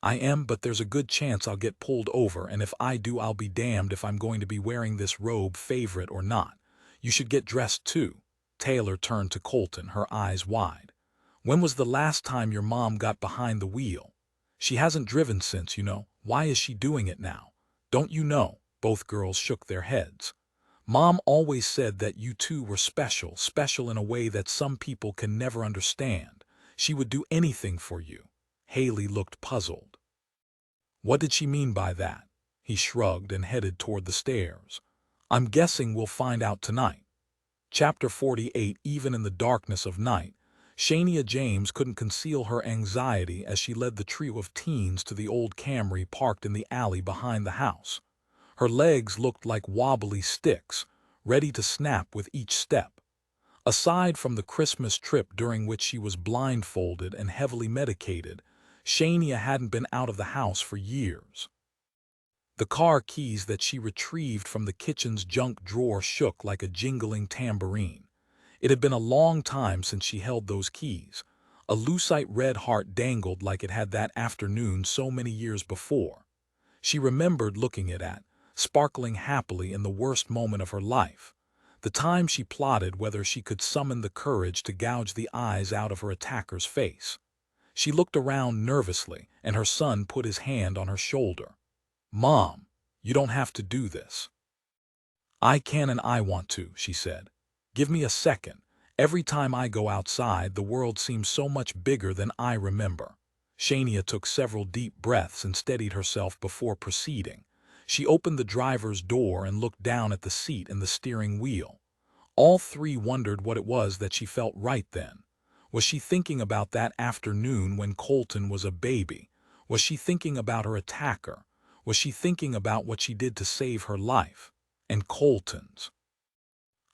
"I am, but there's a good chance I'll get pulled over, and if I do, I'll be damned if I'm going to be wearing this robe, favorite or not. You should get dressed too." Taylor turned to Colton, her eyes wide. "When was the last time your mom got behind the wheel? She hasn't driven since, you know. Why is she doing it now?" "Don't you know?" Both girls shook their heads. "Mom always said that you two were special, special in a way that some people can never understand. She would do anything for you." Hayley looked puzzled. "What did she mean by that?" He shrugged and headed toward the stairs. "I'm guessing we'll find out tonight." Chapter 48. Even in the darkness of night, Shania James couldn't conceal her anxiety as she led the trio of teens to the old Camry parked in the alley behind the house. Her legs looked like wobbly sticks, ready to snap with each step. Aside from the Christmas trip during which she was blindfolded and heavily medicated, Shania hadn't been out of the house for years. The car keys that she retrieved from the kitchen's junk drawer shook like a jingling tambourine. It had been a long time since she held those keys. A lucite red heart dangled like it had that afternoon so many years before. She remembered looking at, sparkling happily in the worst moment of her life. The time she plotted whether she could summon the courage to gouge the eyes out of her attacker's face. She looked around nervously, and her son put his hand on her shoulder. "Mom, you don't have to do this." "I can and I want to," she said. "Give me a second. Every time I go outside, the world seems so much bigger than I remember." Shania took several deep breaths and steadied herself before proceeding. She opened the driver's door and looked down at the seat and the steering wheel. All three wondered what it was that she felt right then. Was she thinking about that afternoon when Colton was a baby? Was she thinking about her attacker? Was she thinking about what she did to save her life? And Colton's?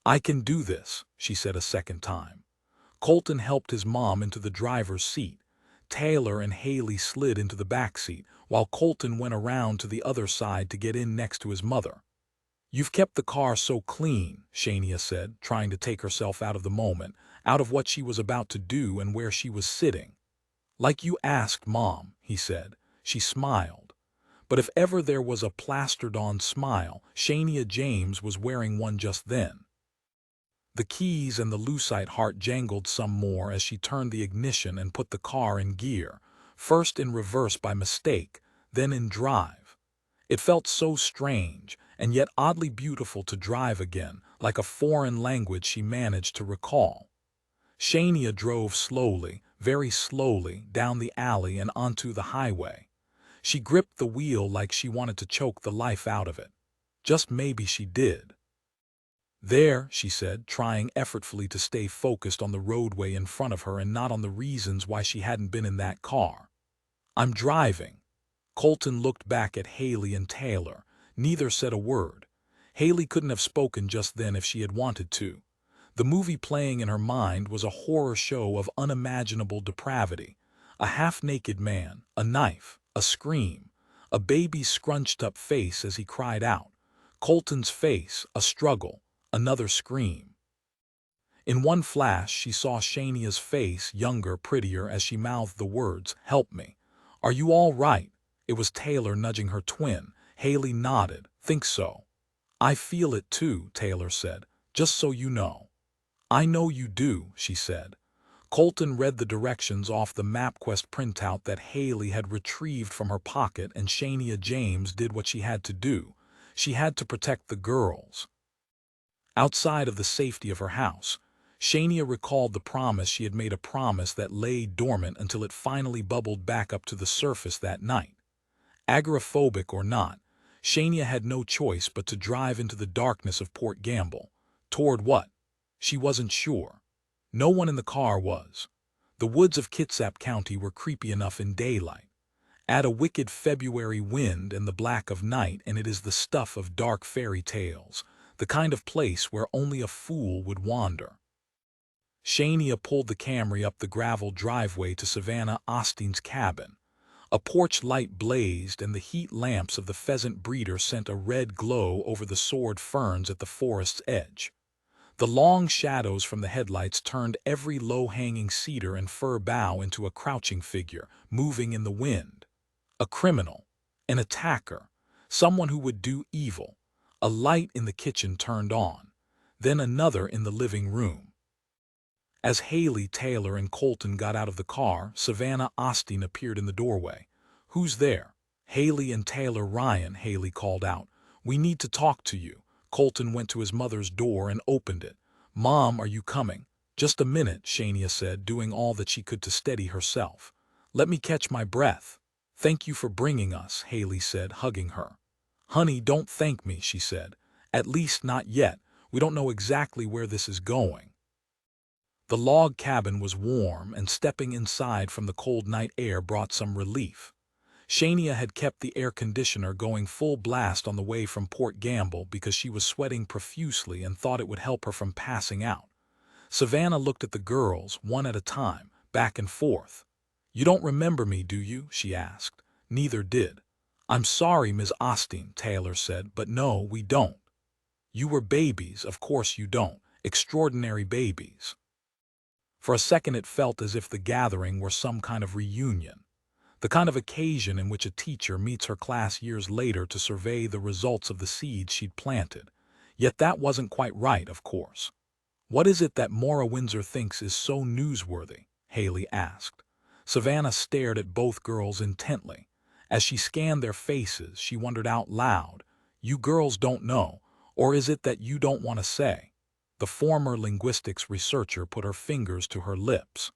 "I can do this," she said a second time. Colton helped his mom into the driver's seat. Taylor and Hayley slid into the back seat, while Colton went around to the other side to get in next to his mother. "You've kept the car so clean," Shania said, trying to take herself out of the moment, out of what she was about to do and where she was sitting. "Like you asked, Mom," he said. She smiled. But if ever there was a plastered-on smile, Shania James was wearing one just then. The keys and the lucite heart jangled some more as she turned the ignition and put the car in gear, first in reverse by mistake, then in drive. It felt so strange, and yet oddly beautiful to drive again, like a foreign language she managed to recall. Shania drove slowly, very slowly, down the alley and onto the highway. She gripped the wheel like she wanted to choke the life out of it. Just maybe she did. "There," she said, trying effortfully to stay focused on the roadway in front of her and not on the reasons why she hadn't been in that car. "I'm driving." Colton looked back at Hayley and Taylor. Neither said a word. Hayley couldn't have spoken just then if she had wanted to. The movie playing in her mind was a horror show of unimaginable depravity. A half-naked man, a knife, a scream, a baby's scrunched-up face as he cried out. Colton's face, a struggle, another scream. In one flash, she saw Shania's face, younger, prettier, as she mouthed the words, "Help me." "Are you all right?" It was Taylor nudging her twin. Hayley nodded. "Think so." "I feel it too," Taylor said, "just so you know." "I know you do," she said. Colton read the directions off the MapQuest printout that Hayley had retrieved from her pocket, and Shania James did what she had to do. She had to protect the girls. Outside of the safety of her house, Shania recalled the promise she had made, a promise that lay dormant until it finally bubbled back up to the surface that night. Agoraphobic or not, Shania had no choice but to drive into the darkness of Port Gamble. Toward what? She wasn't sure. No one in the car was. The woods of Kitsap County were creepy enough in daylight. Add a wicked February wind and the black of night, and it is the stuff of dark fairy tales, the kind of place where only a fool would wander. Shania pulled the Camry up the gravel driveway to Savannah Osteen's cabin. A porch light blazed, and the heat lamps of the pheasant breeder sent a red glow over the sword ferns at the forest's edge. The long shadows from the headlights turned every low-hanging cedar and fir bough into a crouching figure, moving in the wind. A criminal, an attacker, someone who would do evil. A light in the kitchen turned on, then another in the living room. As Hayley, Taylor, and Colton got out of the car, Savannah Osteen appeared in the doorway. "Who's there?" "Hayley and Taylor Ryan," Hayley called out. "We need to talk to you." Colton went to his mother's door and opened it. "Mom, are you coming?" "Just a minute," Shania said, doing all that she could to steady herself. "Let me catch my breath." "Thank you for bringing us," Hayley said, hugging her. "Honey, don't thank me," she said. "At least not yet. We don't know exactly where this is going." The log cabin was warm, and stepping inside from the cold night air brought some relief. Shania had kept the air conditioner going full blast on the way from Port Gamble because she was sweating profusely and thought it would help her from passing out. Savannah looked at the girls, one at a time, back and forth. "You don't remember me, do you?" she asked. Neither did. "I'm sorry, Ms. Osteen," Taylor said, "but no, we don't." "You were babies, of course you don't. Extraordinary babies." For a second it felt as if the gathering were some kind of reunion. The kind of occasion in which a teacher meets her class years later to survey the results of the seeds she'd planted. Yet that wasn't quite right, of course. "What is it that Maura Windsor thinks is so newsworthy?" Hayley asked. Savannah stared at both girls intently. As she scanned their faces, she wondered out loud, "You girls don't know, or is it that you don't want to say?" The former linguistics researcher put her fingers to her lips.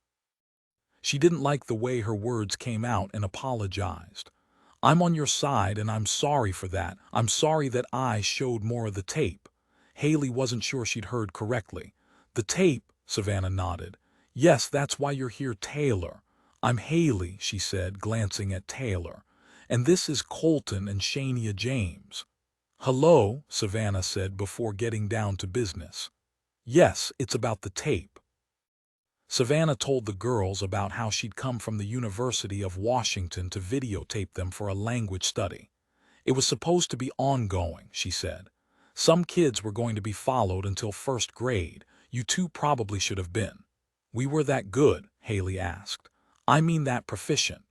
She didn't like the way her words came out and apologized. "I'm on your side, and I'm sorry for that. I'm sorry that I showed more of the tape." Hayley wasn't sure she'd heard correctly. "The tape," Savannah nodded. "Yes, that's why you're here, Taylor." "I'm Hayley," she said, glancing at Taylor. "And this is Colton and Shania James." "Hello," Savannah said before getting down to business. "Yes, it's about the tape." Savannah told the girls about how she'd come from the University of Washington to videotape them for a language study. It was supposed to be ongoing, she said. Some kids were going to be followed until first grade. You two probably should have been. "We were that good?" Hayley asked. "I mean that proficient."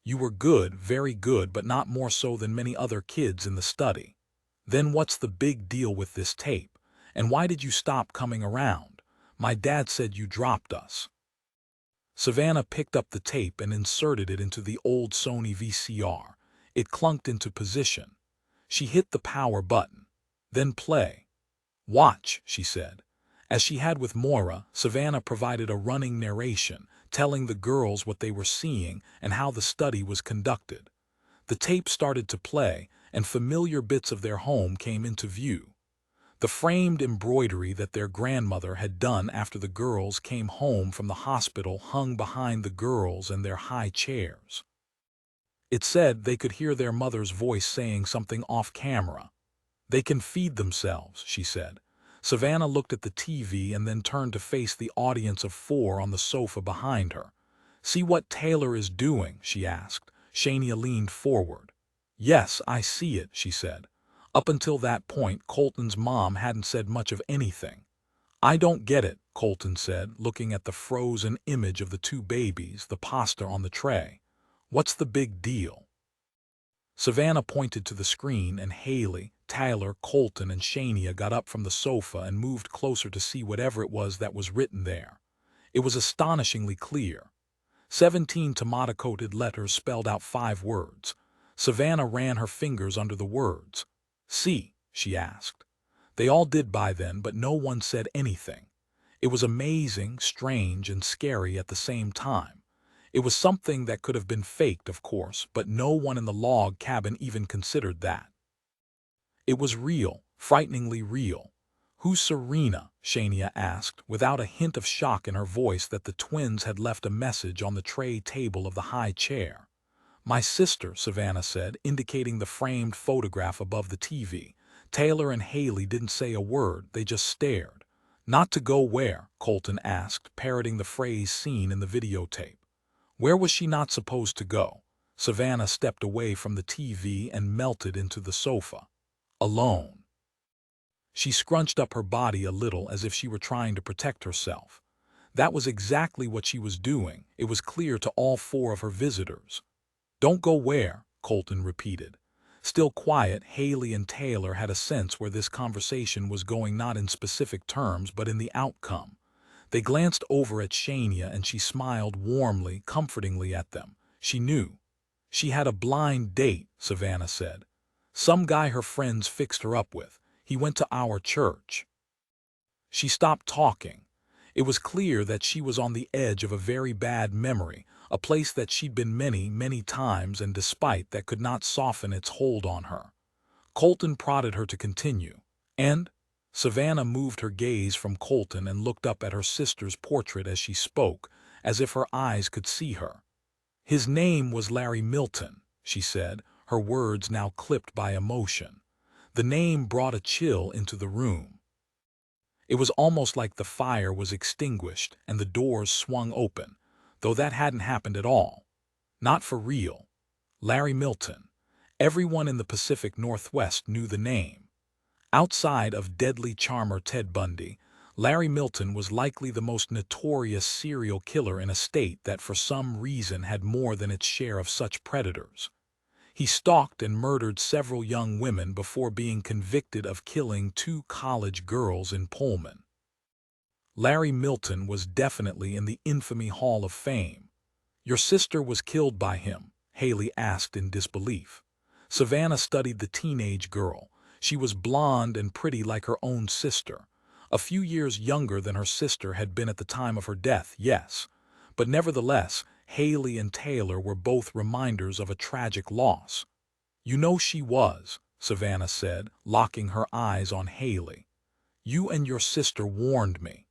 "You were good, very good, but not more so than many other kids in the study." "Then what's the big deal with this tape? And why did you stop coming around? My dad said you dropped us." Savannah picked up the tape and inserted it into the old Sony VCR. It clunked into position. She hit the power button. "Then play." "Watch," she said. As she had with Maura, Savannah provided a running narration, telling the girls what they were seeing and how the study was conducted. The tape started to play, and familiar bits of their home came into view. The framed embroidery that their grandmother had done after the girls came home from the hospital hung behind the girls and their high chairs. It said they could hear their mother's voice saying something off camera. "They can feed themselves," she said. Savannah looked at the TV and then turned to face the audience of 4 on the sofa behind her. "See what Taylor is doing?" she asked. Shania leaned forward. "Yes, I see it," she said. Up until that point, Colton's mom hadn't said much of anything. "I don't get it," Colton said, looking at the frozen image of the 2 babies, the pasta on the tray. "What's the big deal?" Savannah pointed to the screen, and Hayley, Taylor, Colton, and Shania got up from the sofa and moved closer to see whatever it was that was written there. It was astonishingly clear. 17 tomato-coated letters spelled out 5 words. Savannah ran her fingers under the words. "See?" she asked. They all did by then, but no one said anything. It was amazing, strange, and scary at the same time. It was something that could have been faked, of course, but no one in the log cabin even considered that. It was real, frighteningly real. "Who's Serena?" Shania asked, without a hint of shock in her voice that the twins had left a message on the tray table of the high chair. "My sister," Savannah said, indicating the framed photograph above the TV. Taylor and Hayley didn't say a word, they just stared. "Not to go where?" Colton asked, parroting the phrase seen in the videotape. "Where was she not supposed to go?" Savannah stepped away from the TV and melted into the sofa. Alone. She scrunched up her body a little as if she were trying to protect herself. That was exactly what she was doing. It was clear to all four of her visitors. "Don't go where?" Colton repeated. Still quiet, Hayley and Taylor had a sense where this conversation was going, not in specific terms but in the outcome. They glanced over at Shania and she smiled warmly, comfortingly at them. She knew. "She had a blind date," Savannah said. "Some guy her friends fixed her up with. He went to our church." She stopped talking. It was clear that she was on the edge of a very bad memory, a place that she'd been many, many times, and despite that could not soften its hold on her. Colton prodded her to continue. "And?" Savannah moved her gaze from Colton and looked up at her sister's portrait as she spoke, as if her eyes could see her. "His name was Larry Milton," she said, her words now clipped by emotion. The name brought a chill into the room. It was almost like the fire was extinguished and the doors swung open, though that hadn't happened at all. Not for real. Larry Milton. Everyone in the Pacific Northwest knew the name. Outside of deadly charmer Ted Bundy, Larry Milton was likely the most notorious serial killer in a state that for some reason had more than its share of such predators. He stalked and murdered several young women before being convicted of killing 2 college girls in Pullman. Larry Milton was definitely in the infamy hall of fame. "Your sister was killed by him?" Hayley asked in disbelief. Savannah studied the teenage girl. She was blonde and pretty like her own sister. A few years younger than her sister had been at the time of her death, yes. But nevertheless, Hayley and Taylor were both reminders of a tragic loss. "You know she was," Savannah said, locking her eyes on Hayley. "You and your sister warned me."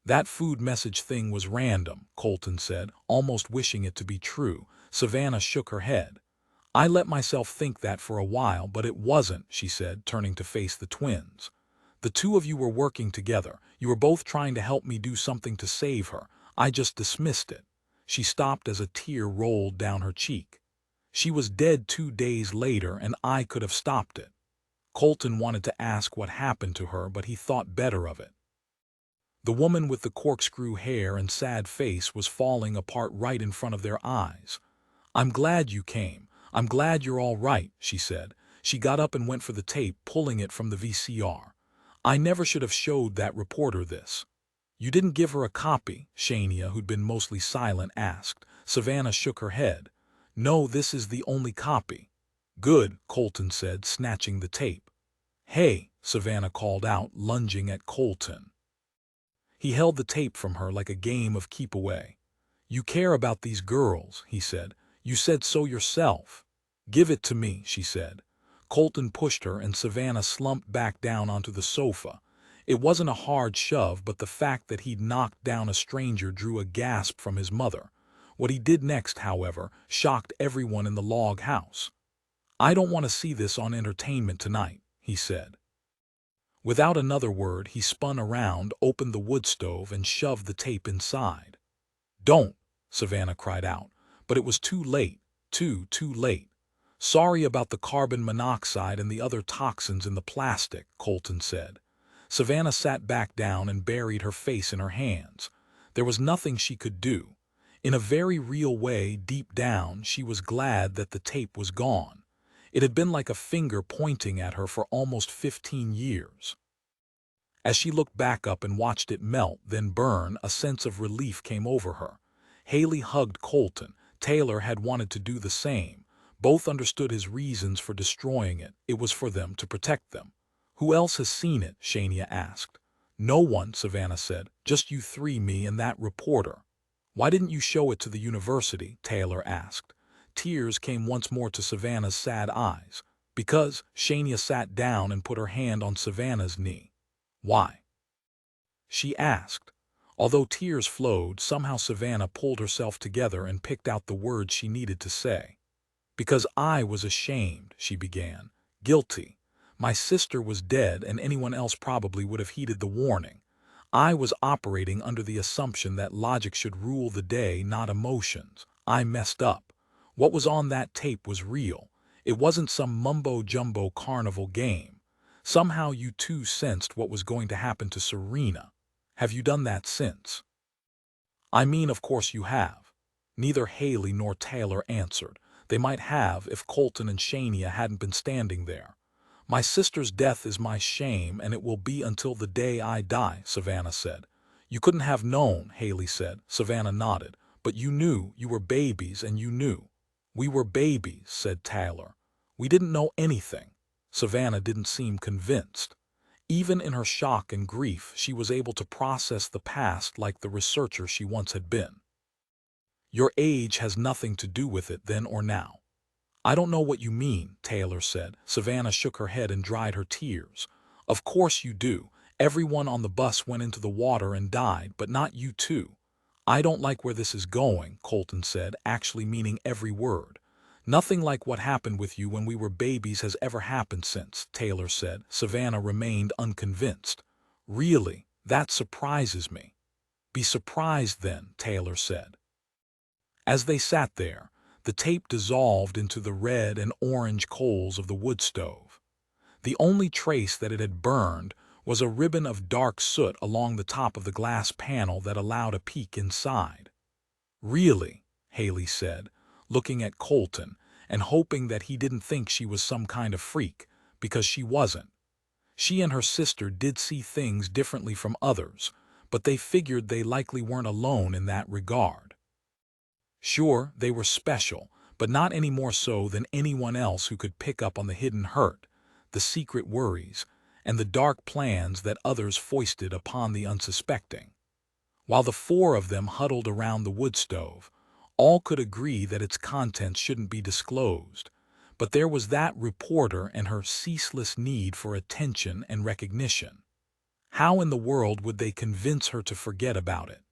"That food message thing was random," Colton said, almost wishing it to be true. Savannah shook her head. "I let myself think that for a while, but it wasn't," she said, turning to face the twins. "The two of you were working together. You were both trying to help me do something to save her. I just dismissed it." She stopped as a tear rolled down her cheek. "She was dead 2 days later, and I could have stopped it." Colton wanted to ask what happened to her, but he thought better of it. The woman with the corkscrew hair and sad face was falling apart right in front of their eyes. "I'm glad you came. I'm glad you're all right," she said. She got up and went for the tape, pulling it from the VCR. "I never should have showed that reporter this." "You didn't give her a copy?" Shania, who'd been mostly silent, asked. Savannah shook her head. "No, this is the only copy." "Good," Colton said, snatching the tape. "Hey," Savannah called out, lunging at Colton. He held the tape from her like a game of keep away. "You care about these girls," he said. "You said so yourself." "Give it to me," she said. Colton pushed her and Savannah slumped back down onto the sofa. It wasn't a hard shove, but the fact that he'd knocked down a stranger drew a gasp from his mother. What he did next, however, shocked everyone in the log house. "I don't want to see this on entertainment tonight," he said. Without another word, he spun around, opened the wood stove, and shoved the tape inside. "Don't!" Savannah cried out. But it was too late. Too late. "Sorry about the carbon monoxide and the other toxins in the plastic," Colton said. Savannah sat back down and buried her face in her hands. There was nothing she could do. In a very real way, deep down, she was glad that the tape was gone. It had been like a finger pointing at her for almost 15 years. As she looked back up and watched it melt, then burn, a sense of relief came over her. Hayley hugged Colton. Taylor had wanted to do the same. Both understood his reasons for destroying it. It was for them to protect them. "Who else has seen it?" Shania asked. "No one," Savannah said. "Just you three, me, and that reporter." "Why didn't you show it to the university?" Taylor asked. Tears came once more to Savannah's sad eyes. "Because," Shania sat down and put her hand on Savannah's knee. "Why?" she asked. Although tears flowed, somehow Savannah pulled herself together and picked out the words she needed to say. "Because I was ashamed," she began. "Guilty. My sister was dead and anyone else probably would have heeded the warning. I was operating under the assumption that logic should rule the day, not emotions. I messed up. What was on that tape was real. It wasn't some mumbo-jumbo carnival game. Somehow you too sensed what was going to happen to Serena. Have you done that since? I mean, of course you have. Neither Hayley nor Taylor answered. They might have if Colton and Shania hadn't been standing there. My sister's death is my shame, and it will be until the day I die, Savannah said. You couldn't have known, Hayley said. Savannah nodded. But you knew. You were babies, and you knew. We were babies, said Taylor. We didn't know anything. Savannah didn't seem convinced. Even in her shock and grief, she was able to process the past like the researcher she once had been. Your age has nothing to do with it then or now. I don't know what you mean, Taylor said. Savannah shook her head and dried her tears. Of course you do. Everyone on the bus went into the water and died, but not you two. I don't like where this is going, Colton said, actually meaning every word. Nothing like what happened with you when we were babies has ever happened since, Taylor said. Savannah remained unconvinced. Really? That surprises me. Be surprised then, Taylor said. As they sat there, the tape dissolved into the red and orange coals of the wood stove. The only trace that it had burned was a ribbon of dark soot along the top of the glass panel that allowed a peek inside. Really, Hayley said, looking at Colton and hoping that he didn't think she was some kind of freak, because she wasn't. She and her sister did see things differently from others, but they figured they likely weren't alone in that regard. Sure, they were special, but not any more so than anyone else who could pick up on the hidden hurt, the secret worries, and the dark plans that others foisted upon the unsuspecting. While the four of them huddled around the wood stove, all could agree that its contents shouldn't be disclosed, but there was that reporter and her ceaseless need for attention and recognition. How in the world would they convince her to forget about it?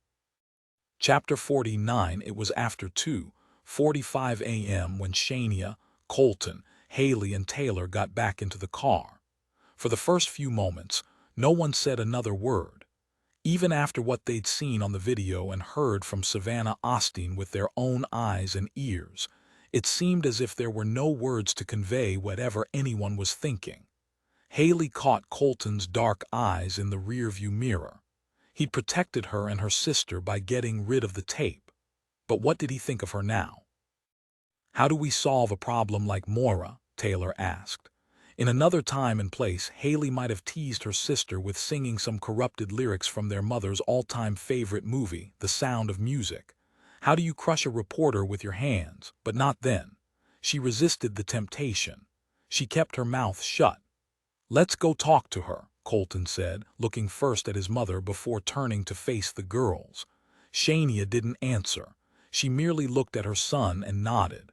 Chapter 49. It was after 2:45 a.m. when Shania, Colton, Hayley, and Taylor got back into the car. For the first few moments, no one said another word. Even after what they'd seen on the video and heard from Savannah Osteen with their own eyes and ears, it seemed as if there were no words to convey whatever anyone was thinking. Hayley caught Colton's dark eyes in the rearview mirror. He'd protected her and her sister by getting rid of the tape. But what did he think of her now? How do we solve a problem like Moira? Taylor asked. In another time and place, Hayley might have teased her sister with singing some corrupted lyrics from their mother's all-time favorite movie, The Sound of Music. How do you crush a reporter with your hands? But not then. She resisted the temptation. She kept her mouth shut. Let's go talk to her, Colton said, looking first at his mother before turning to face the girls. Shania didn't answer. She merely looked at her son and nodded.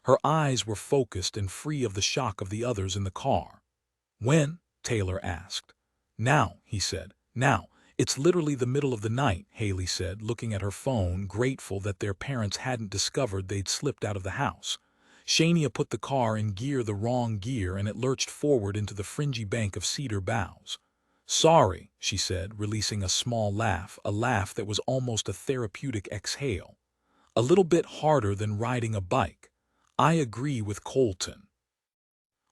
Her eyes were focused and free of the shock of the others in the car. When? Taylor asked. Now, he said. Now. It's literally the middle of the night, Hayley said, looking at her phone, grateful that their parents hadn't discovered they'd slipped out of the house. Shania put the car in the wrong gear, and it lurched forward into the fringy bank of cedar boughs. Sorry, she said, releasing a small laugh, a laugh that was almost a therapeutic exhale. A little bit harder than riding a bike. I agree with Colton.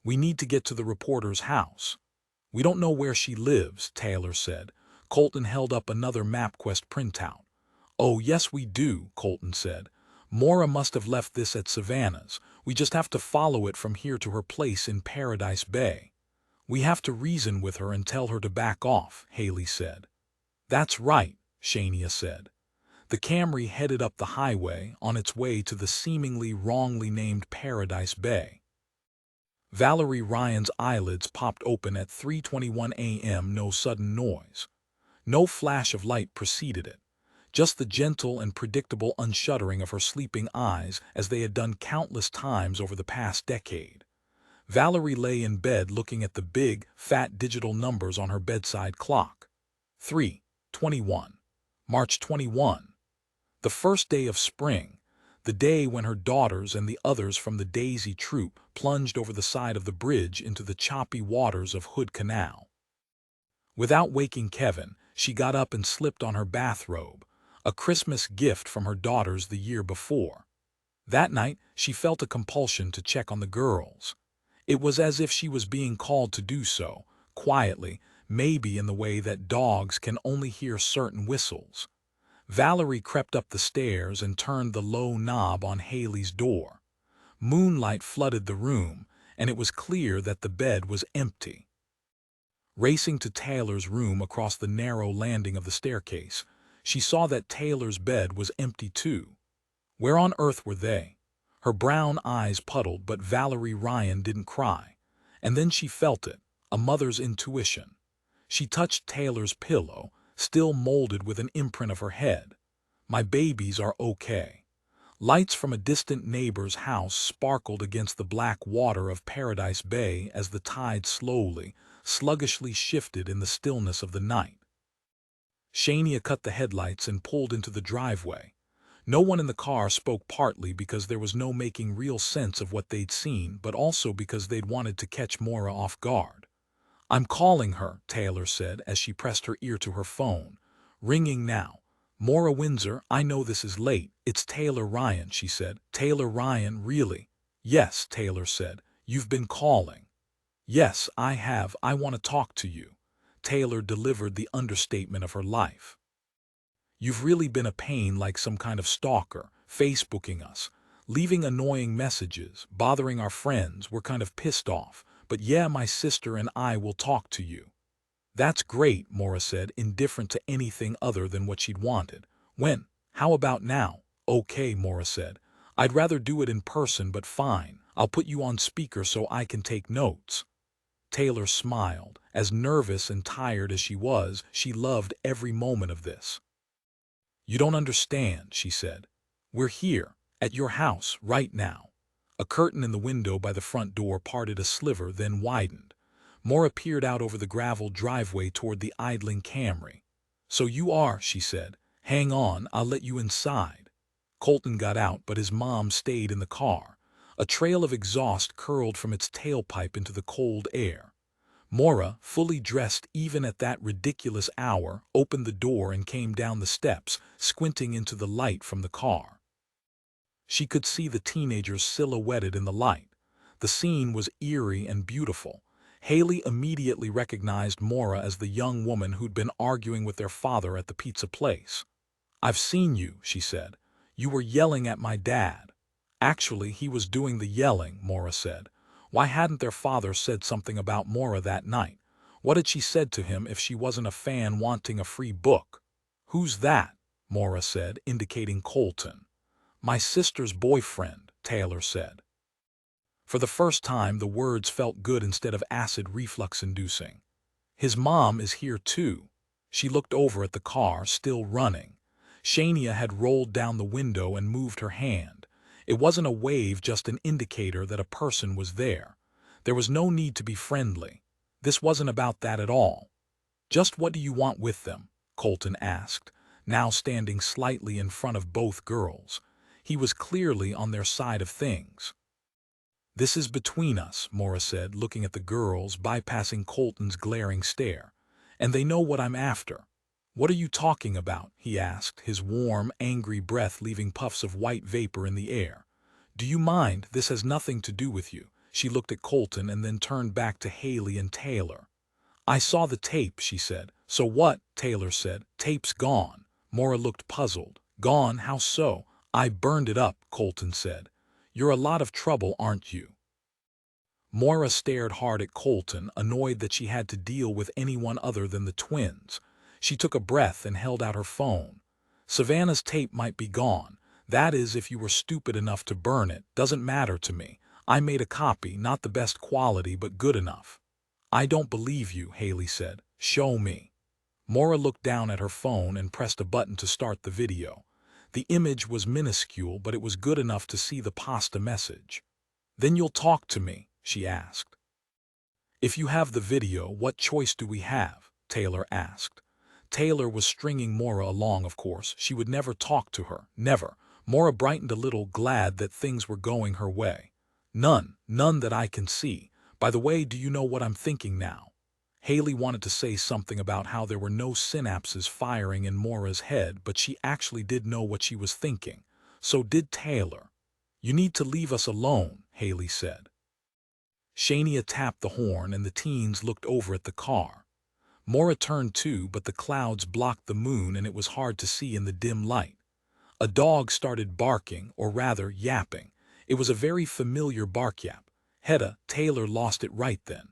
We need to get to the reporter's house. We don't know where she lives, Taylor said. Colton held up another MapQuest printout. Oh, yes we do, Colton said. Moira must have left this at Savannah's. We just have to follow it from here to her place in Paradise Bay. We have to reason with her and tell her to back off, Hayley said. That's right, Shania said. The Camry headed up the highway on its way to the seemingly wrongly named Paradise Bay. Valerie Ryan's eyelids popped open at 3:21 a.m. No sudden noise. No flash of light preceded it. Just the gentle and predictable unshuttering of her sleeping eyes as they had done countless times over the past decade. Valerie lay in bed looking at the big, fat digital numbers on her bedside clock. 3:21. March 21. The first day of spring, the day when her daughters and the others from the Daisy Troop plunged over the side of the bridge into the choppy waters of Hood Canal. Without waking Kevin, she got up and slipped on her bathrobe, a Christmas gift from her daughters the year before. That night, she felt a compulsion to check on the girls. It was as if she was being called to do so, quietly, maybe in the way that dogs can only hear certain whistles. Valerie crept up the stairs and turned the low knob on Hayley's door. Moonlight flooded the room, and it was clear that the bed was empty. Racing to Taylor's room across the narrow landing of the staircase, she saw that Taylor's bed was empty too. Where on earth were they? Her brown eyes puddled, but Valerie Ryan didn't cry. And then she felt it, a mother's intuition. She touched Taylor's pillow, still molded with an imprint of her head. My babies are okay. Lights from a distant neighbor's house sparkled against the black water of Paradise Bay as the tide slowly, sluggishly shifted in the stillness of the night. Shania cut the headlights and pulled into the driveway. No one in the car spoke, partly because there was no making real sense of what they'd seen, but also because they'd wanted to catch Maura off guard. "I'm calling her," Taylor said as she pressed her ear to her phone. "Ringing now. Maura Windsor, I know this is late. It's Taylor Ryan," she said. "Taylor Ryan, really?" "Yes," Taylor said. "You've been calling." "Yes, I have. I want to talk to you." Taylor delivered the understatement of her life. "You've really been a pain, like some kind of stalker, Facebooking us, leaving annoying messages, bothering our friends. We're kind of pissed off. But yeah, my sister and I will talk to you." "That's great," Maura said, indifferent to anything other than what she'd wanted. "When? How about now?" "Okay," Maura said. "I'd rather do it in person, but fine. I'll put you on speaker so I can take notes." Taylor smiled. As nervous and tired as she was, she loved every moment of this. "You don't understand," she said. "We're here, at your house, right now." A curtain in the window by the front door parted a sliver, then widened. Maura peered out over the gravel driveway toward the idling Camry. "So you are," she said. "Hang on, I'll let you inside." Colton got out, but his mom stayed in the car. A trail of exhaust curled from its tailpipe into the cold air. Maura, fully dressed even at that ridiculous hour, opened the door and came down the steps, squinting into the light from the car. She could see the teenagers silhouetted in the light. The scene was eerie and beautiful. Hayley immediately recognized Maura as the young woman who'd been arguing with their father at the pizza place. "I've seen you," she said. "You were yelling at my dad." "Actually, he was doing the yelling," Maura said. Why hadn't their father said something about Maura that night? What had she said to him if she wasn't a fan wanting a free book? "Who's that?" Maura said, indicating Colton. "My sister's boyfriend," Taylor said. For the first time, the words felt good instead of acid reflux-inducing. "His mom is here too." She looked over at the car, still running. Shania had rolled down the window and moved her hand. It wasn't a wave, just an indicator that a person was there. There was no need to be friendly. This wasn't about that at all. "Just what do you want with them?" Colton asked, now standing slightly in front of both girls. He was clearly on their side of things. "This is between us," Maura said, looking at the girls, bypassing Colton's glaring stare. "And they know what I'm after." "What are you talking about?" he asked, his warm, angry breath leaving puffs of white vapor in the air. "Do you mind? This has nothing to do with you." She looked at Colton and then turned back to Hayley and Taylor. "I saw the tape," she said. "So what?" Taylor said. "Tape's gone." Maura looked puzzled. "Gone? How so?" "I burned it up," Colton said. "You're a lot of trouble, aren't you?" Maura stared hard at Colton, annoyed that she had to deal with anyone other than the twins. She took a breath and held out her phone. "Savannah's tape might be gone. That is, if you were stupid enough to burn it. Doesn't matter to me. I made a copy, not the best quality, but good enough." "I don't believe you," Hayley said. "Show me." Maura looked down at her phone and pressed a button to start the video. The image was minuscule, but it was good enough to see the pasta message. "Then you'll talk to me?" she asked. "If you have the video, what choice do we have?" Taylor asked. Taylor was stringing Maura along, of course. She would never talk to her. Never. Maura brightened a little, glad that things were going her way. "None. None that I can see. By the way, do you know what I'm thinking now?" Hayley wanted to say something about how there were no synapses firing in Maura's head, but she actually did know what she was thinking. So did Taylor. "You need to leave us alone," Hayley said. Shania tapped the horn and the teens looked over at the car. Maura turned too, but the clouds blocked the moon and it was hard to see in the dim light. A dog started barking, or rather yapping. It was a very familiar bark yap. Hedda, Taylor lost it right then.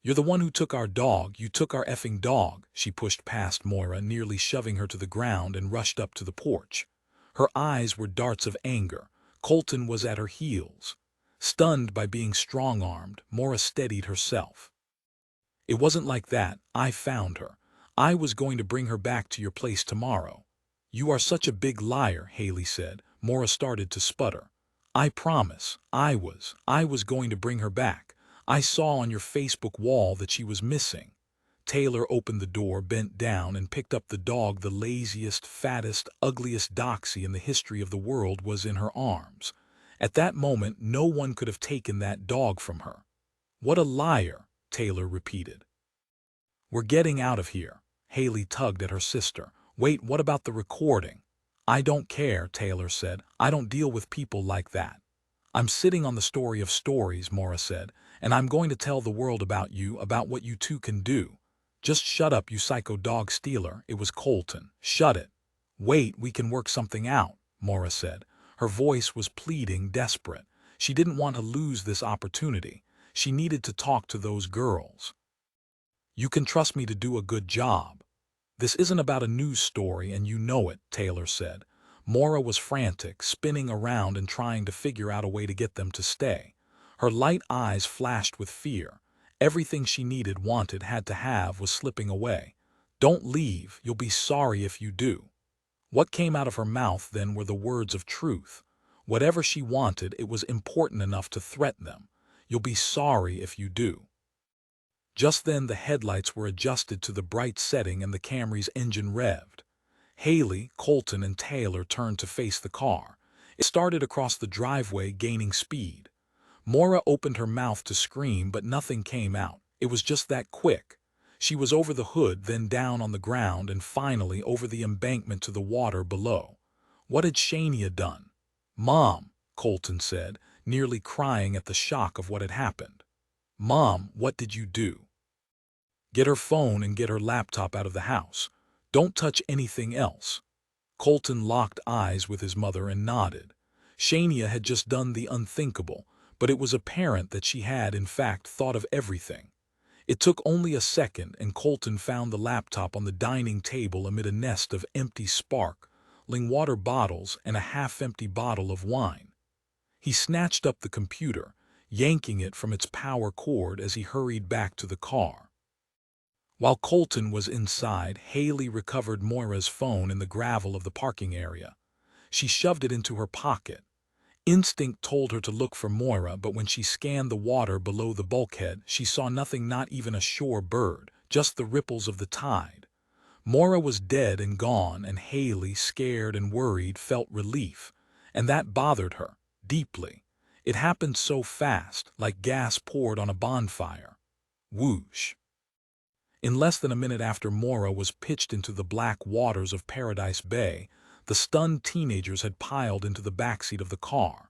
"You're the one who took our dog, you took our effing dog." She pushed past Moira, nearly shoving her to the ground, and rushed up to the porch. Her eyes were darts of anger. Colton was at her heels. Stunned by being strong-armed, Moira steadied herself. "It wasn't like that. I found her. I was going to bring her back to your place tomorrow." "You are such a big liar," Hayley said. Moira started to sputter. "I promise. I was going to bring her back. I saw on your Facebook wall that she was missing." Taylor opened the door, bent down, and picked up the dog. The laziest, fattest, ugliest doxy in the history of the world was in her arms. At that moment, no one could have taken that dog from her. "What a liar," Taylor repeated. "We're getting out of here." Hayley tugged at her sister. "Wait, what about the recording?" "I don't care," Taylor said. "I don't deal with people like that." "I'm sitting on the story of stories," Moira said, "and I'm going to tell the world about you, about what you two can do." "Just shut up, you psycho dog stealer." It was Colton. "Shut it." "Wait, we can work something out," Moira said. Her voice was pleading, desperate. She didn't want to lose this opportunity. She needed to talk to those girls. "You can trust me to do a good job." "This isn't about a news story and you know it," Taylor said. Moira was frantic, spinning around and trying to figure out a way to get them to stay. Her light eyes flashed with fear. Everything she wanted, had to have was slipping away. "Don't leave, you'll be sorry if you do." What came out of her mouth then were the words of truth. Whatever she wanted, it was important enough to threaten them. "You'll be sorry if you do." Just then the headlights were adjusted to the bright setting and the Camry's engine revved. Hayley, Colton, and Taylor turned to face the car. It started across the driveway, gaining speed. Moira opened her mouth to scream, but nothing came out. It was just that quick. She was over the hood, then down on the ground, and finally over the embankment to the water below. What had Shania done? "Mom," Colton said, nearly crying at the shock of what had happened. "Mom, what did you do?" "Get her phone and get her laptop out of the house. Don't touch anything else." Colton locked eyes with his mother and nodded. Shania had just done the unthinkable, but it was apparent that she had, in fact, thought of everything. It took only a second, and Colton found the laptop on the dining table amid a nest of empty sparkling water bottles and a half-empty bottle of wine. He snatched up the computer, yanking it from its power cord as he hurried back to the car. While Colton was inside, Hayley recovered Moira's phone in the gravel of the parking area. She shoved it into her pocket. Instinct told her to look for Moira, but when she scanned the water below the bulkhead, she saw nothing, not even a shore bird, just the ripples of the tide. Moira was dead and gone, and Hayley, scared and worried, felt relief. And that bothered her, deeply. It happened so fast, like gas poured on a bonfire. Whoosh. In less than a minute after Moira was pitched into the black waters of Paradise Bay, the stunned teenagers had piled into the backseat of the car.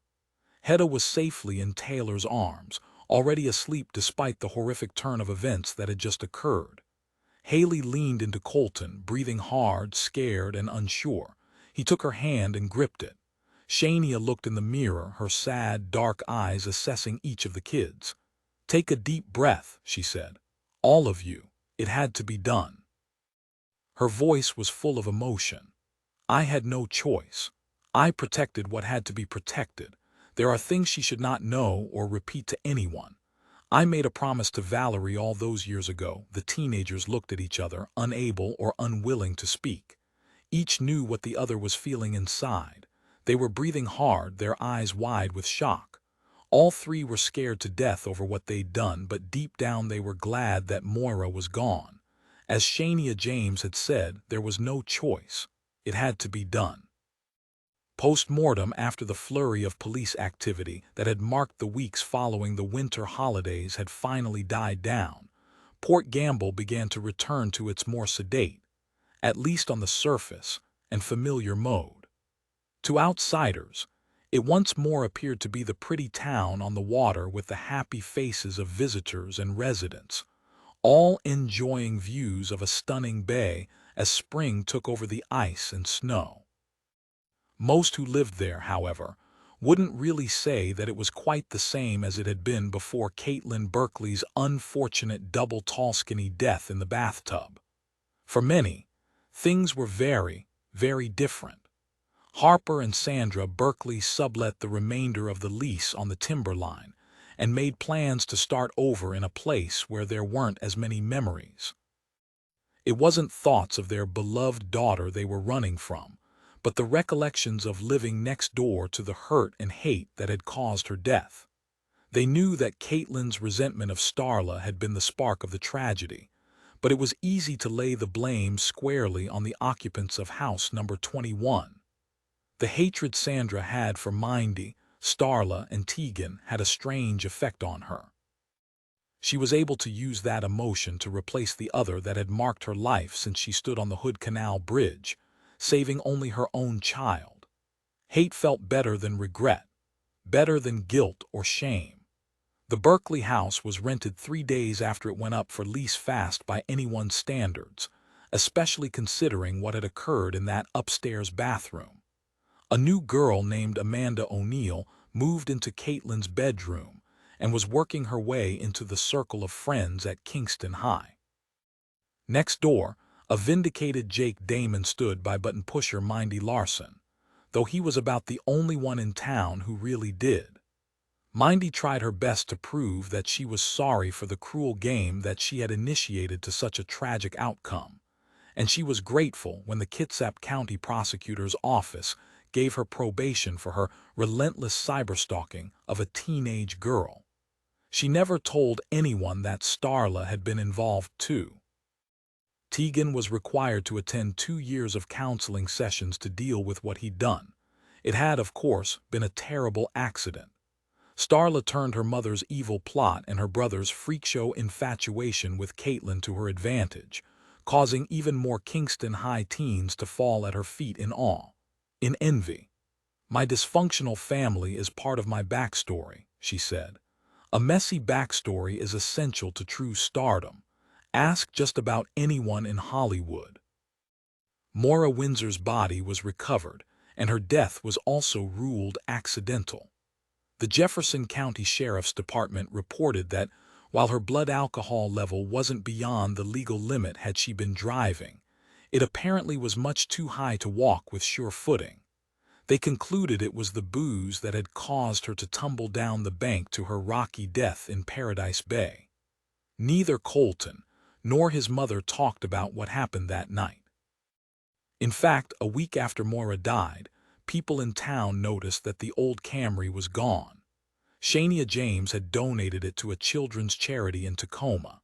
Hedda was safely in Taylor's arms, already asleep despite the horrific turn of events that had just occurred. Hayley leaned into Colton, breathing hard, scared, and unsure. He took her hand and gripped it. Shania looked in the mirror, her sad, dark eyes assessing each of the kids. "Take a deep breath," she said. "All of you. It had to be done." Her voice was full of emotion. "I had no choice. I protected what had to be protected. There are things she should not know or repeat to anyone. I made a promise to Valerie all those years ago." The teenagers looked at each other, unable or unwilling to speak. Each knew what the other was feeling inside. They were breathing hard, their eyes wide with shock. All three were scared to death over what they'd done, but deep down they were glad that Moira was gone. As Shania James had said, there was no choice. It had to be done. Post-mortem, after the flurry of police activity that had marked the weeks following the winter holidays had finally died down, Port Gamble began to return to its more sedate, at least on the surface, and familiar mode. To outsiders, It once more appeared to be the pretty town on the water with the happy faces of visitors and residents, all enjoying views of a stunning bay as spring took over the ice and snow. Most who lived there, however, wouldn't really say that it was quite the same as it had been before Caitlin Berkeley's unfortunate double tall skinny death in the bathtub. For many, things were very, very different. Harper and Sandra Berkeley sublet the remainder of the lease on the timberline and made plans to start over in a place where there weren't as many memories. It wasn't thoughts of their beloved daughter they were running from, but the recollections of living next door to the hurt and hate that had caused her death. They knew that Caitlin's resentment of Starla had been the spark of the tragedy, but it was easy to lay the blame squarely on the occupants of house number 21. The hatred Sandra had for Mindy, Starla, and Tegan had a strange effect on her. She was able to use that emotion to replace the other that had marked her life since she stood on the Hood Canal Bridge, saving only her own child. Hate felt better than regret, better than guilt or shame. The Berkeley house was rented 3 days after it went up for lease fast by anyone's standards, especially considering what had occurred in that upstairs bathroom. A new girl named Amanda O'Neill moved into Caitlin's bedroom and was working her way into the circle of friends at Kingston High. Next door, a vindicated Jake Damon stood by button pusher Mindy Larson, though he was about the only one in town who really did. Mindy tried her best to prove that she was sorry for the cruel game that she had initiated to such a tragic outcome, and she was grateful when the Kitsap County Prosecutor's Office gave her probation for her relentless cyberstalking of a teenage girl. She never told anyone that Starla had been involved too. Tegan was required to attend 2 years of counseling sessions to deal with what he'd done. It had, of course, been a terrible accident. Starla turned her mother's evil plot and her brother's freak-show infatuation with Caitlin to her advantage, causing even more Kingston High teens to fall at her feet in awe, in envy. "My dysfunctional family is part of my backstory," she said. "A messy backstory is essential to true stardom. Ask just about anyone in Hollywood." Maura Windsor's body was recovered, and her death was also ruled accidental. The Jefferson County Sheriff's Department reported that while her blood alcohol level wasn't beyond the legal limit had she been driving, it apparently was much too high to walk with sure footing. They concluded it was the booze that had caused her to tumble down the bank to her rocky death in Paradise Bay. Neither Colton nor his mother talked about what happened that night. In fact, a week after Maura died, people in town noticed that the old Camry was gone. Shania James had donated it to a children's charity in Tacoma.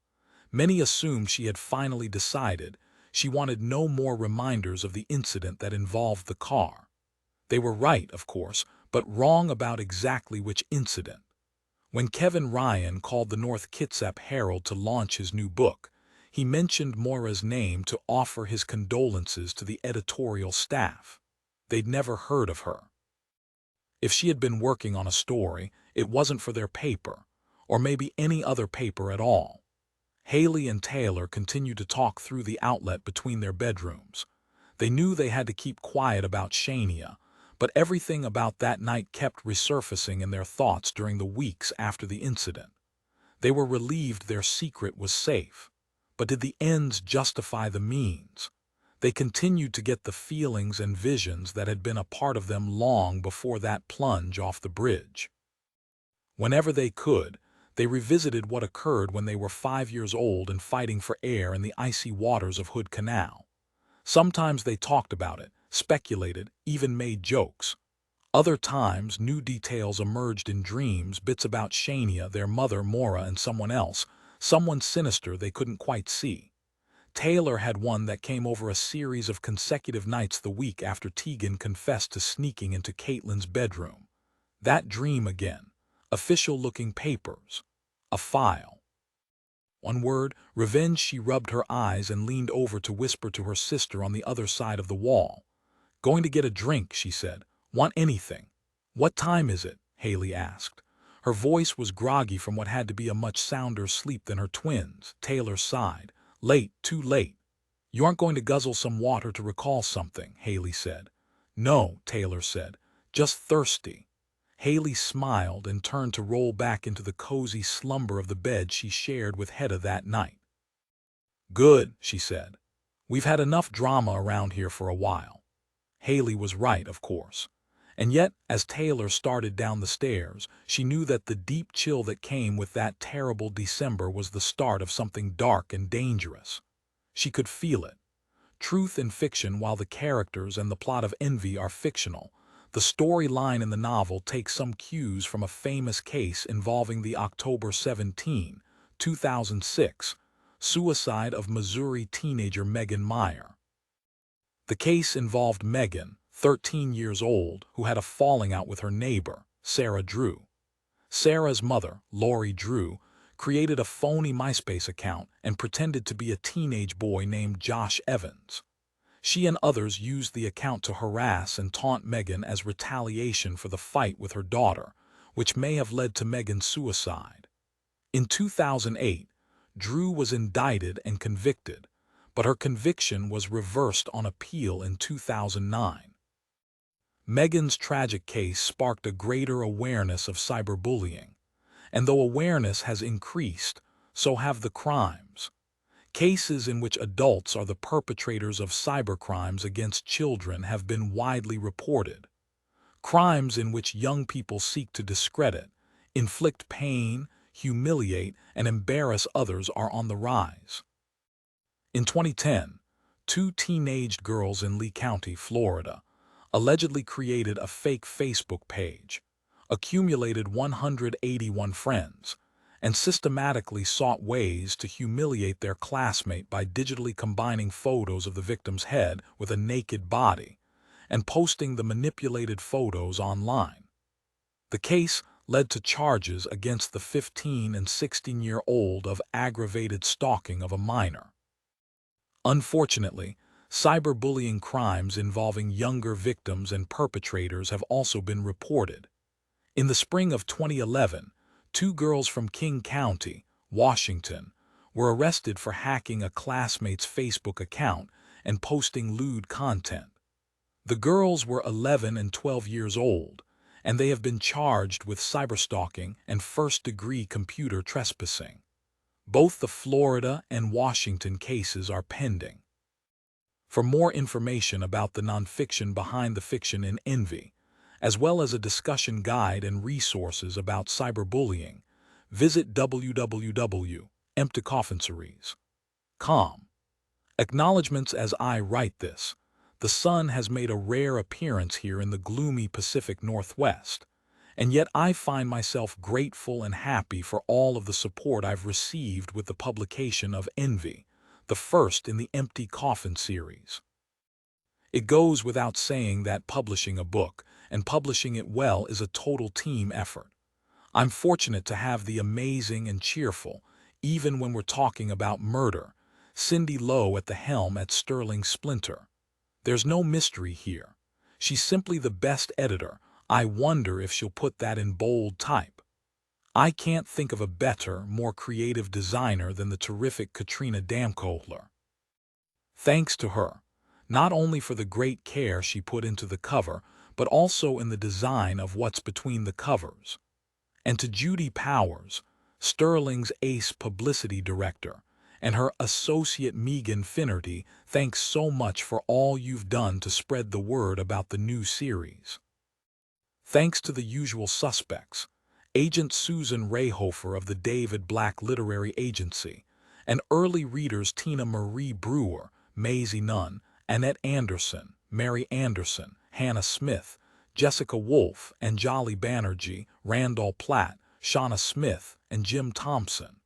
Many assumed she had finally decided she wanted no more reminders of the incident that involved the car. They were right, of course, but wrong about exactly which incident. When Kevin Ryan called the North Kitsap Herald to launch his new book, he mentioned Maura's name to offer his condolences to the editorial staff. They'd never heard of her. If she had been working on a story, it wasn't for their paper, or maybe any other paper at all. Hayley and Taylor continued to talk through the outlet between their bedrooms. They knew they had to keep quiet about Shania, but everything about that night kept resurfacing in their thoughts during the weeks after the incident. They were relieved their secret was safe, but did the ends justify the means? They continued to get the feelings and visions that had been a part of them long before that plunge off the bridge. Whenever they could, they revisited what occurred when they were 5 years old and fighting for air in the icy waters of Hood Canal. Sometimes they talked about it, speculated, even made jokes. Other times, new details emerged in dreams, bits about Shania, their mother Maura, and someone else, someone sinister they couldn't quite see. Taylor had one that came over a series of consecutive nights the week after Tegan confessed to sneaking into Caitlin's bedroom. That dream again. Official-looking papers. A file. One word, revenge. She rubbed her eyes and leaned over to whisper to her sister on the other side of the wall. "Going to get a drink," she said. "Want anything?" "What time is it?" Hayley asked. Her voice was groggy from what had to be a much sounder sleep than her twins. Taylor sighed. "Late, too late." "You aren't going to guzzle some water to recall something," Hayley said. "No," Taylor said. "Just thirsty." Hayley smiled and turned to roll back into the cozy slumber of the bed she shared with Hedda that night. "Good," she said. "We've had enough drama around here for a while." Hayley was right, of course. And yet, as Taylor started down the stairs, she knew that the deep chill that came with that terrible December was the start of something dark and dangerous. She could feel it. Truth in fiction, while the characters and the plot of Envy are fictional, the storyline in the novel takes some cues from a famous case involving the October 17, 2006, suicide of Missouri teenager Megan Meyer. The case involved Megan, 13 years old, who had a falling out with her neighbor, Sarah Drew. Sarah's mother, Lori Drew, created a phony MySpace account and pretended to be a teenage boy named Josh Evans. She and others used the account to harass and taunt Megan as retaliation for the fight with her daughter, which may have led to Megan's suicide. In 2008, Drew was indicted and convicted, but her conviction was reversed on appeal in 2009. Megan's tragic case sparked a greater awareness of cyberbullying, and though awareness has increased, so have the crimes. Cases in which adults are the perpetrators of cybercrimes against children have been widely reported. Crimes in which young people seek to discredit, inflict pain, humiliate, and embarrass others are on the rise. In 2010, two teenaged girls in Lee County, Florida, allegedly created a fake Facebook page, accumulated 181 friends, and systematically sought ways to humiliate their classmate by digitally combining photos of the victim's head with a naked body and posting the manipulated photos online. The case led to charges against the 15- and 16-year-old of aggravated stalking of a minor. Unfortunately, cyberbullying crimes involving younger victims and perpetrators have also been reported. In the spring of 2011, two girls from King County, Washington, were arrested for hacking a classmate's Facebook account and posting lewd content. The girls were 11 and 12 years old, and they have been charged with cyberstalking and first-degree computer trespassing. Both the Florida and Washington cases are pending. For more information about the nonfiction behind the fiction in Envy, as well as a discussion guide and resources about cyberbullying, visit www.emptycoffinseries.com. Acknowledgements as I write this. The sun has made a rare appearance here in the gloomy Pacific Northwest, and yet I find myself grateful and happy for all of the support I've received with the publication of Envy, the first in the Empty Coffin series. It goes without saying that publishing a book, and publishing it well, is a total team effort. I'm fortunate to have the amazing and cheerful, even when we're talking about murder, Cindy Lowe at the helm at Sterling Splinter. There's no mystery here. She's simply the best editor. I wonder if she'll put that in bold type. I can't think of a better, more creative designer than the terrific Katrina Damkohler. Thanks to her, not only for the great care she put into the cover, but also in the design of what's between the covers. And to Judy Powers, Sterling's ace publicity director, and her associate Megan Finnerty, thanks so much for all you've done to spread the word about the new series. Thanks to the usual suspects, Agent Susan Rayhofer of the David Black Literary Agency, and early readers Tina Marie Brewer, Maisie Nunn, Annette Anderson, Mary Anderson, Hannah Smith, Jessica Wolfe, Anjali Banerjee, Randall Platt, Shauna Smith, and Jim Thompson.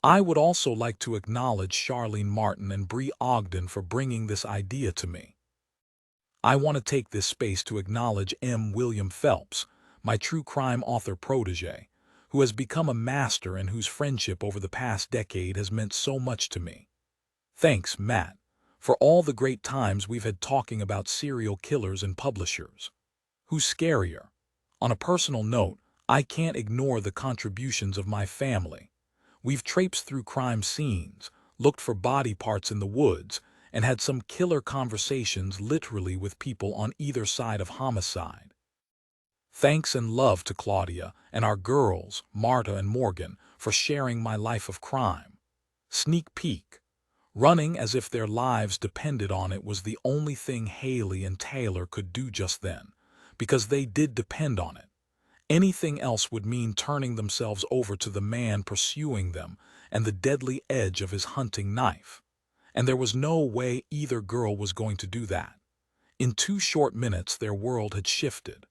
I would also like to acknowledge Charlene Martin and Bree Ogden for bringing this idea to me. I want to take this space to acknowledge M. William Phelps, my true crime author protege, who has become a master and whose friendship over the past decade has meant so much to me. Thanks, Matt, for all the great times we've had talking about serial killers and publishers. Who's scarier, On a personal note, I can't ignore the contributions of my family. We've traipsed through crime scenes, looked for body parts in the woods, and had some killer conversations literally with people on either side of homicide. Thanks and love to Claudia and our girls, Marta and Morgan, for sharing my life of crime. Sneak peek. Running as if their lives depended on it was the only thing Hayley and Taylor could do just then, because they did depend on it. Anything else would mean turning themselves over to the man pursuing them and the deadly edge of his hunting knife. And there was no way either girl was going to do that. In 2 short minutes their world had shifted.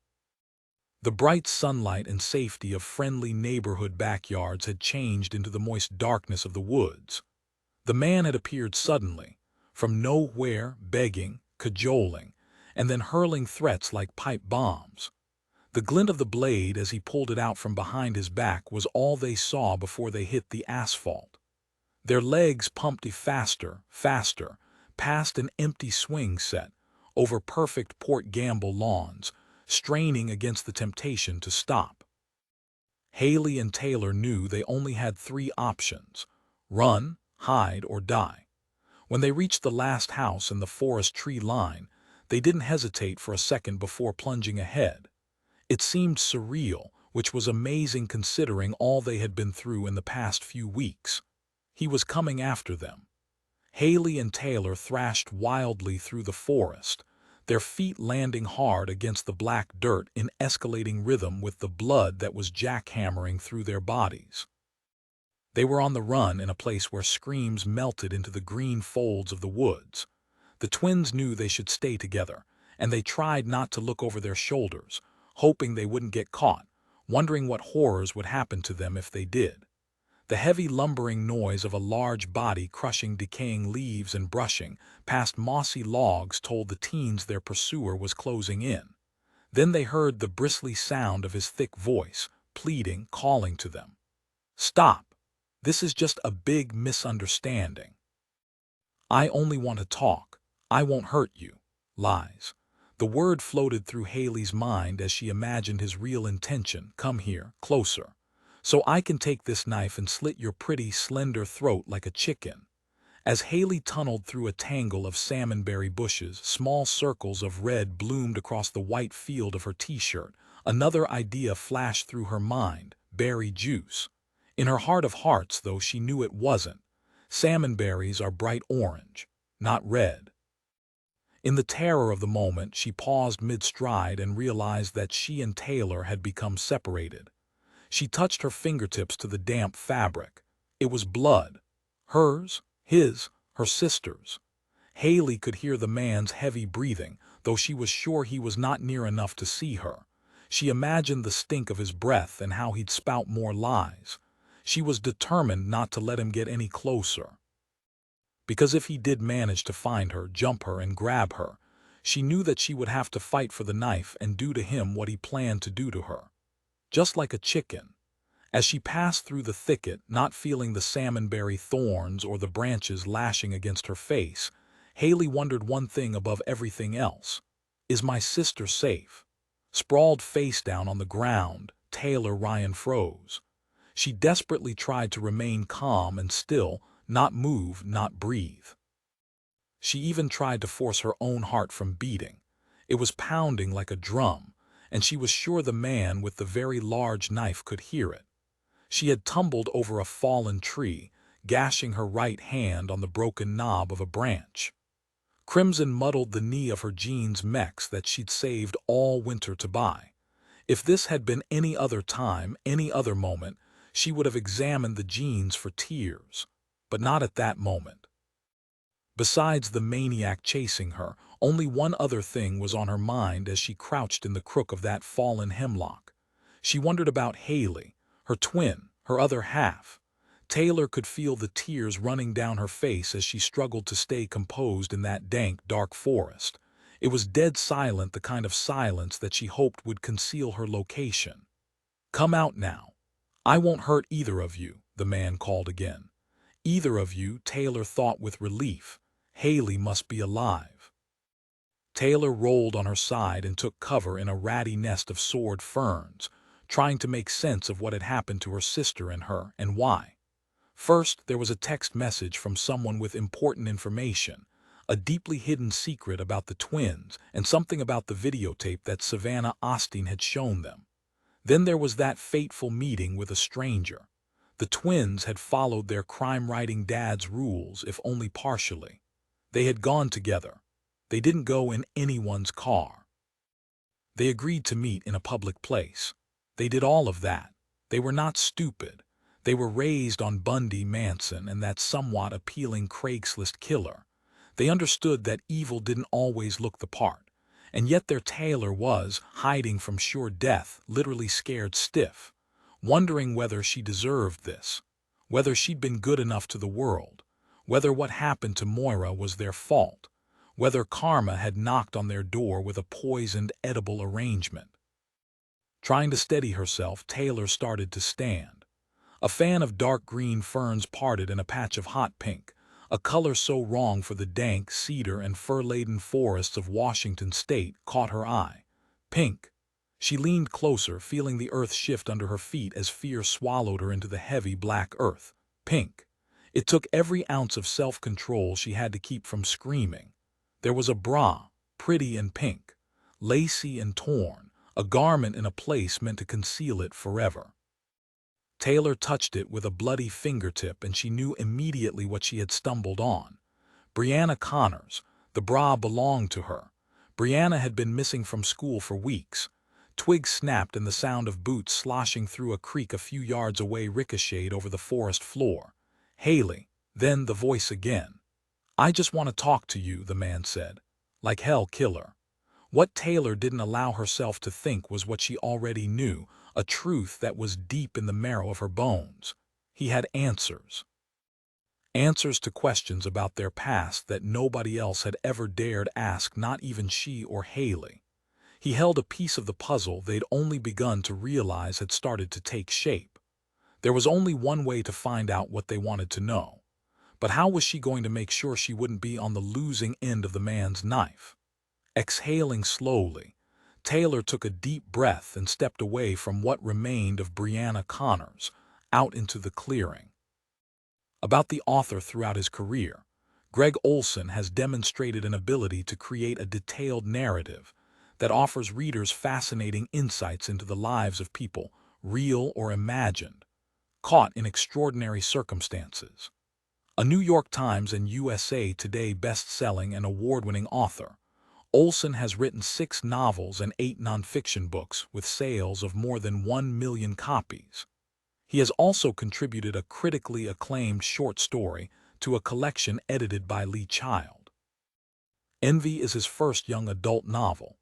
The bright sunlight and safety of friendly neighborhood backyards had changed into the moist darkness of the woods. The man had appeared suddenly, from nowhere, begging, cajoling, and then hurling threats like pipe bombs. The glint of the blade as he pulled it out from behind his back was all they saw before they hit the asphalt. Their legs pumped faster, faster, past an empty swing set, over perfect Port Gamble lawns, straining against the temptation to stop. Hayley and Taylor knew they only had 3 options: run, hide, or die. When they reached the last house in the forest tree line, they didn't hesitate for a second before plunging ahead. It seemed surreal, which was amazing considering all they had been through in the past few weeks. He was coming after them. Hayley and Taylor thrashed wildly through the forest, their feet landing hard against the black dirt in escalating rhythm with the blood that was jackhammering through their bodies. They were on the run in a place where screams melted into the green folds of the woods. The twins knew they should stay together, and they tried not to look over their shoulders, hoping they wouldn't get caught, wondering what horrors would happen to them if they did. The heavy lumbering noise of a large body crushing decaying leaves and brushing past mossy logs told the teens their pursuer was closing in. Then they heard the bristly sound of his thick voice, pleading, calling to them. "Stop! This is just a big misunderstanding. I only want to talk. I won't hurt you." Lies. The word floated through Hayley's mind as she imagined his real intention. "Come here, closer, so I can take this knife and slit your pretty, slender throat like a chicken." As Hayley tunneled through a tangle of salmonberry bushes, small circles of red bloomed across the white field of her t-shirt. Another idea flashed through her mind: berry juice. In her heart of hearts, though, she knew it wasn't. Salmonberries are bright orange, not red. In the terror of the moment, she paused mid-stride and realized that she and Taylor had become separated. She touched her fingertips to the damp fabric. It was blood. Hers, his, her sister's. Hayley could hear the man's heavy breathing, though she was sure he was not near enough to see her. She imagined the stink of his breath and how he'd spout more lies. She was determined not to let him get any closer. Because if he did manage to find her, jump her, and grab her, she knew that she would have to fight for the knife and do to him what he planned to do to her. Just like a chicken. As she passed through the thicket, not feeling the salmonberry thorns or the branches lashing against her face, Hayley wondered one thing above everything else. Is my sister safe? Sprawled face down on the ground, Taylor Ryan froze. She desperately tried to remain calm and still, not move, not breathe. She even tried to force her own heart from beating. It was pounding like a drum, and she was sure the man with the very large knife could hear it. She had tumbled over a fallen tree, gashing her right hand on the broken knob of a branch. Crimson muddled the knee of her jeans mechs that she'd saved all winter to buy. If this had been any other time, any other moment, she would have examined the jeans for tears. But not at that moment. Besides the maniac chasing her, only one other thing was on her mind as she crouched in the crook of that fallen hemlock. She wondered about Hayley, her twin, her other half. Taylor could feel the tears running down her face as she struggled to stay composed in that dank, dark forest. It was dead silent, the kind of silence that she hoped would conceal her location. "Come out now. I won't hurt either of you," the man called again. Either of you, Taylor thought with relief. Hayley must be alive. Taylor rolled on her side and took cover in a ratty nest of sword ferns, trying to make sense of what had happened to her sister and her, and why. First, there was a text message from someone with important information, a deeply hidden secret about the twins, and something about the videotape that Savannah Osteen had shown them. Then there was that fateful meeting with a stranger. The twins had followed their crime-writing dad's rules, if only partially. They had gone together. They didn't go in anyone's car. They agreed to meet in a public place. They did all of that. They were not stupid. They were raised on Bundy, Manson, and that somewhat appealing Craigslist killer. They understood that evil didn't always look the part, and yet their Taylor was, hiding from sure death, literally scared stiff, wondering whether she deserved this, whether she'd been good enough to the world, whether what happened to Moira was their fault, whether karma had knocked on their door with a poisoned, edible arrangement. Trying to steady herself, Taylor started to stand. A fan of dark green ferns parted in a patch of hot pink, a color so wrong for the dank cedar and fir-laden forests of Washington state, caught her eye. Pink. She leaned closer, feeling the earth shift under her feet as fear swallowed her into the heavy black earth. Pink. It took every ounce of self-control she had to keep from screaming. There was a bra, pretty and pink, lacy and torn, a garment in a place meant to conceal it forever. Taylor touched it with a bloody fingertip, and she knew immediately what she had stumbled on. Brianna Connors. The bra belonged to her. Brianna had been missing from school for weeks. Twigs snapped and the sound of boots sloshing through a creek a few yards away ricocheted over the forest floor. Hayley. Then the voice again. "I just want to talk to you," the man said. Like hell, killer. What Taylor didn't allow herself to think was what she already knew, a truth that was deep in the marrow of her bones. He had answers. Answers to questions about their past that nobody else had ever dared ask, not even she or Hayley. He held a piece of the puzzle they'd only begun to realize had started to take shape. There was only one way to find out what they wanted to know. But how was she going to make sure she wouldn't be on the losing end of the man's knife? Exhaling slowly, Taylor took a deep breath and stepped away from what remained of Brianna Connors, out into the clearing. About the author throughout his career, Gregg Olsen has demonstrated an ability to create a detailed narrative that offers readers fascinating insights into the lives of people, real or imagined, caught in extraordinary circumstances. A New York Times and USA Today best-selling and award-winning author, Olsen has written 6 novels and 8 nonfiction books with sales of more than 1 million copies. He has also contributed a critically acclaimed short story to a collection edited by Lee Child. Envy is his first young adult novel.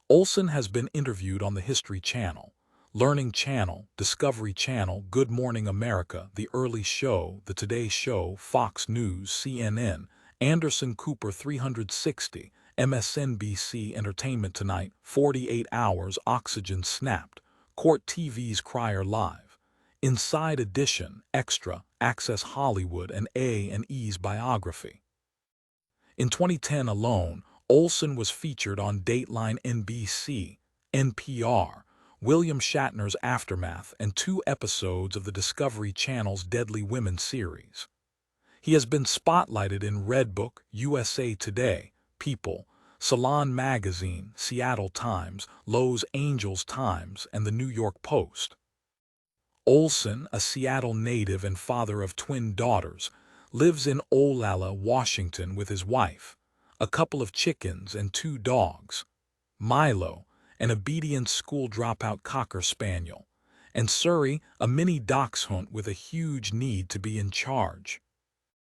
Olsen has been interviewed on the History Channel, Learning Channel, Discovery Channel, Good Morning America, The Early Show, The Today Show, Fox News, CNN, Anderson Cooper 360, MSNBC Entertainment Tonight, 48 Hours, Oxygen Snapped, Court TV's Crier Live, Inside Edition, Extra, Access Hollywood, and A&E's Biography. In 2010 alone, Olsen was featured on Dateline NBC, NPR, William Shatner's Aftermath, and 2 episodes of the Discovery Channel's Deadly Women series. He has been spotlighted in Redbook, USA Today, People, Salon Magazine, Seattle Times, Los Angeles Times, and the New York Post. Olsen, a Seattle native and father of twin daughters, lives in Olalla, Washington with his wife, a couple of chickens, and 2 dogs. Milo, an obedient school dropout cocker spaniel, and Surrey, a mini dachshund with a huge need to be in charge.